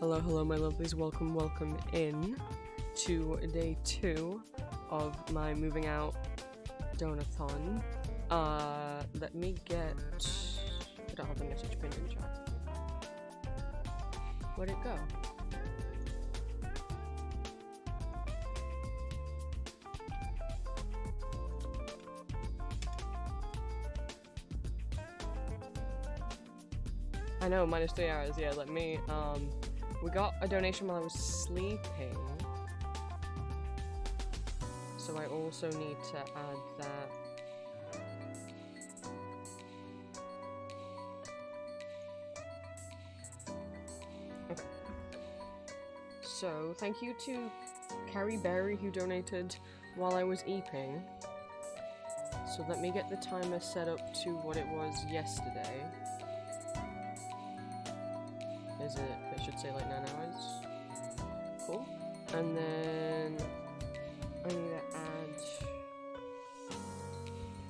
Hello, hello, my lovelies. Welcome in to day 2 of my moving out donathon. Let me get... I don't have the message pinned in chat. Where'd it go? I know, -3 hours, yeah, let me, we got a donation while I was sleeping, so I also need to add that. Okay. So, thank you to Carrie Berry who donated while I was eeping. So let me get the timer set up to what it was yesterday. Is it? It should say like 9 hours. Cool. And then I need to add.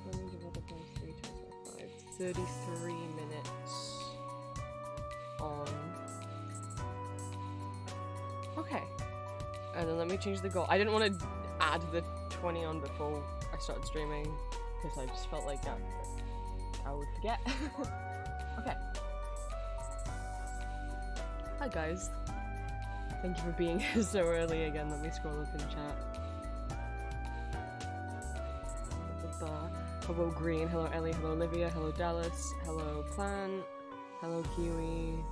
Let me divide it by 3 times by 5. 33 minutes on. Okay. And then let me change the goal. I didn't want to add the 20 on before I started streaming because I just felt like I would forget. Okay. Hi guys, thank you for being here so early again. Let me scroll up in chat. Hello Green, hello Ellie, hello Olivia, hello Dallas, hello Plant, hello Kiwi.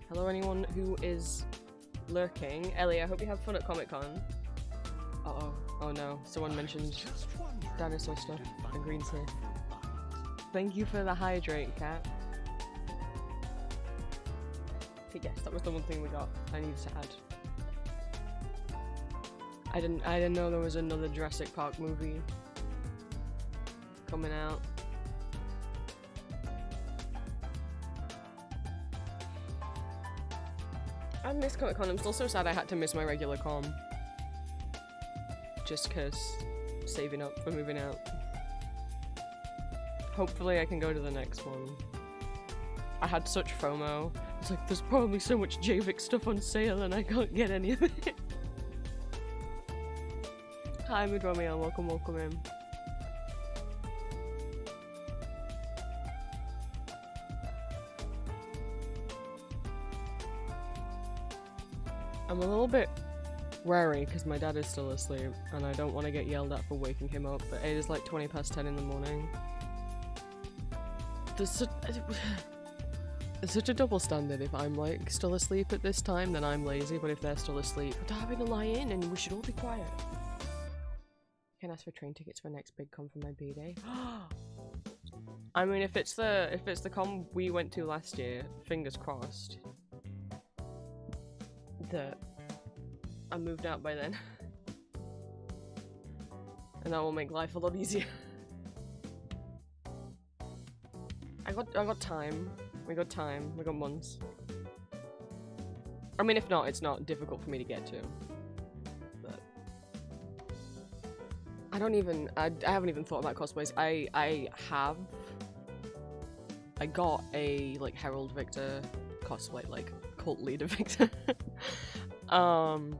Hello anyone who is lurking. Ellie, I hope you have fun at Comic-Con. Uh-oh, oh no, someone mentioned dinosaur stuff and Green's here. Thank you for the hydrate, cat. Okay, yes, that was the one thing we got. I needed to add. I didn't know there was another Jurassic Park movie coming out. I missed Comic-Con. I'm still so sad I had to miss my regular con. Just cause saving up for moving out. Hopefully I can go to the next one. I had such FOMO. It's like, there's probably so much Javik stuff on sale and I can't get any of it. Hi Midromeo, welcome in. I'm a little bit wary because my dad is still asleep and I don't want to get yelled at for waking him up, but it is like 20 past 10 in the morning. There's such a double standard. If I'm like still asleep at this time, then I'm lazy, but if they're still asleep, they're having to lie in and we should all be quiet. Can ask for train tickets for next big con for my B-day. I mean, if it's the con we went to last year, fingers crossed that I moved out by then. And that will make life a lot easier. I got time. We got time. We got months. I mean, if not, it's not difficult for me to get to. But I haven't even thought about cosplays. I got a like Herald Victor cosplay, like cult leader Victor. When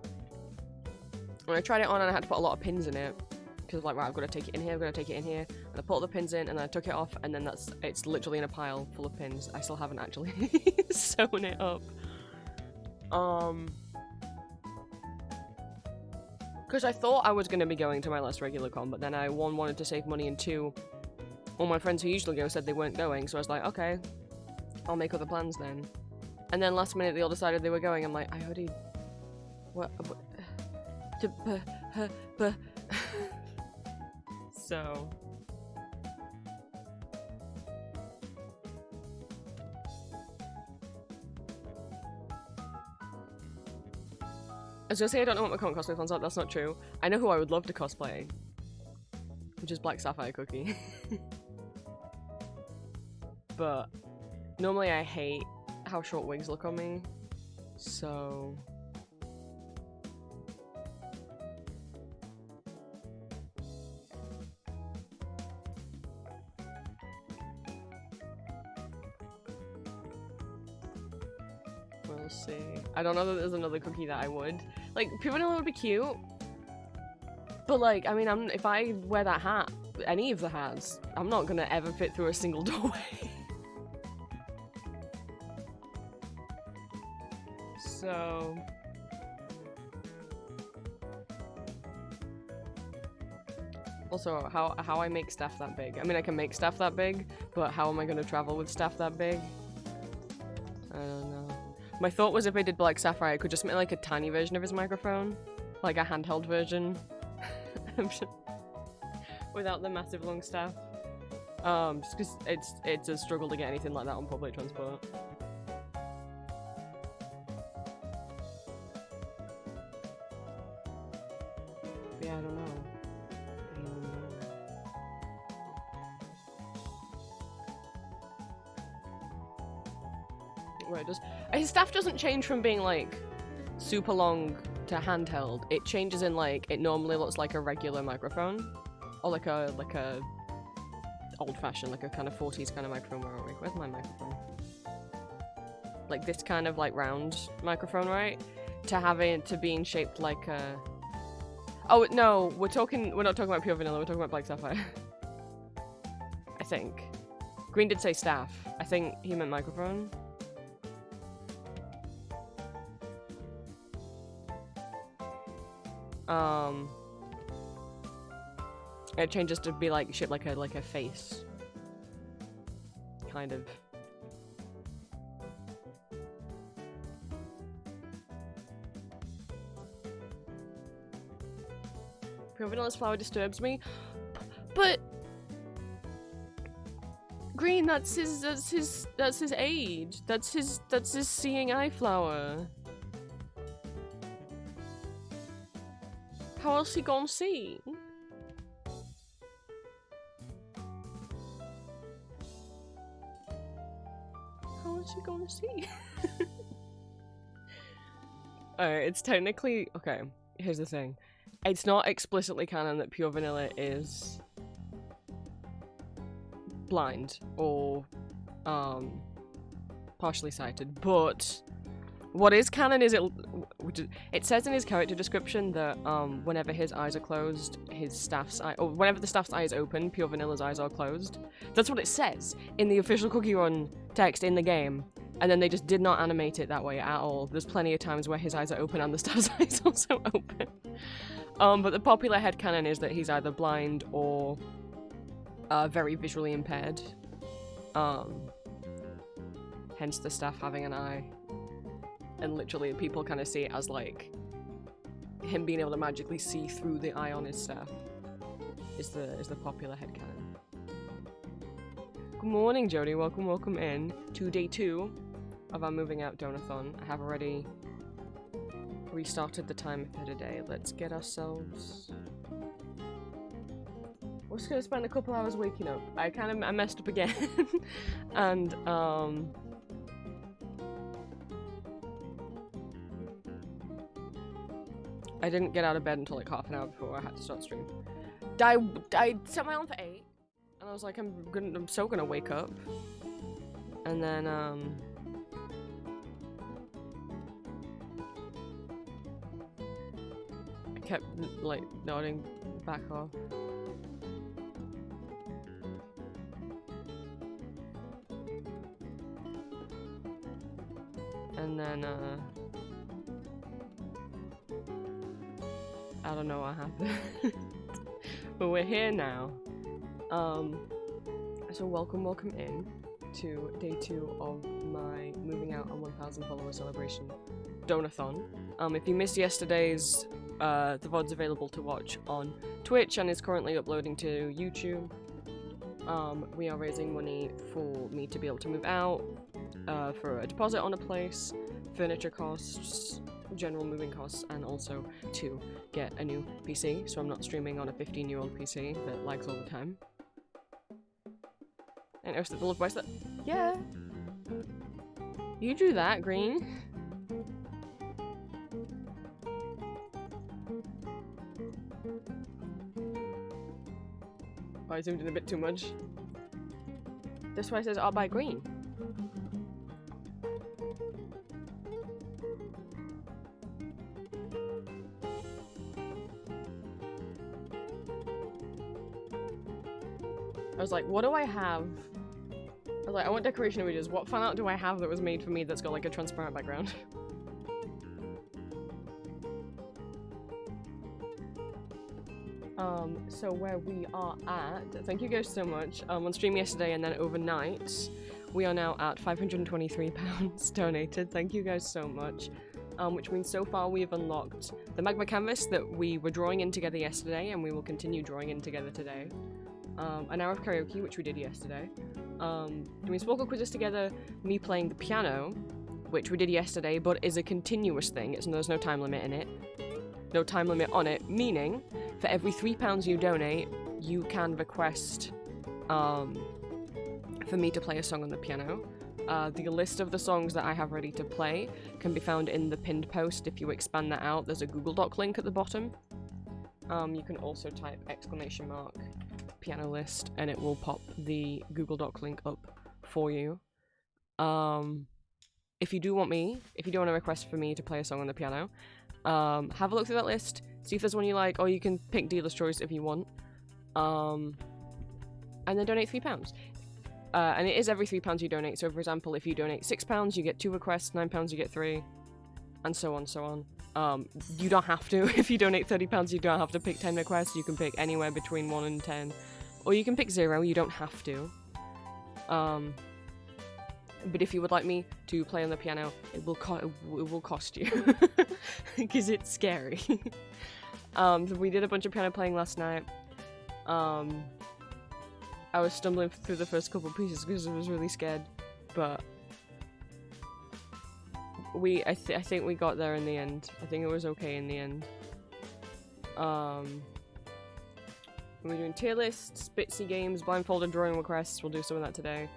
I tried it on and I had to put a lot of pins in it. Because like, right, I've got to take it in here, I've got to take it in here, and I put all the pins in, and then I took it off, and then it's literally in a pile full of pins. I still haven't actually sewn it up. Because I thought I was going to be going to my last regular con, but then I, 1, wanted to save money, and 2, all my friends who usually go said they weren't going, so I was like, okay, I'll make other plans then. And then last minute they all decided they were going, I'm like, I already... What? So I was gonna say I don't know what my current cosplay plans are. That's not true. I know who I would love to cosplay, which is Black Sapphire Cookie. But normally I hate how short wigs look on me, so We'll see. I don't know that there's another cookie that I would. Like, pure vanilla would be cute. But like, I mean, if I wear that hat, any of the hats, I'm not gonna ever fit through a single doorway. So... Also, how I make stuff that big? I mean, I can make stuff that big, but how am I gonna travel with stuff that big? I don't know. My thought was if I did Black Sapphire, I could just make like a tiny version of his microphone. Like a handheld version. Without the massive long staff. Just because it's a struggle to get anything like that on public transport. Yeah, I don't know. Right, his staff doesn't change from being like super long to handheld. It changes in like it normally looks like a regular microphone, or like a old-fashioned, like a kind of 40s kind of microphone. Where are we? Where's my microphone? Like this kind of like round microphone, right? To being shaped like a. Oh no, we're not talking about pure vanilla. We're talking about Black Sapphire. I think. Green did say staff. I think he meant microphone. It changes to be like shaped like a face. Kind of. Pure vanilla's flower disturbs me. But Green, that's his age. That's his seeing eye flower. How else he gonna see? How else he gonna see? Alright, it's technically... Okay, here's the thing. It's not explicitly canon that pure vanilla is blind or partially sighted, but what is canon is it says in his character description that whenever his eyes are closed, his staff's eye, or whenever the staff's eye is open, pure vanilla's eyes are closed. That's what it says in the official Cookie Run text in the game, and then they just did not animate it that way at all. There's plenty of times where his eyes are open and the staff's eyes also open. But the popular headcanon is that he's either blind or very visually impaired. Hence the staff having an eye. And literally people kind of see it as like him being able to magically see through the eye on his staff is the popular headcanon. Good morning, Jody. Welcome in to day 2 of our moving out donathon. I have already restarted the timer for today. Let's get ourselves... We're just gonna spend a couple hours waking up. I messed up again. And I didn't get out of bed until like half an hour before I had to start stream. I set my alarm for 8, and I was like, I'm so gonna wake up. And then I kept like nodding back off. And then I don't know what happened. But we're here now. So welcome in to day 2 of my moving out on 1,000 follower celebration donathon. If you missed yesterday's, the VOD's available to watch on Twitch and is currently uploading to YouTube. We are raising money for me to be able to move out, for a deposit on a place, furniture costs, general moving costs, and also to get a new PC, so I'm not streaming on a 15-year-old PC that lags all the time. And I was the love voice that— yeah! You drew that, Green. Oh, I zoomed in a bit too much. This one says, I'll buy Green. I was like, what do I have? I was like, I want decoration images. What fan art do I have that was made for me that's got like a transparent background? So where we are at, thank you guys so much. On stream yesterday and then overnight, we are now at £523 donated. Thank you guys so much. Which means so far we have unlocked the magma canvas that we were drawing in together yesterday, and we will continue drawing in together today. An hour of karaoke, which we did yesterday. Doing vocal quizzes together, me playing the piano, which we did yesterday, but is a continuous thing. There's no time limit in it. No time limit on it, meaning for every £3 you donate, you can request for me to play a song on the piano. The list of the songs that I have ready to play can be found in the pinned post. If you expand that out, there's a Google Doc link at the bottom. You can also type !piano list and it will pop the Google Doc link up for you. If you do want to request for me to play a song on the piano, have a look through that list, see if there's one you like, or you can pick dealer's choice if you want. And then donate £3. And it is every £3 you donate, so for example, if you donate £6, you get 2 requests, £9 you get 3, and so on, so on. You don't have to. If you donate £30, you don't have to pick 10 requests, you can pick anywhere between 1 and 10. Or you can pick 0, you don't have to. But if you would like me to play on the piano, it will cost you. Because it's scary. We did a bunch of piano playing last night. I was stumbling through the first couple pieces because I was really scared, but I think we got there in the end. I think it was okay in the end. We're doing tier lists, Bitsy games, blindfolded drawing requests. We'll do some of that today.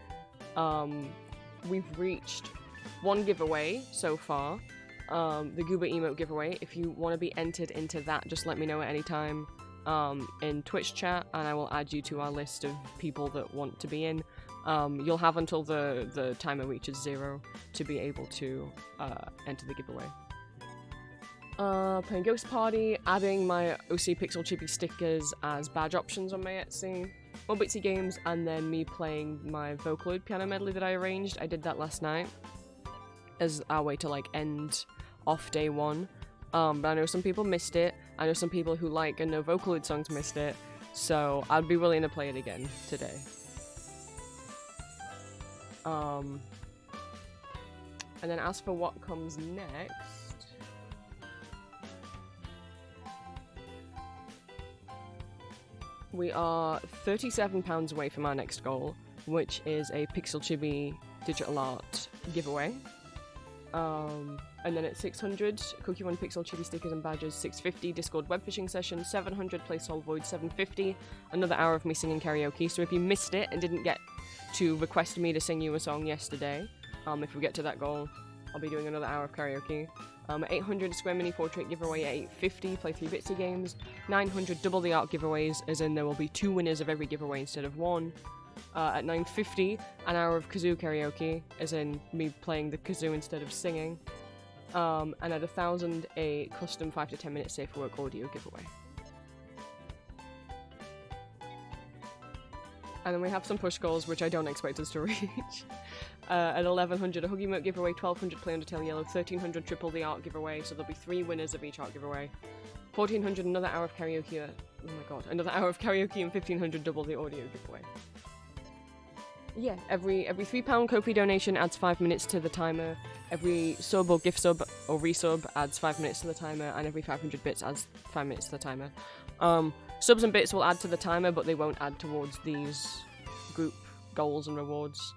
We've reached 1 giveaway so far, the Goober emote giveaway. If you want to be entered into that, just let me know at any time in Twitch chat, and I will add you to our list of people that want to be in. You'll have until the timer reaches 0 to be able to enter the giveaway. Playing Ghost Party, adding my OC Pixel Chibi stickers as badge options on my Etsy. More Bitsy games, and then me playing my Vocaloid piano medley that I arranged. I did that last night as our way to like end off day 1. But I know some people missed it. I know some people who like and know Vocaloid songs missed it. So I'd be willing to play it again today. And then as for what comes next, we are £37 away from our next goal, which is a Pixel Chibi digital art giveaway. And then at 600, Cookie One Pixel Chibi stickers and badges, 650, Discord web fishing session, 700, Play Soul Void, 750, another hour of me singing karaoke. So if you missed it and didn't get to request me to sing you a song yesterday, if we get to that goal, I'll be doing another hour of karaoke. 800 Square Mini Portrait giveaway at 850, play 3 Bitsy games. 900 Double the Art giveaways, as in there will be 2 winners of every giveaway instead of 1. At 950, an hour of kazoo karaoke, as in me playing the kazoo instead of singing. And at 1000, a custom 5 to 10 minute safe for work audio giveaway. And then we have some push goals, which I don't expect us to reach. At 1100, a Huggy Moat giveaway, 1200 Play Undertale Yellow, 1300 Triple the Art giveaway, so there'll be 3 winners of each art giveaway. 1400, another hour of karaoke, oh my god, another hour of karaoke, and 1500 Double the Audio giveaway. Yeah, every £3 Ko-fi donation adds 5 minutes to the timer, every sub or gift sub or resub adds 5 minutes to the timer, and every 500 bits adds 5 minutes to the timer. Subs and bits will add to the timer, but they won't add towards these group goals and rewards.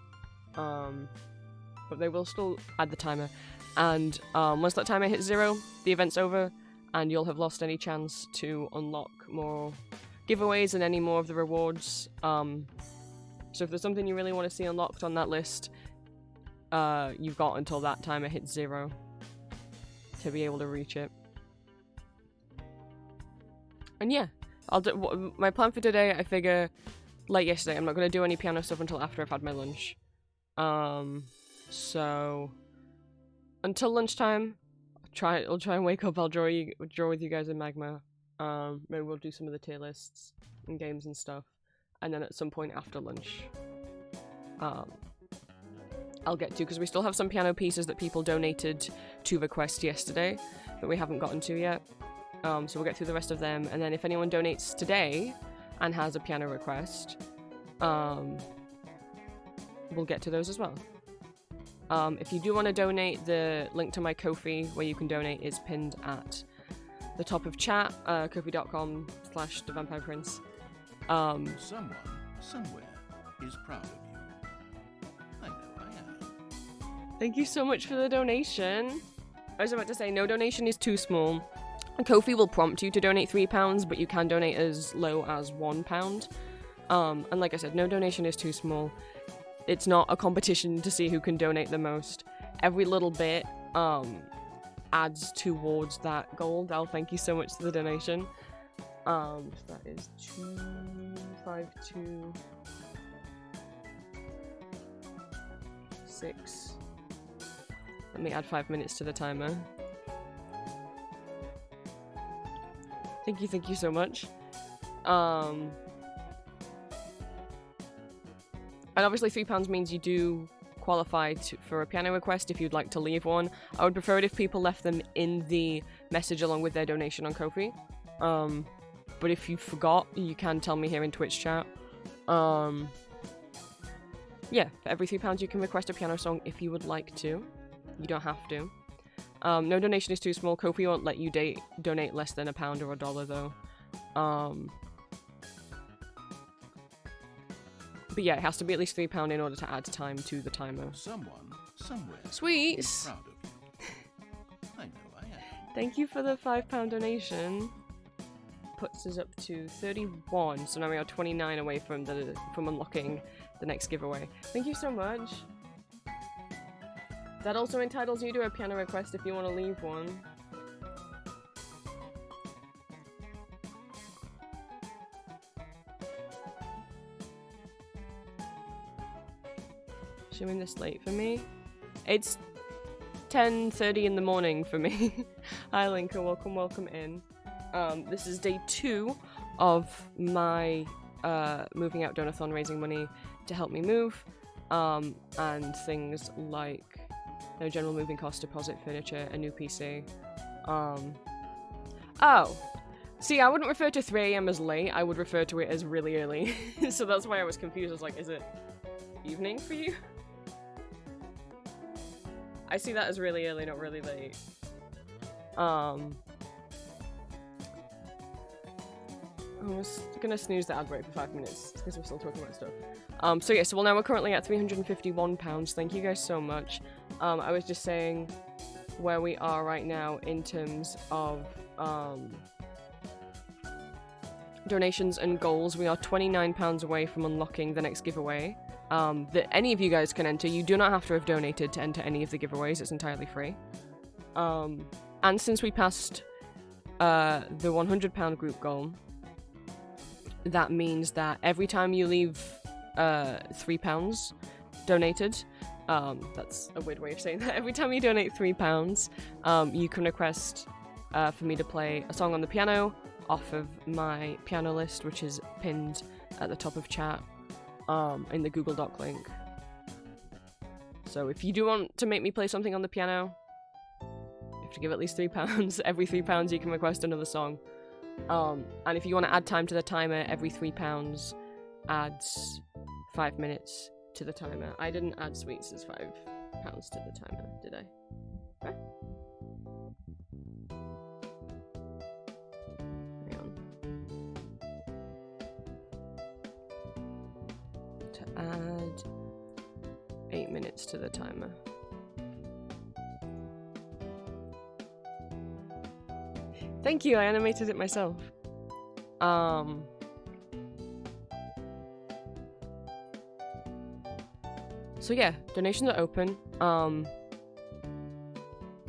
But they will still add the timer. And once that timer hits 0, the event's over, and you'll have lost any chance to unlock more giveaways and any more of the rewards. So if there's something you really want to see unlocked on that list, you've got until that timer hits 0 to be able to reach it. And yeah, I'll do my plan for today. I figure, like yesterday, I'm not going to do any piano stuff until after I've had my lunch. So until lunchtime, I'll try and wake up. I'll draw with you guys in Magma. Maybe we'll do some of the tier lists and games and stuff. and then at some point after lunch, I'll get to, because we still have some piano pieces that people donated to request yesterday that we haven't gotten to yet. So we'll get through the rest of them, and then if anyone donates today and has a piano request, we'll get to those as well. If you do want to donate, the link to my Ko-fi where you can donate is pinned at the top of chat, kofi.com/thevampireprince. Someone, somewhere, is proud of you. I know I am. Thank you so much for the donation. I was about to say, no donation is too small. Ko-fi will prompt you to donate £3, but you can donate as low as £1. And like I said, no donation is too small. It's not a competition to see who can donate the most. Every little bit adds towards that goal. Al, thank you so much for the donation. So that is 252.6. Let me add 5 minutes to the timer. Thank you so much. And obviously £3 means you do qualify for a piano request if you'd like to leave one. I would prefer it if people left them in the message along with their donation on Ko-fi. But if you forgot, you can tell me here in Twitch chat. Yeah, for every £3 you can request a piano song if you would like to. You don't have to. No donation is too small. Ko-fi won't let you donate less than £1 or $1 though. But yeah, it has to be at least £3 in order to add time to the timer. Someone, somewhere, Sweets! is proud of you. I know I am. Thank you for the £5 donation. Puts us up to 31, so now we are 29 away from unlocking the next giveaway. Thank you so much. That also entitles you to a piano request if you want to leave one. Showing this late for me? It's 10:30 in the morning for me. Hi Linka, welcome in. This is day 2 of my moving out donathon, raising money to help me move, and things like general moving cost, deposit, furniture, a new PC. Oh, see, I wouldn't refer to 3 AM as late, I would refer to it as really early. So that's why I was confused. I was like, is it evening for you? I see that as really early, not really late. I'm just gonna snooze the ad break for 5 minutes because we're still talking about stuff. So yeah, so now we're currently at £351. Thank you guys so much. I was just saying where we are right now in terms of donations and goals. We are £29 away from unlocking the next giveaway that any of you guys can enter. You do not have to have donated to enter any of the giveaways. It's entirely free. And since we passed the £100 group goal, that means that every time you leave £3 donated, that's a weird way of saying that. Every time you donate £3, you can request for me to play a song on the piano off of my piano list, which is pinned at the top of chat in the Google Doc link. So if you do want to make me play something on the piano, you have to give at least £3. Every £3 you can request another song. And if you want to add time to the timer, every £3 adds 5 minutes to the timer. I didn't add sweets as £5 to the timer, did I? Okay. Hang on. To add 8 minutes to the timer. Thank you, I animated it myself. So yeah, donations are open.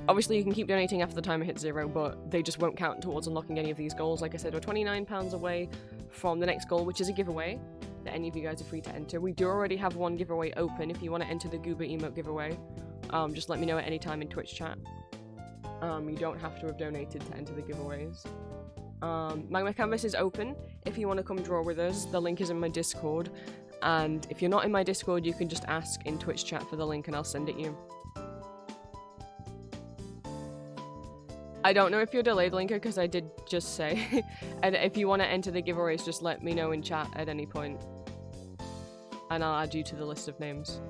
Obviously you can keep donating after the timer hits 0, but they just won't count towards unlocking any of these goals. Like I said, we're £29 away from the next goal, which is a giveaway that any of you guys are free to enter. We do already have one giveaway open. If you want to enter the Goober emote giveaway, just let me know at any time in Twitch chat. You don't have to have donated to enter the giveaways. Magma Canvas is open if you want to come draw with us. The link is in my Discord, and if you're not in my Discord, you can just ask in Twitch chat for the link and I'll send it you. I don't know if you're delayed, Linker, because I did just say. And if you want to enter the giveaways, just let me know in chat at any point, and I'll add you to the list of names.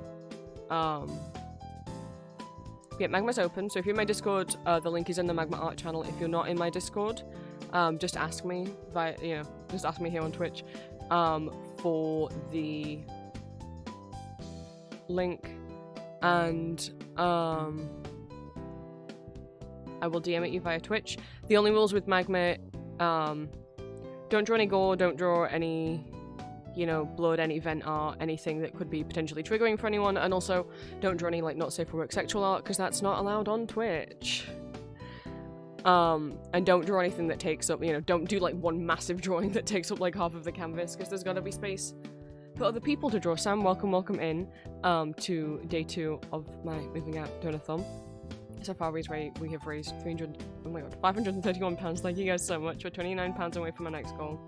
Yeah, Magma's open, so if you're in my Discord, the link is in the Magma Art channel. If you're not in my Discord, just ask me via, just ask me here on Twitch for the link, and I will DM it you via Twitch. The only rules with Magma, don't draw any gore, don't draw any, blood, any vent art, anything that could be potentially triggering for anyone, and also don't draw any, not safe for work sexual art, because that's not allowed on Twitch. And don't draw anything that takes up, don't do, one massive drawing that takes up, half of the canvas, because there's gotta be space for other people to draw. Sam, welcome in, to day 2 of my moving out donathon. So far we have raised £531. Thank you guys so much. We're £29 away from our next goal.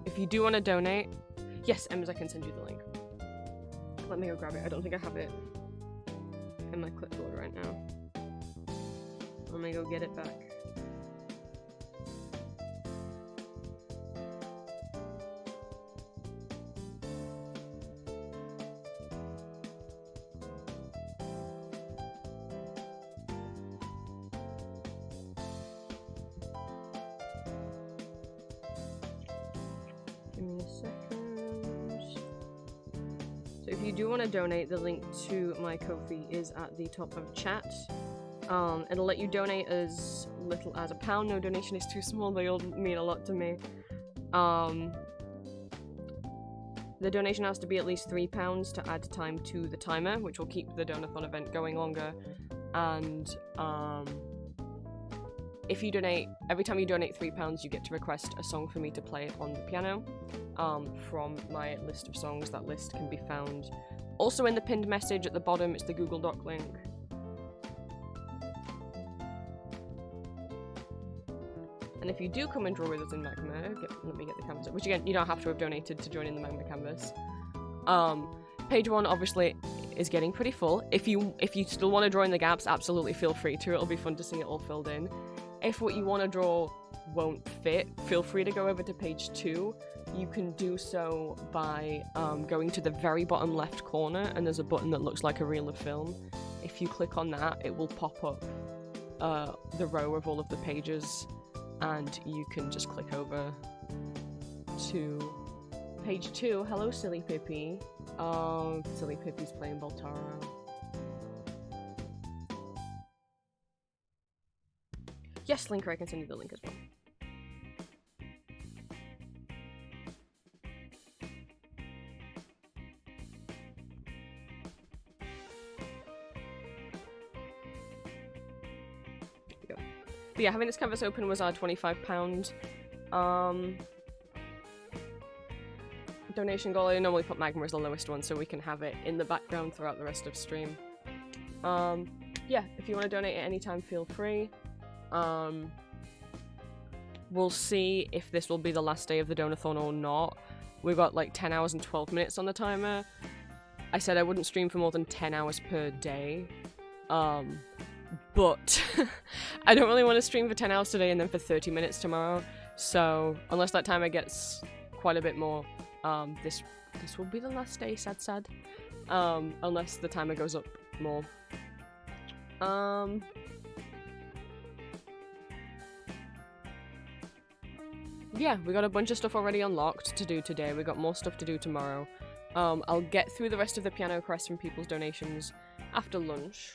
If you do want to donate, yes, Emma, I can send you the link. Let me go grab it. I don't think I have it in my clipboard right now. Let me go get it back. So if you do want to donate, the link to my Ko-fi is at the top of chat. It'll let you donate as little as £1. No donation is too small, they all mean a lot to me. The donation has to be at least £3 to add time to the timer, which will keep the donathon event going longer. And if you donate, every time you donate £3, you get to request a song for me to play on the piano from my list of songs. That list can be found also in the pinned message at the bottom. It's the Google Doc link. And if you do come and draw with us in Magma, let me get the canvas up, which again, you don't have to have donated to join in the Magma canvas. Page 1 obviously is getting pretty full. If you still want to draw in the gaps, absolutely feel free to. It'll be fun to see it all filled in. If what you want to draw won't fit, feel free to go over to page 2. You can do so by going to the very bottom left corner, and there's a button that looks like a reel of film. If you click on that, it will pop up the row of all of the pages, and you can just click over to page 2. Hello, Silly Pippi. Oh, Silly Pippi's playing Voltaro. Yes, Linker, I can send you the link as well. There we go. But yeah, having this canvas open was our £25 donation goal. I normally put Magma as the lowest one so we can have it in the background throughout the rest of stream. Yeah, if you want to donate at any time, feel free. We'll see if this will be the last day of the donathon or not. We've got 10 hours and 12 minutes on the timer. I said I wouldn't stream for more than 10 hours per day. But I don't really want to stream for 10 hours today and then for 30 minutes tomorrow. So unless that timer gets quite a bit more, this will be the last day, sad. Unless the timer goes up more. Yeah, we got a bunch of stuff already unlocked to do today. We got more stuff to do tomorrow. I'll get through the rest of the piano requests from people's donations after lunch.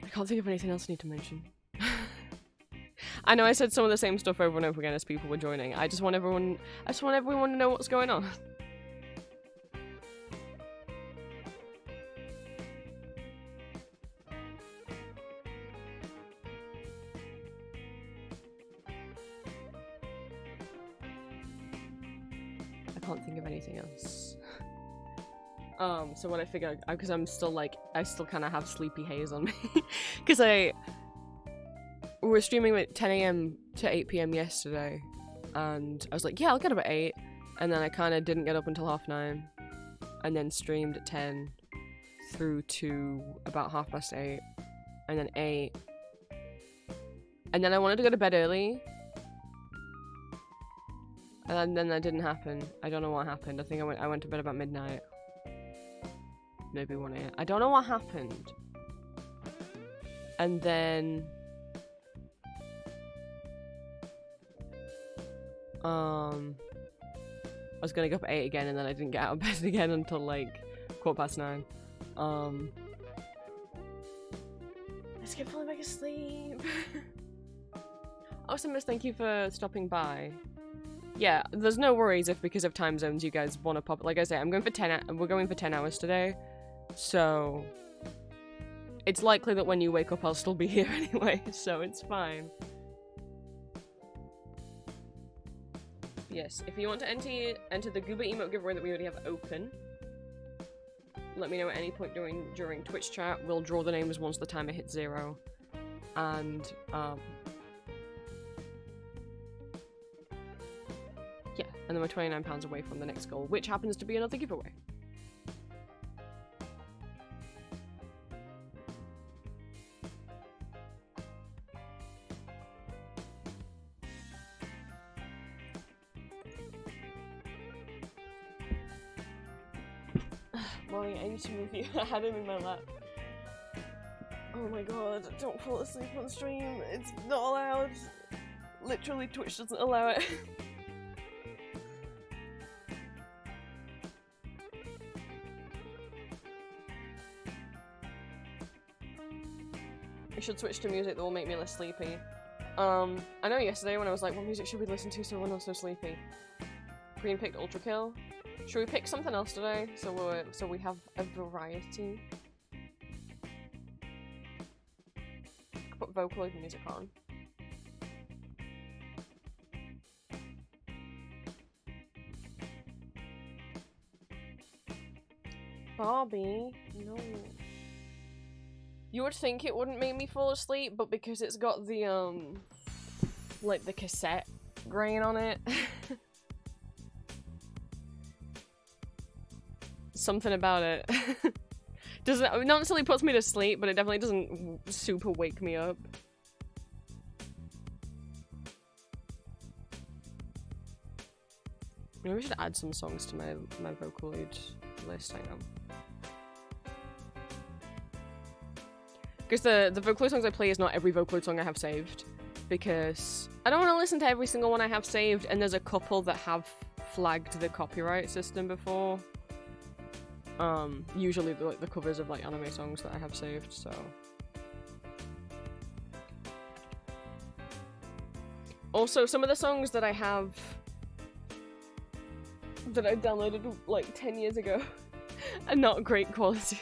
I can't think of anything else I need to mention. I know I said some of the same stuff over and over again as people were joining. I just want everyone to know what's going on. I can't think of anything else. So what I figured, because I'm still like, I still kind of have sleepy haze on me, because we were streaming at 10 AM to 8 PM yesterday, and I was like, yeah, I'll get up at 8, and then I kind of didn't get up until 9:30, and then streamed at 10 through to about 8:30, and then 8, and then I wanted to go to bed early, and then that didn't happen. I don't know what happened. I think I went to bed about midnight. Maybe 1 AM. I don't know what happened. And then I was gonna go up at 8 again, and then I didn't get out of bed again until like 9:15. Let's get falling back asleep. Awesome, Miss, thank you for stopping by. Yeah, there's no worries if because of time zones you guys want to pop. Like I say, we're going for 10 hours today, so it's likely that when you wake up I'll still be here anyway, so it's fine. Yes, if you want to enter the Goober emote giveaway that we already have open, let me know at any point during Twitch chat. We'll draw the names once the timer hits 0, and yeah, and then we're £29 away from the next goal, which happens to be another giveaway. Molly, I need to move you. I had him in my lap. Oh my god, don't fall asleep on stream. It's not allowed. Literally, Twitch doesn't allow it. I should switch to music that will make me less sleepy. I know yesterday when I was like, what music should we listen to so we're not so sleepy? Green picked Ultra Kill. Should we pick something else today so we have a variety? Put Vocaloid music on. Barbie, no. You would think it wouldn't make me fall asleep, but because it's got the, like the cassette grain on it. Something about it. Not necessarily puts me to sleep, but it definitely doesn't super wake me up. Maybe we should add some songs to my Vocaloid list, hang on. Because the Vocaloid songs I play is not every Vocaloid song I have saved. Because I don't want to listen to every single one I have saved, and there's a couple that have flagged the copyright system before. Usually the covers of like anime songs that I have saved, so. Also, some of the songs that I have that I downloaded like 10 years ago are not great quality.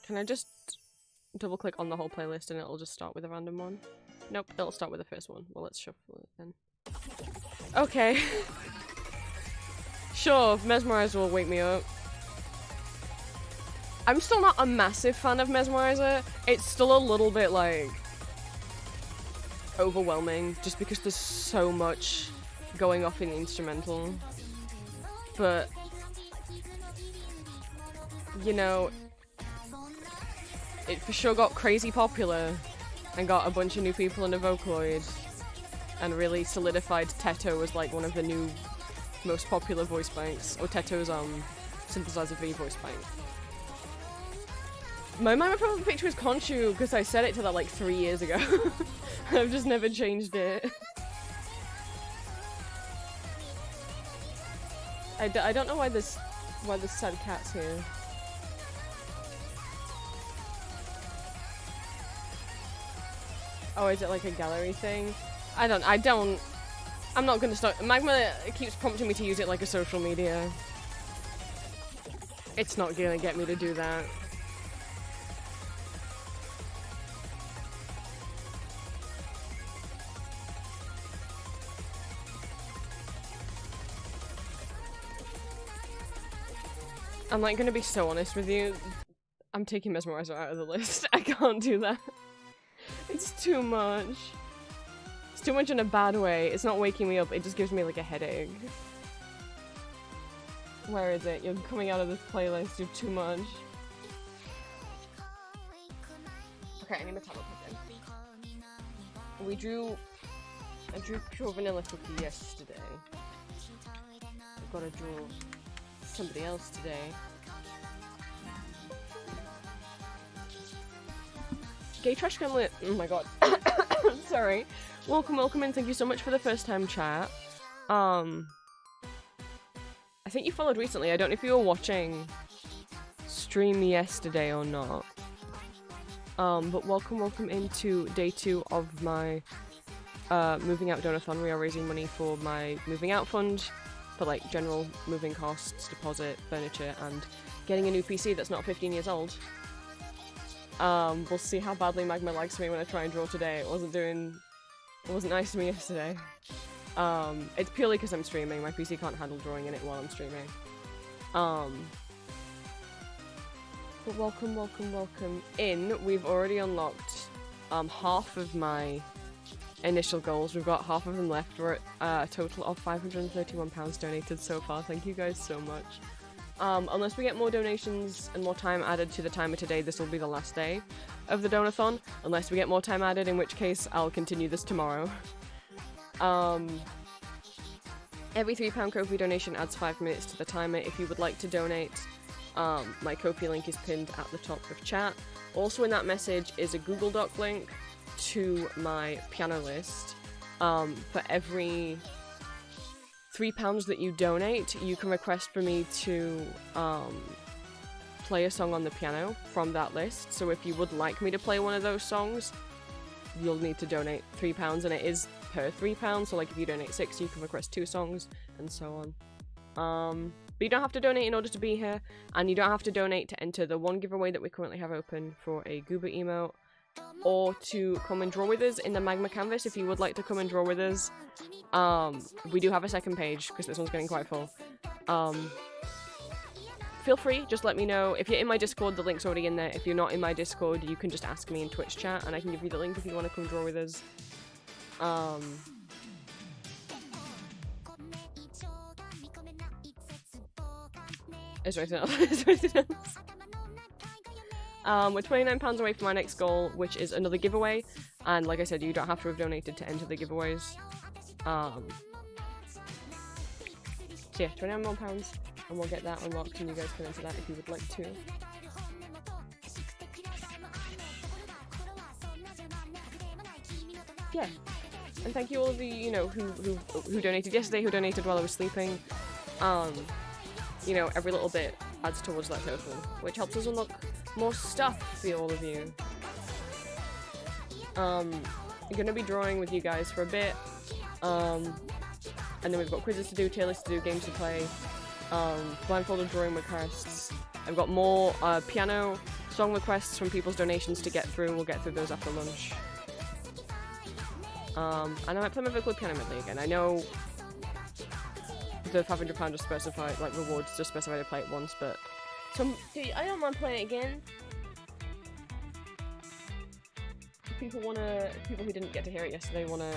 Can I just double click on the whole playlist and it'll just start with a random one? Nope, it'll start with the first one. Well, let's shuffle it then. Okay. Sure, Mesmerizer will wake me up. I'm still not a massive fan of Mesmerizer. It's still a little bit, like, overwhelming, just because there's so much going off in the instrumental. But, you know, it for sure got crazy popular and got a bunch of new people into Vocaloid and really solidified Teto as like one of the new most popular voice banks, or Teto's Synthesizer V voice bank. My profile picture is Conchu because I set it to that like 3 years ago. I've just never changed it. I don't know why there's sad cats here. Oh, is it like a gallery thing? I'm not gonna start. Magma keeps prompting me to use it like a social media. It's not gonna get me to do that. I'm like gonna be so honest with you. I'm taking Mesmerizer out of the list. I can't do that. It's too much. It's too much in a bad way. It's not waking me up, it just gives me like a headache. Where is it? You're coming out of this playlist, you're too much. Okay, I need my tablet again. I drew pure vanilla cookie yesterday. I've gotta draw somebody else today. Gay Trash Gremlin. Oh my god. Sorry. Welcome in. Thank you so much for the first time chat. I think you followed recently. I don't know if you were watching stream yesterday or not. But welcome into day 2 of my moving out donathon. We are raising money for my moving out fund for like general moving costs, deposit, furniture, and getting a new PC that's not 15 years old. We'll see how badly Magma likes me when I try and draw today. It wasn't nice to me yesterday. It's purely because I'm streaming. My PC can't handle drawing in it while I'm streaming. But welcome in. We've already unlocked half of my initial goals. We've got half of them left. We're at a total of £531 donated so far. Thank you guys so much. Unless we get more donations and more time added to the timer today, this will be the last day of the donathon. Unless we get more time added, in which case I'll continue this tomorrow. Every £3 Ko-fi donation adds 5 minutes to the timer. If you would like to donate, my Ko-fi link is pinned at the top of chat. Also in that message is a Google Doc link to my piano list. For every £3 that you donate, you can request for me to play a song on the piano from that list. So if you would like me to play one of those songs, you'll need to donate £3, and it is per £3. So like if you donate 6, you can request 2 songs, and so on. But you don't have to donate in order to be here, and you don't have to donate to enter the one giveaway that we currently have open for a Goober emote, or to come and draw with us in the Magma canvas if you would like to come and draw with us. We do have a second page because this one's getting quite full. Feel free, just let me know. If you're in my Discord, the link's already in there. If you're not in my Discord, you can just ask me in Twitch chat and I can give you the link if you want to come draw with us. Is there anything else? Is there anything else? We're £29 away from our next goal, which is another giveaway. And like I said, you don't have to have donated to enter the giveaways. So yeah, £29 more, and we'll get that unlocked, and you guys can enter that if you would like to. Yeah, and thank you all of you, who donated yesterday, who donated while I was sleeping. Every little bit adds towards that total, which helps us unlock more stuff for all of you. I'm gonna be drawing with you guys for a bit, and then we've got quizzes to do, tier lists to do, games to play, blindfolded drawing requests. I've got more piano song requests from people's donations to get through. We'll get through those after lunch. And I might play my vocal piano medley again. I know the £500 just specified, like rewards just specified to play it once, but I don't mind playing it again. People who didn't get to hear it yesterday wanna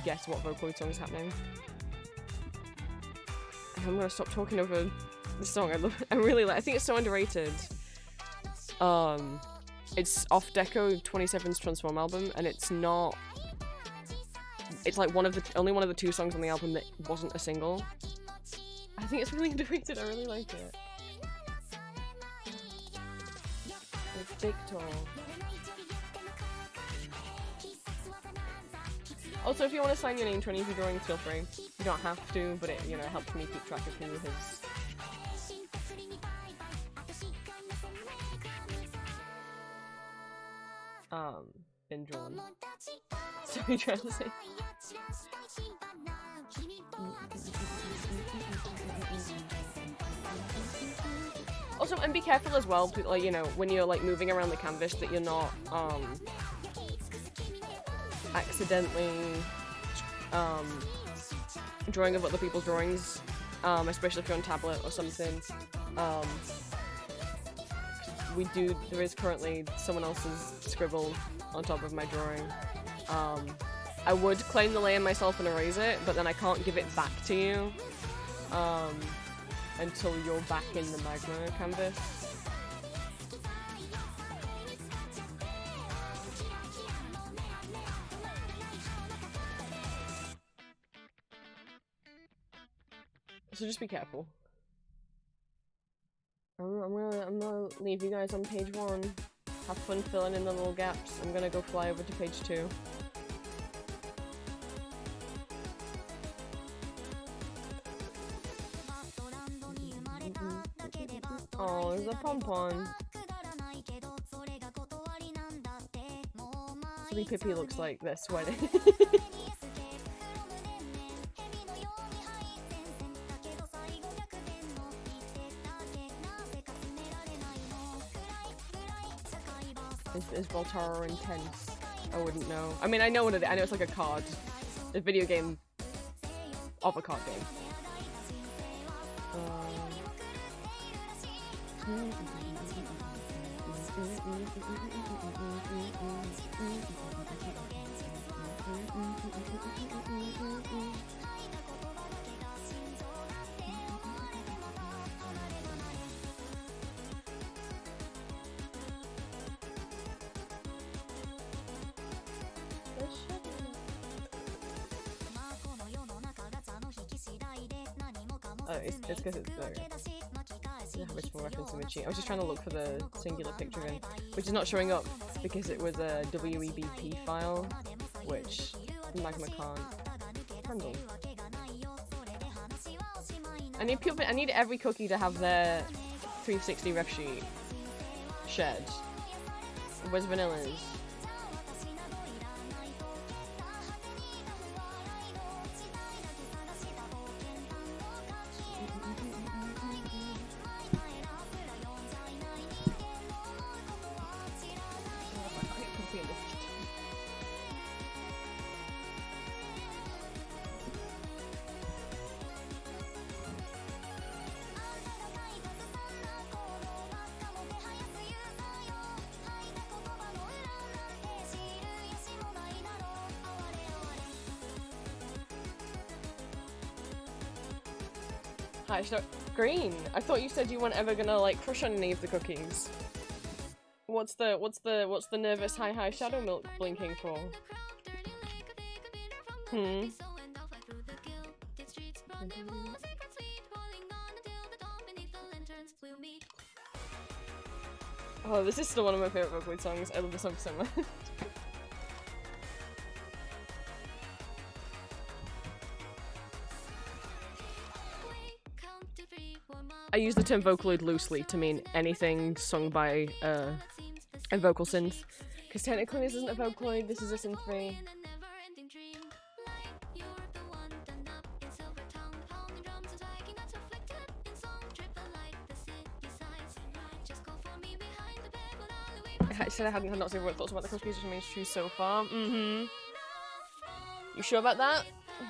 guess what Vocaloid song is happening. And I'm gonna stop talking over the song. I think it's so underrated. It's off Deco 27's Transform album, and it's like only one of the 2 songs on the album that wasn't a single. I think it's really underrated. I really like it. It's Victor. Also, if you want to sign your name to any of your drawings, feel free. You don't have to, but it helps me keep track of who has been drawn. Sorry, Chelsea. Also, and be careful as well, like, when you're like moving around the canvas, that you're not accidentally drawing of other people's drawings, especially if you're on tablet or something. there is currently someone else's scribble on top of my drawing. I would claim the layer myself and erase it, but then I can't give it back to you until you're back in the magma canvas. So just be careful. I'm gonna leave you guys on page 1. Have fun filling in the little gaps. I'm gonna go fly over to page 2. Oh, there's a pom-pom. Silly Pippi looks like they're sweating. Is Voltara intense? I wouldn't know. I mean, I know what it is. I know it's like a card. A video game of a card game. It's because it's there. Habitual reference to Michi. I was just trying to look for the singular picture again, which is not showing up because it was a WEBP file, which Magma can't handle. I need every cookie to have their 360 ref sheet shared. Where's Vanilla's? Green. I thought you said you weren't ever gonna like crush on any of the cookies. What's the nervous high shadow milk blinking for? Oh, this is still one of my favorite Vocaloid songs. I love this song so much. I use the term Vocaloid loosely to mean anything sung by a vocal synth, because technically this isn't a Vocaloid, this is a synth 3. I said I hadn't had lots of thoughts about the cookies, which means true so far. You sure about that?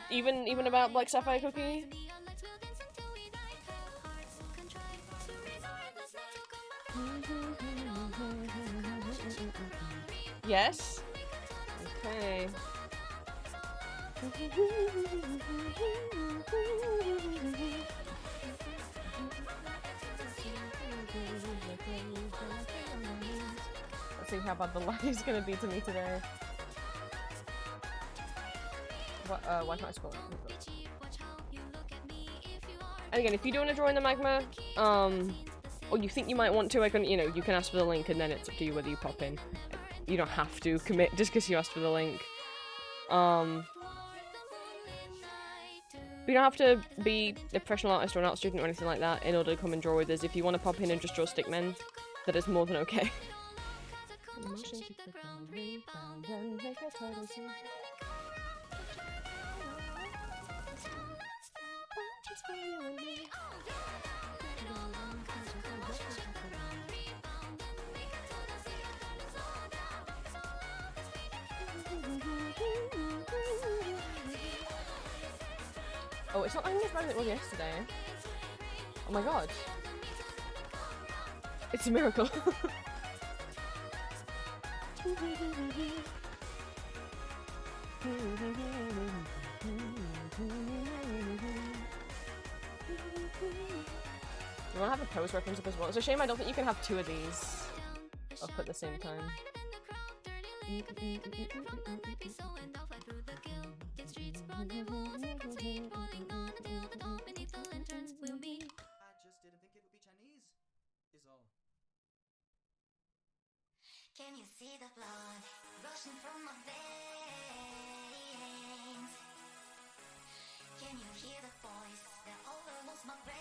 Even about Black Sapphire Cookie? Yes? Okay. Let's see how bad the light is gonna be to me today. What, why can't I scroll? And again, if you do want to join the Magma, or you think you might want to, you can ask for the link and then it's up to you whether you pop in. You don't have to commit just because you asked for the link. But you don't have to be a professional artist or an art student or anything like that in order to come and draw with us. If you want to pop in and just draw stickmen, that is more than okay. Oh, it's not as bad as it was yesterday. Oh my god. It's a miracle. You want to have a pose where it comes up as well? It's a shame I don't think you can have two of these up at the same time. Can you see the blood rushing from my veins? Can you hear the voice that overwhelms my brain?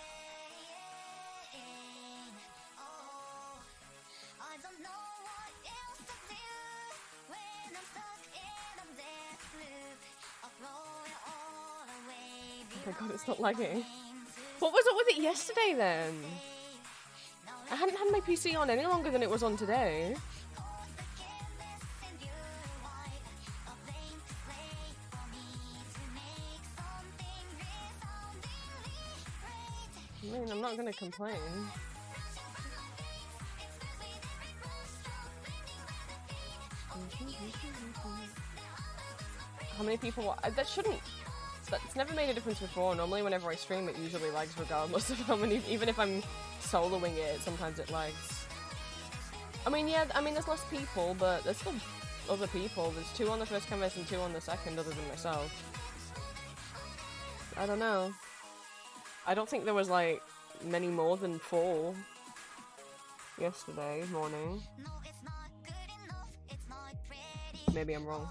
Oh, I don't know what else to do when I'm stuck in a death loop. I'll throw it all away. Oh my god, it's not lagging. What was up with it yesterday then? I hadn't had my PC on any longer than it was on today. I mean, I'm not gonna complain. How many people? That shouldn't. That's never made a difference before. Normally, whenever I stream, it usually lags regardless of how many. Even if I'm soloing it, sometimes it lags. I mean, yeah. I mean, there's less people, but there's still other people. There's 2 on the first canvas and 2 on the second, other than myself. I don't know. I don't think there was like many more than 4 yesterday morning. Maybe I'm wrong.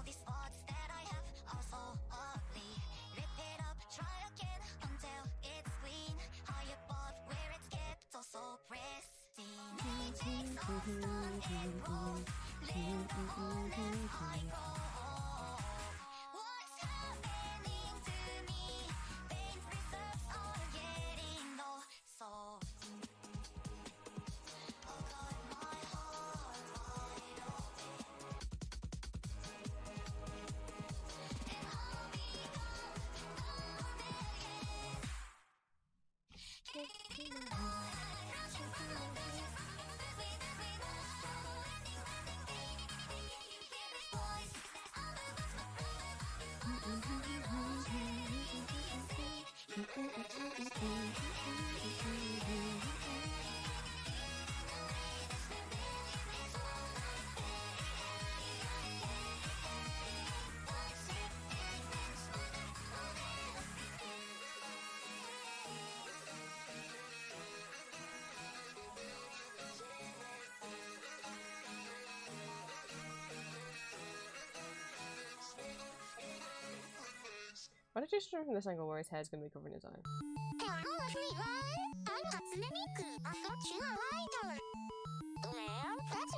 Why did you stream from this angle where his hair's gonna be covering his eye?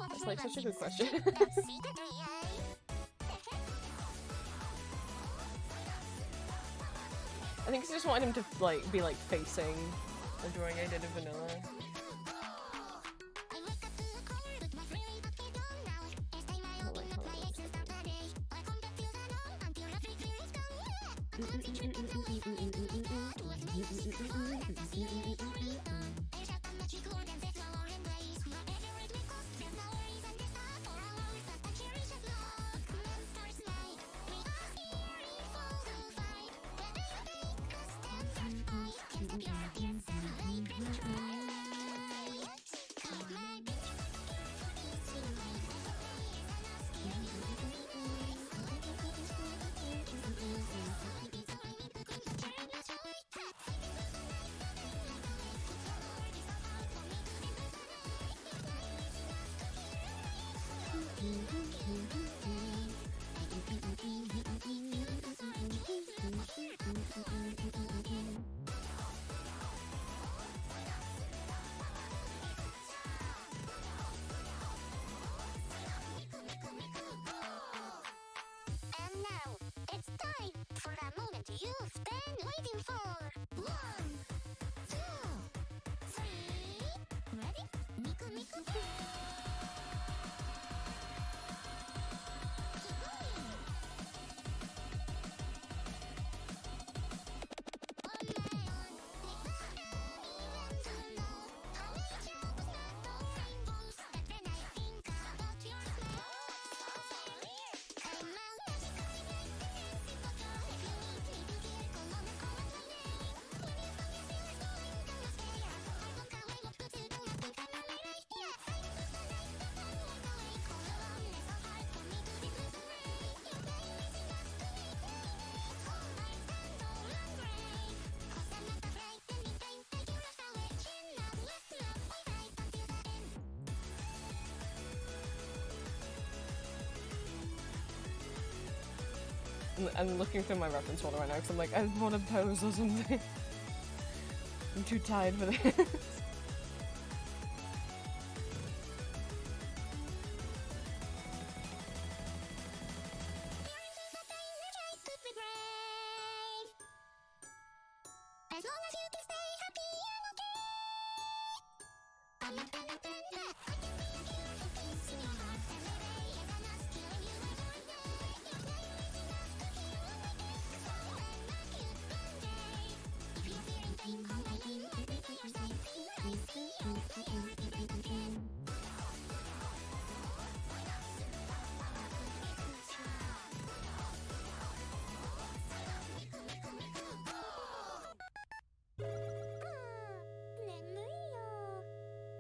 That's like such a good question. I think I just wanted him to like be like facing the drawing I did of Vanilla. I'm looking through my reference folder right now because I'm like, I want to pose or something. I'm too tired for this. As long as you can stay happy and okay. I'm not gonna turn back. I can see you killing things in your heart every day. And I'm not killing you one more day. If you're raising up to kill away this soul, and make it one day. If you're feeling pain, call my name. Let me be your safe.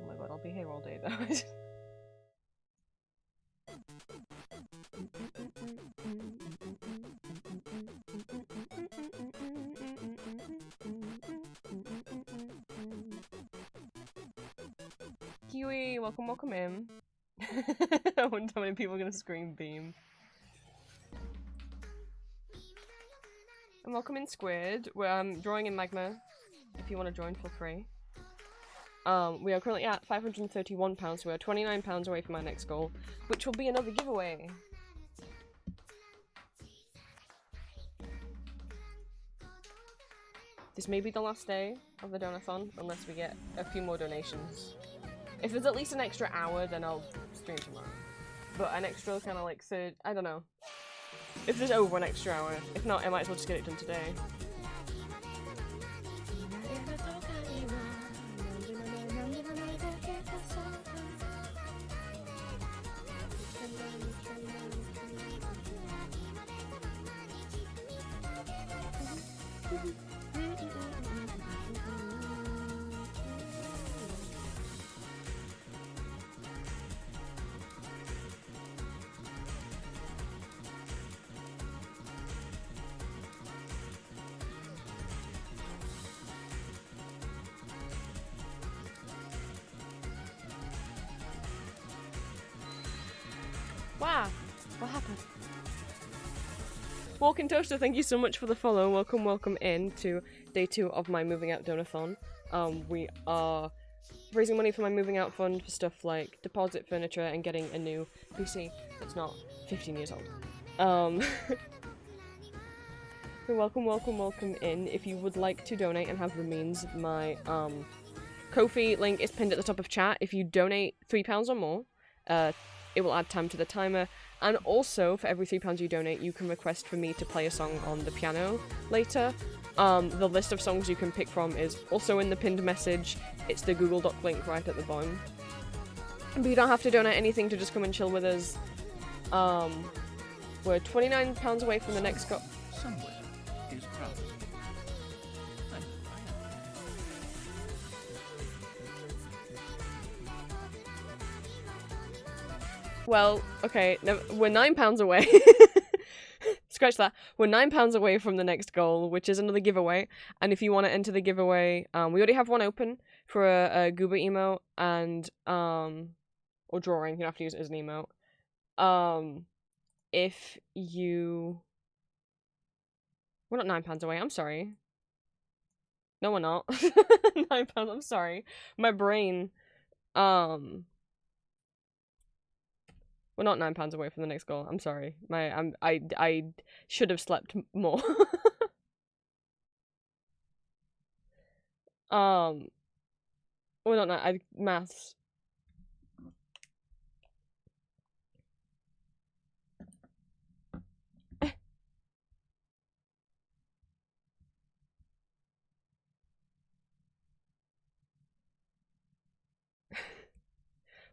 Oh my god, I'll be here all day though. Kiwi, welcome in. I wonder how many people are gonna scream beam. And welcome in Squid. We're drawing in Magma. If you want to join, feel free. We are currently at £531, so we are £29 away from our next goal, which will be another giveaway. This may be the last day of the donathon, unless we get a few more donations. If there's at least an extra hour, then I'll stream tomorrow. But an extra kind of like third, I don't know. If there's over an extra hour. If not, I might as well just get it done today. Wow, what happened? Walking Toaster, thank you so much for the follow. Welcome in to day 2 of my moving out donathon. We are raising money for my moving out fund for stuff like deposit furniture and getting a new PC that's not 15 years old. So welcome in. If you would like to donate and have the means, my Ko-fi link is pinned at the top of chat. If you donate £3 or more, it will add time to the timer, and also for every £3 you donate, you can request for me to play a song on the piano later. The list of songs you can pick from is also in the pinned message. It's the Google Doc link right at the bottom. But you don't have to donate anything to just come and chill with us. We're £29 away from the next goal. Somewhere is proud of you. I know Well, okay, no, we're £9 away. Scratch that. We're £9 away from the next goal, which is another giveaway. And if you want to enter the giveaway, we already have one open for a Goober emote and or drawing. You don't have to use it as an emote. If you, we're not £9 away. I'm sorry. No, we're not. £9. I'm sorry. My brain. We're not £9 away from the next goal. I'm sorry. I should have slept more. We're not maths.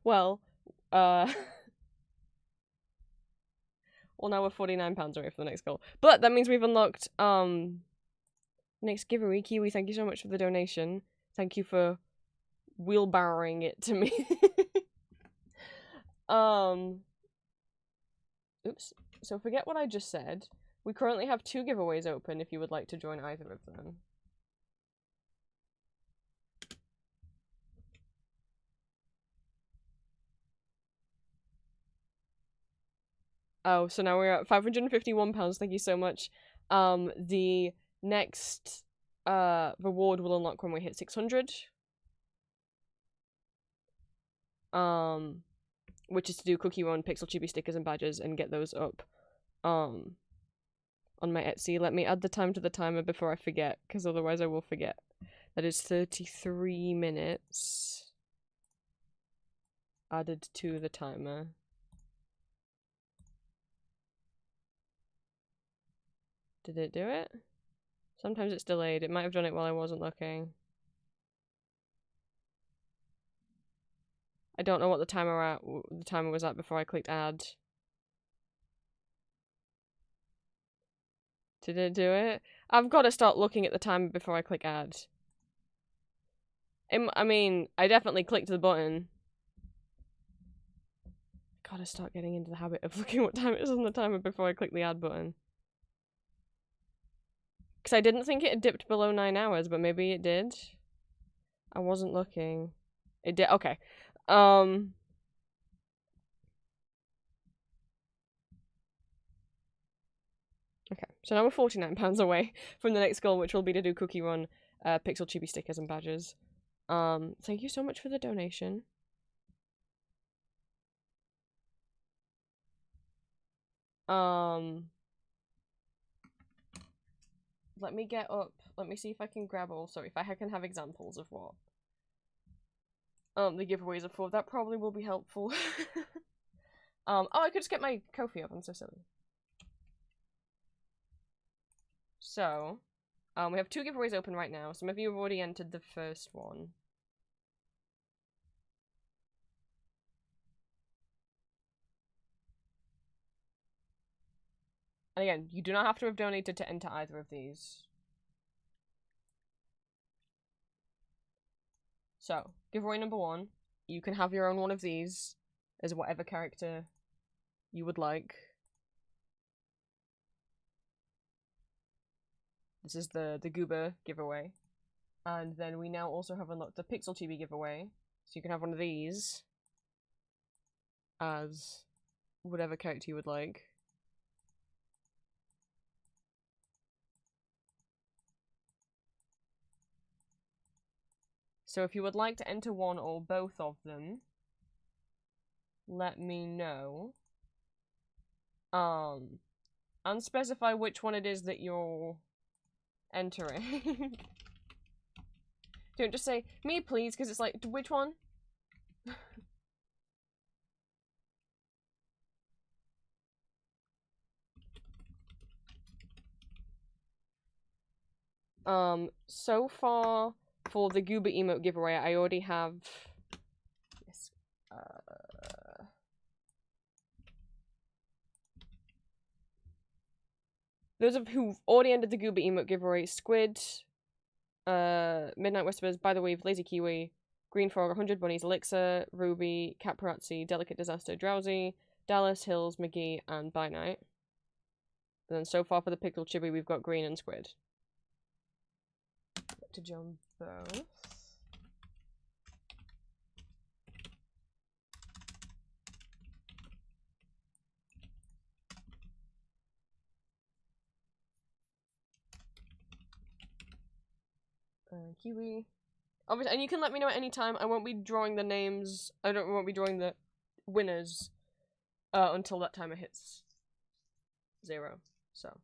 Well, well, now we're £49 away from the next goal. But that means we've unlocked, next giveaway. Kiwi, thank you so much for the donation. Thank you for wheelbarrowing it to me. Oops. So forget what I just said. We currently have 2 giveaways open if you would like to join either of them. Oh, so now we're at £551. Thank you so much. The next reward will unlock when we hit 600. Which is to do Cookie Run, Pixel Chibi stickers and badges and get those up. On my Etsy. Let me add the time to the timer before I forget, because otherwise I will forget. That is 33 minutes added to the timer. Did it do it? Sometimes it's delayed. It might have done it while I wasn't looking. I don't know what the timer was at before I clicked add. Did it do it? I've got to start looking at the timer before I click add. I mean, I definitely clicked the button. Gotta start getting into the habit of looking what time it is on the timer before I click the add button. Because I didn't think it had dipped below 9 hours, but maybe it did. I wasn't looking. It did. Okay. Okay, so now we're £49 away from the next goal, which will be to do Cookie Run, Pixel Chibi stickers and badges. Thank you so much for the donation. Let me get up. Let me see if I can grab also, if I can have examples of what the giveaways are for. That probably will be helpful. Oh, I could just get my Ko-fi up. I'm so silly. So, we have 2 giveaways open right now. Some of you have already entered the first one. And again, you do not have to have donated to enter either of these. So, giveaway number 1. You can have your own one of these as whatever character you would like. This is the Goober giveaway. And then we now also have unlocked the Pixel Chibi giveaway. So you can have one of these as whatever character you would like. So if you would like to enter one or both of them, let me know. And specify which one it is that you're entering. Don't just say, me please, because it's like, which one? So far for the Goober emote giveaway, I already have this, those of who've already ended the Goober emote giveaway: Squid, Midnight Whispers, By the Wave, Lazy Kiwi, Green Frog, 100 Bunnies, Elixir, Ruby, Caparazzi, Delicate Disaster, Drowsy, Dallas, Hills, McGee, and By Night. And then so far for the Pixel Chibi, we've got Green and Squid. To jump both. Kiwi. Obviously, and you can let me know at any time. I won't be drawing the names. Won't be drawing the winners until that timer hits 0. So.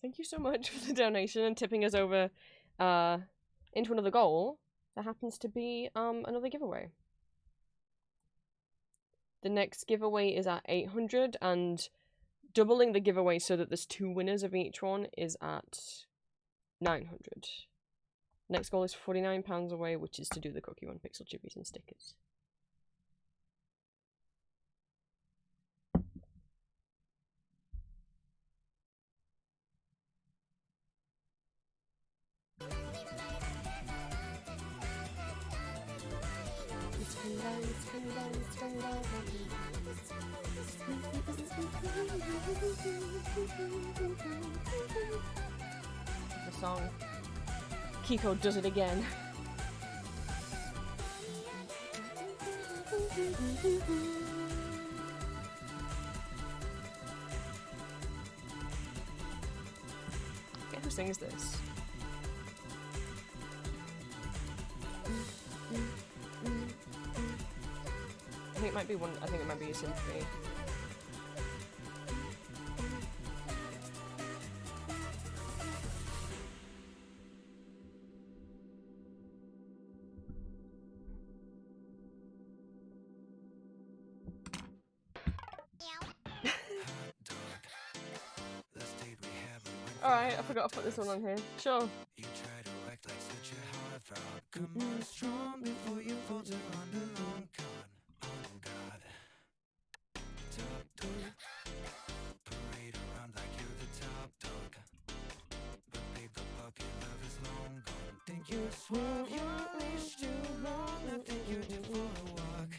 Thank you so much for the donation and tipping us over into another goal that happens to be another giveaway. The next giveaway is at 800, and doubling the giveaway so that there's 2 winners of each one is at 900. Next goal is £49 away, which is to do the Cookie Run, Pixel Chibis and stickers. The song. Kiko does it again. Okay, who sings this? I think it might be one. I think it might be a symphony. Alright, I forgot to put this one on here. Sure. You try to act like such a heartthrob. Come on strong before you falter under long con. Oh God. Top dog. Parade around like you're the top dog. But babe, the puppy love is long gone. Think you're suave, you're unleashed too long. I think you're due for a walk.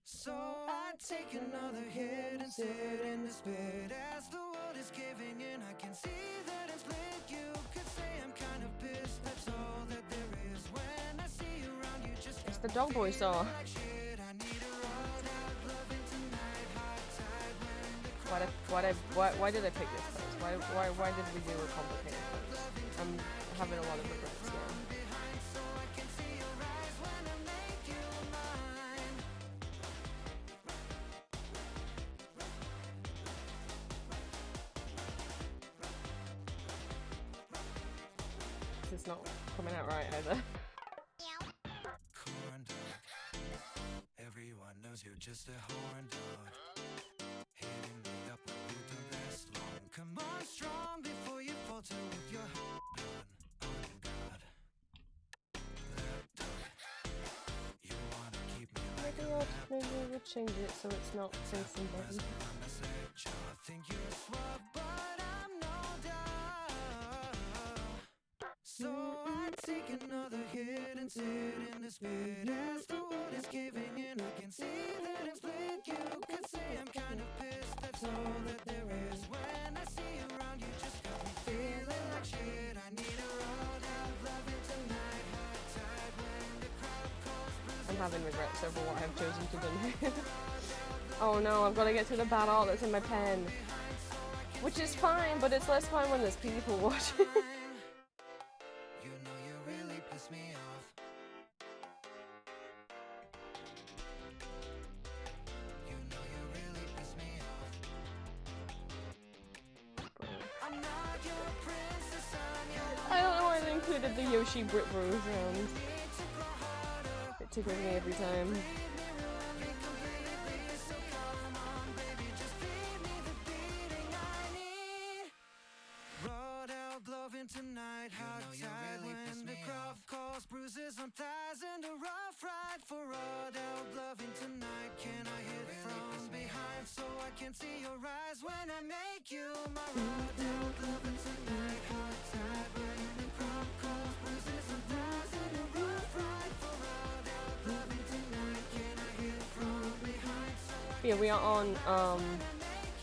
So I take another hit and sit in this bed. As the world is caving in, I can see that it's split. You could say I'm kind of pissed. That's all that there is. When I see you around, you just It's the Dog Boy song. like shit. I need a road out, loving tonight. Hot tide when the Why did I pick this place? Why did we do a complicated place? I'm having a lot of regrets now. behind, so I can see your eyes when I make you mine. This is not coming out right either. Corn dog. Everyone knows you're just a horn dog. Hitting me up when you don't last long. Come on strong before you falter with your heart on. Oh God. Left dog. You wanna keep me like Maybe we'll change it so it's not facing button. on the slip jaw. Think you're suave, but I'm no dog. So I take another hit and sit in this bed. As the world is caving in, I can see that it's split. You could say I'm kind of pissed. That's all that there is. When I see you around, you just got me feeling like shit. I need a road out, loving tonight. Hot tide when the crowd calls. I'm having regrets over what I've chosen to do. Oh no, I've got to get to the bad art that's in my pen. Which is fine, but it's less fine when there's people watching. You know you really piss me off. You know you really piss me off. I'm not your princess, I'm your I don't know why they included the Yoshi Brit Bros round. It tickles me every time. Rode out loving tonight, hot tide when the crowd calls, bruises on thighs and a rough ride for rode out loving tonight. Can I hit from behind so I can see your eyes when I make you my rode out loving tonight, hot tide when the crowd calls, bruises on thighs and a rough ride for rode out loving tonight. Can I hit from behind so I Yeah, we are on make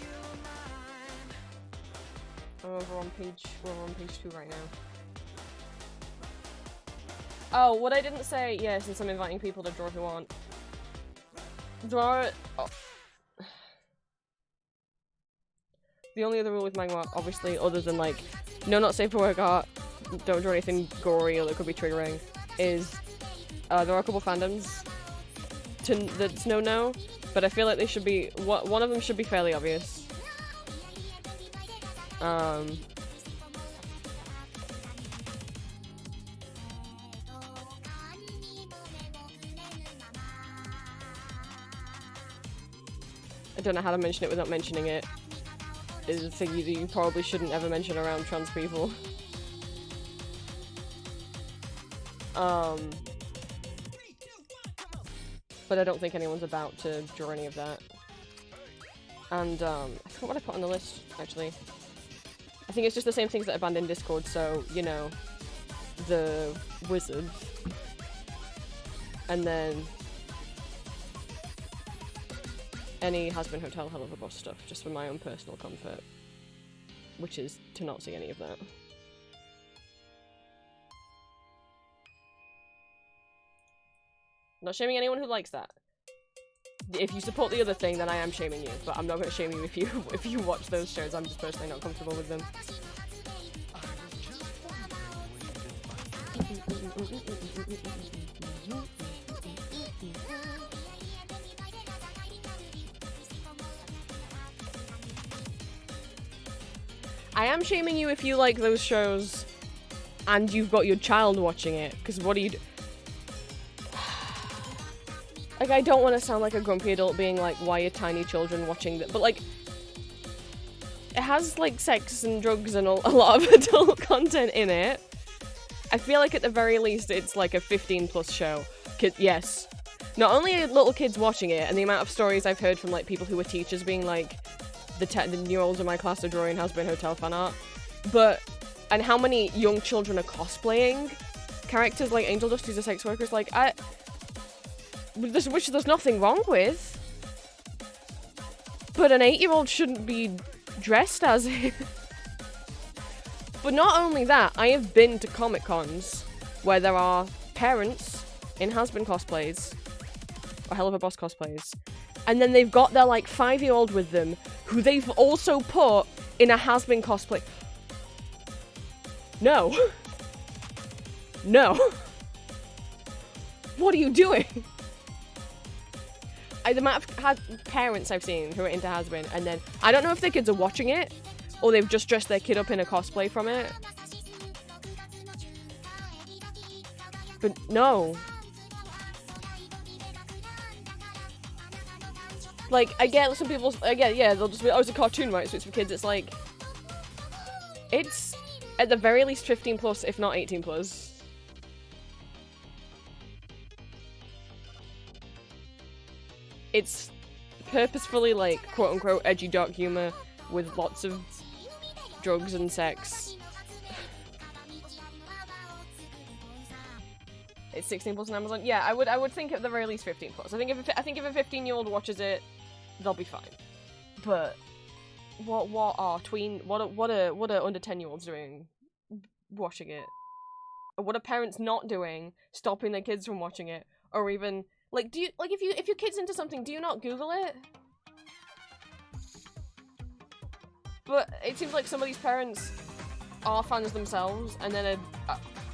you mine? we're on page 2 right now. Oh, what I didn't say, yeah, since I'm inviting people to draw who aren't. Draw. Oh. The only other rule with manga, obviously, other than like, no, not safe for work art, don't draw anything gory or that could be triggering, is there are a couple fandoms that's no, but I feel like they should be. One of them should be fairly obvious. I don't know how to mention it without mentioning it. Is a thing that you probably shouldn't ever mention around trans people. But I don't think anyone's about to draw any of that. And I forgot what I put on the list, actually. I think it's just the same things that I banned in Discord, so, you know, the wizard. And then any Has-Been Hotel Hell of a Boss stuff, just for my own personal comfort. Which is to not see any of that. Not shaming anyone who likes that. If you support the other thing, then I am shaming you, but I'm not going to shame you if you watch those shows. I'm just personally not comfortable with them. I am shaming you if you like those shows and you've got your child watching it, because what do you do? Like, I don't want to sound like a grumpy adult being like, why are tiny children watching that? But, like, it has, like, sex and drugs and a lot of adult content in it. I feel like at the very least it's, like, a 15+ show. Yes. Not only are little kids watching it, and the amount of stories I've heard from, like, people who are teachers being like, the 10-year-olds in my class are drawing Has-Been Hotel fan art, but, and how many young children are cosplaying characters like Angel Dust, who's a sex worker, is like, which there's nothing wrong with, but an 8-year-old shouldn't be dressed as it. But not only that, I have been to Comic-Cons where there are parents in Has-Been cosplays, or Hell of a Boss cosplays, and then they've got their, like, 5-year-old with them, who they've also put in a Has-Been cosplay. No. No. What are you doing? The amount of parents I've seen who are into Has-Been, and then I don't know if their kids are watching it, or they've just dressed their kid up in a cosplay from it. But no. Like, I get some people, yeah, they'll just be, oh, it's a cartoon, right, so it's for kids. It's like, it's at the very least 15+, if not 18+. It's purposefully, like, quote-unquote edgy dark humor with lots of drugs and sex. It's 18+ on Amazon. Yeah, I would think at the very least 15+. I think if a 15-year-old watches it, they'll be fine. But what are under 10-year-olds doing watching it? Or what are parents not doing, stopping their kids from watching it? Or even, like, do you, like, if your kid's into something, do you not Google it? But it seems like some of these parents are fans themselves, and then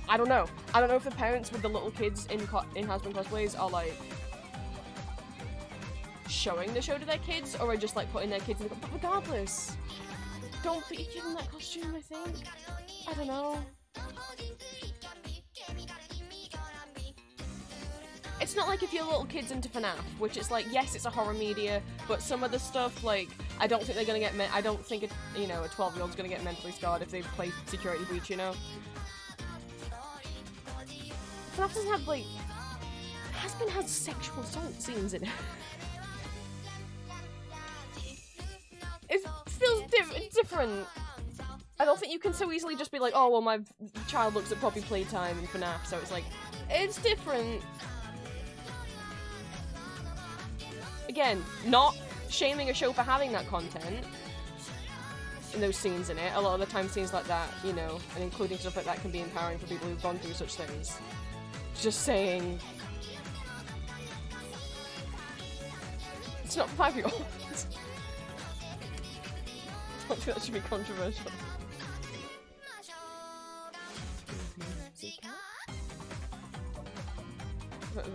I don't know. I don't know if the parents with the little kids in Has-Been cosplays are, like, showing the show to their kids, or are just, like, putting their kids in the... But regardless, don't put your kid in that costume, I think. I don't know. It's not like if your little kid's into FNAF, which it's like, yes, it's a horror media, but some of the stuff, like, I don't think they're gonna get I don't think, a 12-year-old's gonna get mentally scarred if they play Security Breach, you know? FNAF doesn't have, like... Has-Been has sexual assault scenes in it. It feels different. I don't think you can so easily just be like, oh, well, my child looks at Poppy Playtime in FNAF, so it's like, it's different. Again, not shaming a show for having that content and those scenes in it. A lot of the time scenes like that, you know, and including stuff like that can be empowering for people who've gone through such things. Just saying, it's not for 5-year-olds. I don't think that should be controversial.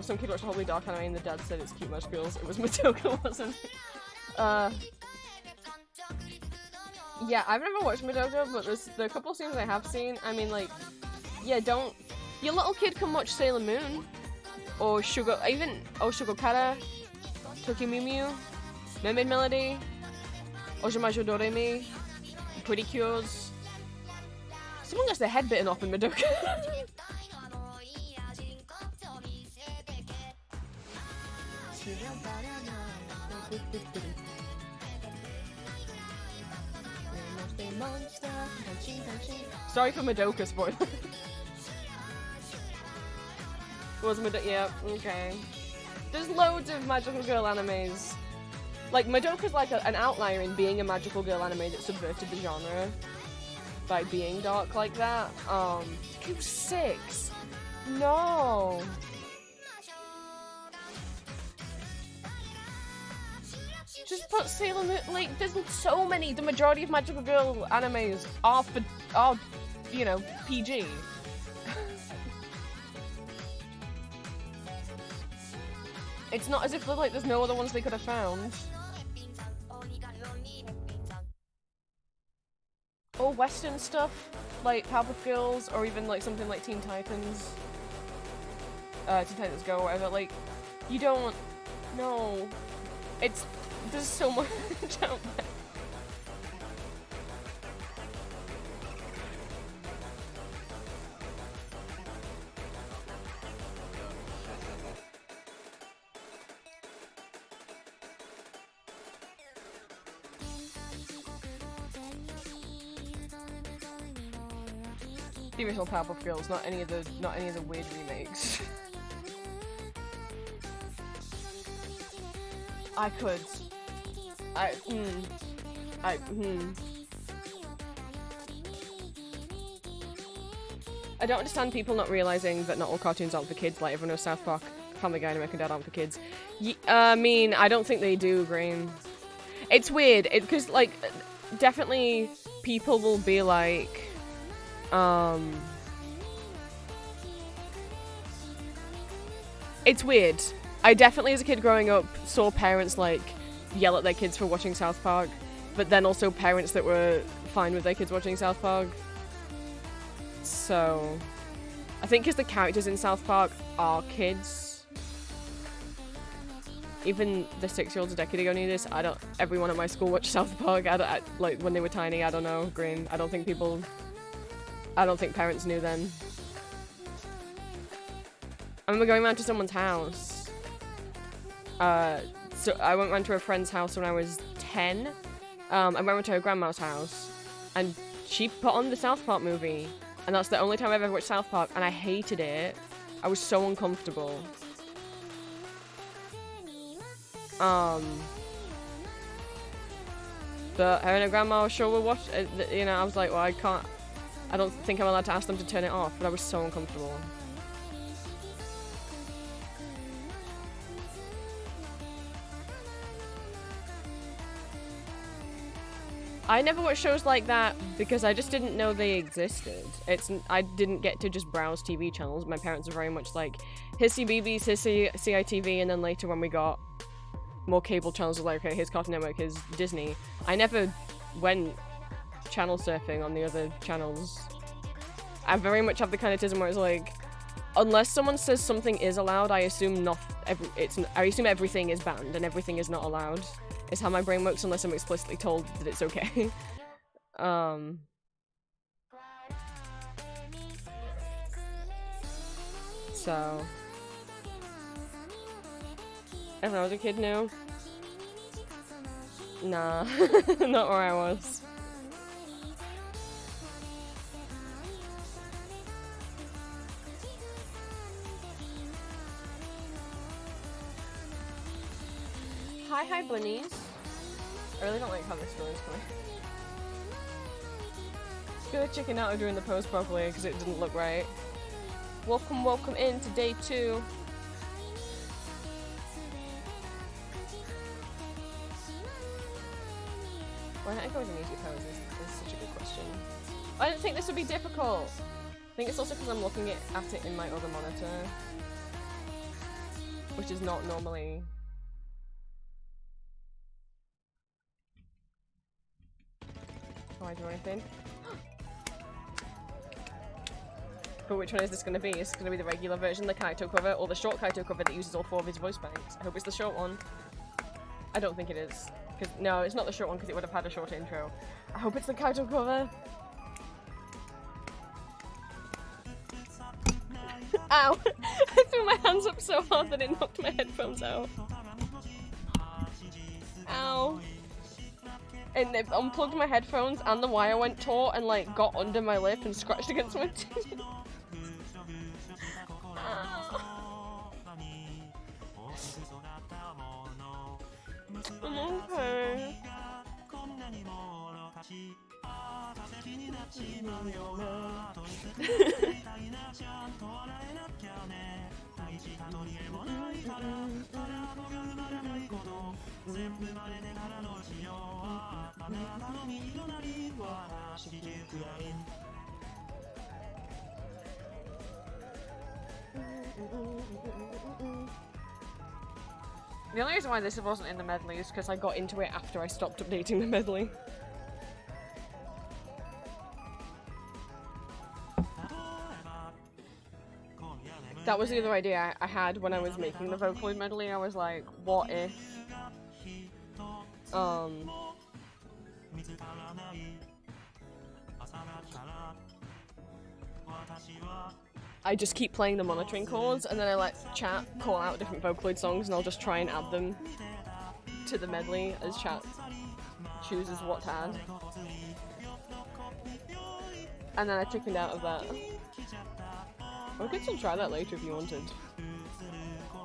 Some kid watched a Holy Dark anime and the dad said it's cute much girls. It was Madoka, wasn't it? Yeah, I've never watched Madoka, but there are a couple of scenes I have seen. I mean, like, yeah, your little kid can watch Sailor Moon, or Shugokara, Tokimimu, Mermaid Melody, Ojamajo Doremi, Pretty Cures. Someone gets their head bitten off in Madoka. Sorry for Madoka spoiler. Was Madoka? Yeah, okay. There's loads of magical girl animes. Like, Madoka's like an outlier in being a magical girl anime that subverted the genre by being dark like that. Q6! No! Just put Sailor Moon, like, there's so many, the majority of magical girl animes are, you know, PG. It's not as if, like, there's no other ones they could have found. Or Western stuff, like Powerpuff Girls, or even, like, something like Teen Titans. Teen Titans Go, or whatever, like, you don't... No. It's... There's so much out there. The original Powerpuff Girls, not any of the weird remakes. I could. I don't understand people not realizing that not all cartoons aren't for kids. Like, everyone knows South Park, Family Guy, and American Dad aren't for kids. I mean, I don't think they do, Green. It's weird, because, like, definitely people will be like, it's weird. I definitely, as a kid growing up, saw parents, like, yell at their kids for watching South Park, but then also parents that were fine with their kids watching South Park. So, I think because the characters in South Park are kids. Even the 6-year-olds a decade ago knew this. Everyone at my school watched South Park, like, when they were tiny, I don't know, Green. I don't think parents knew then. I remember going round to someone's house. So I went round to a friend's house when I was 10. I went round to her grandma's house, and she put on the South Park movie, and that's the only time I've ever watched South Park, and I hated it. I was so uncomfortable. But her and her grandma sure were watching, you know, I was like, well, I don't think I'm allowed to ask them to turn it off, but I was so uncomfortable. I never watched shows like that because I just didn't know they existed. I didn't get to just browse TV channels. My parents were very much like, here's CBeebies, here's CITV, and then later when we got more cable channels, like, okay, here's Cartoon Network, here's Disney. I never went channel surfing on the other channels. I very much have the kind of tism where it's like, unless someone says something is allowed, I assume everything is banned and everything is not allowed. Is how my brain works unless I'm explicitly told that it's okay. So... Everyone I was a kid knew? Nah, not where I was. Hi, bunnies. I really don't like how this story's going. Just gonna chicken out of doing the pose properly because it didn't look right. Welcome in to day 2. Why don't I go with an easy pose is such a good question. I didn't think this would be difficult. I think it's also because I'm looking at it in my other monitor, which is not normally... Do I do anything? But which one is this going to be? Is it going to be the regular version, the Kaito cover, or the short Kaito cover that uses all 4 of his voice banks? I hope it's the short one. I don't think it is. No, it's not the short one because it would have had a short intro. I hope it's the Kaito cover. Ow! I threw my hands up so hard that it knocked my headphones out. Ow. And it unplugged my headphones and the wire went taut and like got under my lip and scratched against my teeth. I'm The only reason why this wasn't in the medley is because I got into it after I stopped updating the medley. That was the other idea I had when I was making the Vocaloid medley. I was like, what if I just keep playing the monitoring chords and then I let chat call out different Vocaloid songs and I'll just try and add them to the medley as chat chooses what to add. And then I chickened out of that. We could still try that later if you wanted.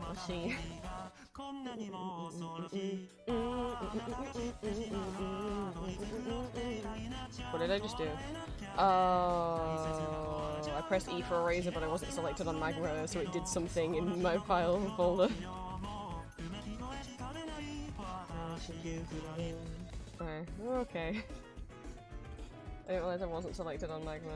Let's see. What did I just do? I pressed E for Eraser, but I wasn't selected on Magma, so it did something in my file folder. Okay. I didn't realize I wasn't selected on Magma.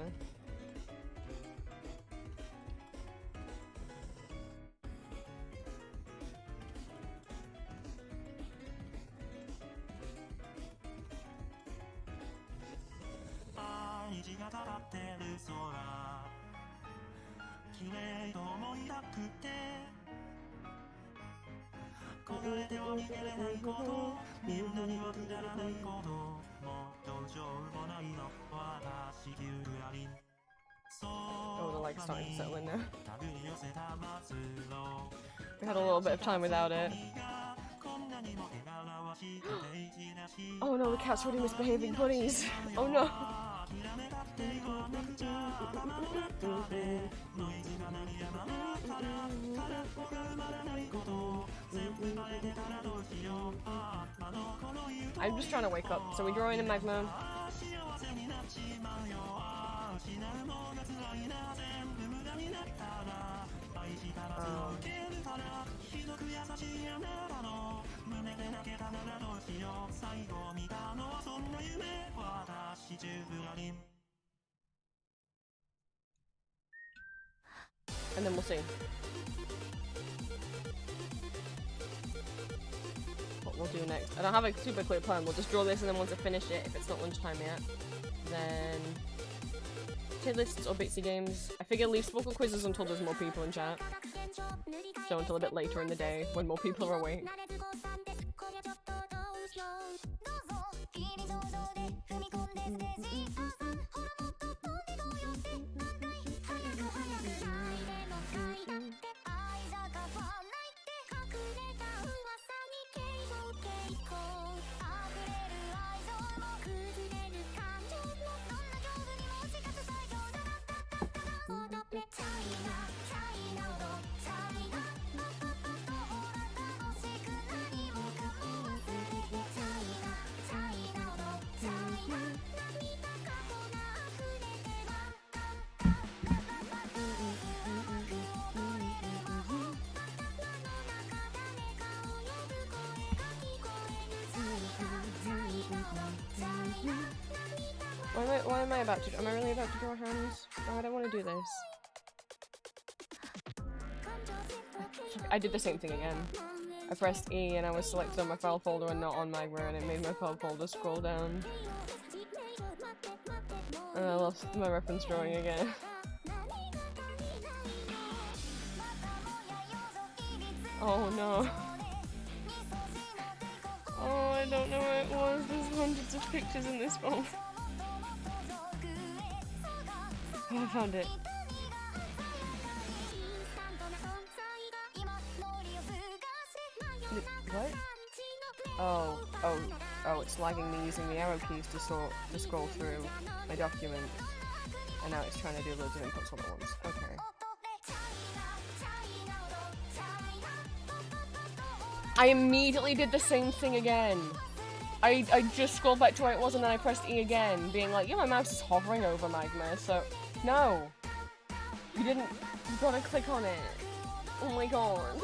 Oh, the light's starting to settle in now. We had a little bit of time without it. Oh no, the cat's already misbehaving bunnies! Oh no! I'm just trying to wake up. So we draw in a Magma. And then we'll see what we'll do next. I don't have a super clear plan. We'll just draw this and then once I finish it, if it's not lunchtime yet, then tier lists or Bitsy games. I figure leave vocal quizzes until there's more people in chat. So until a bit later in the day when more people are awake. Why am I about to? Am I really about to draw hands? No, I don't want to do this. I did the same thing again. I pressed E and I was selected on my file folder and not on Magma, and it made my file folder scroll down. And I lost my reference drawing again. Oh no. Oh, I don't know where it was. There's hundreds of pictures in this phone. Oh, I found it. What? Oh, it's lagging me using the arrow keys to scroll through my documents. And now it's trying to do loads of inputs all at once. Okay. I immediately did the same thing again. I just scrolled back to where it was and then I pressed E again, being like, yeah, my mouse is hovering over Magma, so... No! You didn't... You gotta click on it. Oh my god.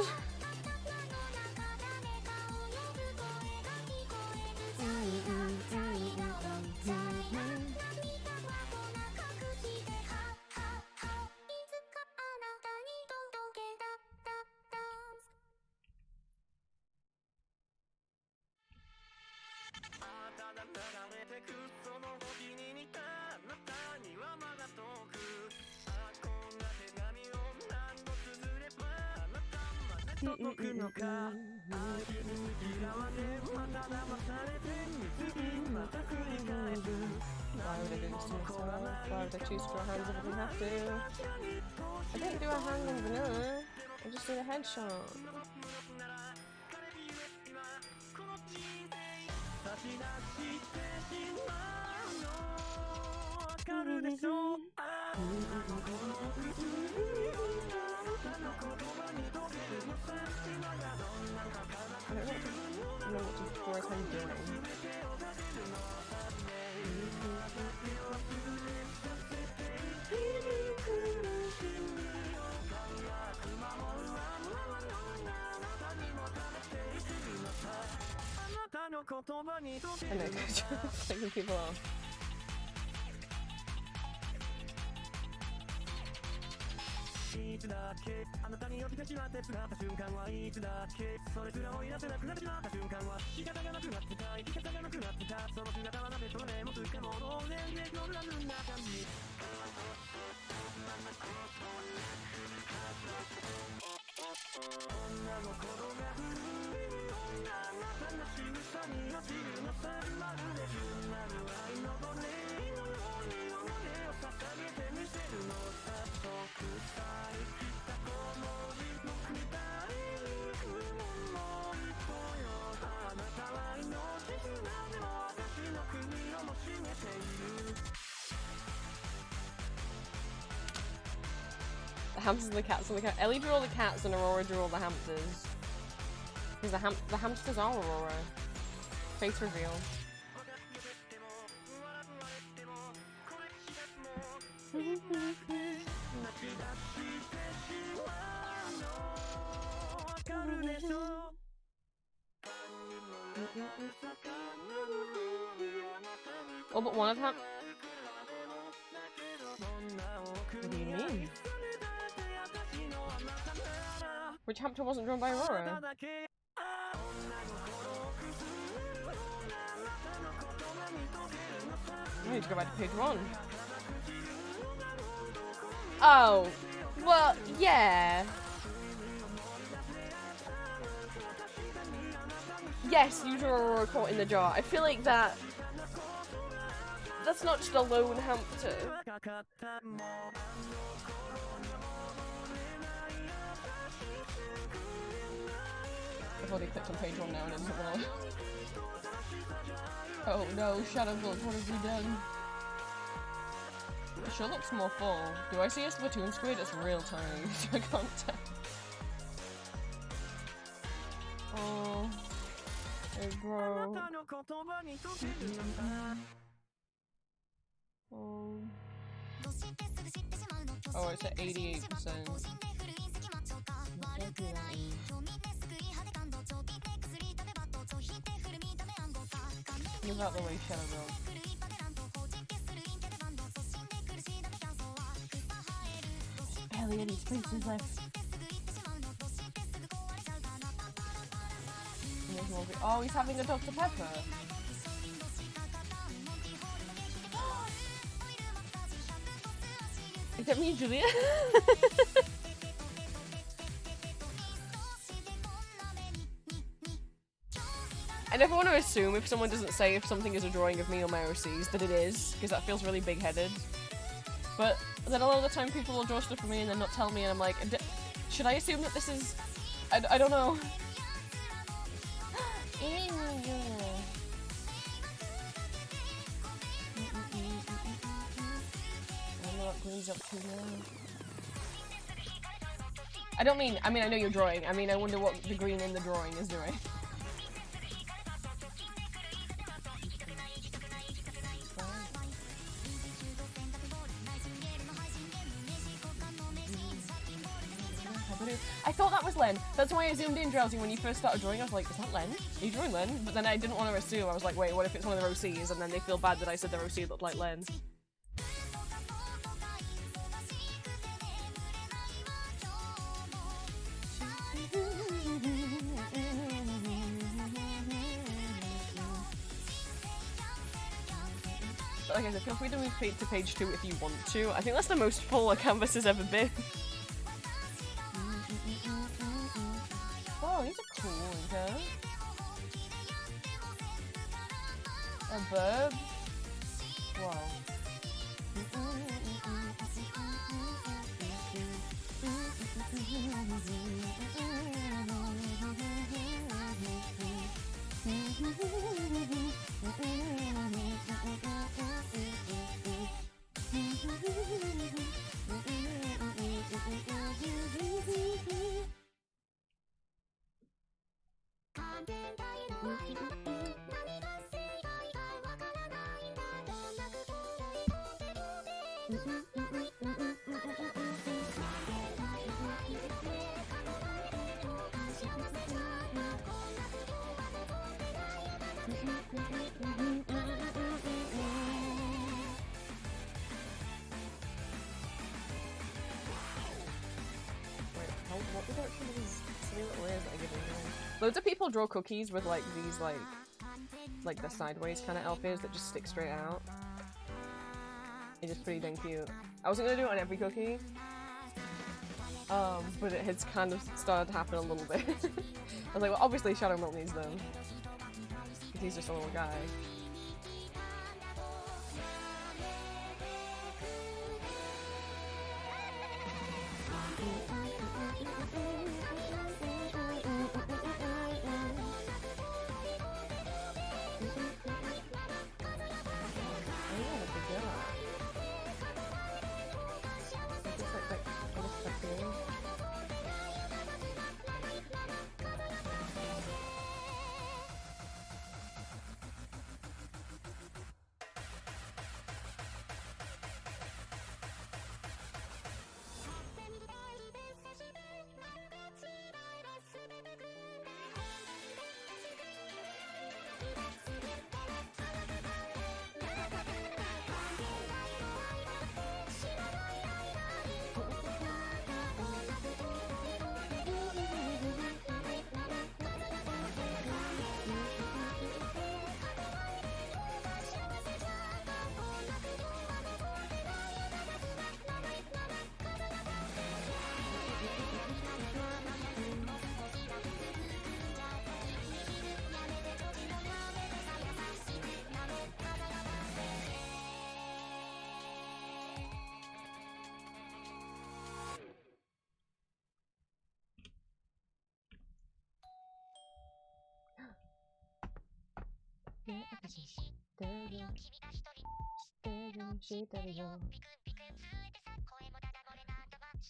Why would I do this to myself? Why would I choose to do a hand if I didn't have to? I didn't do a hand in vanilla. I just did a headshot. I don't know what to force I'm doing. I know, taking people off. The hamsters and the cats and the cat. Ellie drew all the cats and Aurora drew all the hamsters. Because the hamsters are Aurora. Face reveal. Oh, but one of them. What do you mean? Which hamster wasn't drawn by Aurora? I need to go back to page 1. Oh, well, yeah. Yes, you drew Aurora caught in the jar. I feel like that's not just a lone hamster. I've already clicked on page 1 now and it doesn't want to. Oh no, Shadow Gold, what have we done? It sure looks more full. Do I see a Splatoon squid? It's real tiny, so I can't tell. Oh. Hey bro. Oh. Oh, it's at 88%. Move out the way, Shadow Girl. Barely any spaces left. Oh, he's having a Dr. Pepper. Is that me, Julia? I never want to assume if someone doesn't say if something is a drawing of me or my OCs that it is, because that feels really big-headed. But then a lot of the time people will draw stuff for me and then not tell me, and I'm like, should I assume that this is... I don't know. I mean I know you're drawing. I mean I wonder what the green in the drawing is doing. I thought that was Len. That's why I zoomed in, Drowsy, when you first started drawing. I was like, is that Len? Are you drawing Len? But then I didn't want to assume. I was like, wait, what if it's one of their OCs? And then they feel bad that I said their OC looked like Len. But like I said, feel free to move to page 2 if you want to. I think that's the most full a canvas has ever been. Oh, these are cool, okay? A bird? Wow. What was actually these silly little ears that I give away? Loads of people draw cookies with like these like the sideways kind of elf ears that just stick straight out. It's just pretty dang cute. I wasn't gonna do it on every cookie, but it has kind of started to happen a little bit. I was like, well, obviously Shadow Milk needs them because he's just a little guy.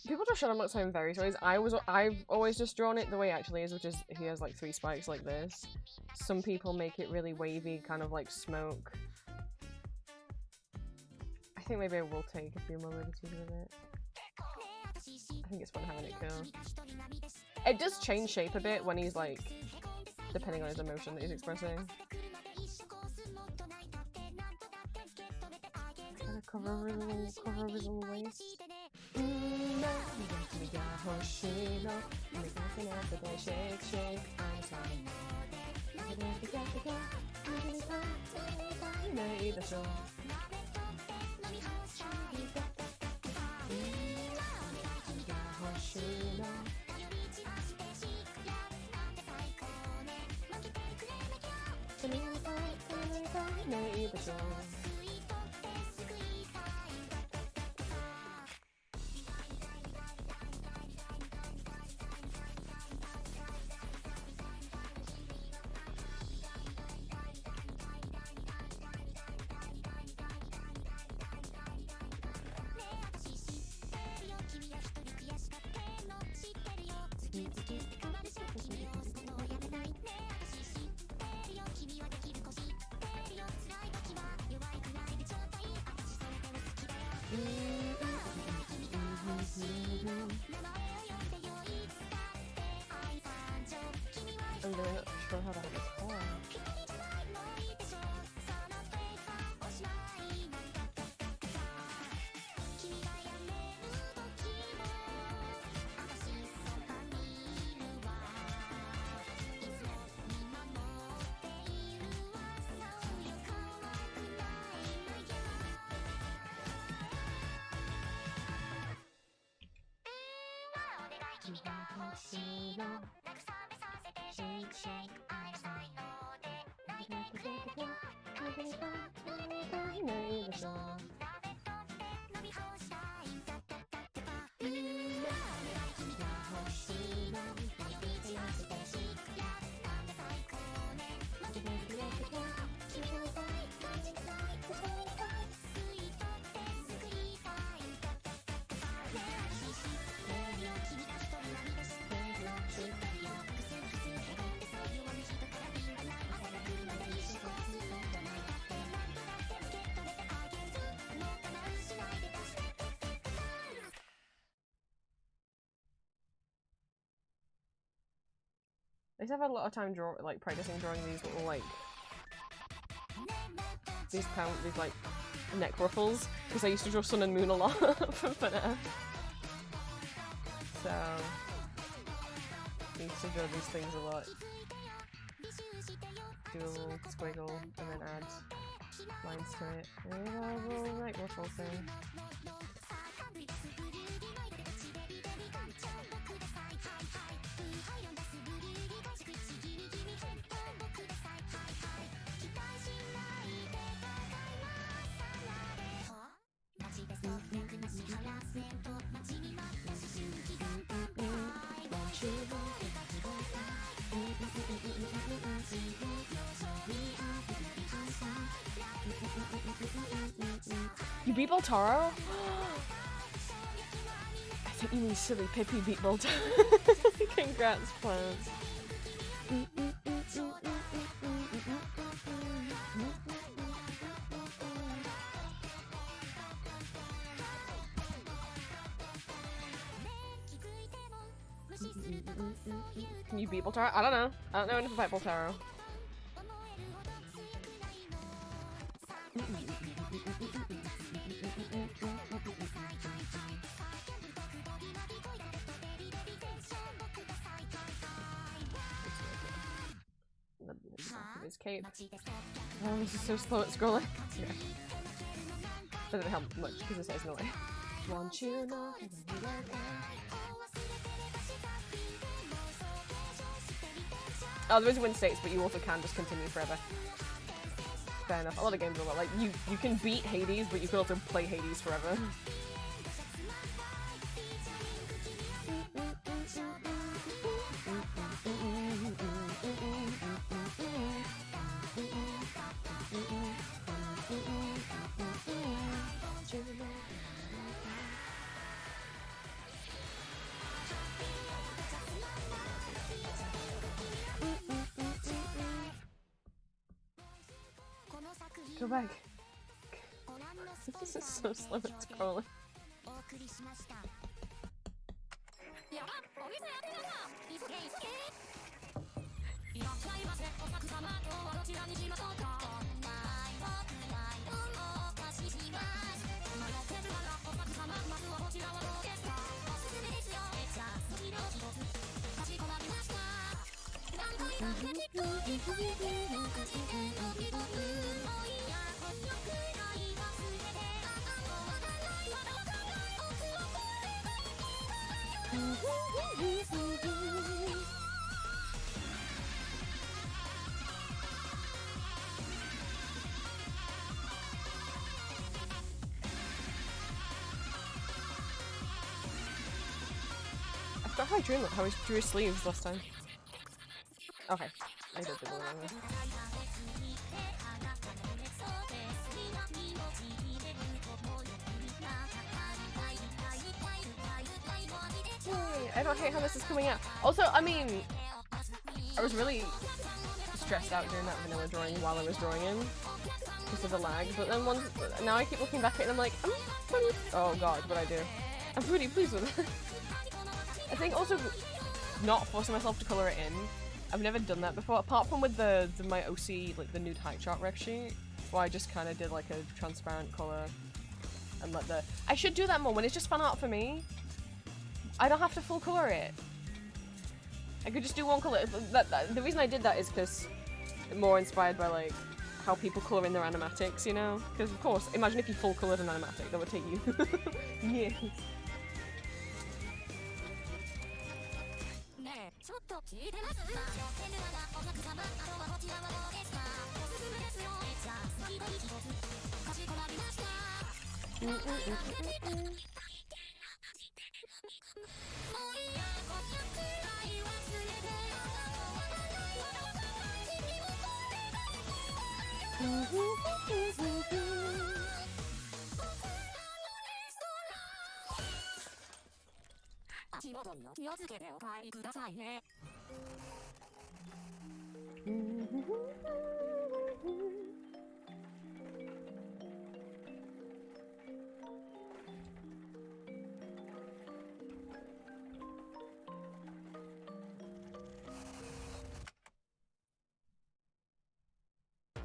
People draw Shadow Milk's in various ways. I've always just drawn it the way it actually is, which is he has like 3 spikes like this. Some people make it really wavy, kind of like smoke. I think maybe I will take a few more liberties with it. I think it's fun having it cool. It does change shape a bit when he's like, depending on his emotion that he's expressing. Cover his little waist. I'm really not sure how to have this on. I used to have a lot of time practicing drawing these little these neck ruffles because I used to draw Sun and Moon a lot from FNF. So I used to draw these things a lot. Do a little squiggle and then add lines to it. And a little neck ruffle thing. You beat Boltaro? I think you mean silly Pippi beat Boltaro. Congrats, plants. Can you beat Boltaro? I don't know. I don't know enough about Boltaro. His cape. Oh, this is so slow at scrolling. Yeah. Doesn't help much because it says no way. Want you know? Oh, there is win states, but you also can just continue forever. Fair enough. A lot of games are like you can beat Hades, but you can also play Hades forever. Go back. This is so slow at scrolling. I forgot how I drew his sleeves last time. Okay, I did the wrong one. Yay, I don't hate how this is coming out. Also, I mean, I was really stressed out doing that vanilla drawing while I was drawing in because of the lag, but then now I keep looking back at it and I'm like, oh god, what'd I do? I'm pretty pleased with it. I think also not forcing myself to colour it in I've never done that before, apart from with my OC, like the nude height chart ref sheet, where I just kind of did like a transparent color and let the. I should do that more when it's just fan art for me. I don't have to full color it. I could just do one color. The reason I did that is because more inspired by like how people color in their animatics, you know? Because of course, imagine if you full colored an animatic, that would take you years. ねえちょっと聞いてますまあやってるならお客様あとはこちらはどうですかおすすめですよめっちゃ好きが一つかしこまりましたもういいやこんなくらい忘れてよ終わらないよ君もこれが僕らのレストラン足元にお気をつけてお帰りくださいね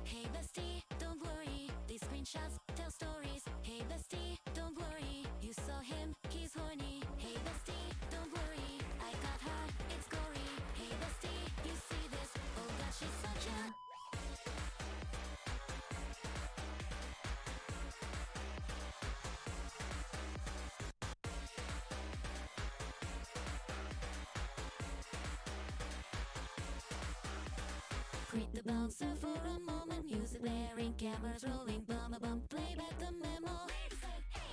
Hey bestie, don't worry. These screenshots tell stories. Hey bestie, don't worry. You saw him, he's horny. Hey bestie, don't worry. I got her, it's gory. Hey bestie, you see this? Oh god, she's such a. Greet the bouncer for a moment. Music blaring, cameras rolling, bum bum, play back the memo.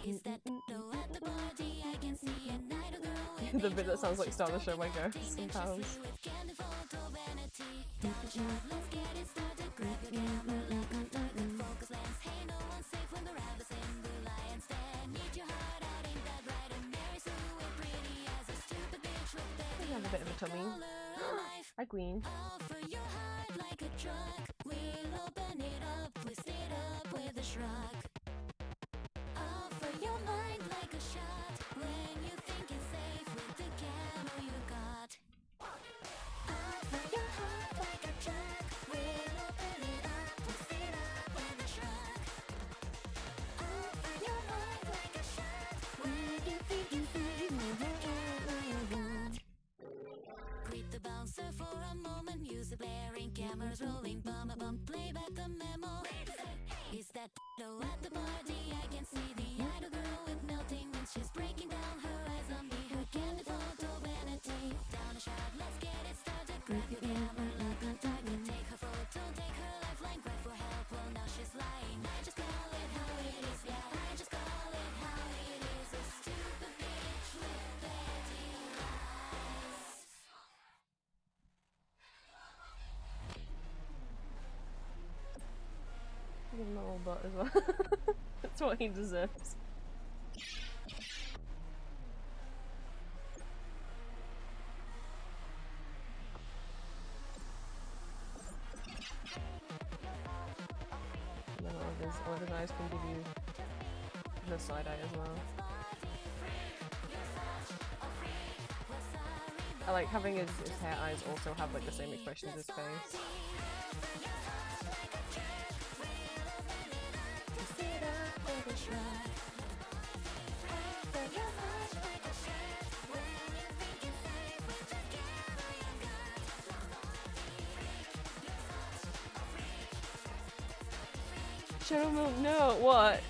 Is that no at the party? I can see an idol girl. The bit that sounds like Star the Show by Ghost sometimes. Let's get it started. Grab your camera like on target. Focus lens. Hey, no one's safe when the rabbits in the lion's den. Need your heart out, ain't that right? And Mary Sue is pretty as a stupid bitch with I have a bit of a tummy. Hi, Queen. Offer your heart like a truck. We'll open it up, twist it up with a shrug. Offer your mind like a shot. When you think it's safe with the camera you got. Offer your heart like a truck. We'll open it up, twist it up with a shrug. Offer your mind like a shot. When you think it's safe with the camera you got. Greet the bouncer for a moment. Music blaring, cameras rolling, bum bum, play back the memo. Is that no at the party? I can see the idol girl with melting when she's breaking down her eyes on me. Her candy photo vanity. Down a shot, let's get it started. Grab your camera, look on target. Take her photo, take her lifeline, cry for help. Well, now she's lying. I just call it how it is, yeah. I just call it how it is. A stupid bitch with petty lies. Give him a little butt as well. That's what he deserves. And then all of his eyes can give you the side eye as well. I like having his hair eyes also have like the same expression as his face. Shadow Milk, no, what?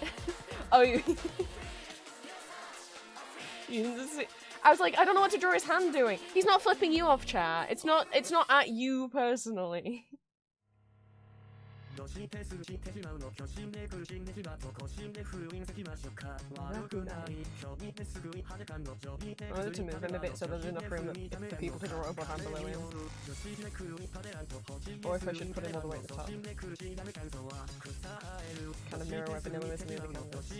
Oh, you didn't see. I was like, I don't know what to draw his hand doing. He's not flipping you off, chat. It's not at you personally. I wanted to move him a bit so there's enough room for people to draw above and below him. Or if I should put him all the way at the top. Kind of mirror where Vanilla is in the other canvas.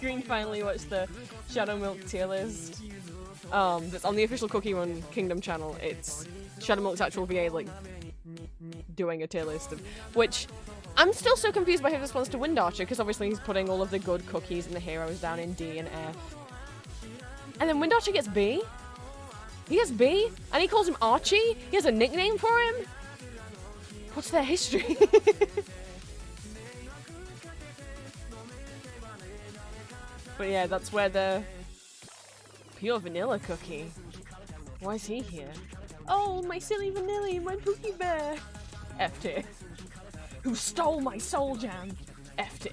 Green finally watched the Shadow Milk tier list. That's on the official Cookie Run Kingdom channel. It's Shadow Milk's actual VA like doing a tier list of which I'm still so confused by his response to Wind Archer, because obviously he's putting all of the good cookies and the heroes down in D and F. And then Wind Archer gets B? He gets B? And he calls him Archie? He has a nickname for him? What's their history? But yeah, that's where the pure vanilla cookie. Why is he here? Oh, my silly vanilla, my Pookie Bear. F tier. Who stole my soul jam? F tier.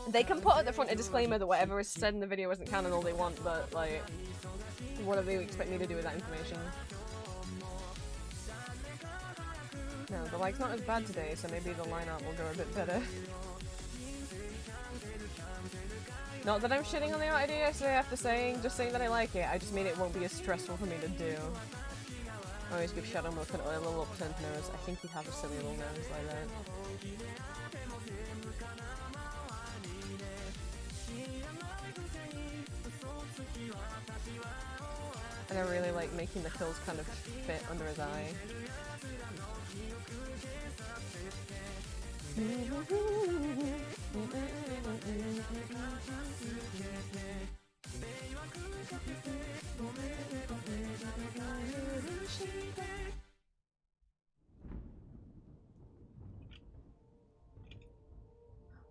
They can put at the front a disclaimer that whatever is said in the video isn't canon all they want, but like, what do they expect me to do with that information? No, the like's not as bad today, so maybe the lineup will go a bit better. Not that I'm shitting on the art idea yesterday after just saying that I like it, I just mean it won't be as stressful for me to do. I always give Shadow Milk an oil up percent nose. I think he'd have a silly little nose like that. And I really like making the kills kind of fit under his eye.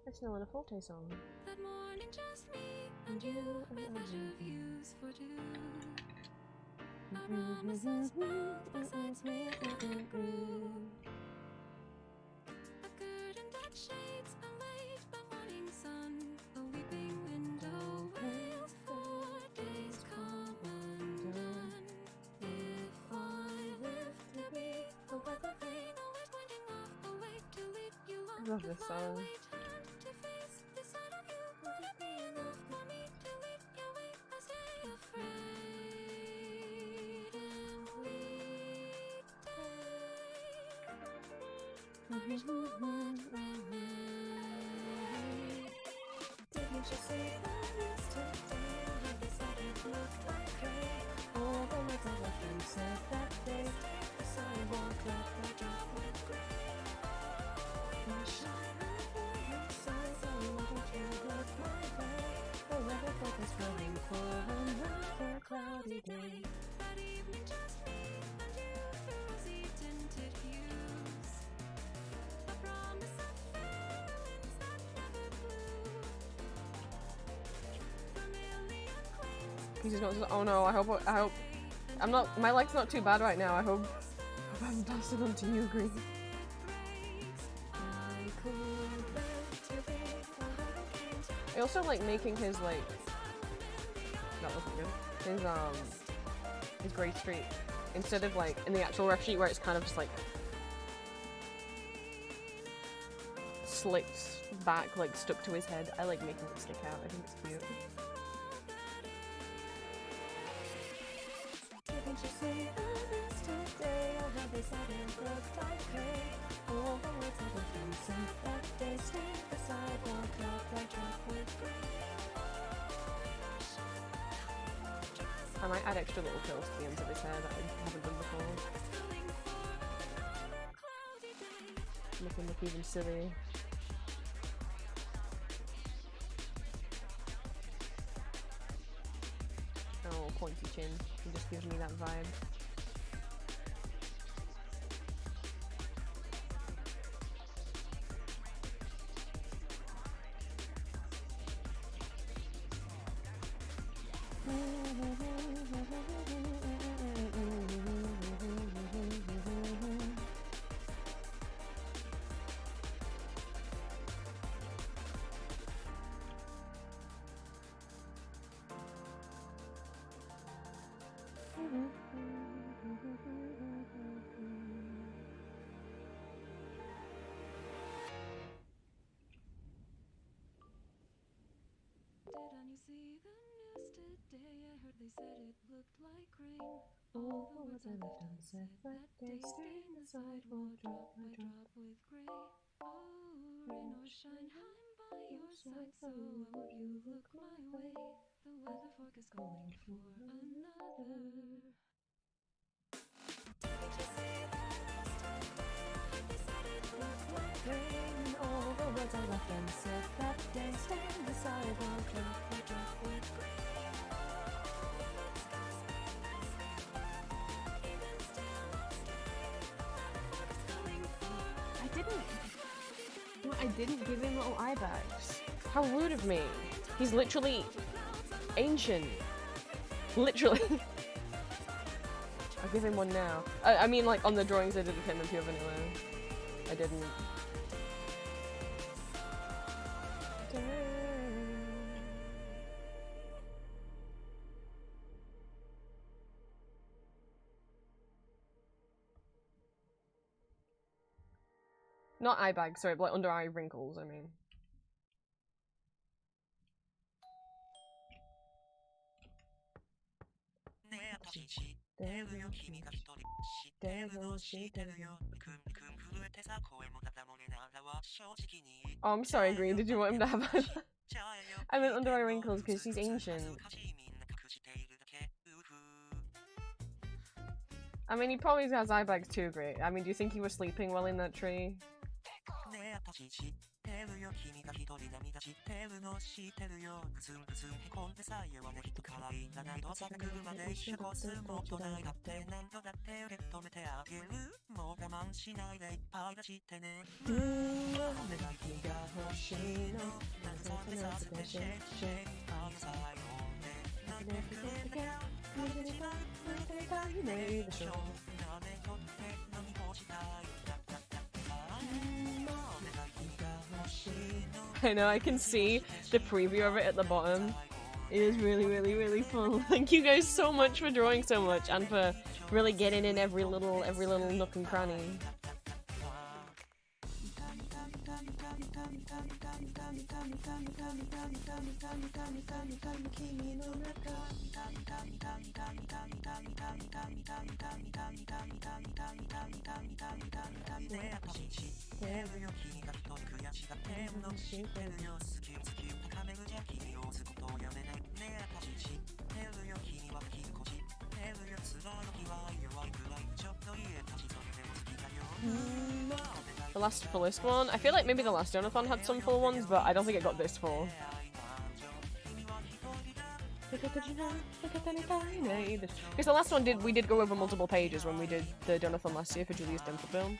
It's Nella and a Forte song. That morning, just me and you with interviews for two. I promises both besides me and grew. A curtain that shades a late by morning sun. A weeping window wails 4 days come undone. If I live to be a weather vane, always winding off, awake to lead you on. I love this song. Cloudy day. That evening, just me and you, rosy tinted hues. A promise of feelings that never blew. Familiar clings. He's just not. Oh no! I hope. I'm not. My like's not too bad right now. I hope I haven't passed it on to you, Green. I also like making his like. That wasn't good. His grey streak, instead of like in the actual ref sheet where it's kind of just like slicked back, like stuck to his head. I like making it stick out. I think it's cute. I might add extra little pills to the ends of his hair that I haven't done before. Make him look even silly. Oh, pointy chin. He just gives me that vibe. Didn't you see the news today? I heard they said it looked like rain. All the words I left unsaid that day stain the sidewalk drop by drop with gray. rain or shine, I'm by your side. So why would you look my way? The weather forecast calling for another. Rain, all the words I left unsaid that day. Stand beside the clock, the drop with I didn't give him little eye bags. How rude of me. He's literally ancient. Literally. I'll give him one now. I mean, like, on the drawings I did of him and Pure Vanilla. I didn't. Not eye bags, sorry, but like under eye wrinkles, I mean. Oh, I'm sorry, Green. Did you want him to have I meant under eye wrinkles because she's ancient. I mean, he probably has eye bags too, Great. I mean, do you think he was sleeping well in that tree? I know, I can see the preview of it at the bottom. It is really, really, really fun. Thank you guys so much for drawing so much and for really getting in every little nook and cranny. The last fullest one? I feel like maybe the last donathon had some full ones, but I don't think it got this full. Because the last one we did go over multiple pages when we did the donathon last year for Julia's dental film.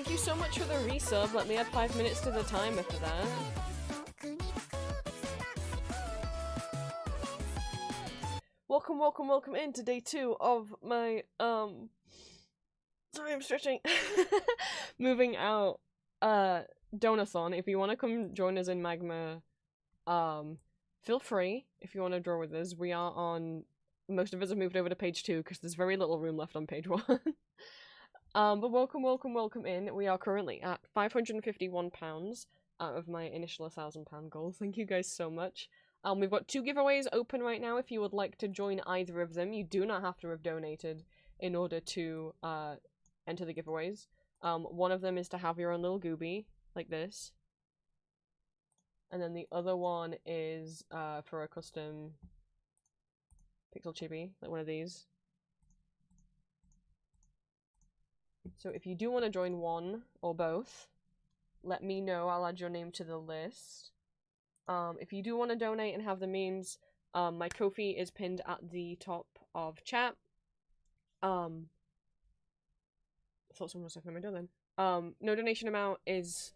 thank you so much for the resub. Let me add 5 minutes to the timer for that. Welcome, welcome, welcome into day 2 of my, sorry, I'm stretching. Moving out, donathon. If you want to come join us in Magma, feel free if you want to draw with us. We are on, most of us have moved over to page 2 because there's very little room left on page 1. But welcome, welcome, welcome in. We are currently at £551 out of my initial £1,000 goal. Thank you guys so much. We've got 2 giveaways open right now if you would like to join either of them. You do not have to have donated in order to enter the giveaways. One of them is to have your own little gooby, like this. And then the other one is for a custom pixel chibi, like one of these. So if you do want to join one or both, let me know. I'll add your name to the list. If you do want to donate and have the means, my Ko-fi is pinned at the top of chat. I thought someone was looking at my door then. No donation amount is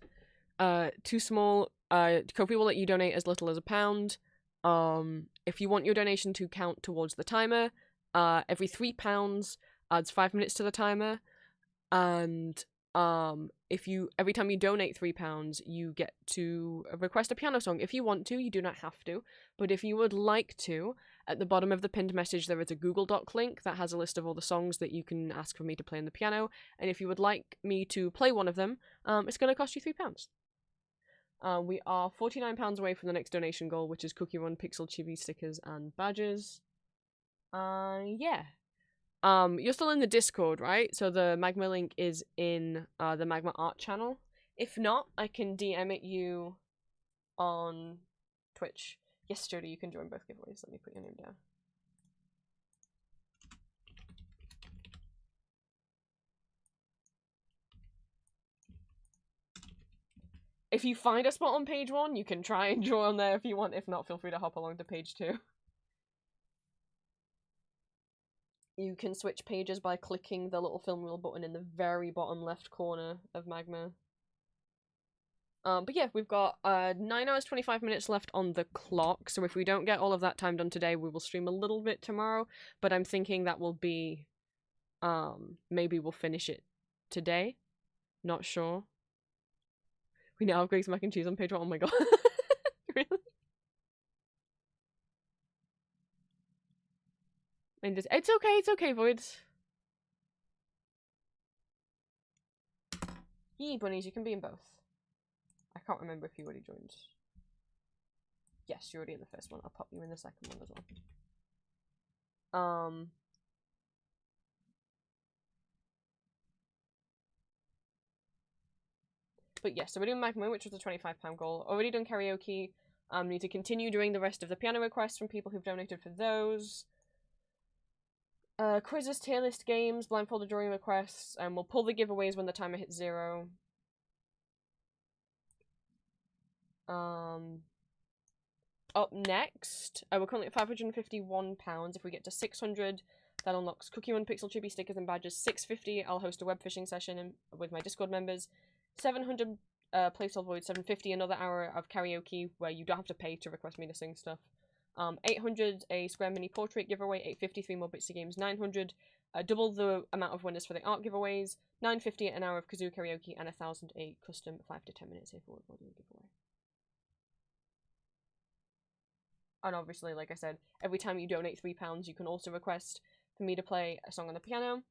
too small. Ko-fi will let you donate as little as £1. If you want your donation to count towards the timer, every £3 adds 5 minutes to the timer. And every time you donate £3, you get to request a piano song. If you want to, you do not have to, but if you would like to, at the bottom of the pinned message there is a Google Doc link that has a list of all the songs that you can ask for me to play on the piano, and if you would like me to play one of them, it's going to cost you £3. We are £49 away from the next donation goal, which is Cookie Run Pixel Chibi stickers and badges. Yeah. You're still in the Discord, right? So the Magma link is in the Magma art channel. If not, I can DM it you on Twitch. Yes, Jody, you can join both giveaways. Let me put your name down. If you find a spot on page 1, you can try and draw on there if you want. If not, feel free to hop along to page 2. You can switch pages by clicking the little film reel button in the very bottom left corner of Magma. But yeah, we've got 9 hours 25 minutes left on the clock, so if we don't get all of that time done today, we will stream a little bit tomorrow, but I'm thinking that will be, maybe we'll finish it today. Not sure. We now have Greg's mac and cheese on page 1. Oh my god. Really? And just, it's okay, Voids. Yee, bunnies, you can be in both. I can't remember if you already joined. Yes, you're already in the first one. I'll pop you in the second one as well. But yes, so we're doing Magma, which was a £25 goal. Already done karaoke. Need to continue doing the rest of the piano requests from people who've donated for those. Quizzes, tier list games, blindfolded drawing requests, and we'll pull the giveaways when the timer hits 0. Up next, we're currently at £551. If we get to 600, that unlocks Cookie Run Pixel Chibi stickers and badges. 650, I'll host a web fishing session with my Discord members. 700, Placehold Void. 750, another hour of karaoke where you don't have to pay to request me to sing stuff. 800, a Square Mini Portrait giveaway. 850, 3 more Bitsy games. 900, double the amount of winners for the art giveaways. 950, an hour of kazoo karaoke, and 1,000, a custom 5 to 10 minutes safe word audio giveaway. And obviously, like I said, every time you donate £3, you can also request for me to play a song on the piano.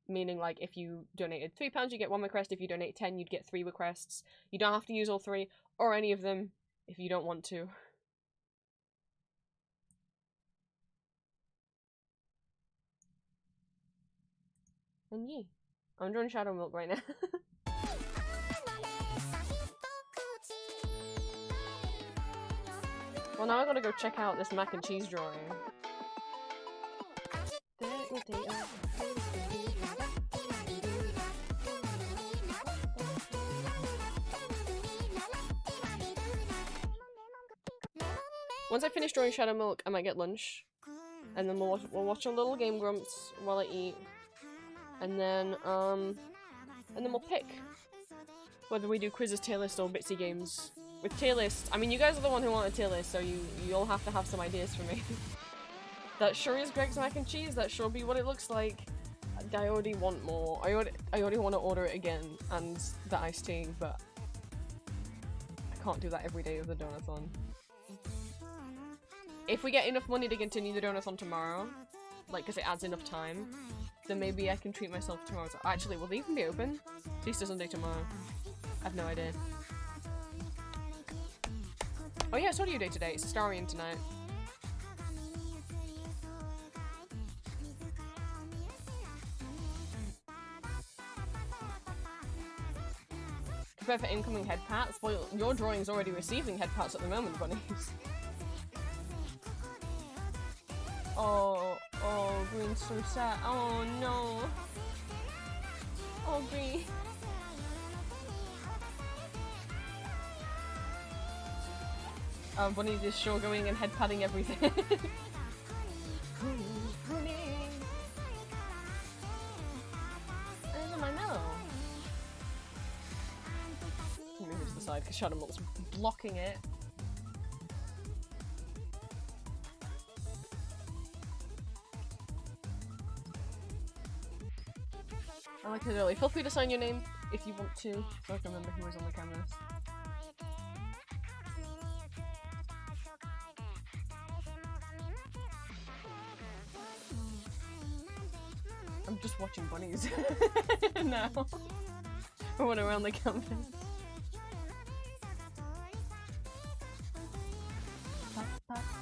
Meaning, like, if you donated £3, you get 1 request. If you donate 10, you'd get 3 requests. You don't have to use all 3, or any of them, if you don't want to. And yeah, I'm drawing Shadow Milk right now. Well, now I gotta go check out this mac and cheese drawing. Once I finish drawing Shadow Milk, I might get lunch. And then we'll watch a little Game Grumps while I eat. and then we'll pick whether we do quizzes, tier list, or bitsy games. With tier list, I mean, you guys are the one who want a tier list, so you'll have to have some ideas for me. That sure is Greg's mac and cheese. That sure be what it looks like. I already want more. I already want to order it again, and the iced tea, but I can't do that every day of the donathon. If we get enough money to continue the donathon tomorrow, like, because it adds enough time, then maybe I can treat myself tomorrow. Actually, will they even be open? It's Easter Sunday tomorrow. I have no idea. Oh yeah, it's audio day today. It's Starian tonight. Prepare for incoming head pats? Well, your drawing's already receiving head pats at the moment, bunnies. Oh, Green's so sad. Oh no. Oh, Green. Bunny is sure going and head patting everything. There's my mellow. Let me move to the side because Shadowmont's blocking it. I like it early. Feel free to sign your name if you want to, so I can remember who was on the cameras. I'm just watching bunnies now. I went around the campus.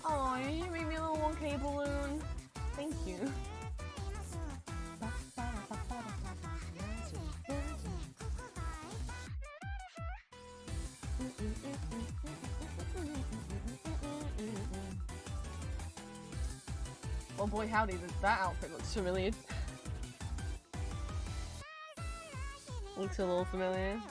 Oh, you made me a little 1K balloon. Thank you. Oh boy, howdy, that outfit looks familiar. Looks a little familiar.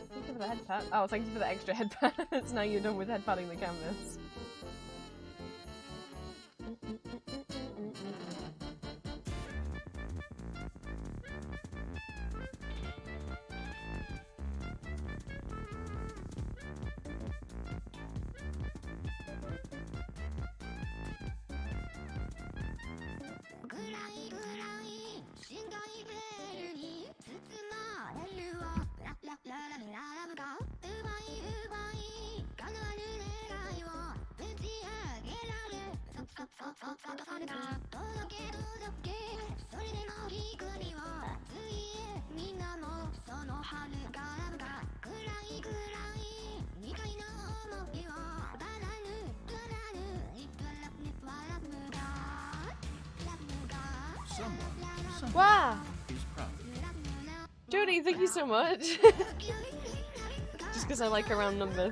Thank you for the head pat. Oh, thank you for the extra head pats. Now you're done with head patting the canvas. Someone Wow! is proud of you. Jody, thank you so much! Just because I like a round number.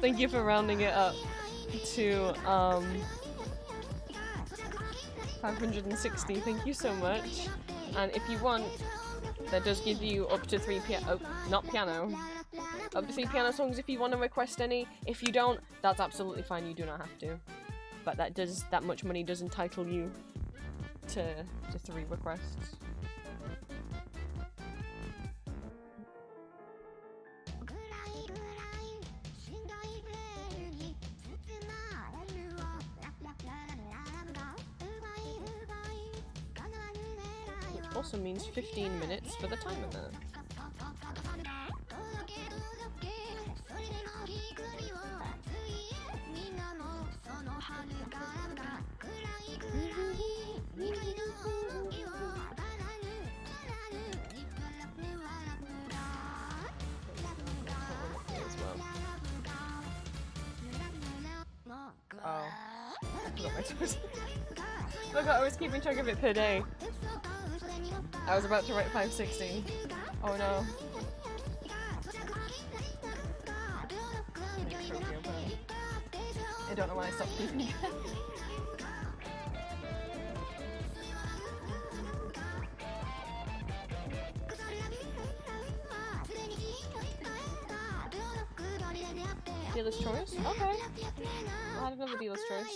Thank you for rounding it up to 560. Thank you so much. And if you want, that does give you up to 3 not piano. Up to 3 piano songs if you want to request any. If you don't, that's absolutely fine. You do not have to. But that much money does entitle you to 3 requests. Which also means 15 minutes for the timer there. forgot my toes. Forgot I was keeping track of it per day. I was about to write 560. Oh no. I don't know when I stopped keeping it. Dealer's choice? Okay. I'll have another dealer's choice.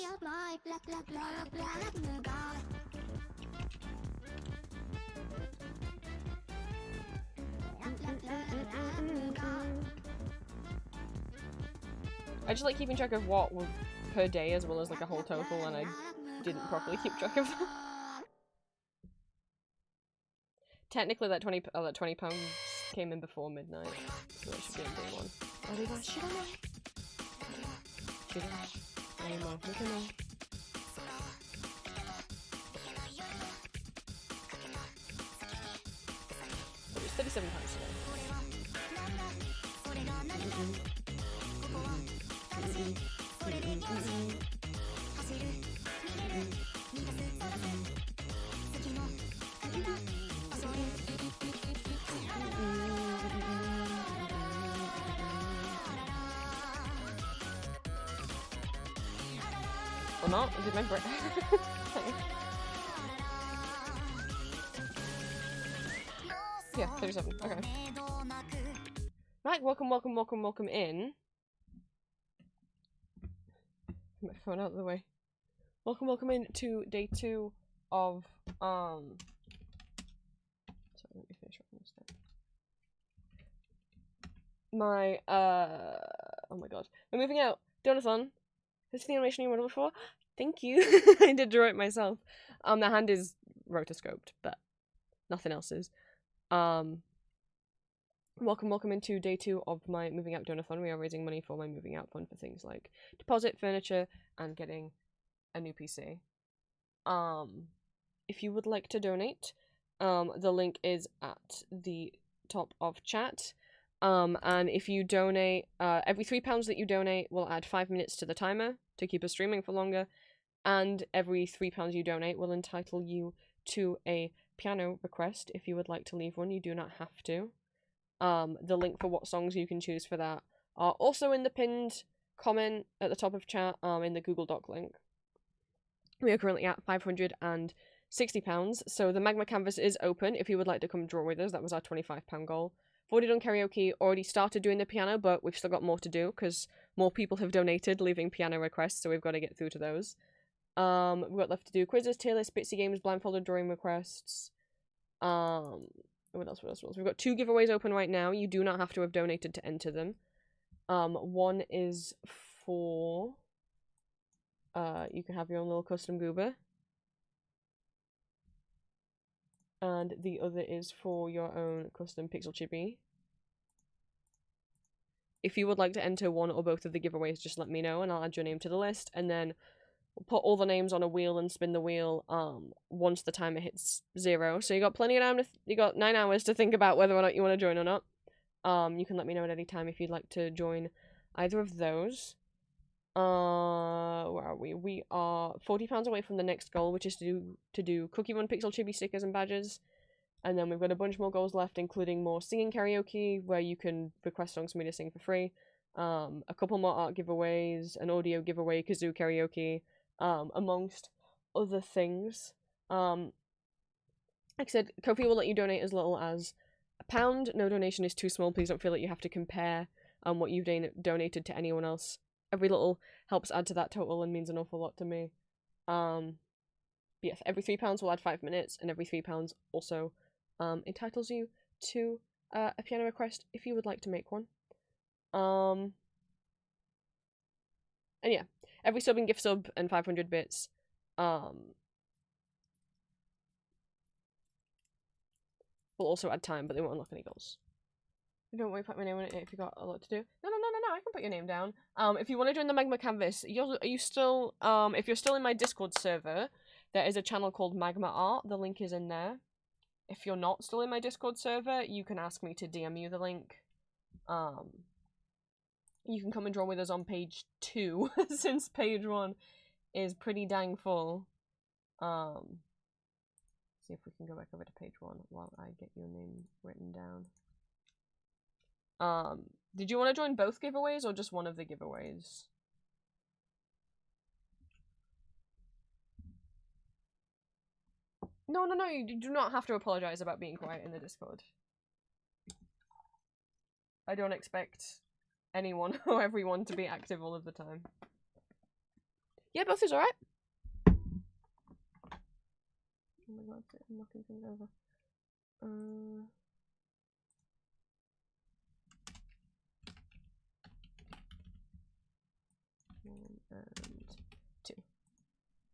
I just like keeping track of what per day as well as like a whole total, and I didn't properly keep track of that. Technically that 20 pounds came in before midnight, so it should be in day one. It was 37 pounds today. Or not? Is it my breath? Yeah, 37. Okay. Right, welcome in. Put my phone out of the way. Welcome in to day 2 of, sorry, let me finish writing this down. My, oh my god. We're moving out. Donathon. This is the animation you wanted before? Thank you. I did draw it myself. The hand is rotoscoped, but nothing else is. Welcome into day 2 of my moving out donathon. We are raising money for my moving out fund for things like deposit, furniture, and getting a new PC. If you would like to donate, the link is at the top of chat. And if you donate, every £3 that you donate will add 5 minutes to the timer to keep us streaming for longer, and every £3 you donate will entitle you to a piano request. If you would like to leave one, you do not have to. The link for what songs you can choose for that are also in the pinned comment at the top of chat, in the Google Doc link. We are currently at £560, so the Magma Canvas is open if you would like to come draw with us. That was our £25 goal. I've already done karaoke, already started doing the piano, but we've still got more to do because more people have donated, leaving piano requests, so we've got to get through to those. We've got left to do quizzes, tier lists, Bitsy games, blindfolded drawing requests. What else? We've got 2 giveaways open right now. You do not have to have donated to enter them. One is for... you can have your own little custom goober. And the other is for your own custom pixel chibi. If you would like to enter one or both of the giveaways, just let me know and I'll add your name to the list. And then we'll put all the names on a wheel and spin the wheel once the timer hits 0. So you got plenty of time you got 9 hours to think about whether or not you want to join or not. You can let me know at any time if you'd like to join either of those. Where are we? We are £40 away from the next goal, which is to do Cookie Run Pixel Chibi stickers and badges. And then we've got a bunch more goals left, including more singing karaoke, where you can request songs for me to sing for free. A couple more art giveaways, an audio giveaway, kazoo karaoke, amongst other things. Like I said, Ko-fi will let you donate as little as £1. No donation is too small. Please don't feel like you have to compare what you've donated to anyone else. Every little helps add to that total and means an awful lot to me. Yes, every £3 will add 5 minutes, and every £3 also entitles you to a piano request if you would like to make one. And yeah, every sub and gift sub and 500 bits will also add time, but they won't unlock any goals. Don't worry, put my name on it if you got a lot to do. No, I can put your name down. If you want to join the Magma Canvas, are you still, if you're still in my Discord server, there is a channel called Magma Art. The link is in there. If you're not still in my Discord server, you can ask me to DM you the link. You can come and draw with us on page 2, since page 1 is pretty dang full. See if we can go back over to page 1 while I get your name written down. Did you want to join both giveaways or just one of the giveaways? No, you do not have to apologize about being quiet in the Discord. I don't expect anyone or everyone to be active all of the time. Yeah, both is alright. Oh my god, I'm knocking things over. 1 and 2.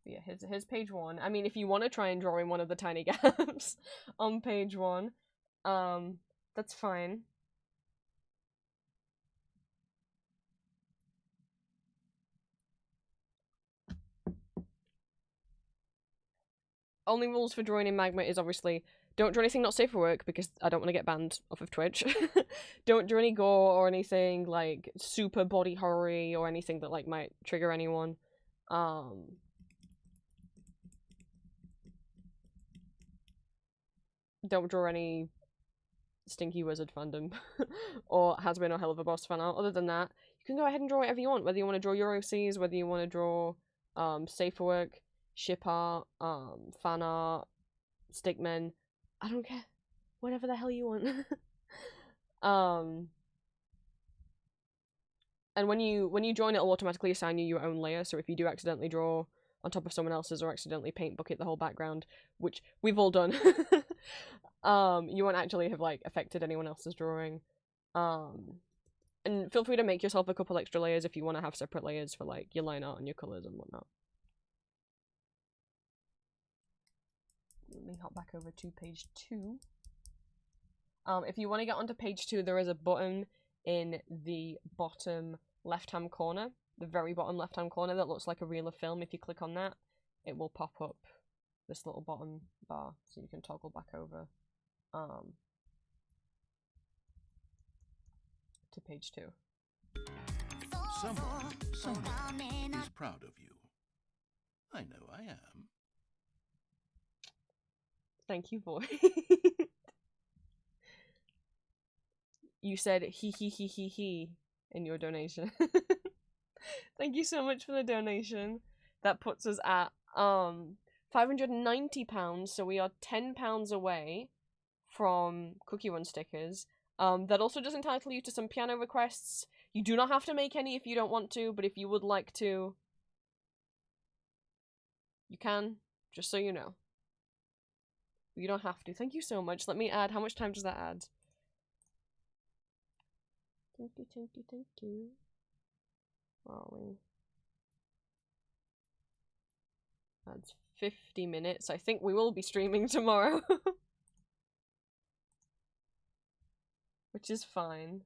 But yeah, here's page 1. I mean, if you want to try and draw in one of the tiny gaps on page 1, that's fine. Only rules for drawing in magma is obviously don't draw anything not safe for work because I don't want to get banned off of Twitch. Don't draw any gore or anything like super body horror-y or anything that like might trigger anyone. Don't draw any stinky wizard fandom or has been or hell of a boss fan art. Other than that, you can go ahead and draw whatever you want. Whether you want to draw Euroseas, whether you want to draw safe for work, ship art, fan art, stickmen, I don't care. Whatever the hell you want. And when you join, it'll automatically assign you your own layer, so if you do accidentally draw on top of someone else's or accidentally paint bucket the whole background, which we've all done, you won't actually have like affected anyone else's drawing. And feel free to make yourself a couple extra layers if you want to have separate layers for like your line art and your colours and whatnot. Let me hop back over to page 2. If you want to get onto page 2, there is a button in the bottom left-hand corner, the very bottom left-hand corner that looks like a reel of film. If you click on that, it will pop up this little bottom bar, so you can toggle back over to page 2. Someone, somewhere, is proud of you. I know I am. Thank you, boy. You said he in your donation. Thank you so much for the donation. That puts us at £590, so we are £10 away from Cookie Run stickers. That also does entitle you to some piano requests. You do not have to make any if you don't want to, but if you would like to, you can, just so you know. You don't have to. Thank you so much. Let me add. How much time does that add? Thank you. Where are we? That's 50 minutes. I think we will be streaming tomorrow. Which is fine.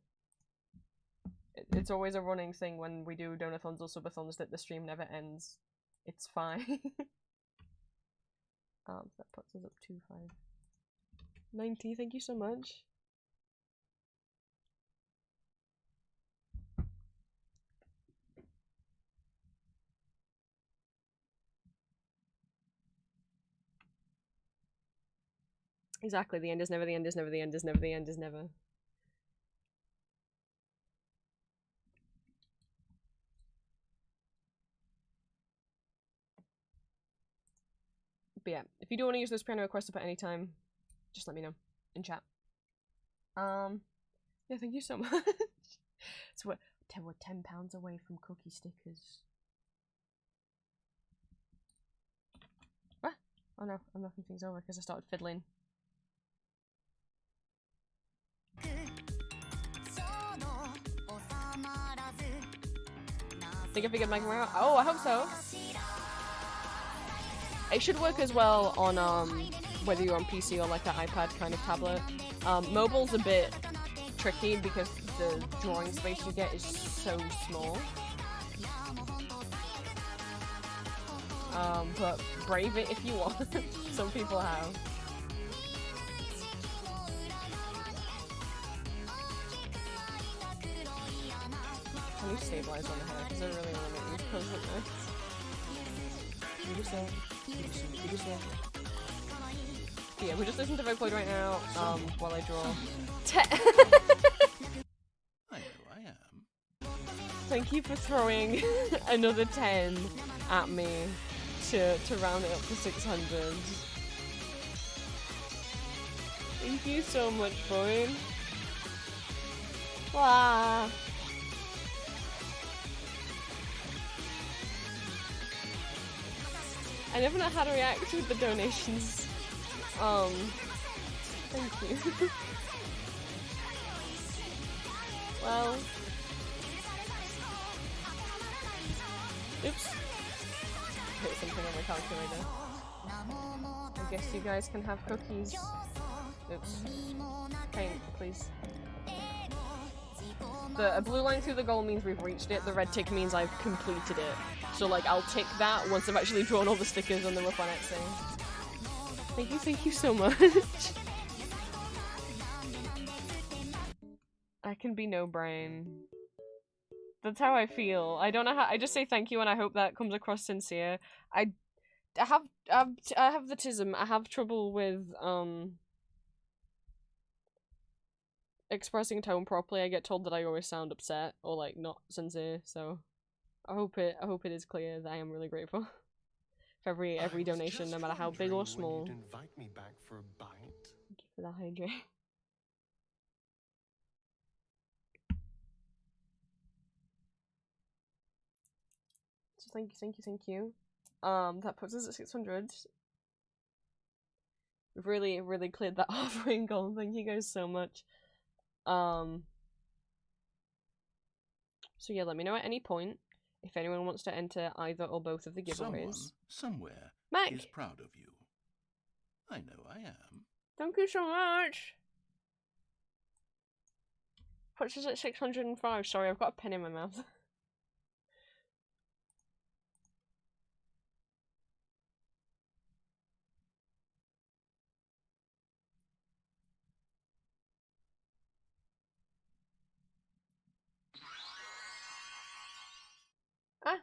It's always a running thing when we do donathons or subathons that the stream never ends. It's fine. So that puts us up to 590. Thank you so much. Exactly, the end is never, the end is never, the end is never, the end is never. But yeah, if you do want to use those piano requests up at any time, just let me know in chat. Yeah, thank you so much. So we're £10 away from cookie stickers. What? Oh no, I'm knocking things over because I started fiddling. Think I figured my camera out? Oh, I hope so. It should work as well on whether you're on PC or like an iPad kind of tablet. Mobile's a bit tricky because the drawing space you get is so small. But brave it if you want. Some people have. Can you stabilize on the hair? Because I really want to make these pose look nice. Yeah, we just listen to Vocaloid right now, while I draw. I know I am. Thank you for throwing another 10 at me to round it up to 600. Thank you so much, boy. Wow. I never know how to react with the donations. Thank you. Well. Oops. Hit something on my calculator. I guess you guys can have cookies. Oops. Paint, please. The blue line through the goal means we've reached it, the red tick means I've completed it. So like, I'll tick that once I've actually drawn all the stickers on the Rough on Etsy. Thank you so much. I can be no brain. That's how I feel. I don't know how- I just say thank you and I hope that comes across sincere. I have the tism. I have trouble with, expressing tone properly. I get told that I always sound upset or like not sincere, so I hope it is clear that I am really grateful for every donation, no matter how big or small. Invite me back for a bite. Thank you for that, Hydrate. So thank you. That puts us at 600. We've really cleared that offering goal. Thank you guys so much. So yeah, let me know at any point if anyone wants to enter either or both of the giveaways. Someone, somewhere, Mac! is proud of you. I know I am. Thank you so much! Puts us at 605. Sorry, I've got a pen in my mouth. Ah!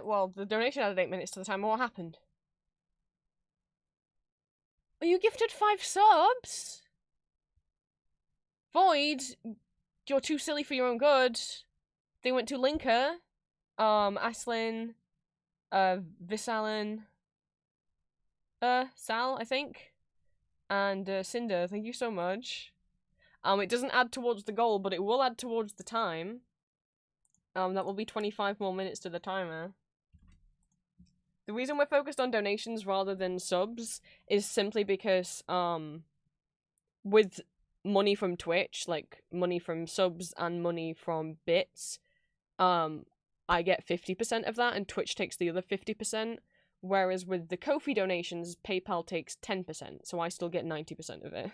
Well, the donation added 8 minutes to the timer. What happened? Are you gifted 5 subs? Void, you're too silly for your own good. They went to Linker, Aslin, Visalan, Sal, I think, and Cinder. Thank you so much. It doesn't add towards the goal, but it will add towards the time. That will be 25 more minutes to the timer. The reason we're focused on donations rather than subs is simply because, with money from Twitch, like money from subs and money from bits, I get 50% of that and Twitch takes the other 50%, whereas with the Ko-fi donations, PayPal takes 10%, so I still get 90% of it.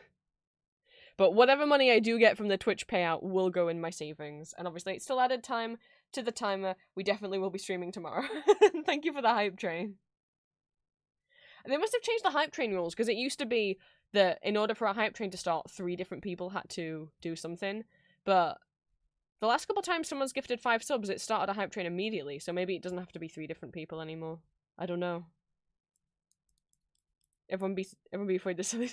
But whatever money I do get from the Twitch payout will go in my savings, and obviously it's still added time to the timer. We definitely will be streaming tomorrow. Thank you for the hype train. And they must have changed the hype train rules, because it used to be that in order for a hype train to start, 3 different people had to do something. But the last couple times someone's gifted 5 subs, it started a hype train immediately, so maybe it doesn't have to be 3 different people anymore. I don't know. Everyone be afraid to silly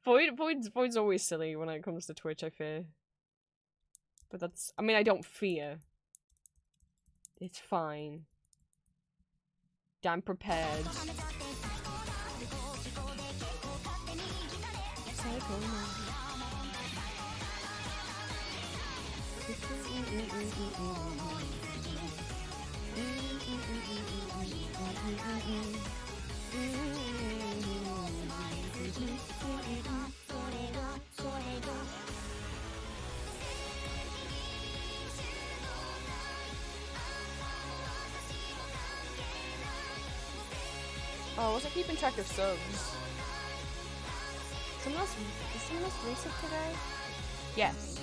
Void's always silly when it comes to Twitch, I fear. But that's, I mean, I don't fear. It's fine. I'm prepared. Oh, I wasn't keeping track of subs. Is someone else resub today? Yes.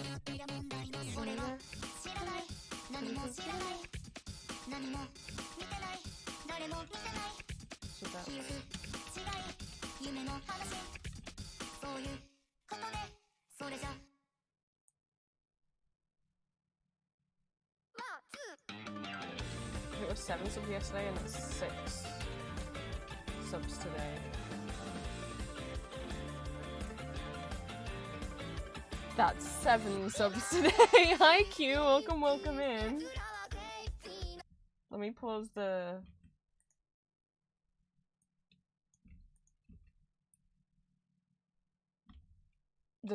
was 7 subs yesterday and that's 6 subs today. That's 7 subs today. Hi Q, welcome in. Let me pause the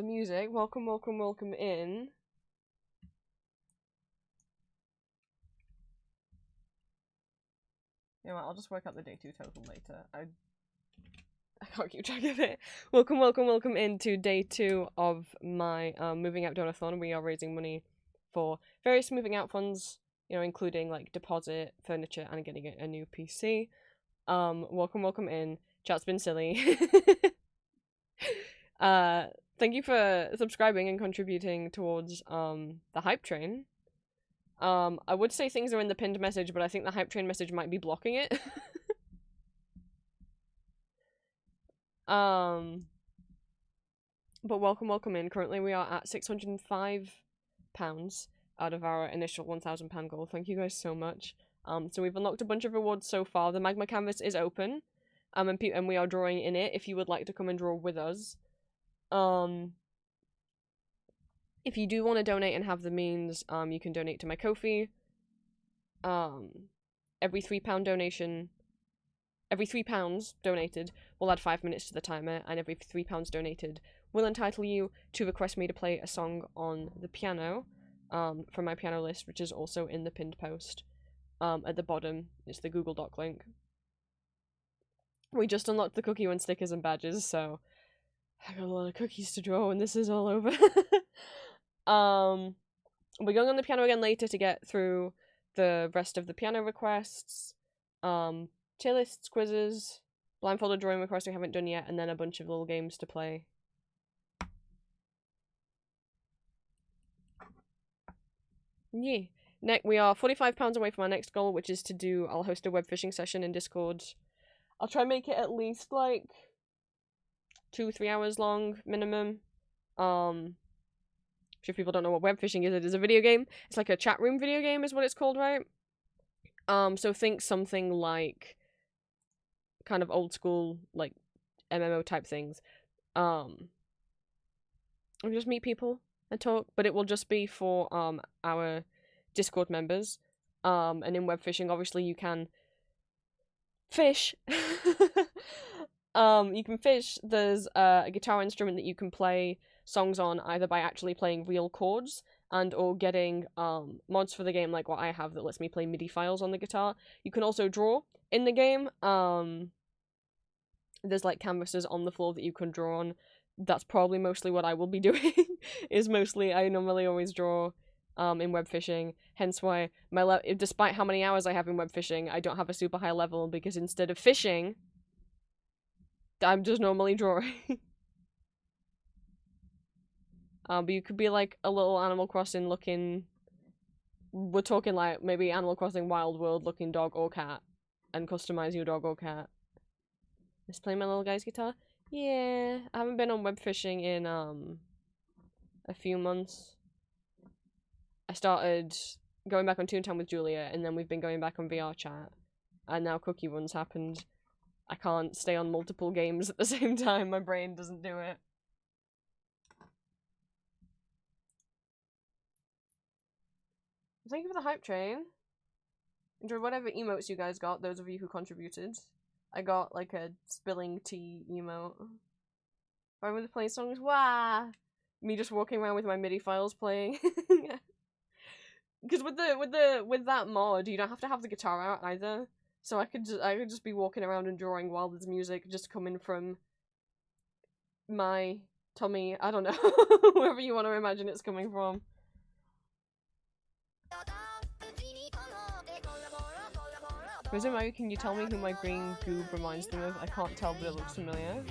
music. Welcome in. You know what, I'll just work out the day 2 total later. I can't keep track of it. Welcome into day 2 of my moving out donathon. We are raising money for various moving out funds, you know, including like deposit, furniture, and getting a new PC. Welcome in. Chat's been silly. Thank you for subscribing and contributing towards the hype train. I would say things are in the pinned message, but I think the hype train message might be blocking it. But welcome in. Currently we are at £605 out of our initial £1,000 goal. Thank you guys so much. So we've unlocked a bunch of rewards so far. The magma canvas is open, and we are drawing in it if you would like to come and draw with us. If you do want to donate and have the means, you can donate to my Ko-fi. Every £3 donated will add 5 minutes to the timer, and every £3 donated will entitle you to request me to play a song on the piano, from my piano list, which is also in the pinned post. At the bottom, it's the Google Doc link. We just unlocked the cookie one stickers and badges, so I got a lot of cookies to draw when this is all over. We're going on the piano again later to get through the rest of the piano requests, tier lists, quizzes, blindfolded drawing requests we haven't done yet, and then a bunch of little games to play. Yeah. We are £45 away from our next goal, which is I'll host a web fishing session in Discord. I'll try and make it at least, like, 2-3 hours long, minimum. If people don't know what web fishing is, it is a video game. It's like a chat room video game is what it's called, right? So think something like kind of old school, like, MMO type things. We'll just meet people and talk, but it will just be for, our Discord members. And in web fishing, obviously, you can fish. You can fish. There's a guitar instrument that you can play songs on either by actually playing real chords and or getting mods for the game like what I have that lets me play MIDI files on the guitar. You can also draw in the game. There's like canvases on the floor that you can draw on. That's probably mostly what I will be doing. I normally always draw in web fishing, hence why despite how many hours I have in web fishing, I don't have a super high level, because instead of fishing, I'm just normally drawing. But you could be like a little Animal Crossing looking, we're talking like maybe Animal Crossing Wild World looking dog or cat, and customize your dog or cat. Just play my little guy's guitar? Yeah, I haven't been on web fishing in a few months. I started going back on Toontown with Julia, and then we've been going back on VR chat, and now Cookie Run's happened. I can't stay on multiple games at the same time, my brain doesn't do it. Thank you for the hype train. Enjoy whatever emotes you guys got, those of you who contributed. I got like a spilling tea emote. Fine with playing songs? Wah! Me just walking around with my MIDI files playing. Because with that mod, you don't have to have the guitar out either. So I could just be walking around and drawing while there's music just coming from my tummy. I don't know. Wherever you want to imagine it's coming from. Wizard Mario, can you tell me who my green goob reminds them of? I can't tell, but it looks familiar.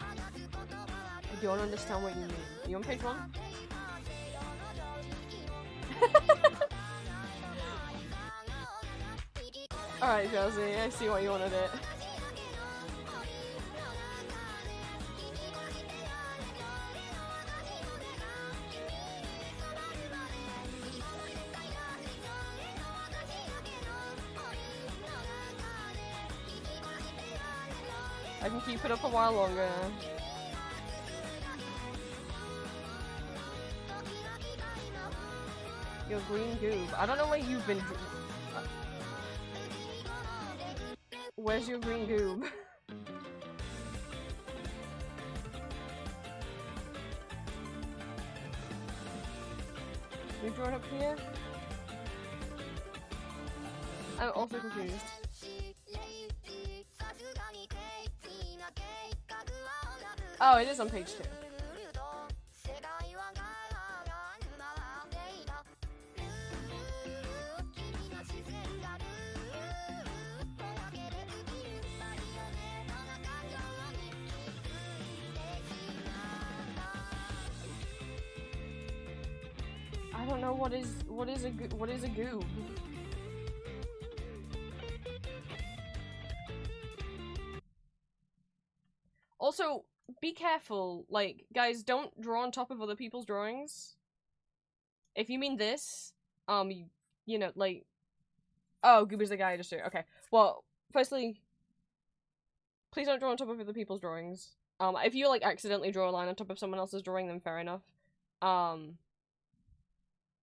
I don't understand what you mean. Are you on page 1? Alright, Chelsea, I see what you wanted it. I can keep it up a while longer. Your green goob. I don't know where you've been. Where's your green goob? We draw it up here? I'm also confused. Oh, it is on page 2. I don't know what is a goob. Also, be careful. Like, guys, don't draw on top of other people's drawings. If you mean this, you know, like, oh, goob is the guy I just do. Okay. Well, firstly, please don't draw on top of other people's drawings. If you like accidentally draw a line on top of someone else's drawing, then fair enough.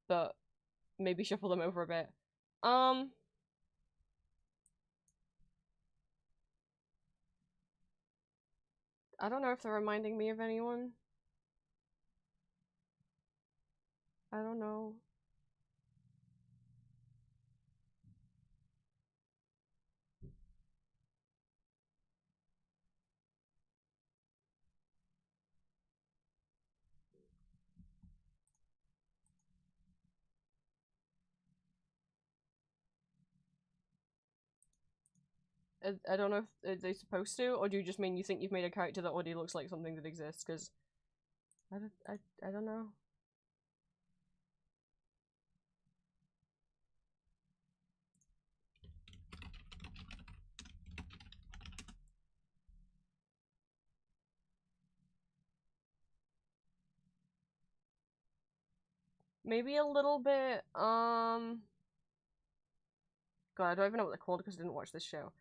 But maybe shuffle them over a bit. I don't know if they're reminding me of anyone. I don't know. I don't know if they're supposed to, or do you just mean you think you've made a character that already looks like something that exists? Because I don't know. Maybe a little bit, God, I don't even know what they're called because I didn't watch this show.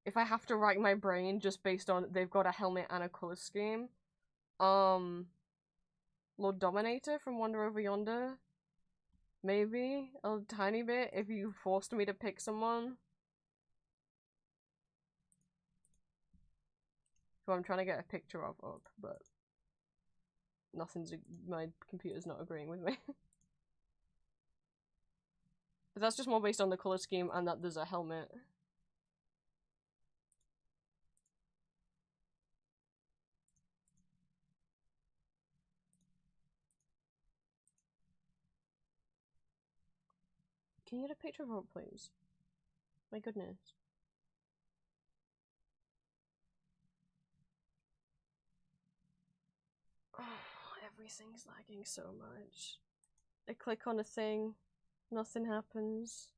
If I have to rack my brain just based on they've got a helmet and a color scheme, Lord Dominator from Wonder Over Yonder, maybe a tiny bit if you forced me to pick someone. Who I'm trying to get a picture of up, but my computer's not agreeing with me. But that's just more based on the color scheme and that there's a helmet. Can you get a picture of her, please? My goodness. Oh, everything's lagging so much. I click on a thing, nothing happens.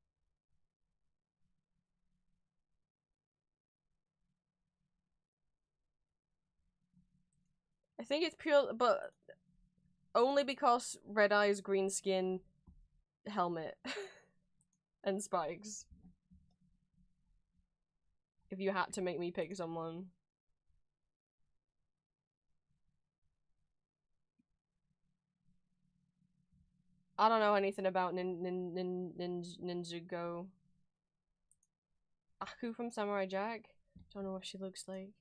I think it's pure, but only because red eyes, green skin, helmet, and spikes. If you had to make me pick someone. I don't know anything about Ninjago. Aku from Samurai Jack? Don't know what she looks like.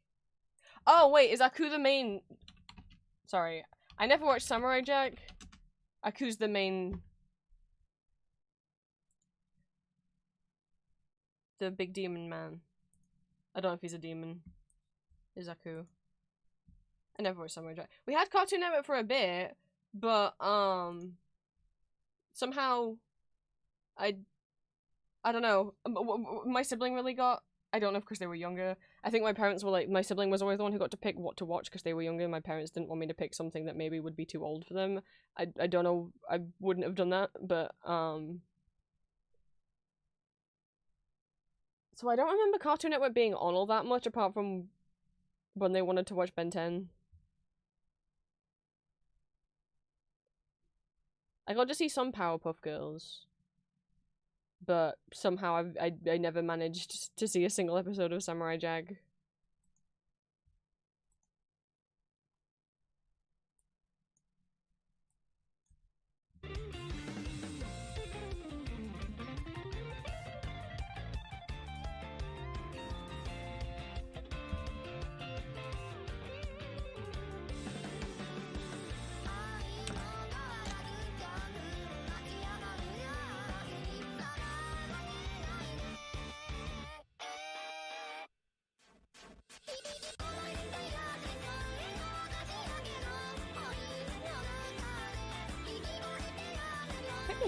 Oh, wait, is Aku the main... Sorry, I never watched Samurai Jack. Aku's the main... The big demon man. I don't know if he's a demon. Is Aku. I never watched Samurai Jack. We had Cartoon Network for a bit, but, somehow... I don't know. My sibling really got... I don't know, because they were younger. I think my parents were like... My sibling was always the one who got to pick what to watch because they were younger. My parents didn't want me to pick something that maybe would be too old for them. I don't know. I wouldn't have done that, but, So I don't remember Cartoon Network being on all that much, apart from when they wanted to watch Ben 10. I got to see some Powerpuff Girls. But somehow I never managed to see a single episode of Samurai Jack.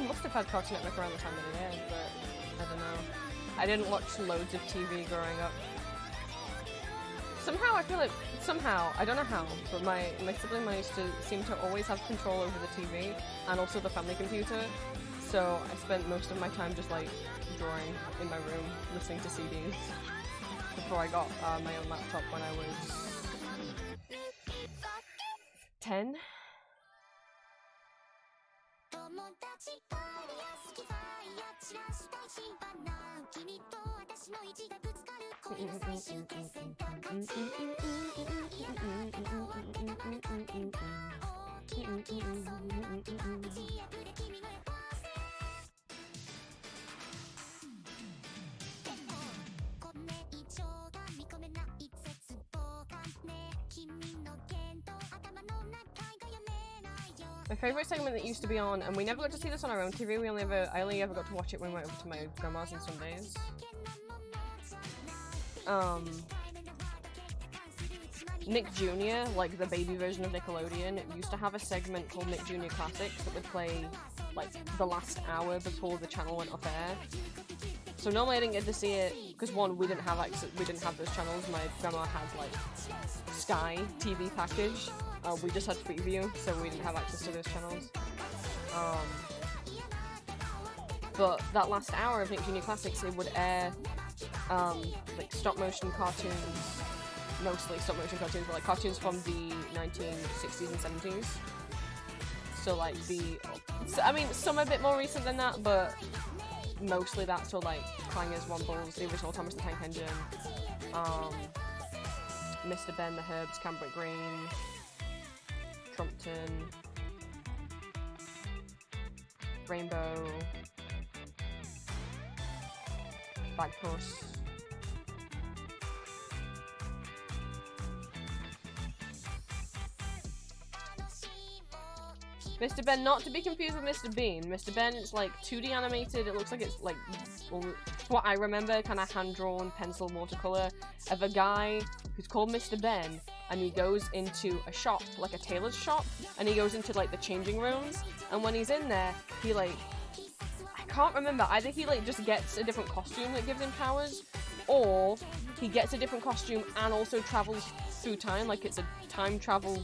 must have had Cartoon Network around the time that it aired, but I don't know. I didn't watch loads of TV growing up. Somehow I feel like, I don't know how, but my sibling managed to seem to always have control over the TV and also the family computer. So I spent most of my time just like drawing in my room, listening to CDs before I got my own laptop when I was 10. 友達とやすきファイヤー散らしたいしばな君と私の意地がぶつかる恋の最終決戦か勝ち終わってなかった大きな気がそんな打ち破れ君の横汗でもこれ以上が見込めない絶望感ね君の言動頭の中が読めないよ My favourite segment that used to be on, and we never got to see this on our own TV, I only ever got to watch it when we went over to my grandma's on Sundays. Nick Jr., like the baby version of Nickelodeon, used to have a segment called Nick Jr. Classics that would play like the last hour before the channel went off air. So normally I didn't get to see it because one, we didn't have those channels. My grandma had like Sky TV package. We just had Freeview, so we didn't have access to those channels. But that last hour of Nick Jr. Classics, it would air like stop motion cartoons, mostly stop motion cartoons, but like cartoons from the 1960s and 70s. So like I mean, some a bit more recent than that, but mostly that. So like Clangers, Wombles, the original Thomas the Tank Engine, Mr. Ben, The Herbs, Cambric Green, Trumpton, Rainbow, Bagpuss. Mr. Ben, not to be confused with Mr. Bean. Mr. Ben, it's like 2D animated. It looks like it's like, well, what I remember, kind of hand-drawn pencil watercolor of a guy who's called Mr. Ben, and he goes into a shop, like a tailor's shop, and he goes into like the changing rooms, and when he's in there, he like, I can't remember, either he like just gets a different costume that gives him powers, or he gets a different costume and also travels through time, like it's a time travel,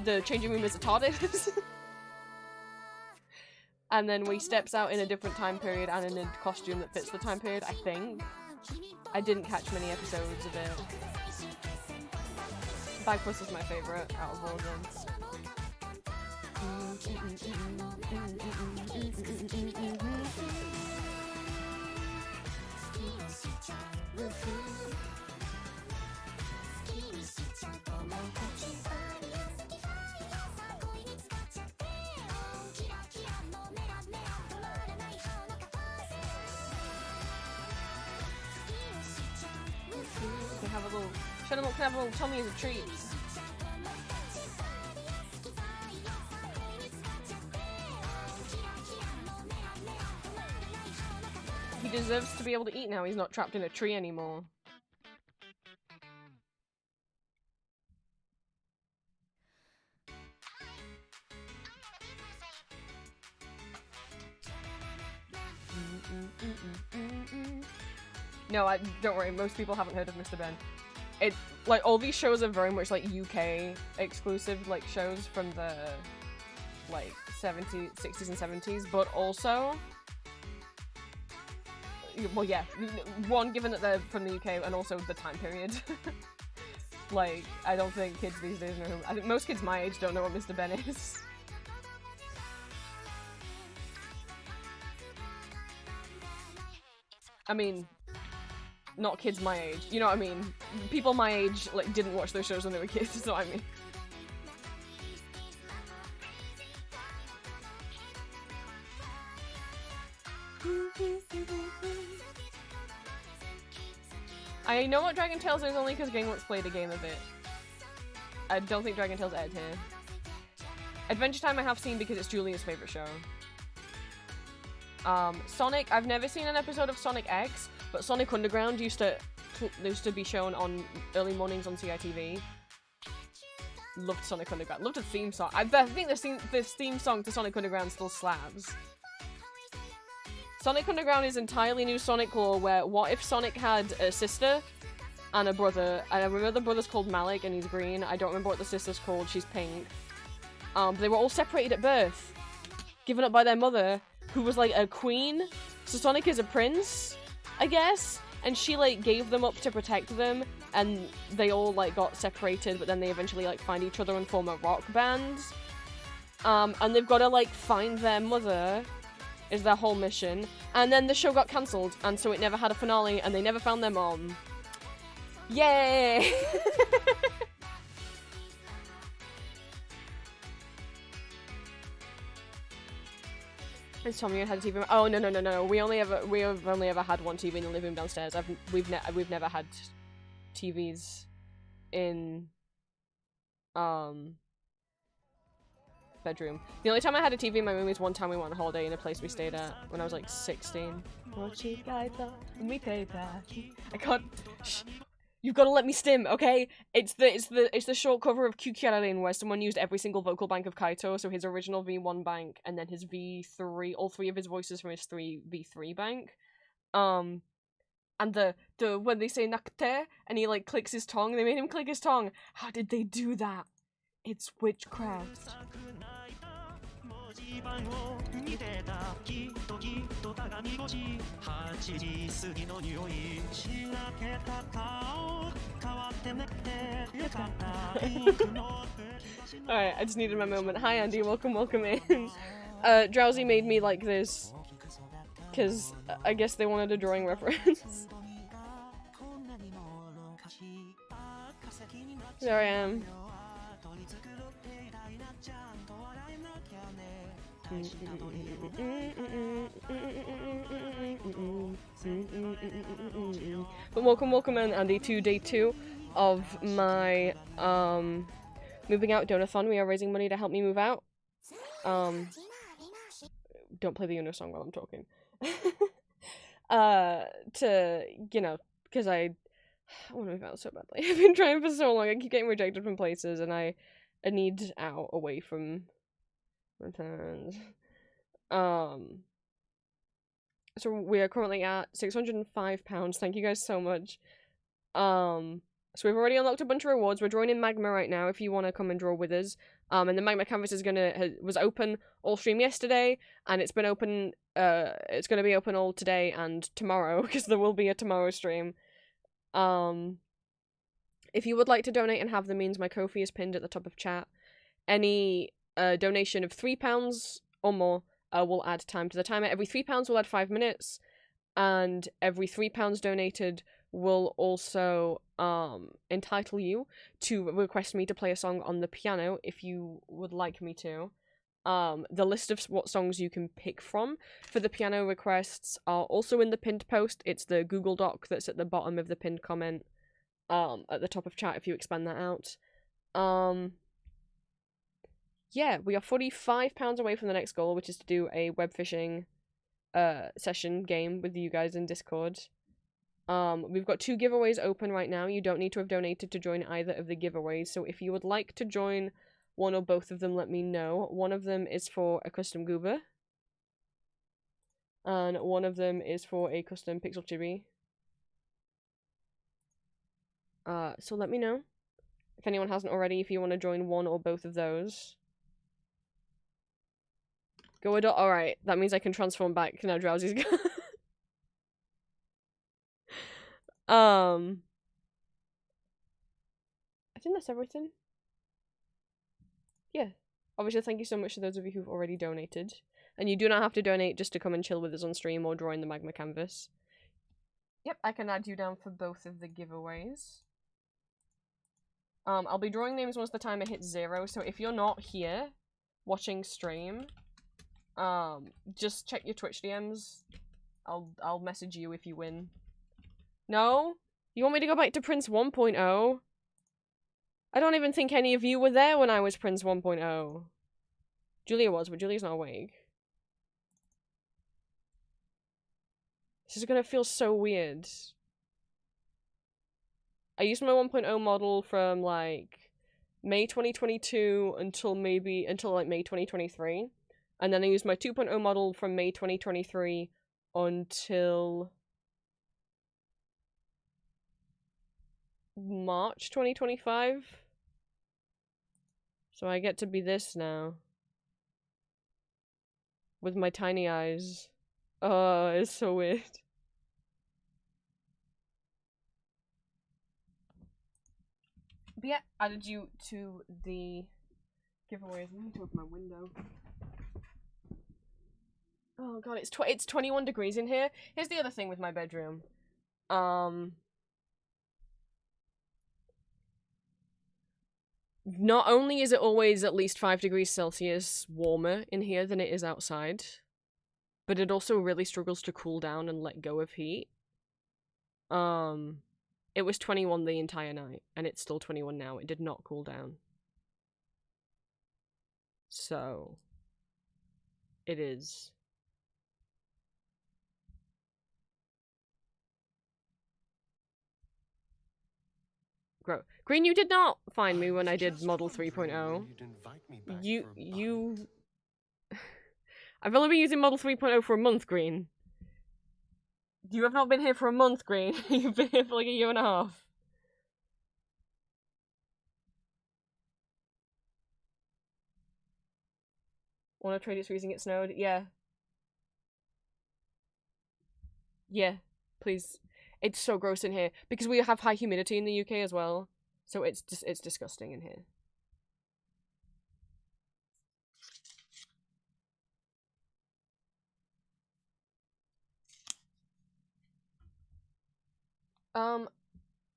the changing room is a TARDIS. And then when he steps out in a different time period and in a costume that fits the time period, I think. I didn't catch many episodes of it. Bagpuss is my favourite out of all of them. Can have a little, can have a little tummy as a treat. He deserves to be able to eat now. He's not trapped in a tree anymore. No, don't worry, most people haven't heard of Mr. Ben. It, like, all these shows are very much, like, UK exclusive, like, shows from the, like, 60s and 70s, but also, well, yeah, one, given that they're from the UK, and also the time period. Like, I don't think kids these days know who, I think most kids my age don't know what Mr. Ben is. I mean, not kids my age, you know what I mean? People my age, like, didn't watch those shows when they were kids, is what I mean. I know what Dragon Tales is only because Ganglet's played a game of it. I don't think Dragon Tales aired here. Adventure Time I have seen because it's Julia's favourite show. Sonic, I've never seen an episode of Sonic X, but Sonic Underground used to be shown on early mornings on CITV. Loved Sonic Underground. Loved the theme song. I think the theme song to Sonic Underground still slaps. Sonic Underground is entirely new Sonic lore where what if Sonic had a sister and a brother, and I remember the brother's called Malik and he's green. I don't remember what the sister's called, she's pink. They were all separated at birth, given up by their mother, who was like a queen. So Sonic is a prince, I guess, and she like gave them up to protect them, and they all like got separated, but then they eventually like find each other and form a rock band. And they've got to like find their mother, is their whole mission. And then the show got cancelled, and so it never had a finale, and they never found their mom. Yay! It's Tommy had a TV. Oh no. We have only ever had one TV in the living room downstairs. We've never had TVs in bedroom. The only time I had a TV in my room is one time we went on holiday in a place we stayed at when I was like 16. We paid that. I can't. Shh. You've got to let me stim, okay? It's the short cover of Kyukyararin where someone used every single vocal bank of Kaito, so his original V1 bank and then his V3, all three of his voices from his V3 bank. And the when they say nakte and he like clicks his tongue, they made him click his tongue. How did they do that? It's witchcraft. Alright, I just needed my moment. Hi Andy, welcome in. Drowsy made me like this because I guess they wanted a drawing reference. There I am. But welcome in, Andy, to day 2 of my moving out donathon. We are raising money to help me move out. Don't play the Uno song while I'm talking. To, you know, because I want to move out so badly. I've been trying for so long. I keep getting rejected from places, and I need out away from my parents. So we are currently at £605. Thank you guys so much. So we've already unlocked a bunch of rewards. We're drawing in Magma right now if you want to come and draw with us. And the Magma canvas is was open all stream yesterday, and it's been open, it's gonna be open all today and tomorrow, because there will be a tomorrow stream. If you would like to donate and have the means, my Ko-fi is pinned at the top of chat. Any donation of £3 or more will add time to the timer. Every £3 will add 5 minutes, and every £3 donated will also entitle you to request me to play a song on the piano if you would like me to. The list of what songs you can pick from for the piano requests are also in the pinned post. It's the Google Doc that's at the bottom of the pinned comment at the top of chat if you expand that out. Yeah, we are £45 away from the next goal, which is to do a web fishing session game with you guys in Discord. We've got 2 giveaways open right now. You don't need to have donated to join either of the giveaways, so if you would like to join one or both of them, let me know. One of them is for a custom goober, and one of them is for a custom pixel chibi. So let me know if anyone hasn't already, if you want to join one or both of those. Go adult. Alright, that means I can transform back. Now Drowsy's gone. I think that's everything. Yeah. Obviously, thank you so much to those of you who've already donated. And you do not have to donate just to come and chill with us on stream or draw in the Magma canvas. Yep, I can add you down for both of the giveaways. I'll be drawing names once the timer hits 0, so if you're not here watching stream, just check your Twitch DMs. I'll message you if you win. No? You want me to go back to Prince 1.0? I don't even think any of you were there when I was Prince 1.0. Julia was, but Julia's not awake. This is gonna feel so weird. I used my 1.0 model from, like, May 2022 until like, May 2023. And then I used my 2.0 model from May 2023 until March 2025. So I get to be this now. With my tiny eyes. Oh, it's so weird. But yeah, added you to the giveaways. I need to open my window. Oh god, it's 21 degrees in here. Here's the other thing with my bedroom. Not only is it always at least 5 degrees Celsius warmer in here than it is outside, but it also really struggles to cool down and let go of heat. It was 21 the entire night, and it's still 21 now. It did not cool down. So, it is. Green, you did not find me when I did Model 3.0. You... I've only been using Model 3.0 for a month, Green. You have not been here for a month, Green. You've been here for like a year and a half. Wanna trade it's freezing, it snowed? Yeah. Yeah, please. It's so gross in here. Because we have high humidity in the UK as well. So it's disgusting in here.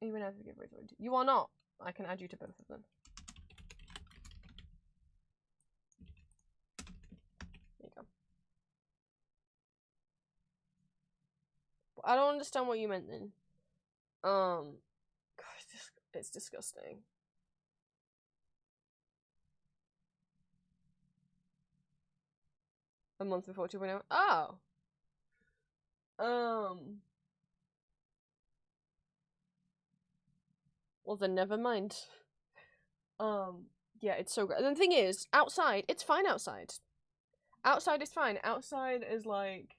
Even as we give away to you are not. I can add you to both of them. There you go. I don't understand what you meant then. Gosh, it's disgusting. A month before 2.0. Oh. Well then, never mind. Yeah, it's so great. And the thing is, outside, it's fine outside. Outside is fine. Outside is like,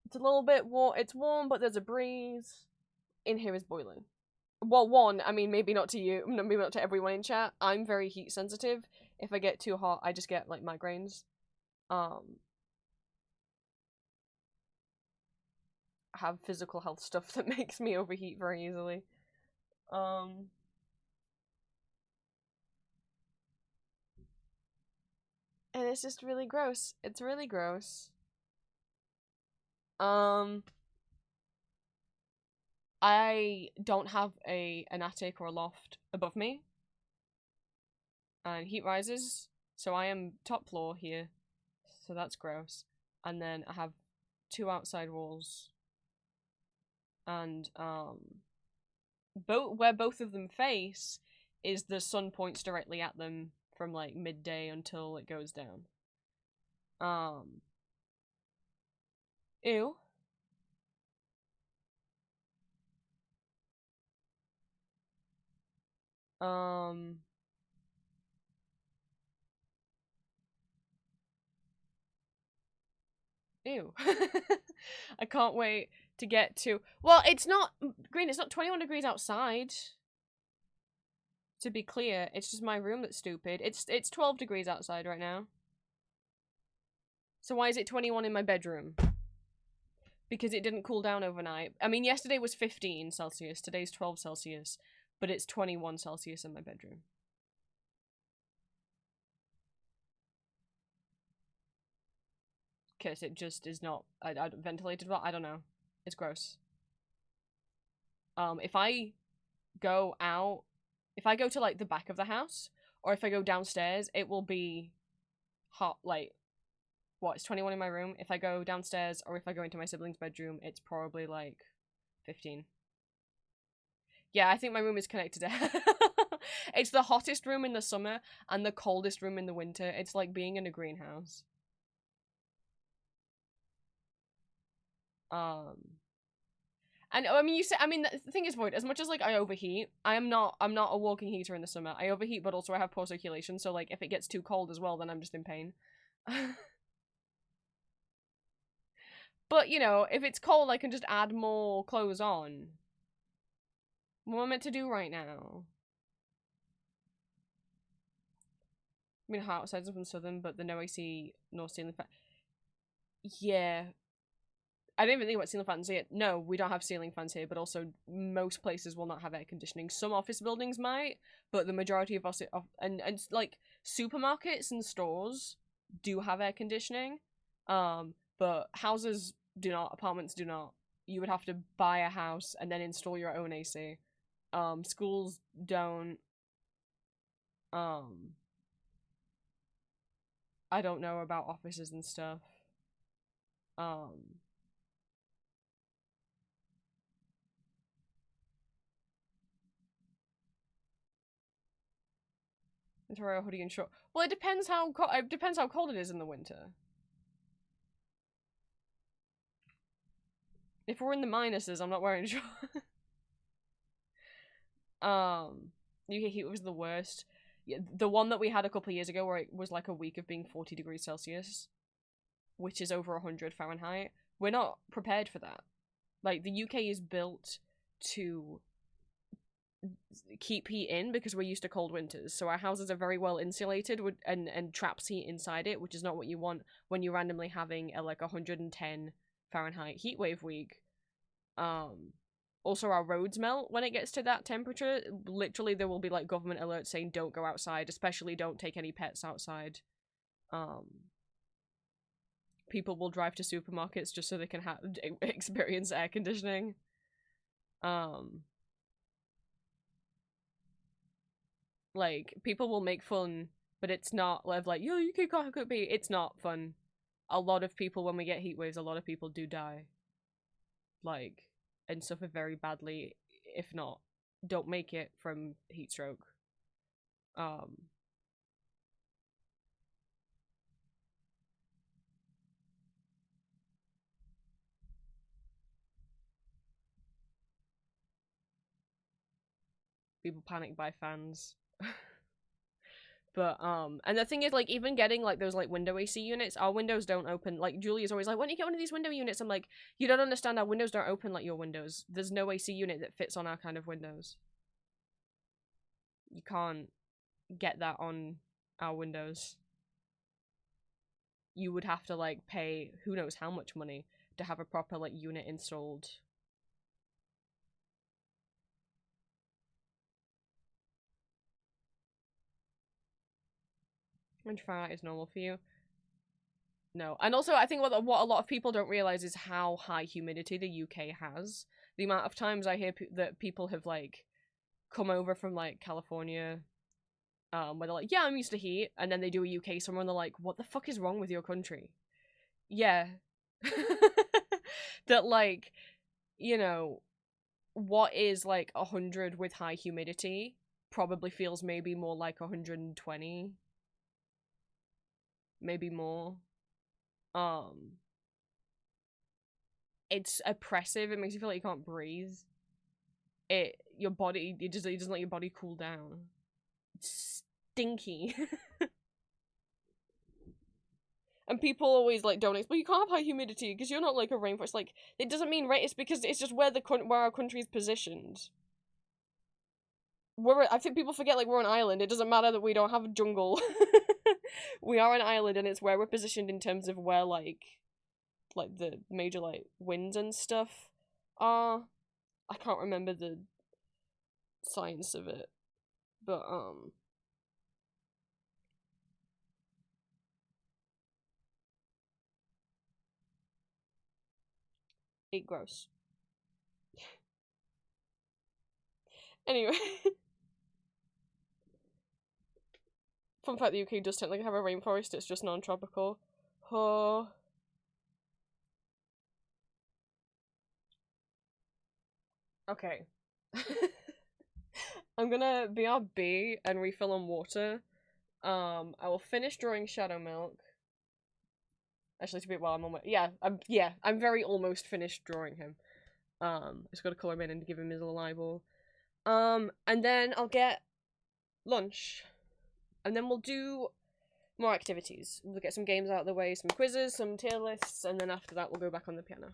it's a little bit warm. It's warm, but there's a breeze. In here is boiling. Well, one, I mean, maybe not to you, maybe not to everyone in chat. I'm very heat sensitive. If I get too hot, I just get like migraines. I have physical health stuff that makes me overheat very easily. And it's just really gross. It's really gross. I don't have an attic or a loft above me. And heat rises, so I am top floor here. So that's gross. And then I have 2 outside walls. And where both of them face is the sun points directly at them from like midday until it goes down. Ew. Ew. I can't wait to get to... Well, it's not... Green, it's not 21 degrees outside. To be clear, it's just my room that's stupid. It's 12 degrees outside right now. So why is it 21 in my bedroom? Because it didn't cool down overnight. I mean, yesterday was 15 Celsius, today's 12 Celsius, but it's 21 Celsius in my bedroom. Because it just is not I ventilated well. I don't know. It's gross. If I go out, if I go to like the back of the house, or if I go downstairs, it will be hot. Like, what? It's 21 in my room. If I go downstairs, or if I go into my sibling's bedroom, it's probably like 15. Yeah, I think my room is connected to. It's the hottest room in the summer and the coldest room in the winter. It's like being in a greenhouse. And I mean, the thing is, Void, as much as like I overheat, I'm not a walking heater in the summer. I overheat, but also I have poor circulation, so like if it gets too cold as well, then I'm just in pain. But, you know, if it's cold, I can just add more clothes on. What am I meant to do right now? I mean, hot outside's up in southern, but the no AC, no ceiling fan. Yeah. I didn't even think about ceiling fans here. No, we don't have ceiling fans here, but also most places will not have air conditioning. Some office buildings might, but the majority of us, and like, supermarkets and stores do have air conditioning. But houses do not, apartments do not. You would have to buy a house and then install your own AC. Schools don't. I don't know about offices and stuff. Ontario hoodie and short. Well, it depends how cold it is in the winter. If we're in the minuses, I'm not wearing short. UK heat was the worst. Yeah, the one that we had a couple of years ago where it was like a week of being 40 degrees Celsius, which is over 100 Fahrenheit. We're not prepared for that. Like, the UK is built to keep heat in because we're used to cold winters, so our houses are very well insulated and traps heat inside it, which is not what you want when you're randomly having a like 110 Fahrenheit heat wave week. Also, our roads melt when it gets to that temperature. Literally, there will be like government alerts saying don't go outside, especially don't take any pets outside. People will drive to supermarkets just so they can experience air conditioning. Like, people will make fun, but it's not like, yo, you can't cook me. It's not fun. A lot of people, when we get heat waves, a lot of people do die. Like, and suffer very badly, if not, don't make it from heat stroke. People panic buy fans. But, and the thing is, like, even getting, like, those, like, window AC units, our windows don't open. Like, Julia's always like, why don't you get one of these window units? I'm like, you don't understand, our windows don't open like your windows. There's no AC unit that fits on our kind of windows. You can't get that on our windows. You would have to, like, pay who knows how much money to have a proper, like, unit installed. Fahrenheit is normal for you. No. And also, I think what a lot of people don't realize is how high humidity the UK has. The amount of times I hear that people have, like, come over from, like, California, where they're like, yeah, I'm used to heat, and then they do a UK summer and they're like, what the fuck is wrong with your country? Yeah. That, like, you know, what is, like, 100 with high humidity probably feels maybe more like 120. Maybe more. It's oppressive. It makes you feel like you can't breathe. It doesn't let your body cool down. It's stinky. And people always like don't explain, you can't have high humidity because you're not like a rainforest. Like, it doesn't mean right. It's because it's just where our country is positioned. I think people forget, like, we're an island. It doesn't matter that we don't have a jungle. We are an island, and it's where we're positioned in terms of where, like the major, like, winds and stuff are. I can't remember the science of it, but, eat gross. Anyway. Fun fact, the UK does technically have a rainforest, it's just non-tropical. Oh. Okay. I'm gonna BRB and refill on water. I will finish drawing Shadow Milk. Actually, to be I'm almost I'm very almost finished drawing him. Just gotta colour him in and give him his little eyeball. And then I'll get lunch. And then we'll do more activities. We'll get some games out of the way, some quizzes, some tier lists, and then after that we'll go back on the piano.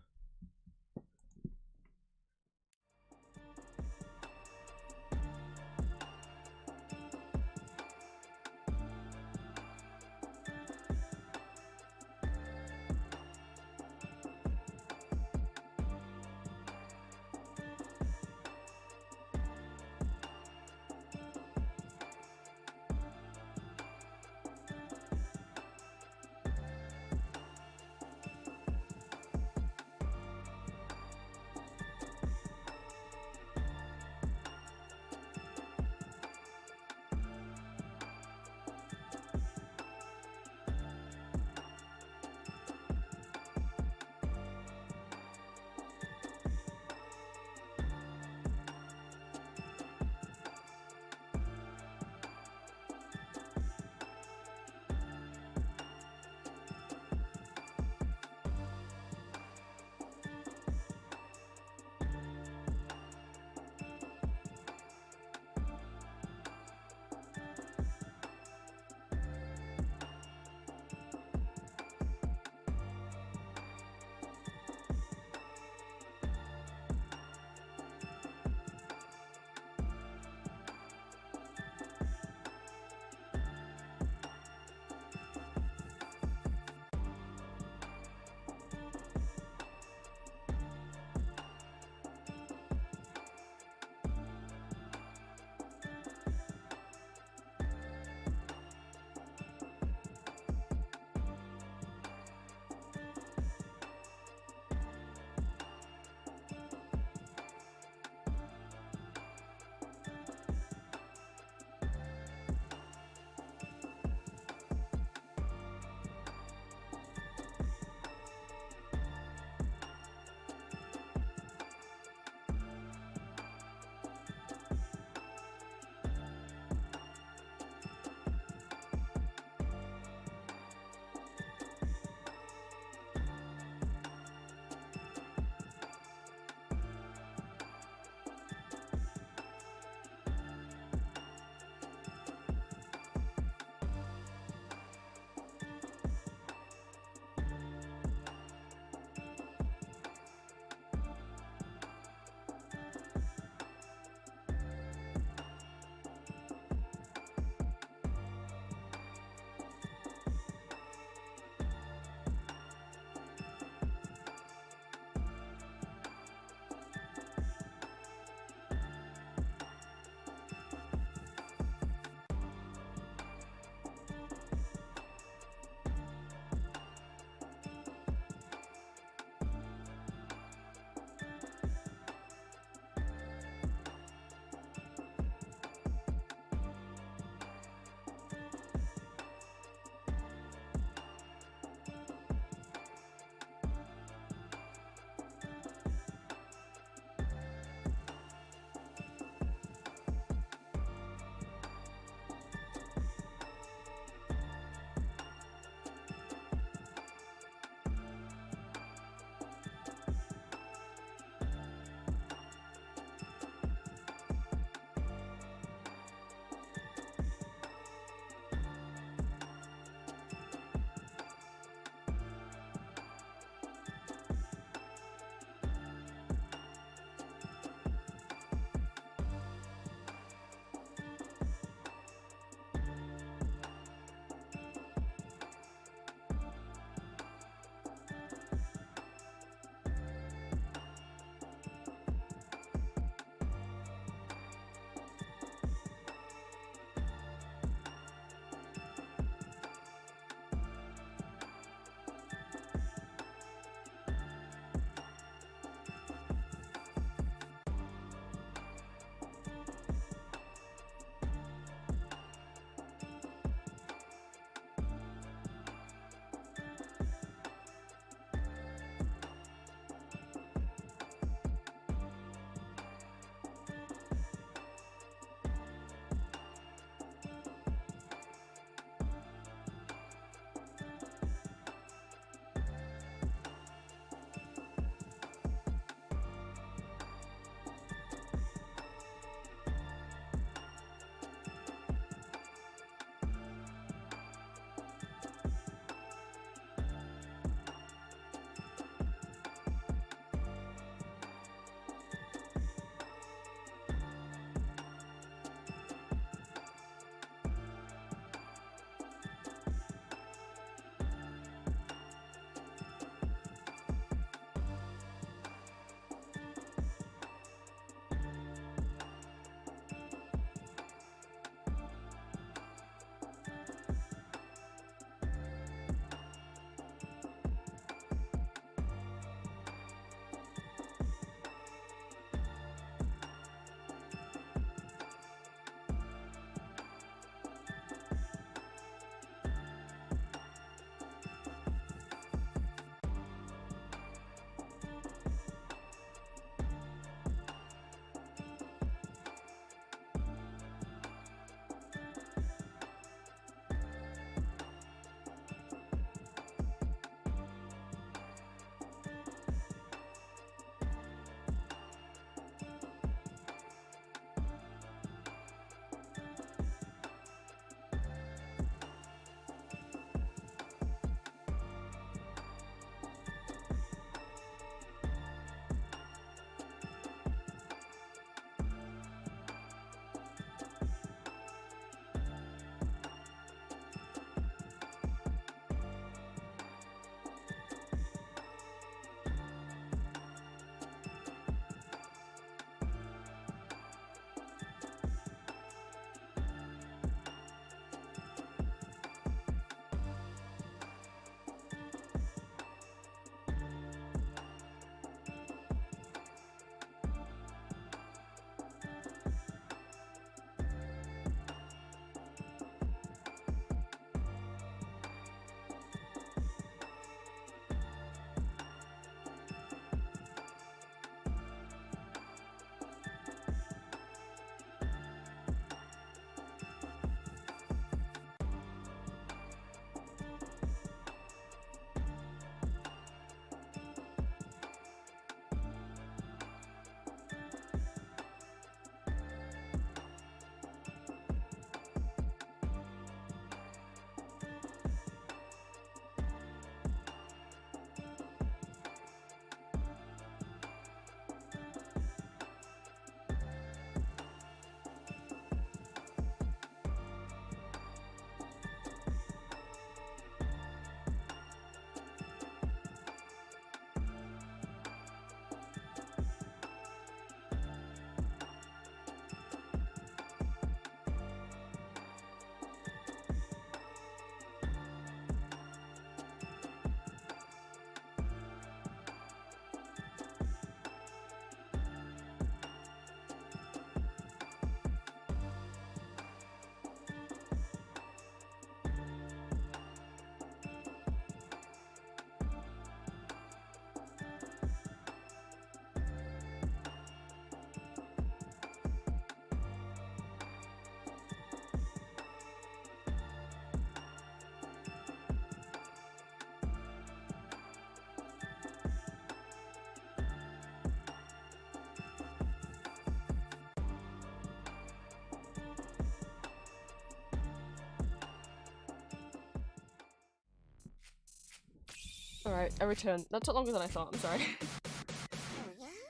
Alright, I returned. That took longer than I thought, I'm sorry.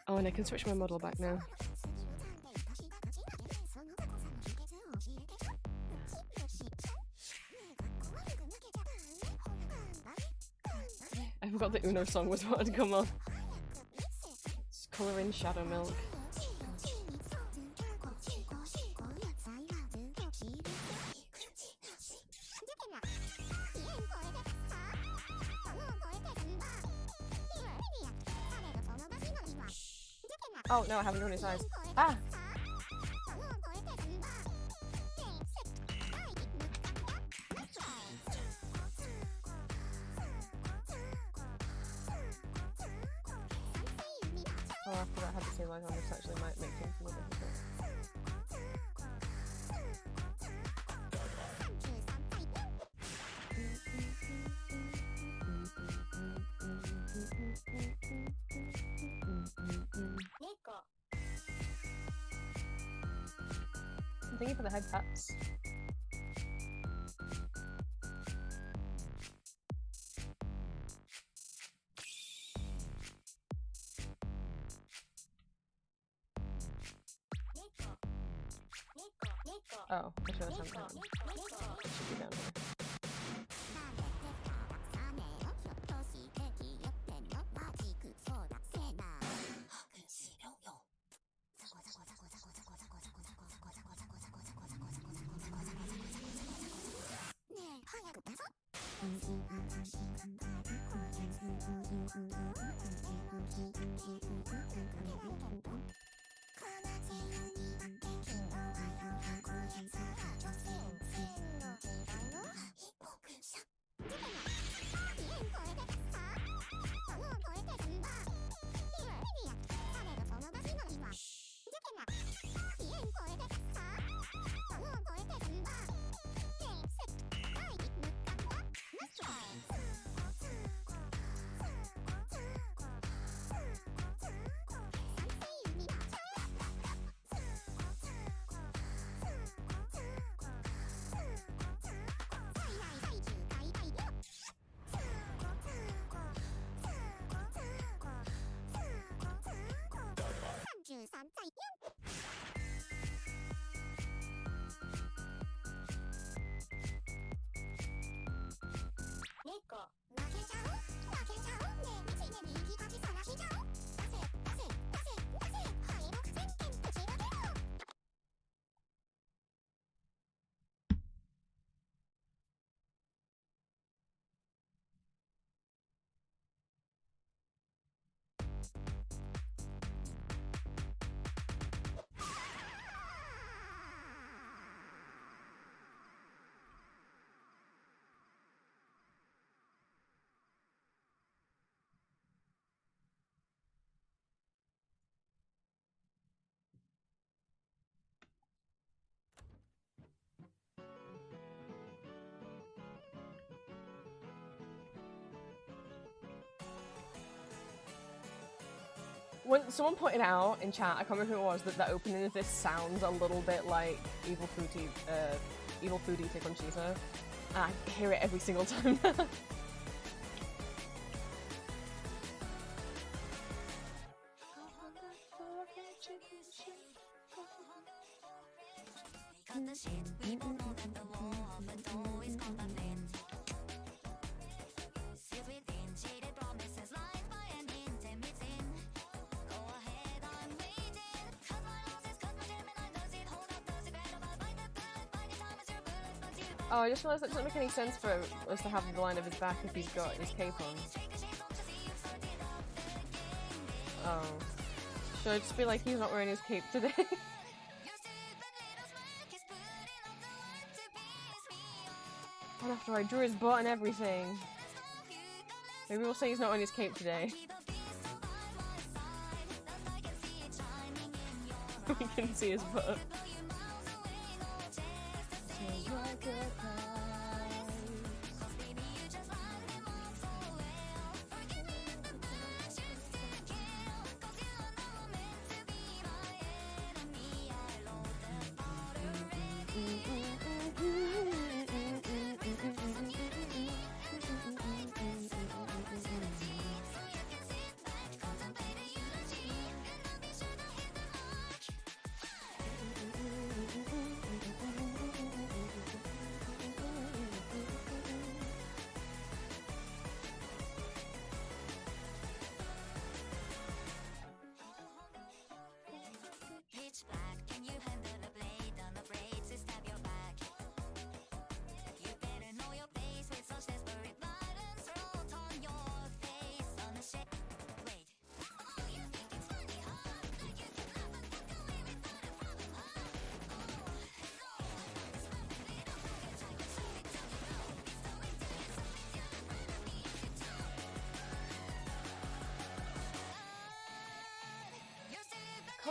Oh, and I can switch my model back now. I forgot the Uno song was what had come on. It's Colour in Shadow Milk. Oh no, I haven't done his eyes. Ah! Oh, after that I had to say like on this actually might make things a little difficult. I'm thinking for the head taps. Oh, I should have sent that one. Should be down here. When someone pointed out in chat, I can't remember who it was, that the opening of this sounds a little bit like Evil Food Eater Conchita. And I hear it every single time now. Oh, I just realised that doesn't make any sense for us to have the line of his back if he's got his cape on. Oh. Should I just be like, he's not wearing his cape today? And after I drew his butt and everything. Maybe we'll say he's not on his cape today. We can see his butt.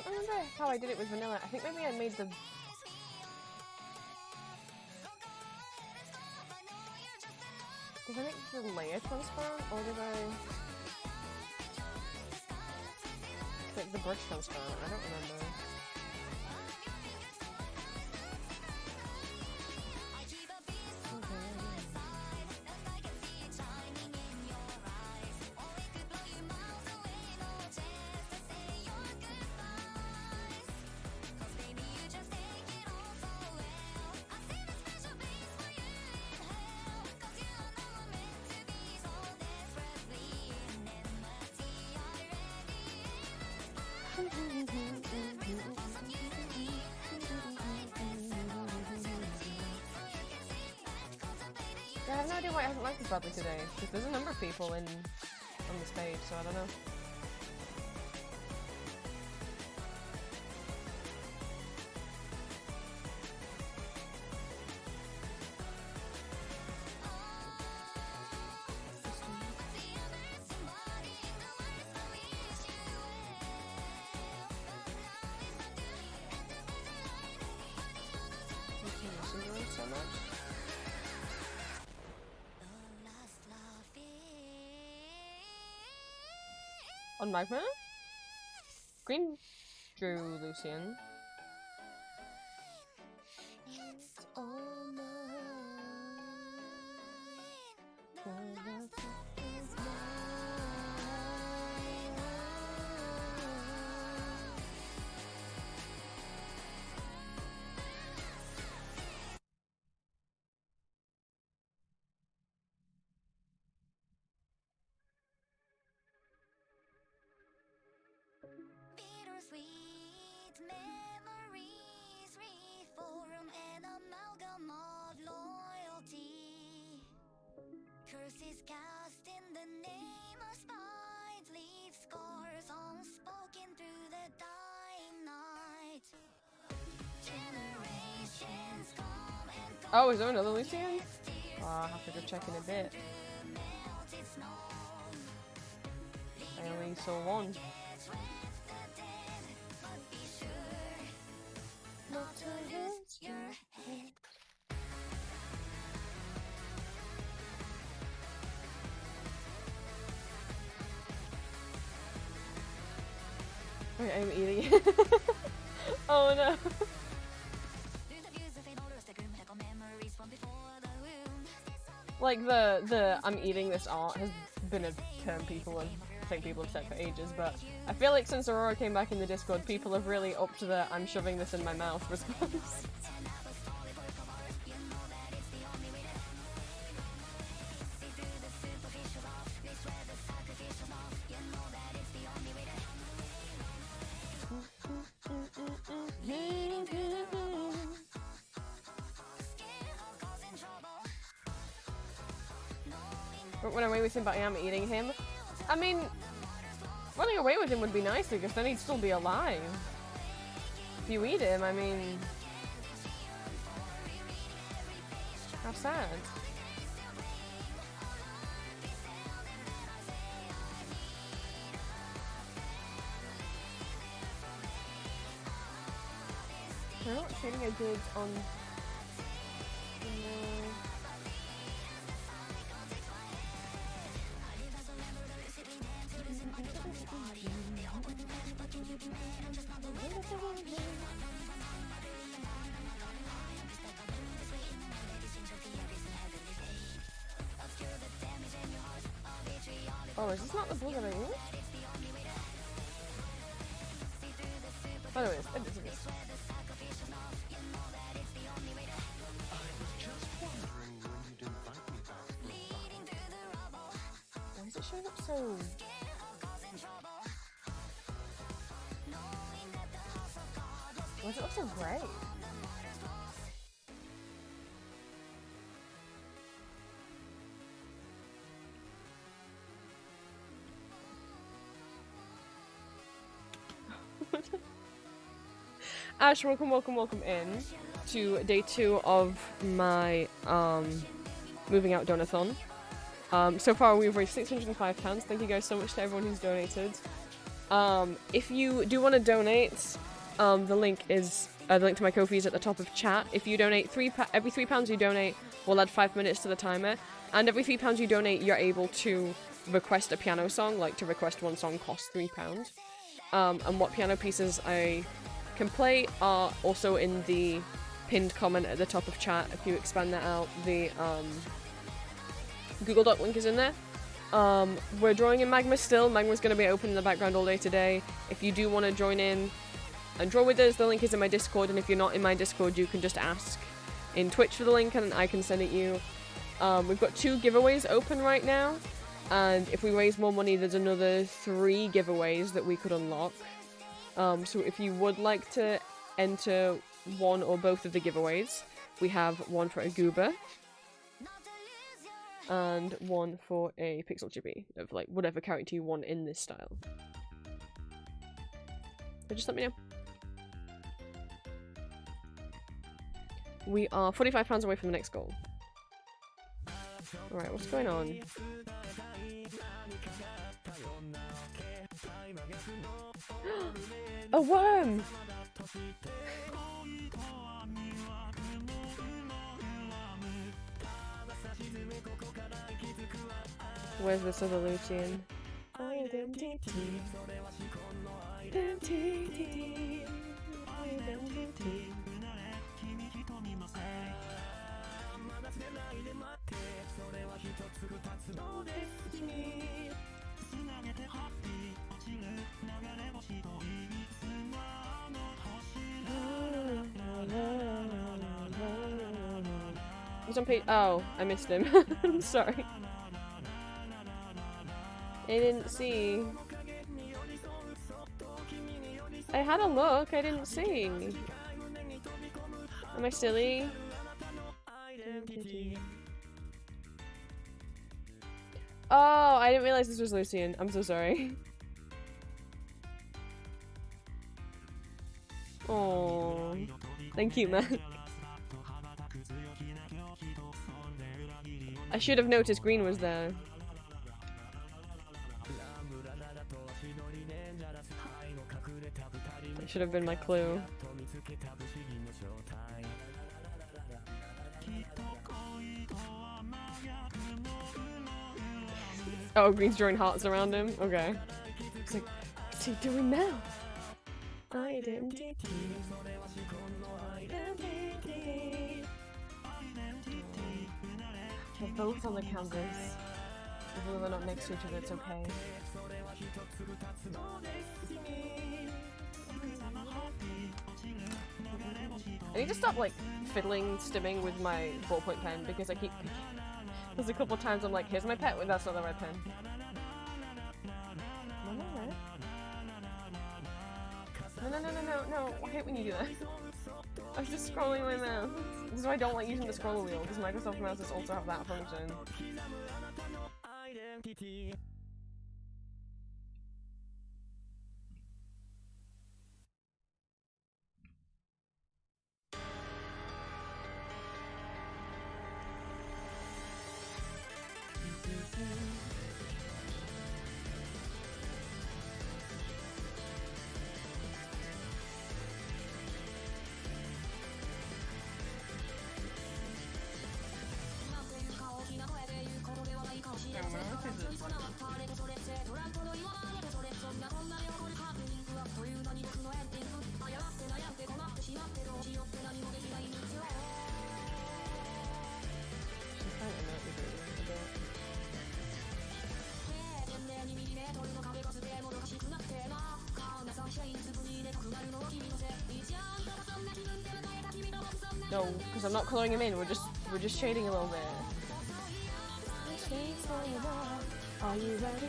can't remember how I did it with vanilla. I think maybe I made the... Did I make the layer transparent, or did I... Like the brush transparent? I don't remember. Yeah, I have no idea why it hasn't liked badly today, because there's a number of people on this page, so I don't know. So much. On Magma? Green drew Lucian. It's all mine. The love is mine. Bittersweet memories reform an amalgam of loyalty. Curses cast in the name of spite leave scars unspoken through the dying night. Generations come and go. Oh, is there another Lucian? Oh, I'll have to go check in a bit. Melted snow. I only saw one. Not to lose your head. Okay, I'm eating. Oh no. Like the I'm eating this art has been a term people have said for ages, but I feel like since Aurora came back in the Discord, people have really upped the I'm shoving this in my mouth response. Run away with him, but I am eating him. I mean, running away with him would be nice because then he'd still be alive. If you eat him, I mean, how sad. I'm not trading a goods on. Oh, is this not the blue that I used? Oh, it is. It is. Just wondering when you'd invite me back for a bite. Why is it showing up so... Why does it look so grey? Ash, welcome in to day 2 of my moving out donathon. So far we've raised £605. Thank you guys so much to everyone who's donated. If you do want to donate, the link to my Ko-fi is at the top of chat. If you donate every £3 you donate, we'll add 5 minutes to the timer. And every £3 you donate, you're able to request a piano song. Like, to request one song costs £3. And what piano pieces I can play are also in the pinned comment at the top of chat. If you expand that out, the Google Doc link is in there. We're drawing in Magma still. Magma's going to be open in the background all day today. If you do want to join in and draw with us, the link is in my Discord, and if you're not in my Discord, you can just ask in Twitch for the link and I can send it you. We've got 2 giveaways open right now, and if we raise more money, there's another 3 giveaways that we could unlock. So if you would like to enter one or both of the giveaways, we have one for a Goober and one for a Pixel Chibi of like whatever character you want in this style. So just let me know. We are £45 away from the next goal. Alright, what's going on? A worm! Where's this other Lucian? Identity. Identity. Identity. He's on page. Oh, I missed him. I'm sorry. I didn't see. I had a look. I didn't see. Am I silly? Oh, I didn't realize this was Lucian. I'm so sorry. Oh, thank you, man. I should have noticed green was there. That should have been my clue. Oh, green's drawing hearts around him? Okay. It's like, what's he doing now? Identity. They're both on the canvas. Even though they're not next to each other, it's okay. I need to stop, like, stimming with my ballpoint pen because I keep... There's a couple times I'm like, here's my pet, that's not the right pen. No, I hate when you do that. I was just scrolling my mouse. This is why I don't like using the scroller wheel, because Microsoft mouses also have that function. No, because I'm not colouring him in. We're just shading a little bit. Are you ready?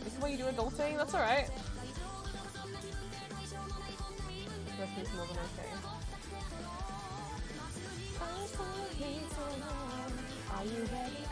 This is what you do adulting? That's alright. He's more than okay. Are you ready?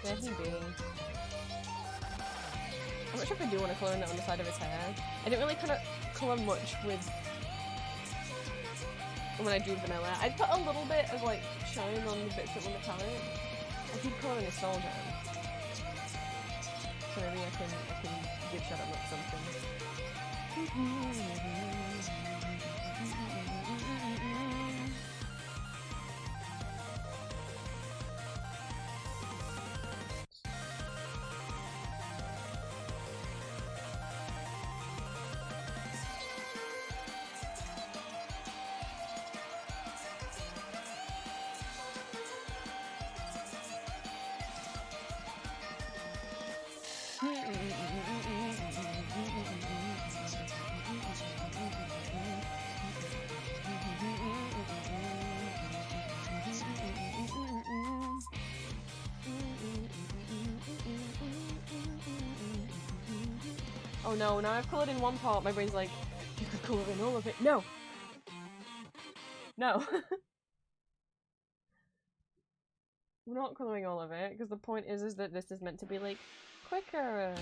There he be. I'm not sure if I do want to colour in it on the side of his hair. I didn't really kind of colour much with when I drew vanilla. I'd put a little bit of like shine on the bits that were metallic. I keep colouring his soul down. So maybe I can give Shadow Look something. Oh no, now I've coloured in one part, my brain's like, you could colour in all of it. No! No! We're not colouring all of it, because the point is that this is meant to be, like, quicker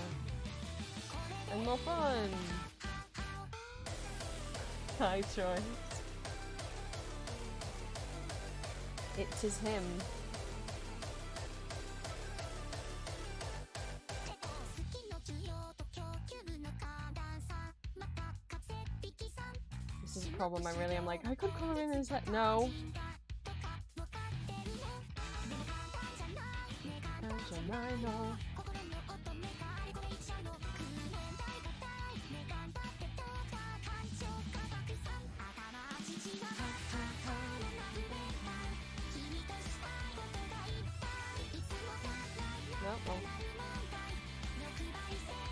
and more fun. High choice. It is him. This is a problem. I'm like, I could colour in his head. No. Nope.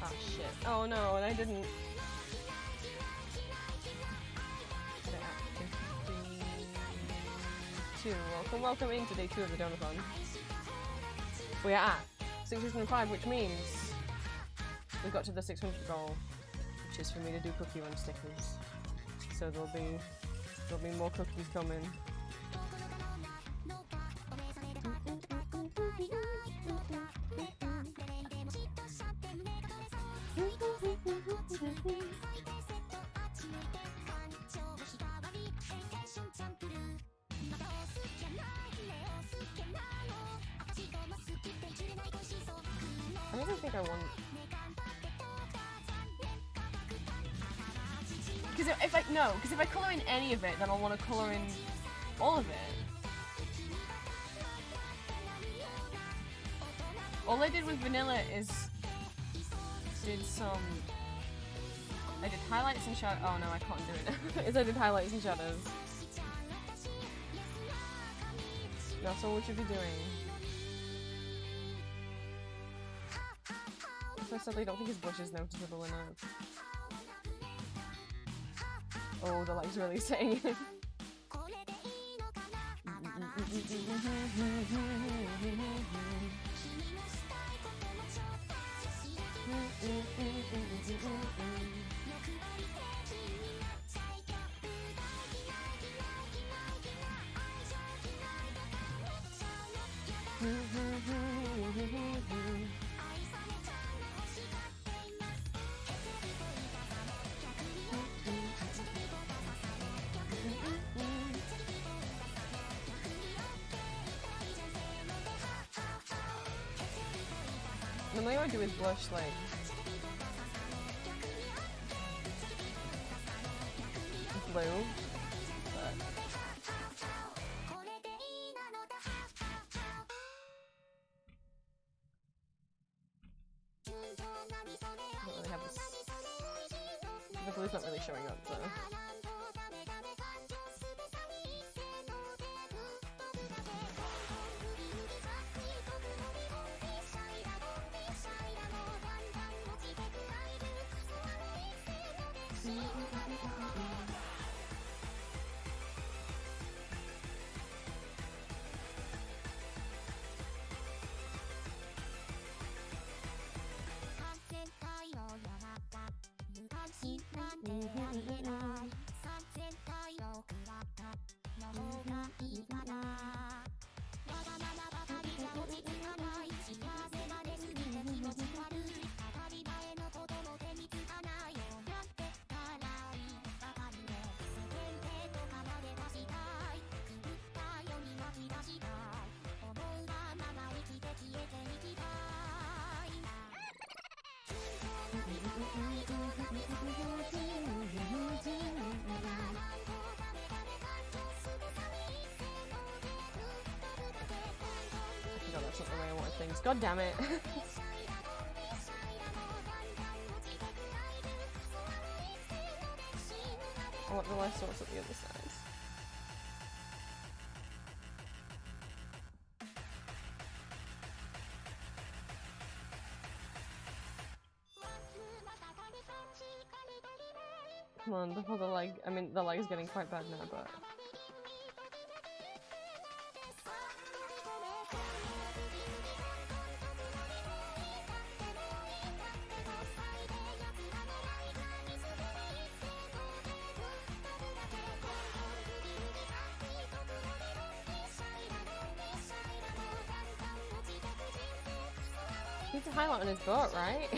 Oh shit. Oh no, and I didn't. Welcome into day 2 of the donathon. We are at 605, which means we got to the 600 goal, which is for me to do cookie run stickers. So there'll be more cookies coming. I don't think I want. Because if I colour in any of it, then I'll want to colour in all of it. All I did with vanilla is I did highlights and shadows. Oh no, I can't do it. I did highlights and shadows. That's all we should be doing. I sadly don't think his blush is noticeable enough. Oh, the light's really setting in. Normally what I do is blush like blue, but I don't really have this. The blue's not really showing up, so. No, that's not the way I wanted things. God damn it. I want the light source at the other side. Come on, before the leg. I mean, the leg is getting quite bad now, but. He's a highlight on his butt, right?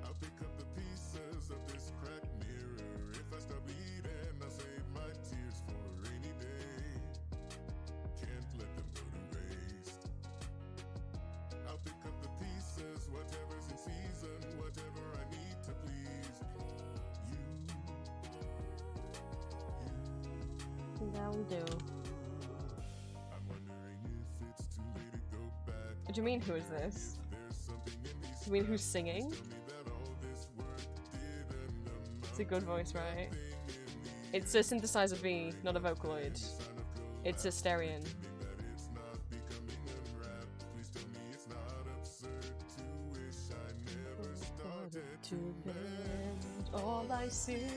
I'll pick up the pieces of this cracked mirror. If I start bleeding, I'll save my tears for a rainy day. Can't let them go to waste. I'll pick up the pieces, whatever's in season, whatever I need to please you. That'll do. I'm wondering if it's too late to go back. What do you mean, who is this? There's something in these Do you mean who's singing? tell me that all this work didn't amount. It's a good voice, right? It's a synthesizer V, not a Vocaloid. It's a Stereo. That it's not becoming unwrapped. Please tell me it's not absurd to wish I never started to bend. All I see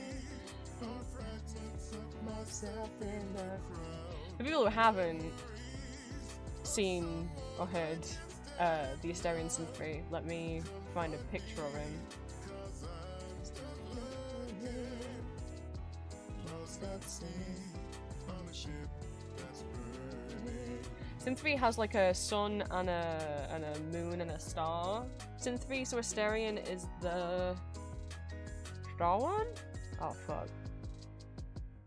are fragments of myself in the crowd. For people who haven't seen or heard the Asterian Symphony, let me find a picture of him. Synth-V has like a sun and a moon and a star. Synth-V, so Asterian is the star one? Oh fuck.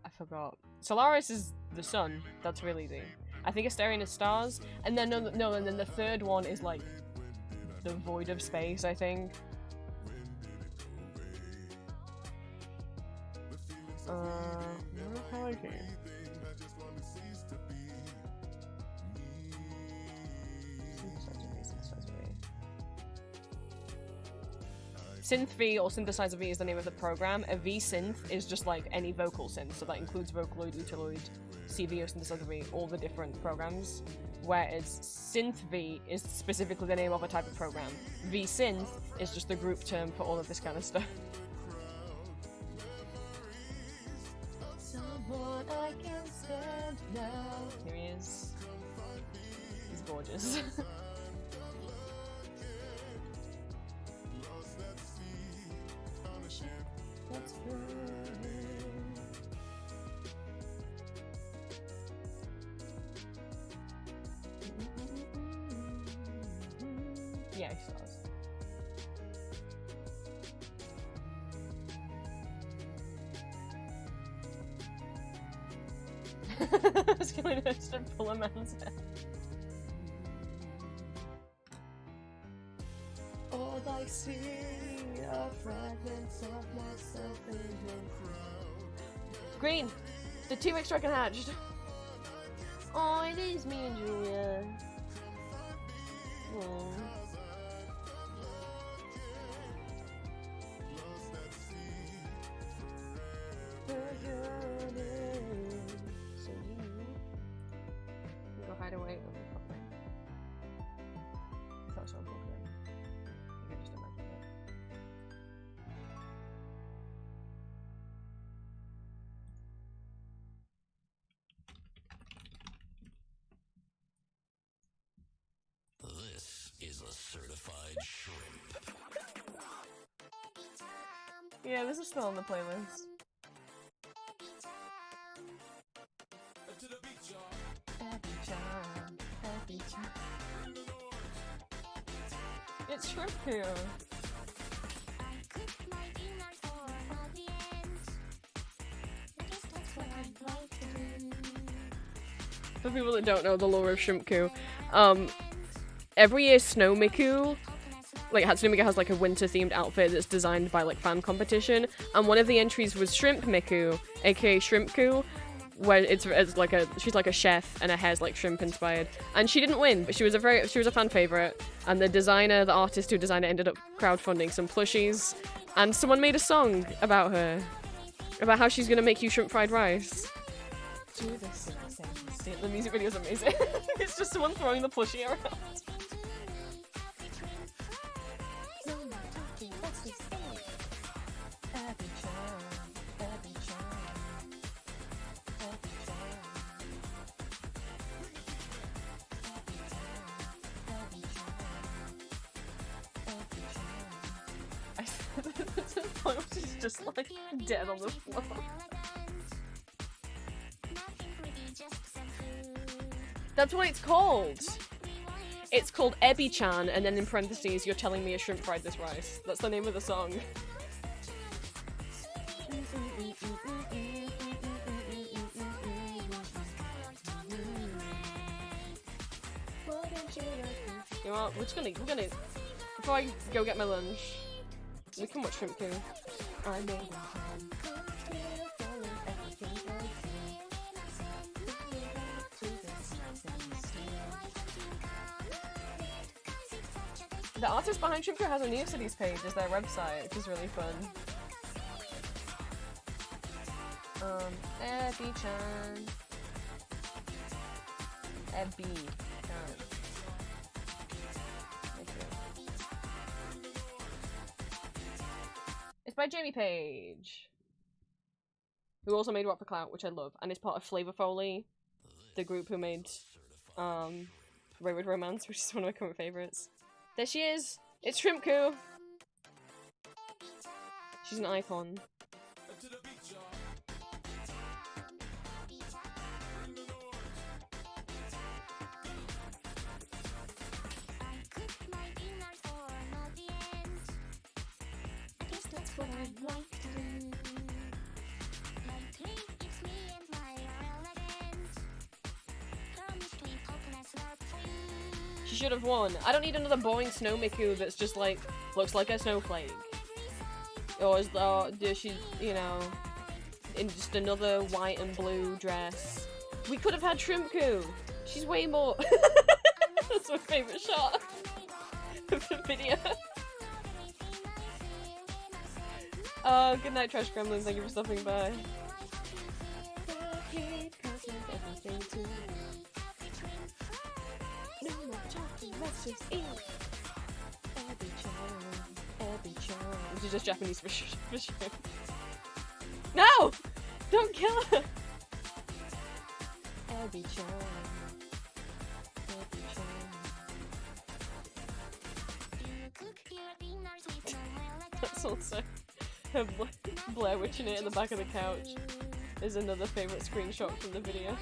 I forgot. Solaris is the sun. That's really the. I think Asterian is stars, and then no, and then the third one is like the void of space. I think. How I do? Synth-V or Synthesizer V is the name of the program. A V-Synth is just like any vocal synth, so that includes Vocaloid, Utiloid, CV or Synthesizer V, all the different programs. Whereas Synth-V is specifically the name of a type of program. V-Synth is just the group term for all of this kind of stuff. Someone I can stand now. Here he is. He's gorgeous. That's yeah, he does. I was going to just pull a man's head. All I see are fragments of myself in the crowd. Green! The T-Rex dragon hatched! Oh, it is me and Julia. Oh. So you go hide away. That's so important. I can just imagine that. This is a certified shrimp. Yeah, this is still on the playlist. It's shrimp here. I cook my dinner for audience. Just that's what I'd like to do. For people that don't know the lore of Shrimpku, every year Snow Miku, like Hatsune Miku has like a winter themed outfit that's designed by like fan competition, and one of the entries was Shrimp Miku, aka Shrimpku, where it's like she's like a chef and her hair's like shrimp inspired, and she didn't win, but she was a fan favorite, and the artist who designed it ended up crowdfunding some plushies, and someone made a song about her, about how she's gonna make you shrimp fried rice. The music video is amazing. It's just someone throwing the plushie around. She's just like dead on the floor. That's what it's called. It's called Ebi-chan, and then in parentheses, you're telling me a shrimp fried this rice. That's the name of the song. You know what? We're gonna. Before I go get my lunch, we can watch Shrimpku. I know. The artist behind Shrimpku has a Neocities page as their website, which is really fun. Ebi-chan. Ebi-chan. It's by Jamie Page, who also made Rock for Clout, which I love, and is part of Flavor Foley, the group who made Railroad Romance, which is one of my current favorites. There she is! It's Shrimpku! She's an icon. What I'd like to do. Lately, it's me and my relevance. Promised me coconuts not for you. She should have won. I don't need another boring Snow Miku that's just like, looks like a snowflake. Or does she, you know, in just another white and blue dress. We could have had Shrimpku. She's way more. That's my favourite shot of the video. Good night, Trash Gremlins. Thank you for stopping by. This is just Japanese for sure. No! Don't kill her! That's also her Blair Witching it in the back of the couch is another favourite screenshot from the video.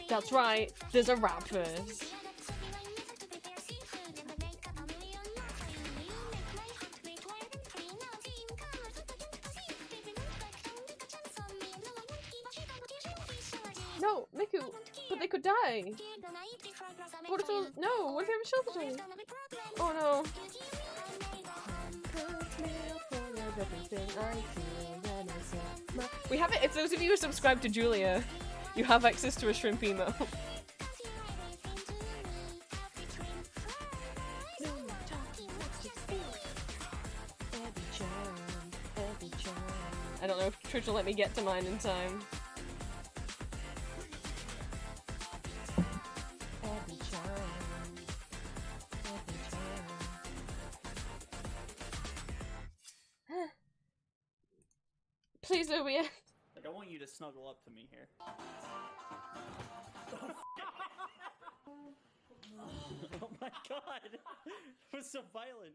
That's right, there's a rap verse. No, Miku, but they could die. What if they no, what if they have a shelter? Oh no. We have it, if those of you who subscribe to Julia, you have access to a shrimp emo. I don't know if Twitch will let me get to mine in time. Please don't be. Like, I want you to snuggle up to me here. Oh my god! It was so violent.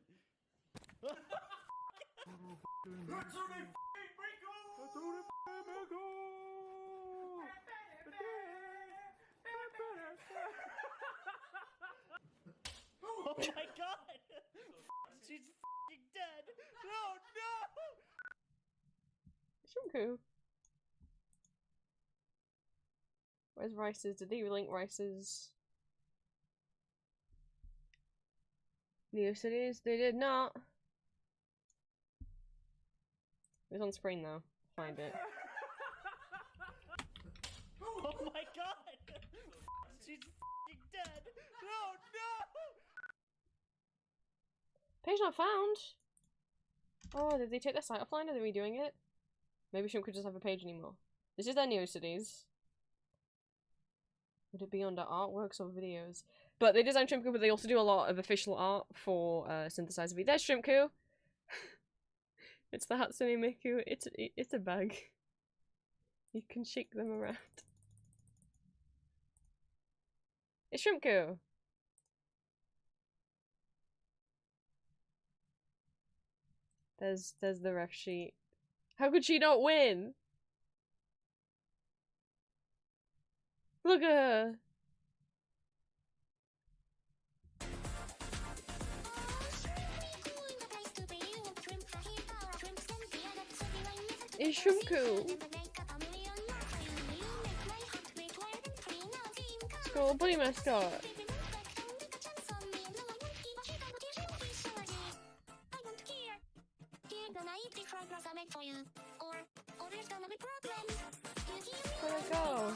Oh my god! She's f***ing dead! No, no! Shunku. Where's Rice's? Did he relink Rice's Neo Cities? They did not. It was on screen though. Find it. Oh my god! She's f***ing dead! No, no! Page not found. Oh, did they take their site offline? Are they redoing it? Maybe Shrimp could just have a page anymore. This is their Neo Cities. Would it be under artworks or videos? But they design Shrimpku, but they also do a lot of official art for Synthesizer V. There's Shrimpku! It's the Hatsune Miku. It's a bag. You can shake them around. It's Shrimpku! There's the ref sheet. How could she not win? Look at her! It's Shrimpku! School bunny mascot! Where'd it go?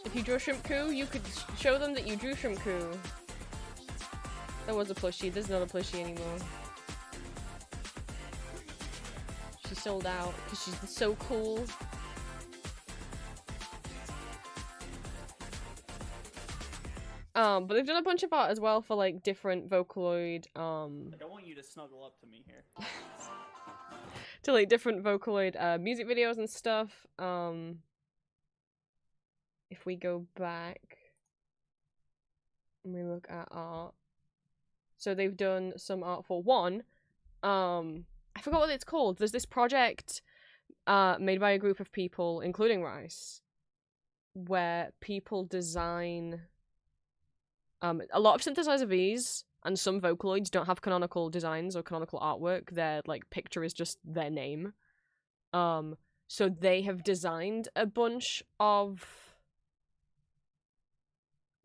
If you drew Shrimpku, you could show them that you drew Shrimpku. There was a plushie, there's not a plushie anymore. She sold out because she's so cool. But they've done a bunch of art as well for like different Vocaloid, Like, I want you to snuggle up to me here. to like different Vocaloid music videos and stuff. If we go back and we look at art, so they've done some art for one. I forgot what it's called. There's this project made by a group of people, including Rice, where people design a lot of synthesizer Vs and some Vocaloids don't have canonical designs or canonical artwork. Their like picture is just their name. So they have designed a bunch of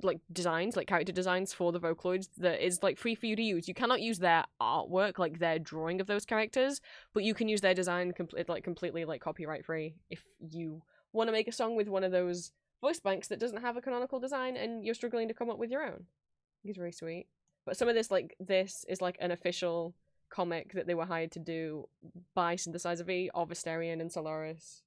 like designs, like character designs for the Vocaloids that is like free for you to use. You cannot use their artwork, like their drawing of those characters, but you can use their design completely like copyright free if you want to make a song with one of those voice banks that doesn't have a canonical design and you're struggling to come up with your own. I think it's very sweet. But some of this is like an official comic that they were hired to do by Synthesizer V of Asterion and Solaris.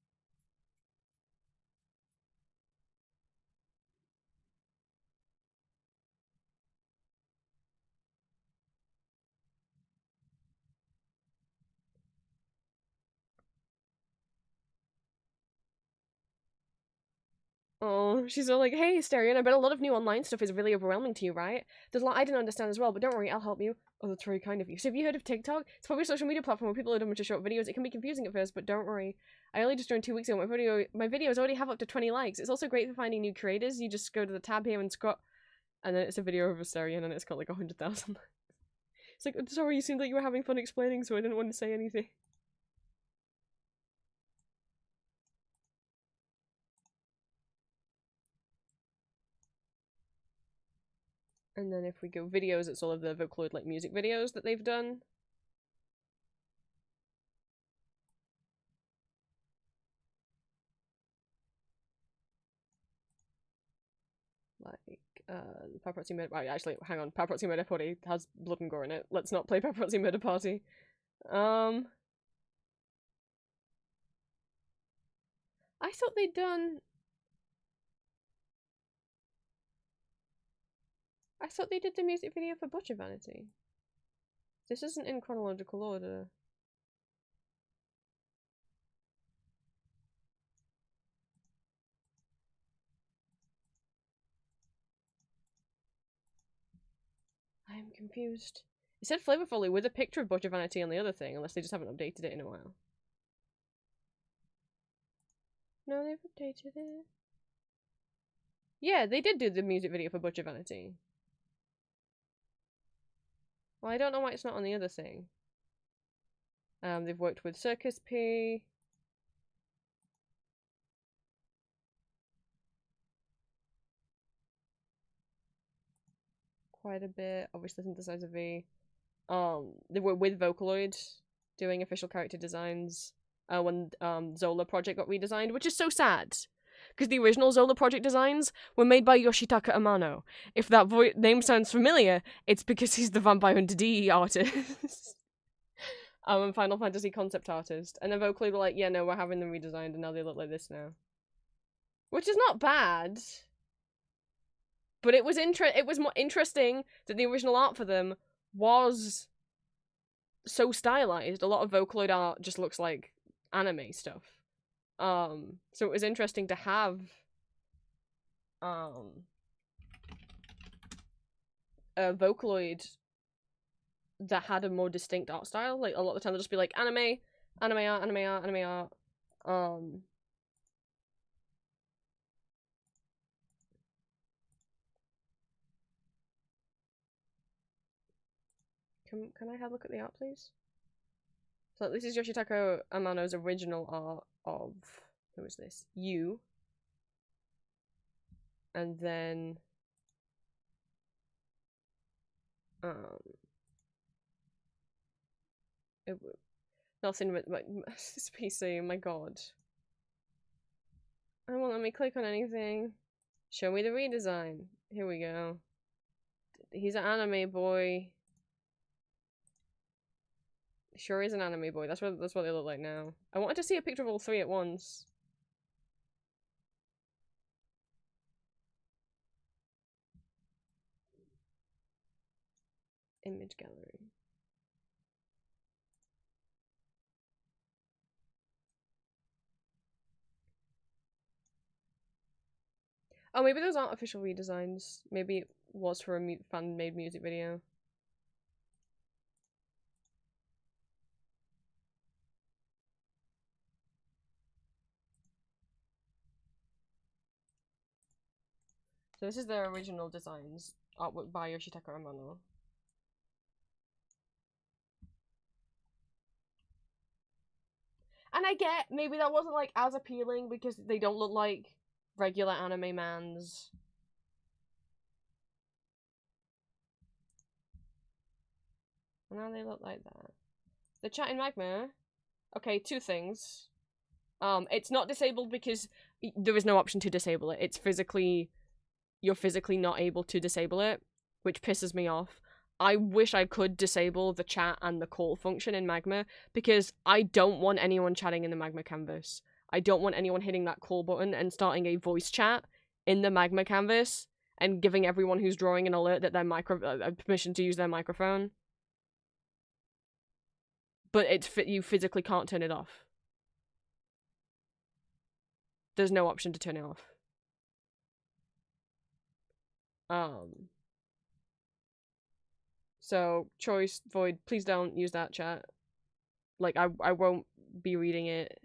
Oh, she's all like, hey, Asterion, I bet a lot of new online stuff is really overwhelming to you, right? There's a lot I didn't understand as well, but don't worry, I'll help you. Oh, that's very kind of you. So have you heard of TikTok? It's probably a social media platform where people are doing short videos. It can be confusing at first, but don't worry. I only just joined 2 weeks ago. My videos already have up to 20 likes. It's also great for finding new creators. You just go to the tab here and scroll, and then it's a video of Asterion, and it's got like 100,000 likes. It's like, sorry, you seemed like you were having fun explaining, so I didn't want to say anything. And then if we go videos, it's all of the Vocaloid like music videos that they've done. Like, Paparazzi Murder... Right, actually, hang on. Paparazzi Murder Party has blood and gore in it. Let's not play Paparazzi Murder Party. I thought they'd done... I thought they did the music video for Butcher Vanity. This isn't in chronological order. I am confused. It said Flavorfully with a picture of Butcher Vanity on the other thing, unless they just haven't updated it in a while. No, they've updated it. Yeah, they did do the music video for Butcher Vanity. Well, I don't know why it's not on the other thing. They've worked with Circus P. Quite a bit. Obviously, Synthesizer V. They were with Vocaloid doing official character designs when Zola project got redesigned, which is so sad. Because the original Zola project designs were made by Yoshitaka Amano. If that name sounds familiar, it's because he's the Vampire Hunter D artist. And Final Fantasy concept artist. And then Vocaloid were like, yeah, no, we're having them redesigned, and now they look like this now. Which is not bad. But it was more interesting that the original art for them was so stylized. A lot of Vocaloid art just looks like anime stuff. So it was interesting to have a Vocaloid that had a more distinct art style. Like, a lot of the time they'll just be like, anime art, anime art, anime art. Can I have a look at the art, please? So this is Yoshitaka Amano's original art of... Who is this? You. And then... nothing with this PC, my god. I won't let me click on anything. Show me the redesign. Here we go. He's an anime boy. Sure is an anime boy. That's what they look like now. I wanted to see a picture of all three at once. Image gallery. Oh, maybe those aren't official redesigns. Maybe it was for a fan-made music video. So this is their original designs, artwork by Yoshitaka Amano. And I get, maybe that wasn't, like, as appealing because they don't look like regular anime mans. And now they look like that. The chat in Magma. Okay, two things. It's not disabled because there is no option to disable it. It's physically... You're physically not able to disable it, which pisses me off. I wish I could disable the chat and the call function in Magma, because I don't want anyone chatting in the Magma canvas. I don't want anyone hitting that call button and starting a voice chat in the Magma canvas and giving everyone who's drawing an alert that their permission to use their microphone. But you physically can't turn it off. There's no option to turn it off. So, Choice, Void, please don't use that chat. Like, I won't be reading it.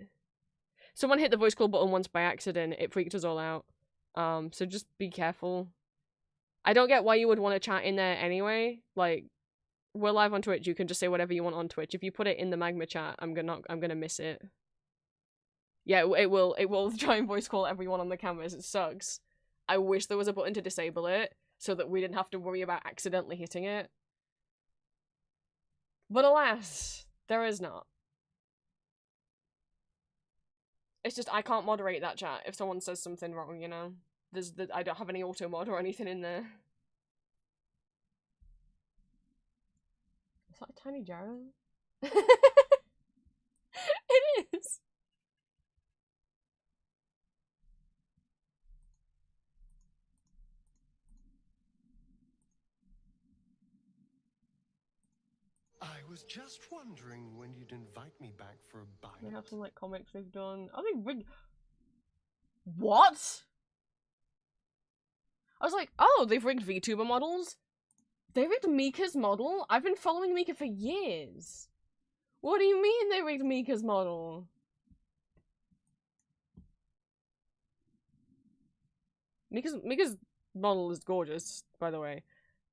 Someone hit the voice call button once by accident. It freaked us all out. So just be careful. I don't get why you would want to chat in there anyway. Like, we're live on Twitch. You can just say whatever you want on Twitch. If you put it in the Magma chat, I'm gonna miss it. Yeah, it will try and voice call everyone on the canvas. It sucks. I wish there was a button to disable it, so that we didn't have to worry about accidentally hitting it. But alas, there is not. It's just, I can't moderate that chat if someone says something wrong, you know? I don't have any auto mod or anything in there. Is that a tiny Jarrow? It is. I was just wondering when you'd invite me back for a bite. They have some like comics they've done. I think rigged. What? I was like, oh, they've rigged VTuber models. They rigged Mika's model. I've been following Mika for years. What do you mean they rigged Mika's model? Mika's model is gorgeous, by the way.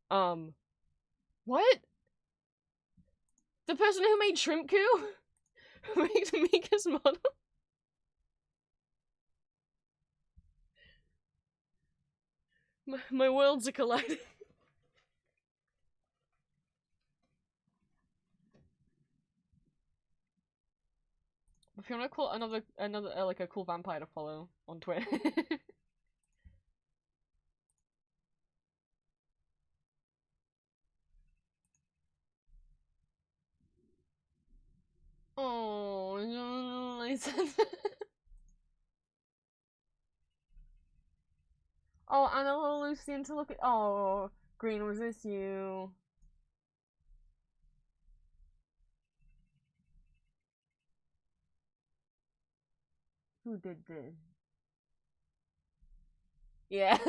What? The person who made Shrimp Coup rigged Mika's model? My worlds are colliding. If you want to call another like a cool vampire to follow on Twitter. Oh, no, I said that. Oh, and a little Lucian to look at. Oh, Green, was this you? Who did this? Yeah.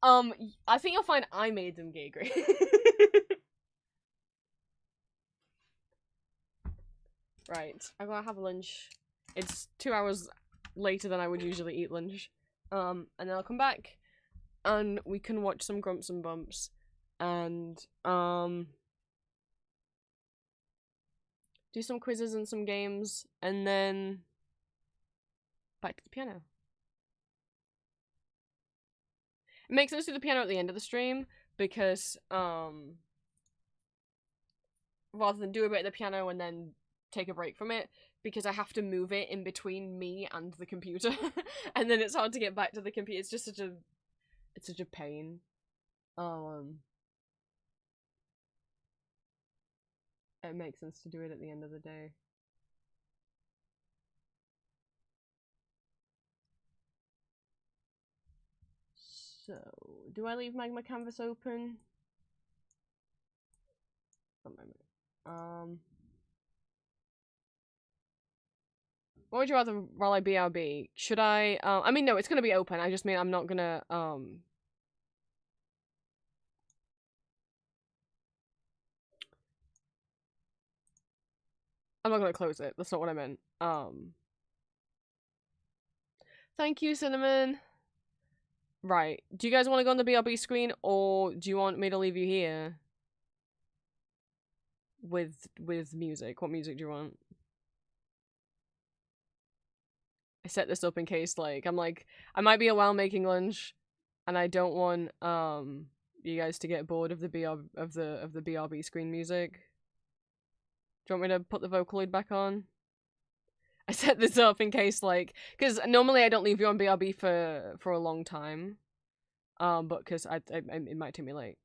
I think you'll find I made them gay, Green. Right, I gotta have lunch. It's 2 hours later than I would usually eat lunch. And then I'll come back and we can watch some Grumps and Bumps and do some quizzes and some games and then back to the piano. It makes sense to do the piano at the end of the stream because rather than do a bit of the piano and then take a break from it, because I have to move it in between me and the computer and then it's hard to get back to the computer. It's just such a pain. It makes sense to do it at the end of the day. So, do I leave Magma Canvas open? One moment. What would you rather while I BRB? Should I, I mean, no, it's gonna be open. I just mean I'm not gonna, I'm not gonna close it. That's not what I meant. Thank you, Cinnamon. Right. Do you guys want to go on the BRB screen, or do you want me to leave you here? With music. What music do you want? I set this up in case, like, I'm like, I might be a while making lunch, and I don't want, you guys to get bored of the BRB screen music. Do you want me to put the Vocaloid back on? I set this up in case, like, because normally I don't leave you on BRB for a long time, but because it might take me late.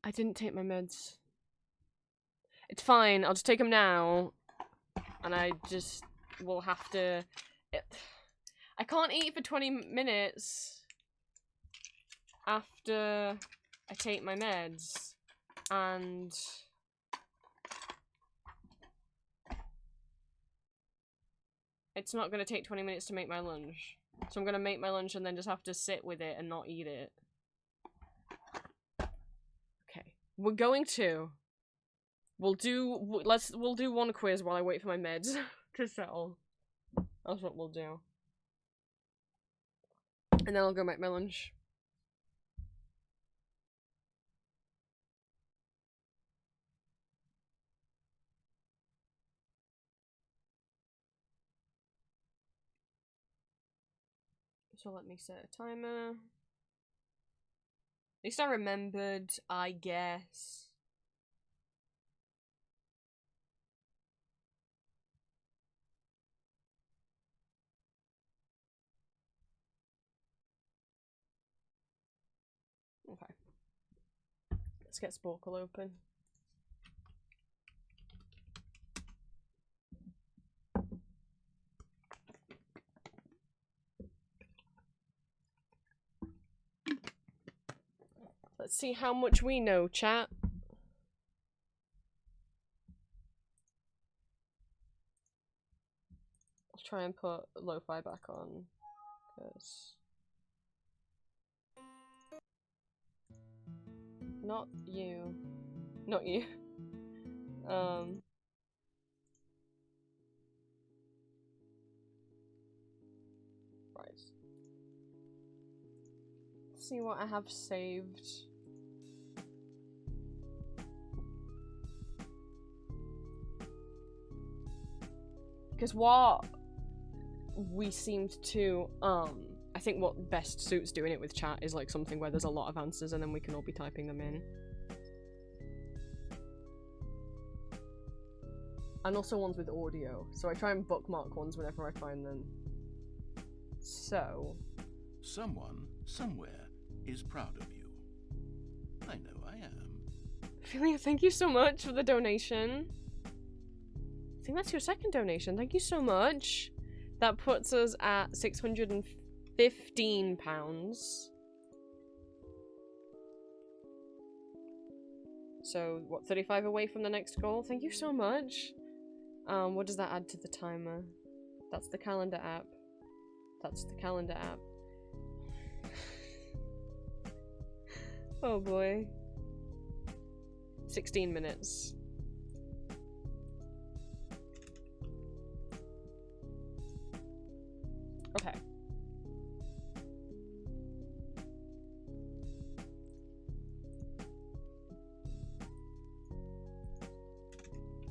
I didn't take my meds. It's fine. I'll just take them now, and I just will have to. I can't eat for 20 minutes after I take my meds, and it's not going to take 20 minutes to make my lunch. So I'm going to make my lunch and then just have to sit with it and not eat it. Okay. We're going to. We'll do one quiz while I wait for my meds to settle. That's what we'll do. And then I'll go make my lunch. So let me set a timer. At least I remembered, I guess. Okay. Let's get Sporkle open. Let's see how much we know, chat. I'll try and put lo-fi back on, because... Not you. Not you. Right. Let's see what I have saved. Because what we seemed to, I think what best suits doing it with chat is like something where there's a lot of answers and then we can all be typing them in. And also ones with audio, so I try and bookmark ones whenever I find them. So... Someone, somewhere, is proud of you. I know I am. Ophelia, thank you so much for the donation. I think that's your second donation. Thank you so much. That puts us at £615. So, what, 35 away from the next goal? Thank you so much. What does that add to the timer? That's the calendar app. That's the calendar app. Oh boy. 16 minutes. Okay.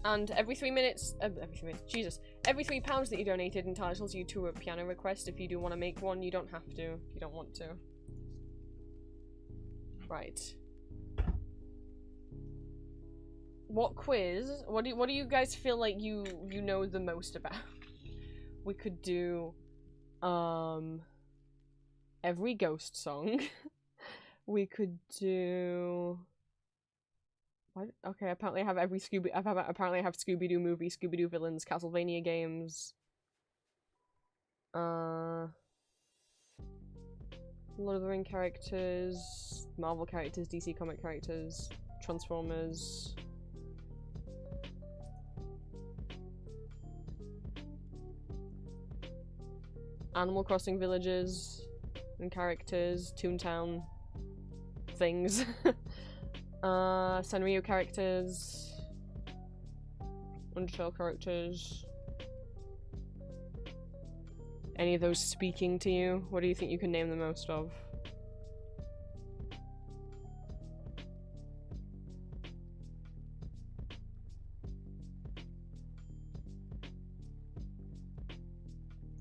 And every 3 minutes, Jesus. Every £3 that you donated entitles you to a piano request. If you do want to make one, you don't have to, if you don't want to. Right. What quiz? What do you guys feel like you know the most about? We could do every ghost song. We could do what? Okay, apparently I have every apparently I have Scooby-Doo movie, Scooby-Doo villains, Castlevania games. Lord of the Ring characters, Marvel characters, DC comic characters, Transformers. Animal Crossing villages and characters, Toontown things. Sanrio characters, Undertale characters. Any of those speaking to you? What do you think you can name the most of?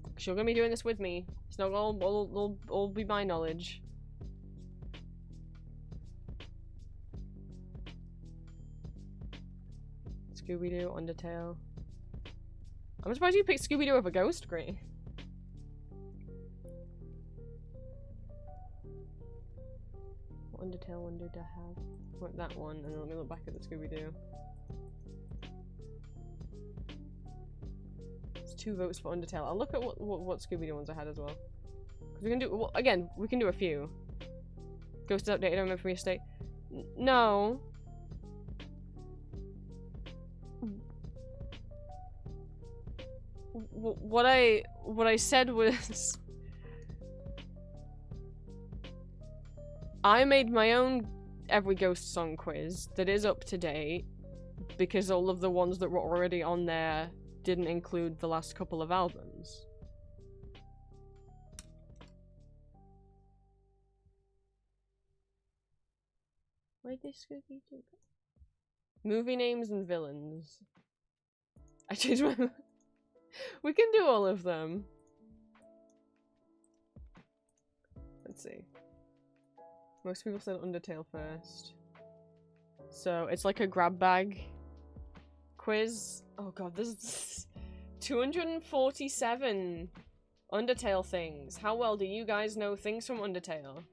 Because you're gonna be doing this with me. It's not all be my knowledge. Scooby-Doo, Undertale. I'm surprised you picked Scooby-Doo over Ghost Gray. What Undertale one did I have? What, that one, and then let me look back at the Scooby-Doo. It's 2 votes for Undertale. I'll look at what Scooby-Doo ones I had as well. Because we can do, well, again, we can do a few. Ghost is updated on Memory Estate. No. What I said was I made my own every ghost song quiz that is up to date because all of the ones that were already on there didn't include the last couple of albums. Why did Scooby do that? Movie names and villains. I changed my We can do all of them. Let's see. Most people said Undertale first. So it's like a grab bag quiz. Oh god, this is 247 Undertale things. How well do you guys know things from Undertale?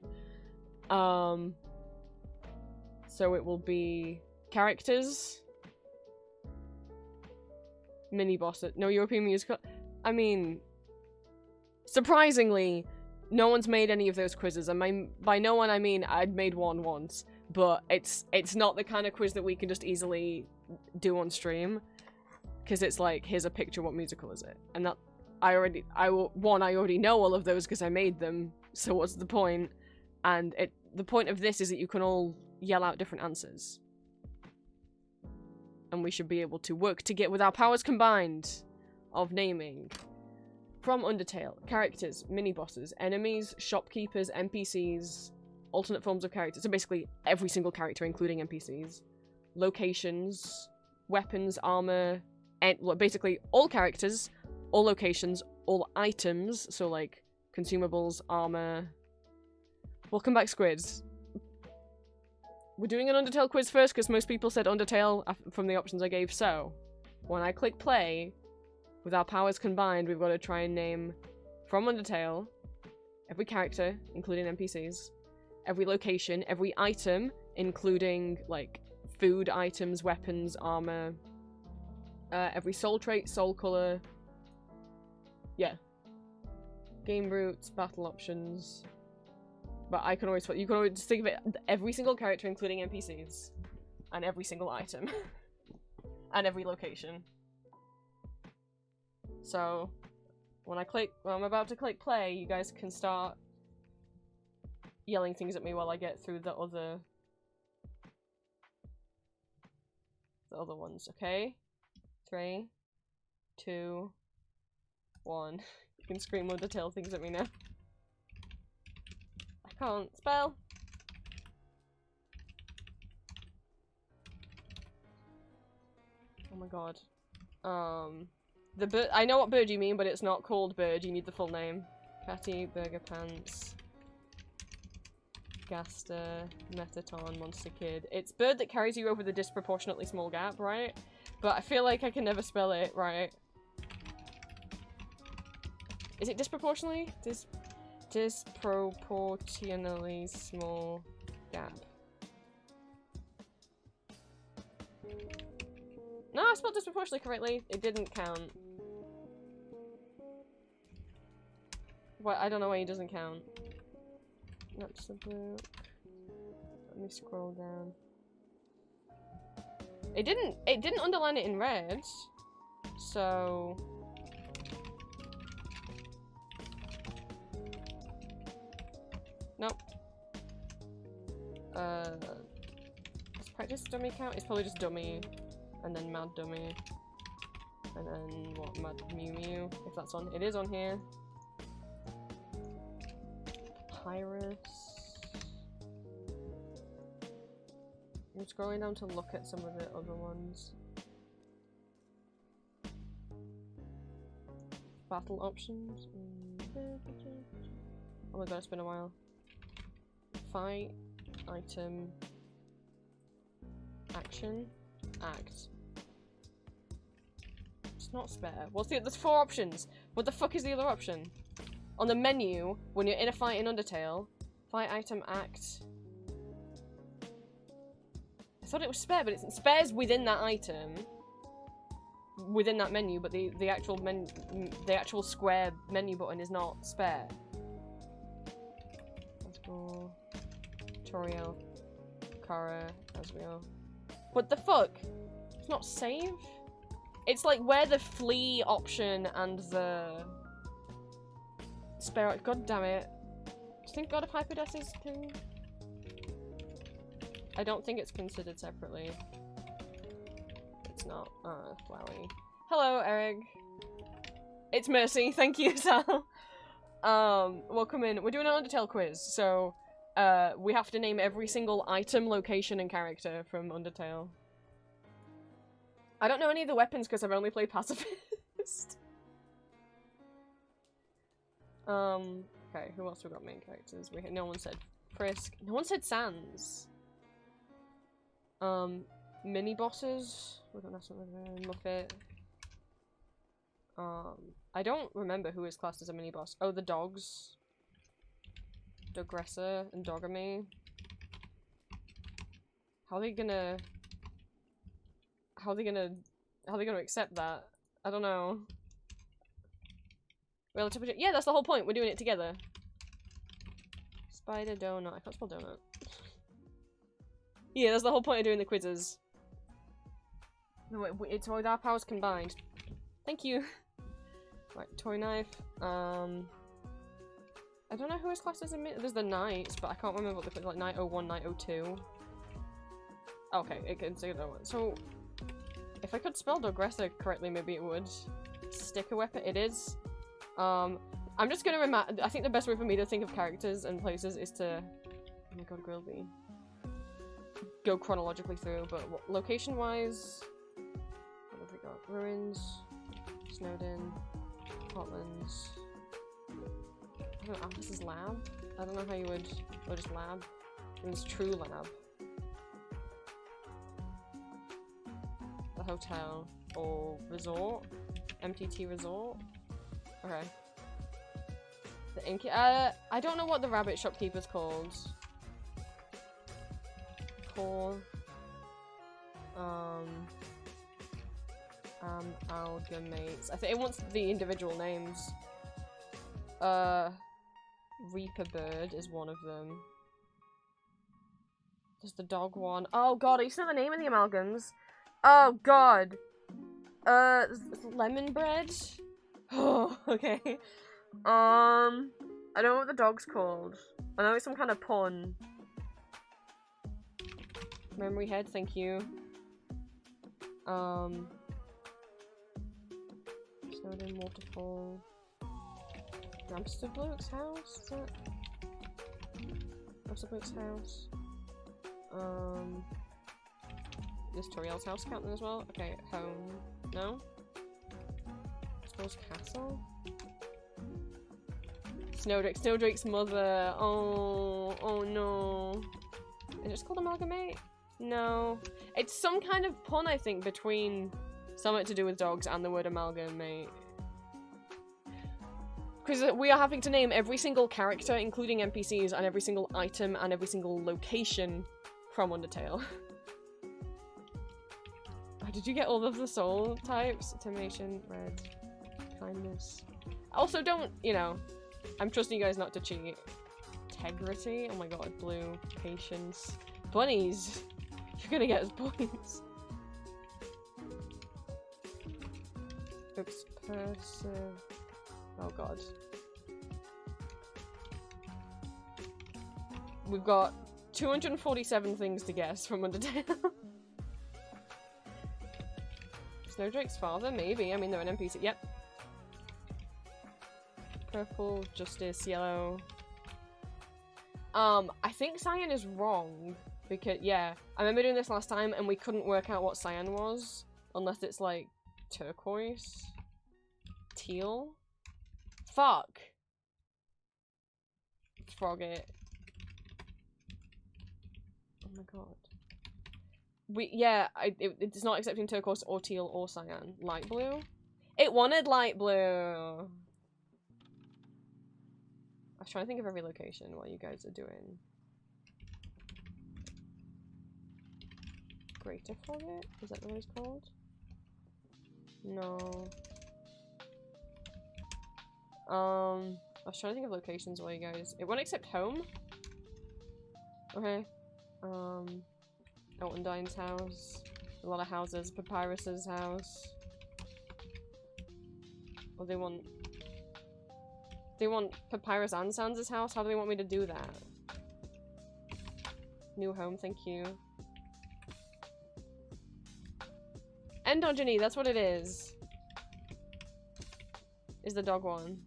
So it will be characters, mini bosses. No European musical. I mean, surprisingly, no one's made any of those quizzes. And by no one I mean I'd made one once, but it's not the kind of quiz that we can just easily do on stream, because it's like, here's a picture. What musical is it? And that I already know all of those because I made them. So what's the point? And the point of this is that you can all yell out different answers. And we should be able to work to get with our powers combined of naming. From Undertale, characters, mini-bosses, enemies, shopkeepers, NPCs, alternate forms of characters. So basically every single character, including NPCs. Locations, weapons, armor, and basically all characters, all locations, all items. So like consumables, armor. Welcome back, Squids. We're doing an Undertale quiz first because most people said Undertale from the options I gave. So when I click play, with our powers combined, we've got to try and name from Undertale every character, including NPCs, every location, every item, including like food items, weapons, armor, every soul trait, soul color, yeah, game routes, battle options. But you can always just think of it, every single character, including NPCs, and every single item, and every location. So, when I'm about to click play, you guys can start yelling things at me while I get through the other ones, okay? 3, 2, 1. You can scream Undertale things at me now. I can't spell. Oh my god. The bird. I know what bird you mean, but it's not called bird. You need the full name. Catty, Burger Pants, Gaster, Metaton, Monster Kid. It's bird that carries you over the disproportionately small gap, right? But I feel like I can never spell it right. Is it disproportionately? Disproportionally small gap. No, I spelled disproportionately correctly. It didn't count. What? I don't know why it doesn't count. That's the book. Let me scroll down. It didn't underline it in red. So nope. Does practice dummy count? It's probably just dummy. And then Mad Dummy. And then what? Mad Mew Mew. If that's on. It is on here. Papyrus. I'm scrolling down to look at some of the other ones. Battle options. Oh my god, it's been a while. Fight. Item. Action. Act. It's not spare. What's the- there's 4 options. What the fuck is the other option? On the menu, when you're in a fight in Undertale, fight, item, act. I thought it was spare, but it's spares within that item. Within that menu, but the actual square menu button is not spare. Let's go. Toriel. Kara, Asriel. What the fuck? It's not save? It's like where the flee option and the spare. God damn it. Do you think God of Hyperdeath is thing? I don't think it's considered separately. It's not. Flowey. Hello, Eric. It's Mercy. Thank you, Sal. Welcome in. We're doing an Undertale quiz, so we have to name every single item, location, and character from Undertale. I don't know any of the weapons because I've only played Pacifist. Okay, who else we got main characters? No one said Frisk. No one said Sans. Mini bosses. We got Muffet. I don't remember who is classed as a mini boss. Oh, the dogs. Dogressa and Dogamy. How are they gonna... How are they gonna accept that? I don't know. Relative... Yeah, that's the whole point. We're doing it together. Spider donut. I can't spell donut. Yeah, that's the whole point of doing the quizzes. It's with our powers combined. Thank you. Right, toy knife. I don't know who his class is in. There's the knights, but I can't remember what the like knight 01, knight 02. Okay, it can say that one. So, if I could spell Dogressa correctly, maybe it would. Sticker weapon. It is. I'm just gonna I think the best way for me to think of characters and places is to. Oh my god, Grilby. Go chronologically through, but location-wise, what have we got? Ruins, Snowden, Hotlands. I don't know, this is lab? I don't know how you would, or just lab. It was true lab. The hotel, or resort? MTT resort? Okay. The ink. I don't know what the rabbit shopkeeper's called. Amalgamates. I think it wants the individual names. Reaper Bird is one of them. There's the dog one. Oh god, I used to know the name of the amalgams. Oh god. Lemon bread? Oh, okay. I don't know what the dog's called. I know it's some kind of pun. Memory head, thank you. Snowden waterfall. Ramsterbluck's house? Is that? Ramsterbluck's house. This Toriel's house counting as well? Okay, home. No? Suppose castle? Snowdrake. Snowdrake's mother. Oh no. Is it just called Amalgamate? No. It's some kind of pun, I think, between something to do with dogs and the word amalgamate. Because we are having to name every single character, including NPCs, and every single item and every single location from Undertale. Oh, did you get all of the soul types? Determination, red, kindness. Also, don't, you know, I'm trusting you guys not to cheat. Integrity, oh my god, blue, patience. Bunnies! You're gonna get us points. Oops, oh god. We've got 247 things to guess from Undertale. Snowdrake's father? Maybe. I mean, they're an NPC. Yep. Purple, justice, yellow. I think cyan is wrong. Because, yeah. I remember doing this last time and we couldn't work out what cyan was. Unless it's, like, turquoise. Teal? Fuck! Frog it. Oh my god. It's not accepting turquoise or teal or cyan. Light blue? It wanted light blue! I was trying to think of every location while you guys are doing. Greater Frogget? Is that what it's called? No. I was trying to think of locations while you guys. It won't accept home? Okay. Eltondine's house. A lot of houses. Papyrus's house. Or they want Papyrus and Sans' house? How do they want me to do that? New home, thank you. Endogyny, that's what it is. Is the dog one.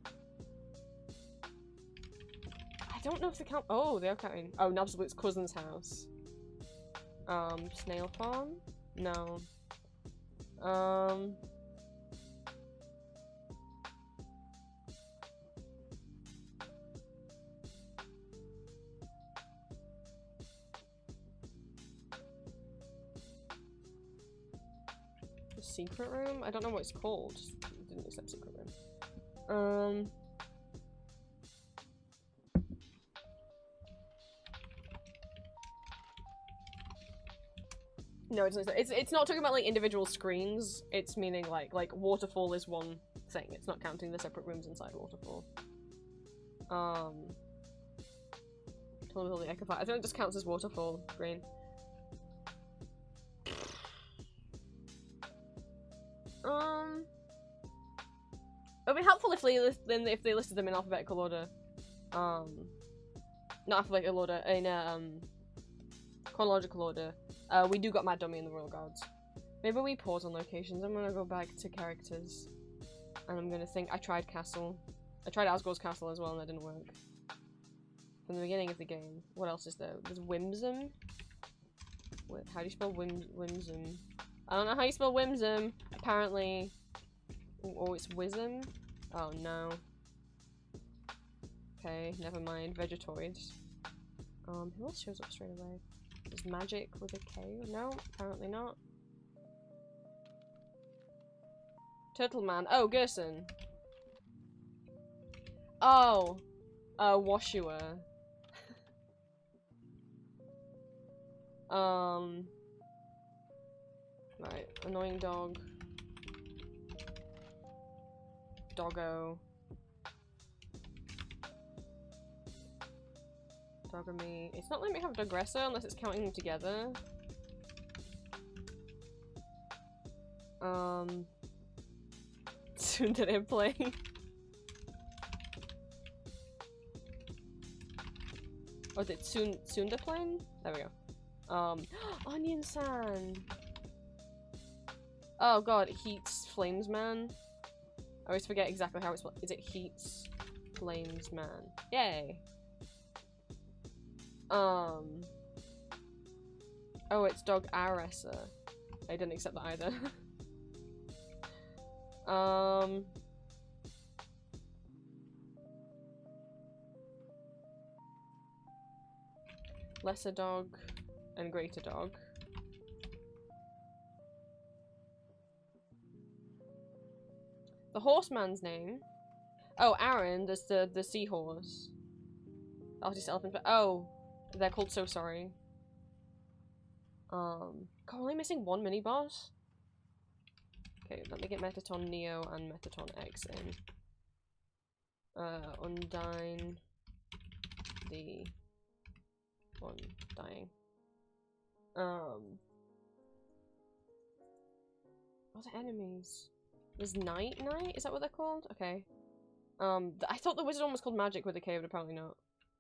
I don't know if they count. Oh, they're counting. Oh, Nabslute's cousin's house. Snail farm? No. The secret room? I don't know what it's called. It didn't accept secret room. No, it's not talking about like individual screens. It's meaning like waterfall is one thing. It's not counting the separate rooms inside waterfall. Tell me all the echo part. I think it just counts as waterfall green. It would be helpful if they listed them in alphabetical order. Not alphabetical order, in chronological order. We do got Mad Dummy in the Royal Guards. Maybe we pause on locations. I'm gonna go back to characters. And I'm gonna think. I tried Castle. I tried Asgore's Castle as well and that didn't work. From the beginning of the game. What else is there? There's Whimsum. How do you spell Whimsum? I don't know how you spell Whimsum. Apparently. Oh, it's Wisdom? Oh no. Okay, never mind. Vegetoids. Who else shows up straight away? Is Magic with a K? No, apparently not. Turtle Man. Oh, Gerson. Oh. Washua. Right. Annoying dog. Doggo. Dogamy. It's not letting me have Dogressa unless it's counting them together. Soon did it play? Oh, did soon to play? There we go. Onion San. Oh god, Heats Flames Man. I always forget exactly how it's spelled. Is it Heats Flames Man? Yay. Oh, it's Dog Aressa. I didn't accept that either. Lesser Dog and Greater Dog. The horseman's name? Oh, Aaron, there's the seahorse. Artist elephant, but oh, they're called So Sorry. God, only missing one mini boss? Okay, let me get Metaton Neo and Metaton X in. Undyne. The one dying. What are enemies? There's Knight? Is that what they're called? Okay. I thought the wizard one was called Magic with a K, but apparently not.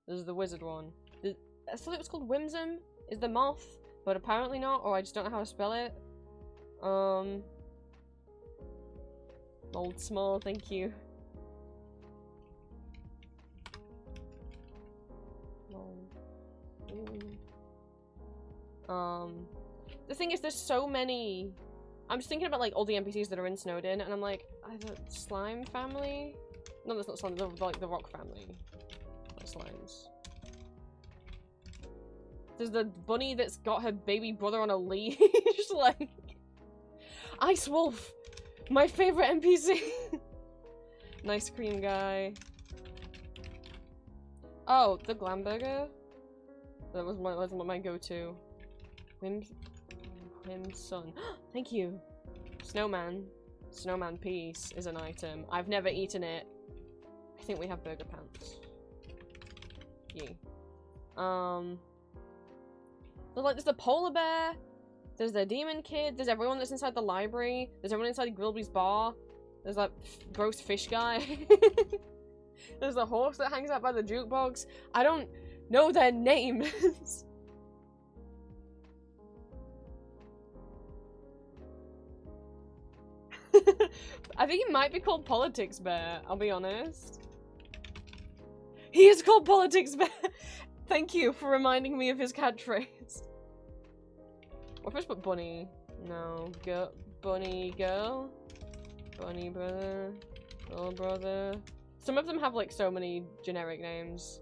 There's the wizard one. I thought it was called Whimsum, is the moth, but apparently not, or I just don't know how to spell it. Old Small, thank you. The thing is, there's so many. I'm just thinking about like all the NPCs that are in Snowdin, and I'm like, either Slime family? No, that's not Slime. They're like the Rock family. Not slimes. There's the bunny that's got her baby brother on a leash. Like, Ice Wolf, my favorite NPC. Nice cream guy. Oh, the Glamburger. That was my go-to. Son. Thank you. Snowman. Snowman piece is an item. I've never eaten it. I think we have burger pants. Yeah. There's the polar bear. There's the demon kid. There's everyone that's inside the library. There's everyone inside Grilby's bar. There's that gross fish guy. There's the horse that hangs out by the jukebox. I don't know their names. I think he might be called Politics Bear, I'll be honest. He is called Politics Bear! Thank you for reminding me of his catchphrase. What if I just put Bunny? No. Bunny girl? Bunny brother? Little brother? Some of them have like so many generic names.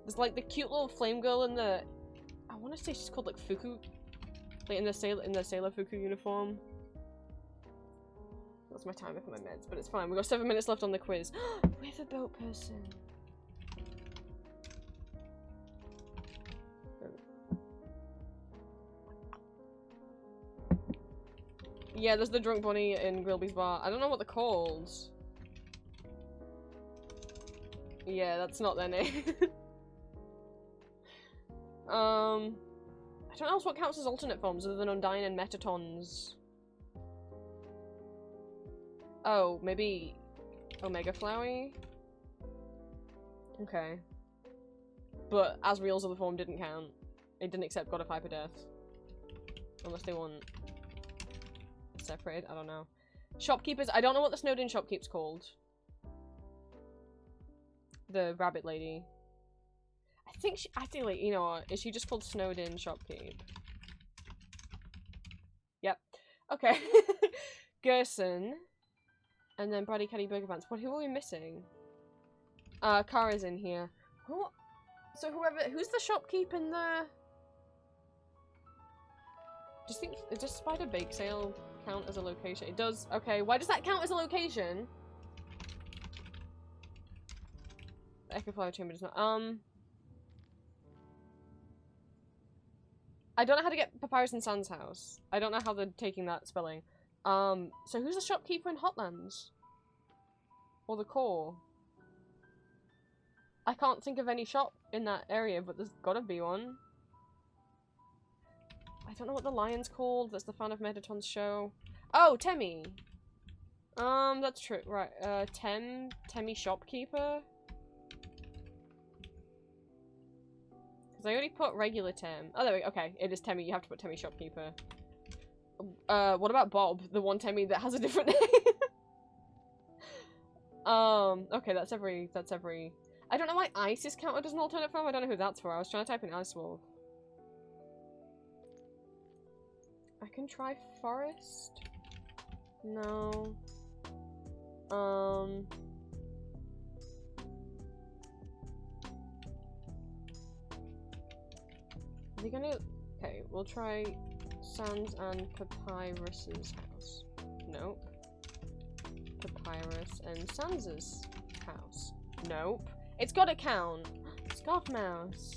There's like the cute little flame girl in the... I want to say she's called like Fuku. Like in the Sailor Fuku uniform. That's my timer for my meds, but it's fine. We've got 7 minutes left on the quiz. River boat person. Yeah, there's the drunk bunny in Grilby's bar. I don't know what they're called. Yeah, that's not their name. I don't know what counts as alternate forms other than Undyne and Metatons. Oh, maybe Omega Flowey? Okay. But Asriel's other form didn't count. It didn't accept God of Hyperdeath. Unless they want separated, I don't know. Shopkeepers, I don't know what the snowed in shopkeep's called. The rabbit lady. I think she, actually, you know what, is she just called snowed in shopkeep? Yep. Okay. Gerson. And then Brady Caddy Burger Pants. What, who are we missing? Kara's in here. Who? So who's the shopkeep in the... Does Spider Bake Sale count as a location? It does. Okay, why does that count as a location? The Echo Flower Chamber does not. I don't know how to get Papyrus and Sans house. I don't know how they're taking that spelling. So who's the shopkeeper in Hotlands? Or the core? I can't think of any shop in that area, but there's gotta be one. I don't know what the lion's called. That's the fan of Metaton's show. Oh, Temmie. That's true. Right. Temmie shopkeeper. Because I already put regular Tem. Oh, there we go. Okay, it is Temmie. You have to put Temmie shopkeeper. What about Bob? The one Temmie that has a different name. Okay, that's every. I don't know why Ice is counted as an alternate form. I don't know who that's for. I was trying to type in Ice Wolf. I can try Forest. No. Are they gonna... Okay, we'll try Sans and Papyrus's house. Nope. Papyrus and Sans's house. Nope. It's gotta count. Scarf Mouse.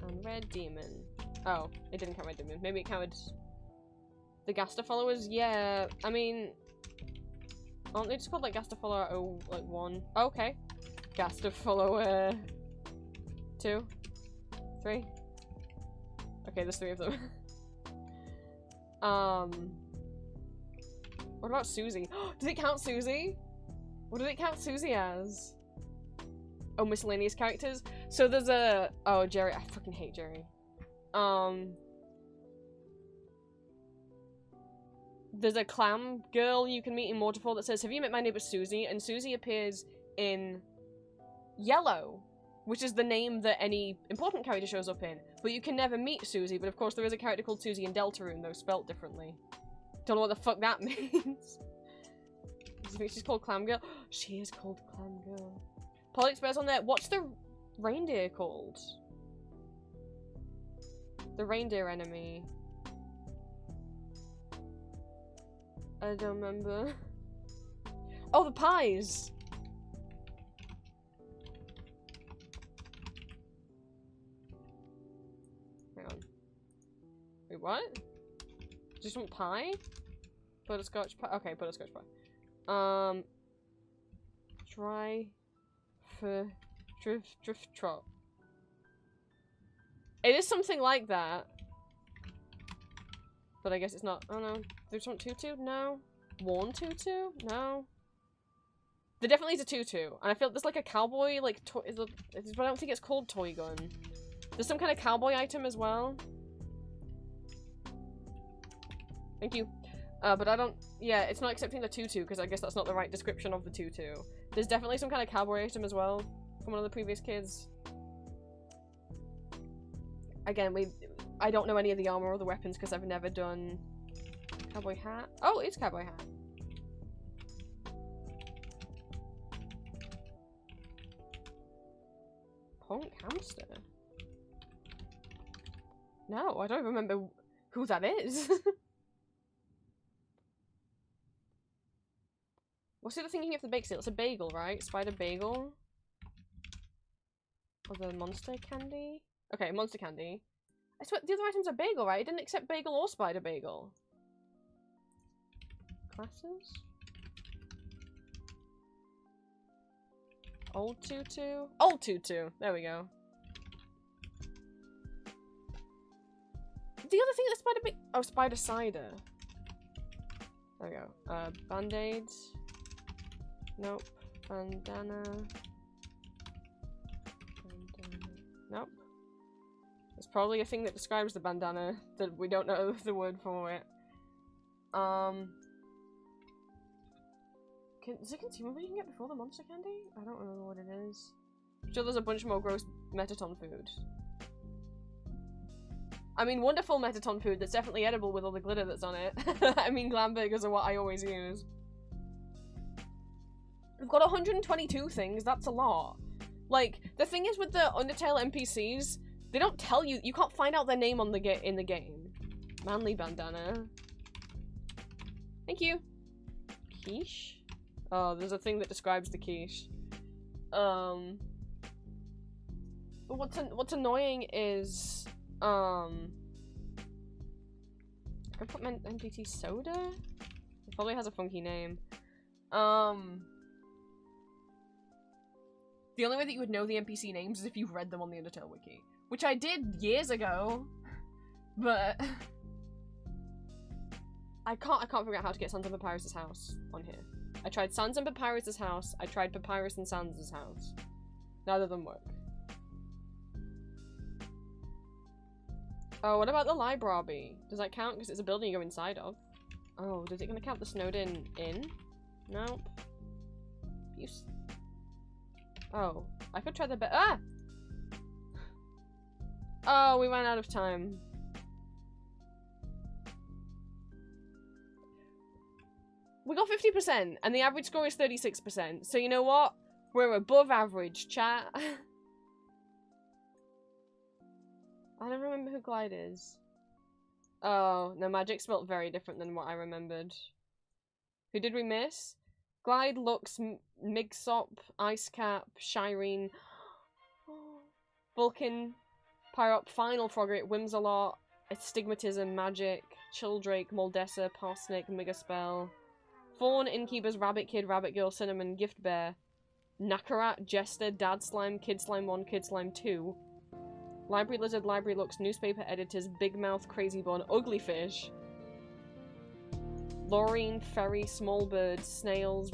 And Red Demon. Oh, it didn't count Red Demon. Maybe it counted... The Gaster followers? Yeah, I mean... Aren't they just called like Gaster follower 1? Oh, okay. Gaster follower 2? 3? Okay, there's 3 of them. What about Susie? Does it count Susie? What did it count Susie as? Oh, miscellaneous characters? So there's a... Oh, Jerry. I fucking hate Jerry. There's a clam girl you can meet in Waterfall that says, "Have you met my neighbor Susie?" And Susie appears in Yellow, which is the name that any important character shows up in. But you can never meet Susie, but of course there is a character called Susie in Deltarune, though spelt differently. Don't know what the fuck that means. I think she's called Clam Girl. She is called Clam Girl. Pollux Bear's on there. What's the reindeer called? The reindeer enemy. I don't remember. Oh, the pies! Hang on. Wait, what? Just want pie? Butterscotch pie? Okay, butterscotch pie. Try for drift trot. It is something like that. But I guess it's not. Oh no. There's one tutu? No. Worn tutu? No. There definitely is a tutu. And I feel there's like a cowboy, like, but I don't think it's called toy gun. There's some kind of cowboy item as well. Thank you. But I don't... Yeah, it's not accepting the tutu, because I guess that's not the right description of the tutu. There's definitely some kind of cowboy item as well from one of the previous kids. Again, I don't know any of the armor or the weapons because I've never done cowboy hat. Oh, it's cowboy hat. Punk hamster. No, I don't remember who that is. What's the other thing you have to bake sale? It's a bagel, right? Spider bagel. Or the monster candy? Okay, monster candy. I swear the other items are bagel, right? It didn't accept bagel or spider bagel. Classes? Old tutu? Old tutu! There we go. The other thing that Spider Big. Oh, Spider Cider. There we go. Band-aids. Nope. Bandana. Nope. There's probably a thing that describes the bandana that we don't know the word for it. Is it consumable you can get before the monster candy? I don't remember what it is. I'm sure there's a bunch more gross Metaton food. I mean, wonderful Metaton food that's definitely edible with all the glitter that's on it. I mean, glam burgers are what I always use. We've got 122 things, that's a lot. Like, the thing is with the Undertale NPCs, they don't tell you, you can't find out their name on the in the game. Manly bandana. Thank you. Quiche? Oh, there's a thing that describes the quiche. But what's annoying is, I can put my NPT soda? It probably has a funky name. The only way that you would know the NPC names is if you've read them on the Undertale wiki. Which I did years ago, but I can't figure out how to get Sans and Papyrus' house on here. I tried Sans and Papyrus' house, I tried Papyrus and Sans' house. Neither of them work. Oh, what about the library? Does that count? Because it's a building you go inside of. Oh, does it gonna count the Snowden Inn? Nope. Oh, I could try the ah! Oh, we ran out of time. We got 50%, and the average score is 36%. So you know what? We're above average, chat. I don't remember who Glide is. Oh, no, Magic spelled very different than what I remembered. Who did we miss? Glide, Lux, Migsop, Icecap, Shireen, Vulcan, Pyrop, Final Frogget, Whimsalot, Astigmatism, Magic, Childrake, Moldessa, Parsnake, Megaspell, Fawn, Innkeepers, Rabbit Kid, Rabbit Girl, Cinnamon, Gift Bear, Nakarat, Jester, Dad Slime, Kid Slime 1, Kid Slime 2, Library Lizard, Library Lux, Newspaper Editors, Big Mouth, Crazy Bun, Ugly Fish, Laureen, Ferry, Small Birds, Snails,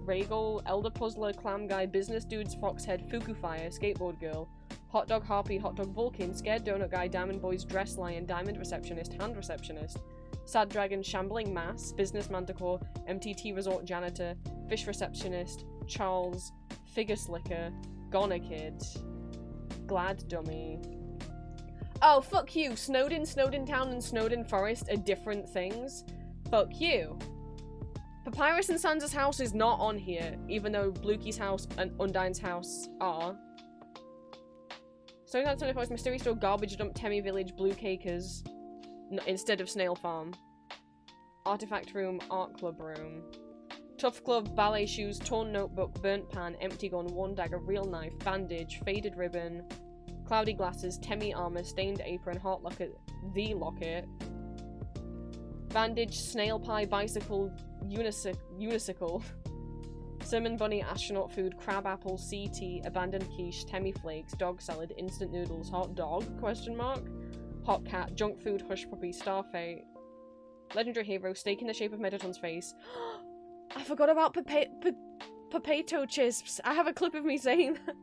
Regal, Elder Puzzler, Clam Guy, Business Dudes, Foxhead, Fuku Fire, Skateboard Girl, Hot Dog Harpy, Hot Dog Vulcan, Scared Donut Guy, Diamond Boys, Dress Lion, Diamond Receptionist, Hand Receptionist, Sad Dragon, Shambling Mass, Business Manticore, MTT Resort Janitor, Fish Receptionist, Charles, Figure Slicker, Goner Kid, Glad Dummy. Oh, fuck you! Snowden, Snowden Town, and Snowden Forest are different things. Fuck you. Papyrus and Sans' house is not on here, even though Blukey's house and Undyne's house are. Snowden Town, Snowden Forest, Mystery Store, Garbage Dump, Temmie Village, Blue Cakers, instead of Snail Farm. Artifact Room, Art Club Room. Tough Glove, Ballet Shoes, Torn Notebook, Burnt Pan, Empty Gun, One Dagger, Real Knife, Bandage, Faded Ribbon, Cloudy Glasses, Temmie Armor, Stained Apron, Heart Locket, The Locket, Bandage, Snail Pie, Bicycle, Unicycle, Cinnamon Bunny, Astronaut Food, Crab Apple, CT, Abandoned Quiche, Temmie Flakes, Dog Salad, Instant Noodles, Hot Dog, question mark, Hot Cat, Junk Food, Hush Puppy, Starfate, Legendary Hero, Steak in the Shape of Mettaton's Face. I forgot about potato chips. I have a clip of me saying that.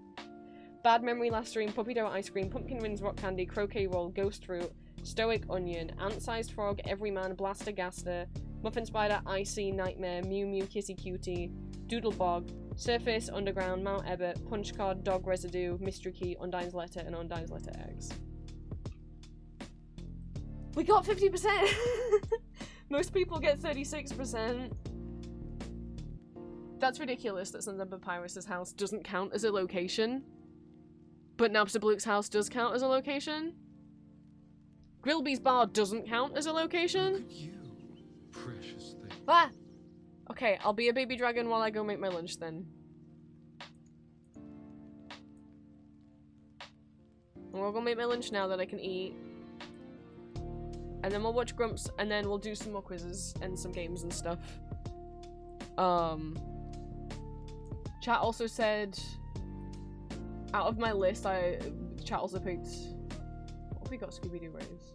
Bad Memory, Last Dream, Puppy Dough Ice Cream, Pumpkin Wings Rock Candy, Croquet Roll, Ghost Fruit, Stoic Onion, Ant-Sized Frog, Everyman, Blaster Gaster, Muffin Spider, Icy, Nightmare, Mew Mew Kissy Cutie, Doodlebog, Surface, Underground, Mount Ebert, Punch Card, Dog Residue, Mystery Key, Undyne's Letter, and Undyne's Letter X. We got 50%! Most people get 36%. That's ridiculous that Sans and Papyrus' house doesn't count as a location. But Nabsabluke's house does count as a location. Grillby's bar doesn't count as a location. Look at you, precious thing. Ah! Okay, I'll be a baby dragon while I go make my lunch then. I'll go make my lunch now that I can eat. And then we'll watch Grumps, and then we'll do some more quizzes and some games and stuff. Chat also said, out of my list, chat also picked. What have we got? Scooby-Doo rays.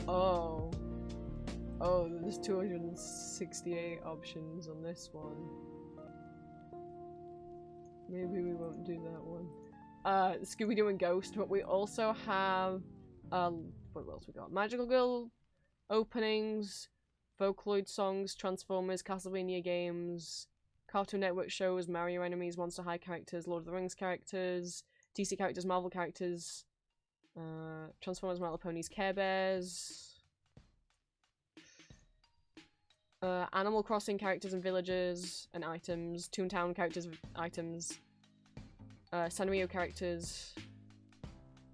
Oh. Oh, there's 268 options on this one. Maybe we won't do that one. Scooby-Doo and Ghost, but we also have, what else we got? Magical Girl openings, Vocaloid songs, Transformers, Castlevania games, Cartoon Network shows, Mario enemies, Monster High characters, Lord of the Rings characters, DC characters, Marvel characters, Transformers, My Little Ponies, Care Bears, Animal Crossing characters and villages and items, Toontown characters and items, Sanrio characters,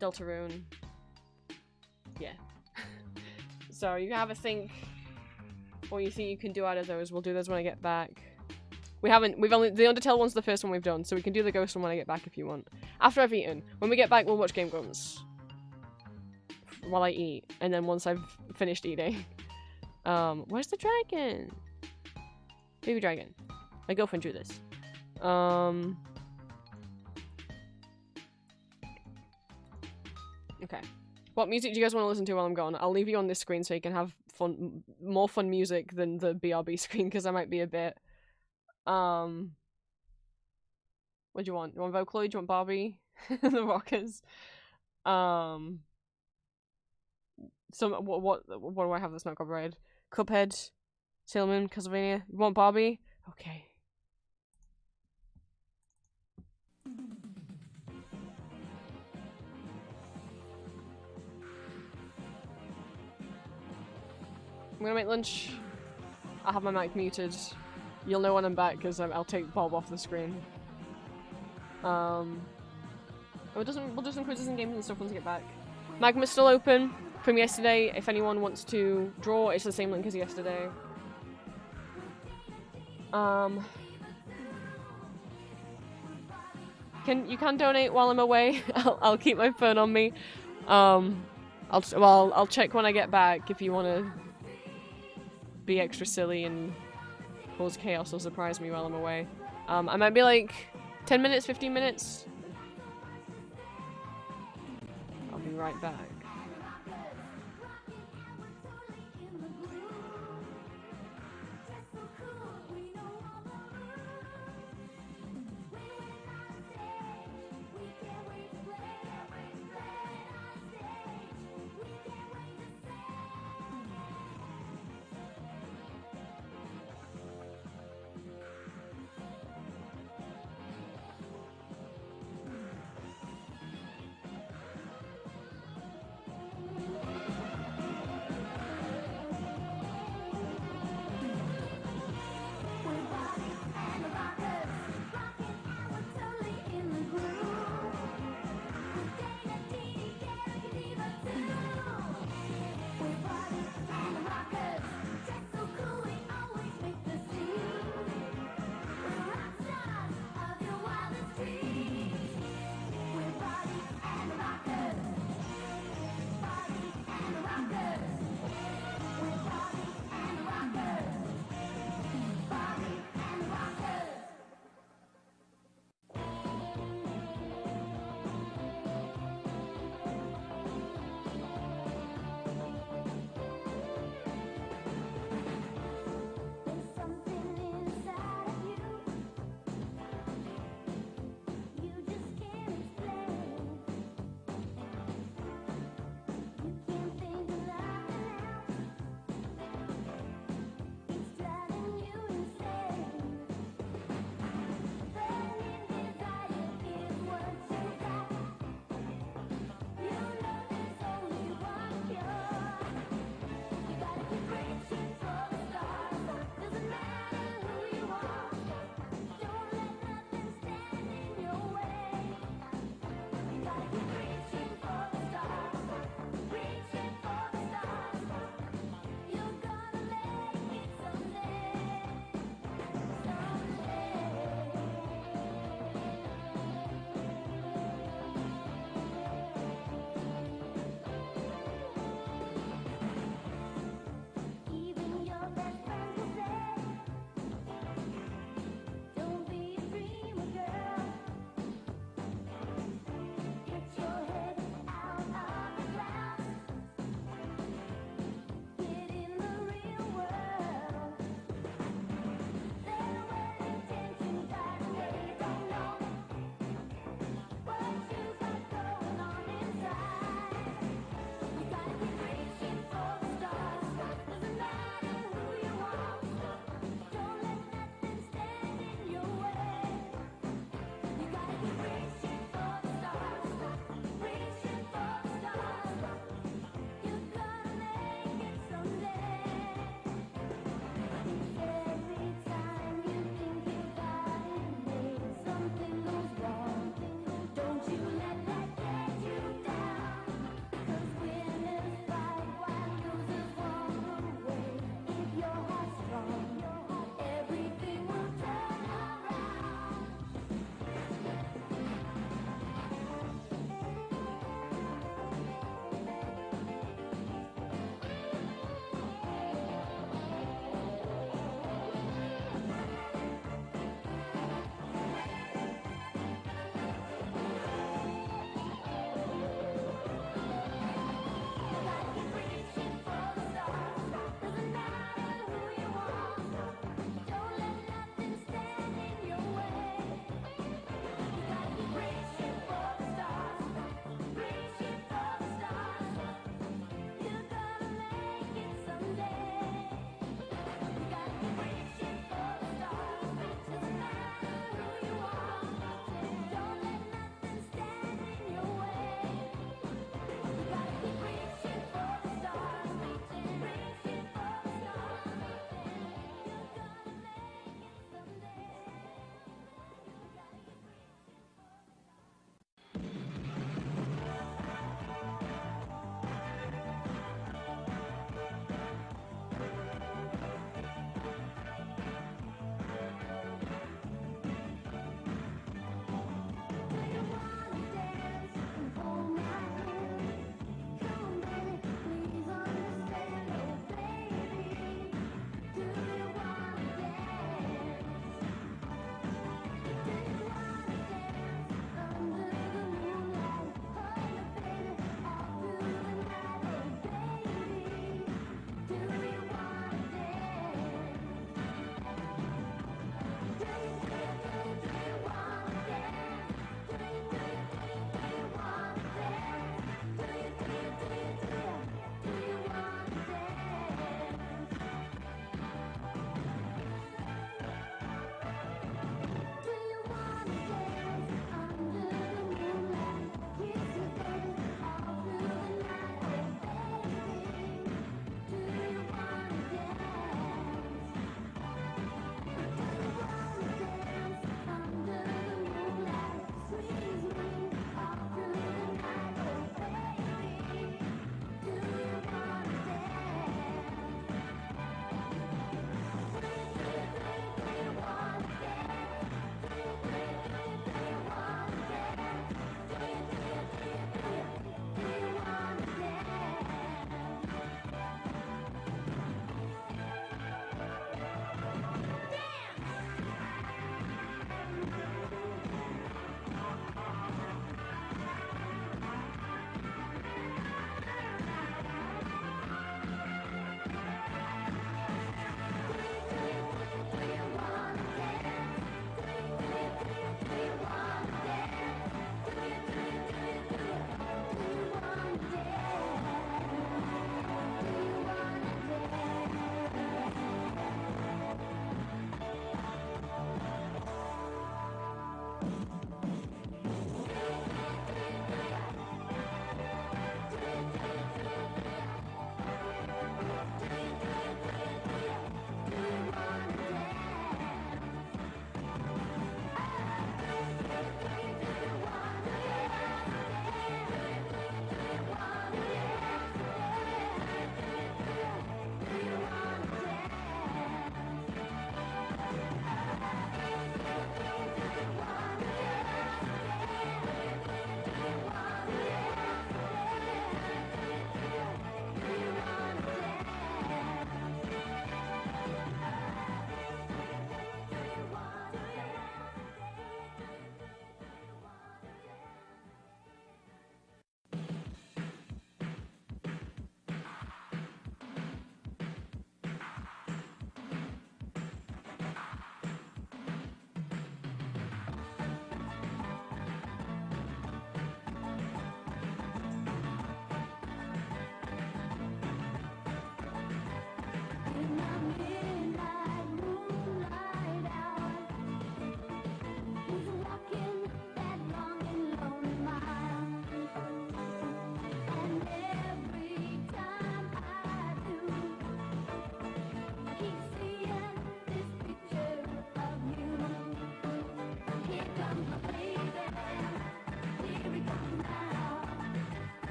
Deltarune. Yeah. So you can have a think what you think you can do out of those. We'll do those when I get back. The Undertale one's the first one we've done, so we can do the Ghost one when I get back if you want. After I've eaten. When we get back, we'll watch Game Grumps. While I eat, and then once I've finished eating. Where's the dragon? Baby dragon. My girlfriend drew this. Okay. What music do you guys want to listen to while I'm gone? I'll leave you on this screen so you can have more fun music than the BRB screen, because I might be a bit... What do you want? You want Vocaloid? Do you want Barbie? The Rockers? What do I have that's not copyrighted? Cuphead, Sailor Moon, Castlevania. You want Barbie? Okay. I'm gonna make lunch. I'll have my mic muted. You'll know when I'm back because I'll take Bob off the screen. We'll do some quizzes and games and stuff once I get back. Magma's still open from yesterday. If anyone wants to draw, it's the same link as yesterday. You can donate while I'm away. I'll keep my phone on me. I'll check when I get back if you want to be extra silly and cause chaos or surprise me while I'm away. I might be like 10 minutes, 15 minutes. I'll be right back.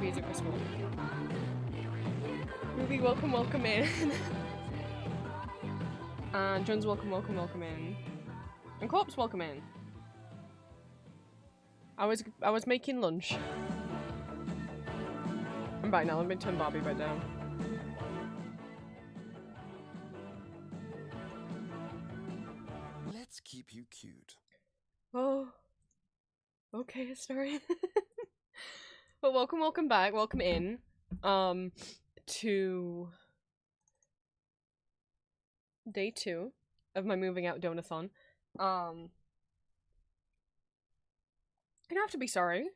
Ruby's a crystal. Ruby, welcome, welcome in. And Jones, welcome, welcome, welcome in. And Corpse, welcome in. I was making lunch. I'm back now. Let me turn Barbie back down. Let's keep you cute. Oh. Okay, sorry. Well, welcome, welcome back, welcome in. To day 2 of my moving out donathon. You don't have to be sorry.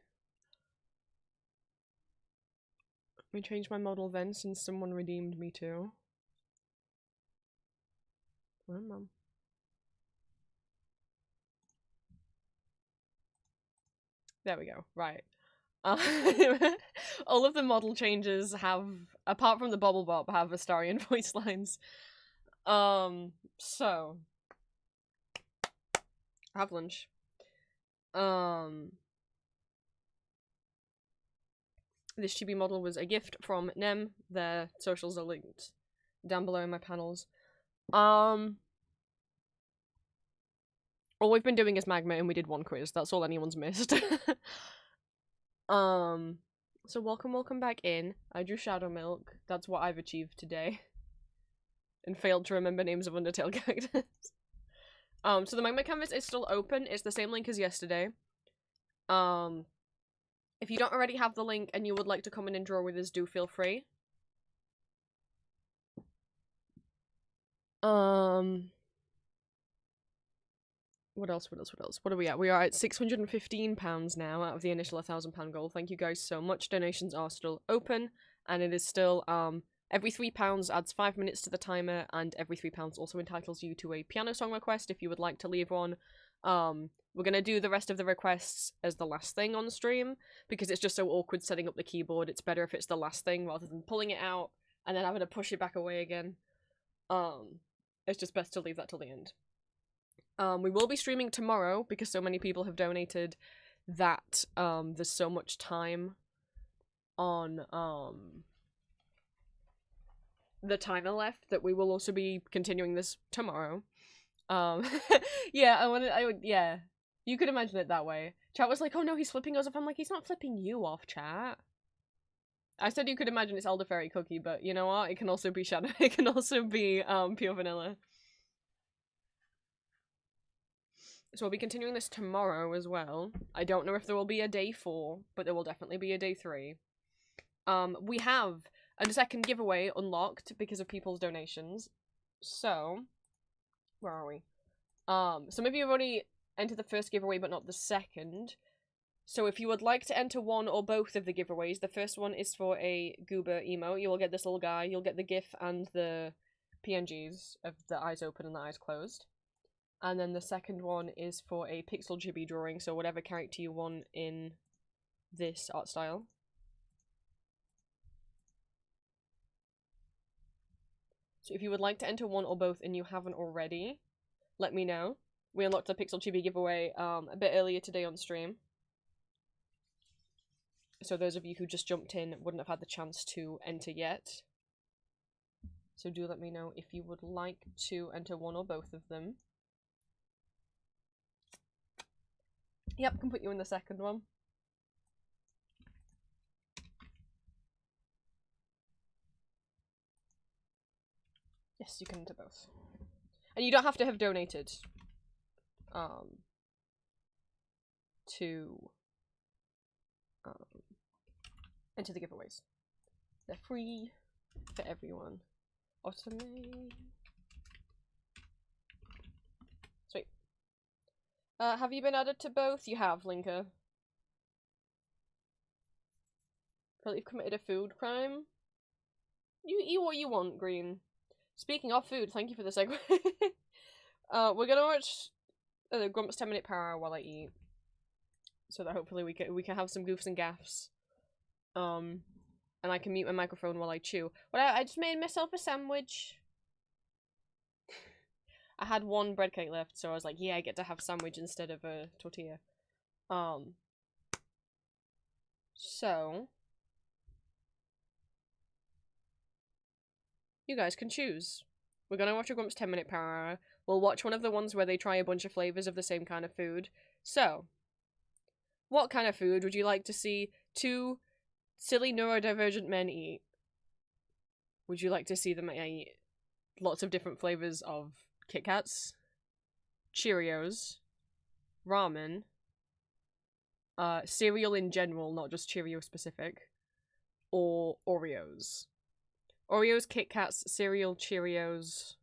Let me change my model then, since someone redeemed me too. Come on, Mum. There we go. Right. All of the model changes have, apart from the Bobble Bop, have Astarian voice lines. So. Have lunch. This chibi model was a gift from Nem. Their socials are linked down below in my panels. All we've been doing is Magma and we did one quiz. That's all anyone's missed. So welcome back in. I drew Shadow Milk. That's what I've achieved today. And failed to remember names of Undertale characters. So the Magma canvas is still open. It's the same link as yesterday. If you don't already have the link and you would like to come in and draw with us, do feel free. What else? What are we at? We are at £615 now out of the initial £1,000 goal. Thank you guys so much. Donations are still open, and it is still, every £3 adds 5 minutes to the timer, and every £3 also entitles you to a piano song request if you would like to leave one. We're gonna do the rest of the requests as the last thing on stream, because it's just so awkward setting up the keyboard. It's better if it's the last thing rather than pulling it out and then having to push it back away again. It's just best to leave that till the end. We will be streaming tomorrow because so many people have donated that there's so much time on the timer left that we will also be continuing this tomorrow. Yeah, yeah. You could imagine it that way. Chat was like, oh no, he's flipping us off. I'm like, he's not flipping you off, chat. I said you could imagine it's Elder Fairy Cookie, but you know what? It can also be Shadow. It can also be Pure Vanilla. So we'll be continuing this tomorrow as well. I don't know if there will be a day 4, but there will definitely be a day 3. We have a second giveaway unlocked because of people's donations. So, where are we? Some of you have already entered the first giveaway, but not the second. So if you would like to enter one or both of the giveaways, the first one is for a Goober emote. You will get this little guy. You'll get the GIF and the PNGs of the eyes open and the eyes closed. And then the second one is for a pixel chibi drawing, so whatever character you want in this art style. So if you would like to enter one or both and you haven't already, let me know. We unlocked the pixel chibi giveaway a bit earlier today on stream. So those of you who just jumped in wouldn't have had the chance to enter yet. So do let me know if you would like to enter one or both of them. Yep, can put you in the second one. Yes, you can enter both. And you don't have to have donated to enter the giveaways. They're free for everyone. Awesome. Sweet. Have you been added to both? You have, Linker. Felt you've committed a food crime. You eat what you want, Green. Speaking of food, thank you for the segue. We're gonna watch Grump's 10-minute per hour while I eat, so that hopefully we can have some goofs and gaffs. And I can mute my microphone while I chew. But I just made myself a sandwich. I had one bread cake left, so I was like, yeah, I get to have sandwich instead of a tortilla. So You guys can choose. We're gonna watch a Grumps 10-minute power hour. We'll watch one of the ones where they try a bunch of flavors of the same kind of food. So, what kind of food would you like to see two silly neurodivergent men eat? Would you like to see them eat lots of different flavors of Kit Kats, Cheerios, ramen, cereal in general, not just Cheerio specific, or Oreos? Oreos, Kit Kats, cereal, Cheerios.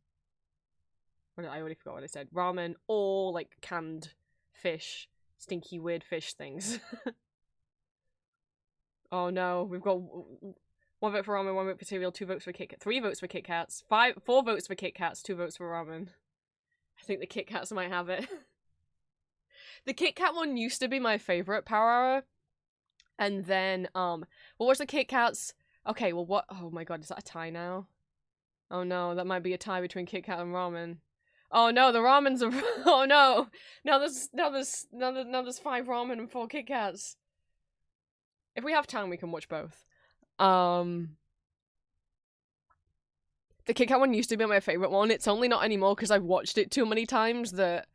I already forgot what I said. Ramen, or like canned fish, stinky weird fish things. Oh no, we've got 1 vote for ramen, 1 vote for cereal, 2 votes for Kit Kat, 3 votes for Kit Kats, 4 votes for Kit Kats, 2 votes for ramen. I think the Kit Kats might have it. The Kit Kat one used to be my favorite power hour, and then what was the Kit Kats? Okay, well what? Oh my god, is that a tie now? Oh no, that might be a tie between Kit Kat and ramen. Oh no, the ramen's a. Oh no, now there's 5 ramen and 4 Kit Kats. If we have time, we can watch both. The Kit Kat one used to be my favorite one. It's only not anymore because I've watched it too many times that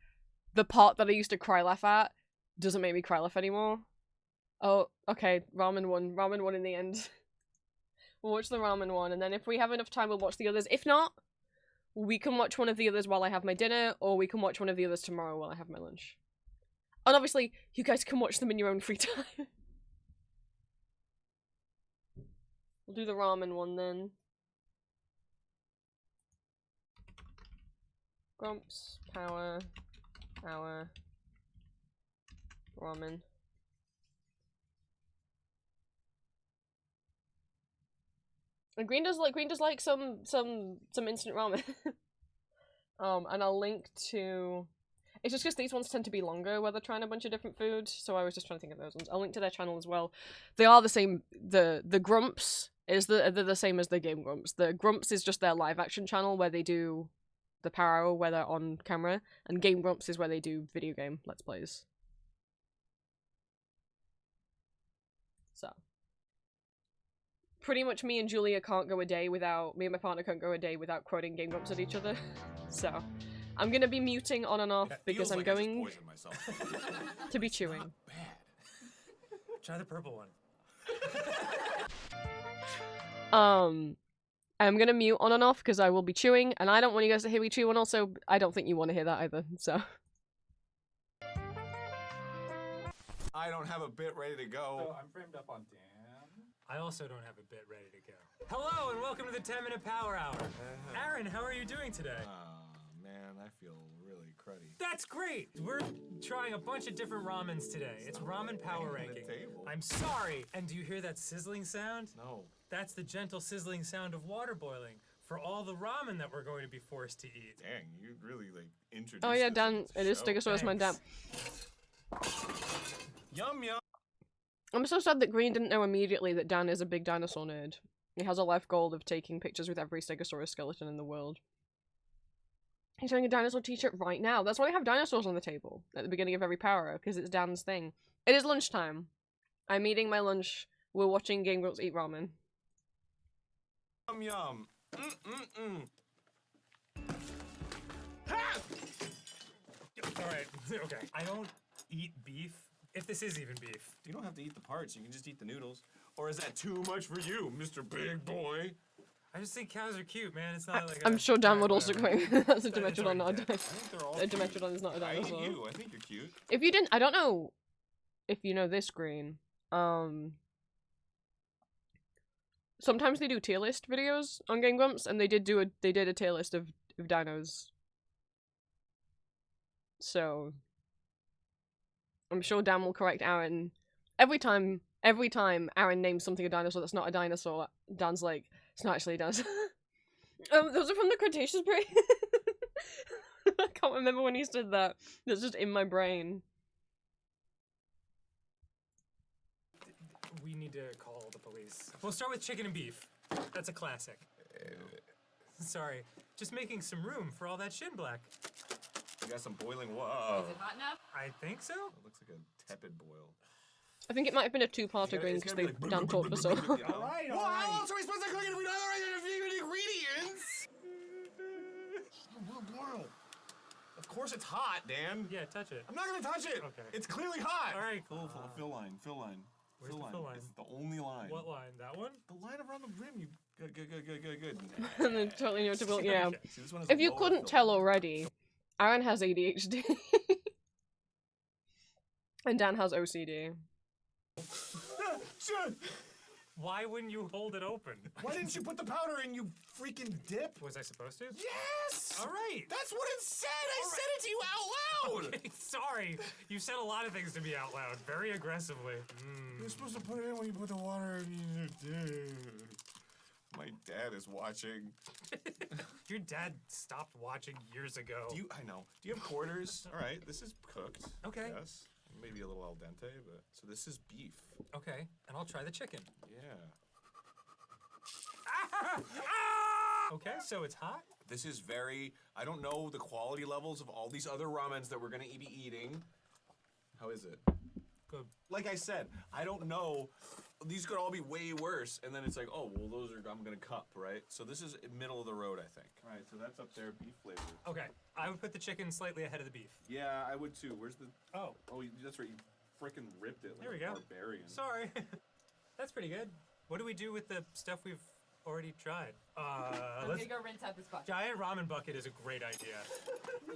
the part that I used to cry laugh at doesn't make me cry laugh anymore. Oh, okay, ramen one in the end. We'll watch the ramen one, and then if we have enough time, we'll watch the others. If not, we can watch one of the others while I have my dinner, or we can watch one of the others tomorrow while I have my lunch. And obviously, you guys can watch them in your own free time. We'll do the ramen one then. Grumps, power, hour, ramen. And Green does like some instant ramen. And I'll link to. It's just because these ones tend to be longer where they're trying a bunch of different food, so I was just trying to think of those ones. I'll link to their channel as well. They are the same. The Grumps is they're the same as the Game Grumps. The Grumps is just their live action channel where they do the power hour where they're on camera, and Game Grumps is where they do video game Let's Plays. So. Pretty much me and Julia can't go a day without, me and my partner can't go a day without quoting Game Grumps at each other. So, I'm gonna be muting on and off because I'm going to be chewing. Not bad. Try the purple one. I'm gonna mute on and off because I will be chewing, and I don't want you guys to hear me chew, and also, I don't think you want to hear that either, so. I don't have a bit ready to go. So I'm framed up on Dan. I also don't have a bit ready to go. Hello and welcome to the 10-minute power hour. Aaron, how are you doing today? Man, I feel really cruddy. That's great! We're trying a bunch of different ramens today. It's ramen power ranking. I'm sorry! And do you hear that sizzling sound? No. That's the gentle sizzling sound of water boiling for all the ramen that we're going to be forced to eat. Dang, you really like introduced. Oh yeah, this Dan, into the it is show. Stegosaurus my dad. Yum yum. I'm so sad that Green didn't know immediately that Dan is a big dinosaur nerd. He has a life goal of taking pictures with every Stegosaurus skeleton in the world. He's wearing a dinosaur t-shirt right now. That's why I have dinosaurs on the table at the beginning of every power hour, because it's Dan's thing. It is lunchtime. I'm eating my lunch. We're watching Game Grumps eat ramen. Yum yum. Alright, okay. I don't eat beef. If this is even beef. You don't have to eat the parts. You can just eat the noodles. Or is that too much for you, Mr. Big Boy? I just think cows are cute, man. It's not like I'm sure Dan would also claim that's a It's Dimetrodon, not a already dead. I think they're all A Dimetrodon is not a I eat dinosaur. you. I think you're cute. If you didn't, I don't know if you know this, Green. Sometimes they do tier list videos on Game Grumps, and they did a tier list of dinos. So I'm sure Dan will correct Aaron every time Aaron names something a dinosaur that's not a dinosaur. Dan's like, it's not actually a dinosaur. Those are from the Cretaceous period. I can't remember when he said that. That's just in my brain. We need to call the police. We'll start with chicken and beef. That's a classic. Sorry, just making some room for all that shin black. You got some boiling water. Is it hot enough? I think so. It looks like a tepid boil. I think it might have been a two-parter green because they Dan talked for so long. Well, how else are we supposed to cook it if we don't have the right ingredients? Of course it's hot, Dan. Yeah, touch it. I'm not gonna touch it. Okay. It's clearly hot. All right. Fill line. Where's the fill line? It's the only line. What line? That one? The line around the rim. You good. And then totally inevitable, yeah. See, this one has If a you lower couldn't fill tell line. already, Aaron has ADHD. And Dan has OCD. Why wouldn't you hold it open? Why didn't you put the powder in, you freaking dip? Was I supposed to? Yes! All right. That's what it said! I said it to you out loud! Okay, sorry. You said a lot of things to me out loud, very aggressively. You're supposed to put it in when you put the water in your dip. My dad is watching. Your dad stopped watching years ago. I know. Do you have quarters? All right, this is cooked. Okay. Yes. Maybe a little al dente, but... So this is beef. Okay, and I'll try the chicken. Yeah. Okay, so it's hot? This is very... I don't know the quality levels of all these other ramens that we're gonna be eating. How is it? Good. Like I said, I don't know. These could all be way worse, and then it's like, oh, well, those are I'm gonna cup, right? So this is middle of the road, I think. All right, so that's up there, beef flavor. Okay, I would put the chicken slightly ahead of the beef. Yeah, I would too. Where's the? Oh. Oh, that's right. You frickin' ripped it. Like There we a go. Barbarian. Sorry. That's pretty good. What do we do with the stuff we've already tried? I'm gonna go rinse out this bucket. Giant ramen bucket is a great idea.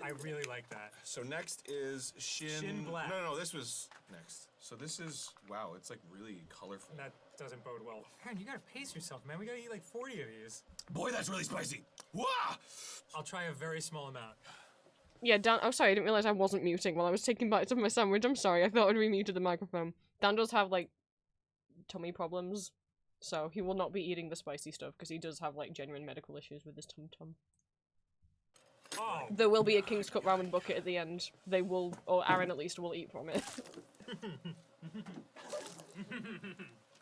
I really like that. So next is Shin black. No, this was next. So this is wow. It's like really colorful. That doesn't bode well. Aaron, you gotta pace yourself, man. We gotta eat like 40 of these. Boy, that's really spicy. Wah! I'll try a very small amount. Yeah, Dan. Oh, sorry, I didn't realize I wasn't muting while I was taking bites of my sandwich. I'm sorry. I thought I'd remuted the microphone. Dan does have like tummy problems, so he will not be eating the spicy stuff because he does have like genuine medical issues with his tum tum. Oh. There will be a King's Cup ramen bucket at the end. They will, or Aaron at least will eat from it.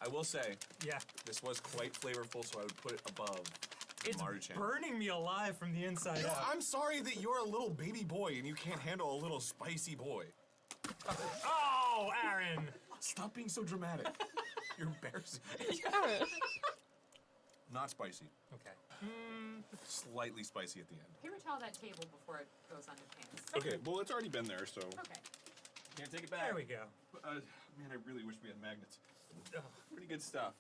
I will say, yeah, this was quite flavorful, so I would put it above it's Marchand. burning me alive from the inside out. I'm sorry that you're a little baby boy and you can't handle a little spicy boy. Oh, Aaron! Stop being so dramatic. You're embarrassing. Aaron. Not spicy. Okay. Slightly spicy at the end. Can you towel that table before it goes on your pants? Okay, well, it's already been there, so Okay. can't take it back. There we go. Man, I really wish we had magnets. Pretty good stuff.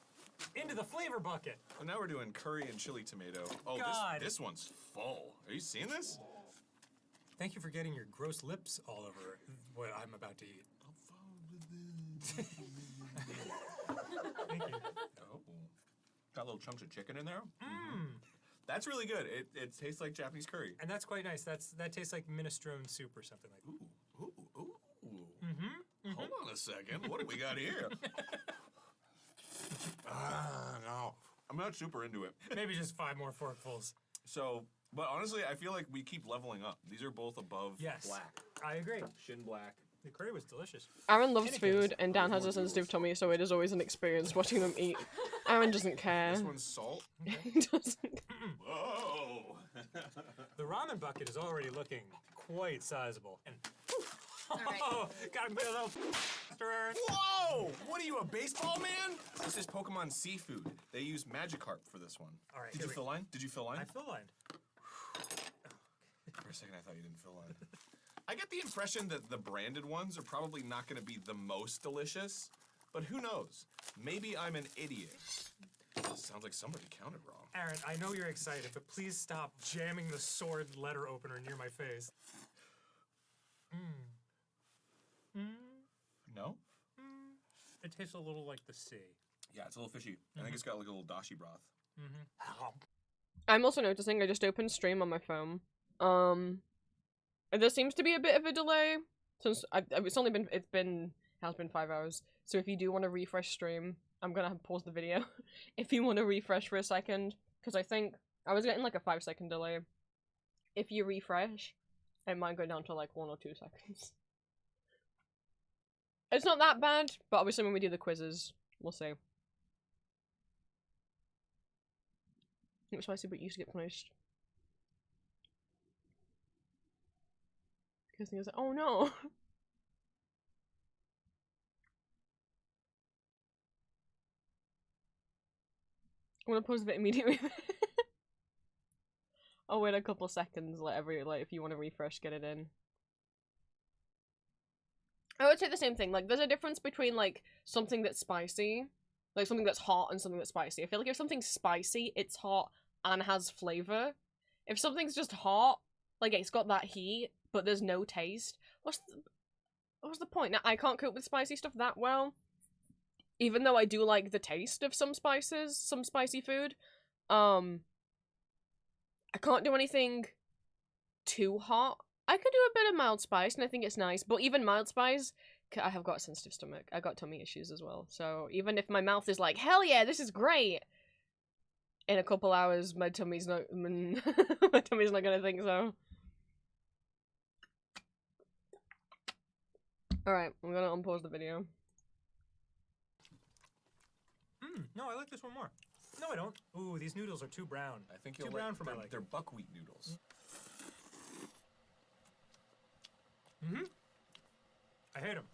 Into the flavor bucket. So now we're doing curry and chili tomato. Oh, God. this one's full. Are you seeing this? Thank you for getting your gross lips all over what I'm about to eat. Thank you. Oh. Got little chunks of chicken in there. That's really good. It tastes like Japanese curry. And that's quite nice. That tastes like minestrone soup or something like that. Ooh. Hold on a second. What do we got here? No. I'm not super into it. Maybe just 5 more forkfuls. So, but honestly, I feel like we keep leveling up. These are both above Yes. black. I agree. Shin black. The curry was delicious. Aaron loves food, and Dan has a sensitive tummy, so it is always an experience watching them eat. Aaron doesn't care. This one's salt. He doesn't. Whoa! The ramen bucket is already looking quite sizable. And right. oh, gotta put a little Aaron. Whoa! What are you, a baseball man? This is Pokemon Seafood. They use Magikarp for this one. All right, Did here you we fill line? Did you fill line? I fill lined. For a second, I thought you didn't fill line. I get the impression that the branded ones are probably not going to be the most delicious, but who knows? Maybe I'm an idiot. Sounds like somebody counted wrong. Aaron, I know you're excited, but please stop jamming the sword letter opener near my face. No? It tastes a little like the sea. Yeah, it's a little fishy. I think it's got like a little dashi broth. I'm also noticing I just opened stream on my phone. There seems to be a bit of a delay since it's been 5 hours. So if you do want to refresh stream, I'm gonna have to pause the video. If you want to refresh for a second, because I think I was getting like a 5-second delay. If you refresh, it might go down to like 1 or 2 seconds. It's not that bad, but obviously when we do the quizzes, we'll see. It's spicy, but you used to get punished. Because he was like, oh no! I'm gonna pause it immediately. I'll wait a couple seconds, like if you want to refresh, get it in. I would say the same thing. Like, there's a difference between like something that's spicy, like something that's hot, and something that's spicy. I feel like if something's spicy, it's hot and has flavor. If something's just hot, like it's got that heat, but there's no taste, what's the point? Now, I can't cook with spicy stuff that well, even though I do like the taste of some spices, some spicy food. I can't do anything too hot. I could do a bit of mild spice, and I think it's nice, but even mild spice, I have got a sensitive stomach. I got tummy issues as well, so even if my mouth is like, hell yeah, this is great, in a couple hours, my tummy's not, my tummy's not gonna think so. Alright, I'm gonna unpause the video. No, I like this one more. No, I don't. Ooh, these noodles are too brown. I think too you'll brown like for my liking. they're buckwheat noodles. I hate them.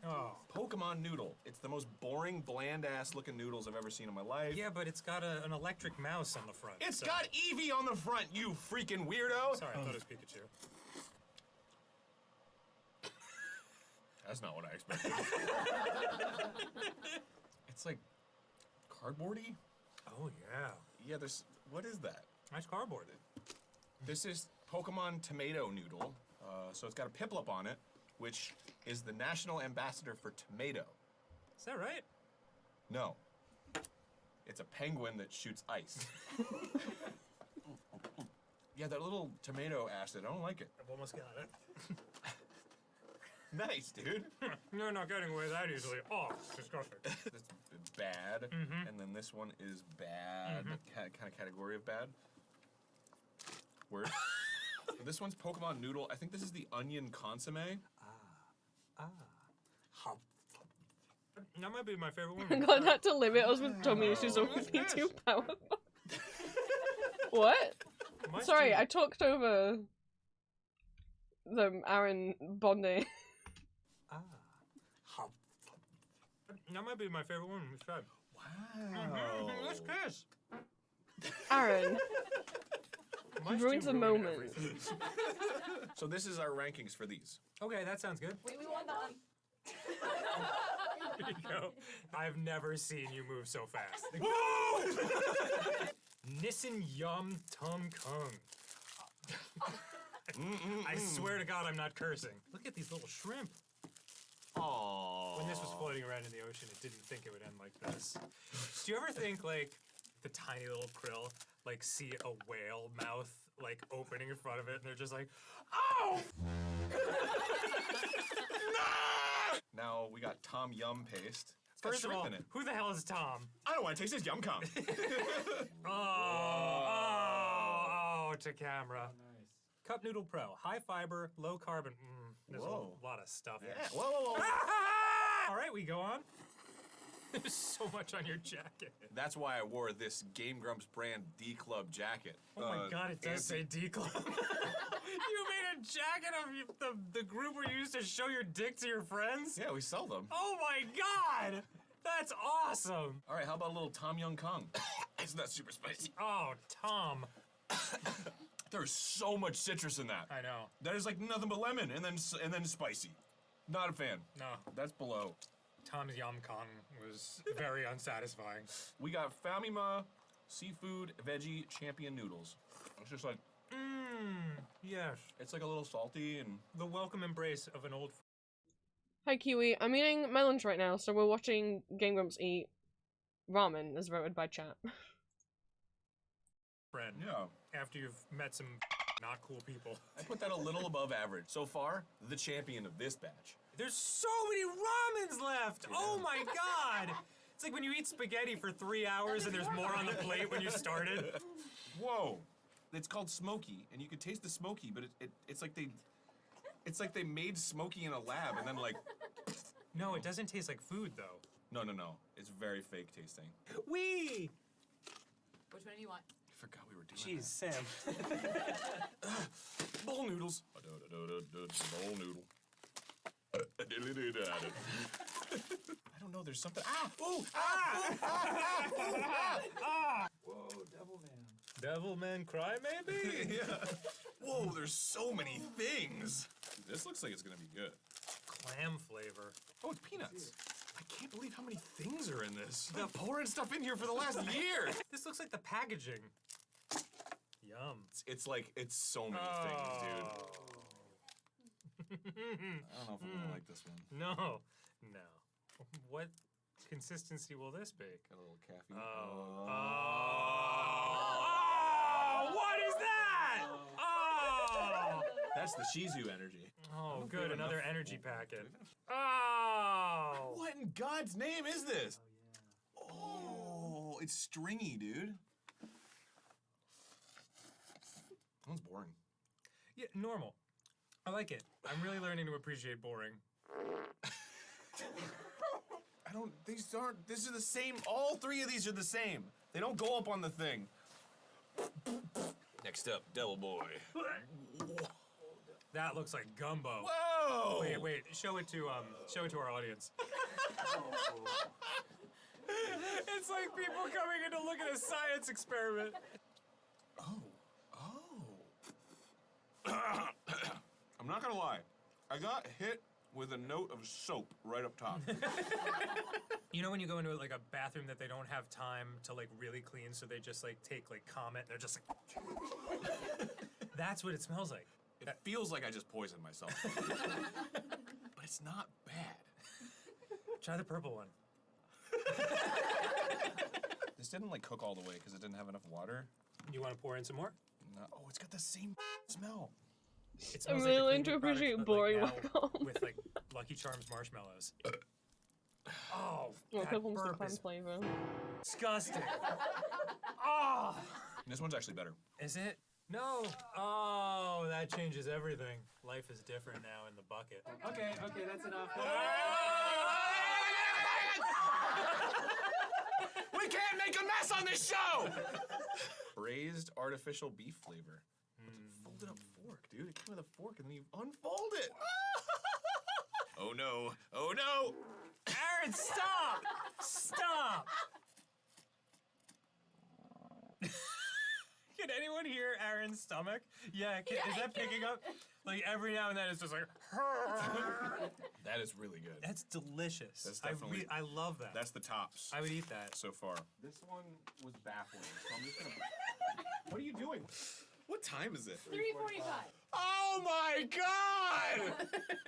Oh. Pokemon noodle. It's the most boring, bland-ass looking noodles I've ever seen in my life. Yeah, but it's got an electric mouse on the front. It's got Eevee on the front, you freaking weirdo! Sorry, I thought it was Pikachu. That's not what I expected. It's like cardboardy? Oh, yeah. Yeah, there's... What is that? Nice cardboard. This is Pokemon tomato noodle. So it's got a Piplup on it, which is the national ambassador for tomato. Is that right? No. It's a penguin that shoots ice. Yeah, that little tomato acid, I don't like it. I've almost got it. Nice, dude. You're not getting away that easily. Oh, disgusting. That's bad, and then this one is bad. Kind of category of bad. Word. This one's Pokemon noodle. I think this is the onion consomme. That might be my favorite one. I got that to limit us with tummy issues or would be too powerful. What? Sorry, I talked over the Aaron Bondi. That might be my favorite one. Wow. Let's kiss. Aaron. You ruined the moment. So this is our rankings for these. Okay, that sounds good. Wait, we want that. There you go. I've never seen you move so fast. Whoa! Nissen Yum Tum Kung. I swear to God, I'm not cursing. Look at these little shrimp. Aww. When this was floating around in the ocean, it didn't think it would end like this. Do you ever think, like, the tiny little krill, like, see a whale mouth, like, opening in front of it, and they're just like, oh! Now we got Tom Yum paste. It's got First of shrimp all, in it. who the hell is Tom? I don't want to taste this Yum Kong. Oh, to camera. Nice. Cup Noodle Pro, high fiber, low carbon. There's a lot of stuff in it. Yeah. Whoa. All right, we go on. There's so much on your jacket. That's why I wore this Game Grumps brand D Club jacket. Oh my God, it does say D Club. You made a jacket of the group where you used to show your dick to your friends? Yeah, we sell them. Oh my God! That's awesome! All right, how about a little Tom Yum Kong? It's not super spicy. Oh, Tom. There's so much citrus in that. I know. That is like nothing but lemon and then spicy. Not a fan. No. That's below. Tom's Yum Kong was very unsatisfying. We got Famima seafood veggie champion noodles. It's just like, yes. it's like a little salty and The welcome embrace of an old Hi Kiwi, I'm eating my lunch right now, so we're watching Game Grumps eat ramen as voted by chat. friend. yeah. After you've met some not cool people. I put that a little above average. So far, the champion of this batch. There's so many ramens left! Yeah. Oh my God! It's like when you eat spaghetti for 3 hours and there's more on the plate when you started. Whoa. It's called smoky, and you can taste the smoky, but it's like they made smoky in a lab and then like... No, it doesn't taste like food though. No. It's very fake tasting. Wee! Which one do you want? I forgot we were doing Jeez, Sam. Bowl noodles. Bowl noodle. I don't know. There's something. Ah! Ooh! Ah! Ooh, ah! Ooh, ah! Ah! Whoa, Devilman Cry, maybe? Yeah. Whoa, there's so many things. This looks like it's gonna be good. Clam flavor. Oh, it's peanuts. I can't believe how many things are in this. They're pouring stuff in here for the last year. This looks like the packaging. Yum. It's like, it's so many things, dude. I don't know if I'm gonna like this one. No. What consistency will this be? Got a little caffeine. What is that? Oh! That's the Shizu energy. Oh, good. Another energy packet. Oh! What in God's name is this? Oh, it's stringy, dude. That one's boring. Yeah, normal. I like it. I'm really learning to appreciate boring. These are the same. All three of these are the same. They don't go up on the thing. Next up, Devil Boy. That looks like gumbo. Whoa! Wait, show it to our audience. It's like people coming in to look at a science experiment. I'm not gonna lie. I got hit with a note of soap right up top. You know when you go into like a bathroom that they don't have time to like really clean, so they just like take like Comet and they're just like that's what it smells like. It feels like I just poisoned myself. But it's not bad. Try the purple one. This didn't like cook all the way because it didn't have enough water. You want to pour in some more? No. Oh, it's got the same smell. It I'm smells really like learning the to cleaning appreciate products, boring but, like, work now home. with like Lucky Charms marshmallows. Oh, Well, that purple's the burp fun is flavor. disgusting. Oh, This one's actually better. is it? No. Oh, that changes everything. Life is different now in the bucket. Okay, that's enough. We can't make a mess on this show! Braised artificial beef flavor. With a folded up fork, dude. It came with a fork and then you unfold it. Oh no. Oh no. Aaron, stop! Stop! Can anyone hear Aaron's stomach? Yeah, is that picking up? Like every now and then it's just like That is really good. That's delicious. That's definitely- I love that. That's the tops I would eat that. so far. This one was baffling, so I'm just gonna... What are you doing? What time is it? 3:45. Oh my god!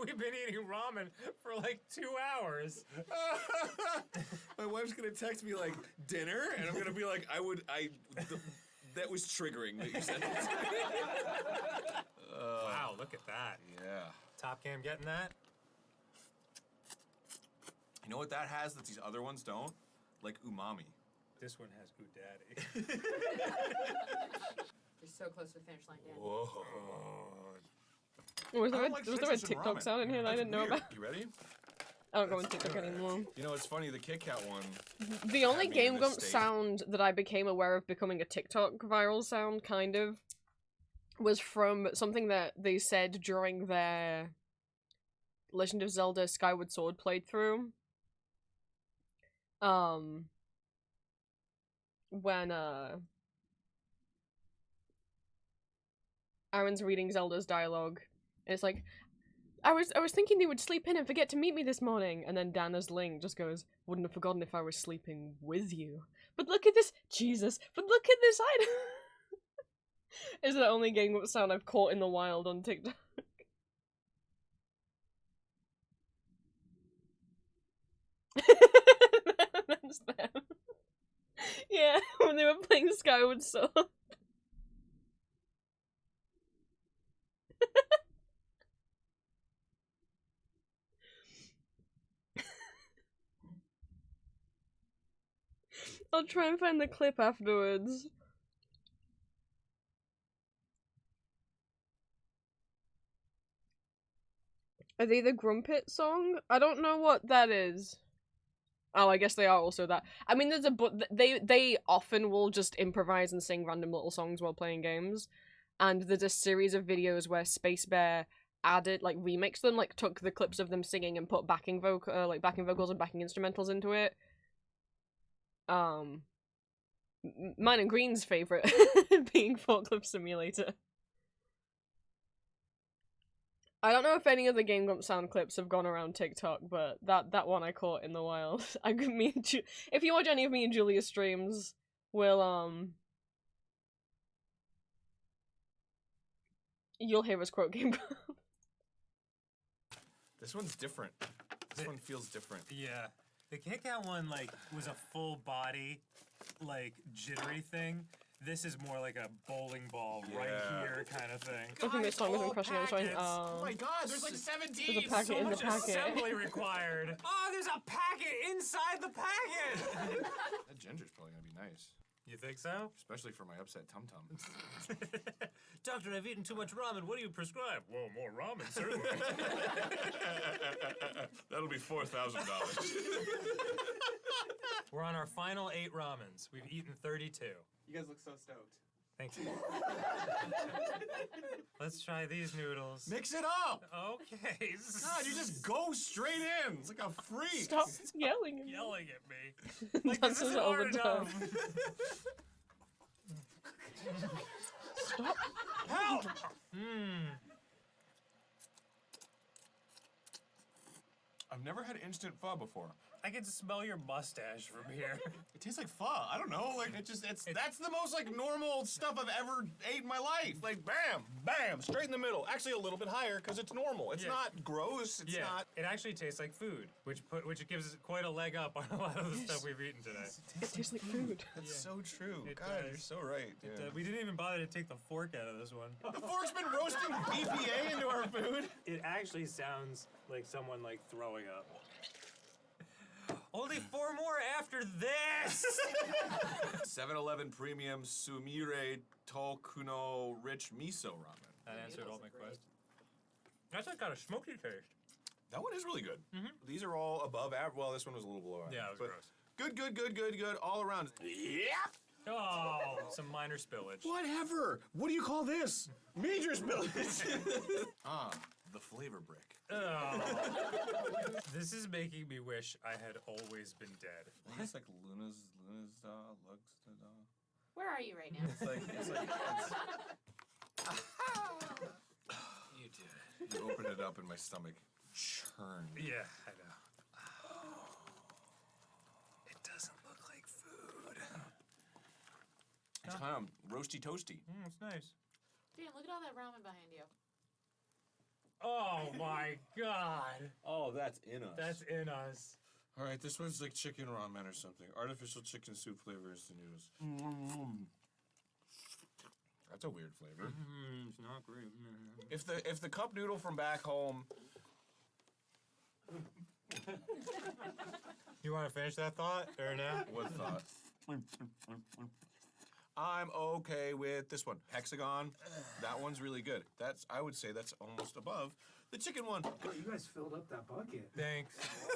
We've been eating ramen for like 2 hours. My wife's gonna text me like, dinner? And I'm gonna be like, that was triggering that you said that to me. Wow, look at that. Yeah. Top Cam getting that? You know what that has that these other ones don't? Like umami. This one has Ooh Daddy. You're so close to the finish line, Dan. Whoa. Was I there a, don't like was there a citrus and TikTok ramen. sound in here that I That's didn't know weird. about? You ready? I don't go on TikTok anymore. You know, it's funny, the Kit Kat one. The only had me in Game this Grumps state. sound that I became aware of becoming a TikTok viral sound, kind of, was from something that they said during their Legend of Zelda Skyward Sword playthrough. When, Aaron's reading Zelda's dialogue, and it's like, I was thinking they would sleep in and forget to meet me this morning, and then Dan as Link just goes, wouldn't have forgotten if I was sleeping with you. But look at this, Jesus, but look at this item! Is the only Game Grumps sound I've caught in the wild on TikTok. That's them. Yeah, when they were playing Skyward Sword. I'll try and find the clip afterwards. Are they the Grumpet song? I don't know what that is. Oh, I guess they are also that. I mean, there's a they often will just improvise and sing random little songs while playing games, and there's a series of videos where Space Bear added, like, remixed them, like, took the clips of them singing and put backing backing vocals and backing instrumentals into it. Mine and Green's favorite being Forklift Simulator. I don't know if any of the Game Grumps sound clips have gone around TikTok, but that one I caught in the wild. If you watch any of me and Julia's streams, you'll hear us quote Game Grumps. This one's different. This one feels different. Yeah. The kick-out one, like, was a full body, like, jittery thing. This is more like a bowling ball right here kind of thing. Look at this song with him crushing on the train. Oh my god, there's like 17! There's a packet in the packet. Assembly required. Oh, there's a packet inside the packet! That ginger's probably gonna be nice. You think so? Especially for my upset tum-tum. Doctor, I've eaten too much ramen. What do you prescribe? Well, more ramen, certainly. That'll be $4,000. We're on our final 8 ramens. We've eaten 32. You guys look so stoked. Thank you. Let's try these noodles. Mix it up! Okay. God, you just go straight in. It's like a freak. Stop yelling at me. Yelling at me. Like, That's this is all the hard time. enough. Stop. Help! I've never had instant pho before. I can smell your mustache from here. It tastes like pho. I don't know. Like that's the most like normal stuff I've ever ate in my life. Like bam, bam, straight in the middle. Actually, a little bit higher because it's normal. It's not gross. It's not. It actually tastes like food, which gives it quite a leg up on a lot of the stuff we've eaten today. It tastes like food. That's so true. It God, does. you're so right. Yeah. We didn't even bother to take the fork out of this one. The fork's been roasting BPA into our food. It actually sounds like someone like throwing up. Only 4 more after this! 7-Eleven Premium Sumire Tokuno Rich Miso Ramen. That answered all my questions. That's like got a smoky taste. That one is really good. Mm-hmm. These are all above average. Well, this one was a little below average. Yeah, it was but good, all around. Yeah. Oh, some minor spillage. Whatever. What do you call this? Major spillage. The flavor brick. Oh. This is making me wish I had always been dead. It's like Luna's Lux. Where are you right now? It's like you did it. You opened it up and my stomach churned. Yeah, I know. It doesn't look like food. It's kind of roasty toasty. It's nice. Dan, look at all that ramen behind you. Oh my god. Oh, that's in us. That's in us. All right, this one's like chicken ramen or something. Artificial chicken soup flavor is the noodles. That's a weird flavor. It's not great. If the cup noodle from back home. You want to finish that thought or no? What thought? I'm okay with this one. Hexagon. That one's really good. I would say that's almost above the chicken one. You guys filled up that bucket. Thanks.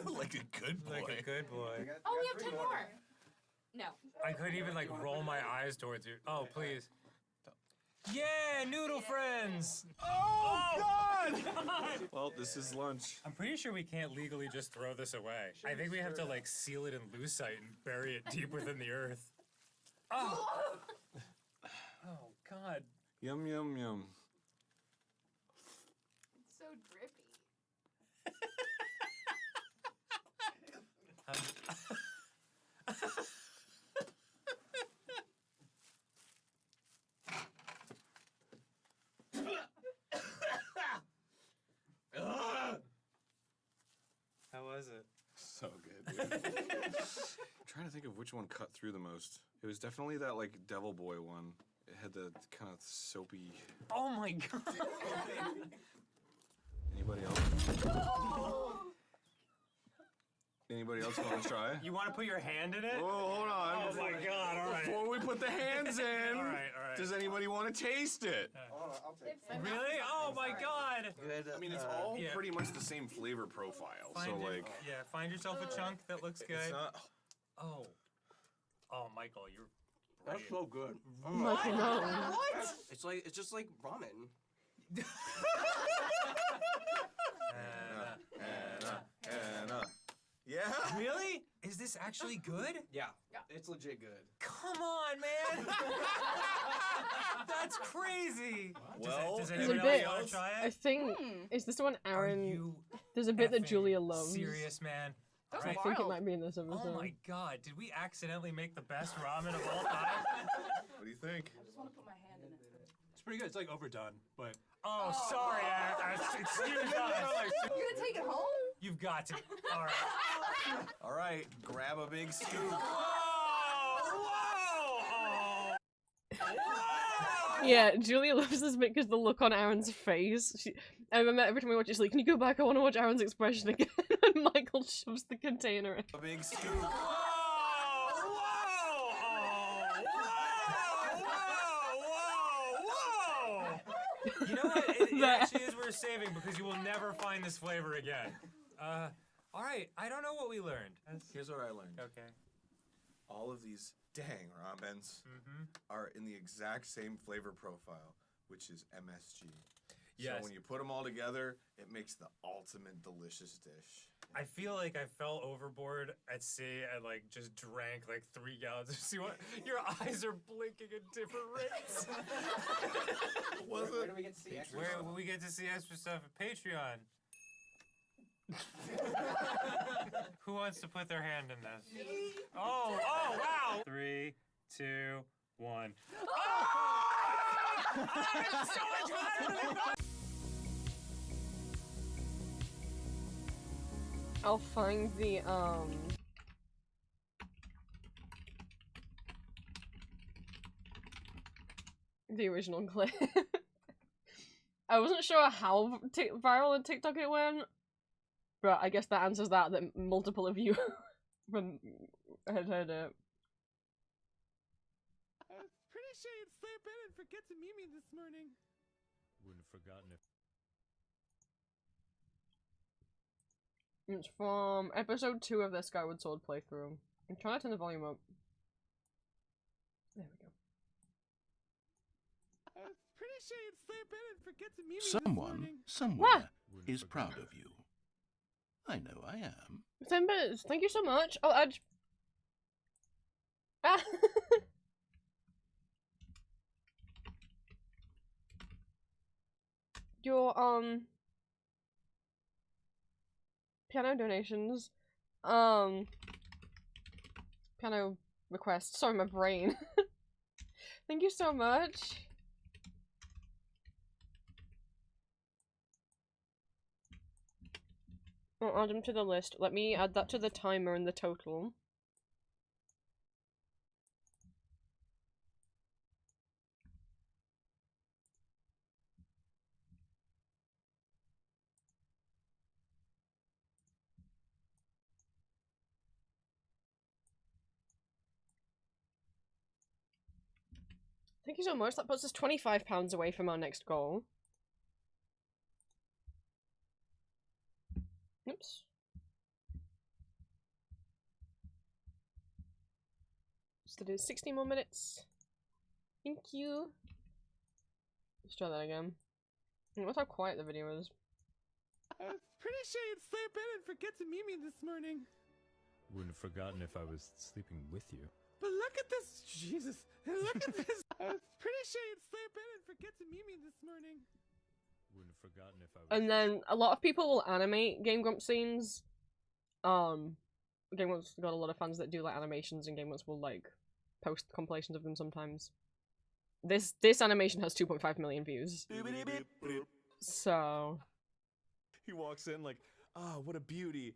Like a good boy. Like a good boy. Oh, we have 10 more. No. I couldn't even like roll my eyes towards you. Oh, please. Yeah, noodle friends! Oh, God! Well, this is lunch. I'm pretty sure we can't legally just throw this away. I think we have to like seal it in lucite and bury it deep within the earth. Oh! Oh, God. Yum, yum, yum. It's so drippy. How was it? So good, dude. I'm trying to think of which one cut through the most. It was definitely that, like, Devil Boy one. It had the kind of soapy... Oh, my God. Anybody else? Anybody else want to try? You want to put your hand in it? Oh, hold on. Oh, my God, all right. Before we put the hands in, All right. does anybody want to taste it? I'll take it. Really? Oh, my God. I mean, it's all pretty much the same flavor profile. Find yourself a chunk that looks good. It's not... Oh, Michael, you're That's so good. Michael, no. What? It's just like ramen. Hannah. Yeah? Really? Is this actually good? Yeah, it's legit good. Come on, man! That's crazy! Well, does There's a anyone bit. else want to try I it? think is this the one Are Aaron? you There's a bit that effing Julia loves. serious, man? I Right. think it might be in this episode. Oh my god, did we accidentally make the best ramen of all time? What do you think? I just want to put my hand in it. It's pretty good. It's like overdone, but. Oh, sorry, excuse us. You gonna take it home? You've got to. All right. All right, grab a big scoop. Yeah, Julia loves this bit because the look on Aaron's face. I remember every time we watch it, she's like, "Can you go back? I want to watch Aaron's expression again." And Michael shoves the container in. A big scoop. You know what? It actually is worth saving because you will never find this flavor again. All right. I don't know what we learned. Here's what I learned. Okay. All of these dang ramens are in the exact same flavor profile, which is MSG. Yes. So when you put them all together, it makes the ultimate delicious dish. I feel like I fell overboard at sea and like just drank like 3 gallons. See what? Your eyes are blinking at different rates. Where do we get to see extra Where stuff? will we get to see extra stuff at Patreon? Who wants to put their hand in this? Oh, wow! 3, 2, 1. Oh, it's so much better than I thought! I'll find the original clip. I wasn't sure how viral on TikTok it went, but I guess that answers that multiple of you had heard it. I was pretty sure you'd sleep in and forget to meet me this morning. Wouldn't have forgotten if. It's from episode 2 of their Skyward Sword playthrough. I'm trying to turn the volume up. There we go. I was pretty sure you'd sleep in and forget to meet me this Someone, morning. somewhere, is proud of you. I know I am. 10 minutes. Thank you so much. I'll add. Ah. Your piano donations, piano requests. Sorry, my brain. Thank you so much. I'll add them to the list. Let me add that to the timer and the total. Thank you so much. That puts us £25 away from our next goal. Oops. So it is 60 more minutes. Thank you. Let's try that again. What's how quiet the video is. I was pretty sure you'd sleep in and forget to meet me this morning. Wouldn't have forgotten if I was sleeping with you. But look at this, Jesus! Look at this! I was pretty sure you'd sleep in and forget to meet me this morning. Wouldn't have forgotten if I was. And then a lot of people will animate Game Grumps scenes. Game Grumps got a lot of fans that do like animations, and Game Grumps will like post compilations of them sometimes. This animation has 2.5 million views. So He walks in like, oh, what a beauty.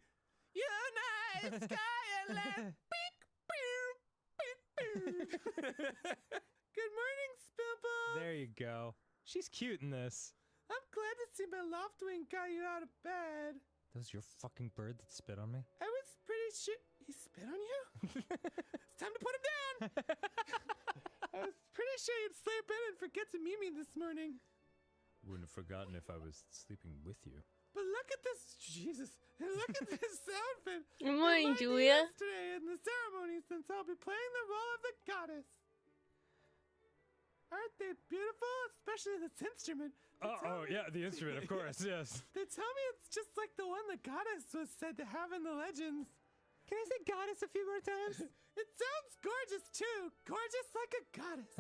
You're nice, sky Good morning, Spilbo. There you go. She's cute in this. I'm glad to see my loft wing got you out of bed. That was your fucking bird that spit on me? I was pretty sure he spit on you. It's time to put him down. I was pretty sure you'd sleep in and forget to meet me this morning. Wouldn't have forgotten if I was sleeping with you. But look at this, Jesus! Look at this outfit. Good morning, It might be Julia. yesterday in the ceremony, since I'll be playing the role of the goddess. Aren't they beautiful? Especially this instrument. Oh, yeah, the instrument, of course, yes. They tell me it's just like the one the goddess was said to have in the legends. Can I say goddess a few more times? It sounds gorgeous too. Gorgeous like a goddess.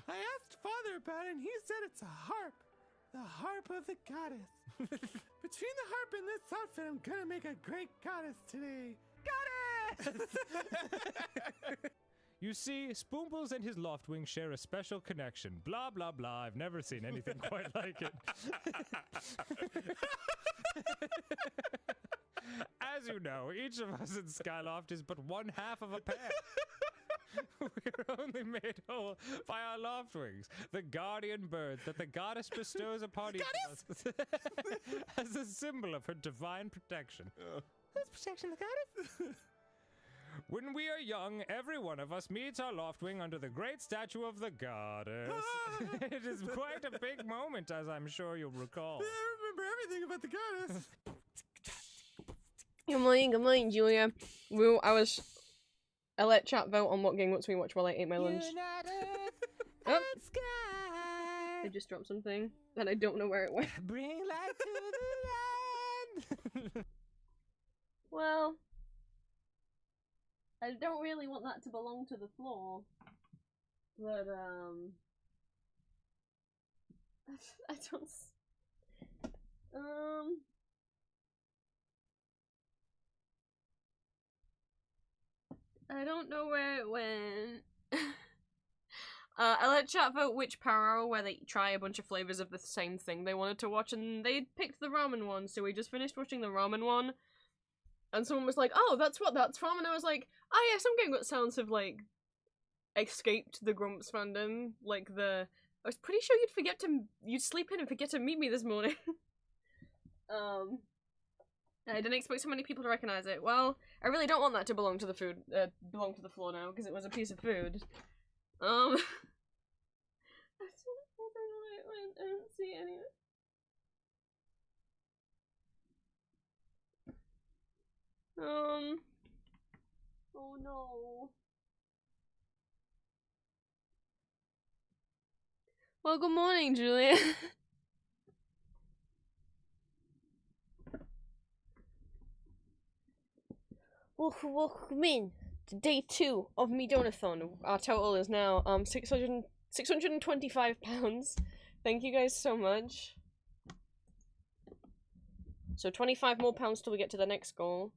I asked Father about it and he said it's a harp. The harp of the goddess. Between the harp and this outfit, I'm gonna make a great goddess today. Goddess! You see, Spoonbles and his Loftwing share a special connection. Blah, blah, blah. I've never seen anything quite like it. As you know, each of us in Skyloft is but one half of a pair. We're only made whole by our Loftwings, the guardian birds that the goddess bestows upon each of us as a symbol of her divine protection. Who's protection the goddess? When we are young, every one of us meets our Loftwing under the great statue of the goddess. It is quite a big moment, as I'm sure you'll recall. I remember everything about the goddess. Good morning, Julia. I let chat vote on what Game What's we watch while I ate my lunch. Oh, I just dropped something, and I don't know where it went. Bring light to the land. Well, I don't really want that to belong to the floor, but I don't. I don't know where it went. I let chat vote which Power Hour where they try a bunch of flavors of the same thing they wanted to watch, and they picked the ramen one, so we just finished watching the ramen one. And someone was like, "Oh, that's what that's from," and I was like, "Oh yes, I'm getting what sounds have like escaped the Grumps fandom. Like I was pretty sure you'd sleep in and forget to meet me this morning." I didn't expect so many people to recognize it. Well, I really don't want that to belong to the floor now because it was a piece of food. I don't know where it went. I don't see any. Oh no. Well, good morning, Julia. Welcome in to day 2 of me donathon. Our total is now 625 pounds. Thank you guys so much. So 25 more pounds till we get to the next goal.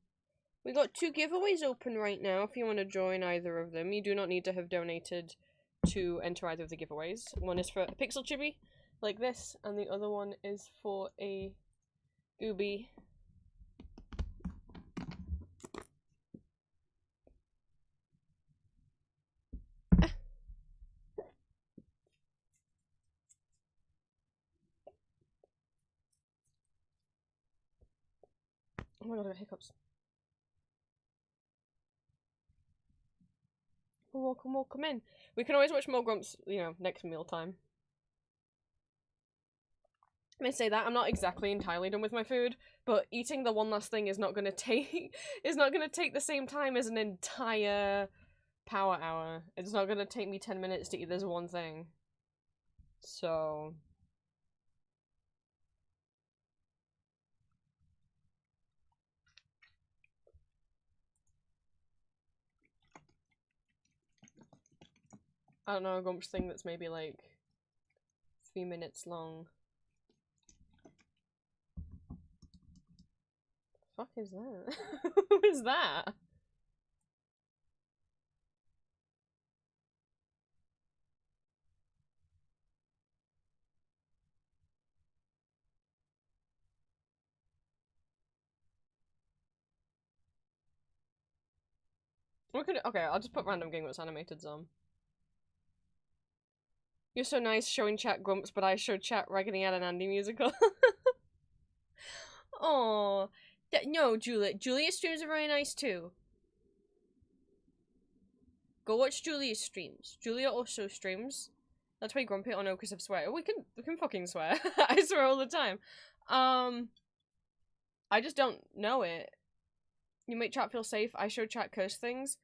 We got 2 giveaways open right now if you want to join either of them. You do not need to have donated to enter either of the giveaways. One is for a pixel chibi, like this, and the other one is for a Gooby. Oh my god, I got hiccups. Welcome in. We can always watch more Grumps, you know, next mealtime. I may say that, I'm not exactly entirely done with my food, but eating the one last thing is not gonna take the same time as an entire power hour. It's not gonna take me 10 minutes to eat this one thing. So I don't know, a Grumps thing that's maybe like 3 minutes long. Fuck is that? Who is that? Okay, I'll just put random game that's animated on. You're so nice showing chat Grumps, but I showed chat Raggedy Ann and Andy musical. Oh, no, Julia. Julia's streams are very nice too. Go watch Julia's streams. Julia also streams. That's why Grumpy. Oh no, because of swear. We can fucking swear. I swear all the time. I just don't know it. You make chat feel safe. I show chat curse things.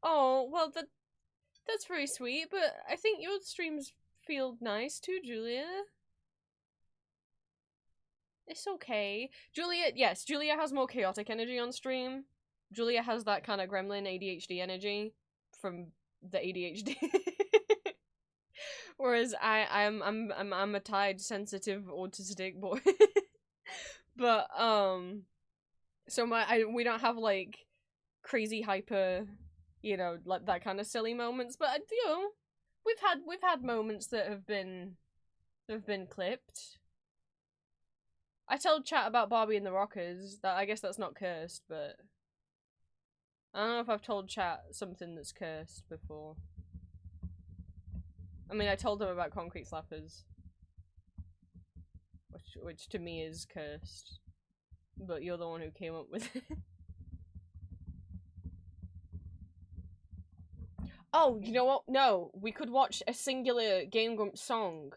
Oh well, that's very sweet. But I think your streams feel nice to, Julia. It's okay. Julia, yes, Julia has more chaotic energy on stream. Julia has that kind of gremlin ADHD energy from the ADHD. Whereas I'm a tired, sensitive, autistic boy. But so we don't have like crazy hyper, you know, like that kind of silly moments. But you know, we've had moments that have been clipped. I told chat about Barbie and the Rockers. That I guess that's not cursed, but I don't know if I've told chat something that's cursed before. I mean, I told them about Concrete Slappers, which to me is cursed, but you're the one who came up with it. Oh, you know what? No, we could watch a singular Game Grumps song.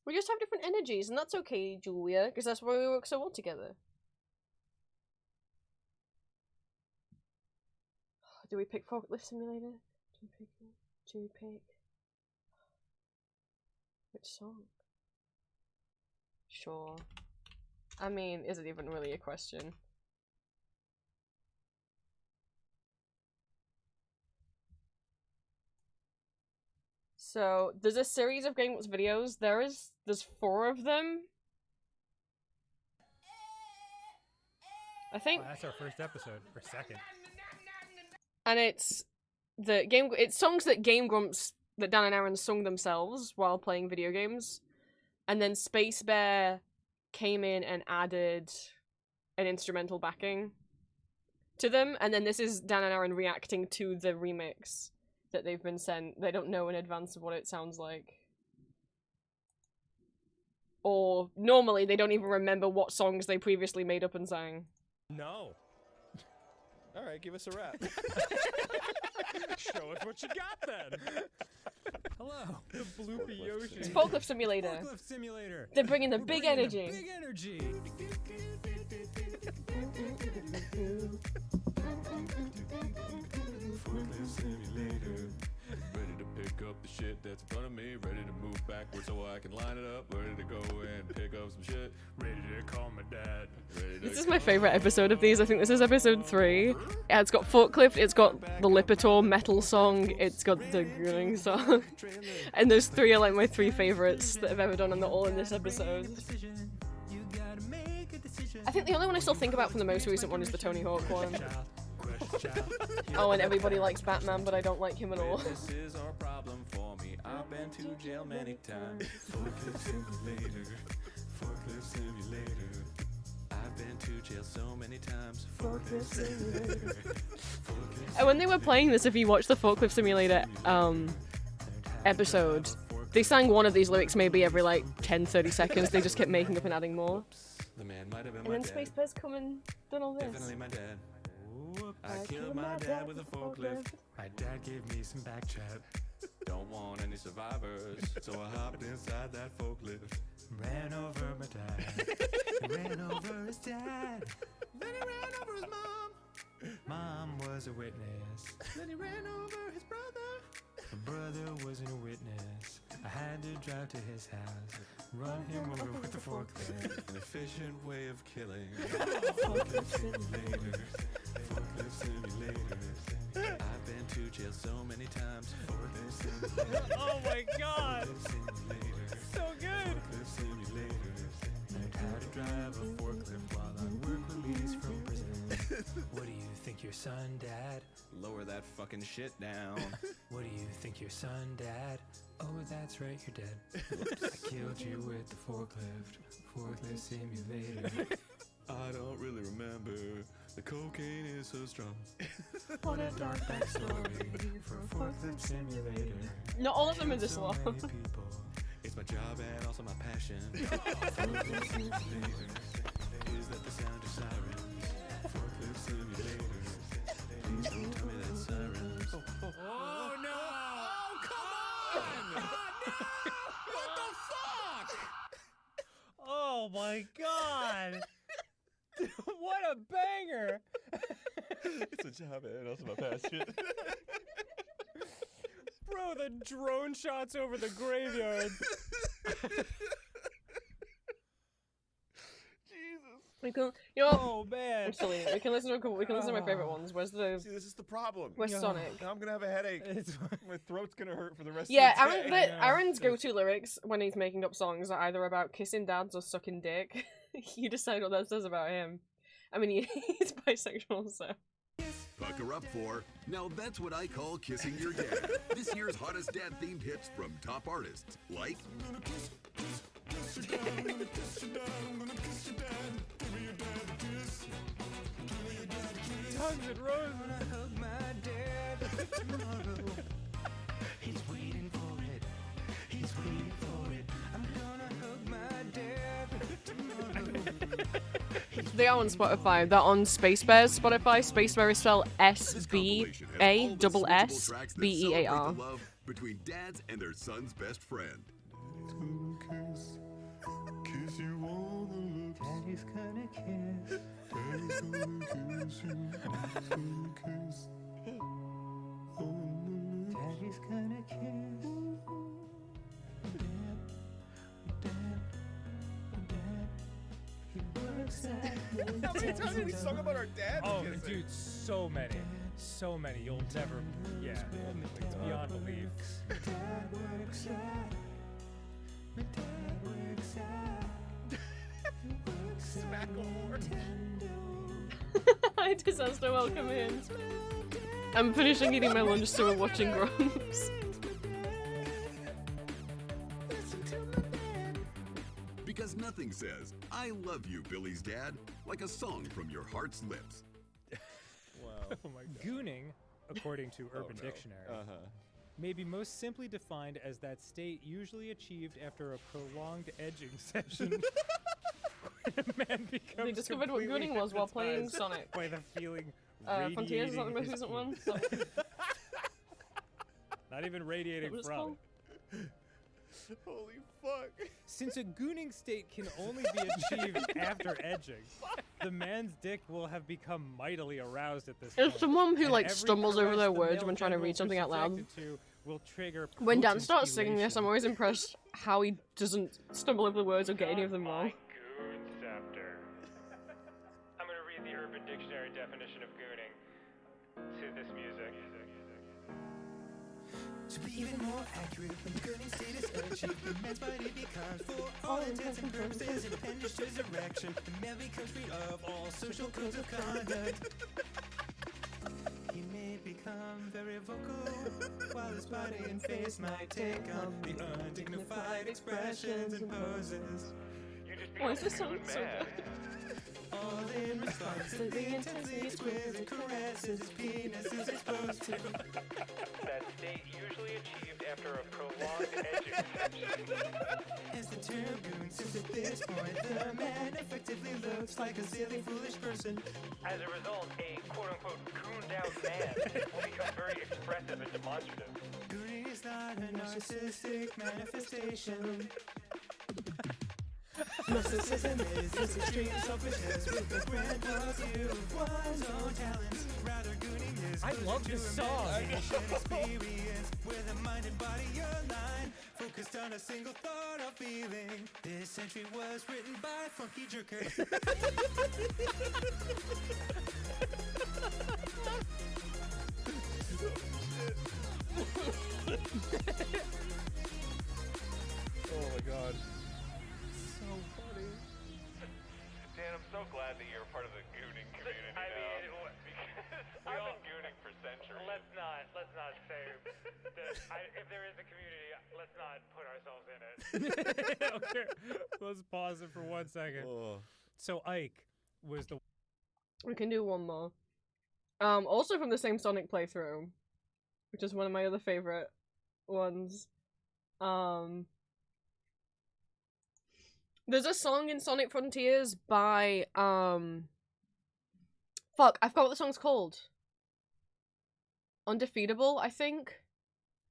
We just have different energies, and that's okay, Julia, because that's why we work so well together. Do we pick Forklift Simulator? Do we pick... Which song? Sure. I mean, is it even really a question? So, there's a series of Game Grumps videos. There's 4 of them. I think. Oh, that's our first episode, or second. And it's songs that Game Grumps, that Dan and Aaron sung themselves while playing video games. And then Space Bear came in and added an instrumental backing to them. And then this is Dan and Aaron reacting to the remix that they've been sent. They don't know in advance of what it sounds like. Or normally they don't even remember what songs they previously made up and sang. No. All right, give us a rap. Show us what you got then. Hello, the Bloopy Yoshi. It's Forklift Simulator. Forklift Simulator. They're bringing the big energy. Big energy. Forklift Simulator. Ready to pick up the shit that's in front of me. Ready to move backwards so I can line it up. Ready to go and pick up some shit. Ready to call my dad. This is my favorite episode of these. I think this is episode 3. Yeah, it's got Forklift, it's got the Lipitor metal song, it's got the grilling song. And those 3 are like my 3 favorites that I've ever done, and they're all in this episode. I think the only one I still think about from the most recent one is the Tony Hawk one. Oh, and everybody likes Batman, but I don't like him at all. This is our problem for me. I've been to jail many times. Forklift Simulator. Forklift Simulator. I've been to jail so many times. Forklift Simulator. And when they were playing this, if you watch the Forklift Simulator episode, they sang one of these lyrics maybe every like 10-30 seconds. They just kept making up and adding more. The man might have been And my then dad. Space Bear's come and done all this. Definitely my dad. I killed my dad with a forklift. My dad gave me some back chat. Don't want any survivors, so I hopped inside that forklift. Ran over my dad. Ran over his dad. Then he ran over his mom. Mom was a witness. Then he ran over his brother. My brother wasn't a witness. I had to drive to his house. Run him over with the forklift. An efficient way of killing. Forklift Simulator. Forklift Simulator. I've been to jail so many times. Forklift Simulator. Oh my god! Forklift Simulator. So good! Forklift Simulator. Learned how to drive a forklift while on work release from prison. What do you think your son, Dad? Lower that fucking shit down. What do you think your son, Dad? Oh, that's right, you're dead. I killed you with the forklift. Forklift Simulator. I don't really remember. The cocaine is so strong. What a dark backstory for a forklift simulator. Not all of them are this long. So many people. It's my job and also my passion. Forklift Simulator. Is that the sound of sirens? Forklift Simulator. Please don't tell me that's sirens. Oh no! Oh, come on! What the fuck? Oh my god! What a job, man. Also my passion. Bro, the drone shots over the graveyard. We can, you know what? Oh man. I'm silly. We can listen to a couple. We can listen to my favorite ones. Where's the? See, this is the problem. Where's Sonic? Now I'm gonna have a headache. My throat's gonna hurt for the rest Yeah, of the day. Aaron's go-to lyrics when he's making up songs are either about kissing dads or sucking dick. You decide what that says about him. I mean, he's bisexual, so. Pucker up for. Now that's what I call kissing your dad. This year's hottest dad-themed hits from top artists like. Tongues and roses. Hug my dad tomorrow. He's waiting for it. He's waiting for it. I'm gonna hug my dad tomorrow. They are on Spotify. They're on Space Bear's Spotify. Space Bear is spelled SBASSBEAR. The love between dads and their son's best friend. Kiss you on the lips. Daddy's gonna kiss. Daddy's gonna kiss you. Daddy's gonna kiss. On the lips. Daddy's gonna kiss. How many times have we sung about our dad? Oh, dude, so many. So many. You'll never. Yeah. It's beyond belief. Hi, disaster, welcome in. I'm finishing eating my lunch, so we're watching Grumps. Because nothing says, I love you, Billy's dad, like a song from your heart's lips. Wow. Oh my God. Gooning, according to Urban Dictionary, may be most simply defined as that state usually achieved after a prolonged edging session. When a man becomes They discovered what completely gooning was while playing hypnotized Sonic. by the feeling Frontiers is not the radiating most his- recent one. Not even radiating What was it from called? it. Holy fuck. Since a gooning state can only be achieved after edging, the man's dick will have become mightily aroused at this point. It's someone who and like every stumbles over caress their the words male when trying to read genitals something are out loud. subjected to will trigger When Dan potent starts singing this, I'm stimulation. always impressed how he doesn't stumble over the words or get any of them wrong. Goonceptor. I'm gonna read the Urban Dictionary definition of gooning to this music. To be even more accurate, when the gooning state is achieved, the man's body becomes, for all intents and purposes, an appendage to his erection. The man becomes free of all social codes of conduct. He may become very vocal, while his body and face might take on the undignified expressions and poses. Why is this song so good? All in response to the intensely squeezed and caresses his penis is exposed to. That state usually achieved after a prolonged edging session. As the term goon since at this point, the man effectively looks like a silly, foolish person. As a result, a quote-unquote gooned out man will become very expressive and demonstrative. Gooning is not a narcissistic manifestation. Narcissism is this extreme selfishness with a grand view of one's own talents. Rather, gooning is I love this song. experience where the mind and body align, focused on a single thought or feeling. This entry was written by Funky Jerker. Oh my God. So funny. Dan, I'm so glad that you're a part of the gooning community now. Because we've been gooning for centuries. Let's not say that. If there is a community, let's not put ourselves in it. Okay, let's pause it for 1 second. So Ike was the. We can do one more. Also from the same Sonic playthrough, which is one of my other favorite ones. There's a song in Sonic Frontiers by fuck, I forgot what the song's called. Undefeatable, I think.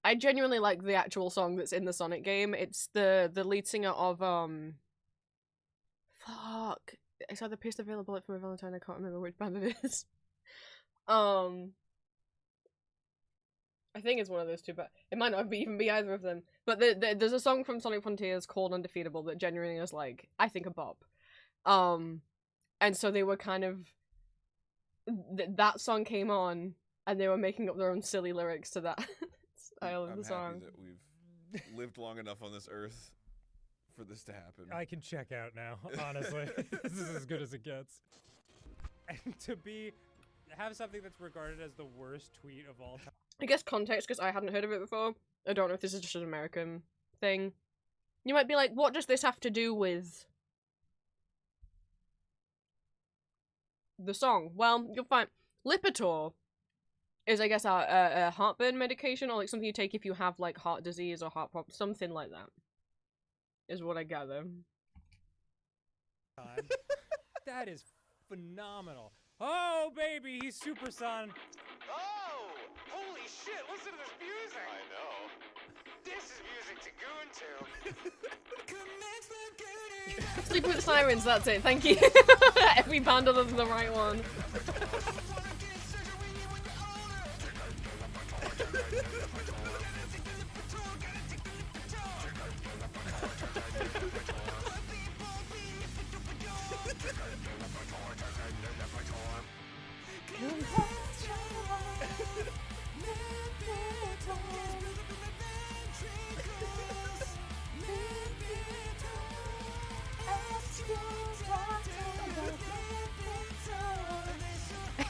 I genuinely like the actual song that's in the Sonic game. It's the lead singer of fuck. It's either Pierce the Veil or Bullet for My Valentine, I can't remember which band it is. I think it's one of those two, but it might not even be either of them. But there's a song from Sonic Frontiers called Undefeatable that genuinely is like, I think, a bop. And so they were kind of... that song came on, and they were making up their own silly lyrics to that style of the song. I'm happy that we've lived long enough on this earth for this to happen. I can check out now, honestly. This is as good as it gets. And to have something that's regarded as the worst tweet of all time. I guess context, because I hadn't heard of it before. I don't know if this is just an American thing. You might be like, what does this have to do with the song? Well, you'll find Lipitor is, I guess, a heartburn medication, or like something you take if you have like heart disease or heart problems, something like that. Is what I gather. That is phenomenal. Oh, baby, he's Super Son. Oh! Holy shit, listen to this music! I know. This is music to goon to. Sleep with Sirens, that's it, thank you. Every band other than the right one.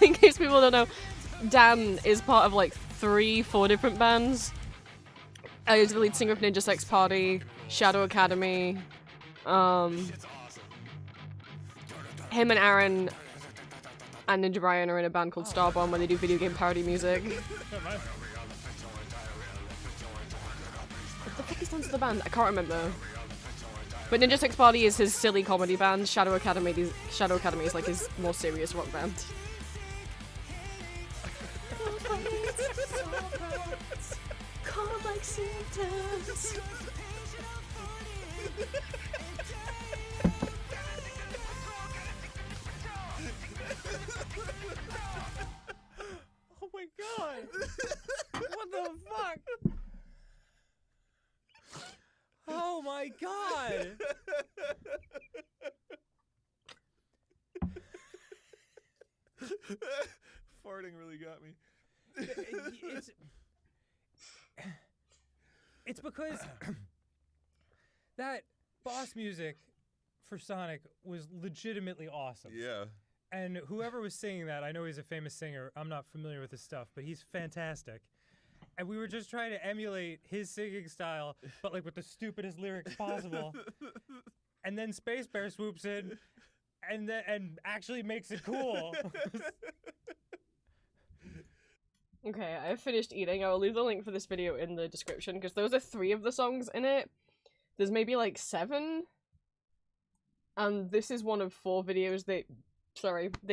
In case people don't know, Dan is part of like 3-4 different bands. He's the lead singer of Ninja Sex Party, Shadow Academy. Him and Aaron and Ninja Brian are in a band called Starbomb where they do video game parody music. What the fuck is the name of the band? I can't remember. But Ninja Sex Party is his silly comedy band. Shadow Academy is like his more serious rock band. Cold like symptoms. Oh my god! What the fuck? Oh my god! Farting really got me. It's because that boss music for Sonic was legitimately awesome. Yeah. And whoever was singing that, I know he's a famous singer. I'm not familiar with his stuff, but he's fantastic. And we were just trying to emulate his singing style, but like with the stupidest lyrics possible. And then Space Bear swoops in and actually makes it cool. Okay, I've finished eating. I'll leave the link for this video in the description, because those are 3 of the songs in it. There's maybe like 7. And this is one of 4 videos they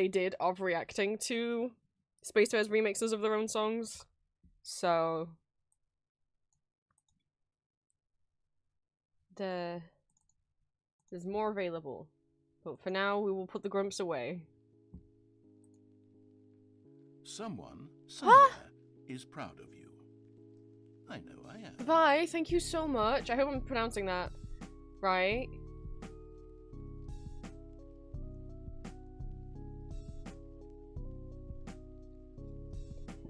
did of reacting to Space Bear's remixes of their own songs. So there's more available. But for now, we will put the grumps away. Someone, somewhere, is proud of you. I know I am. Bye, thank you so much. I hope I'm pronouncing that right.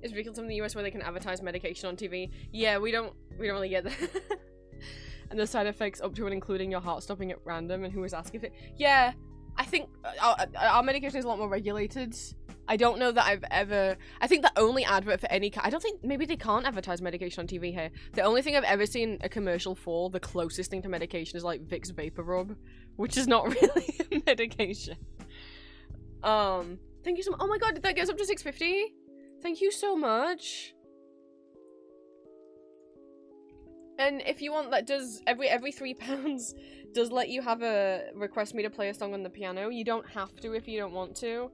Is Recall in the US where they can advertise medication on TV? Yeah, we don't really get that. And the side effects up to and including your heart stopping at random, and who was asking if it. Yeah, I think our medication is a lot more regulated. I don't know that I've ever. I think the only advert for any. I don't think maybe they can't advertise medication on TV here. The only thing I've ever seen a commercial for, the closest thing to medication, is like Vicks Vapor Rub, which is not really a medication. Thank you so much. Oh my god, that goes up to 650. Thank you so much. And if you want, that does every £3 does let you have a request me to play a song on the piano. You don't have to if you don't want to.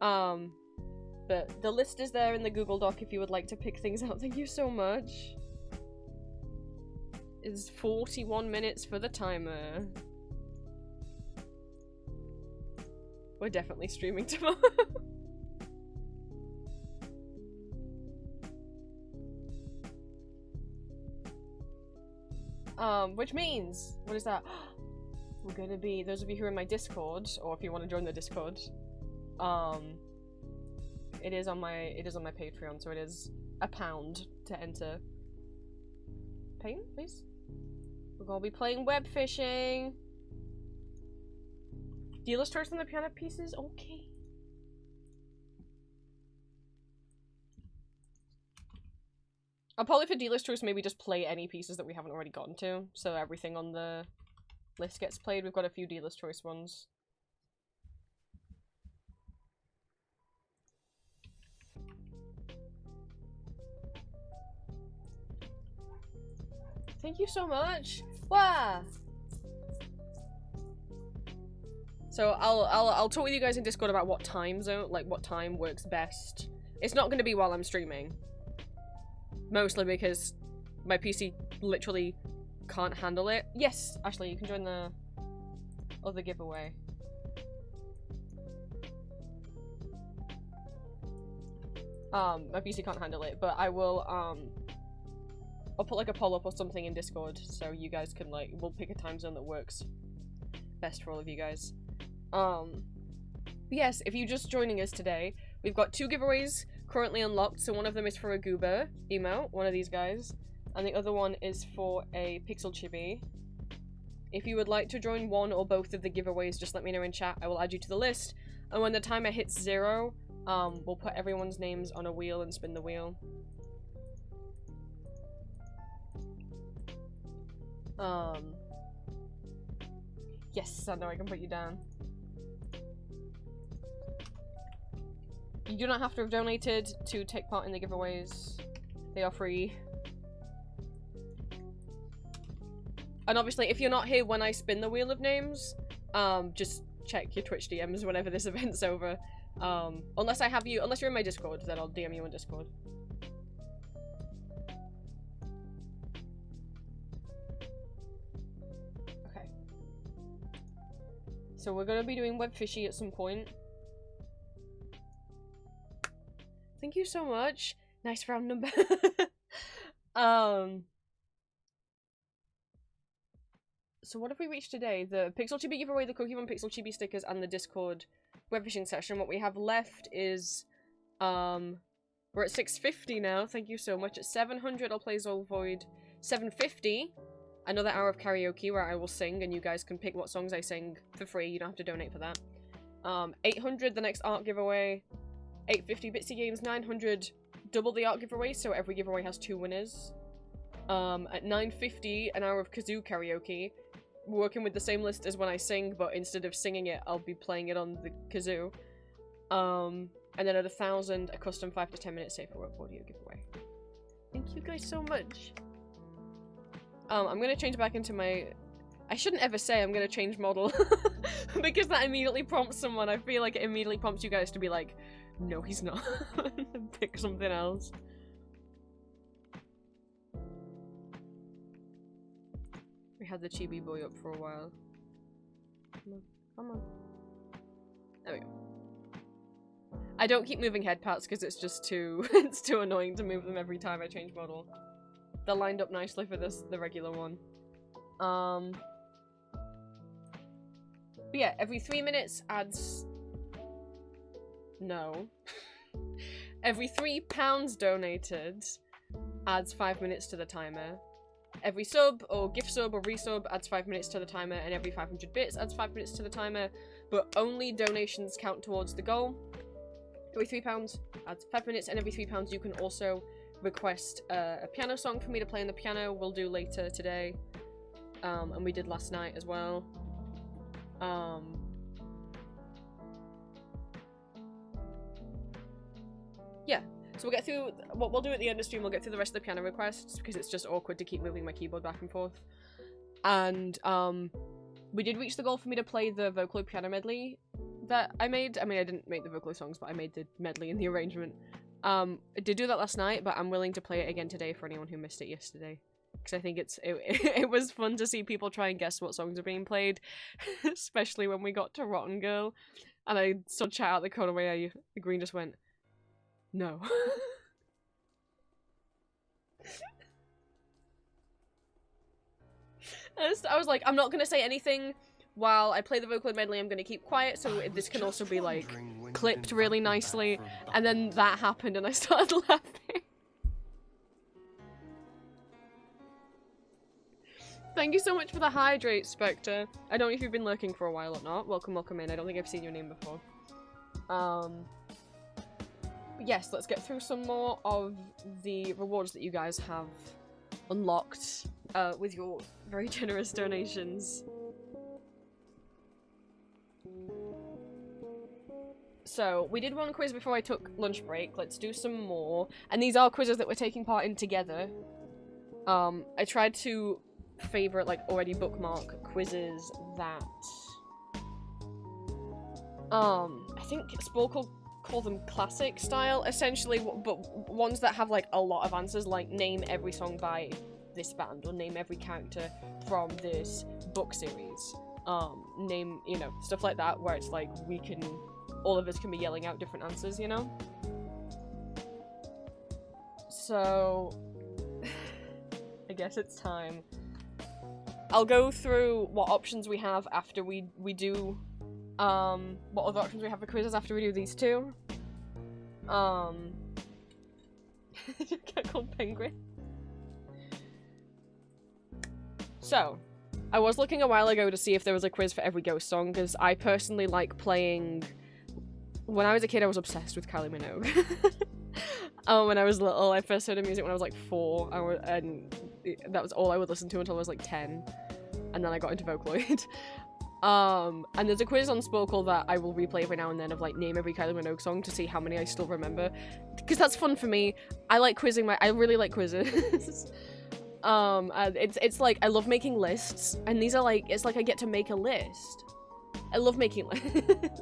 But the list is there in the Google Doc if you would like to pick things out. Thank you so much. It's 41 minutes for the timer. We're definitely streaming tomorrow. Which means, what is that? We're gonna be, those of you who are in my Discord, or if you want to join the Discord, it is on my Patreon, so it is £1 to enter. Paying, please? We're gonna be playing web fishing. Dealer's choice on the piano pieces? Okay. I'll probably for dealer's choice maybe just play any pieces that we haven't already gotten to, so everything on the list gets played. We've got a few dealer's choice ones. Thank you so much. Wow. So I'll talk with you guys in Discord about what time zone, like what time works best. It's not going to be while I'm streaming. Mostly because my PC literally can't handle it. Yes, Ashley, you can join the other giveaway. My PC can't handle it, but I will, I'll put like a poll up or something in Discord so you guys can like, we'll pick a time zone that works best for all of you guys. Yes, if you're just joining us today, we've got 2 giveaways currently unlocked. So one of them is for a goober emote, one of these guys, and the other one is for a pixel chibi. If you would like to join one or both of the giveaways, just let me know in chat. I will add you to the list, and when the timer hits 0, we'll put everyone's names on a wheel and spin the wheel. Yes, I know I can put you down. You do not have to have donated to take part in the giveaways. They are free. And obviously, if you're not here when I spin the wheel of names, just check your Twitch DMs whenever this event's over. Unless I have you, unless you're in my Discord, then I'll DM you on Discord. Okay. So we're gonna be doing web fishy at some point. Thank you so much. Nice round number. So what have we reached today? The Pixel Chibi giveaway, the Cookie Run Pixel Chibi stickers, and the Discord web fishing session. What we have left is, we're at 650 now. Thank you so much. At 700, I'll play Zol Void. 750, another hour of karaoke where I will sing, and you guys can pick what songs I sing for free. You don't have to donate for that. 800, the next art giveaway. 850 Bitsy Games, 900, double the art giveaway, so every giveaway has 2 winners. At 950, an hour of kazoo karaoke. We're working with the same list as when I sing, but instead of singing it, I'll be playing it on the kazoo. And then at 1,000, a custom 5 to 10 minute safer work audio giveaway. Thank you guys so much. I'm gonna change back into my... I shouldn't ever say I'm gonna change model, because that immediately prompts someone. I feel like it immediately prompts you guys to be like, no, he's not. Pick something else. We had the chibi boy up for a while. Come on, come on. There we go. I don't keep moving head pats because it's just too it's too annoying to move them every time I change model. They're lined up nicely for the regular one. But yeah, every 3 minutes adds... No. Every £3 donated adds 5 minutes to the timer. Every sub, or gift sub, or resub adds 5 minutes to the timer, and every 500 bits adds 5 minutes to the timer, but only donations count towards the goal. Every £3 adds 5 minutes, and every £3 you can also request a piano song for me to play on the piano. We'll do later today, and we did last night as well. Yeah, so we'll get through what we'll do at the end of stream. We'll get through the rest of the piano requests because it's just awkward to keep moving my keyboard back and forth. And we did reach the goal for me to play the Vocaloid piano medley that I made. I mean, I didn't make the Vocaloid songs, but I made the medley and the arrangement. I did do that last night, but I'm willing to play it again today for anyone who missed it yesterday. Because I think it was fun to see people try and guess what songs are being played, especially when we got to Rotten Girl. And I saw chat out the corner where the green just went, no. I was like, I'm not gonna say anything while I play the vocal medley. I'm gonna keep quiet so this can also be like clipped really nicely. And then that happened and I started laughing. Thank you so much for the hydrate, Spectre. I don't know if you've been lurking for a while or not. Welcome, welcome in. I don't think I've seen your name before. But yes, let's get through some more of the rewards that you guys have unlocked with your very generous donations. So, we did one quiz before I took lunch break. Let's do some more. And these are quizzes that we're taking part in together. I tried to favorite, like, already bookmark quizzes that I think Spork call them classic style, essentially, but ones that have like a lot of answers, like name every song by this band or name every character from this book series, name, you know, stuff like that, where it's like all of us can be yelling out different answers, you know? So I guess it's time. I'll go through what options we have after we do, what other options we have for quizzes after we do these two. Get called Penguin. So, I was looking a while ago to see if there was a quiz for every Ghost song, because I personally like playing... When I was a kid, I was obsessed with Kylie Minogue. When I was little, I first heard her music when I was like 4, and that was all I would listen to until I was like 10. And then I got into Vocaloid. And there's a quiz on Sporkle that I will replay every now and then of like name every Kylie Minogue song to see how many I still remember. Because that's fun for me. I like quizzing I really like quizzes. It's like, I love making lists. And these are like, it's like I get to make a list. I love making lists.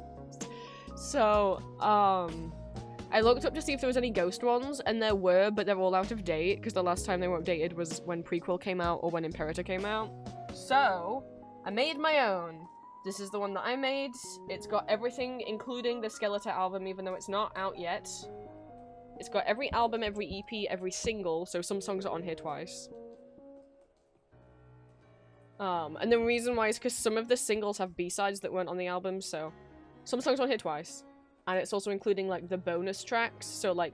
So, I looked up to see if there was any Ghost ones, and there were, but they're all out of date, because the last time they were updated was when Prequel came out, or when Imperator came out. So, I made my own. This is the one that I made. It's got everything, including the Skeletor album, even though it's not out yet. It's got every album, every EP, every single, so some songs are on here twice. And the reason why is because some of the singles have B-sides that weren't on the album, so some songs are on here twice. And it's also including, like, the bonus tracks, so, like,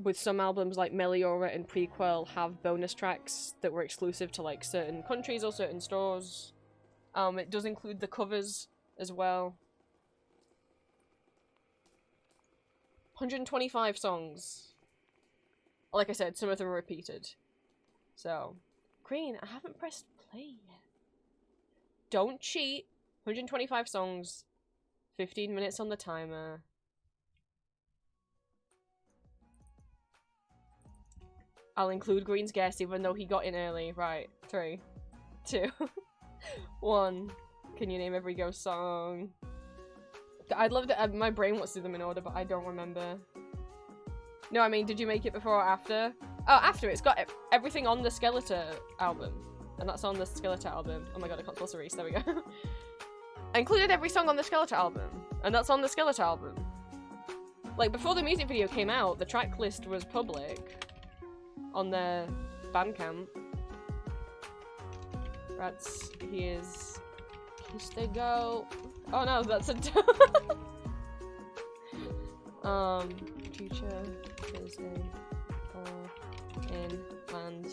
with some albums like Meliora and Prequel have bonus tracks that were exclusive to, like, certain countries or certain stores. It does include the covers as well. 125 songs. Like I said, some of them are repeated. So, Green, I haven't pressed play yet. Don't cheat. 125 songs. 15 minutes on the timer. I'll include Green's guess even though he got in early. Right. 3, 2, 1. Can you name every Ghost song? I'd love to. My brain wants to do them in order, but I don't remember. No, I mean, did you make it before or after? Oh, after. It's got everything on the Skeletor album. And that's on the Skeletor album. Oh my god, I can't spell Cerise. There we go. I included every song on the Skeletor album. And that's on the Skeletor album. Like, before the music video came out, the track list was public. On their Bandcamp. Rats, here's Kiss They Go. Oh no, that's a future Thursday or in land.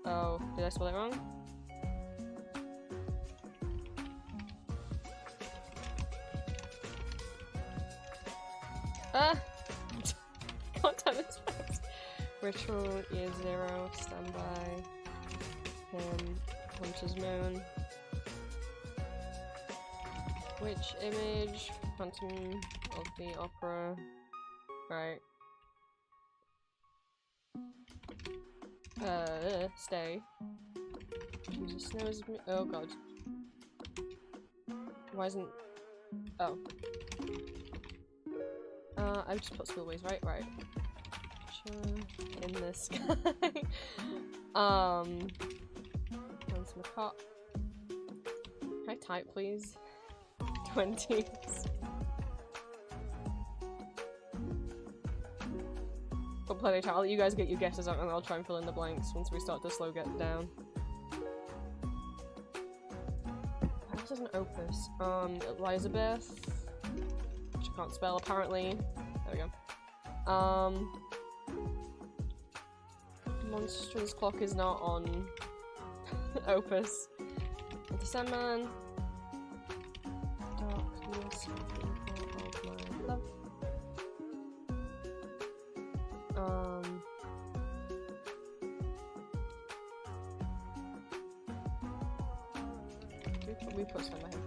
Oh, did I spell it wrong? Can't time this fast. Ritual, Year Zero, Standby, Hunter's Moon. Which image? Phantom of the Opera. Right. Stay. Jesus knows me. Oh god. Why isn't. Oh. I've just put Schoolways, right? Right. In the sky. Once McCott. Can I type, please? 20s. Up plenty of time. I'll let you guys get your guesses out and I'll try and fill in the blanks once we start to slow get down. What else is an opus? Elizabeth. Which I can't spell apparently. There we go. Monstrous Clock is not on opus. The Sandman. Darkness of my love. We put some in my head.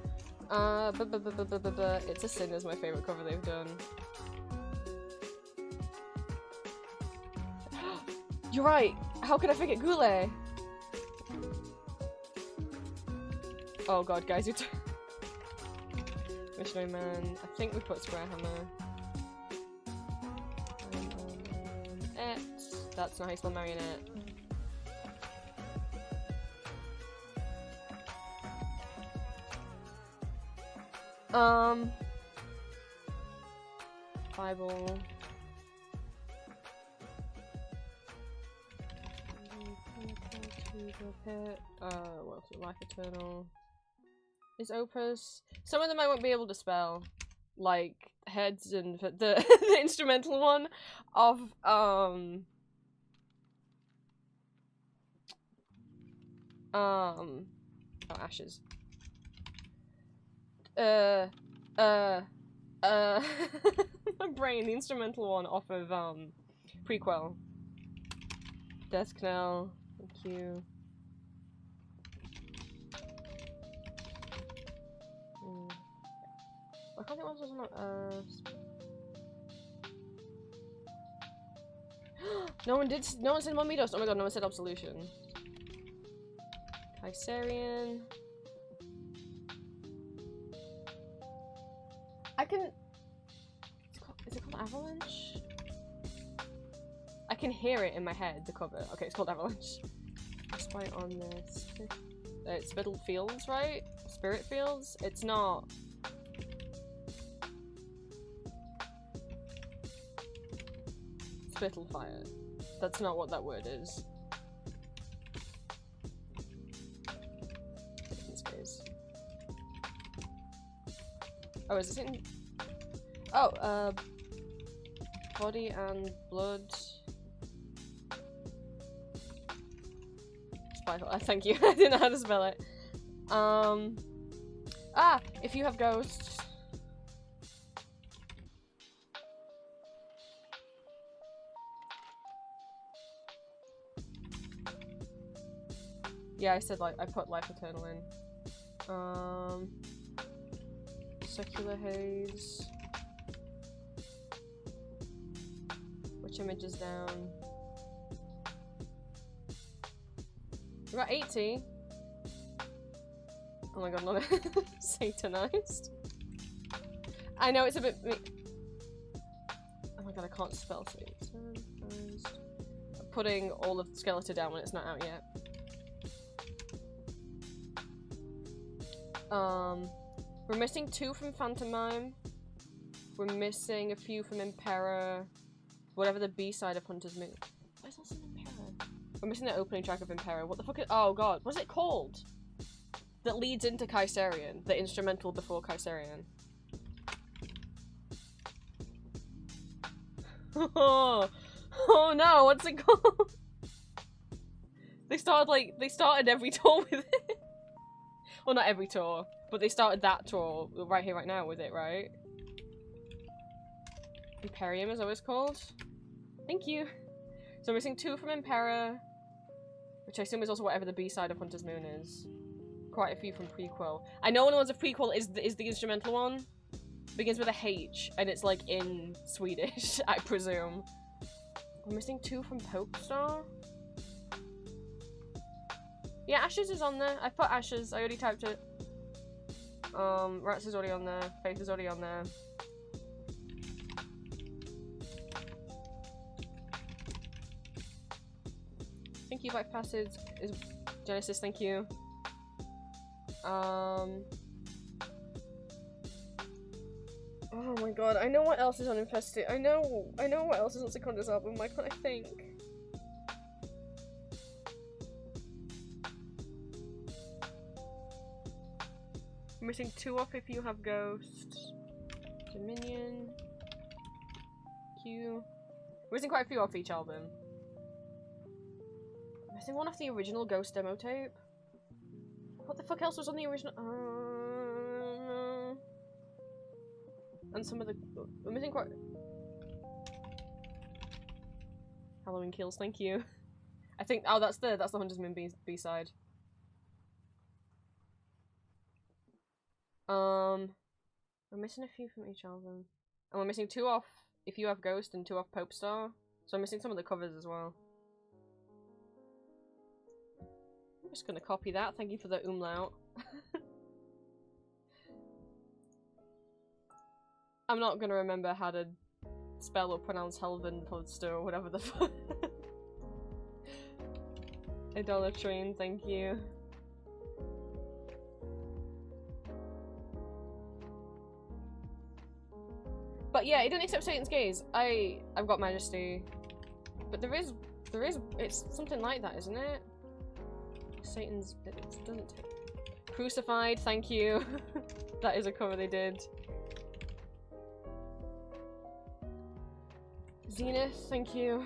It's a Sin is my favorite cover they've done. You're right! How could I forget Goulet? Oh god, guys, you Missionary Man. I think we put Square Hammer. That's not how you spell marionette. Bible. What else? Life Eternal. Is Opus. Some of them I won't be able to spell. Like Heads and the the instrumental one of oh, Ashes. My brain, the instrumental one off of Prequel. Death Knell, thank you. I can't think what else was on no one said Momidos. Oh my god, no one said Absolution. Kaiserian. Is it called Avalanche? I can hear it in my head, the cover. Okay, it's called Avalanche. Despite on this. It's Spittle Fields, right? Spirit Fields? It's not. Spittle Fire. That's not what that word is. In this case. Oh, is it in? Oh, Body and Blood. Thank you. I didn't know how to spell it. If you have ghosts. Yeah, I said like I put Life Eternal in. Secular Haze. Which image is down? We're at 80. Oh my god, not Satanized. I know it's a bit. Oh my god, I can't spell Satanized. I'm putting all of Skeletor down when it's not out yet. We're missing 2 from Phantomime. We're missing a few from Impera. Whatever the B-side of Hunter's Moon. What is also Impera? We're missing the opening track of Impera. What the fuck is— oh god, what is it called? That leads into Kaiserian. The instrumental before Kaiserian. Oh no, what's it called? They started every tour with it. Well, not every tour, but they started that tour right here, right now with it, right? Imperium is always called. Thank you. So we're missing 2 from Impera, which I assume is also whatever the B-side of Hunter's Moon is. Quite a few from Prequel. I know one of the ones of Prequel is the instrumental one. Begins with a H, and it's like in Swedish, I presume. We're missing 2 from Popestar. Yeah, Ashes is on there. I put Ashes. I already typed it. Rats is already on there. Faith is already on there. Thank you, Life Passage. Is Genesis, thank you. Oh my god, I know what else is on Infested. I know what else is on Seconda's album. Why can't I think? I'm missing 2 off if you have Ghost. Dominion. Q. We're missing quite a few off each album. I'm missing 1 off the original Ghost demo tape. What the fuck else was on the original? And some of the... We're missing quite... Halloween Kills, thank you. I think... Oh, that's the Hunter's Moon B-side. We're missing a few from each album. And we're missing 2 off If You Have Ghost and 2 off Pope Star. So I'm missing some of the covers as well. I'm just gonna copy that. Thank you for the umlaut. I'm not gonna remember how to spell or pronounce Helvenpodster or whatever the fuck. Idolatrine, thank you. But yeah, it didn't accept Satan's gaze. I've got Majesty. But there is it's something like that, isn't it? Satan's it doesn't take Crucified, thank you. That is a cover they did. Zenith, thank you.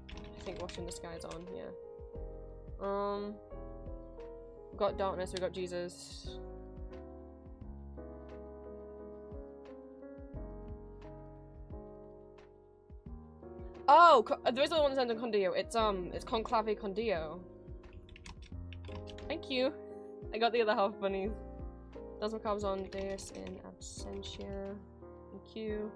I think Watching the Sky's on, yeah. We've got Darkness, we've got Jesus. Oh, there is other one that's under Condio. It's Conclave Condio. Thank you. I got the other half bunnies. That's Macabre's on Deus in Absentia. Thank you.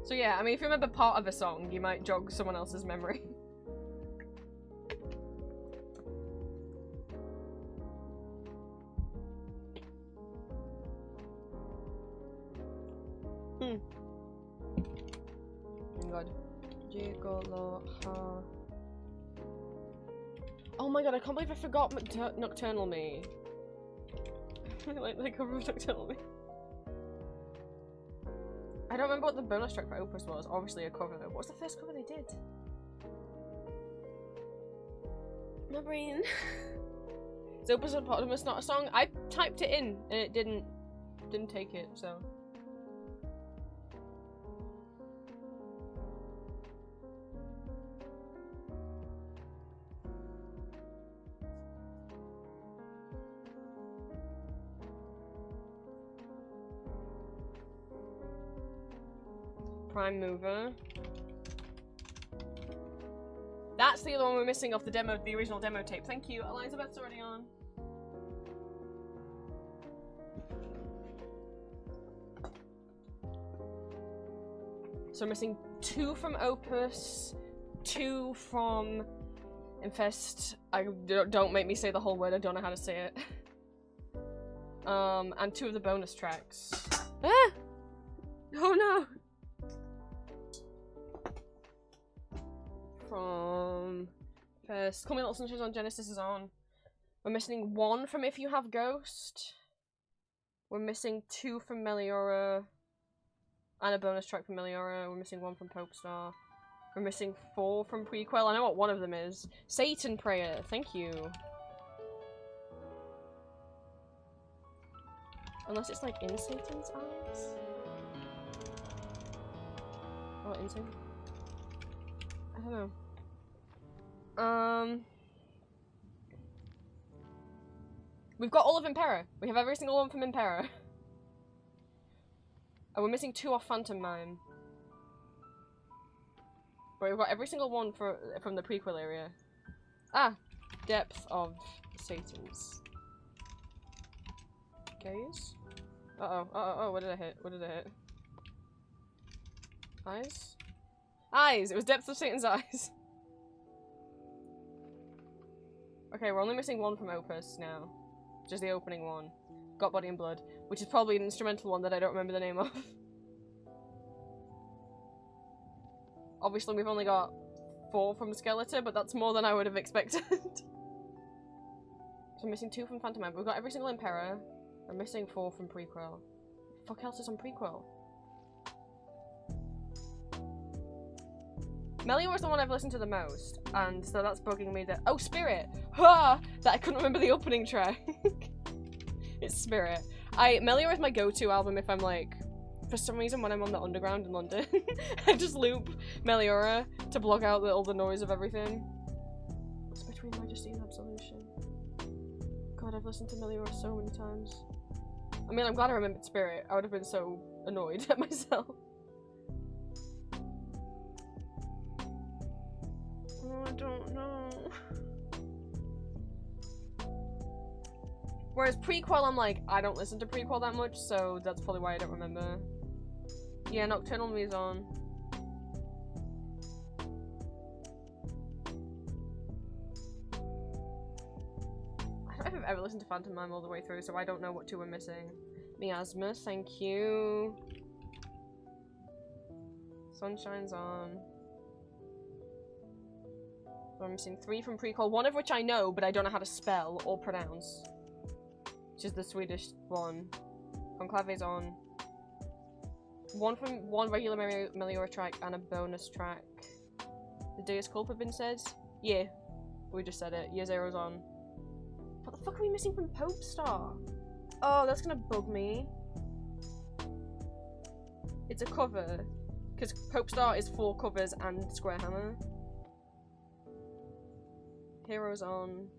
So yeah, I mean, if you remember part of a song, you might jog someone else's memory. Oh my god. Gigolo ha. Oh my god, I can't believe I forgot Nocturnal Me. I like the cover of Nocturnal Me. I don't remember what the bonus track for Opus was. Obviously a cover. What was the first cover they did? My brain. Is Opus Hippopotamus not a song? I typed it in and it didn't take it, so. Prime Mover. That's the other one we're missing off the demo, the original demo tape. Thank you. Elizabeth's already on. So we're missing 2 from Opus, 2 from Infest. Don't make me say the whole word, I don't know how to say it. And 2 of the bonus tracks. Ah! Oh no! From first, Call Me Little Sunshine on Genesis is on. We're missing 1 from If You Have Ghost. We're missing 2 from Meliora. And a bonus track from Meliora. We're missing 1 from Pope Star. We're missing 4 from Prequel. I know what one of them is. Satan Prayer, thank you. Unless it's like in Satan's eyes? Oh, in Satan? I don't know. We've got all of Impera. We have every single one from Impera. Oh, we're missing 2 off Phantom Mime. But we've got every single one from the prequel area. Ah! Depth of Satan's gaze. Uh-oh, what did I hit? What did I hit? Eyes? Eyes! It was Depth of Satan's Eyes. Okay, we're only missing 1 from Opus now. Just the opening one. Got Body and Blood. Which is probably an instrumental one that I don't remember the name of. Obviously, we've only got 4 from Skeletor, but that's more than I would have expected. So I'm missing 2 from Phantom Man. We've got every single Emperor. I'm missing 4 from Prequel. The fuck else is on Prequel? Meliora's the one I've listened to the most, and so that's bugging me that— oh, Spirit! Ha! That I couldn't remember the opening track. It's Spirit. Meliora is my go-to album if I'm like, for some reason when I'm on the underground in London, I just loop Meliora to block out all the noise of everything. What's between Majesty and Absolution? God, I've listened to Meliora so many times. I mean, I'm glad I remembered Spirit. I would have been so annoyed at myself. Oh, I don't know. Whereas Prequel, I'm like, I don't listen to Prequel that much, so that's probably why I don't remember. Yeah, Nocturnal Me's on. I don't know if I've ever listened to Phantom Man all the way through, so I don't know what 2 we're missing. Miasma, thank you. Sunshine's on. So I'm missing 3 from Prequel, 1 of which I know, but I don't know how to spell or pronounce. Which is the Swedish one. Conclave's on. 1 from 1 regular Meliora track and a bonus track. The Deus Culpa been said? Yeah. We just said it. Year Zero's on. What the fuck are we missing from Pope Star? Oh, that's gonna bug me. It's a cover. Because Pope Star is 4 covers and Square Hammer. Heroes on.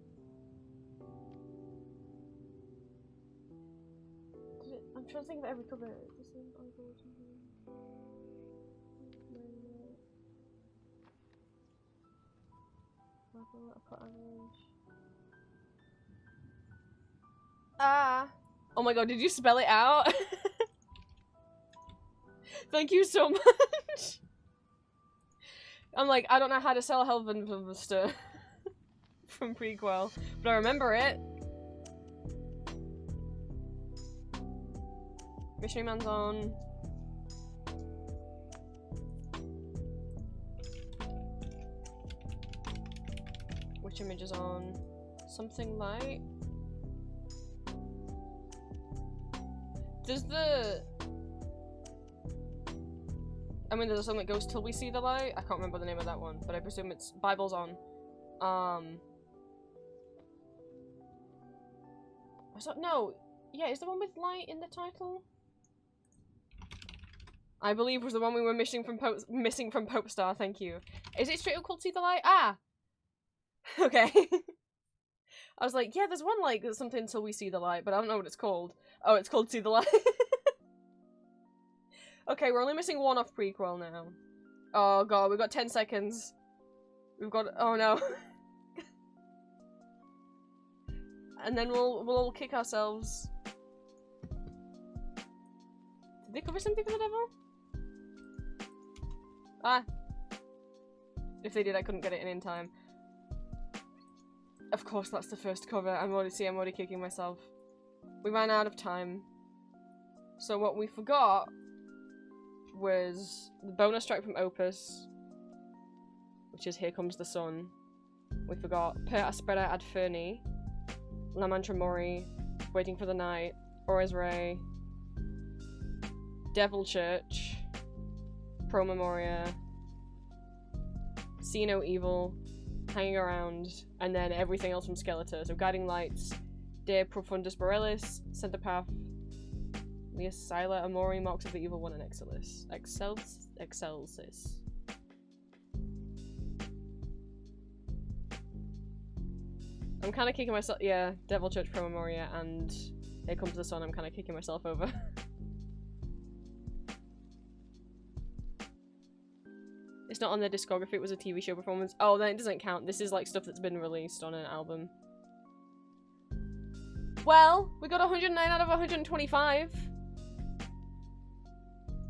I'm trying to think of every cover. Ah! Oh my god, did you spell it out? Thank you so much! I'm like, I don't know how to sell Helvenbuster from Prequel, but I remember it. Missionary Man's on. Which image is on? Something Light? Does the... I mean, there's a song that goes Till We See the Light. I can't remember the name of that one, but I presume it's Bible's on. No. Yeah, is the one with light in the title? I believe was the one we were missing from Pope Star, thank you. Is it straight up called See the Light? Ah! Okay. I was like, yeah, there's one like something Till We See the Light, but I don't know what it's called. Oh, it's called See the Light. Okay, we're only missing 1 off Prequel now. Oh god, we've got 10 seconds. We've got— oh no. And then we'll all kick ourselves. Did they cover something for the devil? Ah. If they did, I couldn't get it in time. Of course, that's the first cover. I'm already kicking myself. We ran out of time. So what we forgot was the bonus track from Opus, which is Here Comes the Sun. We forgot Per Aspera ad Ferni, La Mantra Mori, Waiting for the Night, Ores Ray, Devil Church, Pro Memoria, See No Evil, Hanging Around, and then everything else from Skeletor. So Guiding Lights, De Profundis Borealis, Centerpath, Leosyla, Amori, Marks of the Evil One, and Excelsis. I'm kind of kicking myself— yeah, Devil Church, Pro Memoria, and Here Comes the Sun. I'm kind of kicking myself over. It's not on their discography, it was a TV show performance. Oh, then it doesn't count. This is like stuff that's been released on an album. Well, we got 109 out of 125.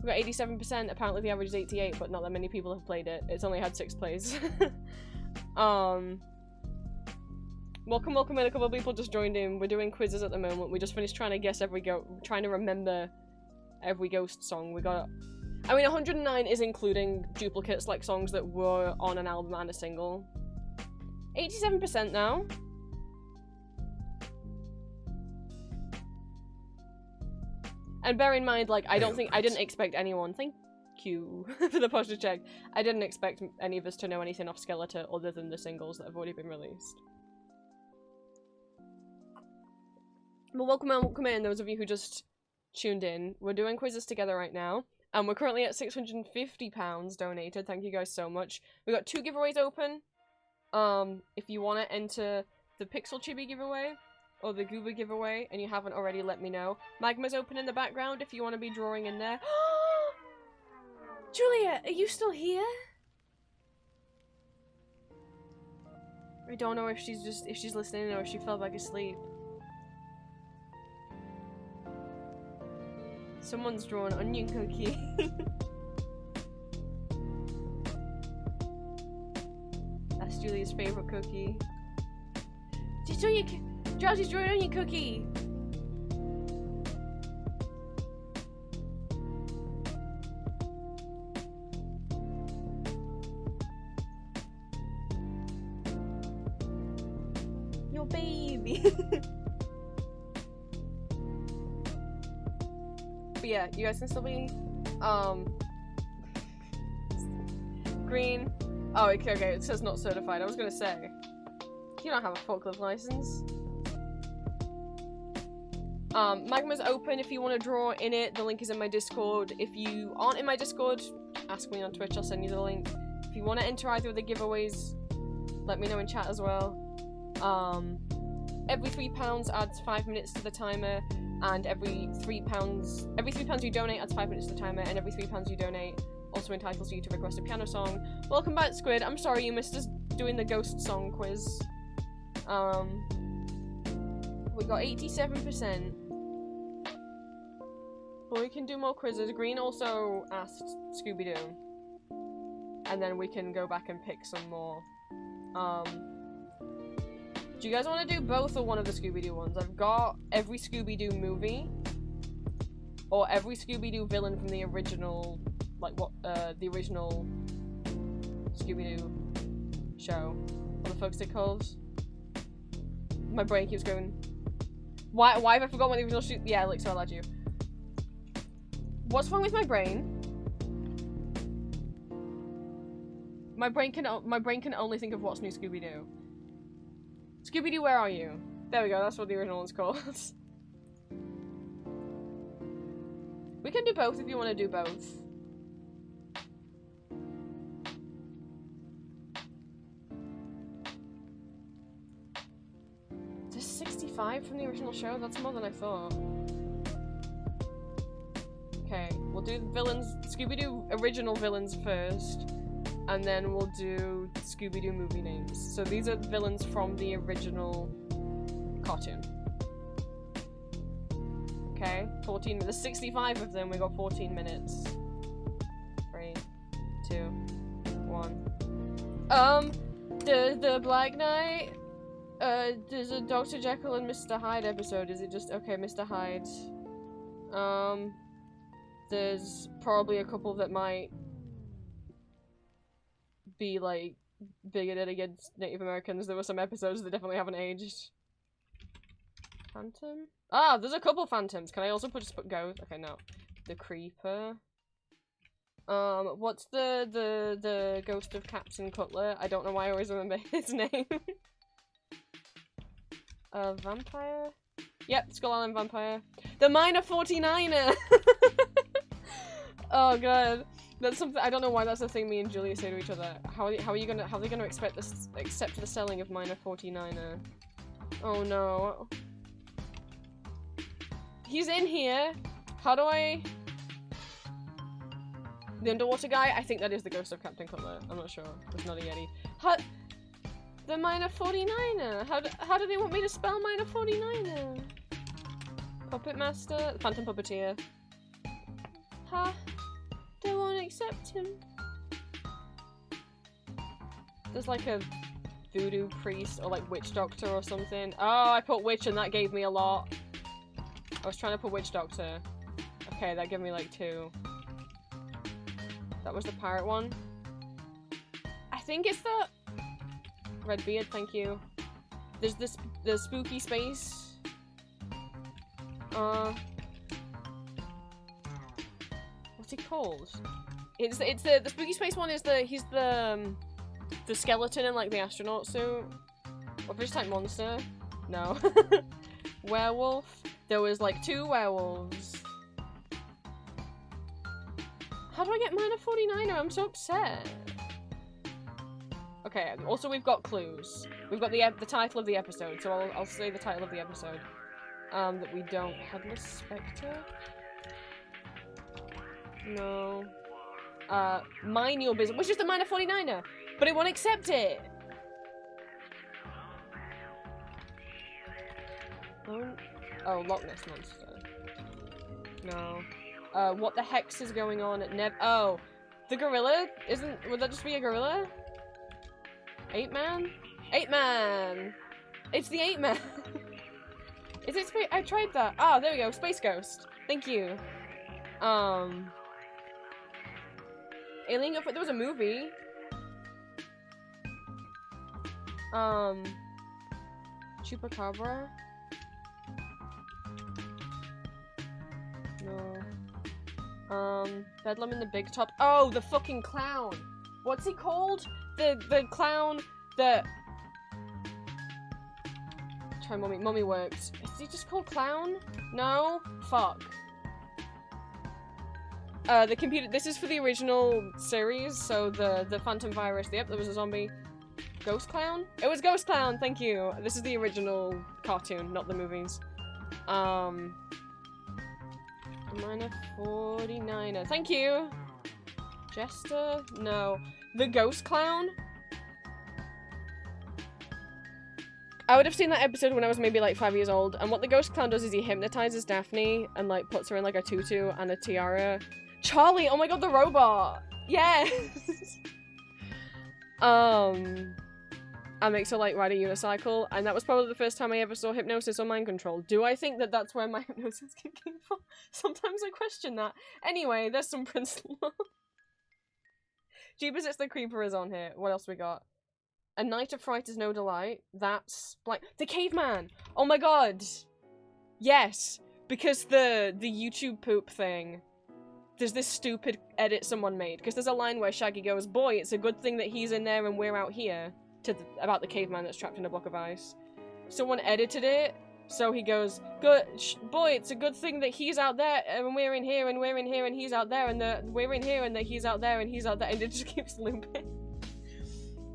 We got 87%. Apparently the average is 88, but not that many people have played it. It's only had 6 plays. Welcome, welcome in. A couple of people just joined in. We're doing quizzes at the moment. We just finished trying to guess trying to remember every Ghost song. We got I mean, 109 is including duplicates, like songs that were on an album and a single. 87% now. And bear in mind, like, I didn't expect anyone, thank you for the posture check. I didn't expect any of us to know anything off Skeletor other than the singles that have already been released. Well, welcome in, those of you who just tuned in. We're doing quizzes together right now, and we're currently at £650 donated. Thank you guys so much. We got 2 giveaways open. If you want to enter the Pixel Chibi giveaway, or the Goober giveaway, and you haven't already, let me know. Magma's open in the background if you want to be drawing in there. Julia, are you still here? I don't know if she's listening or if she fell back asleep. Someone's drawn onion cookie. That's Julia's favorite cookie. Drowsy's drawing onion cookie! Your baby! But yeah, you guys can still be, green. Oh, okay, it says not certified. I was gonna say, you don't have a forklift license. Magma's open if you want to draw in it. The link is in my Discord. If you aren't in my Discord, ask me on Twitch, I'll send you the link. If you want to enter either of the giveaways, let me know in chat as well. Every £3 adds 5 minutes to the timer, and every £3 you donate adds 5 minutes to the timer, and every £3 you donate also entitles you to request a piano song. Welcome back, Squid. I'm sorry you missed us doing the ghost song quiz. We got 87%. But we can do more quizzes. Green also asked Scooby-Doo. And then we can go back and pick some more. Do you guys want to do both or one of the Scooby-Doo ones? I've got every Scooby-Doo movie. Or every Scooby-Doo villain from the original, like the original Scooby-Doo show. What the fuck's it called? My brain keeps going. Why have I forgotten what the original shoot? Yeah, like, so I lied to you. What's wrong with my brain? My brain can only think of what's new Scooby-Doo. Scooby-Doo, where are you? There we go, that's what the original one's called. We can do both if you want to do both. There's 65 from the original show? That's more than I thought. Okay, we'll do the villains, Scooby-Doo original villains first, and then we'll do Scooby-Doo movie names. So these are the villains from the original cartoon. Okay, 14 minutes. There's 65 of them, we got 14 minutes. 3, 2, 1. The Black Knight, there's a Dr. Jekyll and Mr. Hyde episode. Is it just, okay, Mr. Hyde. There's probably a couple that might be, like, bigoted against Native Americans. There were some episodes that definitely haven't aged. Phantom? Ah, there's a couple phantoms. Can I also just put Ghost? Okay, no. The Creeper. What's the Ghost of Captain Cutler? I don't know why I always remember his name. Vampire? Yep, Skull Island Vampire. The Minor 49er! Oh god. That's something, I don't know why that's the thing me and Julia say to each other. How are they gonna accept the selling of Minor 49er? Oh no. He's in here. How do I... The underwater guy? I think that is the Ghost of Captain Cutler. I'm not sure. It's not a Yeti. The Minor 49er! How do they want me to spell Minor 49er? Puppet Master? Phantom Puppeteer. Ha! They won't accept him. There's like a voodoo priest or like witch doctor or something. Oh, I put witch and that gave me a lot. I was trying to put witch doctor. Okay, that gave me like 2. That was the pirate one. I think it's the Redbeard, thank you. There's this the spooky space. What's he called? It's the spooky space one is he's the skeleton in like the astronaut suit. Or British type monster? No. Werewolf. There was like 2 werewolves. How do I get minor 49er? I'm so upset. Okay, also we've got clues. We've got the title of the episode, so I'll say the title of the episode. That we don't. Headless Spectre? No. Mind Your Business, which is the minor 49er, but it won't accept it! Oh, Loch Ness Monster. No. What the hex is going on at oh! The gorilla? Would that just be a gorilla? 8-man? 8-man! It's the 8-man! Is it space? I tried that. Ah, there we go. Space Ghost. Thank you. Alien Go. There was a movie. Chupacabra. No. Bedlam in the Big Top. Oh, the fucking clown. What's he called? The clown that. Try Mummy. Mummy worked. Is he just called Clown? No? Fuck. The computer. This is for the original series, so the Phantom Virus. Yep, there was a zombie. Ghost Clown? It was Ghost Clown, thank you. This is the original cartoon, not the movies. Minor 49er. Thank you! Jester? No. The Ghost Clown? I would have seen that episode when I was maybe like 5 years old, and what the Ghost Clown does is he hypnotizes Daphne and like puts her in like a tutu and a tiara. Charlie! Oh my god, the robot! Yes! And makes her like ride a unicycle, and that was probably the first time I ever saw hypnosis or mind control. Do I think that that's where my hypnosis came from? Sometimes I question that. Anyway, there's some Prince lore. Jeepers, It's the Creeper is on here. What else we got? A Night of Fright is no delight. That's like the caveman. Oh my god. Yes, because the YouTube poop thing. There's this stupid edit someone made because there's a line where Shaggy goes, "Boy, it's a good thing that he's in there and we're out here." About the caveman that's trapped in a block of ice. Someone edited it, so he goes, "Good boy, it's a good thing that he's out there and we're in here and we're in here and he's out there and we're in here and that he's out there and he's out there," and it just keeps looping.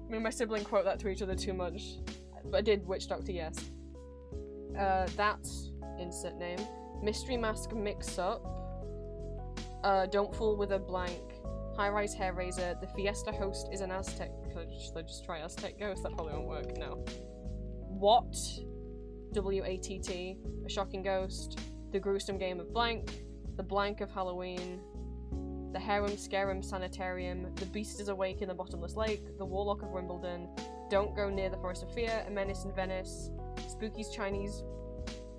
Me and my sibling quote that to each other too much. But I did Witch Doctor, yes. That's insert name. Mystery Mask Mix-Up. Don't Fool with a Blank. High-Rise Hair Razor. The Fiesta Host is an Aztec. Should I just try Aztec Ghost? That probably won't work. No. What? W-A-T-T. A Shocking Ghost. The Gruesome Game of Blank. The Blank of Halloween. The Harem Scarum Sanitarium. The Beast is Awake in the Bottomless Lake. The Warlock of Wimbledon. Don't Go Near the Forest of Fear. A Menace in Venice. Spooky's Chinese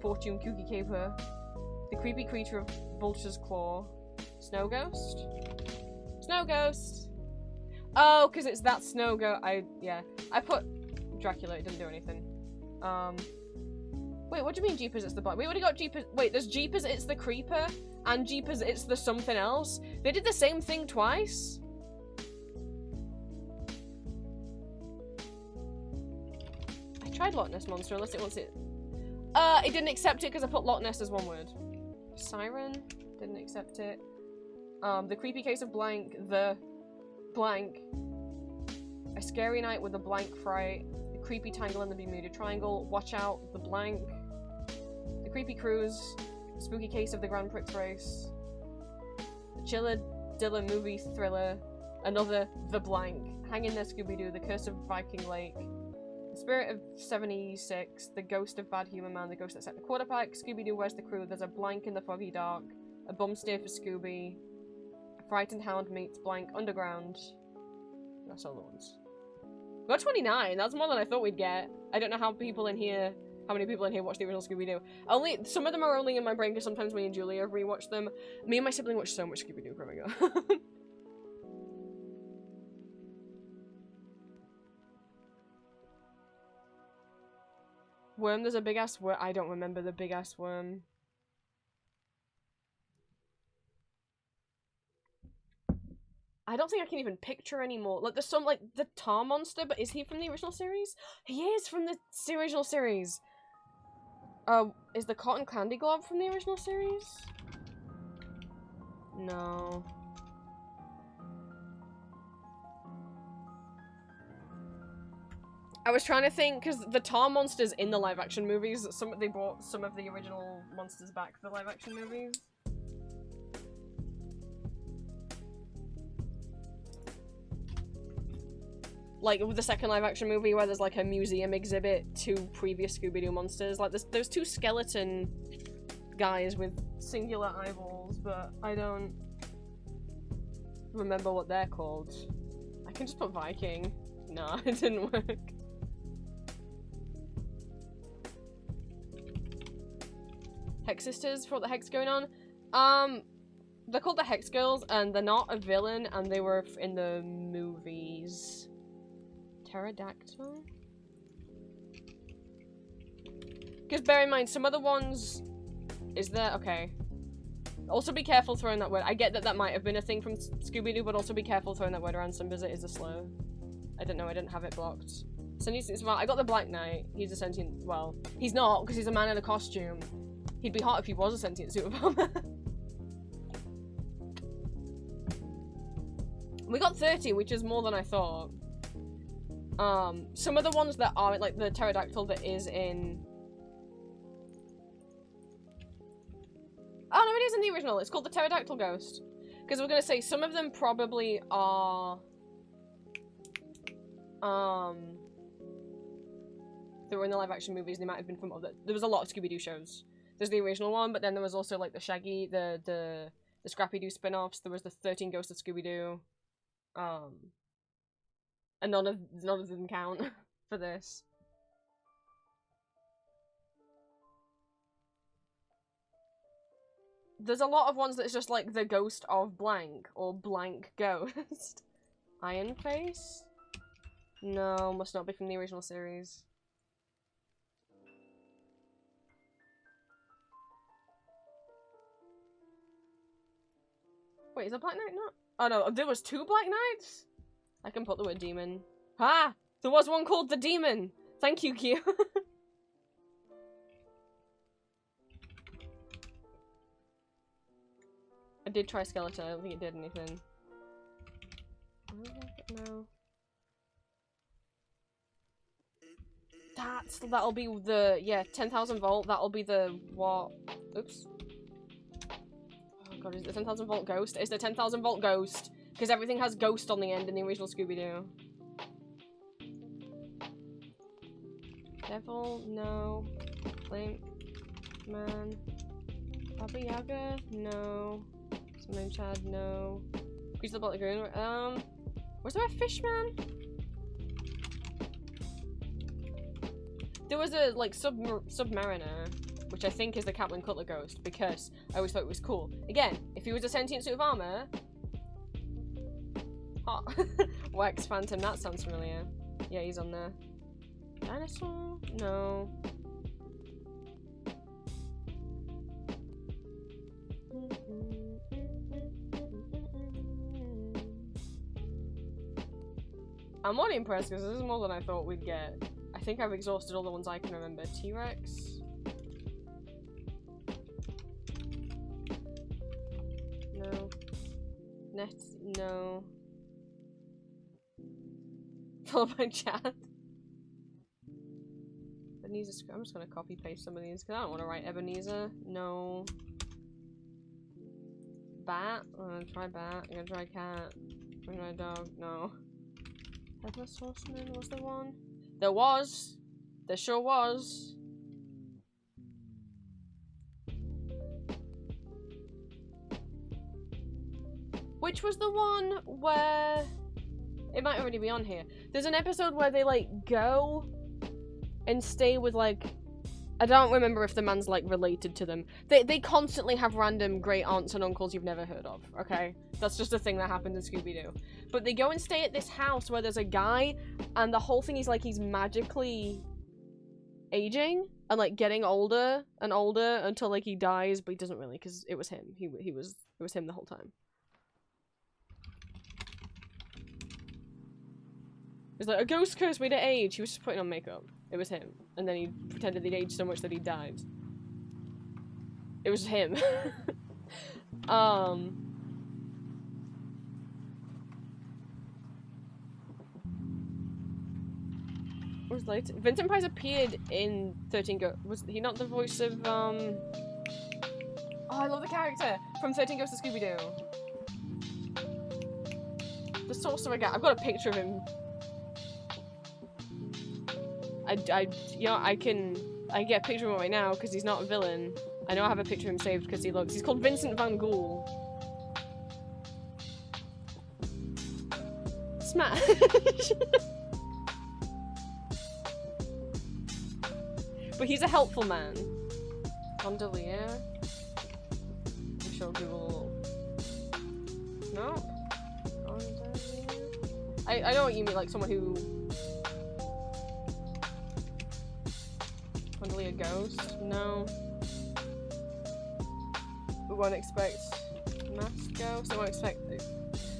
Fortune Cookie Caper. The Creepy Creature of Vulture's Claw. Snow Ghost? Snow Ghost! Oh, because it's that Snow Ghost. Yeah. I put Dracula, it didn't do anything. Wait, what do you mean Jeepers It's the Black? We already got Jeepers. Wait, there's Jeepers It's the Creeper and Jeepers It's the something else. They did the same thing twice. I tried Loch Ness Monster, unless it wants it. It didn't accept it because I put Loch Ness as one word. Siren? Didn't accept it. The Creepy Case of Blank, the blank. A Scary Night with a Blank Fright. The Creepy Tangle in the Bermuda Triangle. Watch Out, the Blank. The Creepy Cruise. Spooky Case of the Grand Prix Race. The Chiller Dilla Movie Thriller. Another The Blank. Hang in There, Scooby-Doo. The Curse of Viking Lake. The Spirit of 76. The Ghost of Bad Human Man. The Ghost That Set the Quarterback. Scooby-Doo Where's the Crew? There's a Blank in the Foggy Dark. A Bum Steer for Scooby. A Frightened Hound meets Blank Underground. That's all the ones. We got 29. That's more than I thought we'd get. I don't know how many people in here watch the original Scooby-Doo. Some of them are only in my brain because sometimes me and Julia rewatch them. Me and my sibling watched so much Scooby-Doo growing up. worm. There's a big ass worm. I don't remember the big ass worm. I don't think I can even picture anymore. Like, there's some, like, the tar monster, but is he from the original series? He is from the original series. Is the cotton candy glob from the original series? No. I was trying to think, because the tar monsters in the live-action movies, they brought some of the original monsters back for the live-action movies. Like, with the second live-action movie where there's, like, a museum exhibit to previous Scooby-Doo monsters. Like, there's two skeleton guys with singular eyeballs, but I don't remember what they're called. I can just put Viking. Nah, it didn't work. Hex Sisters, for what the heck's going on? They're called the Hex Girls, and they're not a villain, and they were in the movies. Pterodactyl? Because bear in mind, some other ones... Is there? Okay. Also be careful throwing that word. I get that that might have been a thing from Scooby-Doo, but also be careful throwing that word around. Some visit is a slur. I don't know, I didn't have it blocked. I got the Black Knight. He's a sentient... Well, he's not, because he's a man in a costume. He'd be hot if he was a sentient suit of armor. We got 30, which is more than I thought. Some of the ones that are, like the pterodactyl that is in... Oh no, it is in the original. It's called the Pterodactyl Ghost. Because we're gonna say some of them probably are... They were in the live action movies, they might have been from other... There was a lot of Scooby-Doo shows. There's the original one, but then there was also like the Shaggy, the Scrappy-Doo spin-offs. There was the 13 Ghosts of Scooby-Doo. And none of them count for this. There's a lot of ones that's just like the ghost of blank or blank ghost. Iron Face? No, must not be from the original series. Wait, is a Black Knight not? Oh no, there was two Black Knights? I can put the word demon. Ah! There was one called the Demon! Thank you, Q. I did try Skeleton, I don't think it did anything. No. That'll be the, yeah, 10,000 volt, that'll be the, what? Oops. Oh god, is it the 10,000 volt ghost? It's the 10,000 volt ghost, because everything has ghost on the end in the original Scooby-Doo. Devil, no. Flame Man. Baba Yaga, no. Something Chad, no. Creature of the Black Lagoon, was there a Fishman? There was a, like, Submariner, which I think is the Captain Cutler ghost, because I always thought it was cool. Again, if he was a sentient suit of armor... Oh, Wax Phantom, that sounds familiar. Yeah, he's on there. Dinosaur? No. I'm not impressed because this is more than I thought we'd get. I think I've exhausted all the ones I can remember. T-Rex? No. Net? No. Followed by Chad. Ebenezer, I'm just gonna copy paste some of these because I don't want to write Ebenezer. No. Bat? I'm gonna try bat. I'm gonna try cat. I'm gonna try dog. No. Headless Horseman, was there one? There was! There sure was! Which was the one where... It might already be on here. There's an episode where they, like, go and stay with, like... I don't remember if the man's, like, related to them. They constantly have random great aunts and uncles you've never heard of, okay? That's just a thing that happens in Scooby-Doo. But they go and stay at this house where there's a guy, and the whole thing is, like, he's magically aging and like getting older and older until like he dies, but he doesn't really because it was him. It was him the whole time. It's like a ghost cursed me to age. He was just putting on makeup. It was him, and then he pretended he'd aged so much that he died. It was him. Was later. Vincent Price appeared in 13 Ghosts. Was he not the voice of Oh, I love the character from 13 Ghosts of Scooby-Doo. The sorcerer guy. I've got a picture of him. You know, I can get a picture of him right now because he's not a villain. I know I have a picture of him saved because he's called Vincent Van Ghoul. Smash. But he's a helpful man. Gondolier. I'm sure Google. No. I know what you mean, like someone who. Gondolier ghost? No. We won't expect Masked Ghost. We won't expect.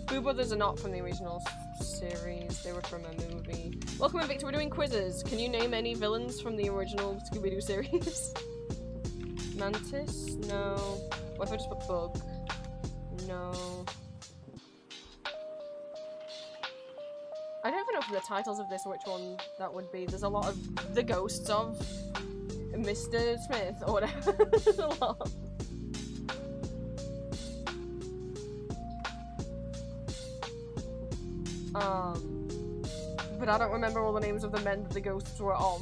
Boo Brothers are not from the original series. They were from a movie. Welcome, ENVtuber. We're doing quizzes. Can you name any villains from the original Scooby-Doo series? Mantis? No. What if I just put Bug? No. I don't even know from the titles of this which one that would be. There's a lot of the ghosts of Mr. Smith or whatever. There's a lot. But I don't remember all the names of the men that the ghosts were of.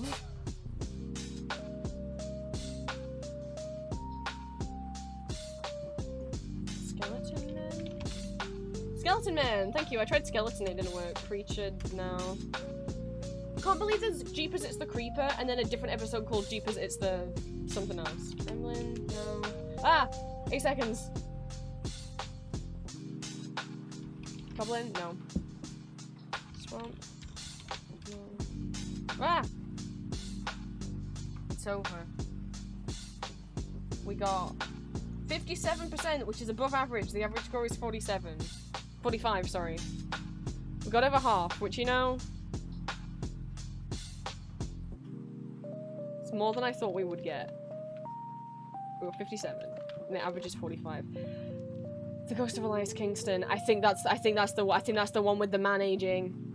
Skeleton Man? Skeleton Man! Thank you, I tried Skeleton, it didn't work. Creature, no. Can't believe there's Jeepers It's the Creeper and then a different episode called Jeepers It's the something else. Gremlin, no. Ah! 8 seconds! Goblin, no. Swamp. No. Ah! It's over. We got 57%, which is above average. The average score is 47. 45, sorry. We got over half, which, you know, it's more than I thought we would get. We got 57, and the average is 45. The Ghost of Elias Kingston. I think that's the one with the man aging.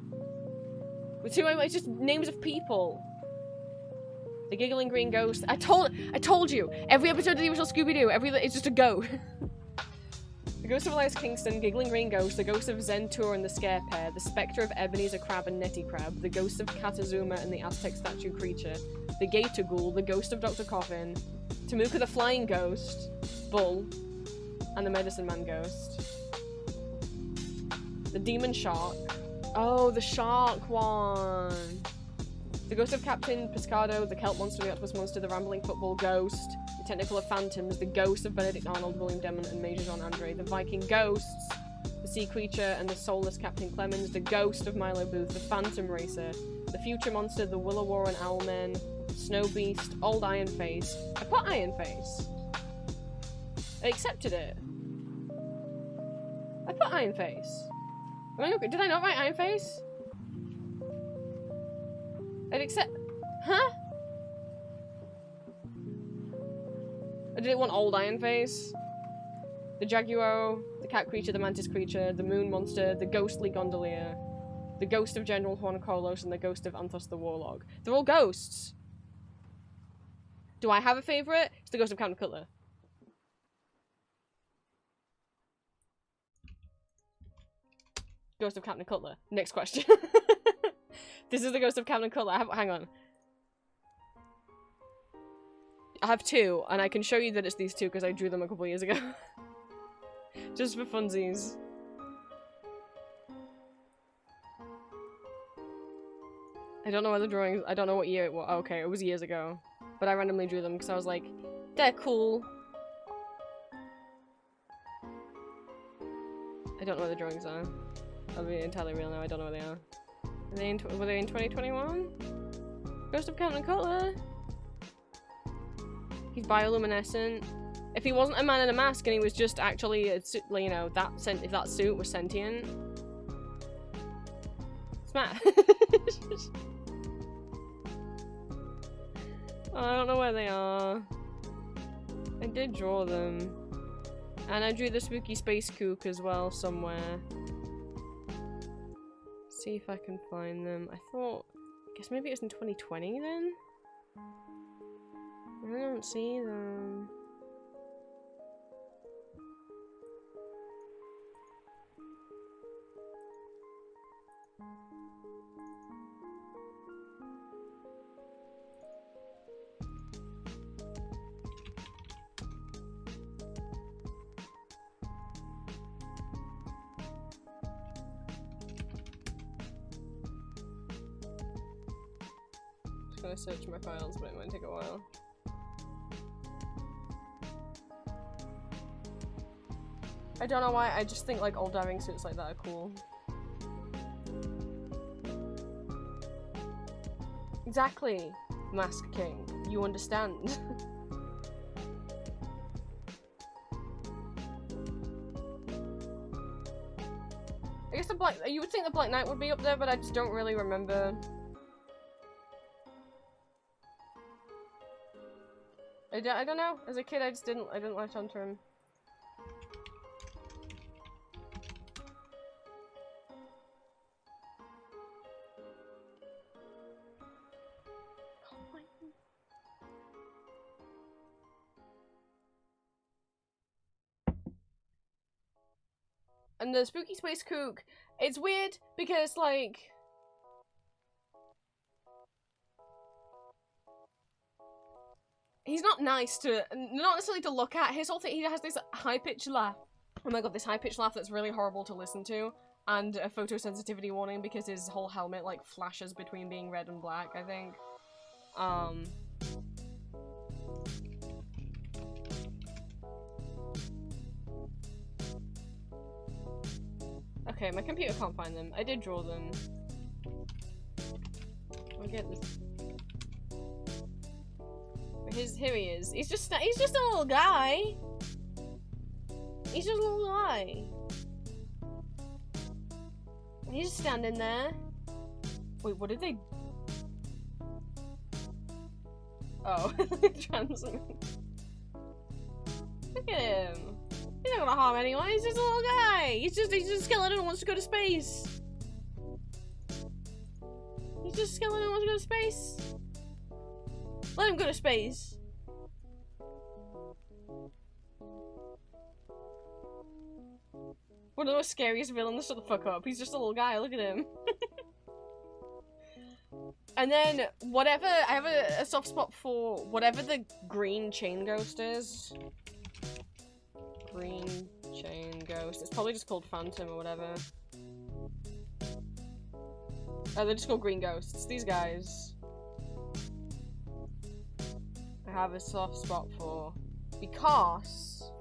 With two, it's just names of people. The Giggling Green Ghost. I told you. Every episode of the original Scooby-Doo, it's just a go. The Ghost of Elias Kingston, Giggling Green Ghost, the Ghost of Zentur and the Scare Pair, the Spectre of Ebenezer Crab and Nettie Crab, the Ghost of Katazuma and the Aztec Statue Creature, the Gator Ghoul, the Ghost of Dr. Coffin, Tamuka the Flying Ghost, Bull, and the Medicine Man Ghost. The Demon Shark. Oh, the Shark one. The Ghost of Captain Pescado, the Kelp Monster, the Octopus Monster, the Rambling Football Ghost, the Technicolor Phantoms, the Ghost of Benedict Arnold, William Demon, and Major John Andre, the Viking Ghosts, the Sea Creature, and the Soulless Captain Clemens, the Ghost of Milo Booth, the Phantom Racer, the Future Monster, the Willow Warren Owlman, Snow Beast, Old Iron Face. I put Iron Face. I accepted it. I put Iron Face. Did I not write Iron Face? I'd accept. Huh? I didn't want Old Iron Face. The Jaguar, the Cat Creature, the Mantis Creature, the Moon Monster, the Ghostly Gondolier, the Ghost of General Juan Carlos, and the Ghost of Anthos the Warlock. They're all ghosts. Do I have a favourite? It's the Ghost of Captain Cutler. Ghost of Captain Cutler. Next question. This is the Ghost of Captain Cutler. Hang on. I have two, and I can show you that it's these two because I drew them a couple years ago. Just for funsies. I don't know where the drawings. I don't know what year it was. Okay, it was years ago. But I randomly drew them because I was like, they're cool. I don't know where the drawings are. I'll be entirely real now, I don't know where they are. Were they in 2021? Ghost of Captain Cutler? He's bioluminescent. If he wasn't a man in a mask and he was just actually, you know, if that suit was sentient. Smash. I don't know where they are. I did draw them. And I drew the spooky space kook as well somewhere. See if I can find them. I guess maybe it was in 2020 then? I don't see them. I'm gonna search my files, but it might take a while. I don't know why, I just think like old diving suits like that are cool. Exactly, Mask King. You understand. I guess you would think the Black Knight would be up there, but I just don't really remember. I don't know. As a kid, I didn't latch onto him. And the spooky space kook, it's weird because like he's not nice to, not necessarily to look at. His whole thing, he has this high-pitched laugh. Oh my god, this high-pitched laugh that's really horrible to listen to. And a photosensitivity warning because his whole helmet like flashes between being red and black, I think. Okay, my computer can't find them. I did draw them. I'll get this. Here he is. He's just a little guy. He's just a little guy. He's just standing there. Wait, what did they? Oh, transmit. Look at him. He's not gonna harm anyone. He's just a little guy. He's just a skeleton who wants to go to space. He's just a skeleton who wants to go to space. Let him go to space. One of the most scariest villains. Shut the fuck up. He's just a little guy. Look at him. And then whatever, I have a soft spot for whatever the green chain ghost is. Green chain ghost. It's probably just called Phantom or whatever. Oh, they're just called green ghosts. These guys I have a soft spot for because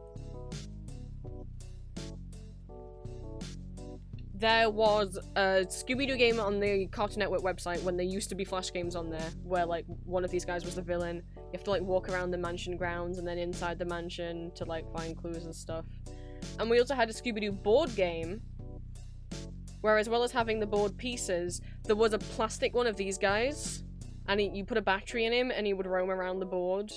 there was a Scooby-Doo game on the Cartoon Network website when there used to be Flash games on there where like one of these guys was the villain. You have to like walk around the mansion grounds and then inside the mansion to like find clues and stuff. And we also had a Scooby-Doo board game where as well as having the board pieces, there was a plastic one of these guys and you put a battery in him and he would roam around the board.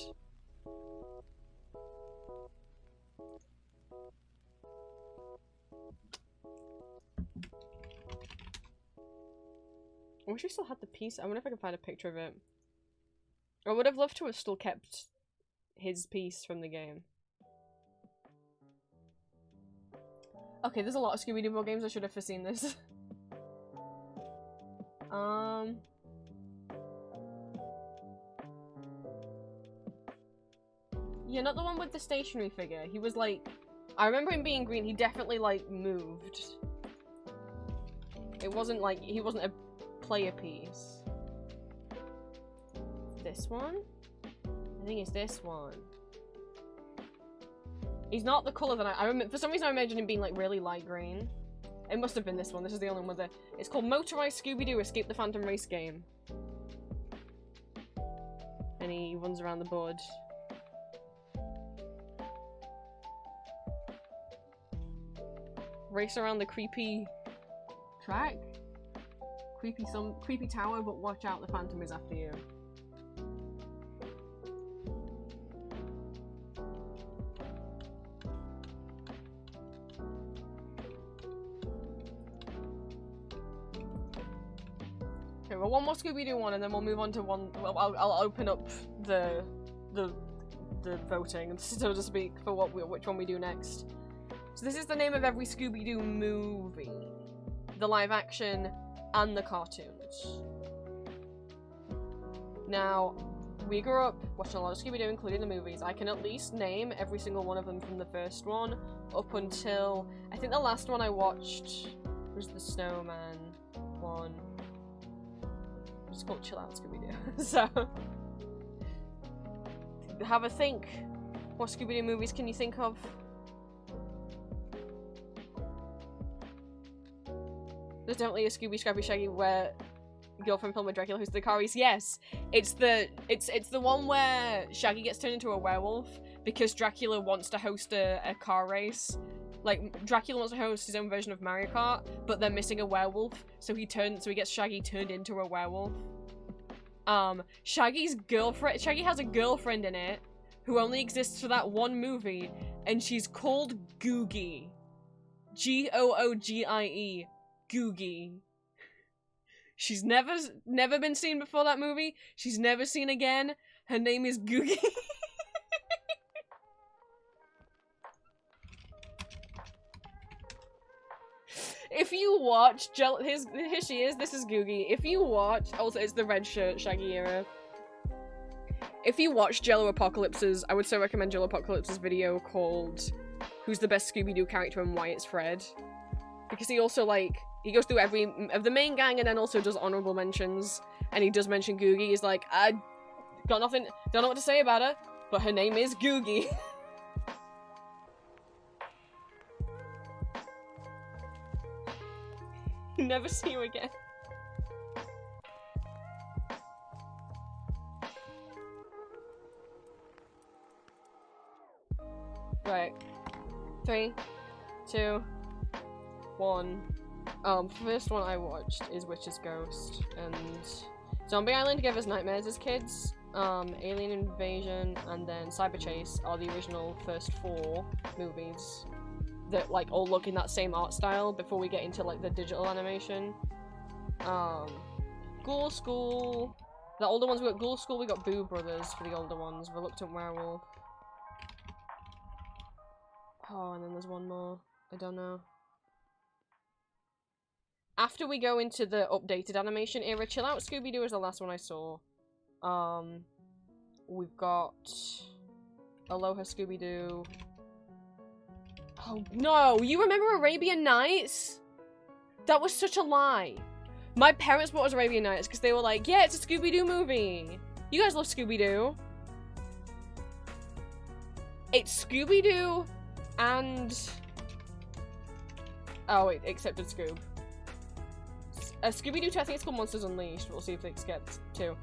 I wish we still had the piece. I wonder if I can find a picture of it. I would have loved to have still kept his piece from the game. Okay, there's a lot of Scooby-Doo board games. I should have foreseen this. Yeah, not the one with the stationary figure. He was like... I remember him being green. He definitely, like, moved. It wasn't like... He wasn't a player piece. This one? I think it's this one. He's not the colour that I remember. For some reason I imagine him being like really light green. It must have been this one. This is the only one with it. It's called Motorized Scooby-Doo Escape the Phantom Race Game. And he runs around the board. Race around the creepy track. Creepy tower, but watch out, the phantom is after you. Okay, well, one more Scooby-Doo one, and then we'll move on to one. Well, I'll open up the voting, so to speak, for which one we do next. So this is the name of every Scooby-Doo movie, the live action and the cartoons. Now, we grew up watching a lot of Scooby-Doo, including the movies. I can at least name every single one of them from the first one up until I think the last one I watched was the Snowman one. It's called Chill Out Scooby-Doo. So, have a think. What Scooby-Doo movies can you think of? There's definitely a Scooby Scrappy Shaggy where girlfriend film with Dracula who's the Caris. Yes, it's the one where Shaggy gets turned into a werewolf because Dracula wants to host a car race. Like, Dracula wants to host his own version of Mario Kart, but they're missing a werewolf, so he gets Shaggy turned into a werewolf. Shaggy has a girlfriend in it who only exists for that one movie, and she's called Googie. Googie. Googie. She's never been seen before that movie. She's never seen again. Her name is Googie. If you watch here she is, this is Googie. If you watch, also it's the red shirt Shaggy era. If you watch Jello Apocalypse's, I would so recommend Jello Apocalypse's video called Who's the Best Scooby-Doo Character and Why It's Fred. Because he also, like, he goes through every of the main gang and then also does honorable mentions. And he does mention Googie. He's like, I got nothing, don't know what to say about her, but her name is Googie. Never see you again. Right. 3, 2, 1. First one I watched is Witch's Ghost, and Zombie Island gave us nightmares as kids. Alien Invasion and then Cyber Chase are the original first 4 movies that, like, all look in that same art style before we get into, like, the digital animation. Ghoul School. The older ones, we got Ghoul School, we got Boo Brothers for the older ones. Reluctant Werewolf. Oh, and then there's one more. I don't know. After we go into the updated animation era, Chill Out Scooby-Doo is the last one I saw. We've got Aloha Scooby-Doo. Oh no, you remember Arabian Nights? That was such a lie. My parents bought us Arabian Nights because they were like, yeah, it's a Scooby-Doo movie. You guys love Scooby-Doo. It's Scooby-Doo and... oh wait, accepted Scoob. Scooby-Doo 2, I think it's called Monsters Unleashed. We'll see if it gets 2.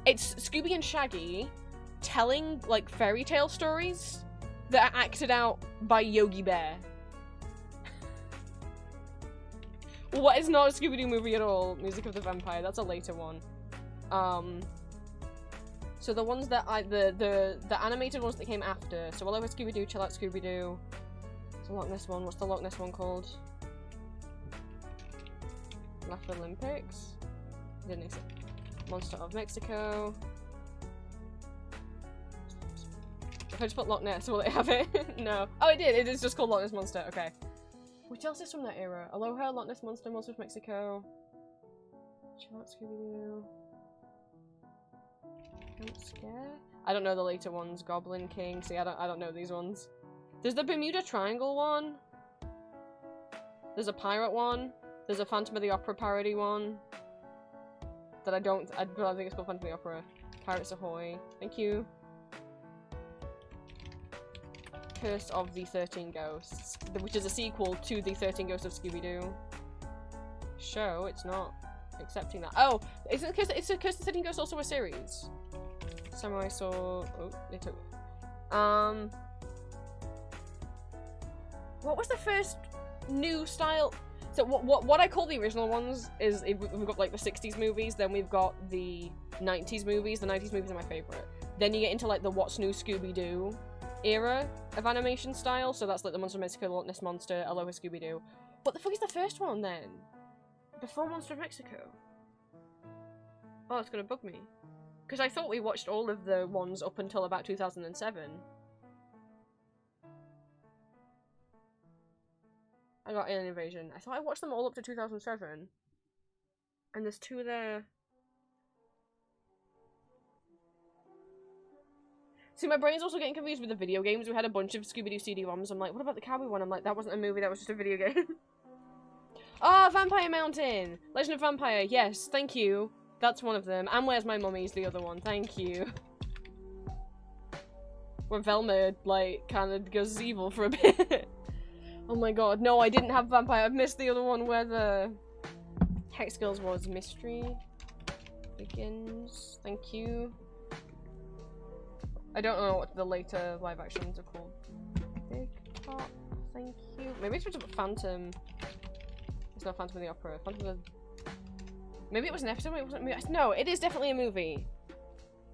It's Scooby and Shaggy telling, like, fairy tale stories that are acted out by Yogi Bear. What is not a Scooby-Doo movie at all? Music of the Vampire, that's a later one. So the ones that the animated ones that came after. So all over Scooby-Doo, Chill Out Scooby-Doo. It's a Loch Ness one. What's the Loch Ness one called? Laughter Olympics? Didn't exist. Monster of Mexico. If I just put Loch Ness, will it have it? No. Oh, it did. It is just called Loch Ness Monster. Okay. Which else is from that era? Aloha, Loch Ness Monster, Monster of Mexico. Chill Out Scooby-Doo. Don't Scare? I don't know the later ones. Goblin King. See, I don't know these ones. There's the Bermuda Triangle one. There's a pirate one. There's a Phantom of the Opera parody one. That I don't think it's called Phantom of the Opera. Pirates Ahoy. Thank you. Curse of the 13 Ghosts, which is a sequel to the 13 Ghosts of Scooby-Doo. Show, it's not accepting that. Oh, it's a Curse of the 13 Ghosts also a series. Samurai Sword. Oh, they took. What was the first new style? So what I call the original ones is we've got like the 60s movies, then we've got the 90s movies. The 90s movies are my favorite. Then you get into like the What's New Scooby-Doo era of animation style. So that's like the Monster of Mexico, the Loch Ness Monster, Aloha Scooby-Doo. What the fuck is the first one then? Before Monster of Mexico? Oh, it's gonna bug me. Because I thought we watched all of the ones up until about 2007. I got Alien Invasion. I thought I watched them all up to 2007. And there's two there. See, my brain's also getting confused with the video games. We had a bunch of Scooby-Doo CD-ROMs. I'm like, what about the cowboy one? I'm like, that wasn't a movie, that was just a video game. Ah, oh, Vampire Mountain! Legend of Vampire, yes, thank you. That's one of them. And Where's My Mummy's the other one, thank you. Where Velma, like, kind of goes evil for a bit. Oh my god, no, I didn't have Vampire. I've missed the other one where the Hex Girls was Mystery Begins. Thank you. I don't know what the later live actions are called. Big Top, thank you. Maybe it's just Phantom. It's not Phantom of the Opera. Phantom of the... Maybe it was an episode, it wasn't a movie. No, it is definitely a movie.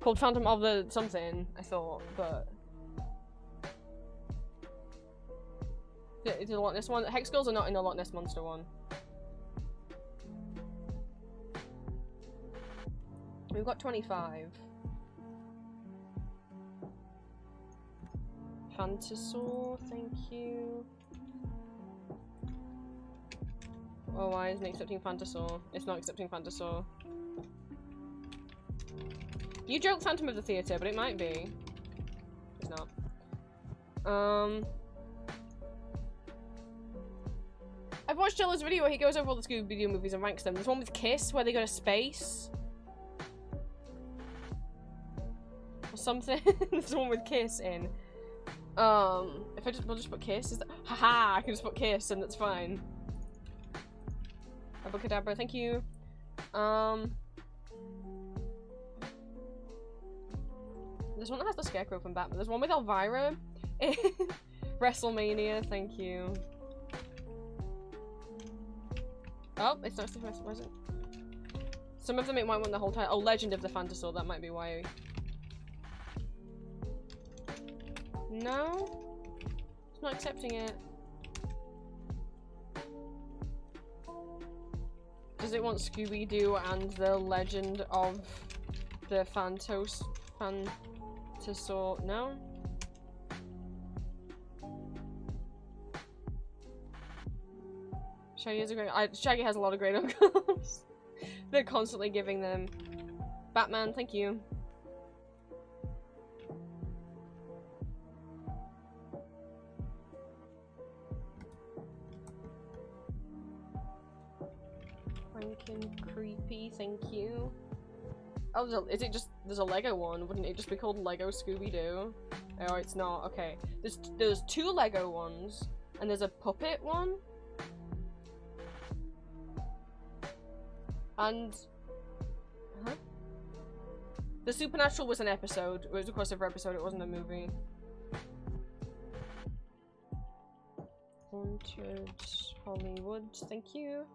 Called Phantom of the something, I thought, but... It's the Loch Ness one. Hex Girls are not in the Loch Ness Monster one. We've got 25. Phantasaur, thank you. Oh, why isn't it accepting Phantasaur? It's not accepting Phantasaur. You joke Phantom of the Theatre, but it might be. It's not. I've watched Jello's video where he goes over all the Scooby-Doo movies and ranks them. There's one with Kiss where they go to space. Or something. There's one with Kiss in. If we'll just put Kiss, is that— haha, I can just put Kiss and that's fine. Abracadabra, thank you. There's one that has the Scarecrow from Batman. There's one with Elvira in WrestleMania, thank you. Oh, it's not the first, was it? Some of them it might want the whole time. Oh, Legend of the Phantasaur, that might be why. No? It's not accepting it. Does it want Scooby-Doo and the Legend of the Phantasaur? No? Shaggy has a great— Shaggy has a lot of great uncles. They're constantly giving them. Batman, thank you. Franken Creepy, thank you. Oh, is it just— there's a Lego one? Wouldn't it just be called Lego Scooby-Doo? Oh, it's not. Okay. There's two Lego ones, and there's a puppet one. And... huh? The Supernatural was an episode. It was a crossover episode, it wasn't a movie. Haunted Hollywood, thank you.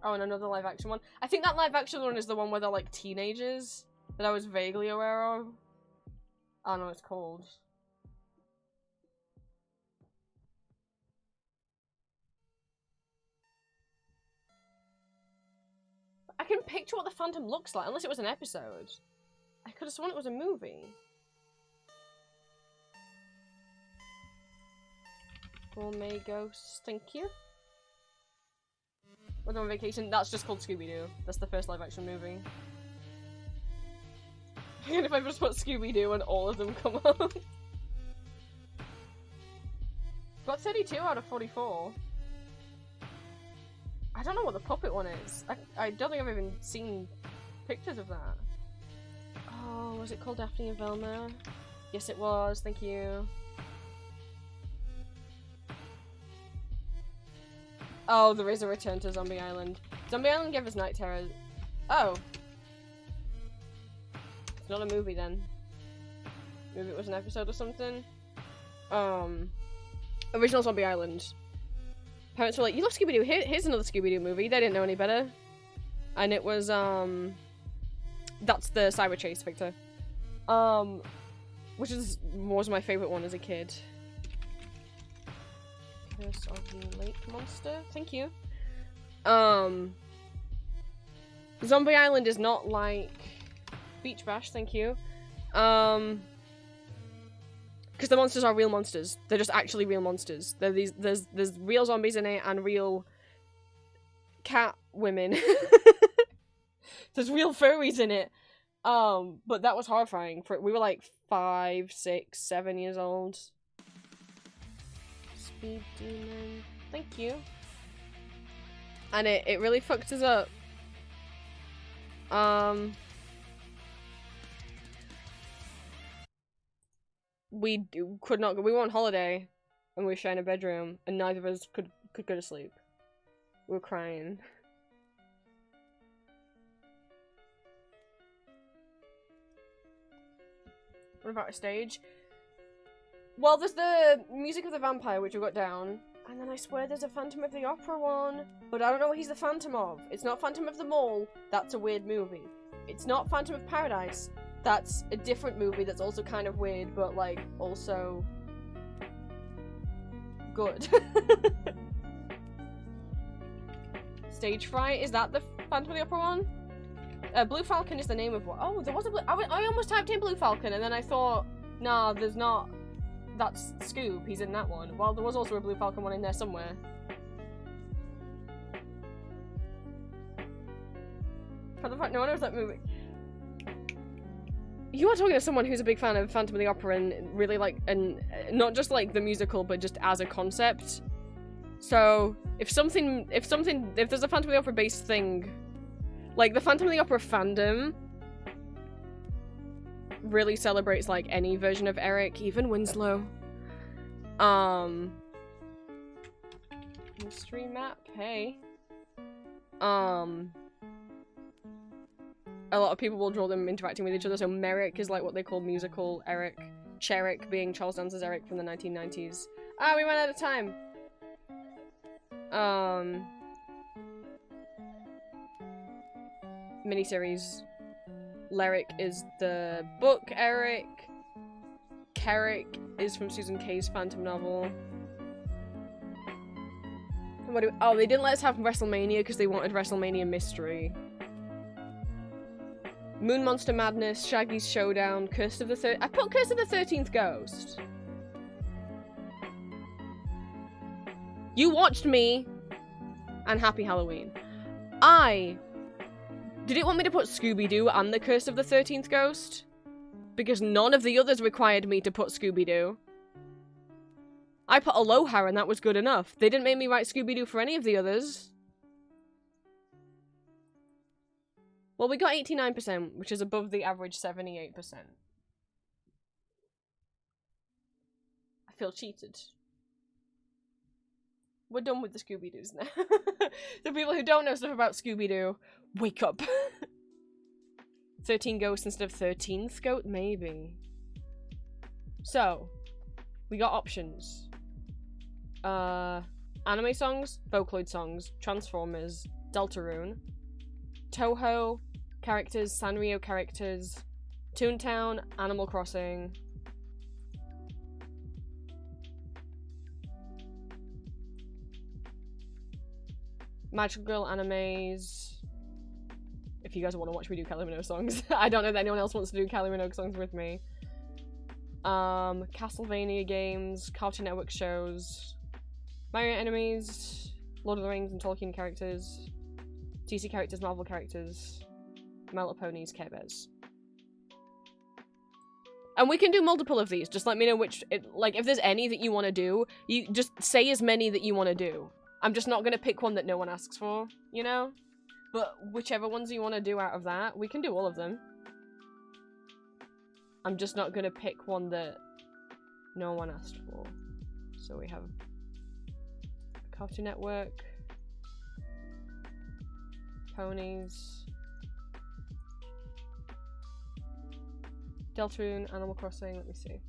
Oh, and another live action one. I think that live action one is the one where they're like teenagers that I was vaguely aware of. I don't know what it's called. I can picture what the Phantom looks like, unless it was an episode. I could have sworn it was a movie. Gourmet Ghost, thank you. We're on Vacation, that's just called Scooby-Doo. That's the first live-action movie. And if I just put Scooby-Doo and all of them come up. Got 32 out of 44. I don't know what the puppet one is. I don't think I've even seen pictures of that. Oh, was it called Daphne and Velma? Yes, it was. Thank you. Oh, there is a return to Zombie Island. Zombie Island gave us Night Terror. Oh. It's not a movie then. Maybe it was an episode or something. Original Zombie Island. Parents were like, you love Scooby-Doo, here's another Scooby-Doo movie. They didn't know any better. And it was, that's the Cyber Chase, Victor. Which was my favorite one as a kid. Curse of the Lake Monster. Thank you. Zombie Island is not like Beach Bash, thank you. Because the monsters are real monsters. They're just actually real monsters. There's real zombies in it and real cat women. There's real furries in it. But that was horrifying. We were like 5, 6, 7 years old. Speed Demon. Thank you. And it really fucked us up. We could not go. We were on holiday and we were sharing a bedroom and neither of us could go to sleep. We were crying. What about a stage? Well, there's the Music of the Vampire, which we got down. And then I swear there's a Phantom of the Opera one. But I don't know what he's the Phantom of. It's not Phantom of the Mall. That's a weird movie. It's not Phantom of Paradise. That's a different movie that's also kind of weird, but, like, also good. Stage Fright, is that the Phantom of the Opera one? Blue Falcon is the name of what? Oh, there was a Blue... I almost typed in Blue Falcon, and then I thought, nah, there's not... That's Scoob, he's in that one. Well, there was also a Blue Falcon one in there somewhere. How the fuck? No one knows that movie. You are talking to someone who's a big fan of Phantom of the Opera and really like, and not just like the musical, but just as a concept. So, if there's a Phantom of the Opera based thing, like the Phantom of the Opera fandom really celebrates like any version of Eric, even Winslow. Mystery map, hey. A lot of people will draw them interacting with each other, so Merrick is like what they call musical Eric. Cherrick being Charles Dance's Eric from the 1990s. Ah, we ran out of time! Miniseries. Lyric is the book Eric. Carrick is from Susan Kay's Phantom novel. Oh, they didn't let us have WrestleMania because they wanted WrestleMania Mystery. Moon Monster Madness, Shaggy's Showdown, Curse of the I put Curse of the 13th Ghost. You watched me and Happy Halloween. Did it want me to put Scooby-Doo and the Curse of the 13th Ghost? Because none of the others required me to put Scooby-Doo. I put Aloha and that was good enough. They didn't make me write Scooby-Doo for any of the others. Well, we got 89%, which is above the average 78%. I feel cheated. We're done with the Scooby-Doos now. The people who don't know stuff about Scooby-Doo, wake up. 13 ghosts instead of 13th ghost? Maybe. So, we got options. Anime songs, Vocaloid songs, Transformers, Deltarune, Toho characters, Sanrio characters, Toontown, Animal Crossing. Magical Girl animes. If you guys want to watch me do Kylie Minogue songs. I don't know that anyone else wants to do Kylie Minogue songs with me. Castlevania games, Cartoon Network shows, Mario enemies, Lord of the Rings and Tolkien characters, TC characters, Marvel characters, My Little Ponies, Care Bears. And we can do multiple of these. Just let me know which, like, if there's any that you want to do, you just say as many that you want to do. I'm just not going to pick one that no one asks for, you know? But whichever ones you want to do out of that, we can do all of them. I'm just not going to pick one that no one asked for. So we have Cartoon Network, Ponies, Deltarune, Animal Crossing, let me see.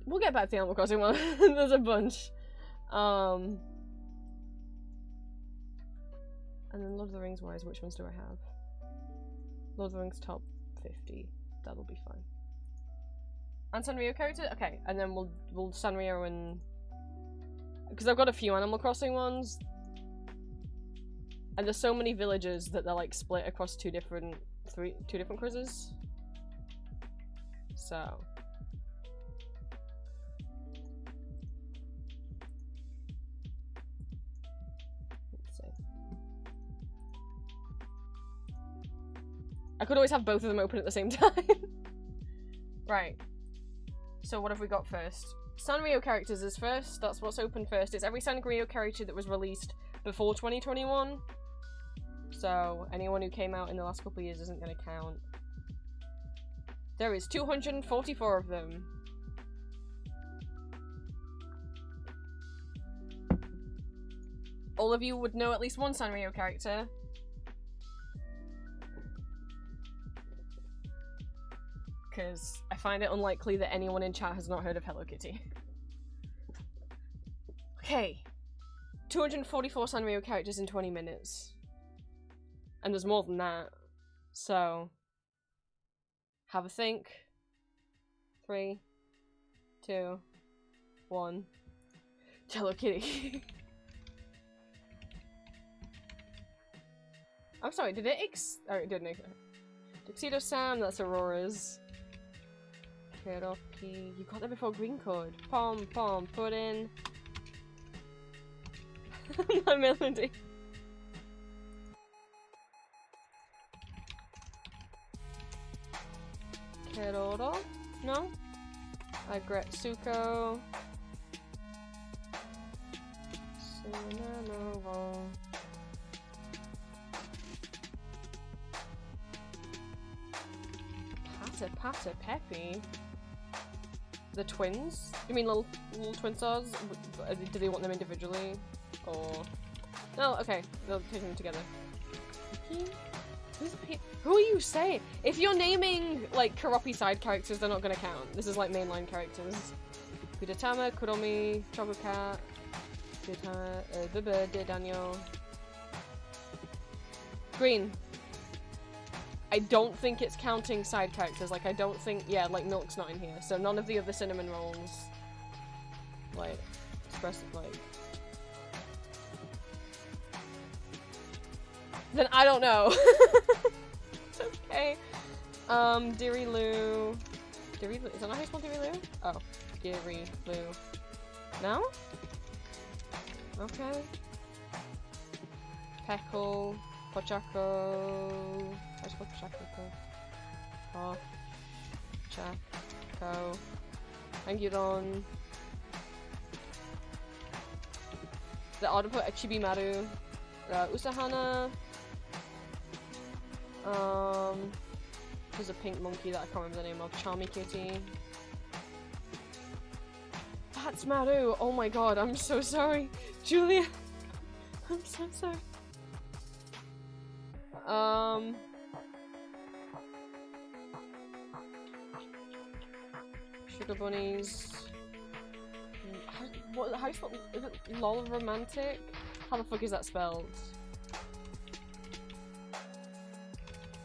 We'll get back to the Animal Crossing one. There's a bunch. And then Lord of the Rings wise, which ones do I have? Lord of the Rings top 50. That'll be fine. And Sanrio character? Okay, and then we'll Sanrio and... Because I've got a few Animal Crossing ones. And there's so many villages that they're like split across two different quizzes. So... I could always have both of them open at the same time. Right. So what have we got first? Sanrio characters is first. That's what's open first. It's every Sanrio character that was released before 2021. So anyone who came out in the last couple of years isn't going to count. There is 244 of them. All of you would know at least one Sanrio character. Because I find it unlikely that anyone in chat has not heard of Hello Kitty. Okay. 244 Sanrio characters in 20 minutes. And there's more than that. So... have a think. 3, 2, 1. Hello Kitty. I'm sorry, did it oh, it didn't. Tuxedo Sam, that's Aurora's. Karaoke. You got that before Green Code. Pom pom pudding. My melody. Keroro? No? Agretsuko. Sunanovo. Pata Peppy. The twins? You mean little twin stars? Do they want them individually? Or... No, okay. They'll take them together. Who are you saying? If you're naming, like, Karopi side characters, they're not gonna count. This is, like, mainline characters. Kudatama, Kuromi, Chococat, Biba, Dear Daniel. Green. I don't think it's counting side characters. Like, I don't think... Yeah, like, Milk's not in here. So none of the other cinnamon rolls... like, expressive, like... Then I don't know. It's okay. Deary Lou... Deary Lou? Is that not how you spell Deary Lou? Oh. Deary Lou. No? Okay. Peckle... Pochaco... I just got Pochaco. Pochaco. Anguron. The order put Chibimaru. Usahana. There's a pink monkey that I can't remember the name of. Charmy Kitty. That's Maru! Oh my god, I'm so sorry. Julia! I'm so sorry. Sugar bunnies. How do you spell? Is it lol romantic? How the fuck is that spelled?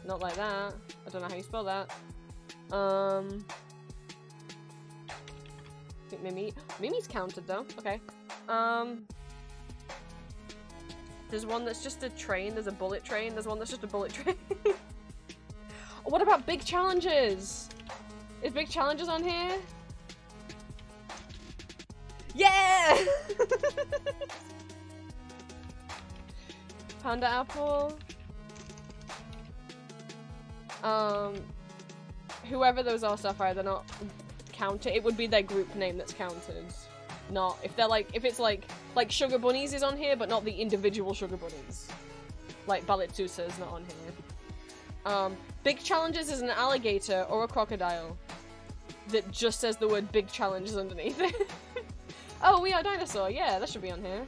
Not like that. I don't know how you spell that. I think Mimi. Mimi's counted though. Okay. There's one that's just a train. There's a bullet train. There's one that's just a bullet train. What about big challenges? Is big challenges on here? Yeah! Panda apple. Whoever those are, Sapphire, they're not counted. It would be their group name that's counted. Not if they're like, if it's like Sugar Bunnies is on here, but not the individual Sugar Bunnies. Like Balitsusa is not on here. Big challenges is an alligator or a crocodile that just says the word big challenges underneath it. Oh, We Are Dinosaur. Yeah, that should be on here.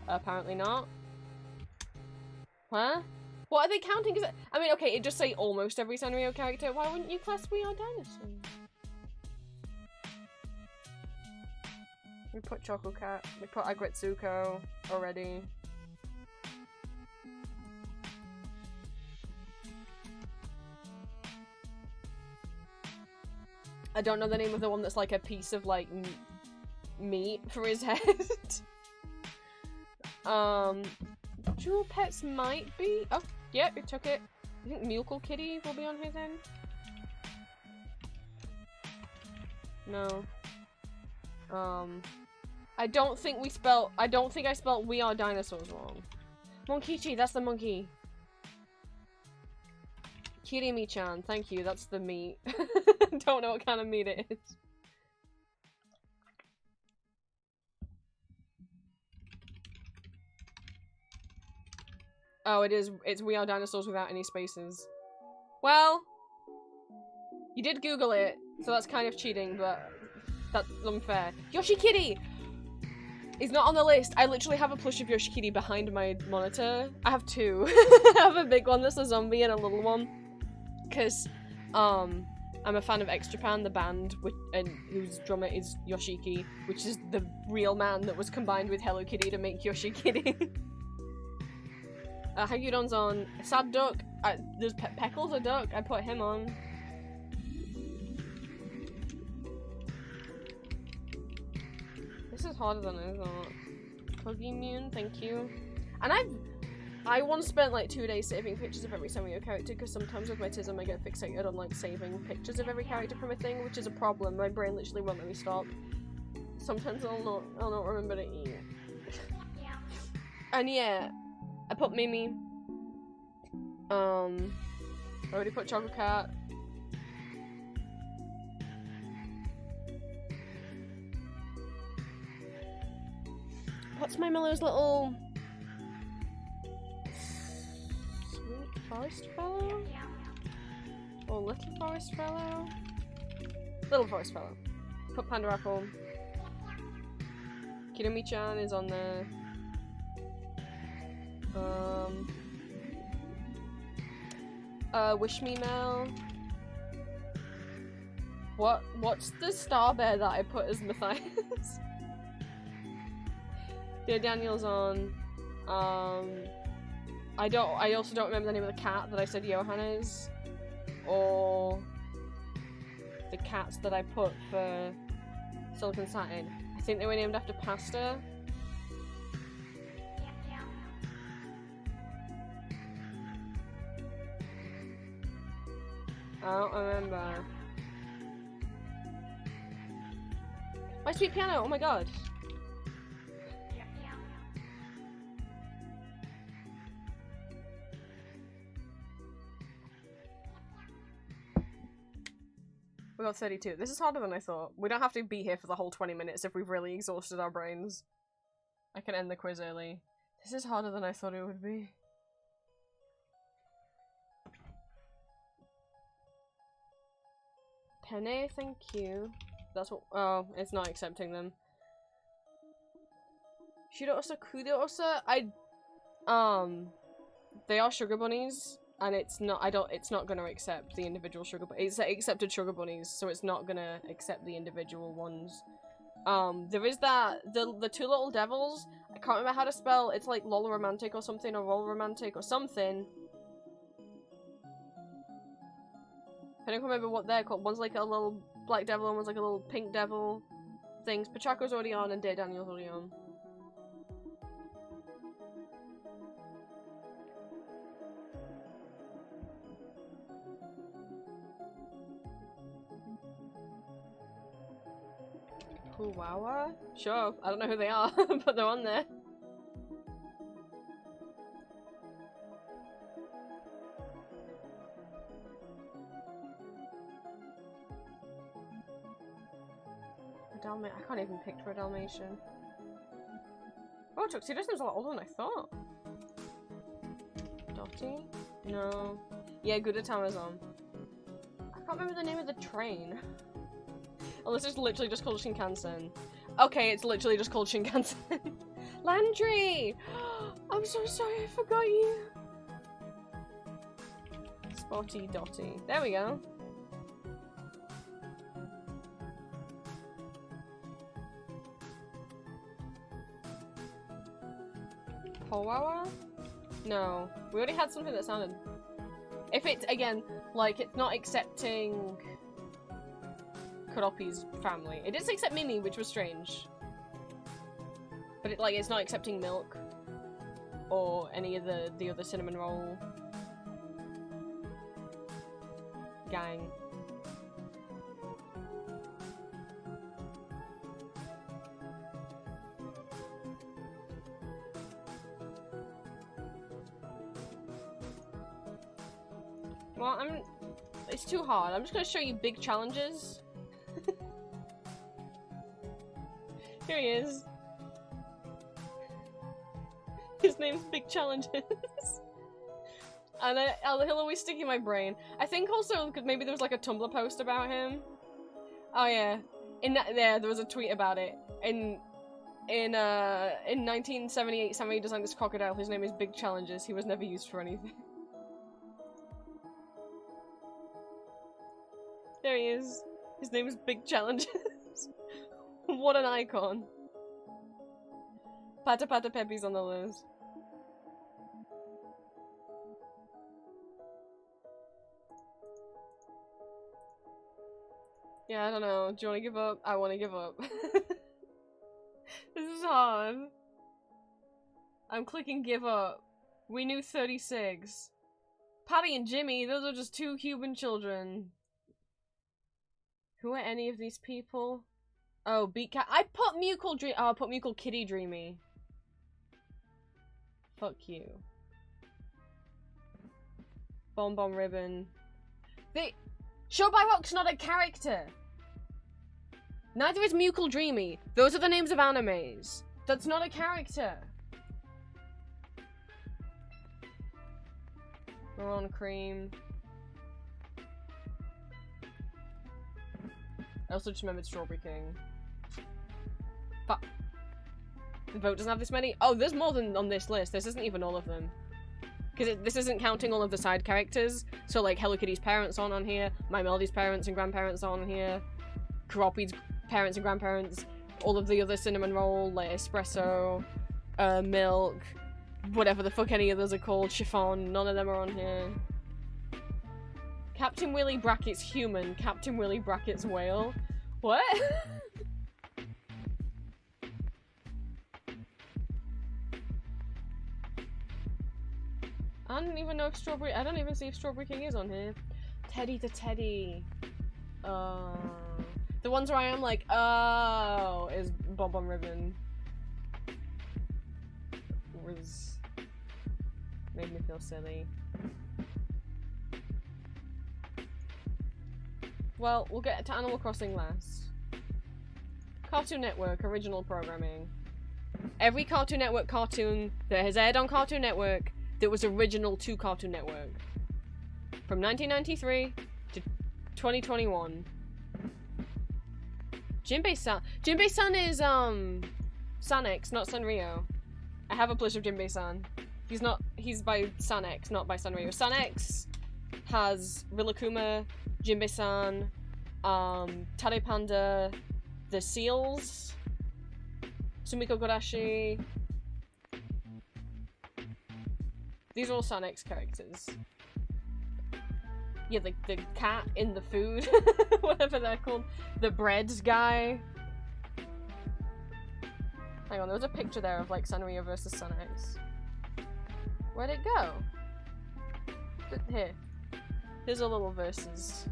Apparently not. Huh? What are they counting? I mean, okay, it just say almost every Sanrio character. Why wouldn't you class We Are Dinosaur? We put Choco Cat. We put Agretsuko already. I don't know the name of the one that's like a piece of like meat for his head. Jewel Pets might be. Oh, yeah, it took it. I think Mulekle Kitty will be on his end. No. I don't think I spelled We Are Dinosaurs wrong. Monkichi, that's the monkey. Kirimi-chan, thank you, that's the meat. Don't know what kind of meat it is. Oh, it's We Are Dinosaurs without any spaces. Well, you did Google it, so that's kind of cheating, but that's unfair. Yoshi Kitty! He's not on the list. I literally have a plush of Yoshi Kitty behind my monitor. I have two. I have a big one that's a zombie and a little one. Because, I'm a fan of X Japan, the band, and whose drummer is Yoshiki, which is the real man that was combined with Hello Kitty to make Yoshi Kitty. Hagudon's on. Sad Duck. There's Peckle's a duck. I put him on. This is harder than I thought. Kogimune, thank you. And I once spent like 2 days saving pictures of every Sanrio character because sometimes with my TISM I get fixated on like saving pictures of every character from a thing, which is a problem. My brain literally won't let me stop. Sometimes I'll not remember to eat. And yeah, I put Mimi. I already put Choco Cat. What's my Mellow's little sweet forest fellow? Or little forest fellow? Little forest fellow. Put Panda Apple. Kirumi-chan is on there. Wish Me Mel. What's the star bear that I put as Matthias? Yeah, Daniel's on. I also don't remember the name of the cat that I said Johan is. Or the cats that I put for Silicon Satin. I think they were named after pasta. I don't remember. My Sweet Piano, oh my god. We got 32. This is harder than I thought. We don't have to be here for the whole 20 minutes if we've really exhausted our brains. I can end the quiz early. This is harder than I thought it would be. Penne, thank you. That's what- oh, it's not accepting them. Shiroosa, Kudoosa, they are sugar bunnies. And it's not gonna accept the individual sugar bunnies. It's accepted sugar bunnies, so it's not gonna accept the individual ones. There is the two little devils. I can't remember how to spell. It's like Lola Romantic or something, or Roll Romantic or something. I don't remember what they're called. One's like a little black devil and one's like a little pink devil. Things. Pachaco's already on and Day Daniel's already on. Huwawa? Sure, I don't know who they are, but they're on there. I can't even picture a Dalmatian. Oh, Tuxedo's a lot older than I thought. Dottie? No. Yeah, Gudetama's on. I can't remember the name of the train. Unless it's literally just called Shinkansen. Okay, it's literally just called Shinkansen. Landry! I'm so sorry, I forgot you. Spotty Dotty. There we go. Powawa? No. We already had something that sounded... If it's, again, like, it's not accepting Kuropi's family. It does accept Mimi, which was strange. But it, like, it's not accepting Milk. Or any of the other cinnamon roll gang. Well, it's too hard. I'm just gonna show you big challenges. Here he is. His name's Big Challenges. And he'll always stick in my brain. I think also, because maybe there was like a Tumblr post about him. Oh yeah. There was a tweet about it. In 1978, somebody designed this crocodile. His name is Big Challenges. He was never used for anything. There he is. His name is Big Challenges. What an icon. Pata Pata Pepe's on the list. Yeah, I don't know. Do you want to give up? I want to give up. This is hard. I'm clicking give up. We knew 36. Patty and Jimmy, those are just two human children. Who are any of these people? Oh, Beat Cat. I put Mucal Dream. Oh, I put Mucal Kitty Dreamy. Fuck you. Bon Bon Ribbon. Show by Rock's not a character. Neither is Mucal Dreamy. Those are the names of animes. That's not a character. Maroon Cream. I also just remembered Strawberry King. Fuck. The vote doesn't have this many? Oh, there's more than on this list. This isn't even all of them. Because this isn't counting all of the side characters. So, like, Hello Kitty's parents aren't on here. My Melody's parents and grandparents aren't on here. Kuropi's parents and grandparents. All of the other cinnamon roll, like Espresso, Milk, whatever the fuck any of those are called. Chiffon, none of them are on here. Captain Willy brackets human. Captain Willy brackets whale. What? I don't even know if Strawberry- I don't even see if Strawberry King is on here. Teddy the Teddy. The ones where I am like, oh, is Bon Bon Ribbon. Made me feel silly. Well, we'll get to Animal Crossing last. Cartoon Network, original programming. Every Cartoon Network cartoon that has aired on Cartoon Network that was original to Cartoon Network. From 1993 to 2021. Jinbei-san. Jinbei-san is, Sanex, not Sanrio. I have a plush of Jinbei-san. He's by Sanex, not by Sanrio. Sanex has Rillakkuma, Jinbei-san, Tade Panda, the Seals, Sumiko Godashi. These are all Sanex characters. Yeah, the cat in the food, whatever they're called. The bread guy. Hang on, there was a picture there of like Sanrio versus Sanex. Where'd it go? Here. Here's a little versus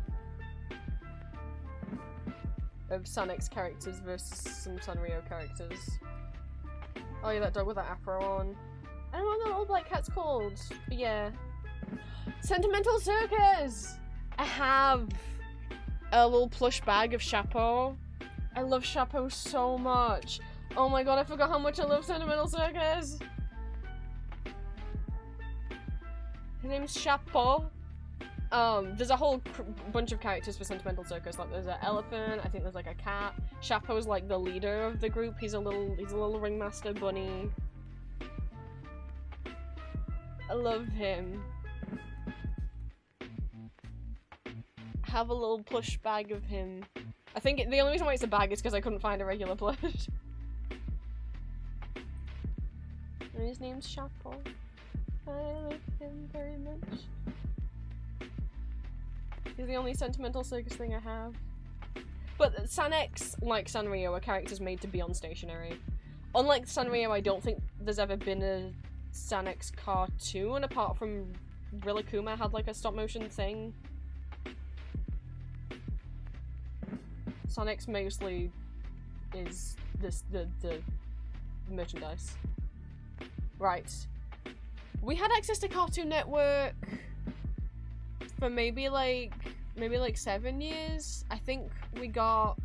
of Sanex characters versus some Sanrio characters. Oh yeah, that dog with that afro on. I don't know what that old black cat's called, but yeah. Sentimental Circus! I have a little plush bag of Chapeau. I love Chapeau so much. Oh my god, I forgot how much I love Sentimental Circus! His name's Chapeau. There's a whole bunch of characters for Sentimental Circus. Like there's an elephant. I think there's like a cat. Chapo's like the leader of the group. He's a little ringmaster bunny. I love him. Have a little plush bag of him. I think the only reason why it's a bag is because I couldn't find a regular plush. And his name's Chapo. I love him very much. He's the only Sentimental Circus thing I have. But Sanex, like Sanrio, are characters made to be on stationery. Unlike Sanrio, I don't think there's ever been a Sanex cartoon, apart from Rillakkuma had like a stop motion thing. Sanex mostly is the merchandise. Right. We had access to Cartoon Network for maybe like 7 years. I think we got...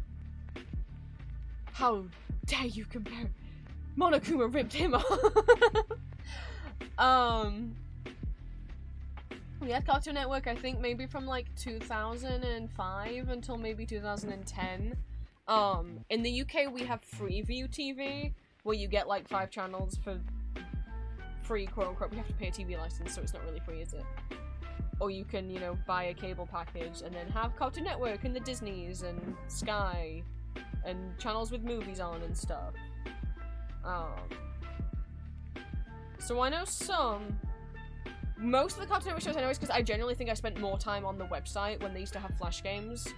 How dare you compare? Monokuma ripped him off. We had Cartoon Network, I think maybe from like 2005 until maybe 2010. In the UK we have Freeview TV, where you get like 5 channels for free, quote unquote. We have to pay a TV license, so it's not really free, is it? Or you can, you know, buy a cable package and then have Cartoon Network and the Disneys and Sky and channels with movies on and stuff. So I know most of the Cartoon Network shows I know is because I genuinely think I spent more time on the website when they used to have flash games.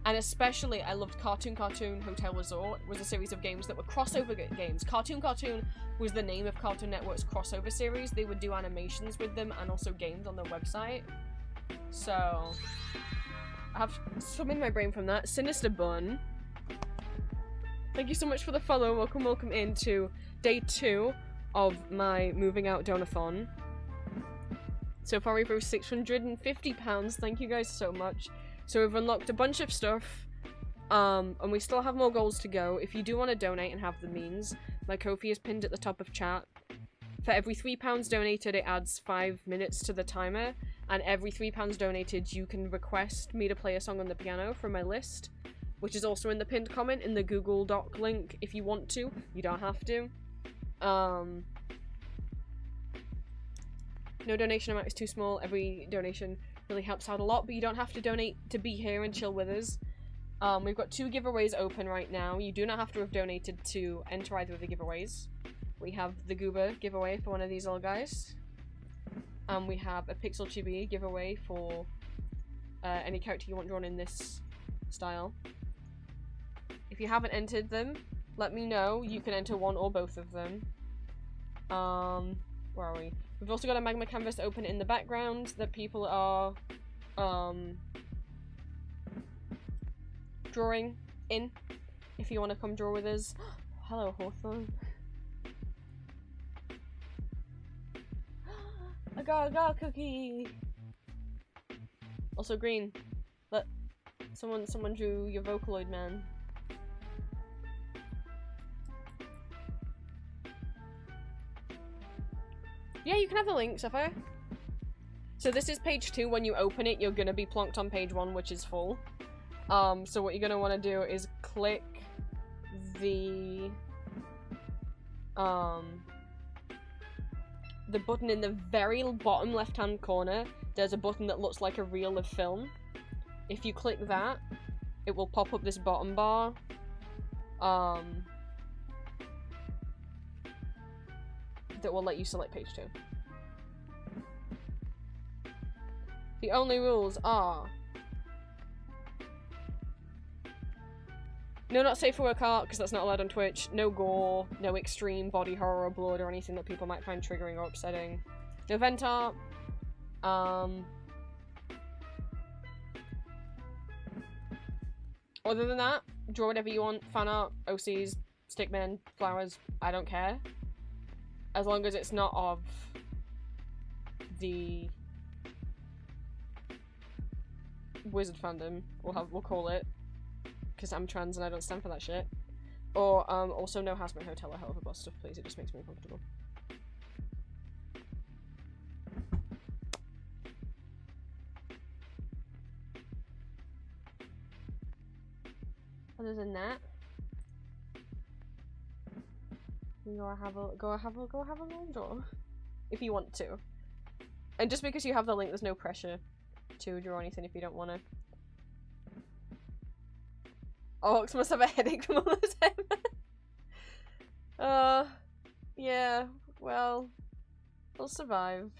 And especially, I loved Cartoon Hotel Resort. It was a series of games that were crossover games. Cartoon was the name of Cartoon Network's crossover series. They would do animations with them and also games on their website. So, I have some in my brain from that. Sinister Bun. Thank you so much for the follow. Welcome into day 2 of my moving out donathon. So far we've raised £650. Thank you guys so much. So we've unlocked a bunch of stuff, and we still have more goals to go. If you do want to donate and have the means, my Ko-fi is pinned at the top of chat. For every £3 donated, it adds 5 minutes to the timer, and every £3 donated, you can request me to play a song on the piano from my list, which is also in the pinned comment in the Google Doc link if you want to. You don't have to. No donation amount is too small. Every donation really helps out a lot, but you don't have to donate to be here and chill with us. We've got 2 giveaways open right now. You do not have to have donated to enter either of the giveaways. We have the Goober giveaway for one of these little guys. We have a Pixel Chibi giveaway for any character you want drawn in this style. If you haven't entered them, let me know. You can enter one or both of them. Where are we? We've also got a magma canvas open in the background that people are drawing in. If you want to come draw with us. Hello, Hawthorne. I got a cookie. Also green. Look, someone drew your Vocaloid man. Yeah, you can have the link, Sapphire. So this is page 2. When you open it, you're gonna be plonked on page 1, which is full. So what you're gonna want to do is click the button in the very bottom left-hand corner. There's a button that looks like a reel of film. If you click that, it will pop up this bottom bar. That will let you select page 2. The only rules are... No, not safe for work art, because that's not allowed on Twitch. No gore, no extreme body horror or blood or anything that people might find triggering or upsetting. No vent art. Other than that, draw whatever you want. Fan art, OCs, stickmen, flowers, I don't care. As long as it's not of the wizard fandom, we'll call it, because I'm trans and I don't stand for that shit. Or also no housemate hotel or however boss stuff, please. It just makes me uncomfortable. Other than that, you can go have a little draw if you want to. And just because you have the link, there's no pressure to draw anything if you don't want to. Ox must have a headache from all the time. Yeah, well, we'll survive.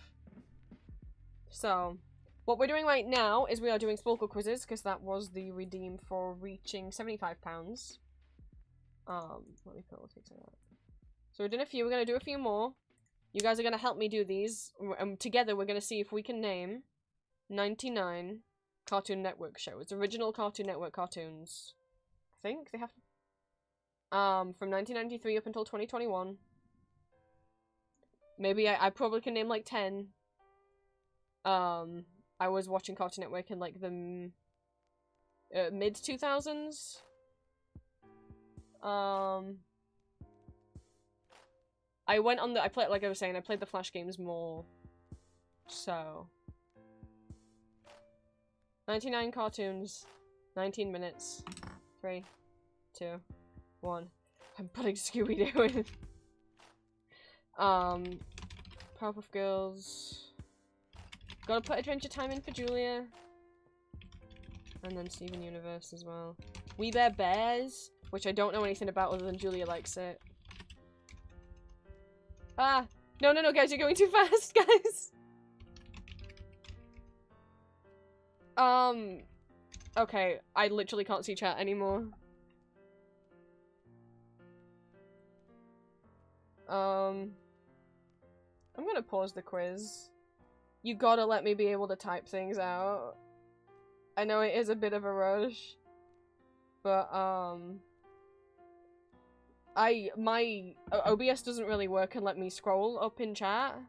So, what we're doing right now is we are doing Spolko quizzes, because that was the redeem for reaching £75. Let me put all things like that. So we're doing a few, we're going to do a few more. You guys are going to help me do these, and together we're going to see if we can name 99 Cartoon Network shows. Original Cartoon Network cartoons. I think they have to... from 1993 up until 2021. Maybe I probably can name like 10. I was watching Cartoon Network in like the mid 2000s. I went on the I played, like I was saying, I played the Flash games more. So 99 cartoons, 19 minutes. 3, 2, 1. I'm putting Scooby-Doo in. Powerpuff Girls. Gotta put Adventure Time in for Julia. And then Steven Universe as well. We Bear Bears, which I don't know anything about other than Julia likes it. Ah! No, no, no, guys, you're going too fast, guys! Okay, I literally can't see chat anymore. I'm gonna pause the quiz. You gotta let me be able to type things out. I know it is a bit of a rush, but my OBS doesn't really work and let me scroll up in chat.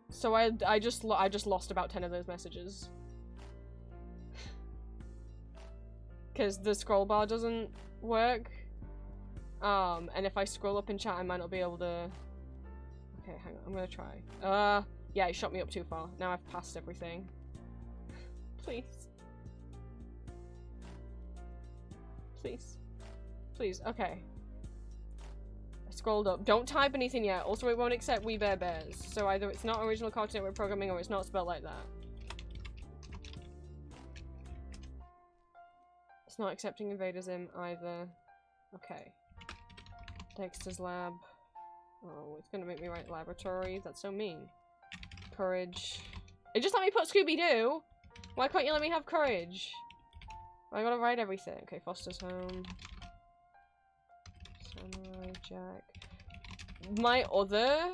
So I just lost about 10 of those messages. Cuz the scroll bar doesn't work. And if I scroll up in chat, I might not be able to... Okay, hang on, I'm gonna try. Yeah, it shot me up too far. Now I've passed everything. Please. Please. Please, okay. I scrolled up. Don't type anything yet. Also, it won't accept We Bear Bears. So either it's not original Cartoon Network programming or it's not spelled like that. It's not accepting Invaders-Im either. Okay. Dexter's Lab. Oh, it's gonna make me write laboratory. That's so mean. Courage. It just let me put Scooby-Doo! Why can't you let me have courage? I gotta write everything. Okay, Foster's Home. Samurai Jack. My other...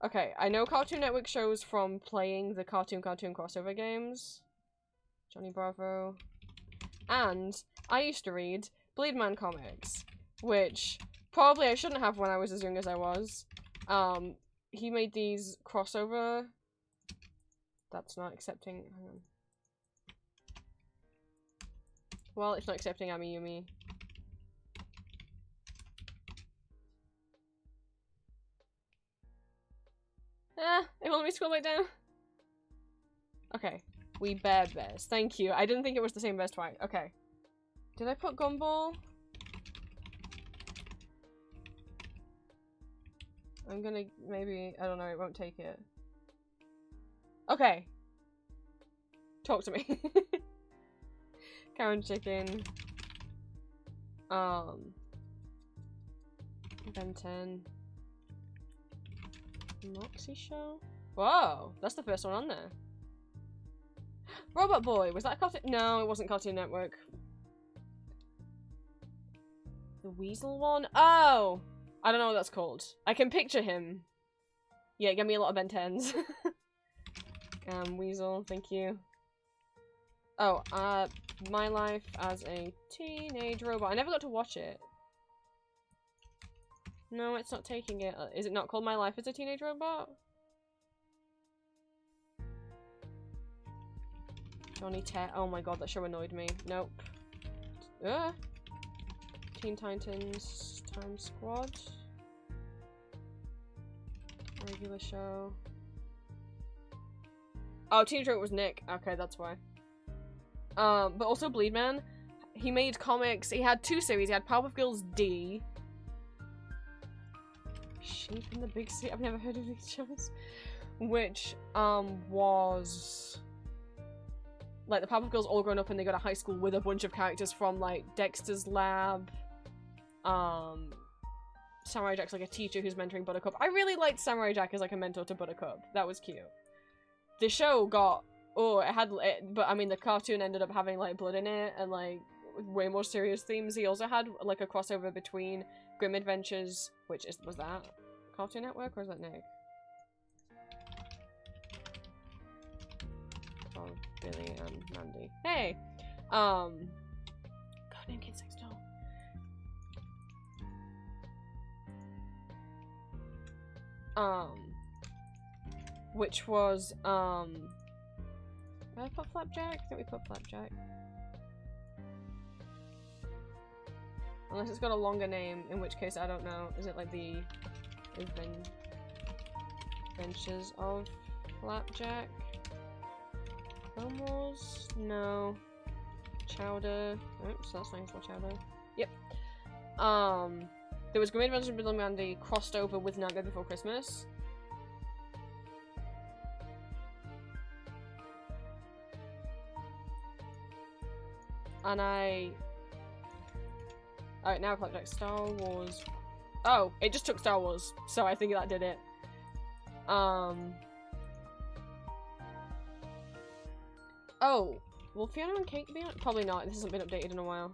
Okay, I know Cartoon Network shows from playing the Cartoon crossover games. Johnny Bravo. And I used to read Bleedman comics, which probably I shouldn't have when I was as young as I was. He made these crossover... That's not accepting... Hang on. Well, it's not accepting Amiyumi. It won't let me scroll back down. Okay. We Bear Bears. Thank you. I didn't think it was the same bears twice. Okay. Did I put Gumball? I'm gonna maybe... I don't know. It won't take it. Okay. Talk to me. Karen Chicken. Ben 10. Moxie Show? Whoa! That's the first one on there. Robot Boy! Was that a Cartoon? No, it wasn't Cartoon Network. The Weasel one? Oh! I don't know what that's called. I can picture him. Yeah, give me a lot of Ben 10s. Weasel, thank you. Oh, My Life as a Teenage Robot. I never got to watch it. No, it's not taking it. Is it not called My Life as a Teenage Robot? Johnny Tet. Oh my god, that show annoyed me. Nope. Teen Titans Time Squad. Regular show. Oh, Teenage Robot was Nick. Okay, that's why. But also Bleedman. he made comics. He had 2 series. He had Powerpuff Girls D. Sheep in the Big City. I've never heard of these shows. Which, was... like, the Powerpuff Girls all grown up and they go to high school with a bunch of characters from, like, Dexter's Lab. Samurai Jack's, like, a teacher who's mentoring Buttercup. I really liked Samurai Jack as, like, a mentor to Buttercup. That was cute. The show got... oh, but, I mean, the cartoon ended up having, like, blood in it and, like, way more serious themes. He also had, like, a crossover between Grim Adventures, was that Cartoon Network or was that Nick? Oh, Billy and Mandy. Hey! God, name Kid Sex Doll. Which was, did I put Flapjack? I think we put Flapjack. Unless it's got a longer name, in which case I don't know. Is it like the Adventures of Flapjack? Clone Wars? No. Chowder. Oops, that's nice for Chowder. Yep. There was Grim Adventures of Billy and Mandy crossed over with Nightmare Before Christmas. And alright, now Flapjack. Star Wars. Oh, it just took Star Wars, so I think that did it. Oh, will Fiona and Kate be on? Probably not. This hasn't been updated in a while.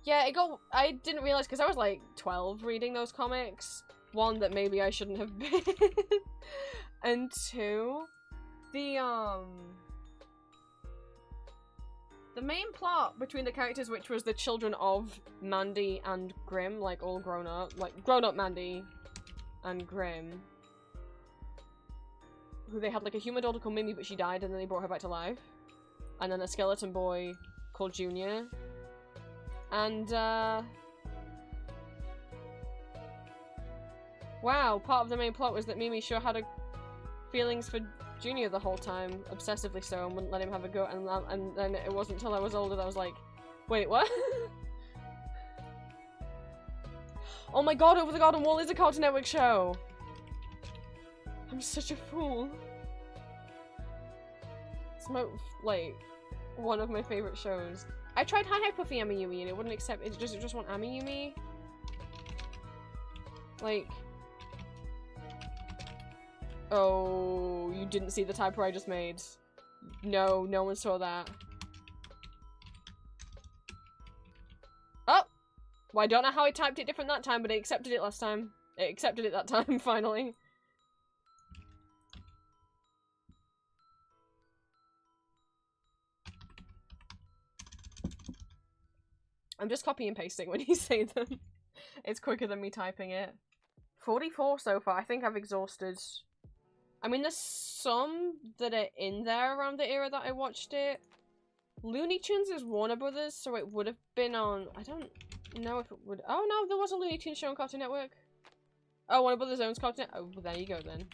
Yeah, I didn't realize because I was like 12 reading those comics. 1, that maybe I shouldn't have been. And 2, the main plot between the characters, which was the children of Mandy and Grimm, like all grown up, like grown up Mandy and Grimm, who they had like a human daughter called Mimi, but she died and then they brought her back to life. And then a skeleton boy called Junior. And, wow, part of the main plot was that Mimi sure had feelings for Junior the whole time, obsessively so, and wouldn't let him have a go, and then it wasn't until I was older that I was like, wait, what? Oh my god, Over the Garden Wall is a Cartoon Network show! I'm such a fool. It's like, one of my favorite shows. I tried Hi Hi Puffy Amiyumi and it wouldn't accept it. Just want Amiyumi. Like, oh, you didn't see the typo I just made. No, no one saw that. Oh, well, I don't know how I typed it different that time, but it accepted it last time. It accepted it that time finally. I'm just copy and pasting when you say them. It's quicker than me typing it. 44 so far. I think I've exhausted. I mean, there's some that are in there around the era that I watched it. Looney Tunes is Warner Brothers, so it would have been on... I don't know if it would... Oh, no, there was a Looney Tunes show on Cartoon Network. Oh, Warner Brothers owns Cartoon... Oh, well, there you go, then.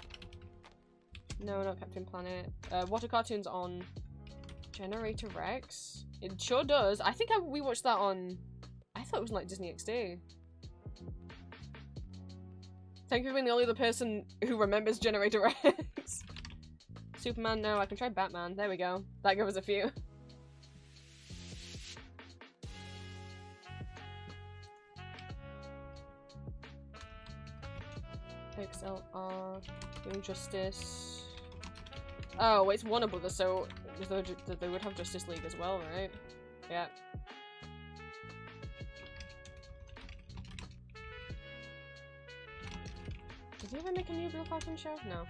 No, not Captain Planet. What are cartoons on... Generator Rex? It sure does. I think we watched that on... I thought it was like Disney XD. Thank you for being the only other person who remembers Generator Rex. Superman, no. I can try Batman. There we go. That gives us a few. XLR. Young Justice. Oh, it's Warner Brothers, so they would have Justice League as well, right? Yeah. Did they ever make a new Blue Falcon show? No.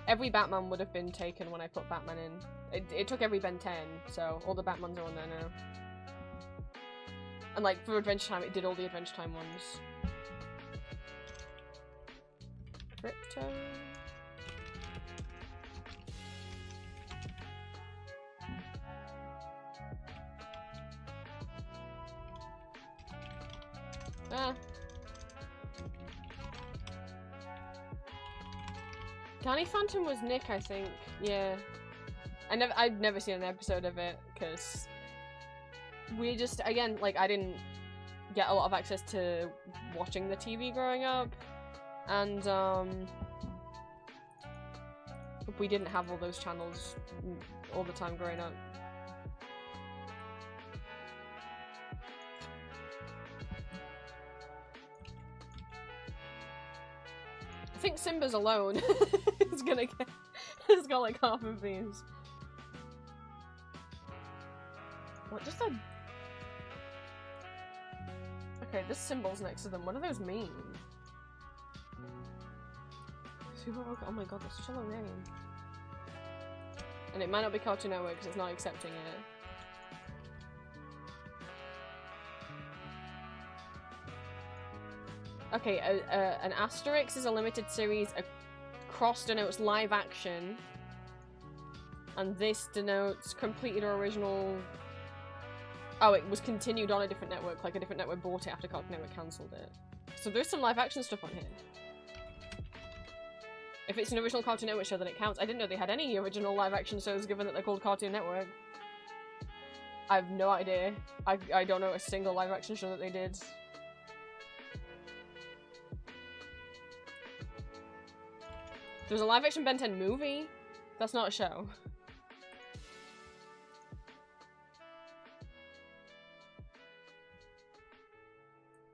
Every Batman would have been taken when I put Batman in. It took every Ben 10, so all the Batmans are on there now. And like, for Adventure Time, it did all the Adventure Time ones. Crypto... Ah. Danny Phantom was Nick, I think. Yeah. I'd never seen an episode of it, because we just, again, like, I didn't get a lot of access to watching the TV growing up, and, we didn't have all those channels all the time growing up. I think Simba's alone is gonna get. It's got like half of these. What does that? Okay, this symbol's next to them. What do those mean? Oh my god, that's such a long name. And it might not be Cartoon Network because it's not accepting it. Okay, an asterisk is a limited series, a cross denotes live action, and this denotes completed or original... Oh, it was continued on a different network, like a different network bought it after Cartoon Network cancelled it. So there's some live action stuff on here. If it's an original Cartoon Network show, then it counts. I didn't know they had any original live action shows, given that they're called Cartoon Network. I have no idea. I don't know a single live action show that they did. There's a live action Ben 10 movie? That's not a show.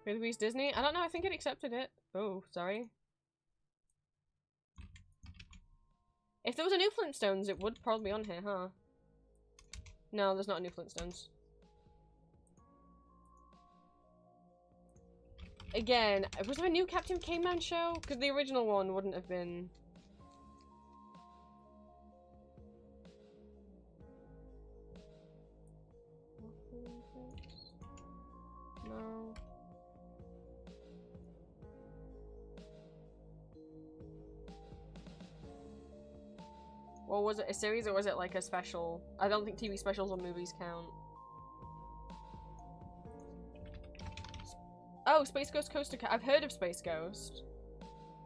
Beauty and the Beast Disney? I don't know, I think it accepted it. Oh, sorry. If there was a new Flintstones, it would probably be on here, huh? No, there's not a new Flintstones. Again, was there a new Captain Caveman show? Because the original one wouldn't have been... No. Or was it a series or was it like a special? I don't think TV specials or movies count. Oh, Space Ghost Coaster. I've heard of Space Ghost.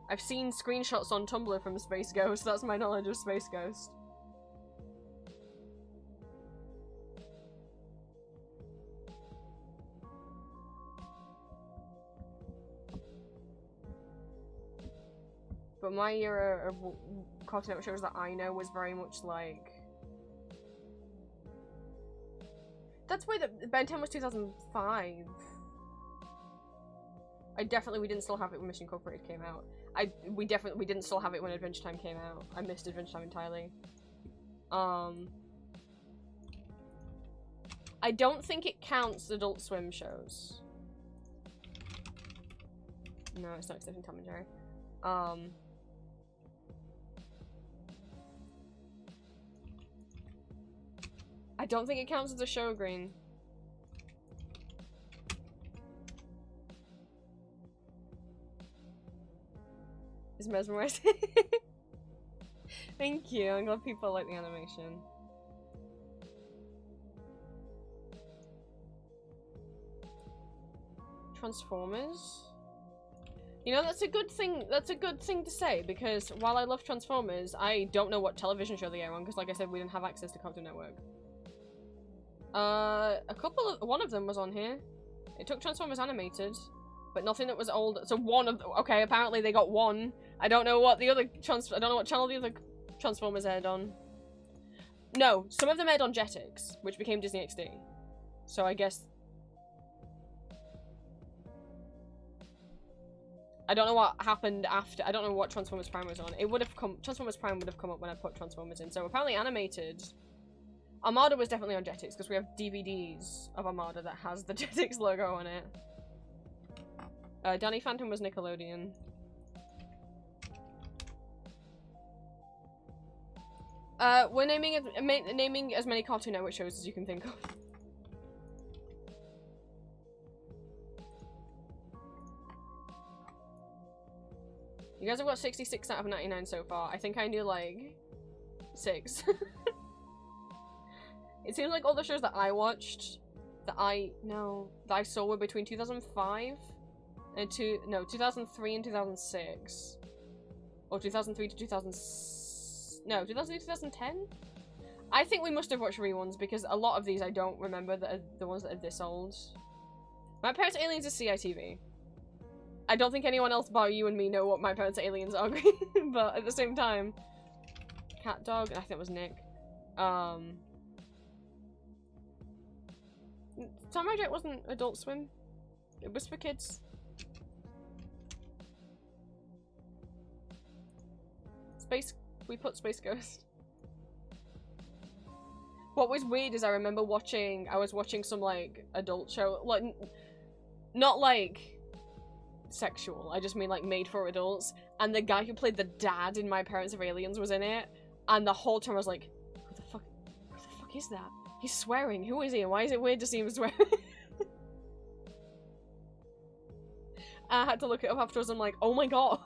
I've seen screenshots on Tumblr from Space Ghost. That's my knowledge of Space Ghost. But my era of Cartoon Network shows that I know was very much like... That's why the Ben 10 was 2005. We didn't still have it when Mission Incorporated came out. We didn't still have it when Adventure Time came out. I missed Adventure Time entirely. I don't think it counts Adult Swim shows. No, it's not accepting Tom and Jerry. I don't think it counts as a show, Green. It's mesmerizing. Thank you. I'm glad people like the animation. Transformers? You know, that's a good thing. That's a good thing to say because while I love Transformers, I don't know what television show they air on because, like I said, we didn't have access to Cartoon Network. One of them was on here. It took Transformers Animated, but nothing that was old. So okay, apparently they got one. I don't know what the other I don't know what channel the other Transformers aired on. No, some of them aired on Jetix, which became Disney XD. So I guess... I don't know what happened after. I don't know what Transformers Prime was on. It would have come... Transformers Prime would have come up when I put Transformers in. So apparently Animated... Armada was definitely on Jetix because we have DVDs of Armada that has the Jetix logo on it. Danny Phantom was Nickelodeon. We're naming as many Cartoon Network shows as you can think of. You guys have got 66 out of 99 so far. I think I knew like 6. It seems like all the shows that I watched, that I saw were between 2005 and 2003 and 2006. Or 2003 to 2003 to 2010? I think we must have watched reruns because a lot of these I don't remember that are the ones that are this old. My Parents' Aliens is CITV. I don't think anyone else but you and me know what My Parents' Aliens are, but at the same time, Cat Dog, I think it was Nick. Samurai Jack wasn't Adult Swim. It was for kids. We put Space Ghost. What was weird is I remember I was watching some like adult show, like not like sexual, I just mean like made for adults, and the guy who played the dad in My Parents of Aliens was in it, and the whole time I was like, who the fuck is that? He's swearing, who is he and why is it weird to see him swearing? I had to look it up afterwards, I'm like, oh my god.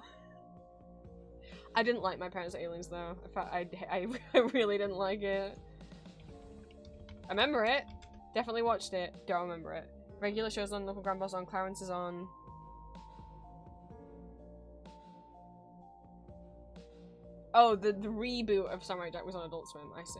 I didn't like My Parents of Aliens though. In fact, I really didn't like it. I remember it. Definitely watched it. Don't remember it. Regular shows on, Local Grandpa's on, Clarence is on. Oh, the reboot of Samurai Jack was on Adult Swim, I see.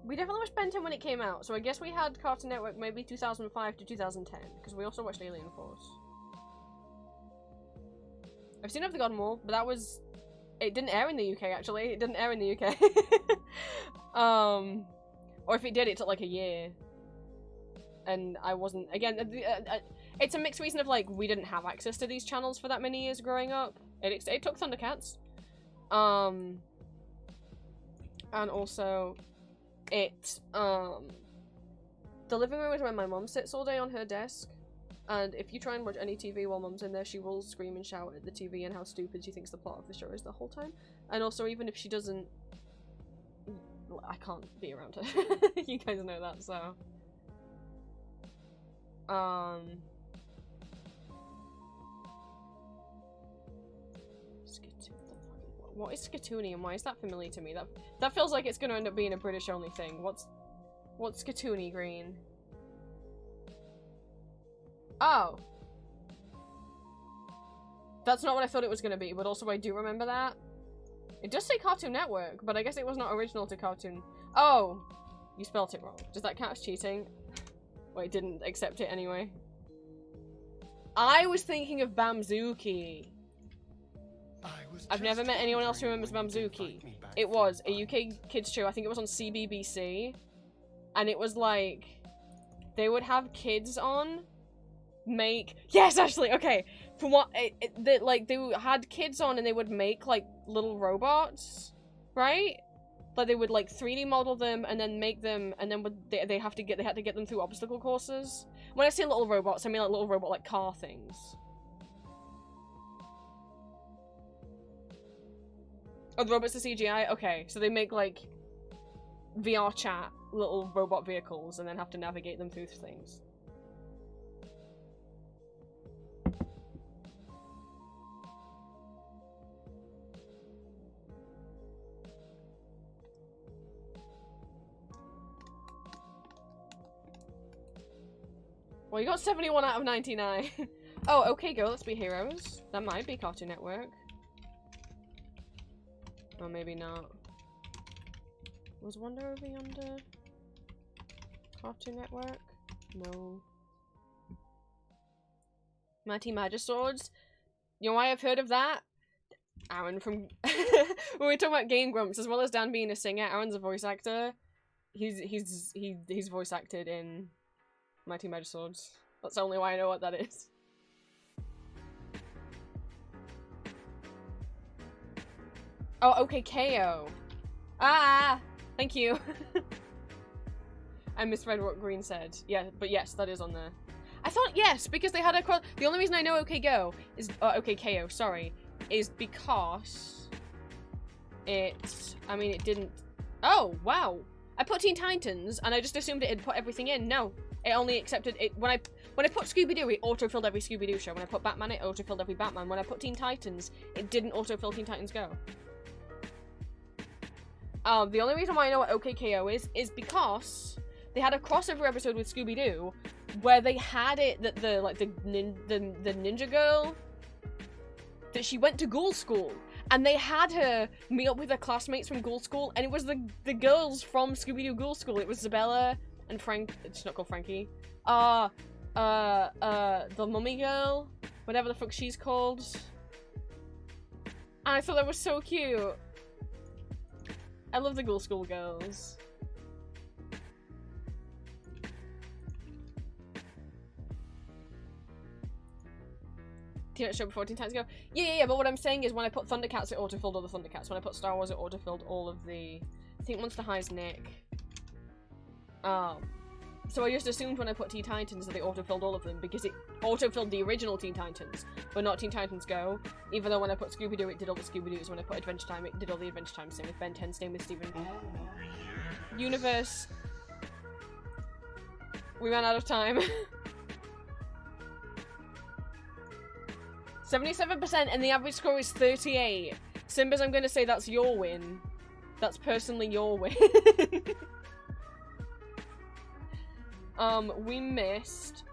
We definitely watched Ben 10 when it came out, so I guess we had Cartoon Network maybe 2005 to 2010, because we also watched Alien Force. I've seen Of the God Mall, but that was... It didn't air in the UK, actually. It didn't air in the UK. Or if it did, it took like a year. And I wasn't... Again, it's a mixed reason of like, we didn't have access to these channels for that many years growing up. It took Thundercats. And also... The living room is where my mom sits all day on her desk, and if you try and watch any TV while mom's in there, she will scream and shout at the TV and how stupid she thinks the plot of the show is the whole time. And also, even if she doesn't, I can't be around her. You guys know that, so. What is Skatoony and why is that familiar to me? That feels like it's gonna end up being a British only thing. What's Skatoony Green? Oh. That's not what I thought it was gonna be, but also I do remember that. It does say Cartoon Network, but I guess it was not original to Cartoon. Oh! You spelt it wrong. Does that count as cheating? Well, it didn't accept it anyway. I was thinking of Bamzuki. I've never met anyone else who remembers Bamzuki. It was a UK kids show, I think it was on CBBC. And it was like, they would have kids on, yes, Ashley, okay. From what, they had kids on and they would make like little robots, right? Like they would like 3D model them and then make them, and then they had to get them through obstacle courses. When I say little robots, I mean like little robot like car things. Oh, the robots are CGI? Okay, so they make, like, VR chat little robot vehicles and then have to navigate them through things. Well, you got 71 out of 99. Oh, okay, go, let's be heroes. That might be Cartoon Network. Or maybe not. Was Wonder Over Yonder Cartoon Network? No. Mighty Magiswords? You know why I've heard of that? Aaron from... when we talk about Game Grumps, as well as Dan being a singer, Aaron's a voice actor. He's voice acted in Mighty Magiswords. That's the only why I know what that is. Oh, okay, KO. Ah! Thank you. I misread what Green said. Yeah, but yes, that is on there. I thought yes, because they had a cross. The only reason I know OK Go is OK KO, sorry, is because it. I mean, it didn't. Oh wow! I put Teen Titans and I just assumed it'd put everything in. No, it only accepted it when I put Scooby Doo. It autofilled every Scooby Doo show. When I put Batman, it autofilled every Batman. When I put Teen Titans, it didn't autofill Teen Titans Go. The only reason why I know what OKKO is because they had a crossover episode with Scooby-Doo where they had it that the ninja girl that she went to ghoul school, and they had her meet up with her classmates from ghoul school, and it was the girls from Scooby-Doo ghoul school. It was Isabella and Frank. It's not called Frankie. The mummy girl, whatever the fuck she's called. And I thought that was so cute. I love the ghoul school girls. Teenage Show before Teen Titans Go. Yeah, but what I'm saying is when I put Thundercats, it autofilled all the Thundercats. When I put Star Wars, it autofilled all of the... I think Monster High's Nick. So I just assumed when I put Teen Titans that they autofilled all of them because it autofilled the original Teen Titans, but not Teen Titans Go. Even though when I put Scooby-Doo, it did all the Scooby-Doos. When I put Adventure Time, it did all the Adventure Time. Same with Ben 10, same with Steven. Universe. We ran out of time. 77% and the average score is 38. Simbas, I'm gonna say that's your win. That's personally your win. We missed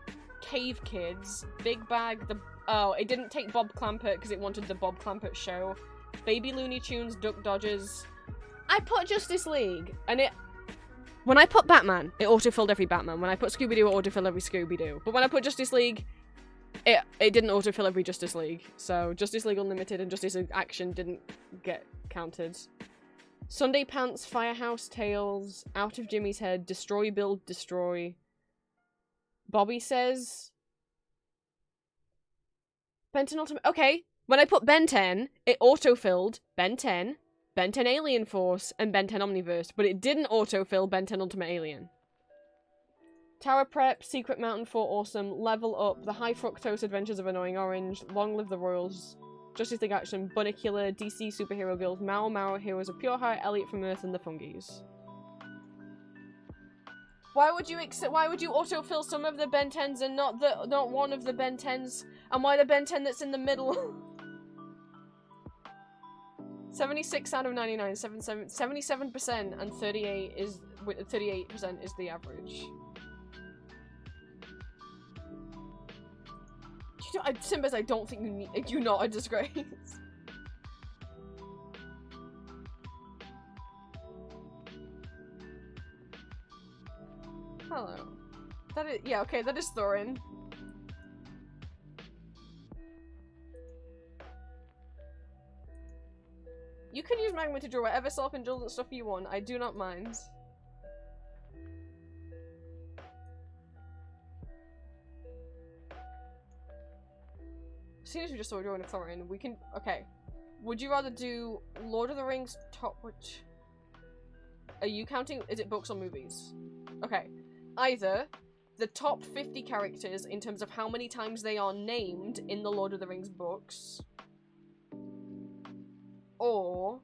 Cave Kids, Big Bag, oh, it didn't take Bob Clampett because it wanted the Bob Clampett show. Baby Looney Tunes, Duck Dodgers. I put Justice League, and when I put Batman, it autofilled every Batman. When I put Scooby-Doo, it autofilled every Scooby-Doo. But when I put Justice League, it didn't autofill every Justice League. So Justice League Unlimited and Justice League Action didn't get counted. Sunday Pants, Firehouse Tales, Out of Jimmy's Head, Destroy Build Destroy. Bobby says Ben 10 Ultimate. Okay, when I put Ben 10, it autofilled Ben 10, Ben 10 Alien Force, and Ben 10 Omniverse, but it didn't autofill Ben 10 Ultimate Alien. Tower Prep, Secret Mountain Fort Awesome, Level Up, The High Fructose Adventures of Annoying Orange, Long Live the Royals, Justice League Action, Bunnicula, DC Superhero Girls, Mao Mao, Heroes of Pure Heart, Elliot from Earth, and the Fungies. Why would you autofill some of the Ben 10s and not one of the Ben 10s? And why the Ben 10 that's in the middle? 76 out of 99, 77%, and 38% is the average. Simbas, I don't think you're not a disgrace. Hello. Yeah, okay, that is Thorin. You can use Magma to draw whatever self-indulgent stuff you want, I do not mind. As soon as we just saw drawing of Thorin, we can... Okay. Would you rather do Lord of the Rings top... Which... Are you counting... Is it books or movies? Okay. Either the top 50 characters in terms of how many times they are named in the Lord of the Rings books, or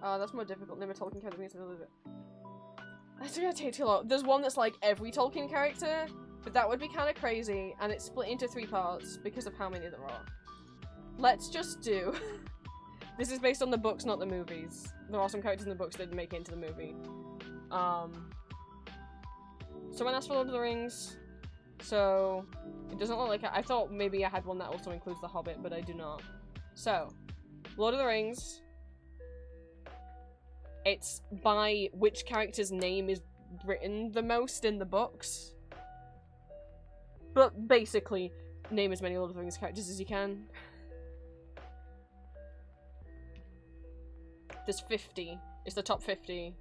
that's more difficult. Name a Tolkien character means a little bit. That's gonna take too long. There's one that's like every Tolkien character, but that would be kind of crazy, and it's split into 3 parts because of how many there are. Let's just do... This is based on the books, not the movies. There are some characters in the books that didn't make it into the movie. Someone asked for Lord of the Rings, so it doesn't look like I thought maybe I had one that also includes The Hobbit, but I do not. So, Lord of the Rings. It's by which character's name is written the most in the books. But basically, name as many Lord of the Rings characters as you can. There's 50. It's the top 50.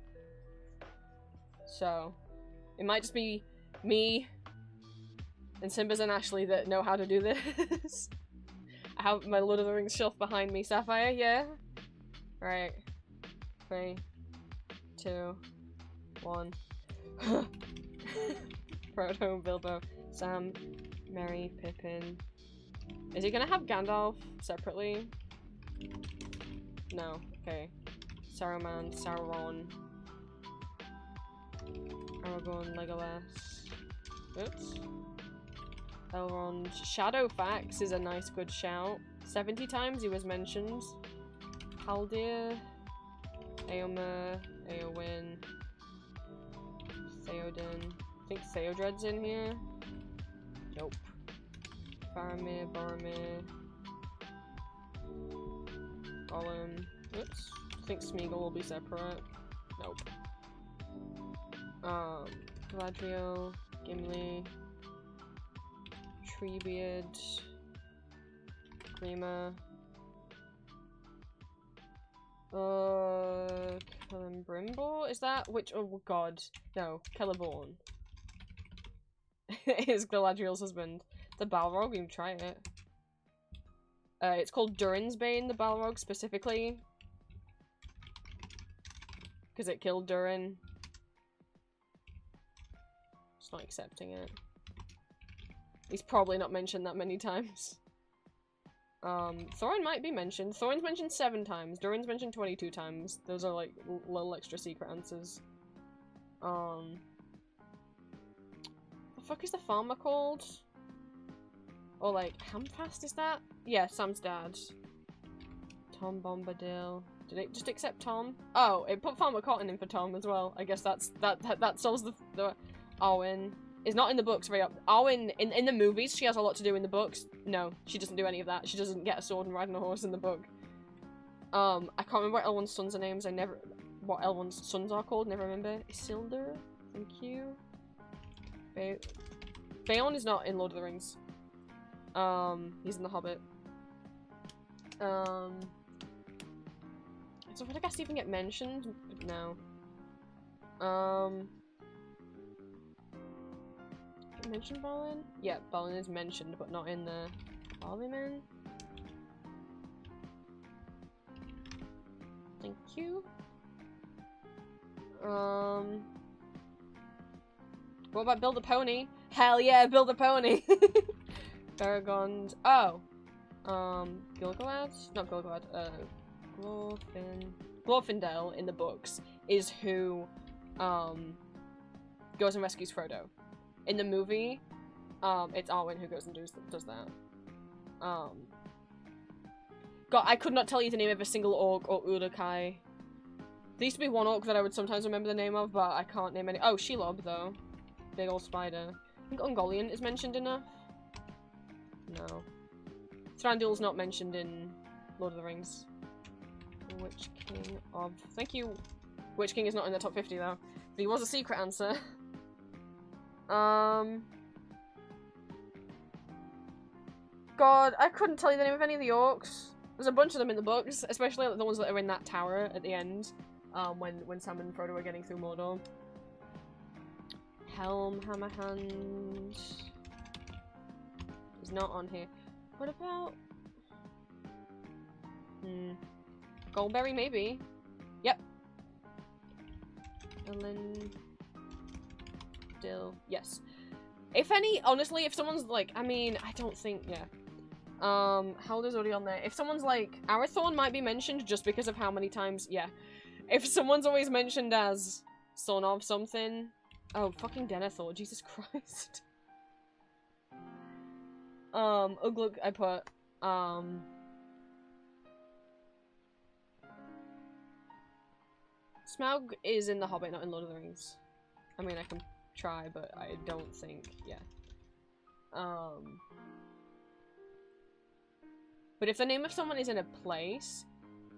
So, it might just be me and Simbas and Ashley that know how to do this. I have my Lord of the Rings shelf behind me. Sapphire, yeah? Right. 3, 2, 1. Frodo, Bilbo, Sam, Merry, Pippin. Is he gonna have Gandalf separately? No. Okay. Saruman, Sauron, Aragorn, Legolas. Oops. Elrond. Shadowfax is a nice good shout. 70 times he was mentioned. Haldir. Eomer. Eowyn. Theoden. I think Theodred's in here. Nope. Faramir, Boromir. Gollum. Oops. I think Smeagol will be separate. Nope. Galadriel, Gimli, Treebeard, Grima, Celebrimbor? Is that which? Oh god, no, Celeborn is Galadriel's husband. The Balrog, you can try it. It's called Durin's Bane, the Balrog specifically, because it killed Durin. Just not accepting it. He's probably not mentioned that many times. Thorin might be mentioned. Thorin's mentioned 7 times. Durin's mentioned 22 times. Those are like little extra secret answers. The fuck is the farmer called? Or like, Hamfast, is that? Yeah, Sam's dad. Tom Bombadil. Did it just accept Tom? Oh, it put Farmer Cotton in for Tom as well. I guess that solves the Arwen is not in the books very up. Arwen in the movies, she has a lot to do in the books. No, she doesn't do any of that. She doesn't get a sword and ride on a horse in the book. I can't remember what Elrond's sons are names. What Elrond's sons are called. Never remember. Isildur. Thank you. Beorn is not in Lord of the Rings. He's in The Hobbit. So would I guess even get mentioned? No. Mentioned Balin? Yeah, Balin is mentioned, but not in the Parliament. Thank you. What about Build a Pony? Hell yeah, Build a Pony! Aragorn. Oh. Gilgalad? Not Gilgalad. Glorfindel in the books is who, goes and rescues Frodo. In the movie, it's Arwen who goes and does that. God, I could not tell you the name of a single orc or Uruk-hai. There used to be one orc that I would sometimes remember the name of, but I can't name any. Oh, Shelob, though. Big old spider. I think Ungoliant is mentioned enough. No. Thranduil's not mentioned in Lord of the Rings. Witch King of... Thank you. Witch King is not in the top 50, though. But he was a secret answer. God, I couldn't tell you the name of any of the orcs. There's a bunch of them in the books, especially the ones that are in that tower at the end, when Sam and Frodo are getting through Mordor. Helm, Hammerhand... He's not on here. What about... Goldberry, maybe. Yep. Ellen... Dill. Yes. If any, honestly, if someone's like, I mean, I don't think, yeah. Haldir's already on there. If someone's like, Arathorn might be mentioned just because of how many times, yeah. If someone's always mentioned as son of something. Oh, fucking Denethor, Jesus Christ. Ugluk, I put, Smaug is in The Hobbit, not in Lord of the Rings. I mean, I can try, but I don't think, yeah. But if the name of someone is in a place,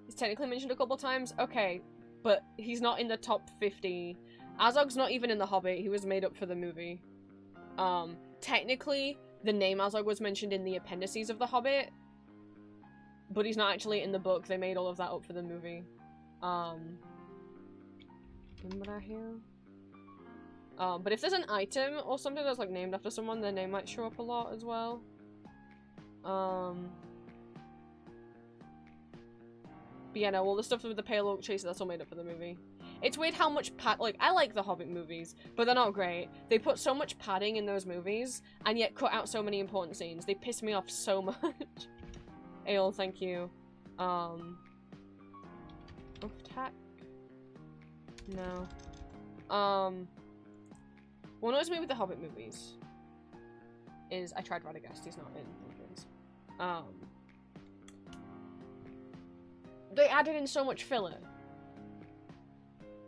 he's technically mentioned a couple times, okay, but he's not in the top 50. Azog's not even in The Hobbit, he was made up for the movie. Technically, the name Azog was mentioned in the appendices of The Hobbit, but he's not actually in the book, they made all of that up for the movie. Imrahil? But if there's an item or something that's like named after someone, their name might show up a lot as well. But yeah, no, all the stuff with the Pale Oak Chaser, that's all made up for the movie. It's weird how much like, I like the Hobbit movies, but they're not great. They put so much padding in those movies, and yet cut out so many important scenes. They piss me off so much. Aeol, thank you. Attack? No. What annoys me with the Hobbit movies is I tried Radagast. He's not in Lord of the Rings. They added in so much filler.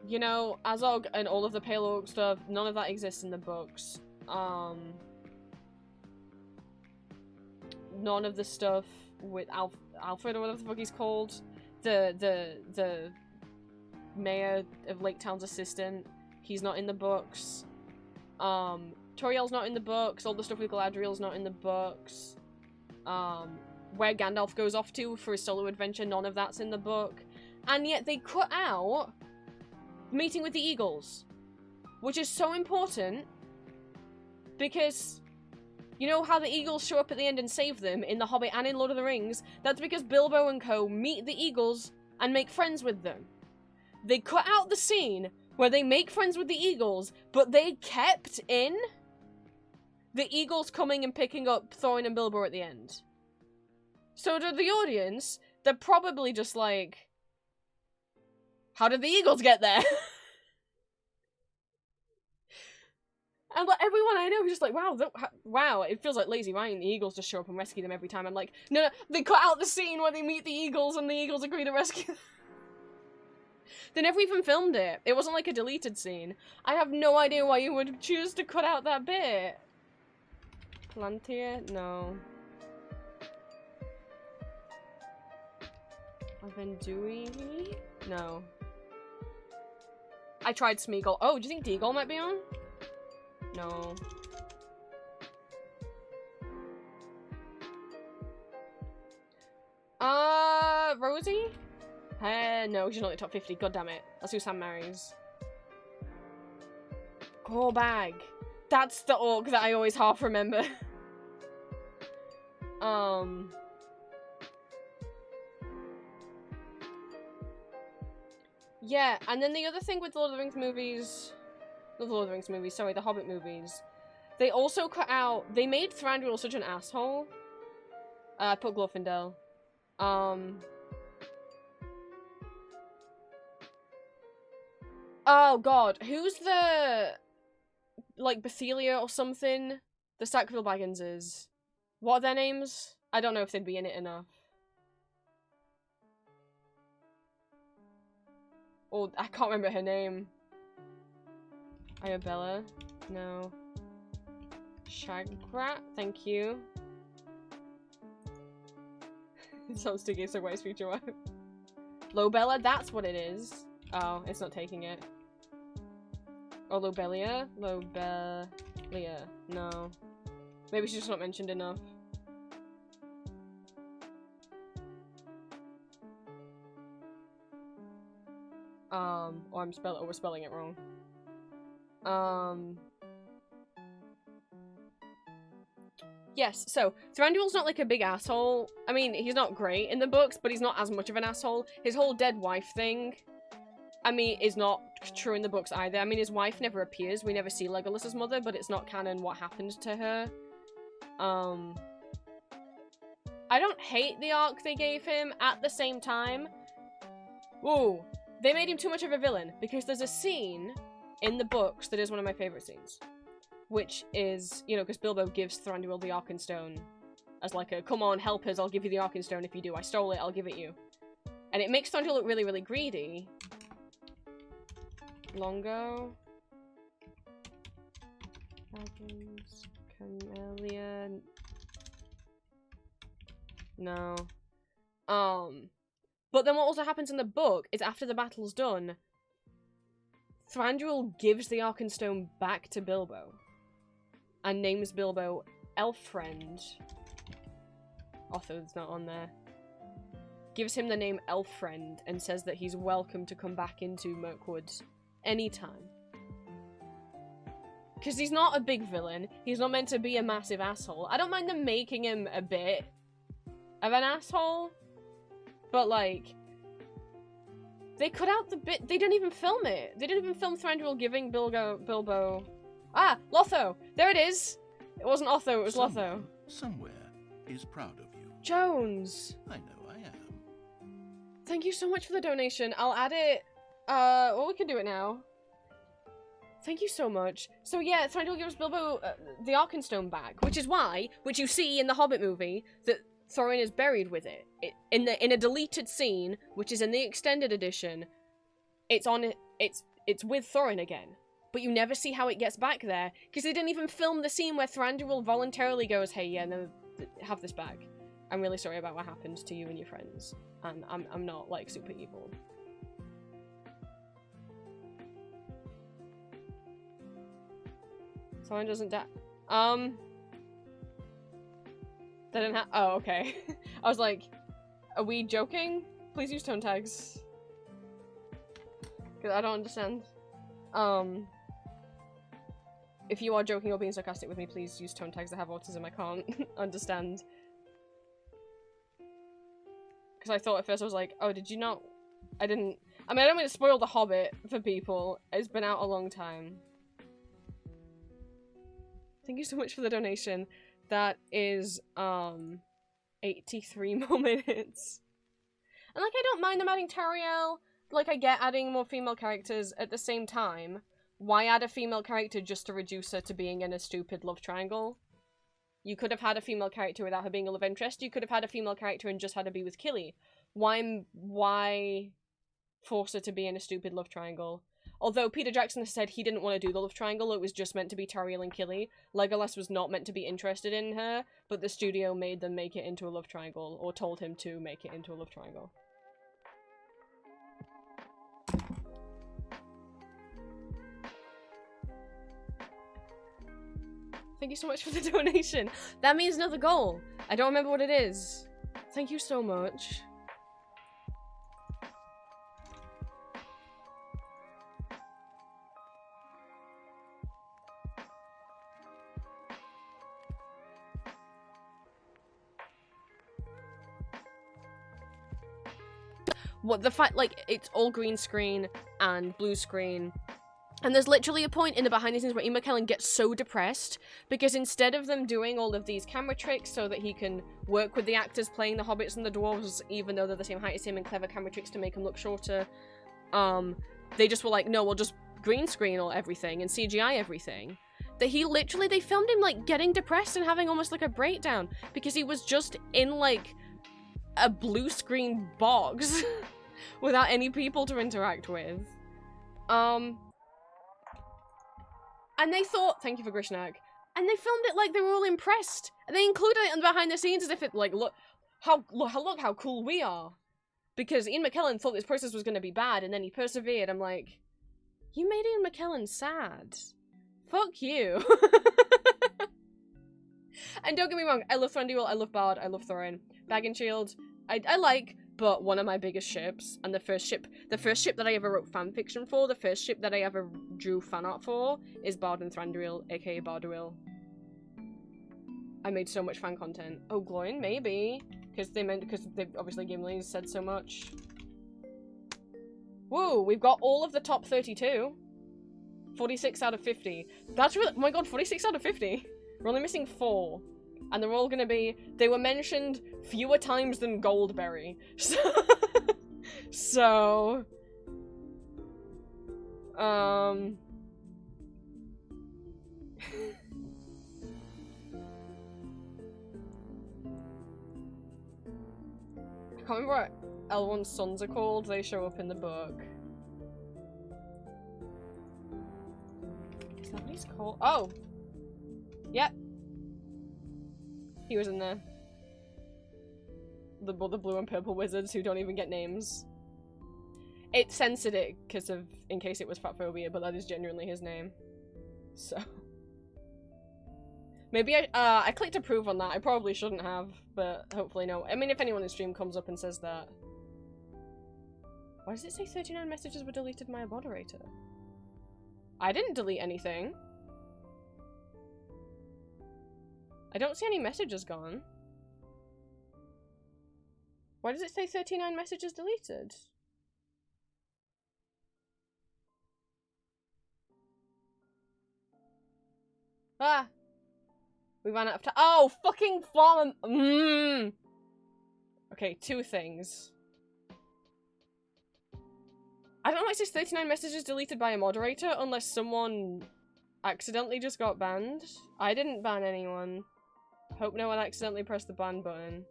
You know, Azog and all of the Pale Orc stuff, none of that exists in the books. None of the stuff with Alfred or whatever the fuck he's called, the mayor of Lake Town's assistant, he's not in the books. Toriel's not in the books. All the stuff with Galadriel's not in the books. Where Gandalf goes off to for his solo adventure, none of that's in the book. And yet they cut out meeting with the Eagles, which is so important because you know how the Eagles show up at the end and save them in The Hobbit and in Lord of the Rings? That's because Bilbo and co meet the Eagles and make friends with them. They cut out the scene where they make friends with the Eagles, but they kept in the Eagles coming and picking up Thorin and Bilbo at the end. So to the audience, they're probably just like, how did the Eagles get there? And like, everyone I know is just like, wow, wow, it feels like lazy writing. The Eagles just show up and rescue them every time. I'm like, no, they cut out the scene where they meet the Eagles and the Eagles agree to rescue them. They never even filmed it. It wasn't like a deleted scene. I have no idea why you would choose to cut out that bit. Plantier? No. Vendui? No. I tried Smeagol. Oh, do you think Deagle might be on? No. Rosie? No, she's not in the top 50. God damn it. That's who Sam marries. Gorbag. That's the orc that I always half remember. Yeah, and then the other thing with Lord of the Rings movies... Not the Lord of the Rings movies, sorry, the Hobbit movies. They also cut out... They made Thranduil such an asshole. I put Glorfindel. Oh god, who's the... like, Bethelia or something? The Sackville Bagginses. What are their names? I don't know if they'd be in it enough. Oh, I can't remember her name. Iobella? No. Shagrat? Thank you. Sounds to give Segway's future wife. Lobella? That's what it is. Oh, it's not taking it. Oh, Lobelia? Lobelia. No. Maybe she's just not mentioned enough. Or we're spelling it wrong. Yes, so, Thranduil's not like a big asshole. I mean, he's not great in the books, but he's not as much of an asshole. His whole dead wife thing, I mean, is not true in the books either. I mean, his wife never appears. We never see Legolas's mother, but it's not canon what happened to her. I don't hate the arc they gave him. At the same time, whoa, they made him too much of a villain, because there's a scene in the books that is one of my favorite scenes. Which is, you know, because Bilbo gives Thranduil the Arkenstone as like a, come on, help us, I'll give you the Arkenstone if you do. I stole it, I'll give it you. And it makes Thranduil look really, really greedy. Longo. Dragons. Camellia. No. But then what also happens in the book is after the battle's done, Thranduil gives the Arkenstone back to Bilbo. And names Bilbo Elfriend. Otho's not on there. Gives him the name Elfriend and says that he's welcome to come back into Mirkwood anytime. Because he's not a big villain. He's not meant to be a massive asshole. I don't mind them making him a bit of an asshole. But, like, they cut out the bit. They didn't even film it. They didn't even film Thranduil giving Bilbo... Ah, Lotho! There it is! It wasn't Otho, it was Lotho. Somewhere is proud of you. Jones! I know I am. Thank you so much for the donation. I'll add it... well, we can do it now. Thank you so much. So yeah, Thranduil gives Bilbo the Arkenstone back, which is why, which you see in the Hobbit movie, that Thorin is buried with it. In a deleted scene, which is in the extended edition, it's with Thorin again. But you never see how it gets back there, because they didn't even film the scene where Thranduil voluntarily goes, hey, yeah, no, have this back. I'm really sorry about what happened to you and your friends. And I'm not, like, super evil. Someone doesn't die. They didn't have. Oh, okay. I was like, are we joking? Please use tone tags. Because I don't understand. If you are joking or being sarcastic with me, please use tone tags. I have autism. I can't understand. Because I thought at first I was like, oh, did you not? I mean, I don't mean to spoil The Hobbit for people. It's been out a long time. Thank you so much for the donation. That is, 83 more minutes. And, like, I don't mind them adding Tariel. Like, I get adding more female characters at the same time. Why add a female character just to reduce her to being in a stupid love triangle? You could have had a female character without her being a love interest. You could have had a female character and just had her be with Killy. Why force her to be in a stupid love triangle? Although Peter Jackson has said he didn't want to do the love triangle, it was just meant to be Tariel and Killy. Legolas was not meant to be interested in her, but the studio made them make it into a love triangle, or told him to make it into a love triangle. Thank you so much for the donation. That means another goal. I don't remember what it is. Thank you so much. What the fact, like, it's all green screen and blue screen. And there's literally a point in the behind the scenes where Ian McKellen gets so depressed because instead of them doing all of these camera tricks so that he can work with the actors playing the hobbits and the dwarves, even though they're the same height as him, and clever camera tricks to make them look shorter, they just were like, no, we'll just green screen all everything and CGI everything. That they filmed him, like, getting depressed and having almost like a breakdown because he was just in, like, a blue screen box without any people to interact with. And they thought, thank you for Grishnak, and they filmed it like they were all impressed. And they included it in the behind the scenes as if it, like, look how cool we are. Because Ian McKellen thought this process was going to be bad, and then he persevered. I'm like, you made Ian McKellen sad. Fuck you. And don't get me wrong, I love Thranduil, I love Bard, I love Thorin. Bag and Shield, I like, but one of my biggest ships, and the first ship that I ever wrote fanfiction for, the first ship that I ever drew fan art for, is Bard and Thranduil, aka Barduil. I made so much fan content. Oh, Gloin, maybe. Because they obviously Gimli said so much. Woo, we've got all of the top 32. 46 out of 50. That's really, oh my god, 46 out of 50. We're only missing 4. And they're all gonna be, they were mentioned fewer times than Goldberry. So I can't remember what Elrond's sons are called. They show up in the book. Is that what he's called? Oh! Yep. He was in there. The blue and purple wizards who don't even get names. It censored it because of, in case it was fatphobia, but that is genuinely his name. So. Maybe I clicked approve on that. I probably shouldn't have, but hopefully no. I mean, if anyone in stream comes up and says that. Why does it say 39 messages were deleted by a moderator? I didn't delete anything. I don't see any messages gone. Why does it say 39 messages deleted? Ah! We ran out of time. Oh, fucking farm! Okay, 2 things. I don't know why it says 39 messages deleted by a moderator unless someone accidentally just got banned. I didn't ban anyone. Hope no one accidentally pressed the ban button.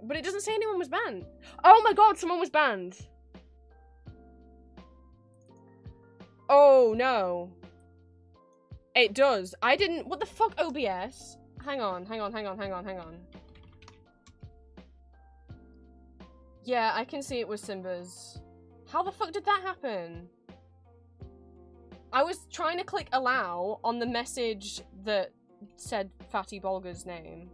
But it doesn't say anyone was banned. Oh my god, someone was banned. Oh no. It does. I didn't. What the fuck, OBS? Hang on. Yeah, I can see it was Simba's. How the fuck did that happen? I was trying to click allow on the message that said Fatty Bolger's name.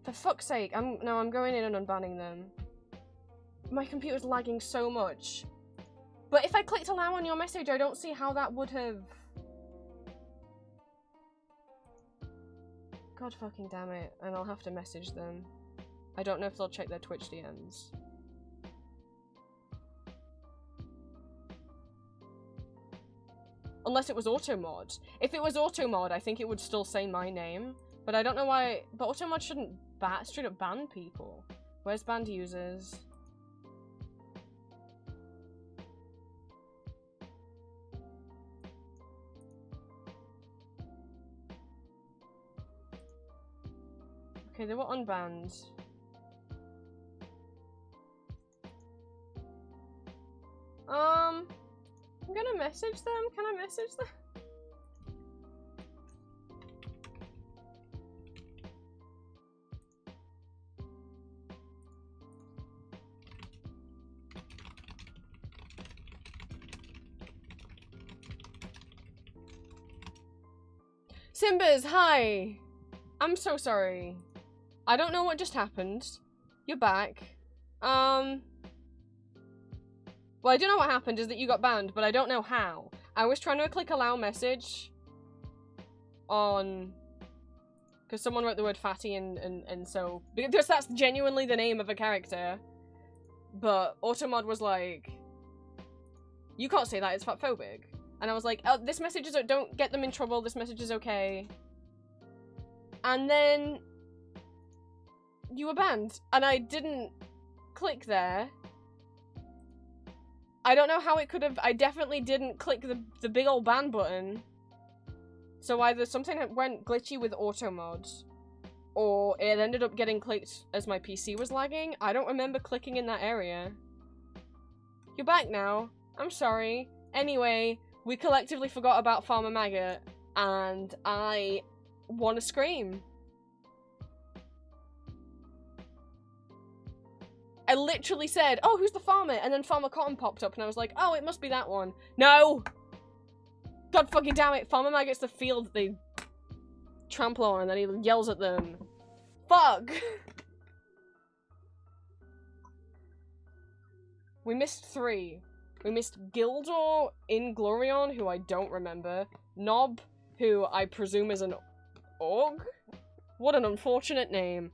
For fuck's sake, I'm going in and unbanning them. My computer's lagging so much. But if I clicked allow on your message, I don't see how that would have... God fucking damn it. And I'll have to message them. I don't know if they'll check their Twitch DMs. Unless it was automod. If it was automod, I think it would still say my name. But I don't know why... But automod shouldn't straight up ban people. Where's banned users? Okay, they were unbanned. I'm gonna message them. Can I message them? Simbas, hi! I'm so sorry. I don't know what just happened. You're back. Well, I do know what happened is that you got banned, but I don't know how. I was trying to click allow message on... Because someone wrote the word fatty and so... Because that's genuinely the name of a character. But Automod was like... You can't say that, it's fatphobic. And I was like, oh, this message is... Don't get them in trouble, this message is okay. And then... You were banned. And I didn't click there. I don't know how it could have... I definitely didn't click the big old ban button. So either something went glitchy with automod, or it ended up getting clicked as my PC was lagging. I don't remember clicking in that area. You're back now. I'm sorry. Anyway, we collectively forgot about Farmer Maggot, and I want to scream. I literally said, oh, who's the farmer? And then Farmer Cotton popped up and I was like, oh, it must be that one. No! God fucking damn it. Farmer Maggot's the field that they trample on and then he yells at them. Fuck! We missed 3. We missed Gildor Inglorion, who I don't remember. Nob, who I presume is an org? What an unfortunate name.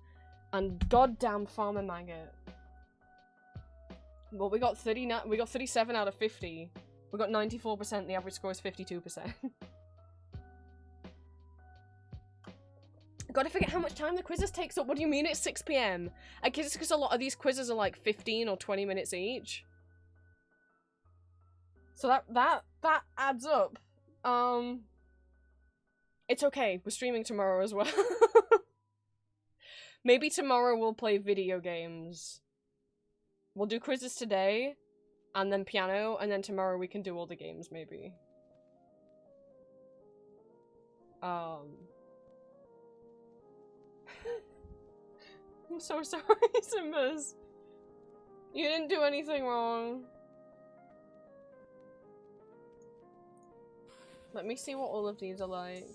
And goddamn Farmer Maggot. Well, we got 37 out of 50. We got 94%, the average score is 52%. Gotta forget how much time the quizzes takes up. What do you mean it's 6 PM? I guess it's because a lot of these quizzes are like 15 or 20 minutes each. So that adds up. It's okay, we're streaming tomorrow as well. Maybe tomorrow we'll play video games. We'll do quizzes today, and then piano, and then tomorrow we can do all the games, maybe. I'm so sorry, Simbas. You didn't do anything wrong. Let me see what all of these are like.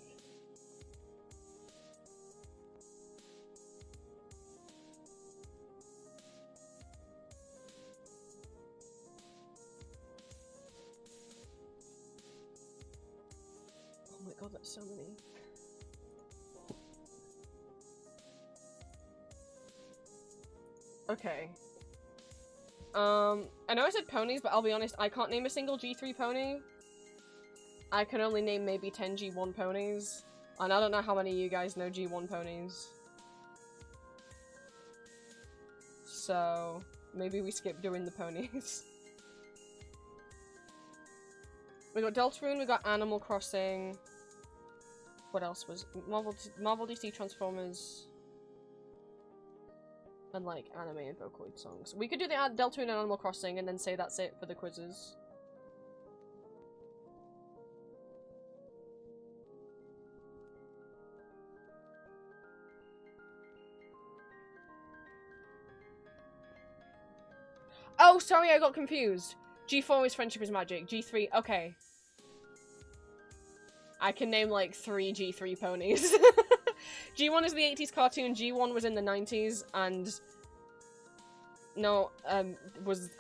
Oh my god, that's so many. Okay. I know I said ponies, but I'll be honest, I can't name a single G3 pony. I can only name maybe 10 G1 ponies. And I don't know how many of you guys know G1 ponies. So... Maybe we skip doing the ponies. We got Deltarune, we got Animal Crossing. What else was Marvel DC Transformers and like animated Vocaloid songs. We could do the Deltarune and Animal Crossing and then say that's it for the quizzes. Oh, sorry, I got confused. G4 is Friendship is Magic. G3, okay. I can name like 3 G3 ponies. G1 is the 80s cartoon, G1 was in the 90s, and... No, was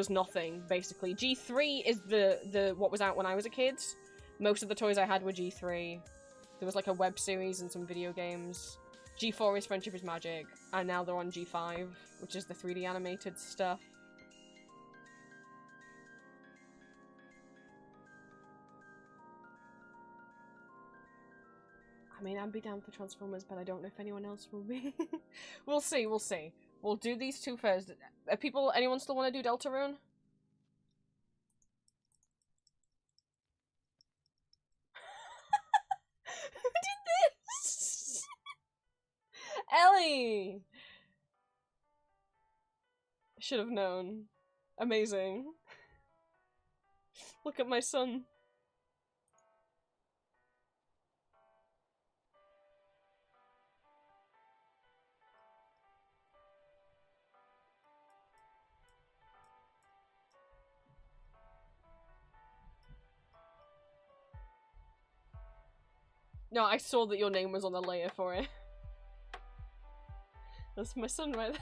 nothing, basically. G3 is the what was out when I was a kid. Most of the toys I had were G3. There was like a web series and some video games. G4 is Friendship is Magic, and now they're on G5, which is the 3D animated stuff. I mean, I'd be down for Transformers, but I don't know if anyone else will be. We'll see, we'll see. We'll do these two first. Anyone still want to do Deltarune? Who did this? Ellie! Should have known. Amazing. Look at my son. No, I saw that your name was on the layer for it. That's my son right there.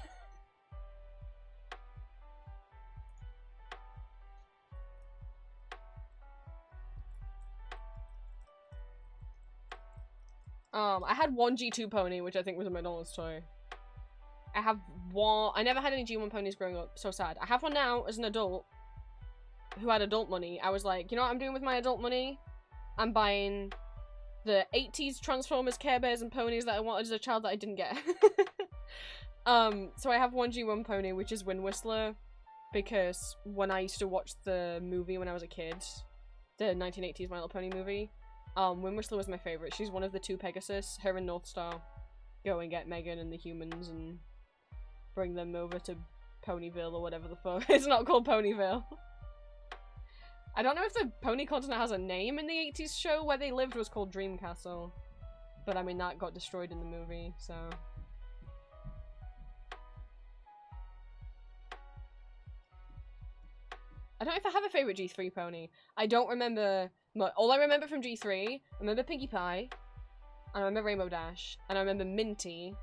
I had one G2 pony, which I think was a McDonald's toy. I have one. I never had any G1 ponies growing up. So sad. I have one now as an adult who had adult money. I was like, you know what I'm doing with my adult money? I'm buying the 80s Transformers, Care Bears, and ponies that I wanted as a child that I didn't get. So I have one G1 pony, which is Wind Whistler, because when I used to watch the movie when I was a kid, the 1980s My Little Pony movie, Wind Whistler was my favorite. She's one of the 2 Pegasus. Her and North Star go and get Megan and the humans and bring them over to Ponyville or whatever the fuck. It's not called Ponyville. I don't know if the pony continent has a name in the 80s show. Where they lived was called Dream Castle. But I mean, that got destroyed in the movie, so... I don't know if I have a favorite G3 pony. I don't remember much. All I remember from G3, I remember Pinkie Pie, and I remember Rainbow Dash, and I remember Minty.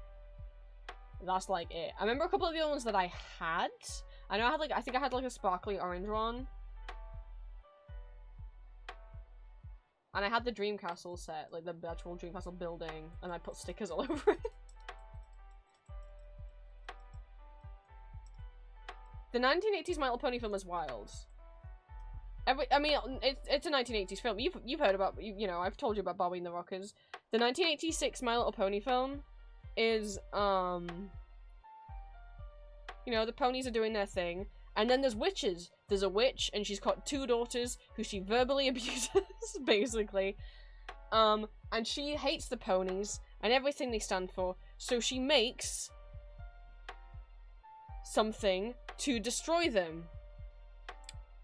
That's like it. I remember a couple of the other ones that I had. I know I had like, I think I had like a sparkly orange one. And I had the Dream Castle set, like the actual Dream Castle building, and I put stickers all over it. The 1980s My Little Pony film is wild. I mean, it's a 1980s film. You've heard about, you know, I've told you about Bobby and the Rockers. The 1986 My Little Pony film is, you know, the ponies are doing their thing. And then there's witches. There's a witch, and she's got 2 daughters who she verbally abuses, basically. And she hates the ponies and everything they stand for. So she makes something to destroy them.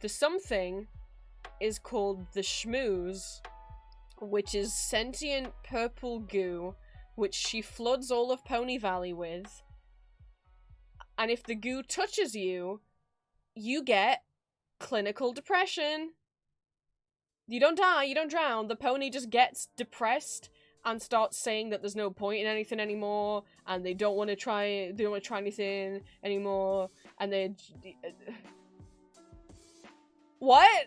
The something is called the Schmooze, which is sentient purple goo, which she floods all of Pony Valley with. And if the goo touches you, you get clinical depression. You don't die, you don't drown. The pony just gets depressed and starts saying that there's no point in anything anymore, and they don't want to try anything anymore, and they... What?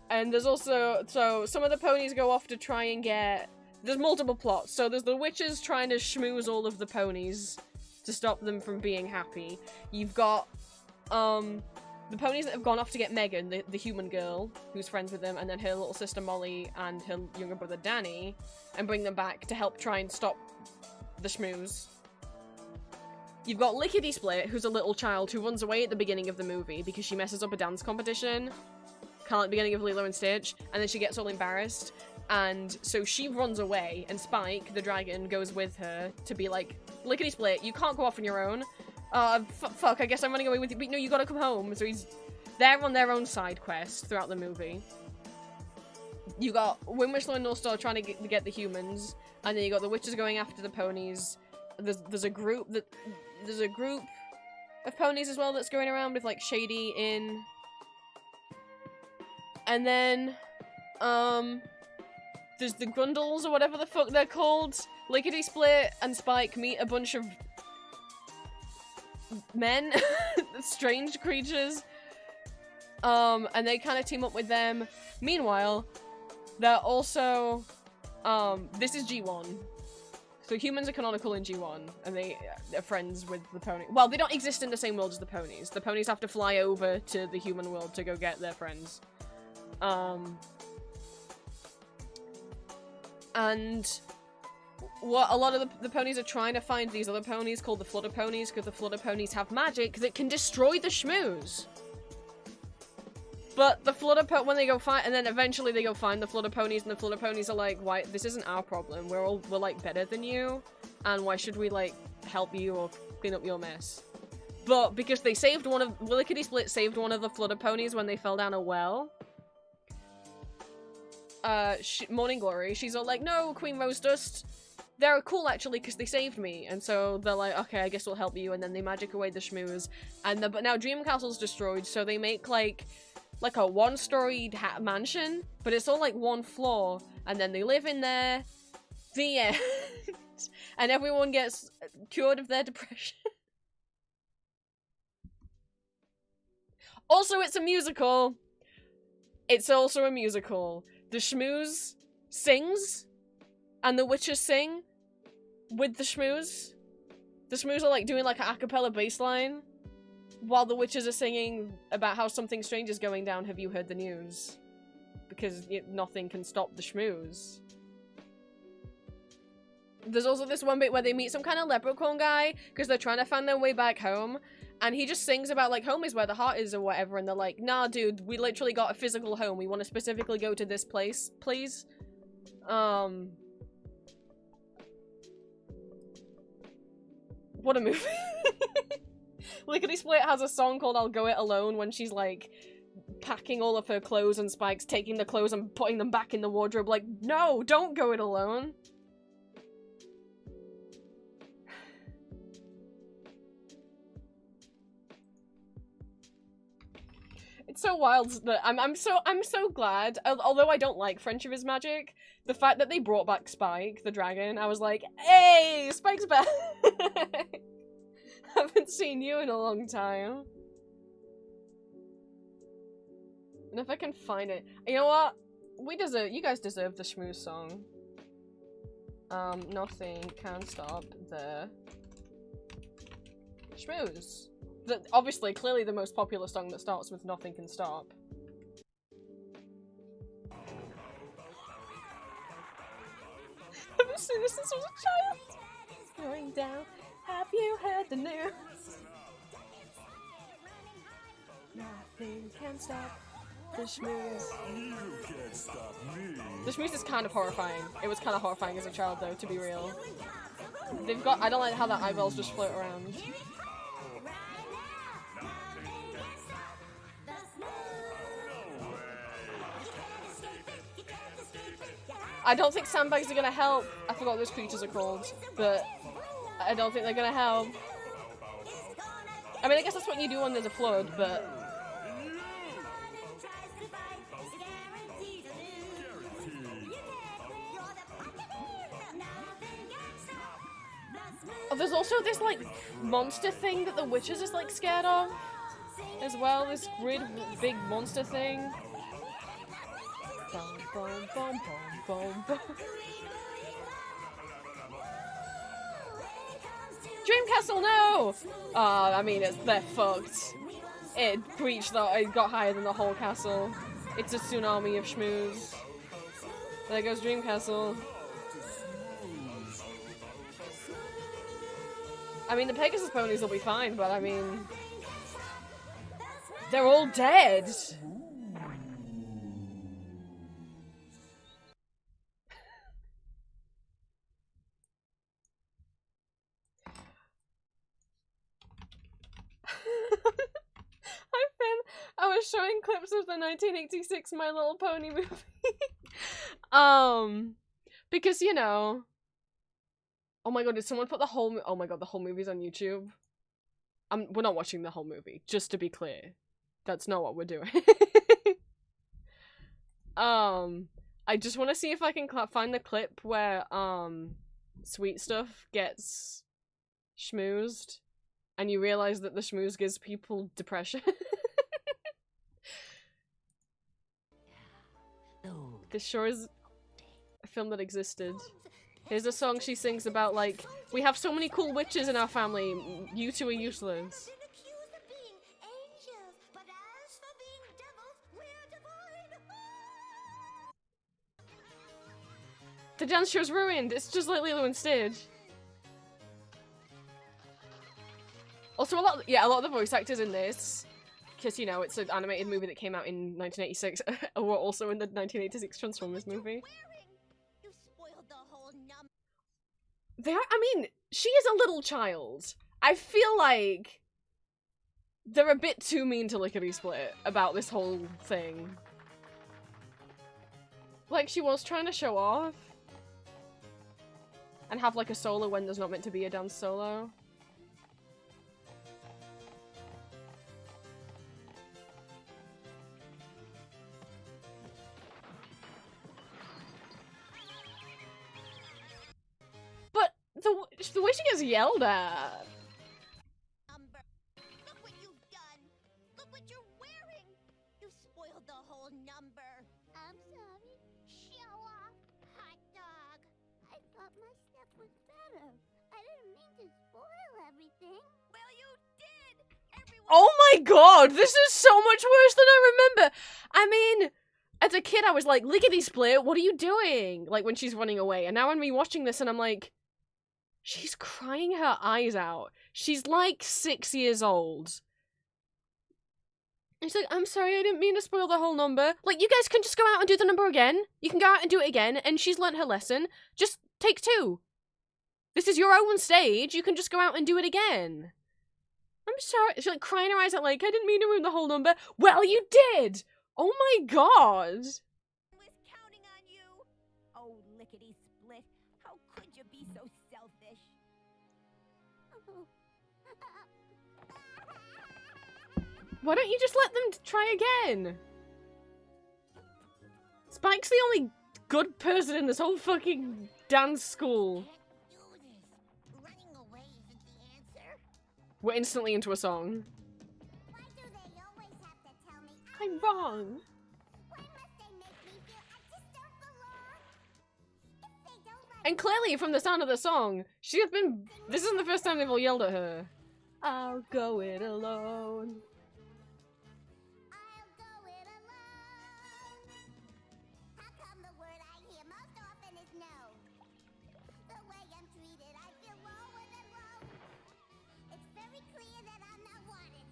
And there's also... So, some of the ponies go off to try and get... There's multiple plots. So there's the witches trying to schmooze all of the ponies to stop them from being happy. You've got, the ponies that have gone off to get Megan, the human girl, who's friends with them, and then her little sister Molly and her younger brother Danny, and bring them back to help try and stop the schmooze. You've got Lickety Split, who's a little child who runs away at the beginning of the movie because she messes up a dance competition. Kind of like the beginning of Lilo and Stitch, and then she gets all embarrassed. And so she runs away, and Spike, the dragon, goes with her to be like, Lickety Split, you can't go off on your own. Fuck, I guess I'm running away with you. But no, you gotta come home. So they're on their own side quest throughout the movie. You got Windwhistler and Northstar trying to get the humans, and then you got the witches going after the ponies. There's a group of ponies as well that's going around with like Shady in. And then, there's the Grundles or whatever the fuck they're called. Lickety Split and Spike meet a bunch of men, strange creatures, and they kind of team up with them. Meanwhile, they're also, this is G1. So humans are canonical in G1, and they're friends with the pony. Well, they don't exist in the same world as the ponies. The ponies have to fly over to the human world to go get their friends. And what a lot of the ponies are trying to find these other ponies called the Flutter Ponies, because the Flutter Ponies have magic that can destroy the schmooze. But the Flutter when they go find, and then eventually they go find the Flutter Ponies, and the Flutter Ponies are like, "Why? This isn't our problem. We're like better than you, and why should we like help you or clean up your mess?" But because they saved Lickety Split saved one of the Flutter Ponies when they fell down a well. Morning Glory, she's all like, "No, Queen Rose Dust, they're cool actually because they saved me," and so they're like, "Okay, I guess we'll help you," and then they magic away the schmooze, and but now Dream Castle's destroyed, so they make like a one-storied mansion, but it's all like one floor, and then they live in there. The end. And everyone gets cured of their depression. Also, it's a musical. It's also a musical. The schmooze sings, and the witches sing with the schmooze. The schmooze are like doing like an a cappella bass line, while the witches are singing about how something strange is going down. Have you heard the news? Because nothing can stop the schmooze. There's also this one bit where they meet some kind of leprechaun guy because they're trying to find their way back home. And he just sings about, like, home is where the heart is or whatever. And they're like, "Nah, dude, we literally got a physical home. We want to specifically go to this place, please." What a movie. Lickety Split has a song called "I'll Go It Alone" when she's, like, packing all of her clothes, and Spike's taking the clothes and putting them back in the wardrobe. Like, no, don't go it alone. It's so wild that I'm so glad, although I don't like Friendship is Magic, the fact that they brought back Spike, the dragon. I was like, hey, Spike's back! Haven't seen you in a long time. And if I can find it, you know what? You guys deserve the schmooze song. Nothing can stop the schmooze. Obviously, clearly the most popular song that starts with "Nothing Can Stop." I've seen this since I was a child. Going down. Have you heard the news? Nothing can stop the schmooze. You can't stop me. The schmooze is kind of horrifying. It was kind of horrifying as a child, though, to be real. I don't like how the eyeballs just float around. I don't think sandbags are gonna help. I forgot what those creatures are called, but I don't think they're gonna help. I mean, I guess that's what you do when there's a flood, but... Oh, there's also this, like, monster thing that the witches is, like, scared of, as well. This weird, big monster thing. Boom, boom, boom, boom, boom. Dreamcastle, no! I mean, they're fucked. It got higher than the whole castle. It's a tsunami of schmooze. There goes Dreamcastle. I mean, the Pegasus ponies will be fine, but I mean... They're all dead! I was showing clips of the 1986 My Little Pony movie. Because, you know... Oh my god, did someone put the whole... Oh my god, the whole movie's on YouTube? We're not watching the whole movie, just to be clear. That's not what we're doing. I just want to see if I can find the clip where, Sweet Stuff gets schmoozed, and you realize that the schmooze gives people depression. This sure is a film that existed. Here's a song she sings about, like, we have so many cool witches in our family, you two are useless. The dance show's ruined, it's just like Lilo and Stitch. Also, a lot of the voice actors in this, because, you know, it's an animated movie that came out in 1986, were also in the 1986 Transformers movie. They are, I mean, she is a little child. I feel like they're a bit too mean to Lickety Split about this whole thing. Like, she was trying to show off and have, like, a solo when there's not meant to be a dance solo. But the way she gets yelled at. Look what you've done. Look what you're wearing. You spoiled the whole number. I'm sorry. Show off, hot dog. I thought my step was better. I didn't mean to spoil everything. Well, you did. Oh my god, this is so much worse than I remember. I mean, as a kid I was like, Lickety Split, what are you doing? Like, when she's running away. And now I'm rewatching this and I'm like, she's crying her eyes out. She's like 6 years old. And she's like, I'm sorry, I didn't mean to spoil the whole number. Like, you guys can just go out and do the number again. You can go out and do it again, and she's learnt her lesson. Just take 2. This is your own stage, you can just go out and do it again. I'm sorry. She's like crying her eyes out like, I didn't mean to ruin the whole number. Well, you did! Oh my god! Oh, Lickety Split. How could you be so selfish? Why don't you just let them try again? Spike's the only good person in this whole fucking dance school. We're instantly into a song. I'm wrong. And clearly, from the sound of the song, she has been. This isn't the first time they've all yelled at her. I'll go it alone.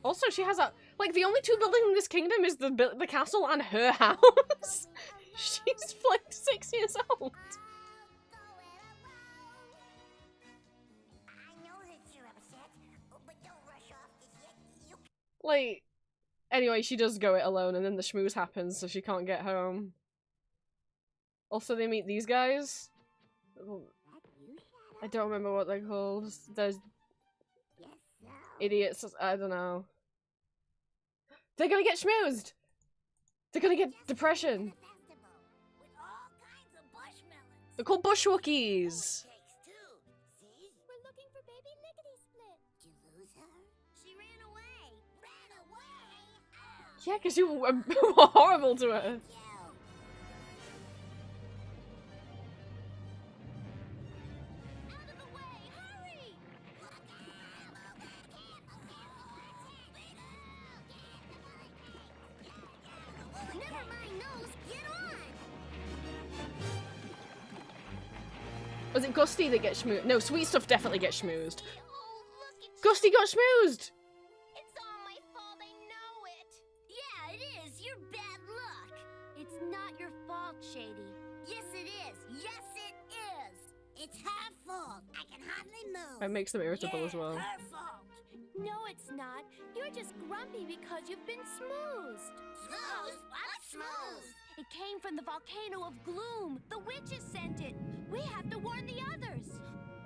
Also, she has a like the only 2 buildings in this kingdom is the castle and her house. She's like 6 years old. Like, anyway, she does go it alone, and then the schmooze happens, so she can't get home. Also, they meet these guys. I don't remember what they're called. There's idiots. I don't know. They're gonna get schmoozed! They're gonna get depression! They're called bushwookies! We're looking for baby Lickety Split. Did you lose her? She ran away. Ran away? Yeah, because you were horrible to her. Never mind those. Get on. Was it Gusty that gets schmoozed? No, Sweet Stuff definitely gets schmoozed. Oh, look Gusty got schmoozed! It's all my fault, I know it. Yeah, it is. You're bad luck. It's not your fault, Shady. Yes, it is. Yes, it is. It's her fault. I can hardly move. It makes them irritable as well. Her fault. No, it's not. You're just grumpy because you've been smoozed. Smoozed? What's smoozed? It came from the volcano of gloom. The witches sent it. We have to warn the others.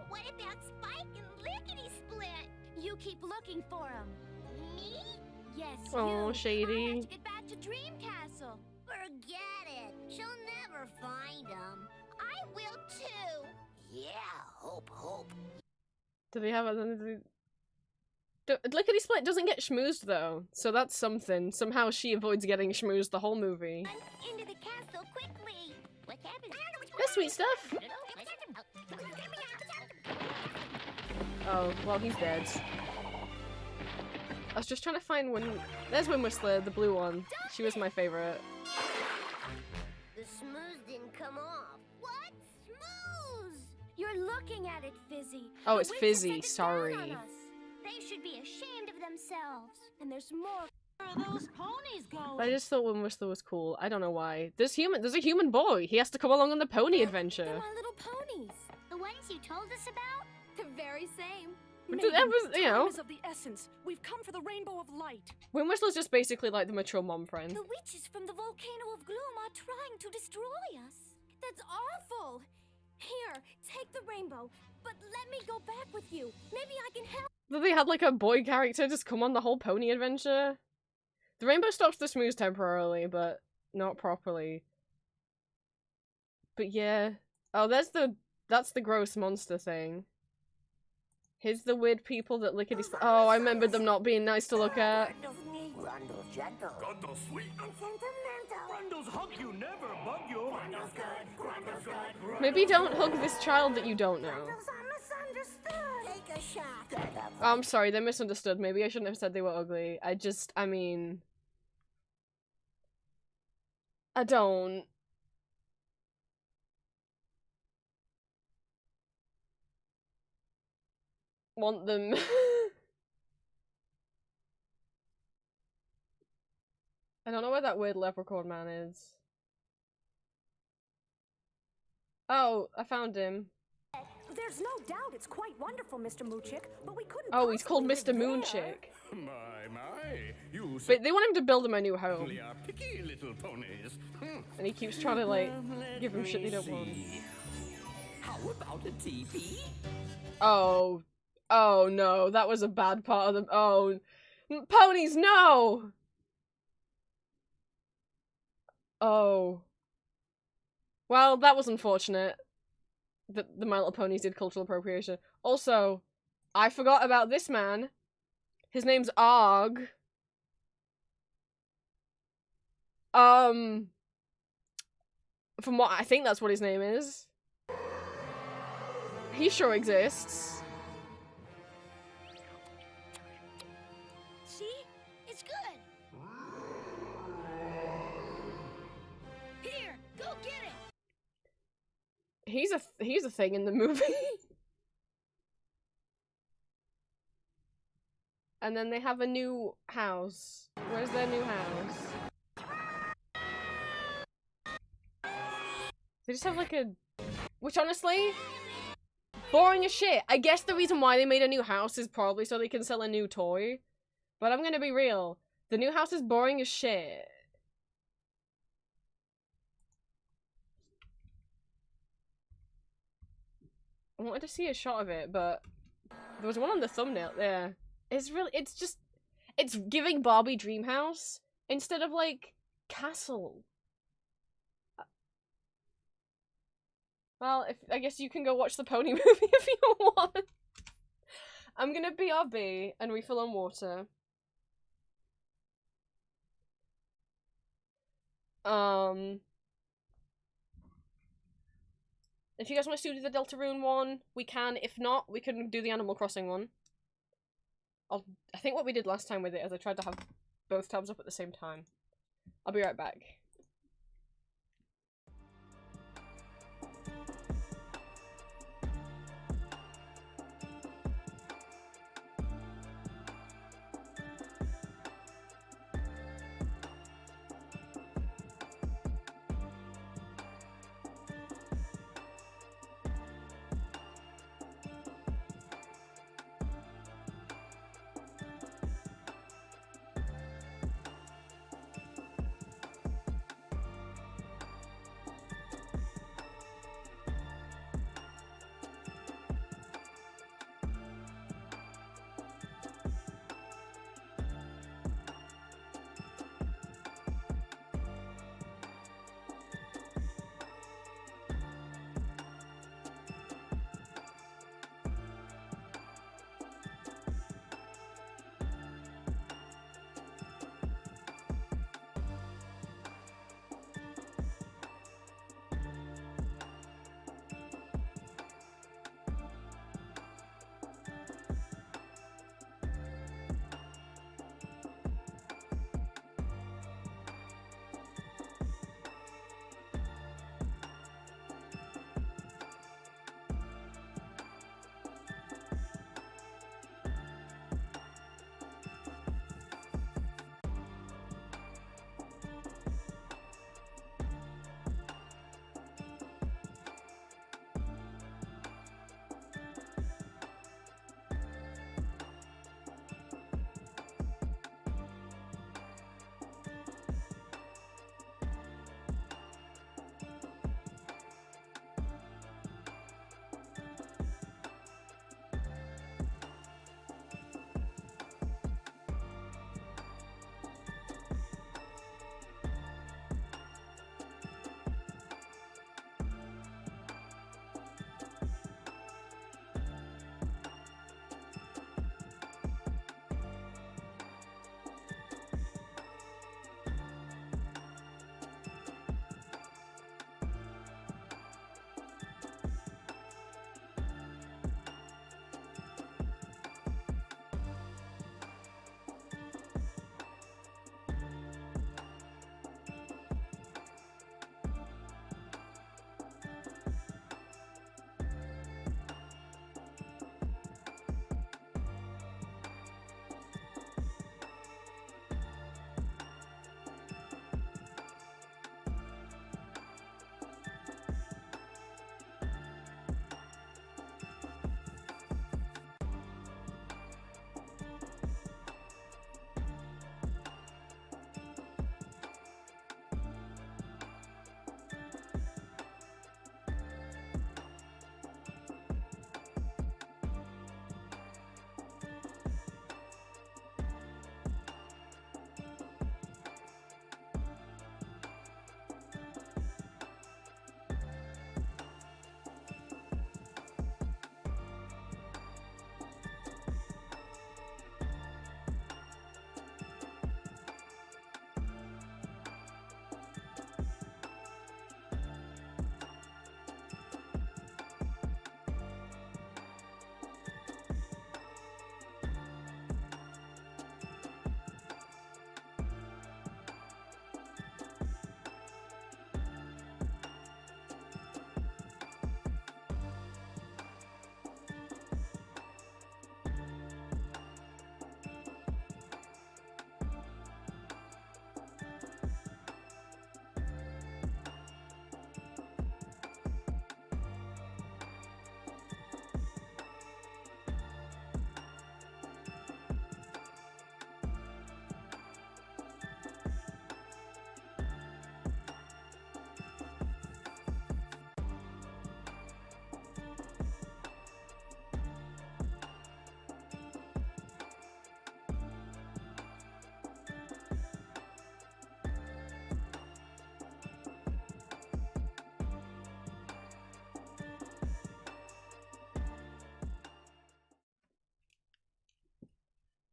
What about Spike and Lickety Split? You keep looking for them. Me? Yes, Oh, you. Shady. I have to get back to Dream Castle. Forget it. She'll never find them. I will too. Yeah, hope. Do they have a... Lickety Split doesn't get schmoozed though, so that's something. Somehow she avoids getting schmoozed the whole movie. Into the castle quickly. What happened? That's sweet stuff. Oh, well, he's dead. I was just trying to find one. There's Wind Whistler, the blue one. She was my favorite. The smooth didn't come off. What? Smooth? You're looking at it, Fizzy. Oh, The it's witches Fizzy, sent it sorry. down on us. They should be ashamed of themselves. And there's more. Where are those ponies going? I just thought Wind Whistler was cool. I don't know why. There's a human boy. He has to come along on the pony adventure. They're my little ponies. The ones you told us about? The very same. But that was, you know, Time is of the essence. We've come for the rainbow of light. Wind Whistler's just basically like the mature mom friend. The witches from the volcano of gloom are trying to destroy us. That's awful. Here, take the rainbow, but let me go back with you. Maybe I can help. That they had like a boy character just come on the whole pony adventure. The rainbow stops the smooth temporarily, but not properly. But yeah. Oh, that's the gross monster thing. Here's the weird people that Lickety Split. Oh, I remembered them not being nice to look at. Grundle's gentle. Grundle's sweet. And sentimental. Grundle's hug you, never bug you. Grundle's good. Grundle's good. Maybe don't hug this child that you don't know. Grundle's are misunderstood. Take a shot. Oh, I'm sorry, they misunderstood. Maybe I shouldn't have said they were ugly. I mean... I don't... want them. I don't know where that weird leprechaun man is. Oh, I found him. There's no doubt it's quite wonderful, Mr. Moochick, but we couldn't. Oh, he's called Mr. possibly live Moonchick. My, you But they want him to build him a new home. certainly are picky little ponies. And he keeps trying to, like, give him shit they don't want. How about a teepee? Oh. Oh, no. That was a bad part of the- Oh. Ponies, no! Oh. Well, that was unfortunate. That the My Little Ponies did cultural appropriation. Also, I forgot about this man. His name's Og. From what I think that's what his name is. He sure exists. See? It's good. Here, go get it. He's a thing in the movie. And then they have a new house. Where's their new house? They just have like a... Which honestly... Boring as shit. I guess the reason why they made a new house is probably so they can sell a new toy. But I'm gonna be real. The new house is boring as shit. I wanted to see a shot of it, but there was one on the thumbnail there. It's really, it's just, it's giving Barbie Dreamhouse instead of like Castle. Well, I guess you can go watch the pony movie if you want. I'm gonna BRB and refill on water. If you guys want to do the Deltarune one, we can. If not, we can do the Animal Crossing one. I think what we did last time with it is I tried to have both tabs up at the same time. I'll be right back.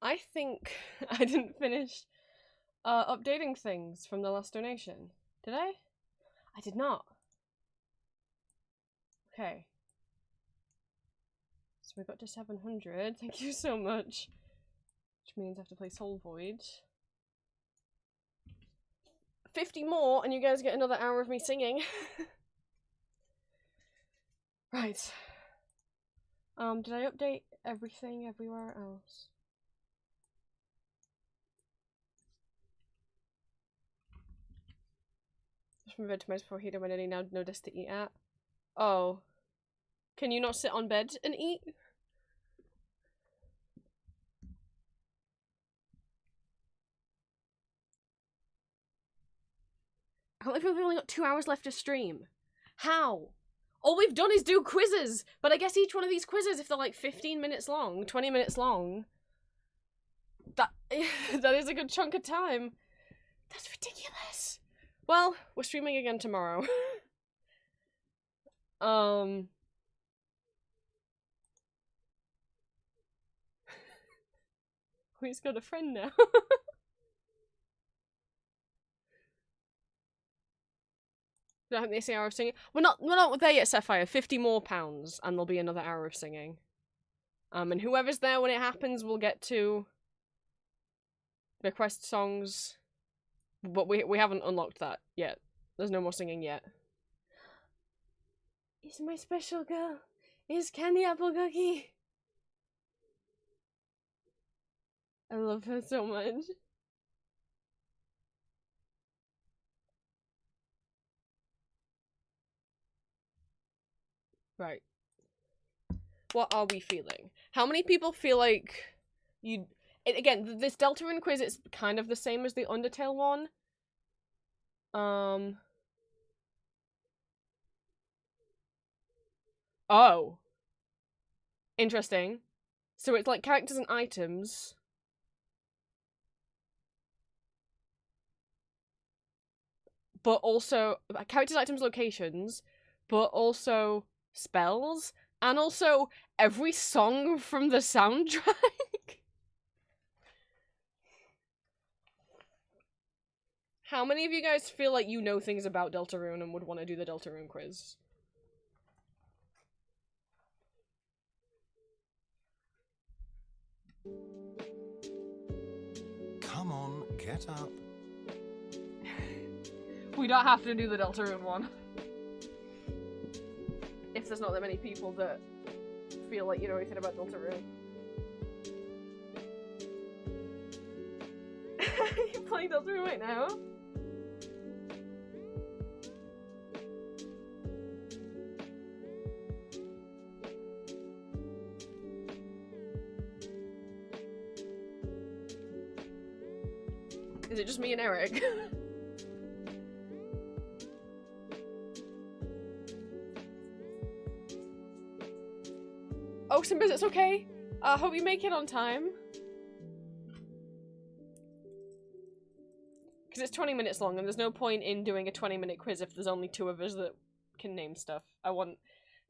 I think I didn't finish updating things from the last donation. Did I? I did not. Okay. So we got to 700. Thank you so much. Which means I have to play Soul Void. 50 more and you guys get another hour of me singing. Right. Did I update everything everywhere else? Just from bed to my before he when any now no desk to eat at. Oh. Can you not sit on bed and eat? I can't believe we've only got 2 hours left to stream. How? All we've done is do quizzes! But I guess each one of these quizzes, if they're like 15 minutes long, 20 minutes long, that is a good chunk of time. That's ridiculous. Well, we're streaming again tomorrow. We've got a friend now. I think they say hour of singing. We're not there yet, Sapphire. 50 more pounds, and there'll be another hour of singing. And whoever's there when it happens will get to request songs. But we haven't unlocked that yet. There's no more singing yet. Is my special girl. Is Candy Apple Cookie. I love her so much. Right. What are we feeling? How many people feel like you... Again, this Deltarune quiz is kind of the same as the Undertale one. Oh. Interesting. So it's like characters and items. But also... Characters, items, locations. But also... spells, and also every song from the soundtrack. How many of you guys feel like you know things about Deltarune and would want to do the Deltarune quiz? Come on, get up. We don't have to do the Deltarune one. If there's not that many people that feel like you know anything about Deltarune. You're playing Deltarune right now? Is it just me and Eric? Oh, Simbas, it's okay. Hope you make it on time. Because it's 20 minutes long, and there's no point in doing a 20-minute quiz if there's only 2 of us that can name stuff. I want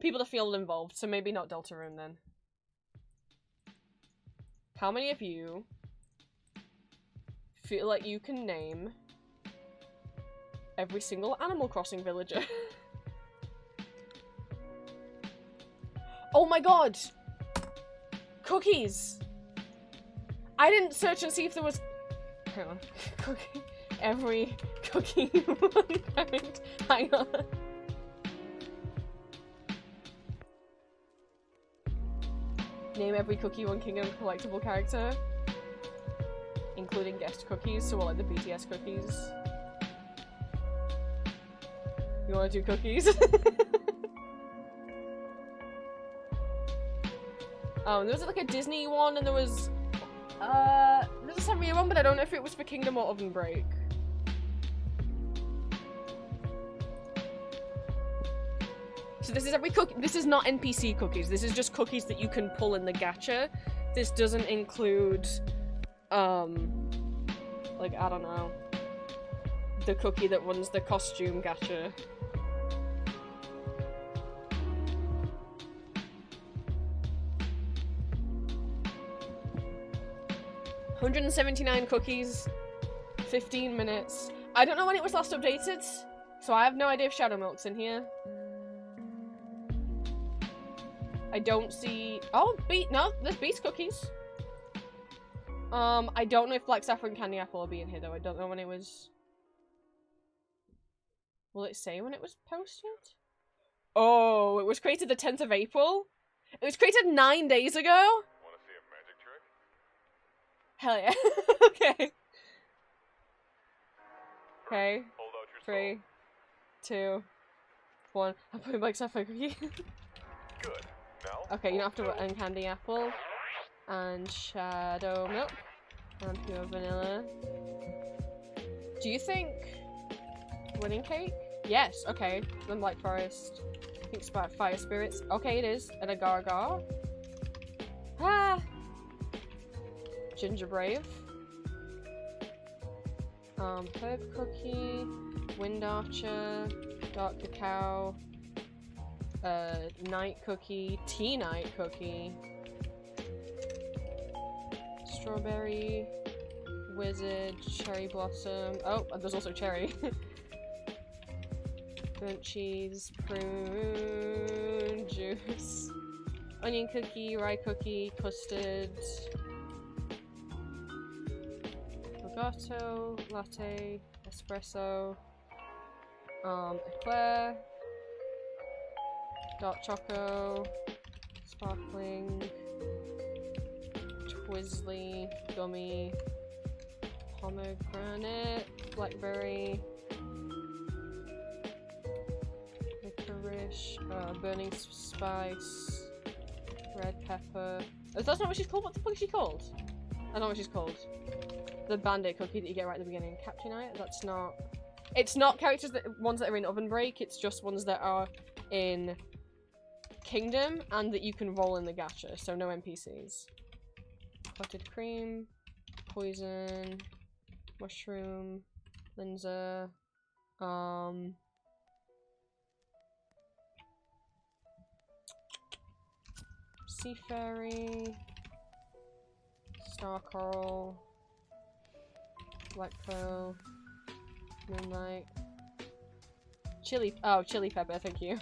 people to feel involved, so maybe not Deltarune then. How many of you feel like you can name every single Animal Crossing villager? Oh my god! Cookies! I didn't search and see if there was... Hang on. Cookie. Every cookie one parent. Hang on. Name every Cookie One Kingdom collectible character. Including guest cookies, so like the BTS cookies. You wanna do cookies? There was like a Disney one, and there was a Sanrio one, but I don't know if it was for Kingdom or Oven Break. So this is every cookie. This is not NPC cookies. This is just cookies that you can pull in the gacha. This doesn't include, like, I don't know, the cookie that runs the costume gacha. 179 cookies, 15 minutes. I don't know when it was last updated, so I have no idea if Shadow Milk's in here. I don't see... Oh, no, there's Beast cookies. I don't know if Black Saffron Candy Apple will be in here, though. I don't know when it was... Will it say when it was posted? Oh, it was created the 10th of April? It was created 9 days ago? Wanna see a magic trick? Hell yeah. Okay. Okay. Hold out your 3, 2, 1. I'm putting Black Sapphire cookie. Good. Now. Okay, you don't have to put Candy Apple. And Shadow Milk. And Pure Vanilla. Do you think... Wedding Cake? Yes, okay. Then Black Forest. Pink Fire Spirits. Okay, it is. And Agar-Agar. Ah! Ginger Brave. Herb Cookie. Wind Archer. Dark Cacao. Night Cookie. Tea Night Cookie. Strawberry. Wizard. Cherry Blossom. Oh, there's also cherry. Burnt cheese, prune juice, onion cookie, rye cookie, custard, Legato, latte, espresso, eclair, dark choco, sparkling, Twizzly, gummy, pomegranate, blackberry, licorice, burning spice, red pepper. Oh, that's not what she's called? What the fuck is she called? I know what she's called. The bandit cookie that you get right at the beginning. Captionite? That's not... It's not characters ones that are in Oven Break, it's just ones that are in Kingdom and that you can roll in the gacha, so no NPCs. Clotted cream, poison, mushroom, linzer, sea fairy, star coral, black pearl, moonlight, chili pepper, thank you.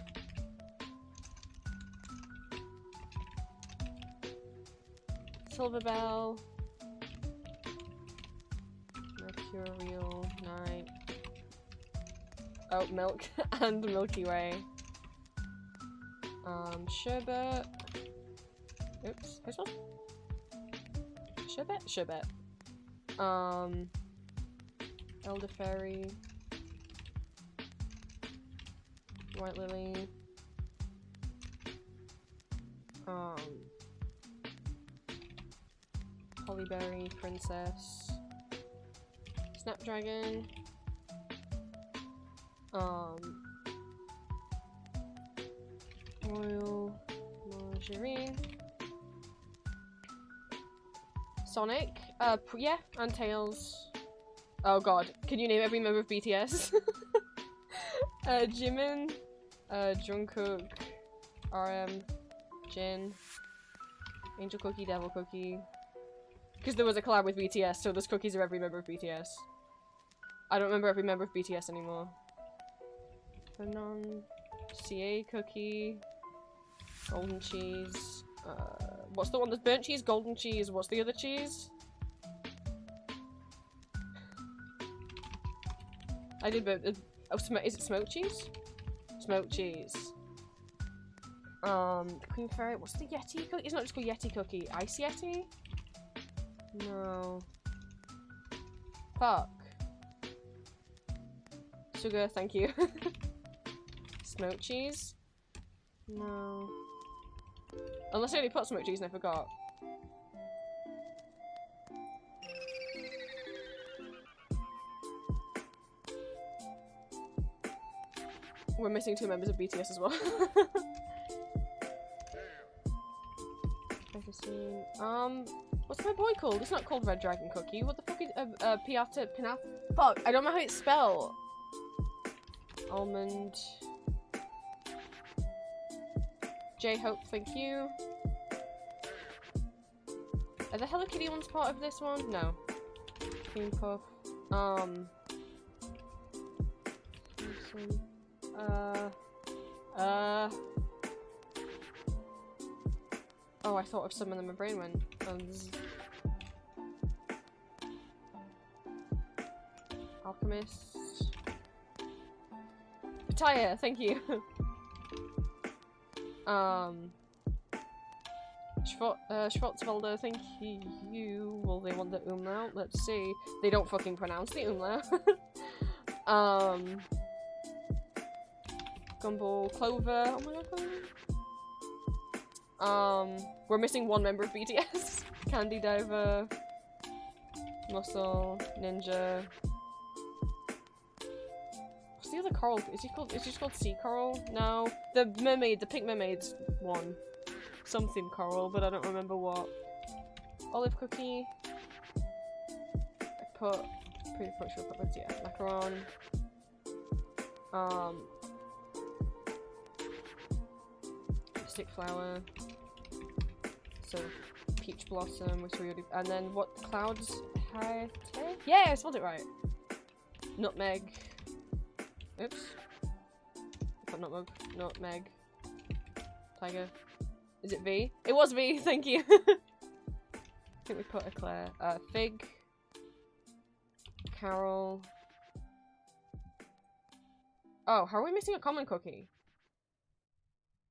Silver bell, mercurial night, oh, milk and Milky Way, sherbet. Oops, this one? Sherbet. Elderberry. White lily. Hollyberry, princess. Snapdragon. Royal margarine. Sonic, yeah, and Tails. Oh god, can you name every member of BTS? Jimin, Jungkook, RM, Jin, Angel Cookie, Devil Cookie. Because there was a collab with BTS, so there's cookies of every member of BTS. I don't remember every member of BTS anymore. Banon, CA Cookie, Golden Cheese, what's the one that's burnt cheese? Golden cheese. What's the other cheese? I did burnt. Oh, is it smoked cheese? Smoked cheese. Queen Fairy. What's the Yeti cookie? It's not just called Yeti cookie. Ice Yeti? No. Fuck. Sugar, thank you. Smoked cheese? No. Unless I already put smoked cheese and I forgot. We're missing 2 members of BTS as well. What's my boy called? It's not called Red Dragon Cookie. What the fuck is Piata? Fuck, I don't know how it's spelled. Almond. J-Hope, thank you. Are the Hello Kitty ones part of this one? No. Cream Puff. Oh, I thought of some and then my brain went. Alchemist. Pataya, thank you. Schwarzwalder, thank you. Will they want the umlaut? Let's see. They don't fucking pronounce the umlaut. Gumball, Clover. Oh my god, Clover. We're missing one member of BTS. Candy Diver. Muscle. Ninja. What's the other coral? Is he just called Sea Coral? No. The mermaid, the pink mermaid's one. Something coral, but I don't remember what. Olive cookie. I put pretty much sure I put this, yeah. Macaron. Stick flower. So peach blossom, which we already, and then what clouds had? Yeah, I spelled it right. Nutmeg. Oops. I put nutmeg. Nutmeg. Tiger. Is it V? It was V, thank you. I think we put Eclair. Fig. Carol. Oh, how are we missing a common cookie?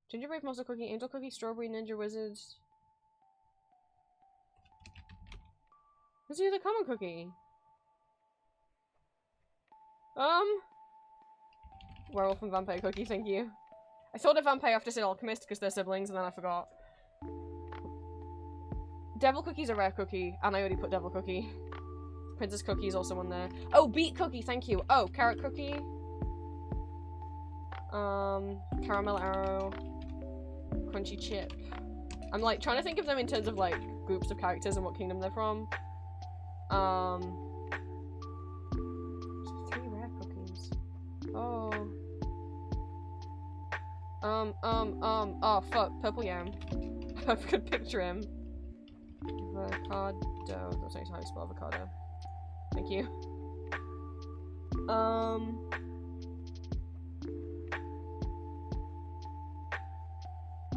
Gingerbread monster cookie, angel cookie, strawberry ninja wizards. Who's the other common cookie? Werewolf and vampire cookie, thank you. I thought of vampire after said alchemist because they're siblings and then I forgot. Devil cookie's a rare cookie, and I already put devil cookie. Princess cookie is also on there. Oh, beet cookie, thank you. Oh, carrot cookie. Caramel arrow. Crunchy chip. I'm like trying to think of them in terms of like groups of characters and what kingdom they're from. 3 rare cookies. Oh. Oh fuck, purple yam. I could picture him. Avocado. That's not how you spell avocado. Thank you. I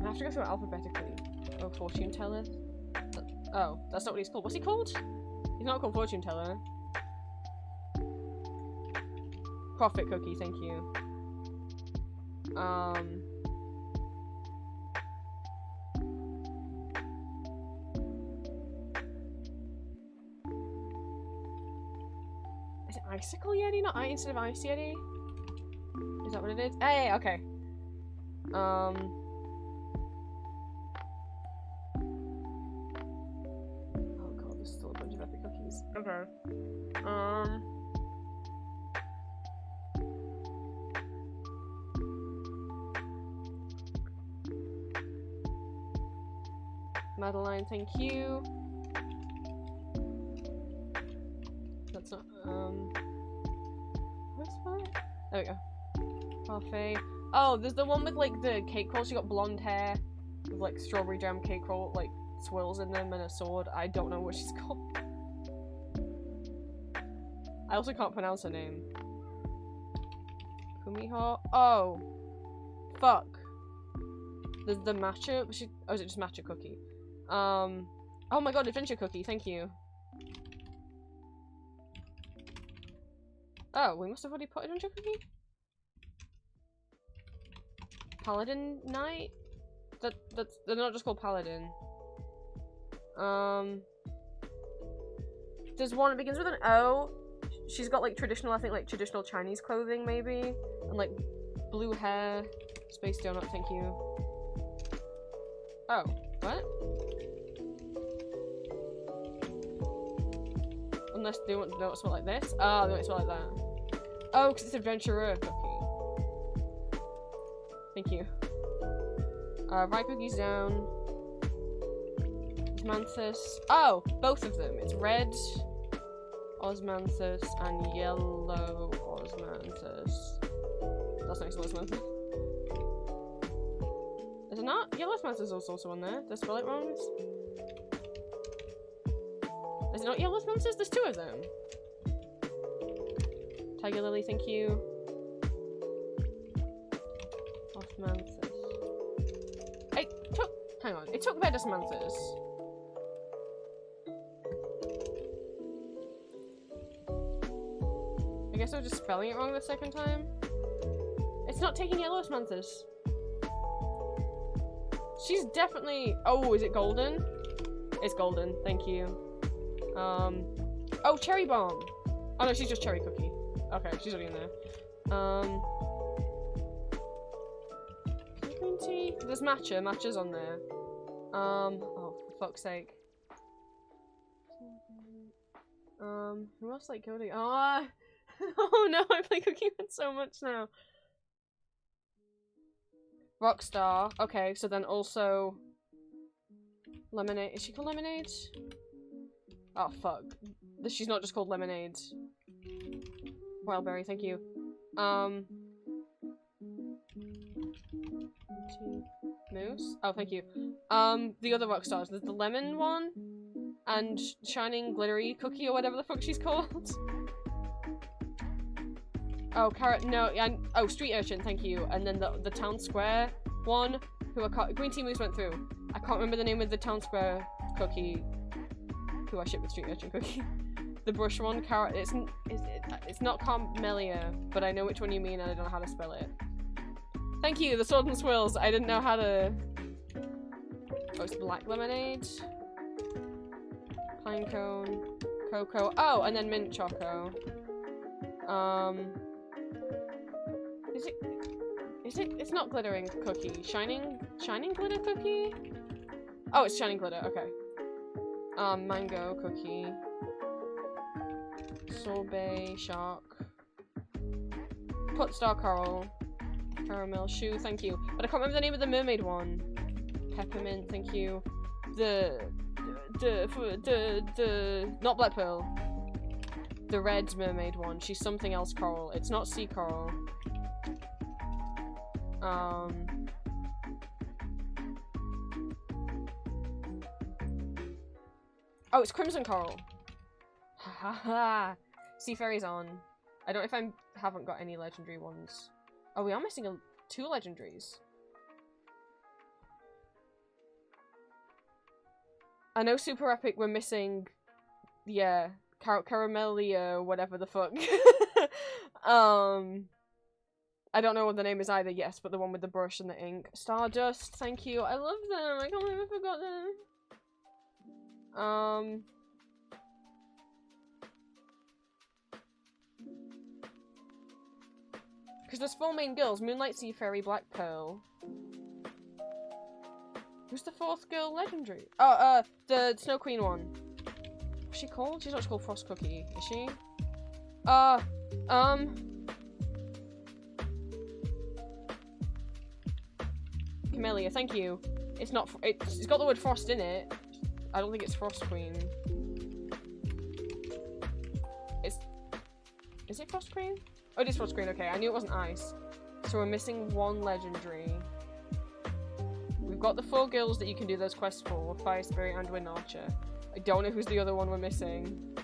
have to go through it alphabetically. Oh, fortune teller. Oh, that's not what he's called. What's he called? He's not called fortune teller. Prophet cookie, thank you. Is it icicle yeti, not ice instead of ice yeti? Is that what it is? Hey, okay. Oh god, there's still a bunch of epic cookies. Okay. Madeline, thank you. That's not, where's that? There we go. Parfait. Oh, there's the one with, like, the cake roll. She got blonde hair with, like, strawberry jam cake roll, like, swirls in them and a sword. I don't know what she's called. I also can't pronounce her name. Kumiho? Oh. Fuck. There's the matcha. Oh, is it just matcha cookie? Oh my god, adventure cookie, thank you. Oh, we must have already put adventure cookie? Paladin Knight? They're not just called Paladin. There's one that begins with an O. She's got like traditional, I think like traditional Chinese clothing maybe. And like blue hair. Space donut, thank you. Oh, what? Unless they want to smell like this. Oh, they want to smell like that. Oh, because it's adventurer cookie. Thank you. Right cookies down. Osmanthus. Oh, both of them. It's red Osmanthus and yellow Osmanthus. That's next to Osmanthus. Is it not? Yellow Osmanthus is also on there. Did I spell it wrong? not yellow osmanthus? There's 2 of them. Tiger lily, thank you. Osmanthus. Hang on. It took red osmanthus. I guess I was just spelling it wrong the second time. It's not taking yellow osmanthus. She's definitely... Oh, is it golden? It's golden. Thank you. Oh, cherry bomb. Oh no, she's just cherry cookie. Okay, she's already in there. Green tea. There's matcha. Matcha's on there. Oh, for fuck's sake. Who else like coding? Oh, oh no, I play Cookie Run so much now. Rockstar. Okay, so then also Lemonade. Is she called Lemonade? Oh fuck. She's not just called Lemonade. Wildberry, thank you. Moose? Oh, thank you. The other rock stars. There's the lemon one and shining glittery cookie or whatever the fuck she's called. Oh, carrot. No, yeah. Oh, street urchin. Thank you. And then the town square one, who I can't. Green Tea Moose went through. I can't remember the name of the town square cookie. Who I ship with street urchin cookie. The brush one, carrot. It's not Carmelia, but I know which one you mean, and I don't know how to spell it. Thank you. The sword and swirls. I didn't know how to. Oh, it's black lemonade. Pine cone, cocoa. Oh, and then mint choco. Is it? It's not glittering cookie. Shining glitter cookie? Oh, it's shining glitter. Okay. Mango cookie. Sorbet shark. Put star coral. Caramel shoe. Thank you. But I can't remember the name of the mermaid one. Peppermint. Thank you. Not black pearl. The red mermaid one. She's something else coral. It's not sea coral. Oh, it's crimson coral. Haha. Sea fairy's on. I don't know if I haven't got any legendary ones. Oh, we are missing 2 legendaries. I know super epic we're missing. Yeah. Caramelia, whatever the fuck. I don't know what the name is either, yes, but the one with the brush and the ink. Stardust, thank you. I love them. I can't believe I forgot them. Because there's 4 main girls. Moonlight, Sea Fairy, Black Pearl. Who's the 4th girl legendary? Oh, the Snow Queen one. What's she called? She's not called Frost Cookie, is she? Camellia, thank you. It's not. It's got the word frost in it. I don't think it's Frost Queen. Is it Frost Queen? Oh, it is Frost Queen. Okay, I knew it wasn't ice. So we're missing 1 legendary. We've got the 4 girls that you can do those quests for: Fire Spirit and Wind Archer. I don't know who's the other one we're missing.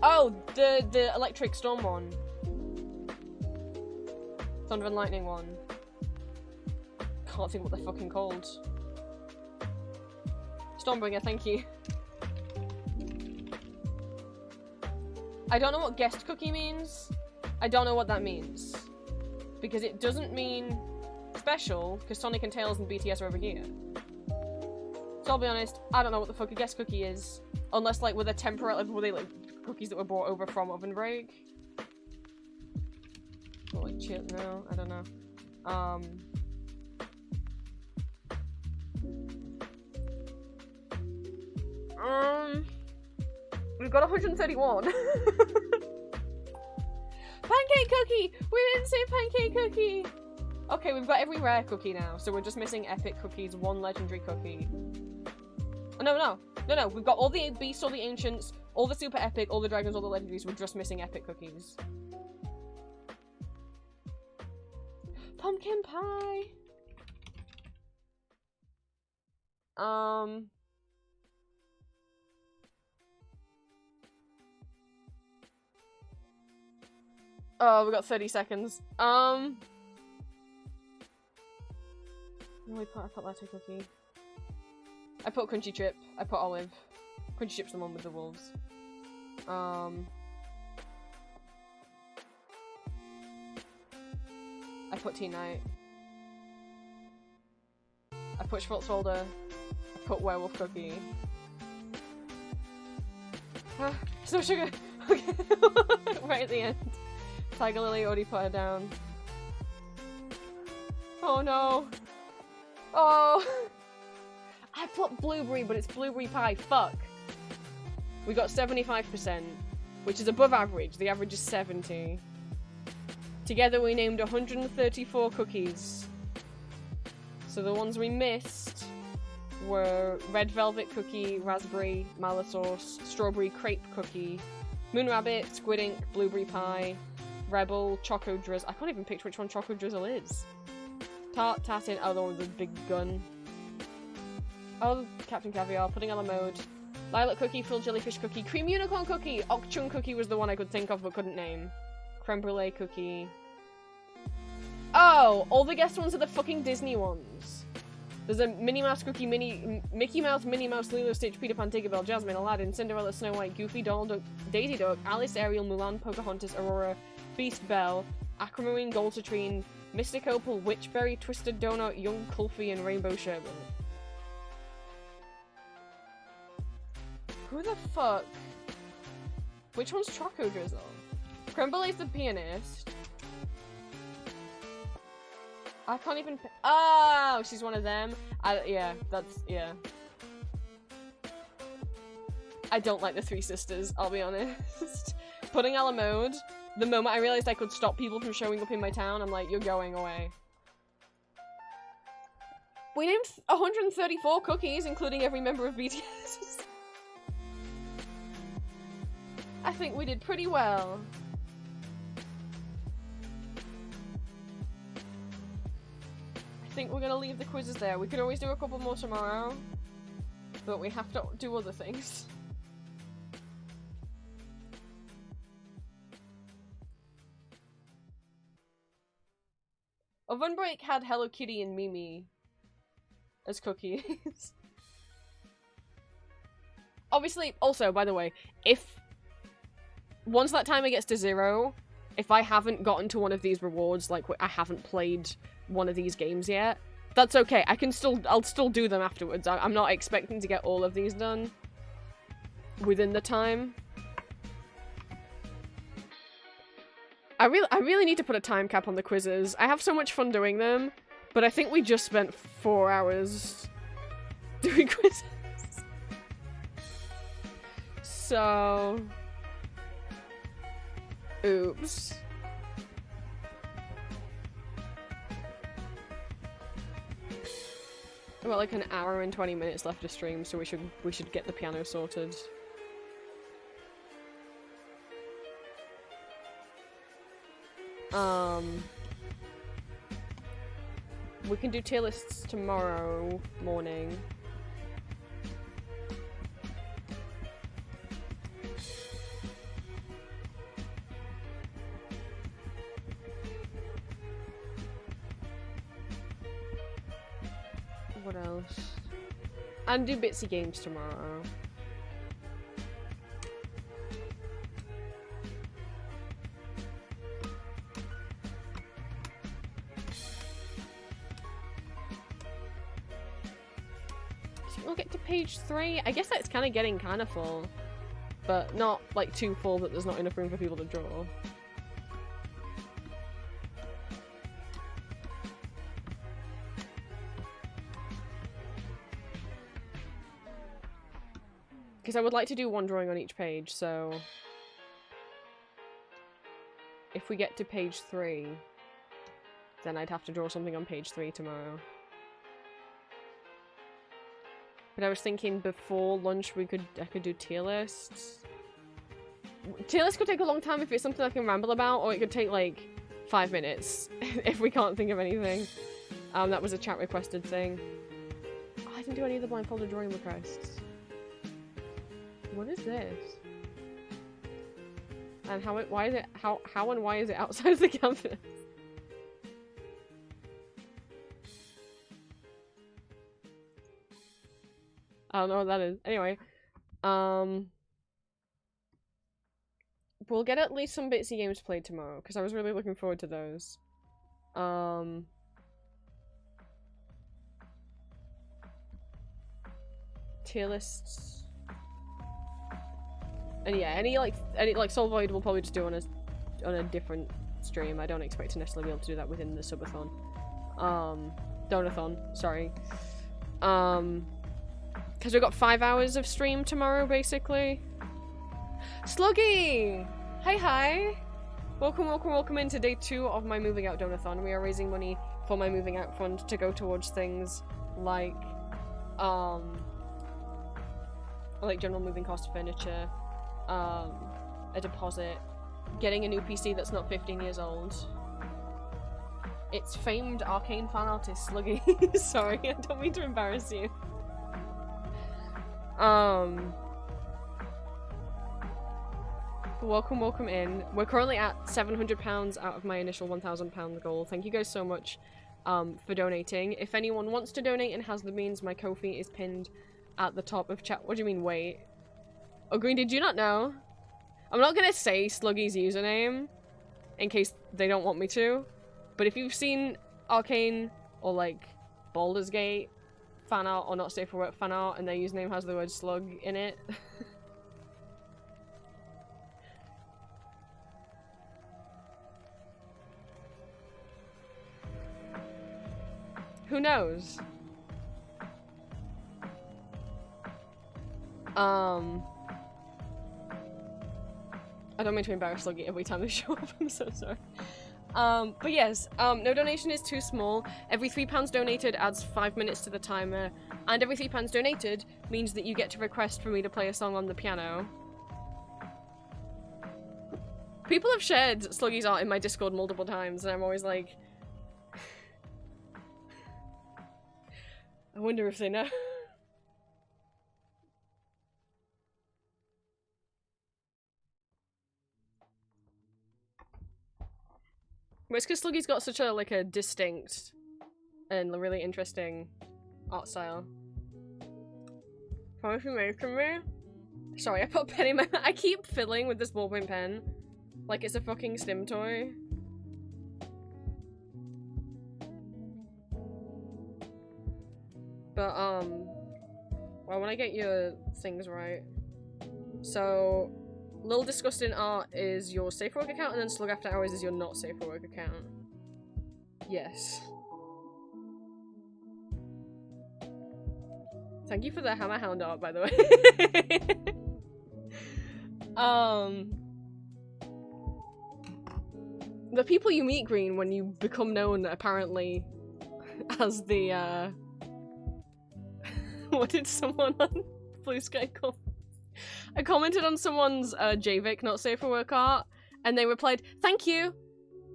Oh, the Electric Storm one. Thunder and Lightning one. Can't think what they're fucking called. Stormbringer, thank you. I don't know what guest cookie means. I don't know what that means. Because it doesn't mean special, because Sonic and Tails and BTS are over here. So I'll be honest, I don't know what the fuck a guest cookie is. Unless, like, were they temporary, were they, like, cookies that were brought over from Oven Break? Or, like, chill, no, I don't know. We've got 131. Pancake cookie! We didn't say pancake cookie! Okay, we've got every rare cookie now, so we're just missing epic cookies, 1 legendary cookie. Oh, no. We've got all the beasts, all the ancients, all the super epic, all the dragons, all the legendaries. We're just missing epic cookies. Pumpkin pie! Oh, we got 30 seconds. I put latte cookie. I put crunchy chip. I put olive. Crunchy chip's the one with the wolves. I put tea night. I put Schwarzwälder. I put werewolf cookie. Ah, no sugar! Okay. Right at the end. Tiger Lily already put her down. Oh no! Oh! I put blueberry, but it's blueberry pie. Fuck! We got 75%, which is above average. The average is 70. Together we named 134 cookies. So the ones we missed were red velvet cookie, raspberry, mallow sauce, strawberry crepe cookie, moon rabbit, squid ink, blueberry pie, rebel, choco drizzle. I can't even picture which one choco drizzle is. Tart, tartin, oh, the one with the big gun. Oh, Captain Caviar, pudding a la mode, lilac cookie, frilled jellyfish cookie, cream unicorn cookie, Okchung cookie was the one I could think of but couldn't name. Creme brulee cookie. Oh, all the guest ones are the fucking Disney ones. There's a Minnie Mouse cookie, Mickey Mouse, Minnie Mouse, Lilo, Stitch, Peter Pan, Tinkerbell, Jasmine, Aladdin, Cinderella, Snow White, Goofy, Donald Duck, Daisy Duck, Alice, Ariel, Mulan, Pocahontas, Aurora, Beast, Belle, Aquamarine, Gold Citrine, Mystic Opal, Witchberry, Twisted Donut, Young Kulfi, and Rainbow Sherbet. Who the fuck? Which one's Choco Drizzle? Creme Brulee's the pianist. I can't even. Oh, she's one of them. Yeah, that's yeah. I don't like the Three Sisters. I'll be honest. Pudding a la mode. The moment I realized I could stop people from showing up in my town, I'm like, you're going away. We named 134 cookies, including every member of BTS. I think we did pretty well. I think we're gonna leave the quizzes there. We could always do a couple more tomorrow, but we have to do other things. Oven Break had Hello Kitty and Mimi as cookies. Obviously, also, by the way, if once that timer gets to 0, if I haven't gotten to one of these rewards, like I haven't played one of these games yet, that's okay. I'll still do them afterwards. I'm not expecting to get all of these done within the time. I really need to put a time cap on the quizzes. I have so much fun doing them, but I think we just spent 4 hours doing quizzes. So, oops. We've got like an hour and 20 minutes left to stream, so we should get the piano sorted. We can do tier lists tomorrow morning. What else? And do bitsy games tomorrow. We'll get to page 3. I guess that's kind of getting kind of full, but not like too full that there's not enough room for people to draw. Because I would like to do one drawing on each page, so if we get to page 3, then I'd have to draw something on page 3 tomorrow. But I was thinking before lunch I could do tier lists. Tier lists could take a long time if it's something I can ramble about, or it could take like 5 minutes if we can't think of anything. That was a chat requested thing. Oh, I didn't do any of the blindfolded drawing requests. What is this? And how and why is it outside of the campus? I don't know what that is. Anyway, we'll get at least some Bitsy games played tomorrow because I was really looking forward to those. Tier lists. And yeah, any Soul Void we'll probably just do on a different stream. I don't expect to necessarily be able to do that within the subathon. Donathon, sorry. Because we've got 5 hours of stream tomorrow, basically. Sluggy! Hi! Welcome into day 2 of my moving out donathon. We are raising money for my moving out fund to go towards things like general moving cost furniture, a deposit, getting a new PC that's not 15 years old. It's famed arcane fan artist Sluggy. Sorry, I don't mean to embarrass you. Welcome in. We're currently at £700 out of my initial £1,000 goal. Thank you guys so much for donating. If anyone wants to donate and has the means, my Ko-fi is pinned at the top of chat. What do you mean, wait? Oh, Green, did you not know? I'm not gonna say Sluggy's username in case they don't want me to, but if you've seen Arcane or like Baldur's Gate fan art or Not Safe for Work fan art and their username has the word slug in it, who knows? I don't mean to embarrass Sluggy every time they show up, I'm so sorry. But yes, no donation is too small. Every £3 donated adds 5 minutes to the timer, and every £3 donated means that you get to request for me to play a song on the piano. People have shared Sluggy's art in my Discord multiple times, and I'm always like, I wonder if they know. But it's because Sluggy's got such a, like, a distinct and really interesting art style. Promise you made for me? Sorry, I put a pen in my- I keep fiddling with this ballpoint pen like it's a fucking stim toy. But, well, when I get your things right. So, Lil Disgusting Art is your Safe for Work account, and then Slug After Hours is your Not Safe for Work account. Yes. Thank you for the Hammerhound art, by the way. The people you meet, Green, when you become known, apparently, as the, what did someone on Blue Sky call? I commented on someone's JVIC Not Safe for Work art, and they replied, "Thank you!"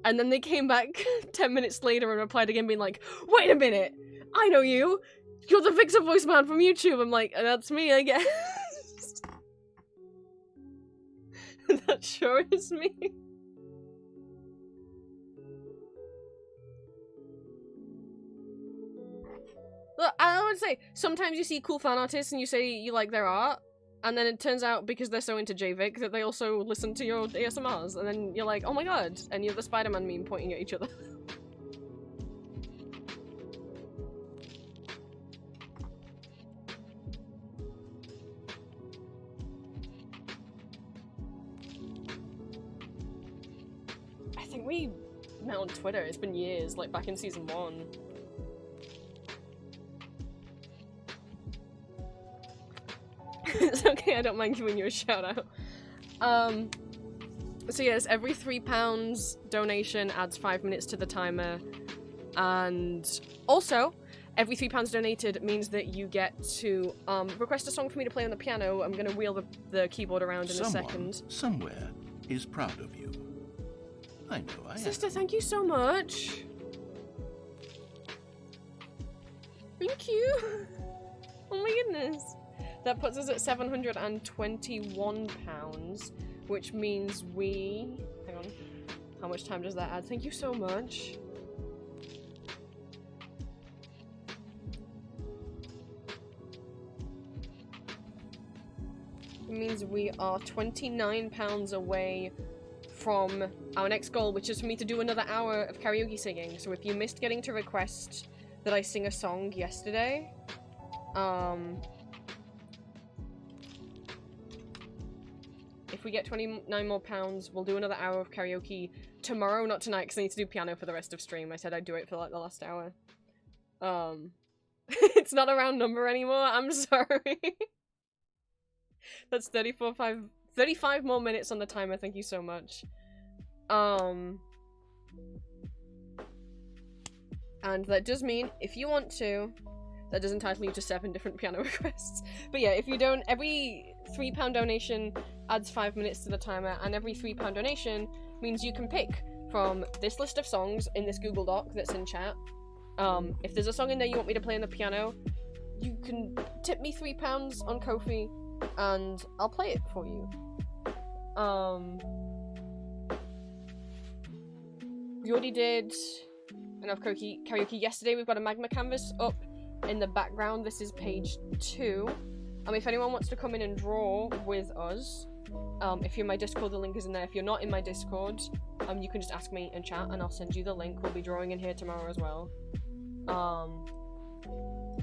And then they came back 10 minutes later and replied again being like, "Wait a minute! I know you! You're the Vixen voice man from YouTube!" I'm like, "That's me, I guess." That sure is me. Look, I would say, sometimes you see cool fan artists and you say you like their art, and then it turns out, because they're so into JVIC, that they also listen to your ASMRs, and then you're like, oh my god, and you're the Spider-Man meme pointing at each other. I think we met on Twitter, it's been years, like back in season 1. It's okay, I don't mind giving you a shout out. So yes, every £3 donation adds 5 minutes to the timer, and also, every £3 donated means that you get to request a song for me to play on the piano. I'm gonna wheel the keyboard around in a second. Somewhere is proud of you. I know I am. Sister, thank you so much. Thank you. Oh my goodness. That puts us at £721, which means we... Hang on. How much time does that add? Thank you so much. It means we are £29 away from our next goal, which is for me to do another hour of karaoke singing. So if you missed getting to request that I sing a song yesterday, if we get 29 more pounds, we'll do another hour of karaoke tomorrow, not tonight, because I need to do piano for the rest of stream. I said I'd do it for like the last hour. It's not a round number anymore, I'm sorry. That's 35 more minutes on the timer, thank you so much. And that does mean, if you want to, that does entitle you to 7 different piano requests. But yeah, if you don't, every £3 donation adds 5 minutes to the timer, and every £3 donation means you can pick from this list of songs in this Google Doc that's in chat. If there's a song in there you want me to play on the piano, you can tip me £3 on Ko-fi, and I'll play it for you. We already did enough karaoke yesterday. We've got a magma canvas up in the background. This is page 2. If anyone wants to come in and draw with us, if you're in my Discord, the link is in there. If you're not in my Discord, you can just ask me in chat and I'll send you the link. We'll be drawing in here tomorrow as well.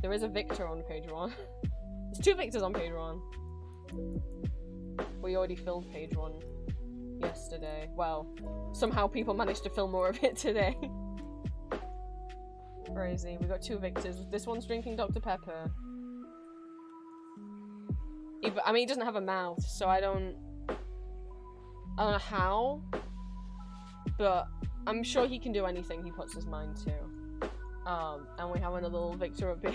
There is a Victor on page 1. There's 2 Victors on page 1. We already filled page 1 yesterday. Well, somehow people managed to fill more of it today. Crazy. We got 2 Victors. This one's drinking Dr. Pepper. I mean, he doesn't have a mouth, so I don't know how, but I'm sure he can do anything he puts his mind to. And we have another little Victor up here.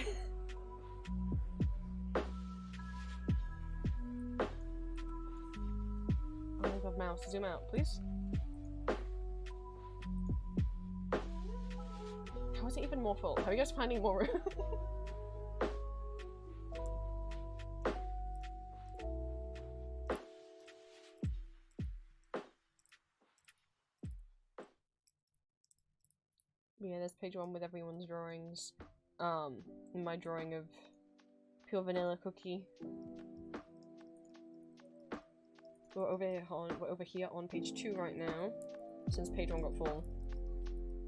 Oh my god, mouse, zoom out, please. How is it even more full? How are you guys finding more room? Yeah, there's page 1 with everyone's drawings. My drawing of pure vanilla cookie. We're over here on page 2 right now, since page 1 got full.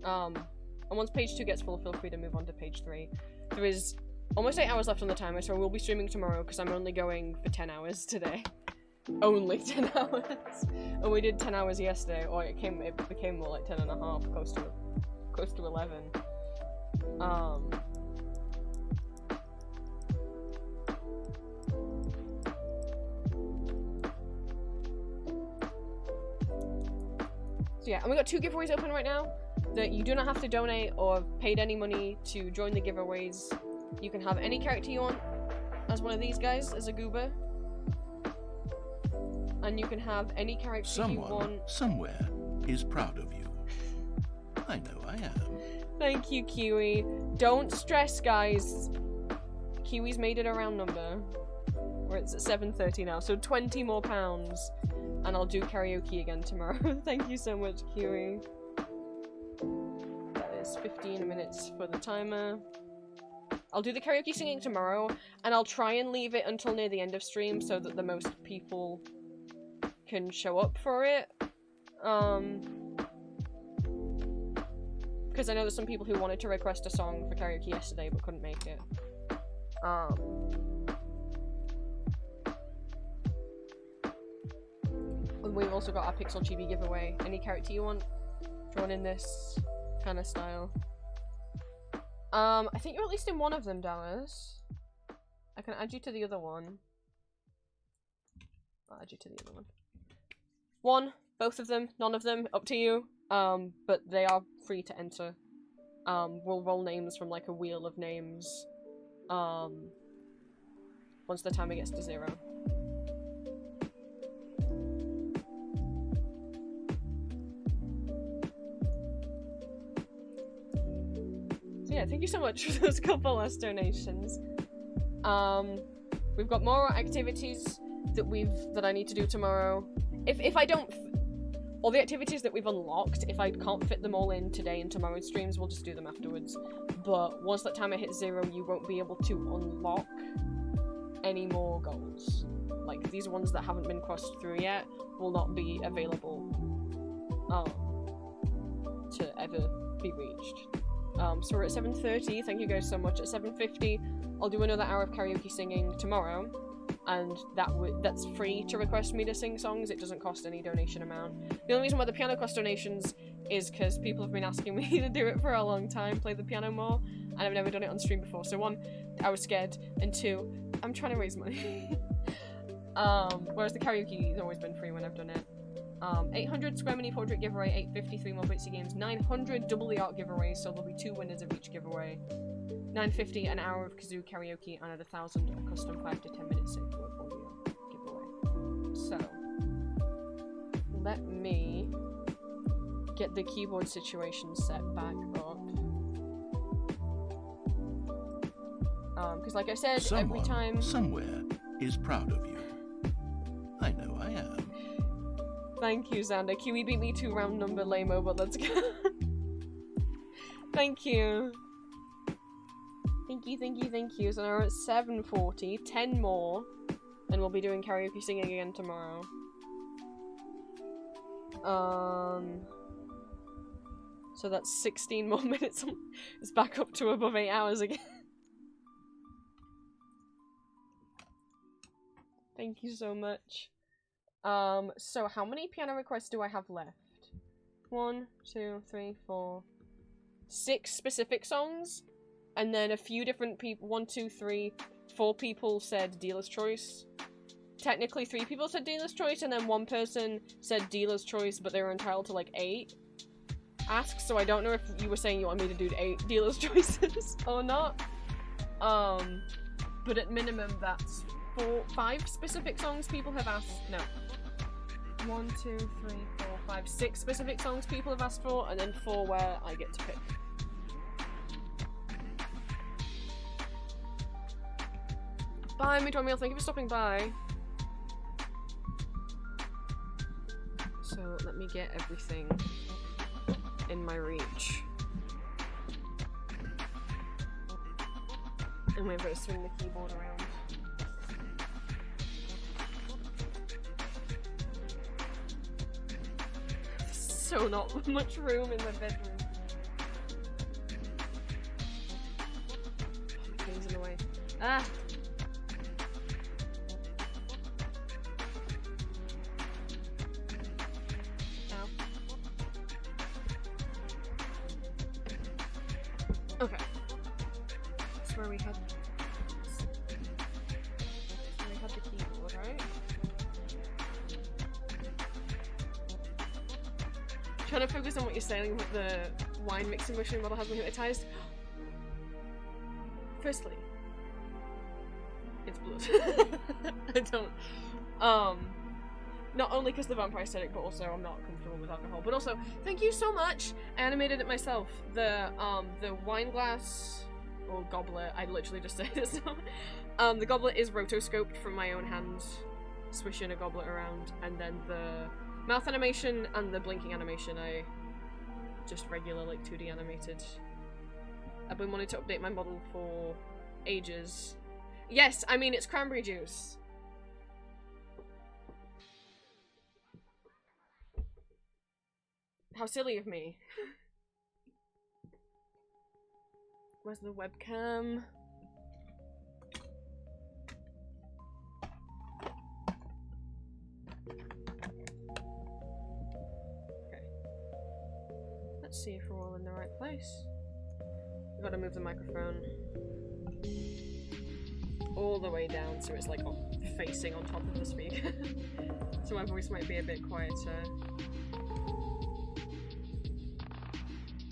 And once page 2 gets full, feel free to move on to page 3. There is almost 8 hours left on the timer, so I will be streaming tomorrow because I'm only going for 10 hours today. Only 10 hours. And we did 10 hours yesterday, or it became more like 10 and a half, close to 11. So yeah, and we got 2 giveaways open right now that you do not have to donate or paid any money to join the giveaways. You can have any character you want as one of these guys, as a goober. And you can have any character you want. Someone, somewhere, is proud of you. I know I am. Thank you, Kiwi. Don't stress, guys. Kiwi's made it a round number. Or it's at 7:30 now, so 20 more pounds. And I'll do karaoke again tomorrow. Thank you so much, Kiwi. That is 15 minutes for the timer. I'll do the karaoke singing tomorrow, and I'll try and leave it until near the end of stream so that the most people can show up for it. Because I know there's some people who wanted to request a song for karaoke yesterday but couldn't make it. And we've also got our Pixel Chibi giveaway. Any character you want drawn in this kind of style. I think you're at least in one of them, Dallas. I can add you to the other one. I'll add you to the other one. One, both of them, none of them, up to you. But they are free to enter. We'll roll names from like a wheel of names. Once the timer gets to 0. So yeah, thank you so much for those couple last donations. We've got more activities that I need to do tomorrow. If I don't, all the activities that we've unlocked, if I can't fit them all in today and tomorrow's streams, we'll just do them afterwards. But once that timer hits 0, you won't be able to unlock any more goals. Like, these ones that haven't been crossed through yet will not be available to ever be reached. So we're at 7:30, thank you guys so much. At 7:50, I'll do another hour of karaoke singing tomorrow, and that's free to request me to sing songs. It doesn't cost any donation amount. The only reason why the piano costs donations is because people have been asking me to do it for a long time, play the piano more, and I've never done it on stream before. So 1, I was scared, and 2, I'm trying to raise money. Whereas the karaoke has always been free when I've done it. 800 Square Mini Portrait giveaway, 853 more Bitsy Games, 900 Double the Art giveaways, so there'll be 2 winners of each giveaway. 950 an hour of kazoo karaoke, and at 1,000 a custom 5 to 10 minute safe word audio giveaway. So let me get the keyboard situation set back up. Because like I said, every time somewhere is proud of you. I know I am. Thank you, Xander. QE beat me to round number lame-o, but let's go. Thank you. Thank you, thank you, thank you. So now we're at 7:40, 10 more, and we'll be doing karaoke singing again tomorrow. So that's 16 more minutes. It's back up to above 8 hours again. Thank you so much. So how many piano requests do I have left? 1, 2, 3, 4, 6 specific songs, and then a few different people. 1, 2, 3, 4 people said dealer's choice. Technically 3 people said dealer's choice, and then 1 person said dealer's choice, but they were entitled to like 8 asks, so I don't know if you were saying you want me to do 8 dealer's choices or not. But at minimum that's 5 specific songs people have asked. No. 1, 2, 3, 4, 5, 6 specific songs people have asked for, and then 4 where I get to pick. Bye, Midormeal, thank you for stopping by. So let me get everything in my reach. And we're going to swing the keyboard around. So not much room in my bedroom. Things in the way. Ah! Ow. Okay. That's where we had the keyboard, right? Trying to focus on what you're saying with the wine mixing machine model has me hypnotized. Firstly, it's blood. I don't. Not only because the vampire aesthetic, but also I'm not comfortable with alcohol. But also, thank you so much. I animated it myself. The wine glass or goblet. I literally just said it. So, the goblet is rotoscoped from my own hand, swishing a goblet around, and then the mouth animation and the blinking animation I just regular like 2D animated. I've been wanting to update my model for ages. Yes, I mean it's cranberry juice. How silly of me. Where's the webcam? Let's see if we're all in the right place. We've got to move the microphone all the way down so it's like facing on top of the speaker. So my voice might be a bit quieter.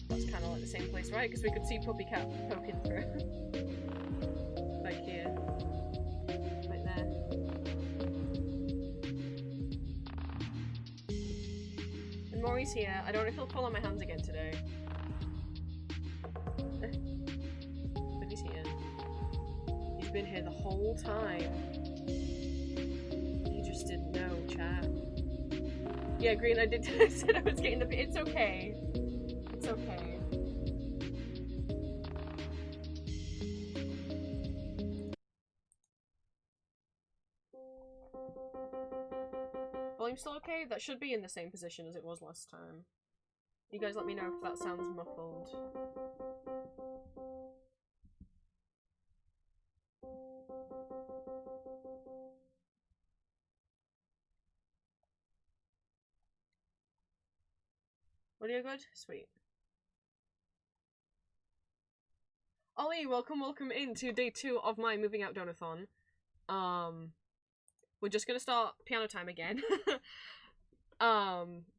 That's kind of like the same place, right? Because we could see Puppy Cat poking through. Like here. Right there. And Maury's here. I don't know if he'll fall on my hands again today. But he's here. He's been here the whole time. You just didn't know, chat. Yeah, Green, I did. I said I was getting the. It's okay. It's okay. Volume's still okay? That should be in the same position as it was last time. You guys let me know if that sounds muffled. Audio good? Sweet. Ollie, welcome into day 2 of my moving out donathon. We're just gonna start piano time again.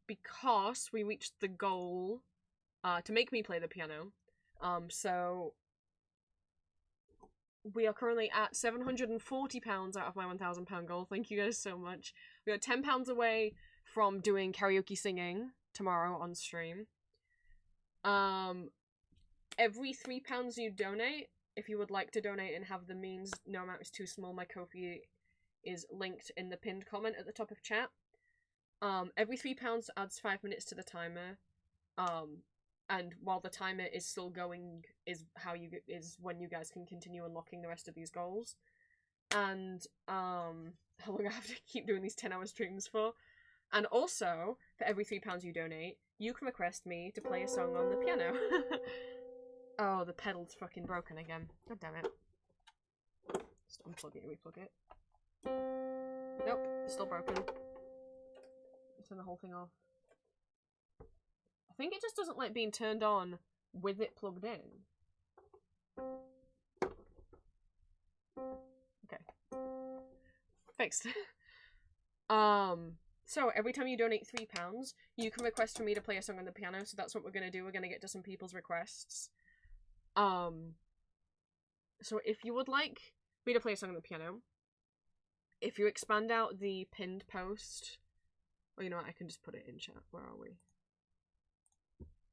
Because we reached the goal to make me play the piano. So we are currently at £740 out of my £1,000 goal. Thank you guys so much. We are £10 away from doing karaoke singing tomorrow on stream. Every £3 you donate, if you would like to donate and have the means, no amount is too small, my Ko-fi is linked in the pinned comment at the top of chat. Every £3 adds 5 minutes to the timer. And while the timer is still going, is when you guys can continue unlocking the rest of these goals. And how long I have to keep doing these 10-hour streams for. And also, for every £3 you donate, you can request me to play a song on the piano. Oh, the pedal's fucking broken again. God damn it. Just unplug it and replug it. Nope, it's still broken. Turn the whole thing off. I think it just doesn't like being turned on with it plugged in. Okay. Fixed. So every time you donate £3, you can request for me to play a song on the piano, so that's what we're gonna do. We're gonna get to some people's requests. So if you would like me to play a song on the piano, if you expand out the pinned post, well, you know what, I can just put it in chat. Where are we?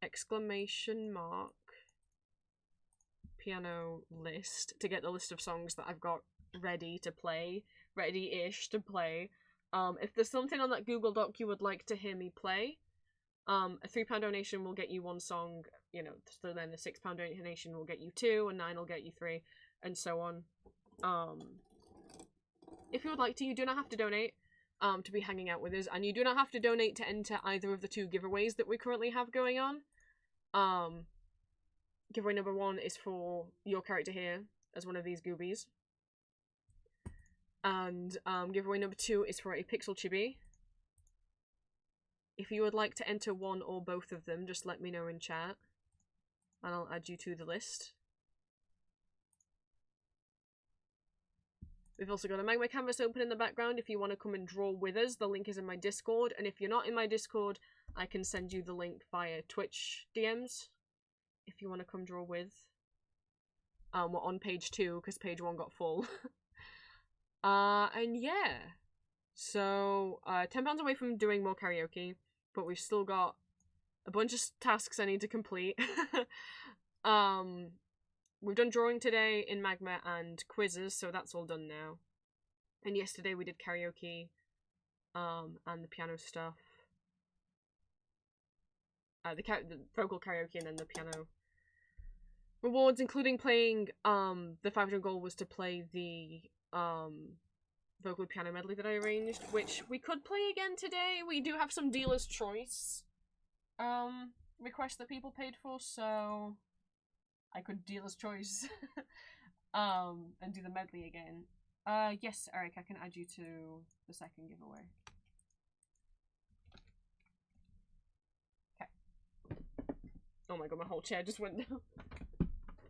Exclamation mark piano list to get the list of songs that I've got ready to play, ready-ish to play. If there's something on that Google Doc you would like to hear me play, a £3 donation will get you 1 song, you know, so then the £6 donation will get you 2, and 9 will get you 3, and so on. If you would like to, you do not have to donate to be hanging out with us, and you do not have to donate to enter either of the 2 giveaways that we currently have going on. Giveaway number 1 is for your character here as one of these goobies. And giveaway number 2 is for a pixel chibi. If you would like to enter one or both of them, just let me know in chat, and I'll add you to the list. We've also got a magma canvas open in the background if you want to come and draw with us. The link is in my Discord, and if you're not in my Discord, I can send you the link via Twitch DMs if you want to come draw with. We're on page 2 because page 1 got full. And yeah, so £10 away from doing more karaoke, but we've still got a bunch of tasks I need to complete. We've done drawing today in Magma and quizzes, so that's all done now. And yesterday we did karaoke, and the piano stuff. The vocal karaoke and then the piano rewards, including playing, the 500 goal was to play the, vocal piano medley that I arranged, which we could play again today. We do have some dealer's choice, requests that people paid for, so I could dealer's choice, and do the medley again. Yes, Eric, I can add you to the second giveaway. Okay. Oh my god, my whole chair just went down.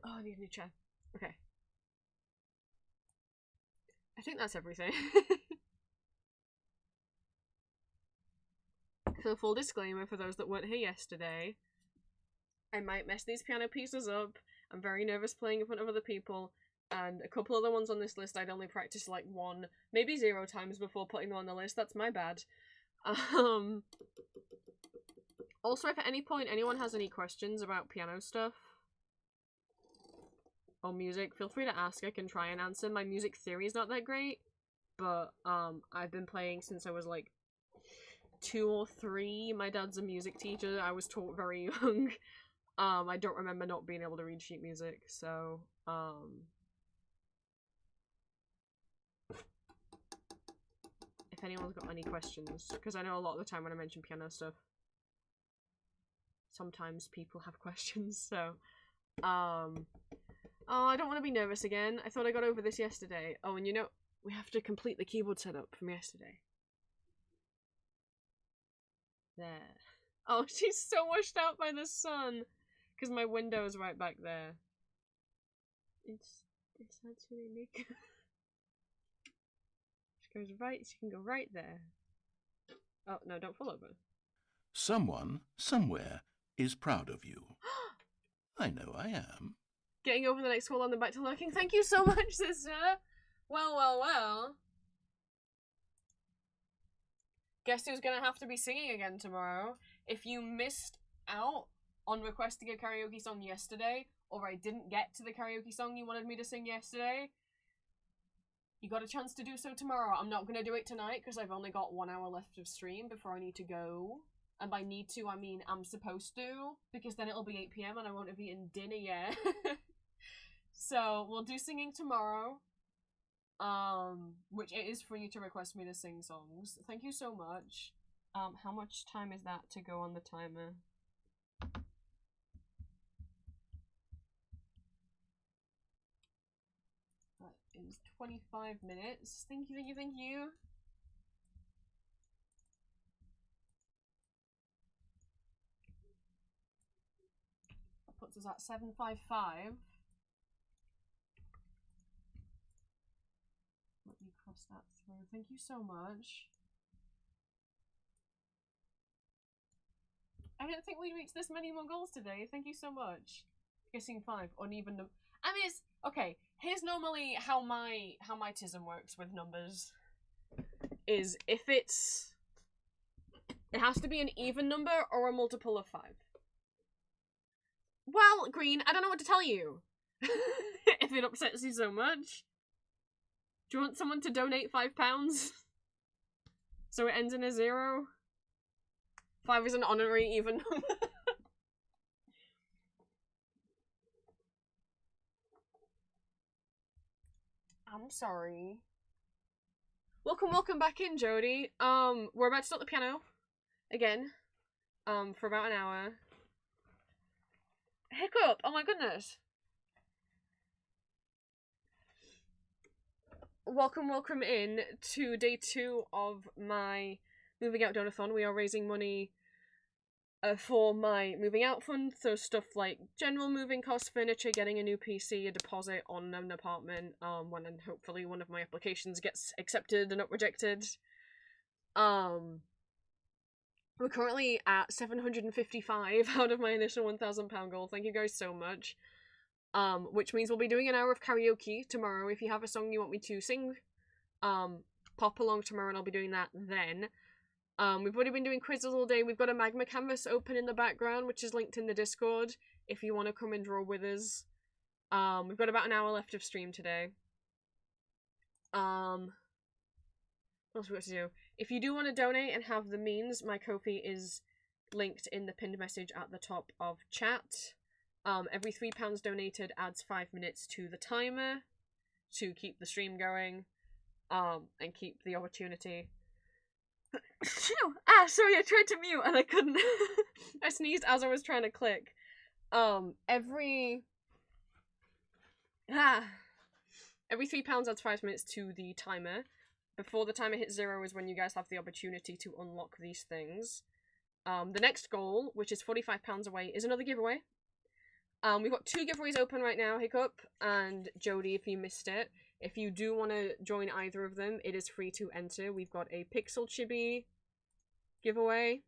Oh, I need a new chair. Okay. I think that's everything. So, full disclaimer for those that weren't here yesterday, I might mess these piano pieces up. I'm very nervous playing in front of other people, and a couple of the ones on this list I'd only practiced like 1, maybe 0 times before putting them on the list. That's my bad. Also, if at any point anyone has any questions about piano stuff or music, feel free to ask. I can try and answer. My music theory is not that great, but I've been playing since I was like 2 or 3. My dad's a music teacher. I was taught very young. I don't remember not being able to read sheet music, so if anyone's got any questions, because I know a lot of the time when I mention piano stuff, sometimes people have questions, so oh, I don't want to be nervous again. I thought I got over this yesterday. Oh, and you know, we have to complete the keyboard setup from yesterday. There. Oh, she's so washed out by the sun, because my window is right back there. It's actually unique. She goes right, she can go right there. Oh, no, don't fall over. Someone, somewhere, is proud of you. I know I am. Getting over the next call on the back to lurking. Thank you so much, sister. Well, well, well. Guess who's gonna have to be singing again tomorrow? If you missed out on requesting a karaoke song yesterday, or I didn't get to the karaoke song you wanted me to sing yesterday, you got a chance to do so tomorrow. I'm not gonna do it tonight because I've only got 1 hour left of stream before I need to go. And by need to, I mean I'm supposed to, because then it'll be 8 PM and I won't have eaten dinner yet. So we'll do singing tomorrow. Which it is free to request me to sing songs. Thank you so much. How much time is that to go on the timer? That is 25 minutes. Thank you, thank you, thank you. That puts us at 7:55. Let me cross that through. Thank you so much. I didn't think we'd reach this many more goals today. Thank you so much. Guessing 5 uneven number. I mean, it's okay. Here's normally how my tism works with numbers. Is if it has to be an even number or a multiple of 5. Well, Green, I don't know what to tell you. If it upsets you so much. Do you want someone to donate £5? So it ends in a 0? 5 is an honorary even number. I'm sorry. Welcome back in, Jody. We're about to start the piano. Again. For about an hour. Hiccup! Oh my goodness. Welcome in to day 2 of my moving out donathon. We are raising money for my moving out fund, so stuff like general moving costs, furniture, getting a new PC, a deposit on an apartment, when hopefully one of my applications gets accepted and not rejected. We're currently at 755 out of my initial £1,000 goal. Thank you guys so much. Which means we'll be doing an hour of karaoke tomorrow. If you have a song you want me to sing, pop along tomorrow and I'll be doing that then. We've already been doing quizzes all day. We've got a magma canvas open in the background, which is linked in the Discord, if you want to come and draw with us. We've got about an hour left of stream today. What else we got to do? If you do want to donate and have the means, my Ko-fi is linked in the pinned message at the top of chat. Every £3 donated adds 5 minutes to the timer to keep the stream going, and keep the opportunity. Sorry, I tried to mute and I couldn't. I sneezed as I was trying to click. Every £3 adds 5 minutes to the timer. Before the timer hits 0 is when you guys have the opportunity to unlock these things. The next goal, which is £45 away, is another giveaway. We've got 2 giveaways open right now, Hiccup and Jody, if you missed it. If you do want to join either of them, it is free to enter. We've got a Pixel Chibi giveaway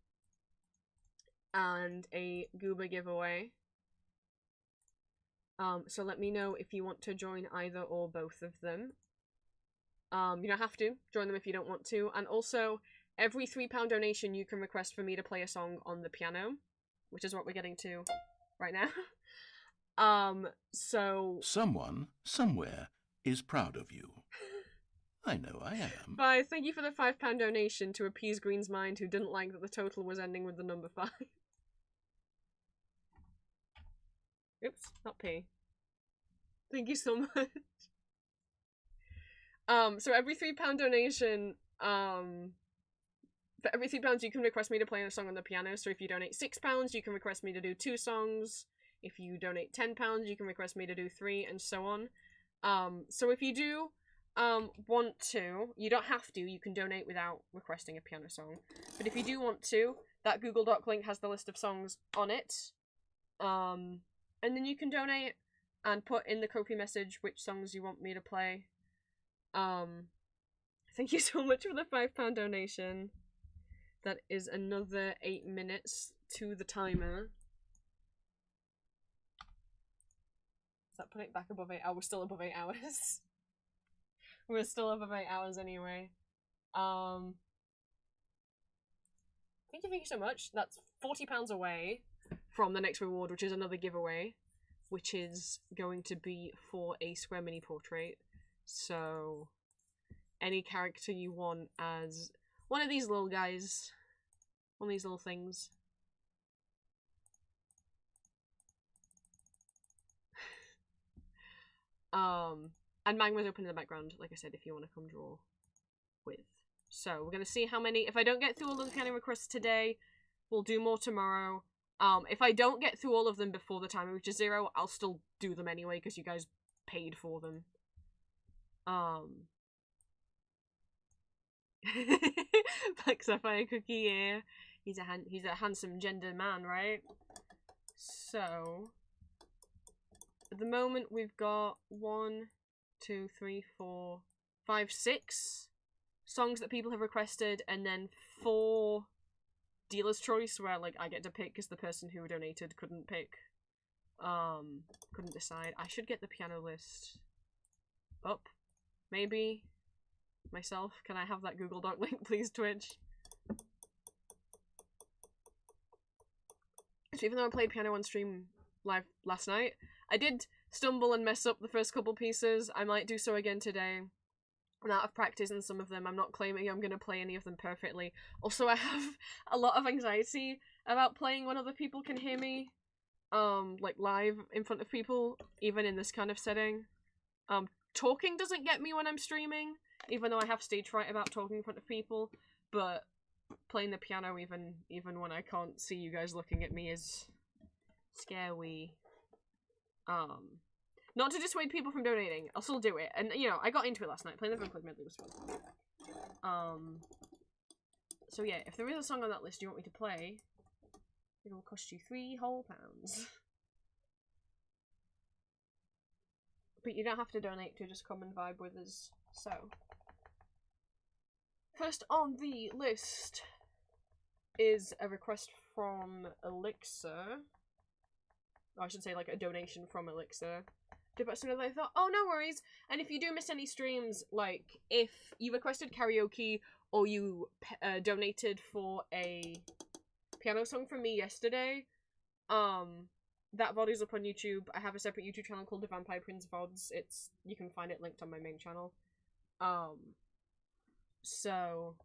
and a Gooba giveaway. So let me know if you want to join either or both of them. You don't have to join them if you don't want to. And also, every £3 donation you can request for me to play a song on the piano, which is what we're getting to right now. So Someone, somewhere, is proud of you. I know I am. Bye. Thank you for the £5 donation to appease Green's mind, who didn't like that the total was ending with the number 5. Oops, not P. Thank you so much. So every £3 donation, for every £3 you can request me to play a song on the piano. So if you donate £6, you can request me to do 2 songs. If you donate £10, you can request me to do 3, and so on. So if you do want to, you don't have to, you can donate without requesting a piano song. But if you do want to, that Google Doc link has the list of songs on it. And then you can donate and put in the Ko-fi message which songs you want me to play. Thank you so much for the £5 donation. That is another 8 minutes to the timer. Does that put it back above 8 hours? We're still above 8 hours. We're still above 8 hours anyway. Thank you so much. That's £40 away from the next reward, which is another giveaway, which is going to be for a Square Mini Portrait. So, any character you want as one of these little guys, one of these little things. And Magma's open in the background, like I said, if you want to come draw with. So, we're going to see how many. If I don't get through all of the piano requests today, we'll do more tomorrow. If I don't get through all of them before the timer reaches 0, I'll still do them anyway, because you guys paid for them. Black Sapphire Cookie, yeah. He's a handsome gender man, right? So, at the moment we've got 1, 2, 3, 4, 5, 6 songs that people have requested, and then 4 dealer's choice where like I get to pick because the person who donated couldn't pick. Couldn't decide. I should get the piano list up. Maybe myself. Can I have that Google Doc link, please, Twitch? So even though I played piano on stream live last night, I did stumble and mess up the first couple pieces. I might do so again today. I'm out of practice in some of them. I'm not claiming I'm gonna play any of them perfectly. Also, I have a lot of anxiety about playing when other people can hear me, like live in front of people, even in this kind of setting. Talking doesn't get me when I'm streaming, even though I have stage fright about talking in front of people, but playing the piano even when I can't see you guys looking at me is scary. Not to dissuade people from donating, I'll still do it. And, you know, I got into it last night. Playing the Vocaloid medley was fun. So yeah, if there is a song on that list you want me to play, it will cost you £3 whole. But you don't have to donate to just come and vibe with us. So, first on the list is a request from Elixir. Or I should say like a donation from Elixir. But sooner than I thought, oh no worries. And if you do miss any streams, like if you requested karaoke or you donated for a piano song from me yesterday, that VOD is up on YouTube. I have a separate YouTube channel called The Vampire Prince VODs. You can find it linked on my main channel. So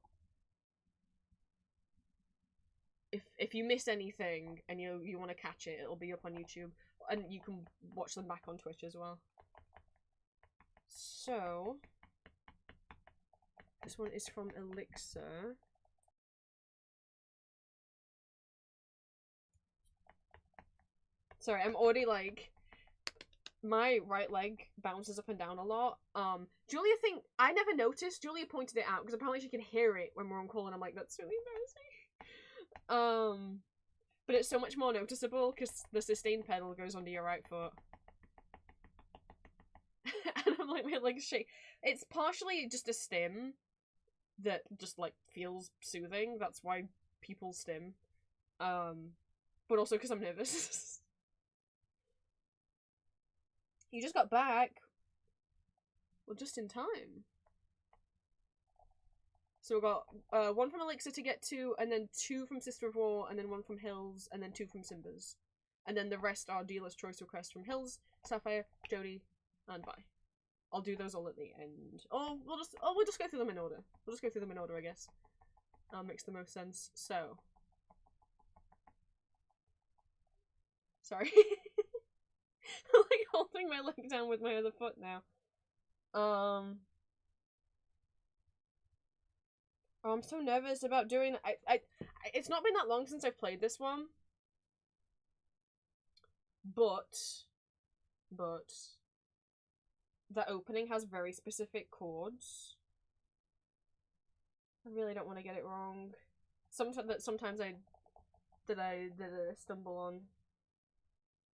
if you miss anything and you want to catch it, it'll be up on YouTube, and you can watch them back on Twitch as well. So this one is from Elixir. Sorry, I'm already like, my right leg bounces up and down a lot. Julia I never noticed. Julia pointed it out because apparently she can hear it when we're on call, and I'm like, that's really embarrassing. But it's so much more noticeable because the sustain pedal goes under your right foot. And I'm like, my legs shake. It's partially just a stim that just like feels soothing. That's why people stim. But also because I'm nervous. You just got back. Well, just in time. So we've got 1 from Elixir to get to, and then 2 from Sister of War, and then 1 from Hills, and then 2 from Simbers. And then the rest are dealer's choice requests from Hills, Sapphire, Jody, and Vi. I'll do those all at the end. Oh, we'll just go through them in order. We'll just go through them in order, I guess. Makes the most sense. So, sorry, I'm like holding my leg down with my other foot now. Oh, I'm so nervous about doing. It's not been that long since I've played this one, but the opening has very specific chords. I really don't want to get it wrong. Sometimes I stumble on.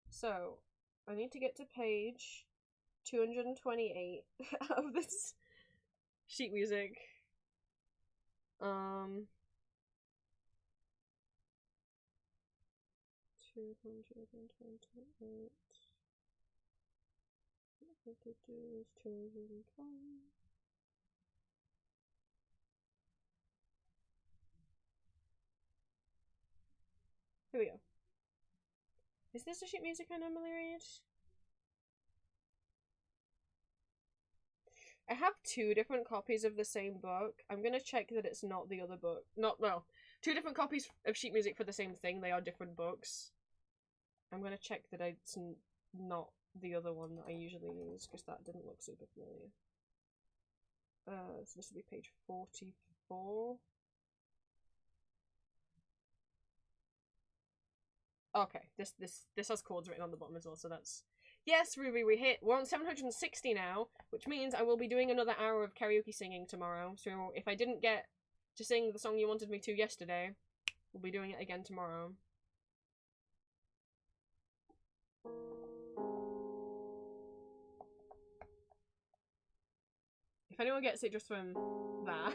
So I need to get to page 228 of this sheet music. 228. Here we go. Is this the sheet music I normally read? I have two different copies of the same book. I'm gonna check that it's not the other book. Well, two different copies of sheet music for the same thing. They are different books. I'm gonna check that it's not the other one that I usually use, because that didn't look super familiar. So this will be page 44. Okay, this has chords written on the bottom as well, so that's... Yes, Ruby, we're on 760 now, which means I will be doing another hour of karaoke singing tomorrow. So if I didn't get to sing the song you wanted me to yesterday, we'll be doing it again tomorrow. If anyone gets it just from that.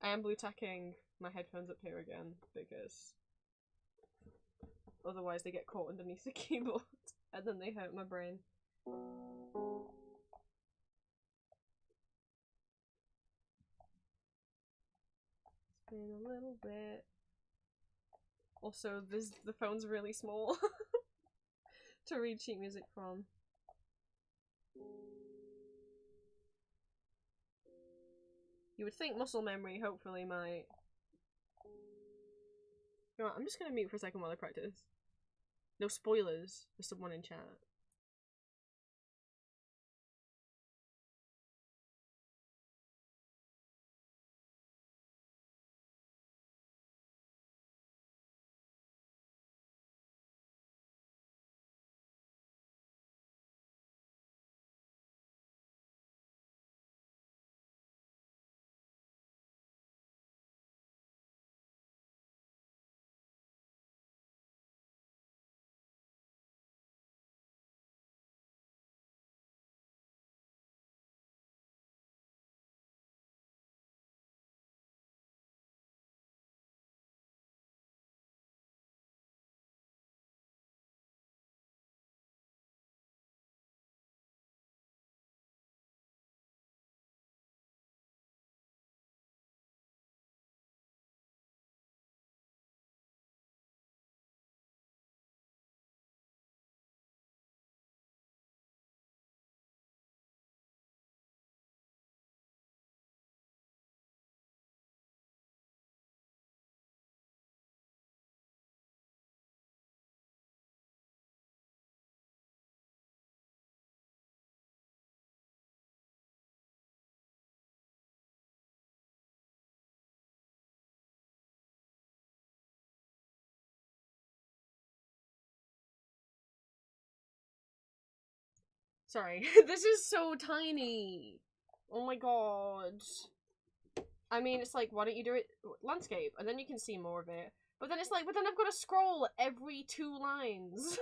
I am blue tacking my headphones up here again, because otherwise they get caught underneath the keyboard and then they hurt my brain. It's been a little bit. Also, the phone's really small to read sheet music from. You would think muscle memory hopefully might... You know what, I'm just gonna mute for a second while I practice. No spoilers for someone in chat. Sorry, this is so tiny. Oh my god. I mean, it's like, why don't you do it landscape, and then you can see more of it. But then it's like, but then I've got to scroll every 2 lines.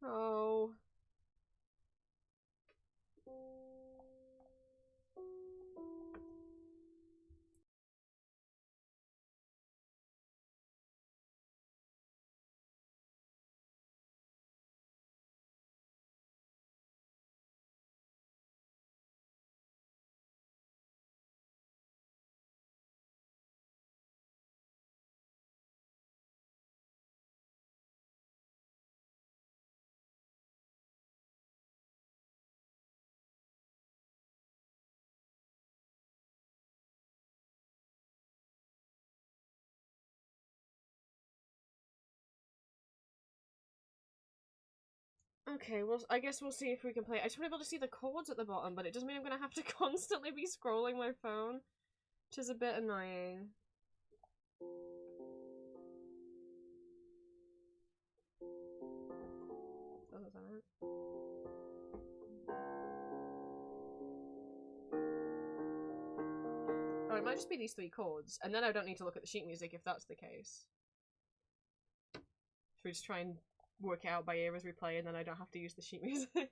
Oh. Okay, well, I guess we'll see if we can play. I just want to be able to see the chords at the bottom, but it does mean I'm going to have to constantly be scrolling my phone, which is a bit annoying. Doesn't sound right. Oh, it might just be these 3 chords, and then I don't need to look at the sheet music if that's the case. So we just try and work it out by ear as we play, and then I don't have to use the sheet music. Okay.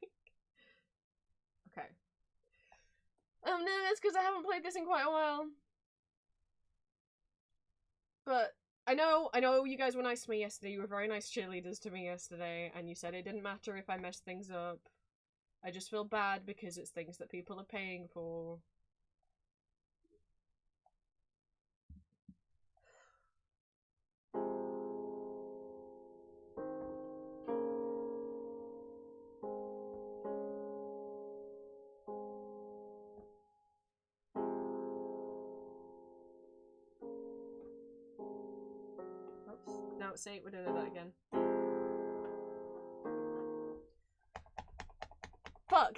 Oh no, that's because I haven't played this in quite a while. But I know you guys were nice to me yesterday. You were very nice cheerleaders to me yesterday, and you said it didn't matter if I messed things up. I just feel bad because it's things that people are paying for. Oops. No, it's 8. We're doing that again. Fuck!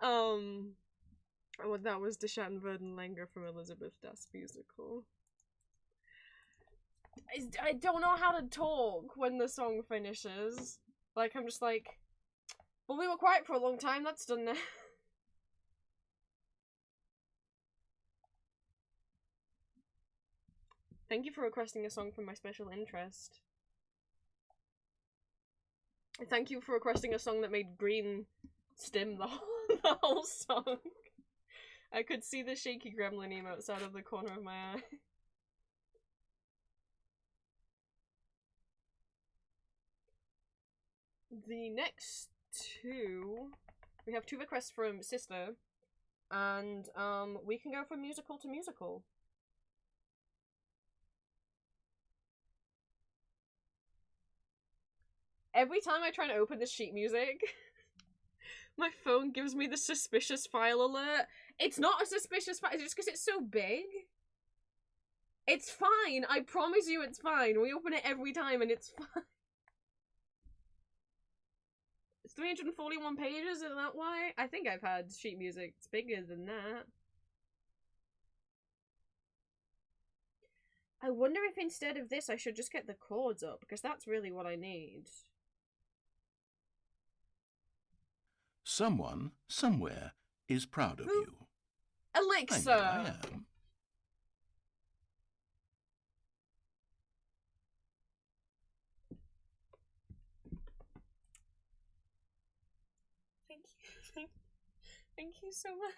Well, that was De Schattenverden from Elizabeth Das musical. I don't know how to talk when the song finishes. Like, I'm just like, well, we were quiet for a long time, that's done now. Thank you for requesting a song from my special interest. Thank you for requesting a song that made Green stim the whole song. I could see the shaky gremlin emotes out of the corner of my eye. The next two, we have 2 requests from Sister, and we can go from musical to musical. Every time I try to open this sheet music, my phone gives me the suspicious file alert. It's not a suspicious file, it's just because it's so big. It's fine, I promise you it's fine. We open it every time and it's fine. It's 341 pages, isn't that why? I think I've had sheet music that's bigger than that. I wonder if instead of this I should just get the chords up, because that's really what I need. Someone, somewhere, is proud of you. Elixir! I am. Thank you so much.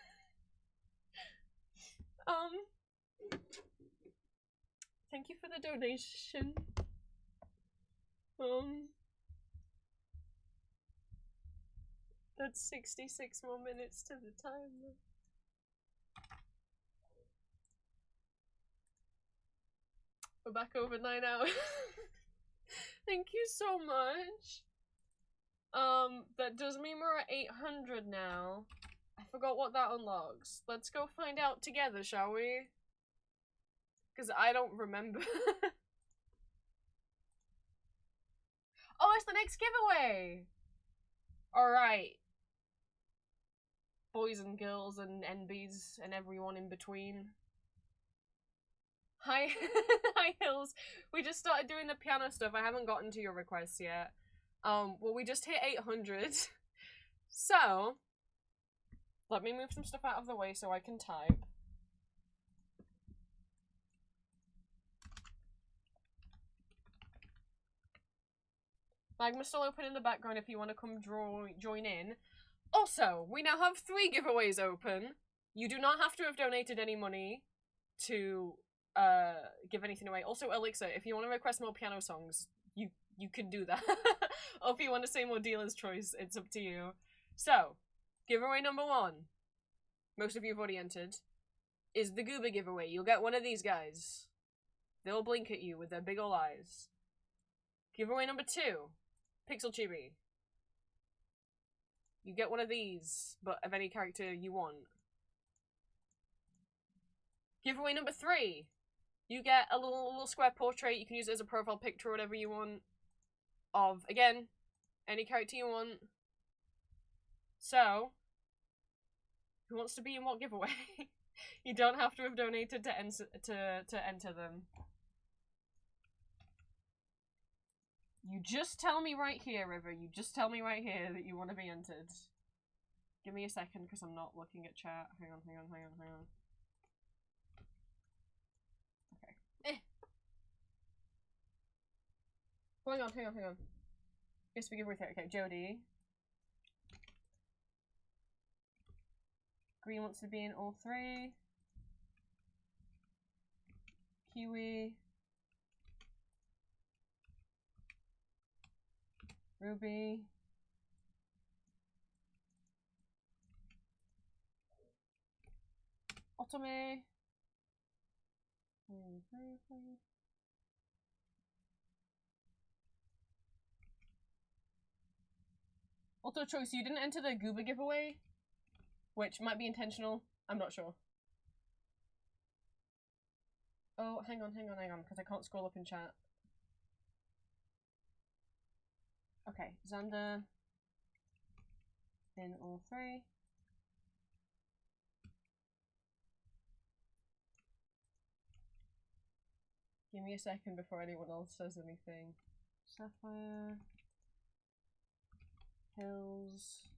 Thank you for the donation. That's 66 more minutes to the time. We're back over 9 hours. Thank you so much. That does mean we're at 800 now. I forgot what that unlocks. Let's go find out together, shall we? Because I don't remember. Oh, it's the next giveaway! Alright. Boys and girls and NBs and everyone in between. Hi, hi Hills. We just started doing the piano stuff. I haven't gotten to your requests yet. Well, we just hit 800. So, let me move some stuff out of the way so I can type. Magma's still open in the background if you want to come join in. Also, we now have 3 giveaways open. You do not have to have donated any money to give anything away. Also, Elixir, if you want to request more piano songs, you can do that. Or if you want to say more Dealer's Choice, it's up to you. So, giveaway number 1, most of you have already entered, is the Goober giveaway. You'll get one of these guys. They'll blink at you with their big ol' eyes. Giveaway number 2, Pixel Chibi. You get one of these, but of any character you want. Giveaway number 3, you get a little square portrait. You can use it as a profile picture or whatever you want. Of, again, any character you want. So, who wants to be in what giveaway? You don't have to have donated to enter them. You just tell me right here, River. You just tell me right here that you want to be entered. Give me a second, because I'm not looking at chat. Hang on. Okay. Hang on. Yes, we give her okay, Jodie. Green wants to be in all 3. Kiwi. Ruby. Otome. Auto choice, you didn't enter the Gooba giveaway, which might be intentional. I'm not sure. Oh, hang on, because I can't scroll up in chat. Okay, Xander in all 3. Give me a second before anyone else says anything. Sapphire. Hills.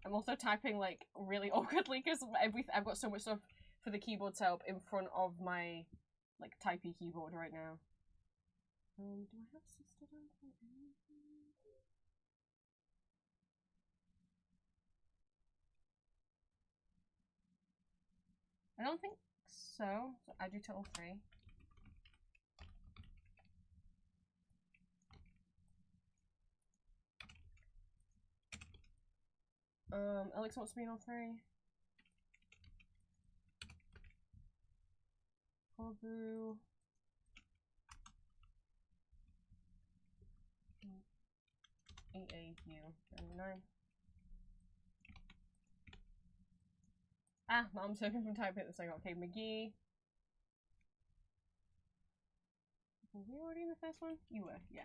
I'm also typing like really awkwardly because I've got so much stuff for the keyboard setup in front of my like typey keyboard right now. Do I have sister down for anything? I don't think so. So add you to all three. Alex wants to be on all three. Corbu. EAQ. 9. Ah, mom's hoping from typing at the second. Okay, McGee. Were we already in the first one? You were, yeah.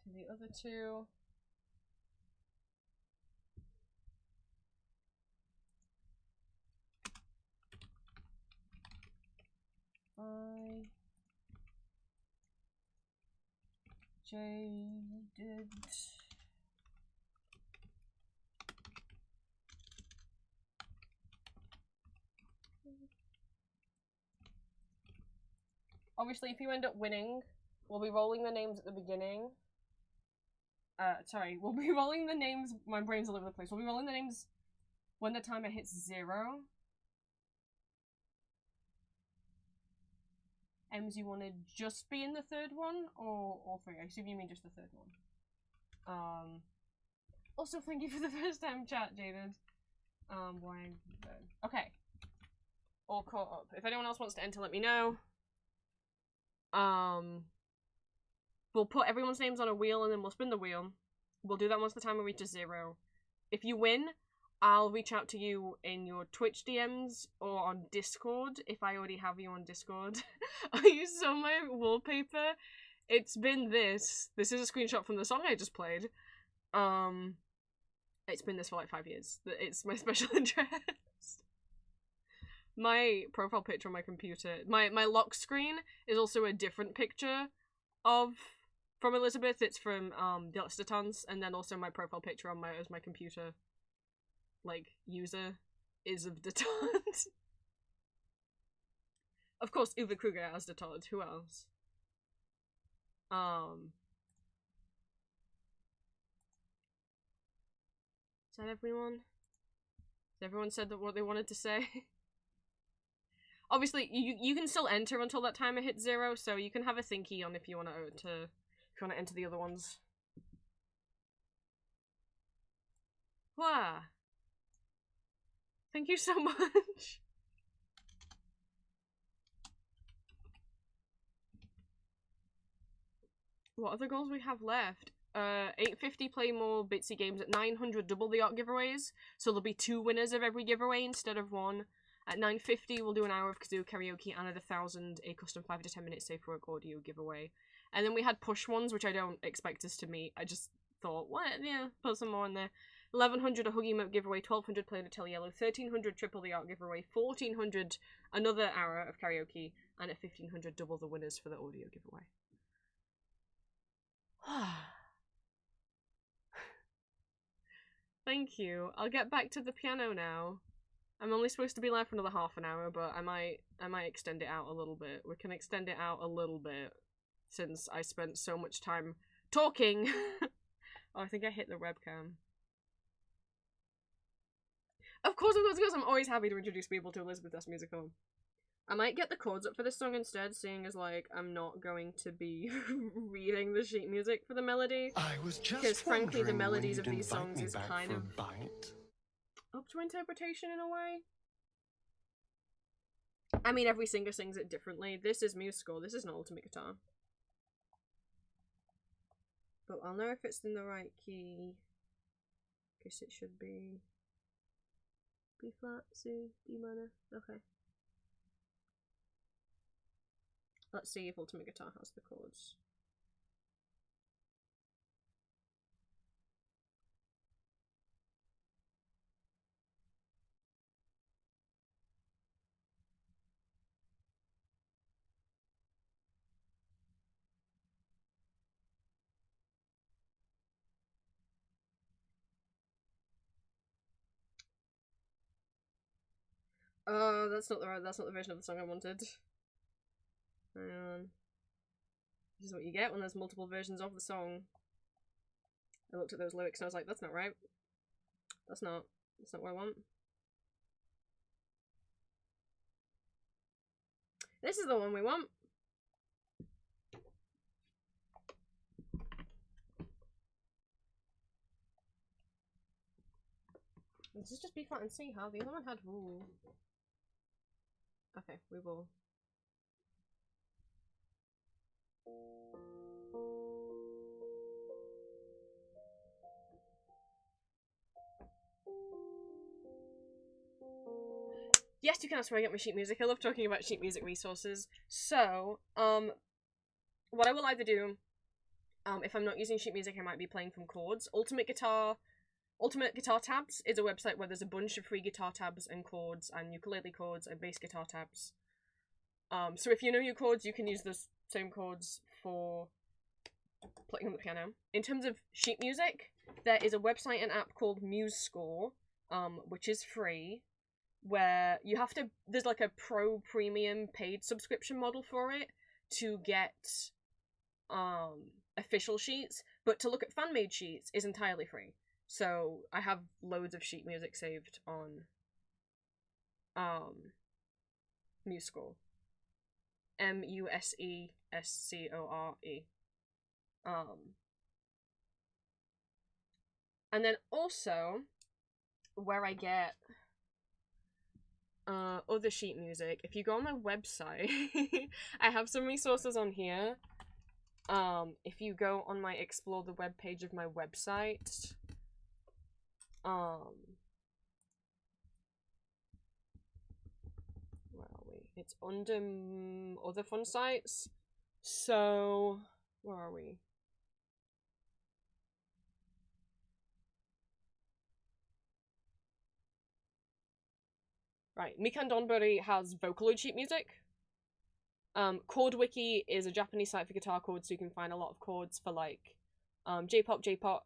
To the other two. Jaded. Obviously, if you end up winning, we'll be rolling the names at the beginning. Sorry, we'll be rolling the names. My brain's all over the place. We'll be rolling the names when the timer hits 0. Ems, you want to just be in the third one, or all three? I assume you mean just the third one. Also, thank you for the first time chat, Jaded. Why? Okay. All caught up. If anyone else wants to enter, let me know. We'll put everyone's names on a wheel and then we'll spin the wheel. We'll do that once the timer reaches 0. If you win, I'll reach out to you in your Twitch DMs or on Discord if I already have you on Discord. You saw my wallpaper. It's been this. This is a screenshot from the song I just played. It's been this for like 5 years. It's my special interest. My profile picture on my computer, my lock screen is also a different picture from Elizabeth. It's from the Donothons, and then also my profile picture on my computer, like, user is of Donothon. Of course, Uwe Kruger as Donothon. Who else? Is that everyone? Has everyone said that what they wanted to say? Obviously, you can still enter until that timer hits 0, so you can have a thinky on if you want to enter the other ones. Wow. Thank you so much. What other goals we have left? 850 play more Bitsy games. At 900 double the art giveaways, so there'll be 2 winners of every giveaway instead of 1. At 950 we'll do an hour of kazoo karaoke, and at 1000 a custom 5 to 10 minute safe work audio giveaway. And then we had push ones, which I don't expect us to meet. I just thought, what? Yeah, put some more in there. 1100 a huggy emote giveaway, 1200 play Nutella Yellow, 1300 triple the art giveaway, 1400 another hour of karaoke, and at 1500 double the winners for the audio giveaway. Thank you. I'll get back to the piano now. I'm only supposed to be live for another half an hour, but I might extend it out a little bit. We can extend it out a little bit since I spent so much time talking. Oh, I think I hit the webcam. Of course, I'm always happy to introduce people to Elizabeth S. Musical. I might get the chords up for this song instead, seeing as, like, I'm not going to be reading the sheet music for the melody. I was just because, frankly, the wondering when melodies of you'd these invite songs me is back kind for of a bite. up to interpretation in a way. I mean, every singer sings it differently. This is musical. This is an ultimate guitar. But I'll know if it's in the right key. Guess it should be. B flat, C, D minor. Okay. Let's see if Ultimate Guitar has the chords. That's not the version of the song I wanted. Hang on. This is what you get when there's multiple versions of the song. I looked at those lyrics and I was like, that's not right. That's not what I want. This is the one we want. This is just B flat and C, how the other one had rule. Okay, we will. Yes, you can ask where I get my sheet music. I love talking about sheet music resources. So, what I will either do, if I'm not using sheet music, I might be playing from chords. Ultimate Guitar Tabs is a website where there's a bunch of free guitar tabs and chords and ukulele chords and bass guitar tabs. So if you know your chords, you can use the same chords for playing on the piano. In terms of sheet music, there is a website and app called MuseScore, which is free, where you have to, there's like a pro premium paid subscription model for it to get official sheets, but to look at fan-made sheets is entirely free. So I have loads of sheet music saved on MuseScore. MuseScore. And then also where I get other sheet music, if you go on my website, I have some resources on here. If you go on my explore the web page of my website, where are we? It's under other fun sites. So where are we? Right, Mikan Donburi has Vocaloid sheet music. ChordWiki is a Japanese site for guitar chords, so you can find a lot of chords for like J-pop, J-rock,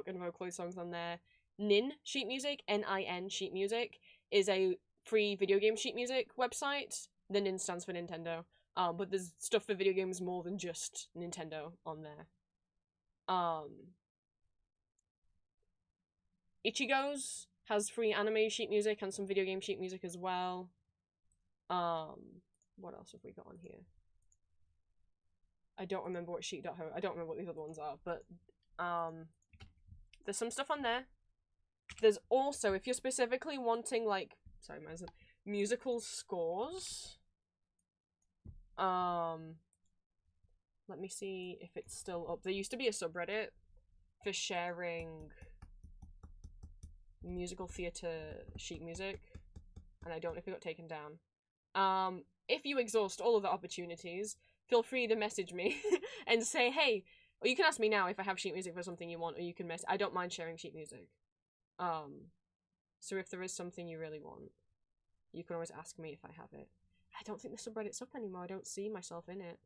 and Vocaloid songs on there. Nin sheet music, N-I-N sheet music, is a free video game sheet music website. The Nin stands for Nintendo. But there's stuff for video games more than just Nintendo on there. Ichigo's has free anime sheet music and some video game sheet music as well. What else have we got on here? I don't remember what sheet.ho. I don't remember what these other ones are, but there's some stuff on there. There's also, if you're specifically wanting like, sorry, musical scores. Let me see if it's still up. There used to be a subreddit for sharing musical theatre sheet music, and I don't know if it got taken down. If you exhaust all of the opportunities, feel free to message me and say, hey, or you can ask me now if I have sheet music for something you want, or you can I don't mind sharing sheet music. So if there is something you really want, you can always ask me if I have it. I don't think the subreddit's up anymore. I don't see myself in it.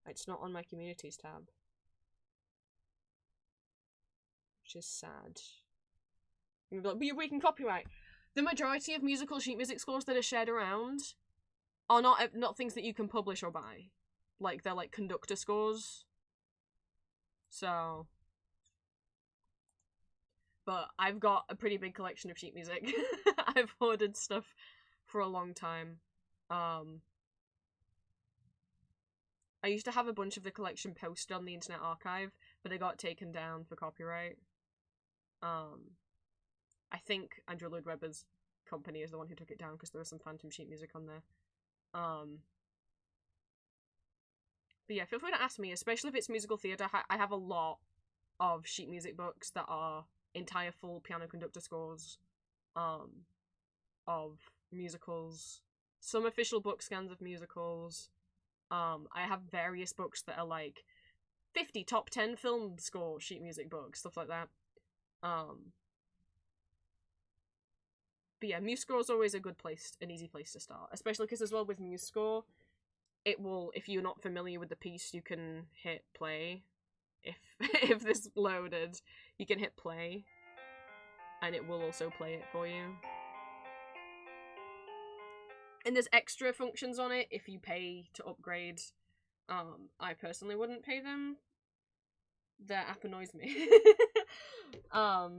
It's not on my communities tab, which is sad. You'll be like, but you're breaking copyright. The majority of musical sheet music scores that are shared around are not things that you can publish or buy. Like, they're like conductor scores. So, but I've got a pretty big collection of sheet music. I've ordered stuff for a long time. I used to have a bunch of the collection posted on the Internet Archive, but they got taken down for copyright. I think Andrew Lloyd Webber's company is the one who took it down because there was some phantom sheet music on there. But yeah, feel free to ask me, especially if it's musical theatre. I have a lot of sheet music books that are entire full piano conductor scores. of musicals, some official book scans of musicals. I have various books that are like 50 top 10 film score sheet music books, stuff like that. But yeah, MuseScore is always a good place, an easy place to start, especially because as well with MuseScore, it will, if you're not familiar with the piece, you can hit play. If this loaded, you can hit play, and it will also play it for you. And there's extra functions on it if you pay to upgrade. I personally wouldn't pay them. The app annoys me. But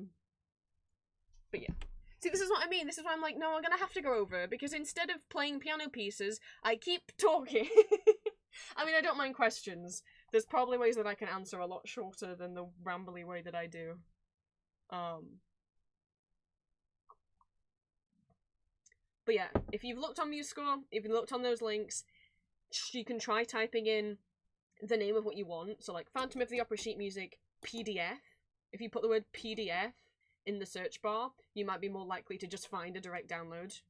yeah. See, this is what I mean. This is why I'm like, no, I'm gonna have to go over, because instead of playing piano pieces, I keep talking. I mean, I don't mind questions. There's probably ways that I can answer a lot shorter than the rambly way that I do. But yeah, if you've looked on MuseScore, if you've looked on those links, you can try typing in the name of what you want. So like Phantom of the Opera sheet music PDF. If you put the word PDF in the search bar, you might be more likely to just find a direct download.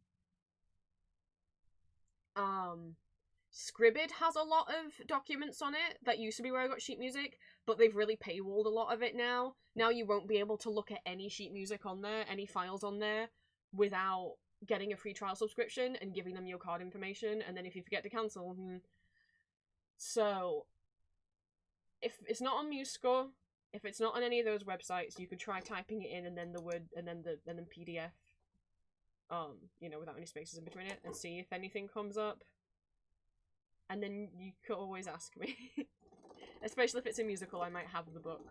Scribd has a lot of documents on it. That used to be where I got sheet music, but they've really paywalled a lot of it now. Now you won't be able to look at any sheet music on there, any files on there, without getting a free trial subscription and giving them your card information, and then if you forget to cancel, So, if it's not on MuseScore, if it's not on any of those websites, you could try typing it in and then the word, and then PDF, you know, without any spaces in between it, and see if anything comes up. And then you could always ask me. Especially if it's a musical, I might have the book.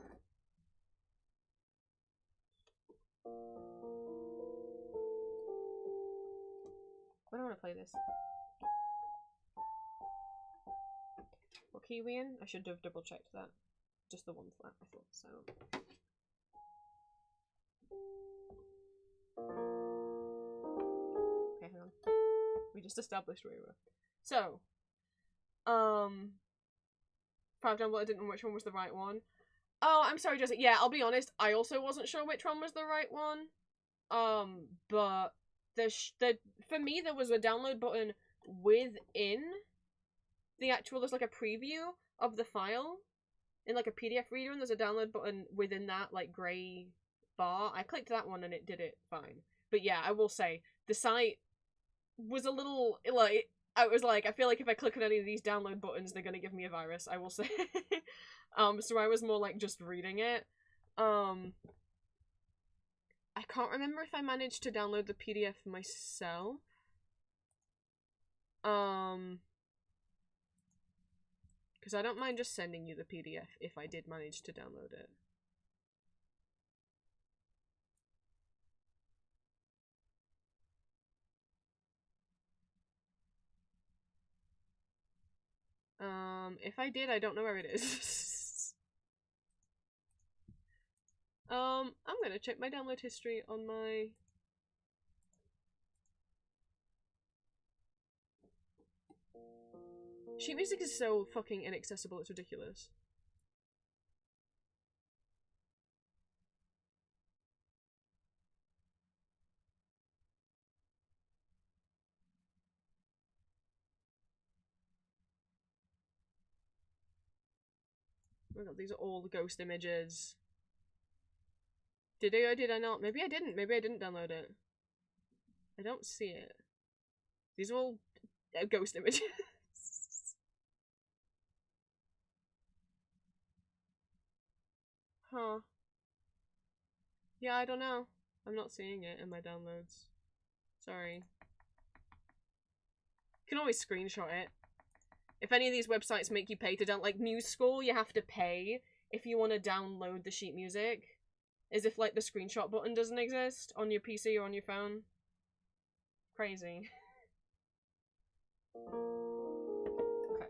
I don't want to play this. What key are we in? I should have double checked that. Just the one flat, I thought so. Okay, hang on. We just established where we were. So, 5 down, I didn't know which one was the right one. Oh, I'm sorry, Jessica. Yeah, I'll be honest, I also wasn't sure which one was the right one. But for me, there was a download button within the actual, there's like a preview of the file in like a PDF reader, and there's a download button within that like grey bar. I clicked that one and it did it fine. But yeah, I will say, the site was a little, like, I was like, I feel like if I click on any of these download buttons, they're gonna give me a virus, I will say. So I was more like just reading it. I can't remember if I managed to download the PDF myself. Because I don't mind just sending you the PDF if I did manage to download it. If I did, I don't know where it is. I'm gonna check my download history on my... Sheet music is so fucking inaccessible, it's ridiculous. Oh my god, these are all the ghost images. Did I or did I not? Maybe I didn't. Maybe I didn't download it. I don't see it. These are all ghost images. Huh. Yeah, I don't know. I'm not seeing it in my downloads. Sorry. You can always screenshot it. If any of these websites make you pay to download, like MuseScore, you have to pay if you want to download the sheet music. As if, like, the screenshot button doesn't exist on your PC or on your phone. Crazy. Okay.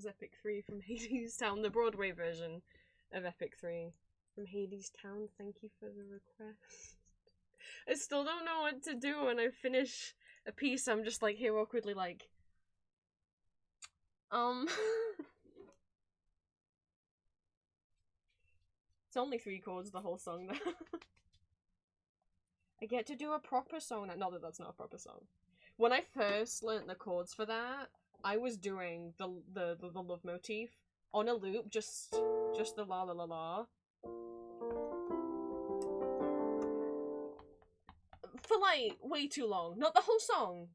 loves Epic 3 from Hades Town, the Broadway version of Epic 3 from Hades Town. Thank you for the request. I still don't know what to do when I finish a piece. I'm just like here awkwardly like, It's only 3 chords the whole song though. I get to do a proper song now. Not that that's not a proper song. When I first learnt the chords for that, I was doing the love motif on a loop, just the la la la la. For like way too long. Not the whole song.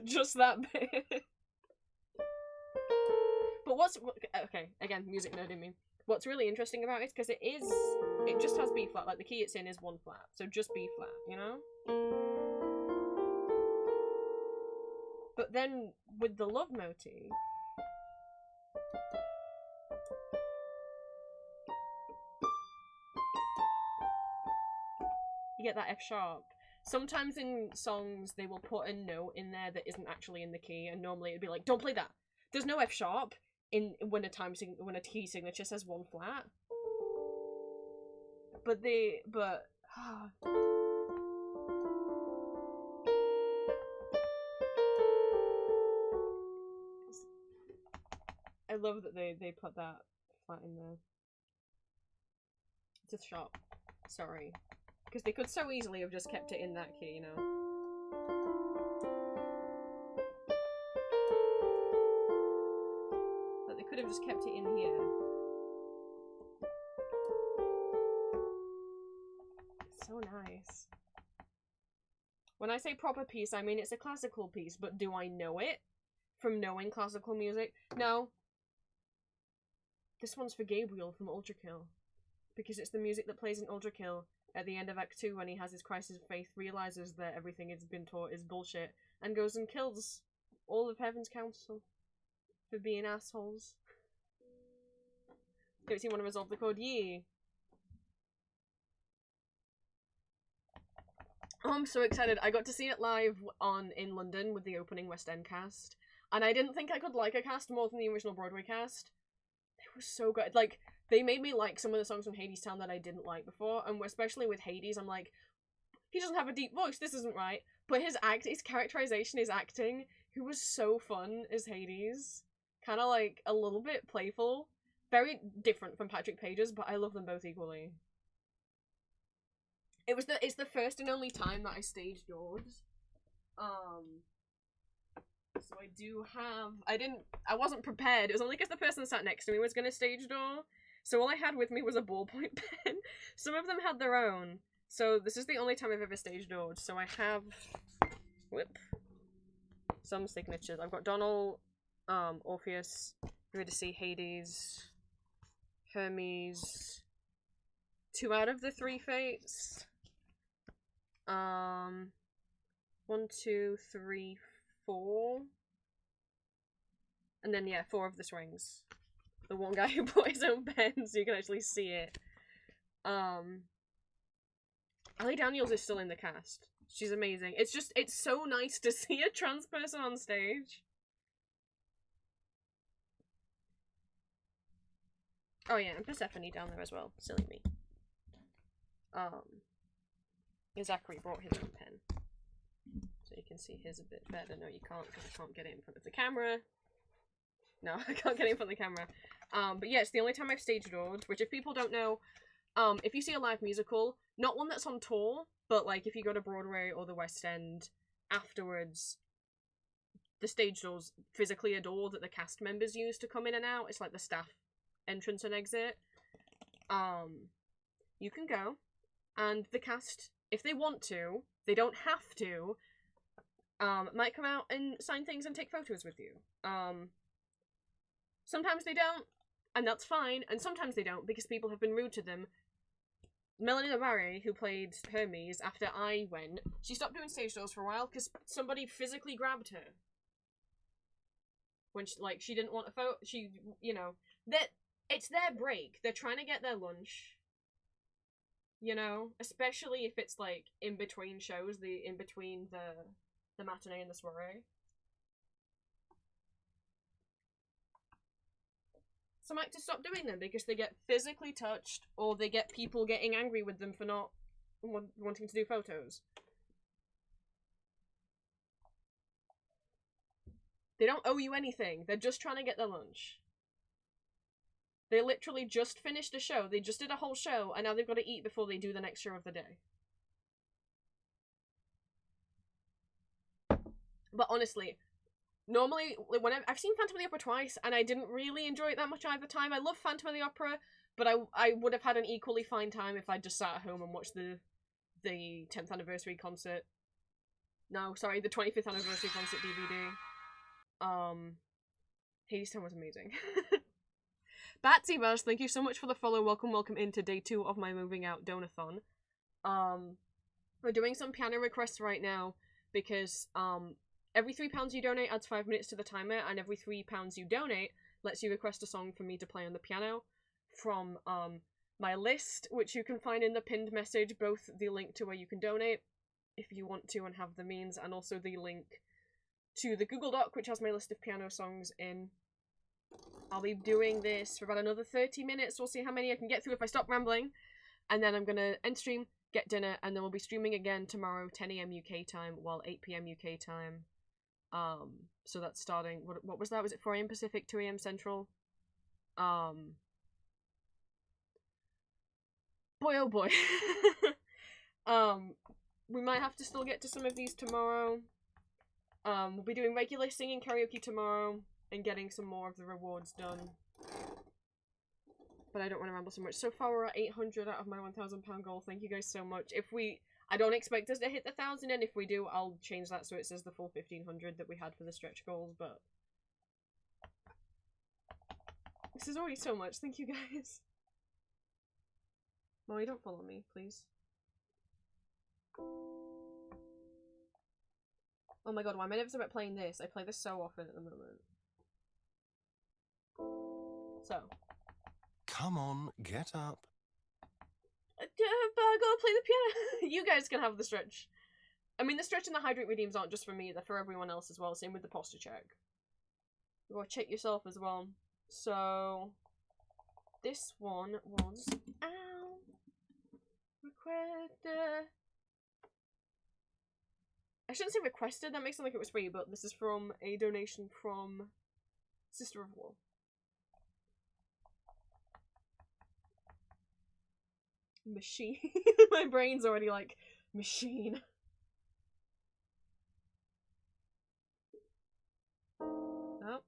Just that bit. But okay, again, music nerd in me. What's really interesting about it is because it just has B flat, like the key it's in is 1 flat, so just B flat, you know? But then with the love motif, you get that F sharp. Sometimes in songs they will put a note in there that isn't actually in the key, and normally it'd be like, don't play that. There's no F sharp when a key signature says 1 flat. I love that they put that flat in there. It's a sharp. Sorry. Because they could so easily have just kept it in that key, you know? But they could have just kept it in here. It's so nice. When I say proper piece, I mean it's a classical piece, but do I know it from knowing classical music? No. This one's for Gabriel from Ultrakill. Because it's the music that plays in Ultrakill at the end of Act 2 when he has his crisis of faith, realizes that everything he's been taught is bullshit, and goes and kills all of Heaven's Council for being assholes. Don't you want to resolve the code? Yeah. Oh, I'm so excited. I got to see it live in London with the opening West End cast, and I didn't think I could like a cast more than the original Broadway cast. They were so good. Like, they made me like some of the songs from Hades Town that I didn't like before, and especially with Hades, I'm like, he doesn't have a deep voice, this isn't right. But his characterization, his acting, he was so fun as Hades. Kind of like a little bit playful. Very different from Patrick Page's, but I love them both equally. It's the first and only time that I stage doored. So I do have, I wasn't prepared. It was only because the person sat next to me was going to stage door. So all I had with me was a ballpoint pen. Some of them had their own. So this is the only time I've ever stage doored. So I have, some signatures. I've got Donald, Orpheus, Eurydice, Hades, Hermes, 2 out of the 3 fates. 1, 2, 3, 4. And then, yeah, 4 of the swings. The one guy who bought his own pen so you can actually see it. Ali Daniels is still in the cast. She's amazing. It's so nice to see a trans person on stage. Oh yeah, and Persephone down there as well. Silly me. Zachary brought his own pen. So you can see his a bit better. No, you can't, because I can't get it in front of the camera. No, I can't get it in front of the camera. But yeah, it's the only time I've stage doored, which if people don't know, if you see a live musical, not one that's on tour, but like if you go to Broadway or the West End afterwards, the stage doors physically a door that the cast members use to come in and out. It's like the staff entrance and exit. You can go, and the cast, if they want to, they don't have to, might come out and sign things and take photos with you. Sometimes they don't, and that's fine, and sometimes they don't because people have been rude to them. Melanie LaBarre, who played Hermes, after I went, she stopped doing stage doors for a while because somebody physically grabbed her. When she didn't want a photo, it's their break. They're trying to get their lunch. You know, especially if it's like in between shows, in between the matinee and the soiree. some actors stop doing them because they get physically touched or they get people getting angry with them for not wanting to do photos. They don't owe you anything. They're just trying to get their lunch. They literally just finished a show. They just did a whole show, and now they've got to eat before they do the next show of the day. But honestly, normally, when I've seen Phantom of the Opera twice, and I didn't really enjoy it that much either time. I love Phantom of the Opera, but I would have had an equally fine time if I just sat at home and watched the 10th anniversary concert. No, sorry, the 25th anniversary concert DVD. Hadestown was amazing. Batsy Buzz, thank you so much for the follow. Welcome into day 2 of my moving out donathon. We're doing some piano requests right now because every £3 you donate adds 5 minutes to the timer, and every £3 you donate lets you request a song for me to play on the piano from my list, which you can find in the pinned message, both the link to where you can donate if you want to and have the means, and also the link to the Google Doc, which has my list of piano songs in. I'll be doing this for about another 30 minutes. We'll see how many I can get through if I stop rambling. And then I'm gonna end stream, get dinner, and then we'll be streaming again tomorrow, 10 AM UK time, while 8 PM UK time. So that's starting, what was that? Was it 4 AM Pacific, 2 AM Central? Boy oh boy. We might have to still get to some of these tomorrow. We'll be doing regular singing karaoke tomorrow and getting some more of the rewards done. But I don't want to ramble so much. So far we're at 800 out of my £1,000 goal. Thank you guys so much. I don't expect us to hit the 1,000, and if we do, I'll change that so it says the full 1,500 that we had for the stretch goals, but this is already so much. Thank you guys. Molly, don't follow me, please. Oh my god, why am I nervous about playing this? I play this so often at the moment. So. Come on, get up. Go play the piano. You guys can have the stretch. I mean, the stretch and the hydrate redeems aren't just for me, they're for everyone else as well. Same with the posture check. You gotta check yourself as well. So, this one was, requested. I shouldn't say requested, that makes it sound like it was free, but this is from a donation from Sister of War. Machine. My brain's already like, machine. Nope.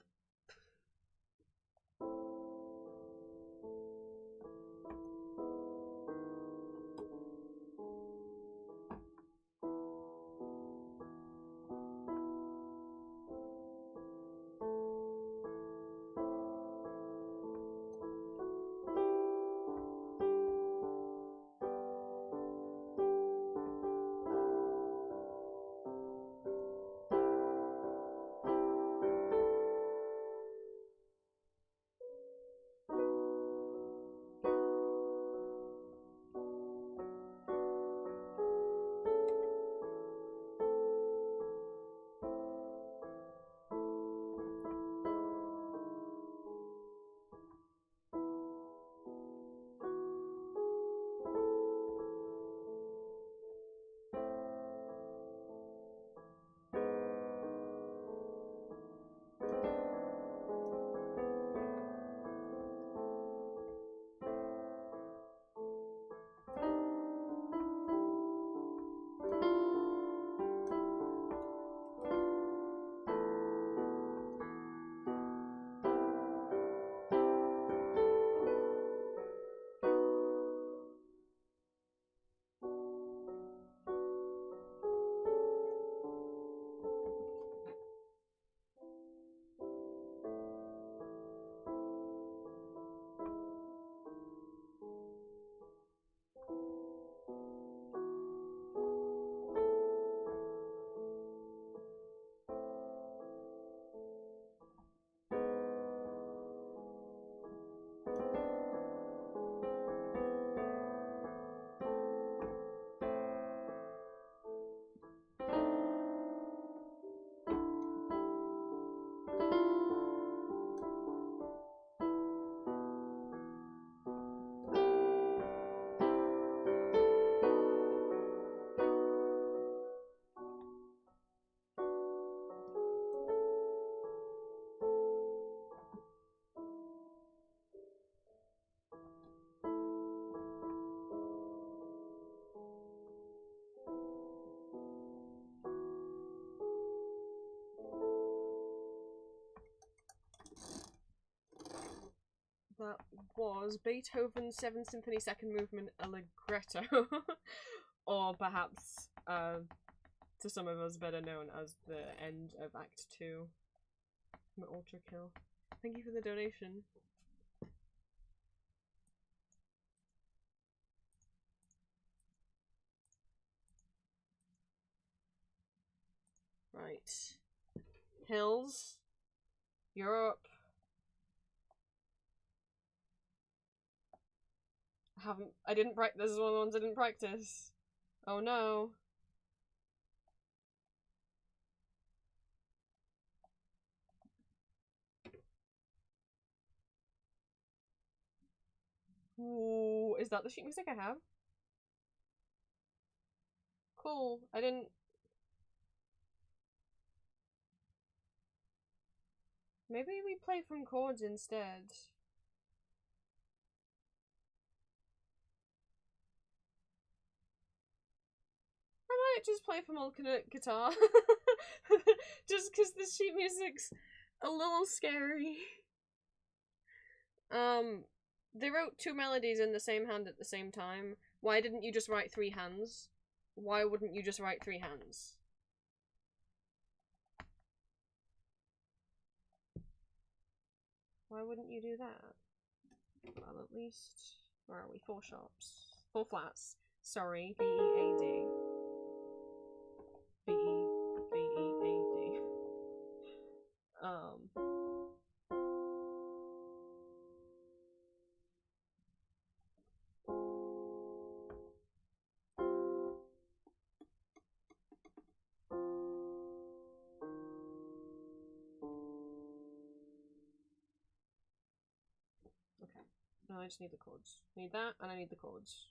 that was Beethoven's 7th Symphony 2nd Movement Allegretto. Or perhaps, to some of us better known as the end of Act 2 from Ultra Kill. Thank you for the donation. Right. Hills. Europe. I didn't practice. This is one of the ones I didn't practice. Oh no. Ooh, is that the sheet music I have? Cool. I didn't. Maybe we play from chords instead. I might just play from alternate guitar. Just because the sheet music's a little scary. They wrote 2 melodies in the same hand at the same time. Why didn't you just write 3 hands? Why wouldn't you just write 3 hands? Why wouldn't you do that? Well, at least... Where are we? 4 sharps. 4 flats. Sorry. B-E-A-D. B-E-B-E-A-D. Okay. No, I just need the chords. I need that, and I need the chords.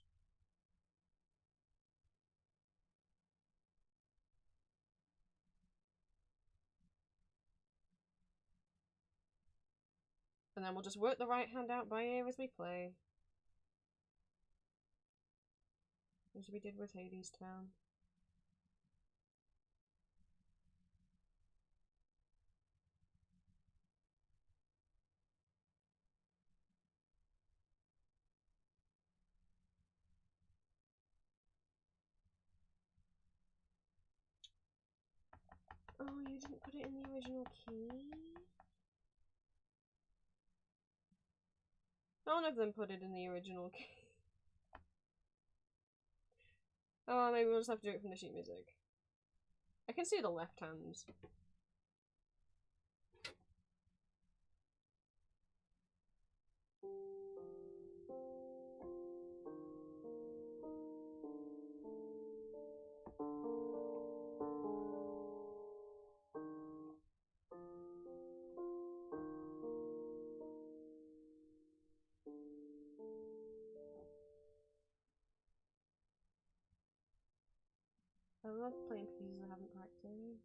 And then we'll just work the right hand out by ear as we play. As we did with Hades Town. Oh, you didn't put it in the original key? None of them put it in the original key. Oh, maybe we'll just have to do it from the sheet music. I can see the left hand. I love playing pieces I haven't practiced.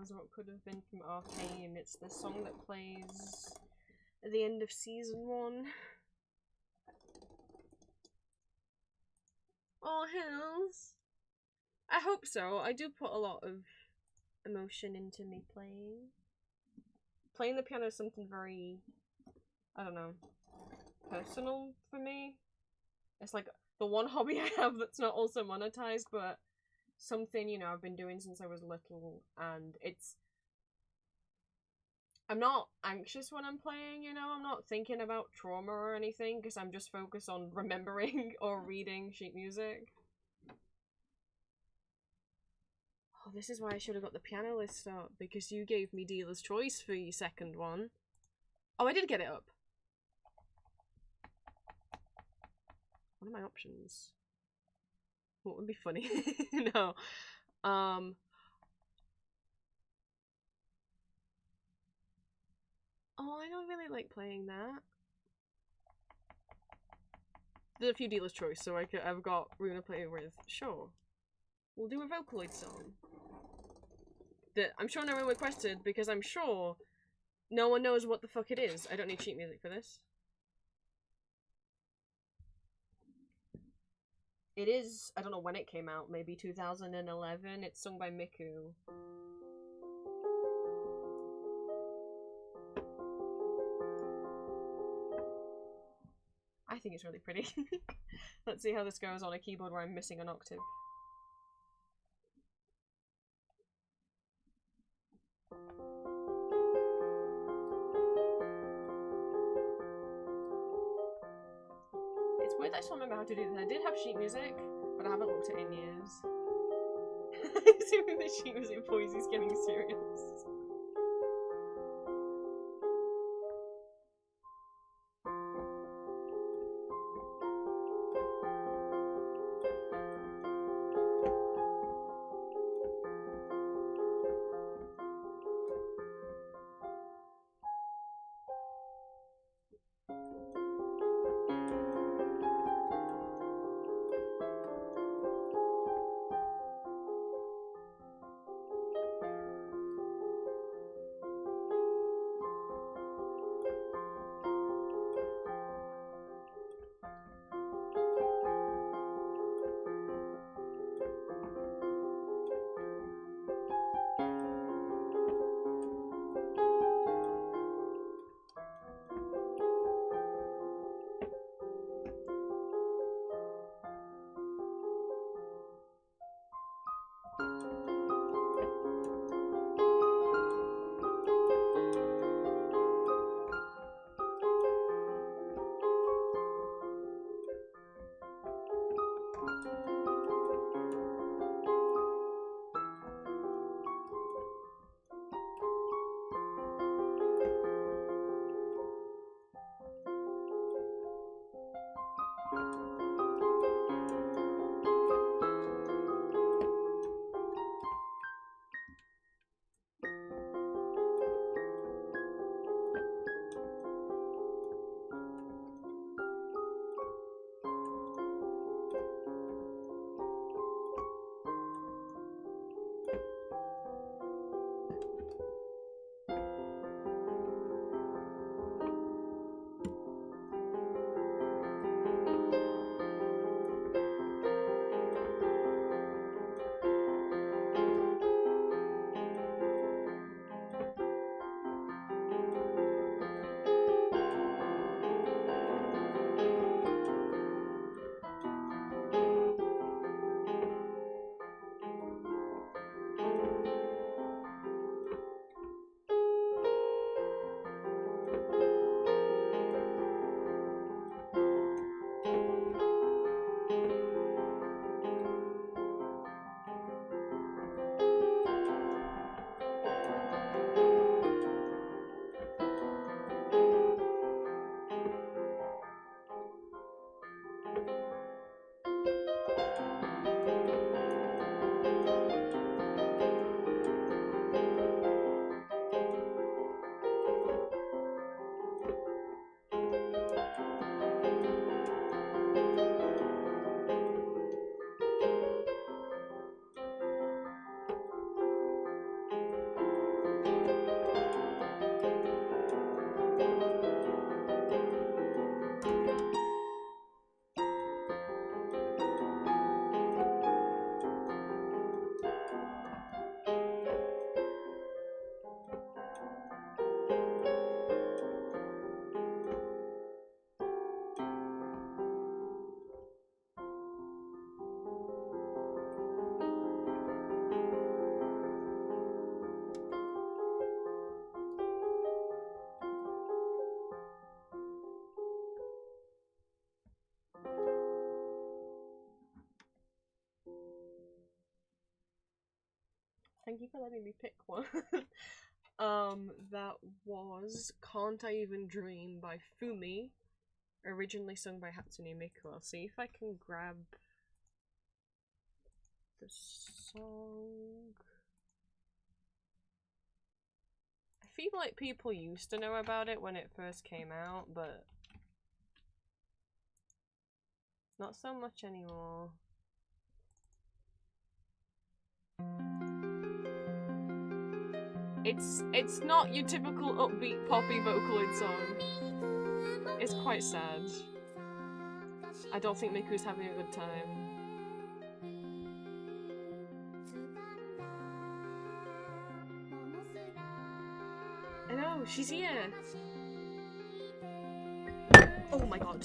Shadows, What Could Have Been from Arcane. It's the song that plays at the end of season 1. Oh, Hills! I hope so. I do put a lot of emotion into me playing. Playing the piano is something very, I don't know, personal for me. It's like the one hobby I have that's not also monetized, but something, you know, I've been doing since I was little, and it's... I'm not anxious when I'm playing, you know, I'm not thinking about trauma or anything, because I'm just focused on remembering or reading sheet music. Oh, this is why I should have got the piano list up, because you gave me Dealer's Choice for your second one. Oh, I did get it up. What are my options? What would be funny? No. Oh, I don't really like playing that. There's a few Dealer's Choice, so I've got Runa to play with. Sure. We'll do a Vocaloid song. That I'm sure no one requested, because I'm sure no one knows what the fuck it is. I don't need sheet music for this. It is, I don't know when it came out, maybe 2011. It's sung by Miku. I think it's really pretty. Let's see how this goes on a keyboard where I'm missing an octave. It's weird that I just don't remember how to do this. I did have sheet music, but I haven't looked at it in years. Assuming the sheet music voice is getting serious. thank you for letting me pick one. That was Can't I Even Dream by Fumi, originally sung by Hatsune Miku. I'll see if I can grab the song. I feel like people used to know about it when it first came out, but not so much anymore. It's not your typical upbeat poppy Vocaloid song. It's quite sad. I don't think Miku's having a good time. I know, she's here. Oh my god.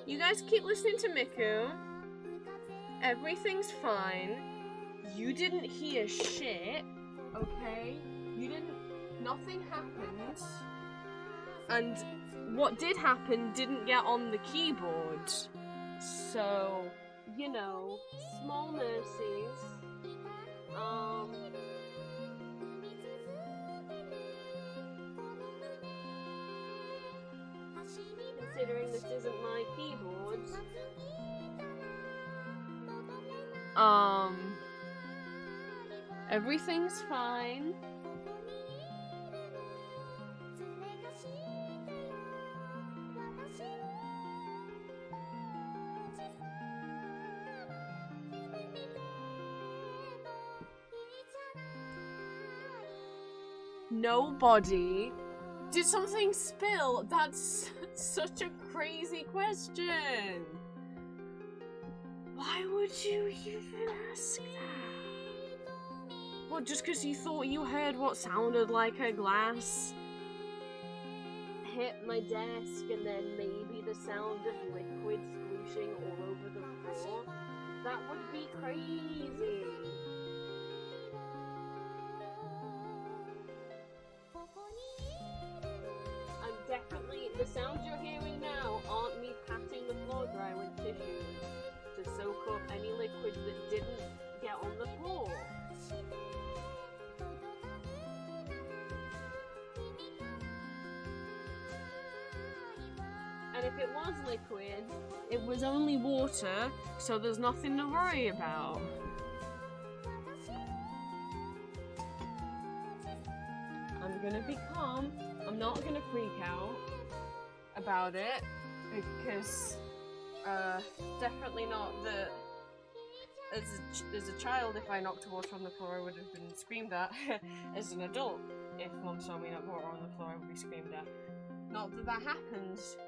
You guys keep listening to Miku. Everything's fine. You didn't hear shit, okay? You didn't. Nothing happened. And what did happen didn't get on the keyboard. So, you know, small mercies. Considering this isn't my keyboard. Everything's fine. Nobody. Did something spill? That's such a crazy question. Why would you even ask that? Well, just because you thought you heard what sounded like a glass hit my desk and then maybe the sound of liquid splooshing all over the floor? That would be crazy. And definitely, the sounds you're hearing now aren't me patting the floor dry with tissue to soak up any liquid that didn't get on the floor. And if it was liquid, it was only water, so there's nothing to worry about. I'm gonna be calm. I'm not gonna freak out about it, because definitely not that as a child, if I knocked water on the floor, I would have been screamed at. As an adult, if mom saw me knock water on the floor, I would be screamed at. Not that that happens.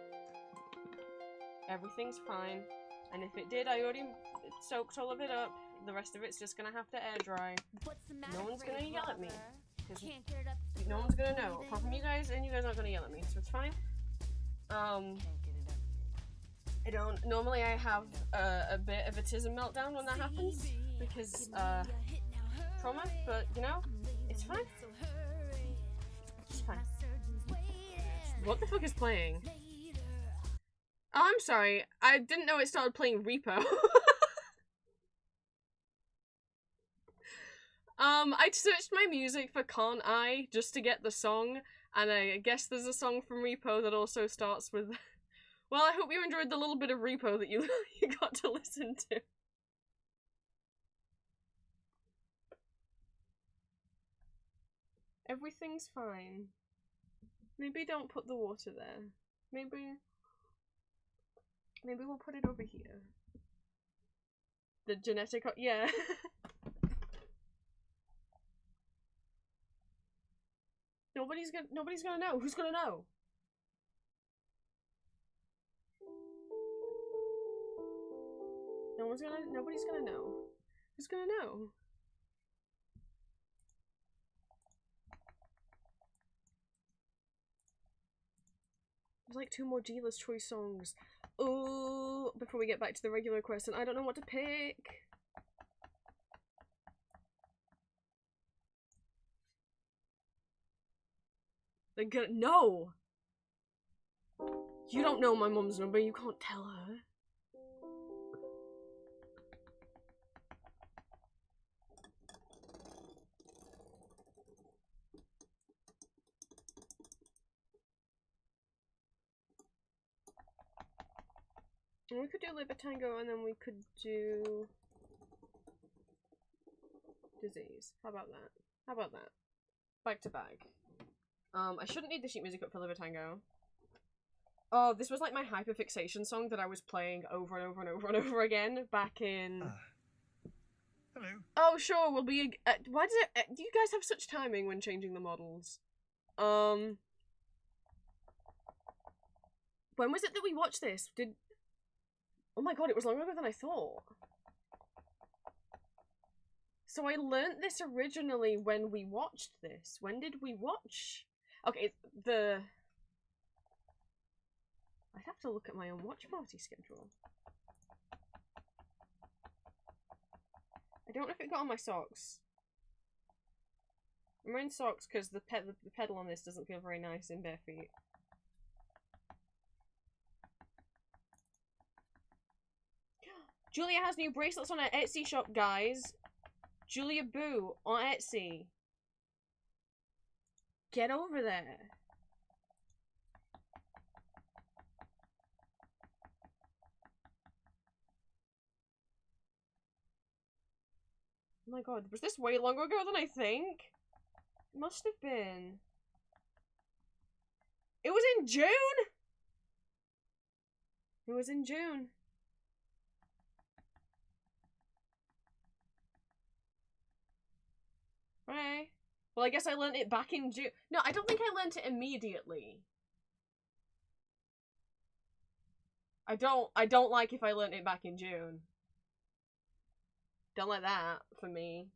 Everything's fine. And if it did, I already soaked all of it up. The rest of it's just gonna have to air dry. No one's gonna yell at me. No one's gonna know, apart from you guys, and you guys aren't gonna yell at me, so it's fine. I don't. Normally, I have a bit of a tism meltdown when that happens because trauma, but you know, it's fine. It's fine. What the fuck is playing? Oh, I'm sorry. I didn't know it started playing Repo. I searched my music for Can't I just to get the song, and I guess there's a song from Repo that also starts with. Well, I hope you enjoyed the little bit of Repo that you got to listen to. Everything's fine. Maybe don't put the water there. Maybe we'll put it over here. The genetic, yeah. Nobody's gonna know. Who's gonna know? Nobody's gonna know. Who's gonna know? There's like 2 more Dealer's Choice songs. Oh, before we get back to the regular question, I don't know what to pick. They're gonna— no! You don't know my mum's number, you can't tell her. We could do Libertango and then we could do disease. How about that? How about that? Back to back. I shouldn't need the sheet music up for Libertango. Oh, this was like my hyperfixation song that I was playing over and over and over and over again back in... Hello. Oh, sure, we'll be... why does it... do you guys have such timing when changing the models? When was it that we watched this? Oh my god, it was longer than I thought. So I learnt this originally when we watched this. When did we watch? Okay, I'd have to look at my own watch party schedule. I don't know if it got on my socks. I'm wearing socks because the pedal on this doesn't feel very nice in bare feet. Julia has new bracelets on her Etsy shop, guys. Julia Boo on Etsy. Get over there. Oh my god, was this way longer ago than I think? It must have been. It was in June? It was in June. Okay. Well, I guess I learnt it back in June. No, I don't think I learnt it immediately. I don't like if I learnt it back in June. Don't like that for me.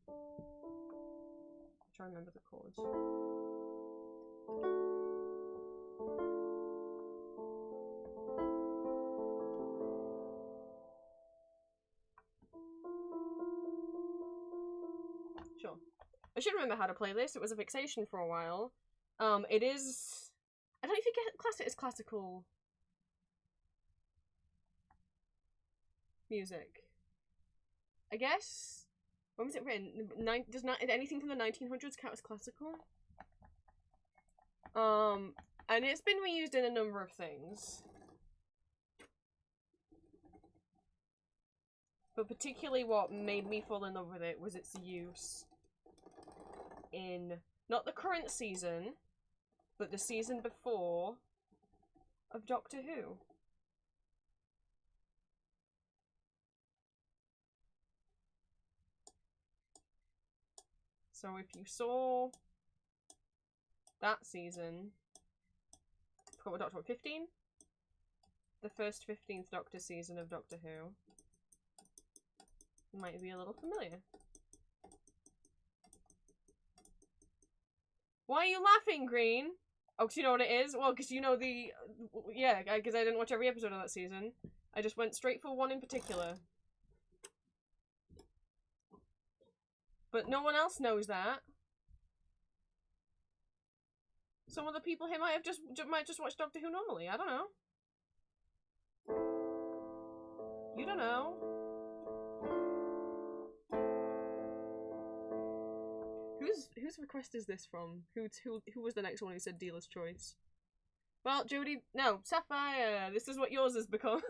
Try to remember the chords. Sure. I should remember how to play this. It was a fixation for a while. It is... I don't think I class it as classical music. I guess? When was it written? Does anything from the 1900s count as classical? And it's been reused in a number of things. But particularly what made me fall in love with it was its use in, not the current season, but the season before of Doctor Who. So if you saw that season, I forgot what Doctor, what, 15? The first 15th Doctor season of Doctor Who. Might be a little familiar. Why are you laughing, Green? Oh, because you know what it is? Well, because you know the... Yeah, because I didn't watch every episode of that season. I just went straight for one in particular. But no one else knows that. Some of the people here might just watch Doctor Who normally. I don't know. You don't know. Whose request is this from? Who was the next one who said dealer's choice? Well, Jodie, no, Sapphire. This is what yours has become.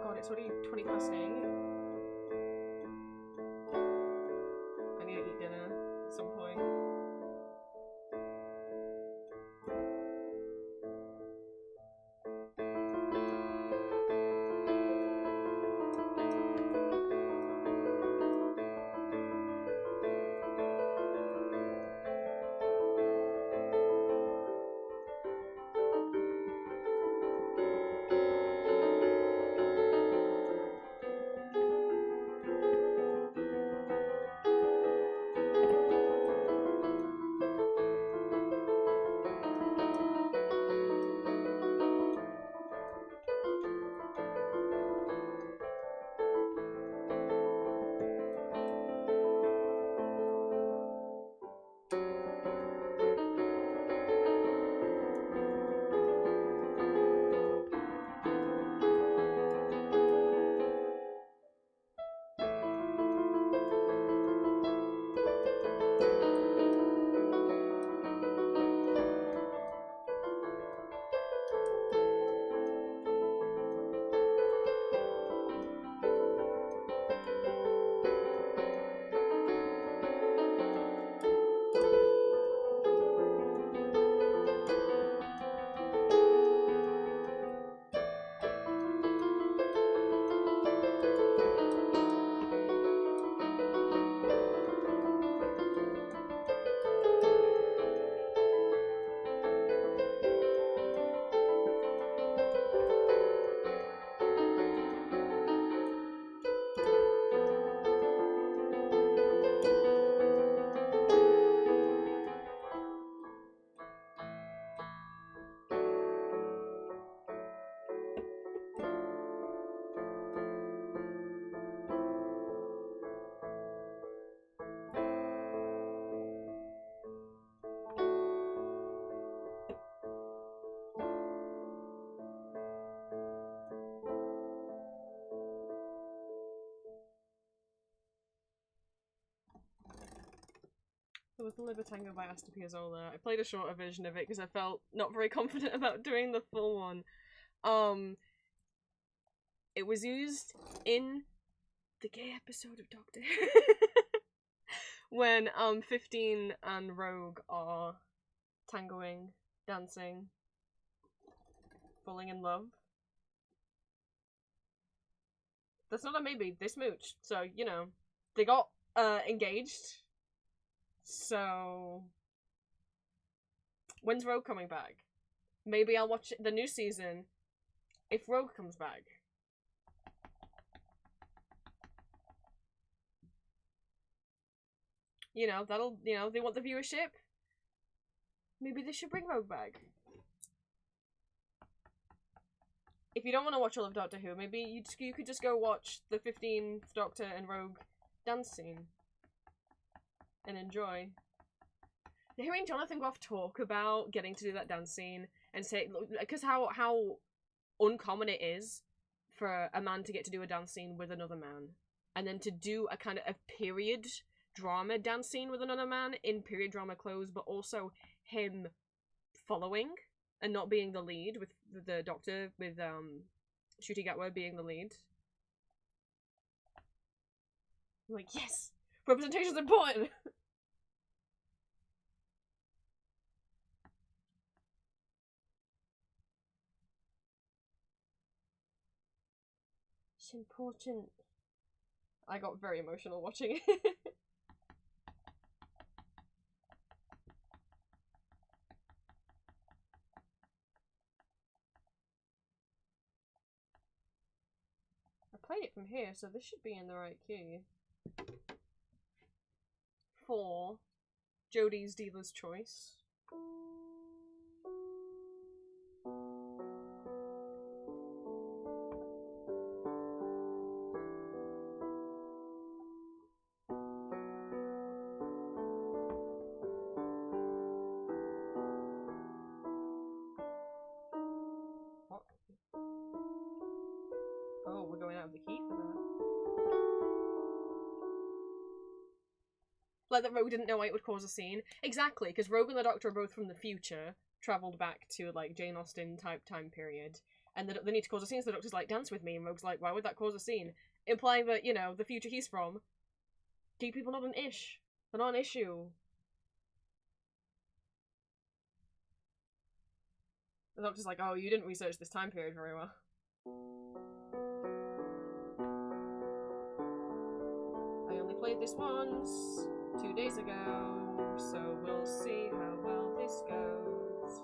God, it's already 20 past 8. I need to eat dinner at some point. Little Libertango by Asta Piazzolla. I played a shorter version of it because I felt not very confident about doing the full one. It was used in the gay episode of Doctor Who when 15 and Rogue are tangoing, dancing, falling in love. That's not a maybe, they smooched. So, you know, they got engaged. So when's Rogue coming back? Maybe I'll watch the new season if Rogue comes back. You know, that'll, you know, they want the viewership. Maybe they should bring Rogue back. If you don't want to watch all of Doctor Who, maybe you could just go watch the 15th Doctor and Rogue dance scene. And enjoy. Hearing Jonathan Groff talk about getting to do that dance scene and say, because how uncommon it is for a man to get to do a dance scene with another man. And then to do a kind of a period drama dance scene with another man in period drama clothes, but also him following and not being the lead, with the Doctor, with Ncuti Gatwa being the lead. I'm like, yes! Representation's important! It's important. I got very emotional watching it. I played it from here, so this should be in the right key. 4. Jodie's Dealer's Choice. What? Oh, we're going out of the key for that. Like that Rogue didn't know why it would cause a scene. Exactly, because Rogue and the Doctor are both from the future, travelled back to like Jane Austen type time period, and they need to cause a scene, so the Doctor's like, dance with me, and Rogue's like, why would that cause a scene? Implying that, you know, the future he's from, gay people not an ish. They're not an issue. The Doctor's like, oh, you didn't research this time period very well. I only played this once, 2 days ago, so we'll see how well this goes.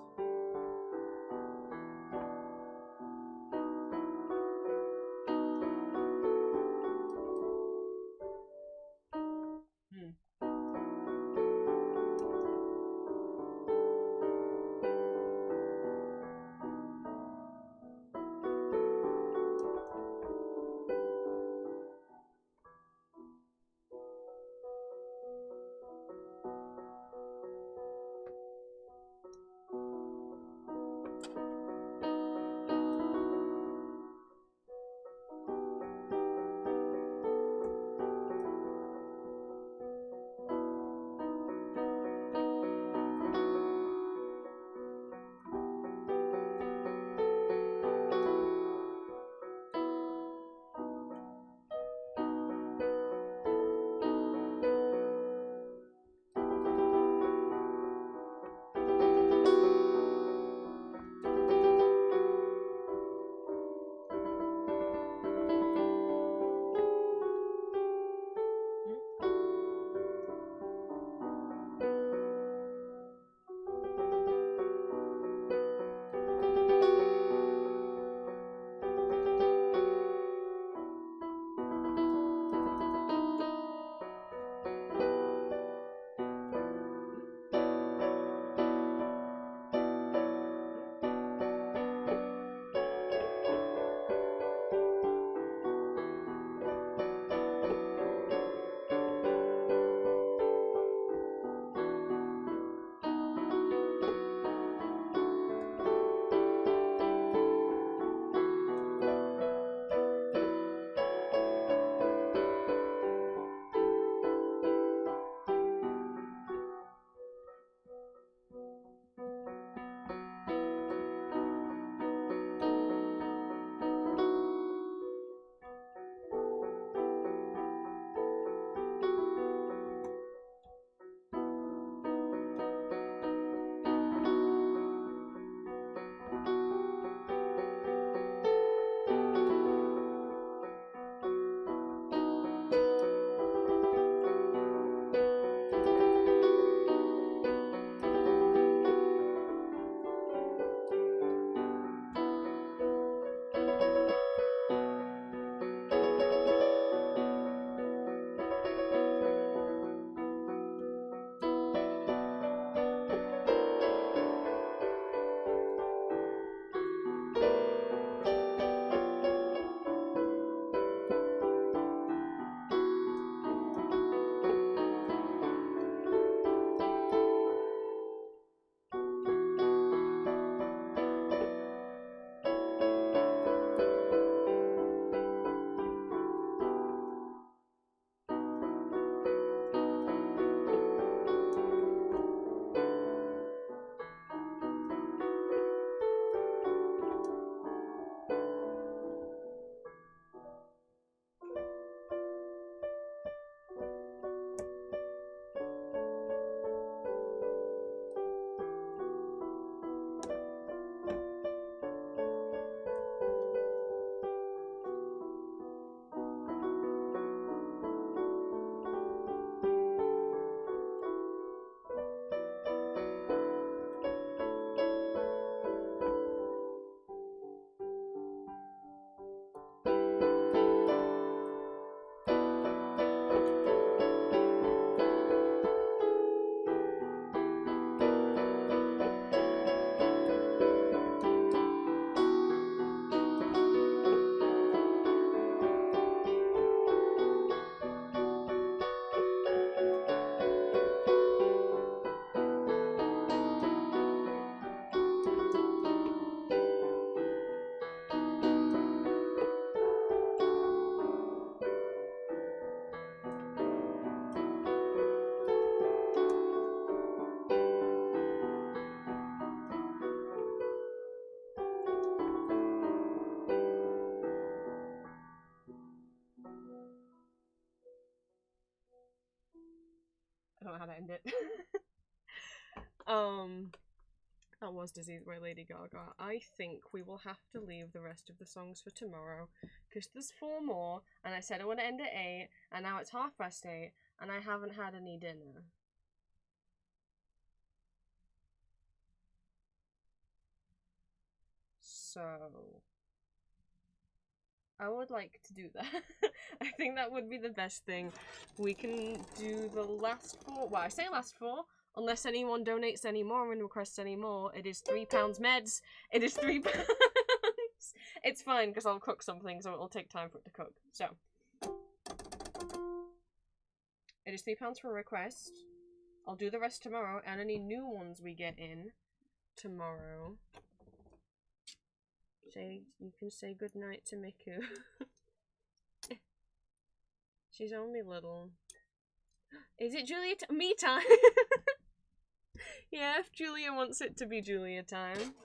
end it. That was Disease by Lady Gaga. I think we will have to leave the rest of the songs for tomorrow, because there's 4 more, and I said I want to end at 8, and now it's 8:30, and I haven't had any dinner. So I would like to do that. I think that would be the best thing. We can do the last 4. Well, I say last 4, unless anyone donates any more and requests any more. It is £3 meds. It is £3. It's fine, because I'll cook something, so it'll take time for it to cook. So it is £3 for a request. I'll do the rest tomorrow, and any new ones we get in tomorrow. You can say goodnight to Miku. She's only little. Is it Julia me time? Yeah, if Julia wants it to be Julia time.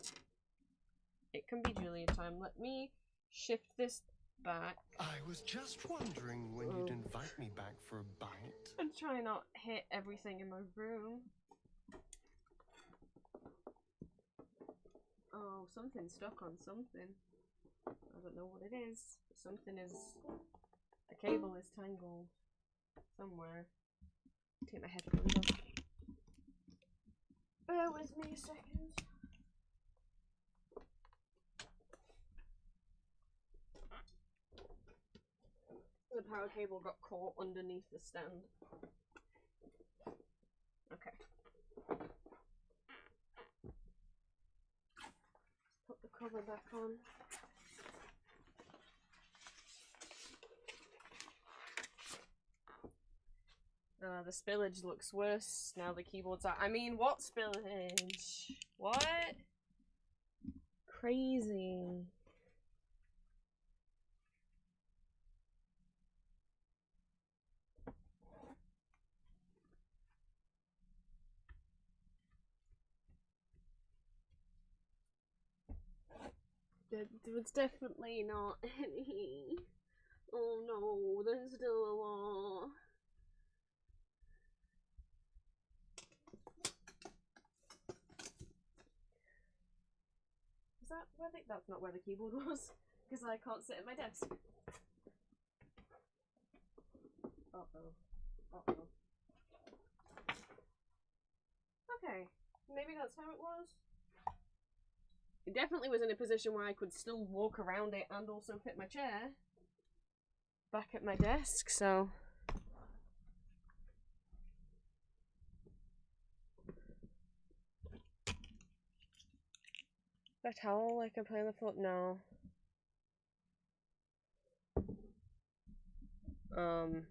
It can be Julia time. Let me shift this back. I was just wondering when you'd invite me back for a bite. I'm trying not to hit everything in my room. Oh, something's stuck on something. I don't know what it is. Something is... A cable is tangled somewhere. Take my headphones off. Bear with me a second. The power cable got caught underneath the stand. Okay. Put the cover back on. The spillage looks worse now the keyboard's out. I mean, what spillage? What? Crazy. There was definitely not any. Oh no, there's still a lot. Is that where that's not where the keyboard was, because I can't sit at my desk. Uh-oh. Uh-oh. Okay, maybe that's how it was. It definitely was in a position where I could still walk around it and also fit my chair back at my desk, so... A towel like I play on the floor? No. The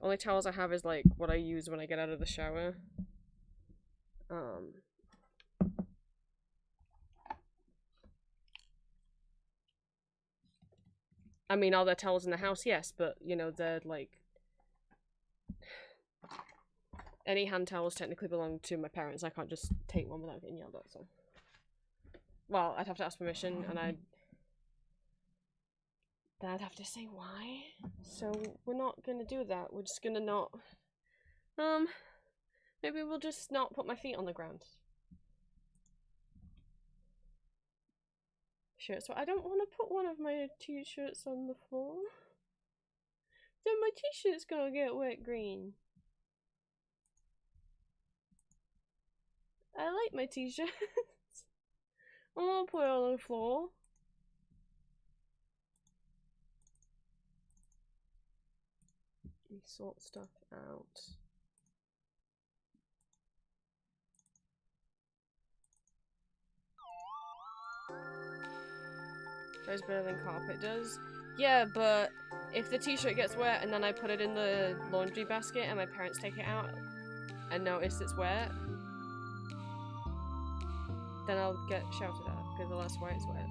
only towels I have is like what I use when I get out of the shower. I mean, are there towels in the house? Yes, but you know, they're like... Any hand towels technically belong to my parents. I can't just take one without getting yelled at, so... Well, I'd have to ask permission, and then I'd have to say why. So, we're not gonna do that. We're just gonna not... Maybe we'll just not put my feet on the ground. Shirts. I don't want to put one of my t-shirts on the floor. Then my t-shirt's gonna get wet green. I like my t-shirts. I won't put it on the floor. We sort stuff out. Dries better than carpet does. Yeah, but if the t-shirt gets wet and then I put it in the laundry basket and my parents take it out and notice it's wet, then I'll get shouted at because that's why it's wet.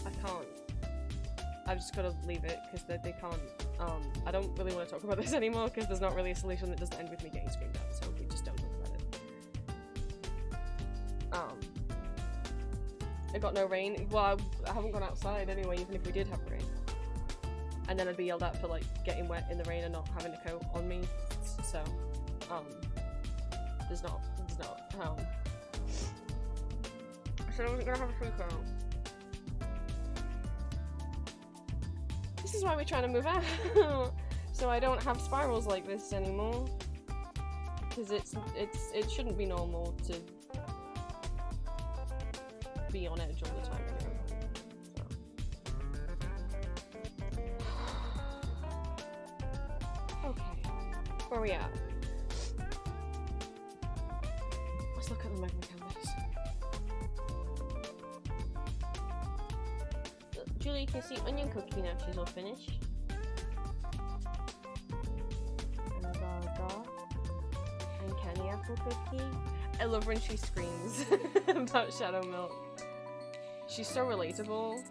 I can't. I've just got to leave it because they can't. I don't really want to talk about this anymore because there's not really a solution that doesn't end with me getting screamed at, so we just don't talk about it. It got no rain. Well, I haven't gone outside anyway, even if we did have rain. and then I'd be yelled at for like getting wet in the rain and not having a coat on me. So, there's not, I said I wasn't gonna have a free coat. This is why we're trying to move out, so I don't have spirals like this anymore. Because it shouldn't be normal to be on edge all the time anyway. So. Okay, where are we at? Let's look at the magma canvas. Julie, you can see onion cookie now. She's all finished. And candy apple cookie. I love when she screams about Shadow Milk. She's so relatable.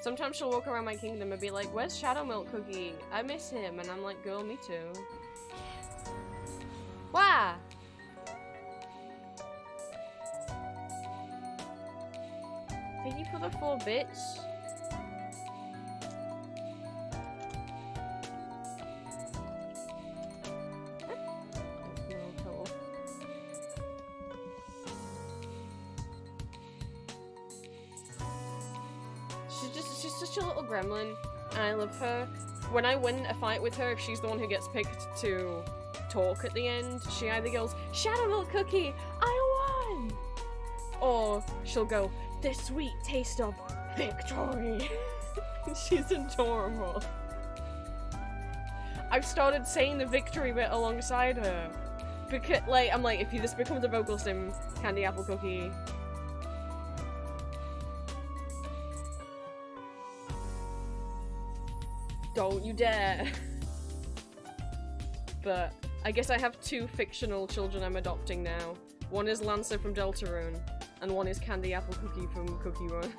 Sometimes she'll walk around my kingdom and be like, "Where's Shadow Milk Cookie? I miss him." And I'm like, "Girl, me too." Why? Thank you for the 4 bits. She's such a little gremlin, and I love her. When I win a fight with her, if she's the one who gets picked to talk at the end, she either goes, "Shadow Milk Cookie, I won!" Or she'll go, "The sweet taste of victory." She's adorable. I've started saying the victory bit alongside her. Because, like, I'm like, if this becomes a vocal sim, Candy Apple Cookie. Don't you dare. But I guess I have 2 fictional children I'm adopting now. One is Lancer from Deltarune, and one is Candy Apple Cookie from Cookie Run.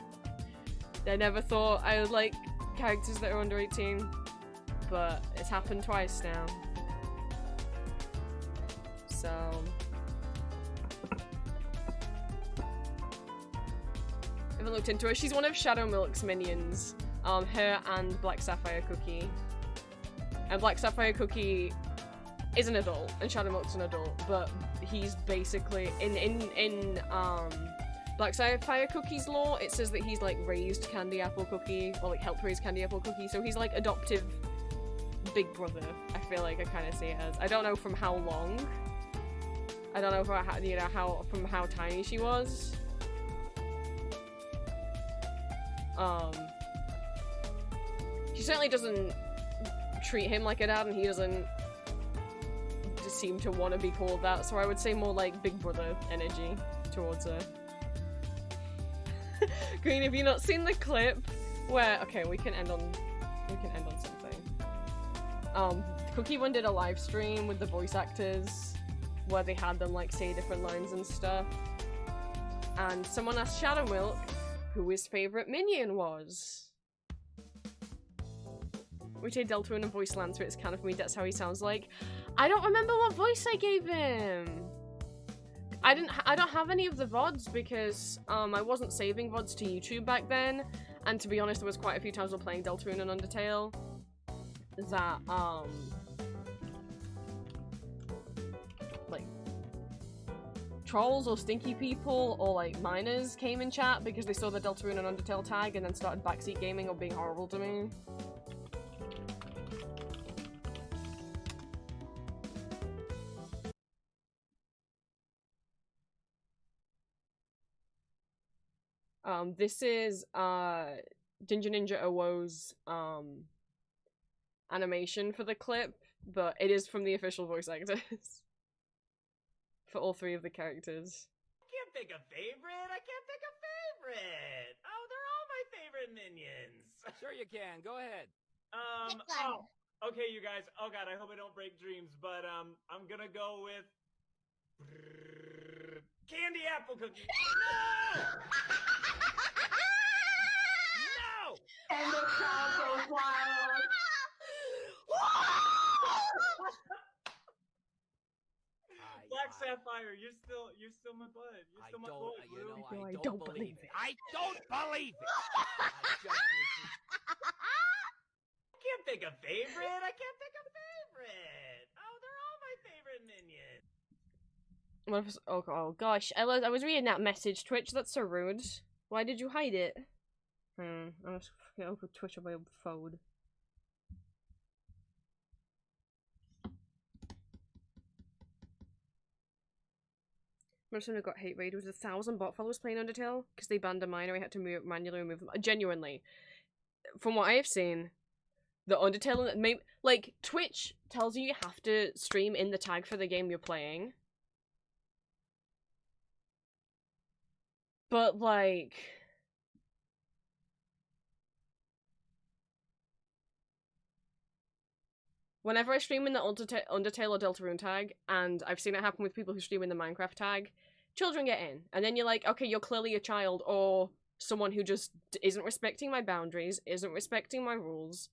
I never thought I would like characters that are under 18, but it's happened twice now. So... I haven't looked into her. She's one of Shadow Milk's minions. Her and Black Sapphire Cookie. And Black Sapphire Cookie is an adult, and Shadow Milk's an adult, but he's basically in Black Sapphire Cookie's lore, it says that he's like raised Candy Apple Cookie, or like helped raise Candy Apple Cookie, so he's like adoptive big brother. I feel like I kind of see it as. I don't know from how long. I don't know from how, you know, from how tiny she was. She certainly doesn't treat him like a dad, and he doesn't just seem to want to be called that, so I would say more like big brother energy towards her. Green, have you not seen the clip where... Okay, we can end on something. Cookie One did a live stream with the voice actors where they had them like say different lines and stuff. And someone asked Shadow Milk who his favorite minion was. Which I dealt with in a voice Lancer, it's kind of me, that's how he sounds like. I don't remember what voice I gave him! I don't have any of the VODs because I wasn't saving VODs to YouTube back then, and to be honest there was quite a few times while playing Deltarune and Undertale that like trolls or stinky people or like minors came in chat because they saw the Deltarune and Undertale tag and then started backseat gaming or being horrible to me. This is Ginger Ninja Owo's animation for the clip, but it is from the official voice actors for all 3 of the characters. I can't pick a favorite. Oh, they're all my favorite minions. Sure you can. Go ahead. Okay, you guys. Oh god, I hope I don't break dreams, but I'm gonna go with Candy Apple Cookie. No! No! And the crowd goes wild. Black Sapphire, you're still my bud. You're still my boy, Blue. No, I don't believe it. I don't believe it. I can't pick a favorite. Oh, they're all my favorite minions. What if, oh gosh, I was reading that message, Twitch. That's so rude. Why did you hide it? I'm just gonna open Twitch on my own phone. Remember someone who got hate raid was 1,000 bot followers playing Undertale because they banned a minor. I had to manually remove them. Genuinely, from what I have seen, the Undertale like Twitch tells you have to stream in the tag for the game you're playing, but like. Whenever I stream in the Undertale or Deltarune tag, and I've seen it happen with people who stream in the Minecraft tag, children get in. And then you're like, okay, you're clearly a child, or someone who just isn't respecting my boundaries, isn't respecting my rules.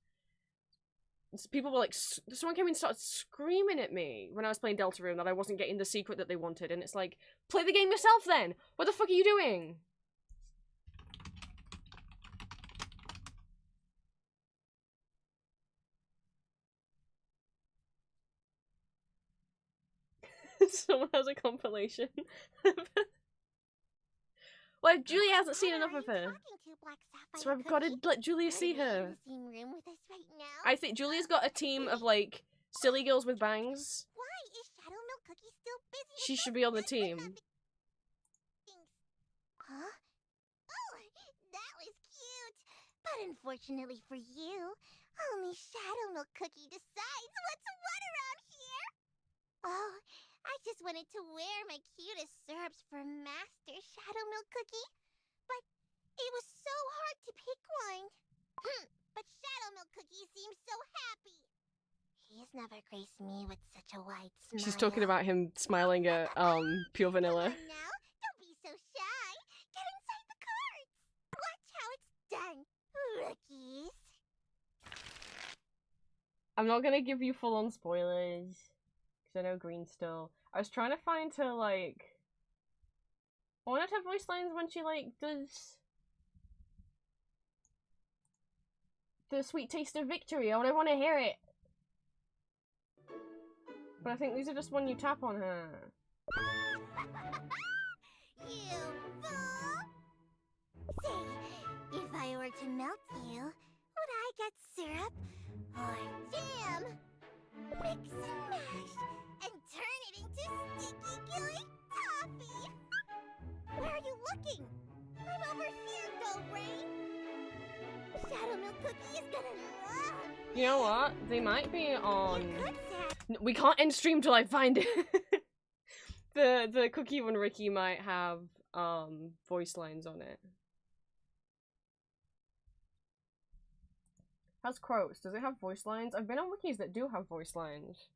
People were like, someone came in and started screaming at me when I was playing Deltarune that I wasn't getting the secret that they wanted, and it's like, play the game yourself then! What the fuck are you doing? Someone has a compilation. Well, Julia hasn't seen enough of her, so I've got to let Julia see her. I think Julia's got a team of like silly girls with bangs. Why is Shadow Milk Cookie still busy? She should be on the team. Huh? Oh, that was cute. But unfortunately for you, only Shadow Milk Cookie decides what's what around here. Oh, I just wanted to wear my cutest syrups for Master Shadow Milk Cookie, but it was so hard to pick one. But Shadow Milk Cookie seems so happy. He's never graced me with such a wide smile. She's talking about him smiling at Pure Vanilla. Come on now, don't be so shy. Get inside the cards. Watch how it's done, rookies. I'm not gonna give you full-on spoilers, because I know Green's still. I was trying to find her, like... I wanted her voice lines when she, like, does... the sweet taste of victory. I want to hear it. But I think these are just when you tap on her. You fool! Say, if I were to melt you, would I get syrup or jam? Mix and mash and turn it into sticky gooey toffee. Where are you looking? I'm over here, Go Rain. Shadow Milk Cookie is gonna love. You know what? They might be on... We can't end stream till I find it. the Cookie and Ricky might have voice lines on it. How's Crows? Does it have voice lines? I've been on wikis that do have voice lines.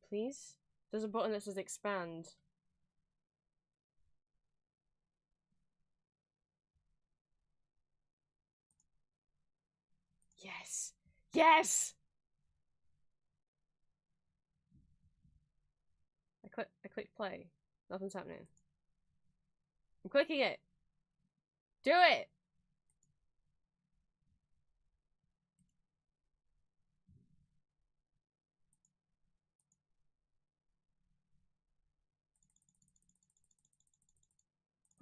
Please? There's a button that says expand. Yes! Yes! I clicked play. Nothing's happening. I'm clicking it. Do it!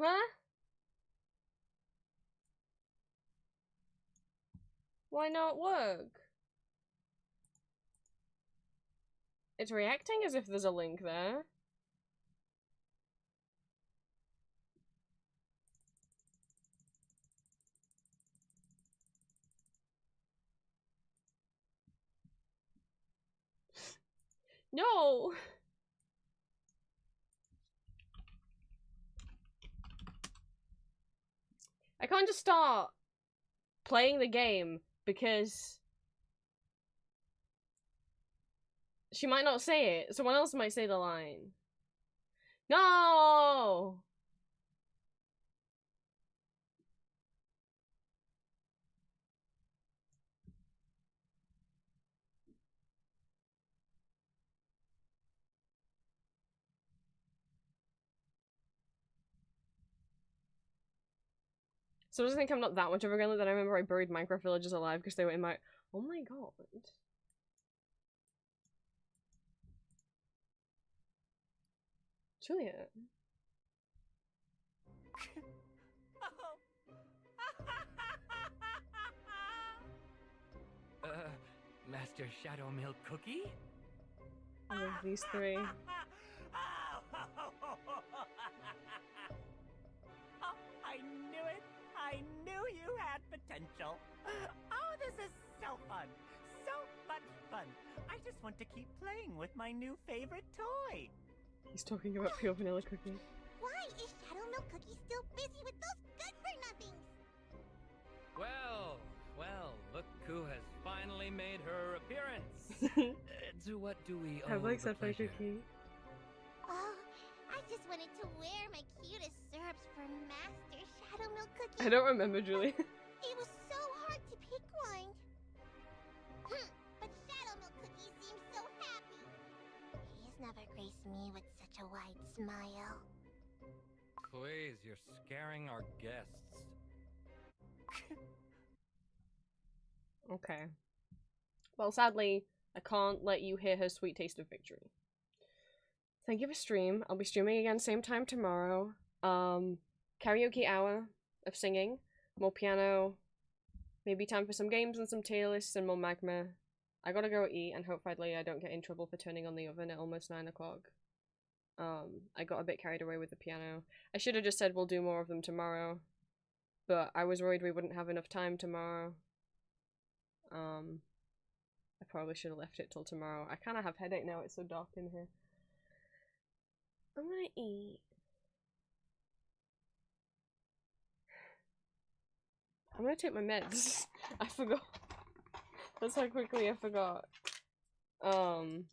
Huh? Why not work? It's reacting as if there's a link there. No! I can't just start playing the game because she might not say it. Someone else might say the line. No! So I just think I'm not that much of a gremlin. Then I remember I buried Minecraft villagers alive because they were in my. Oh my god. Juliet. Master Shadow Milk Cookie? I love these three. Oh, I knew it! I knew you had potential! Oh, this is so fun! So much fun! I just want to keep playing with my new favorite toy! He's talking about pure vanilla cookie. Why is Shadow Milk Cookie still busy with those good-for-nothings? Well, look who has finally made her appearance! To what do we owe Have like the Sapphire pleasure? Cookie. Oh, I just wanted to wear my cutest syrups for Master Shadow Milk Cookie. I don't remember, Julie. It was so hard to pick one. But Shadow Milk Cookie seems so happy. He's never graced me with such a wide smile. Please, you're scaring our guests. Okay. Well, sadly, I can't let you hear her sweet taste of victory. Thank you for stream. I'll be streaming again same time tomorrow. Karaoke hour of singing, more piano, maybe time for some games and some tier lists and more magma. I gotta go eat and hopefully I don't get in trouble for turning on the oven at almost 9 o'clock. I got a bit carried away with the piano. I should have just said we'll do more of them tomorrow, but I was worried we wouldn't have enough time tomorrow. I probably should have left it till tomorrow. I kind of have headache now, it's so dark in here. I'm gonna eat. I'm gonna take my meds. I forgot. That's how quickly I forgot. I'm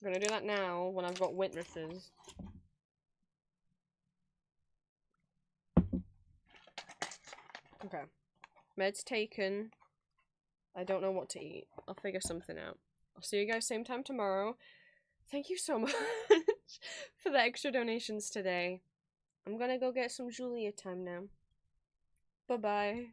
gonna do that now when I've got witnesses. Okay. Meds taken. I don't know what to eat. I'll figure something out. I'll see you guys same time tomorrow. Thank you so much for the extra donations today. I'm gonna go get some Julia time now. Bye-bye.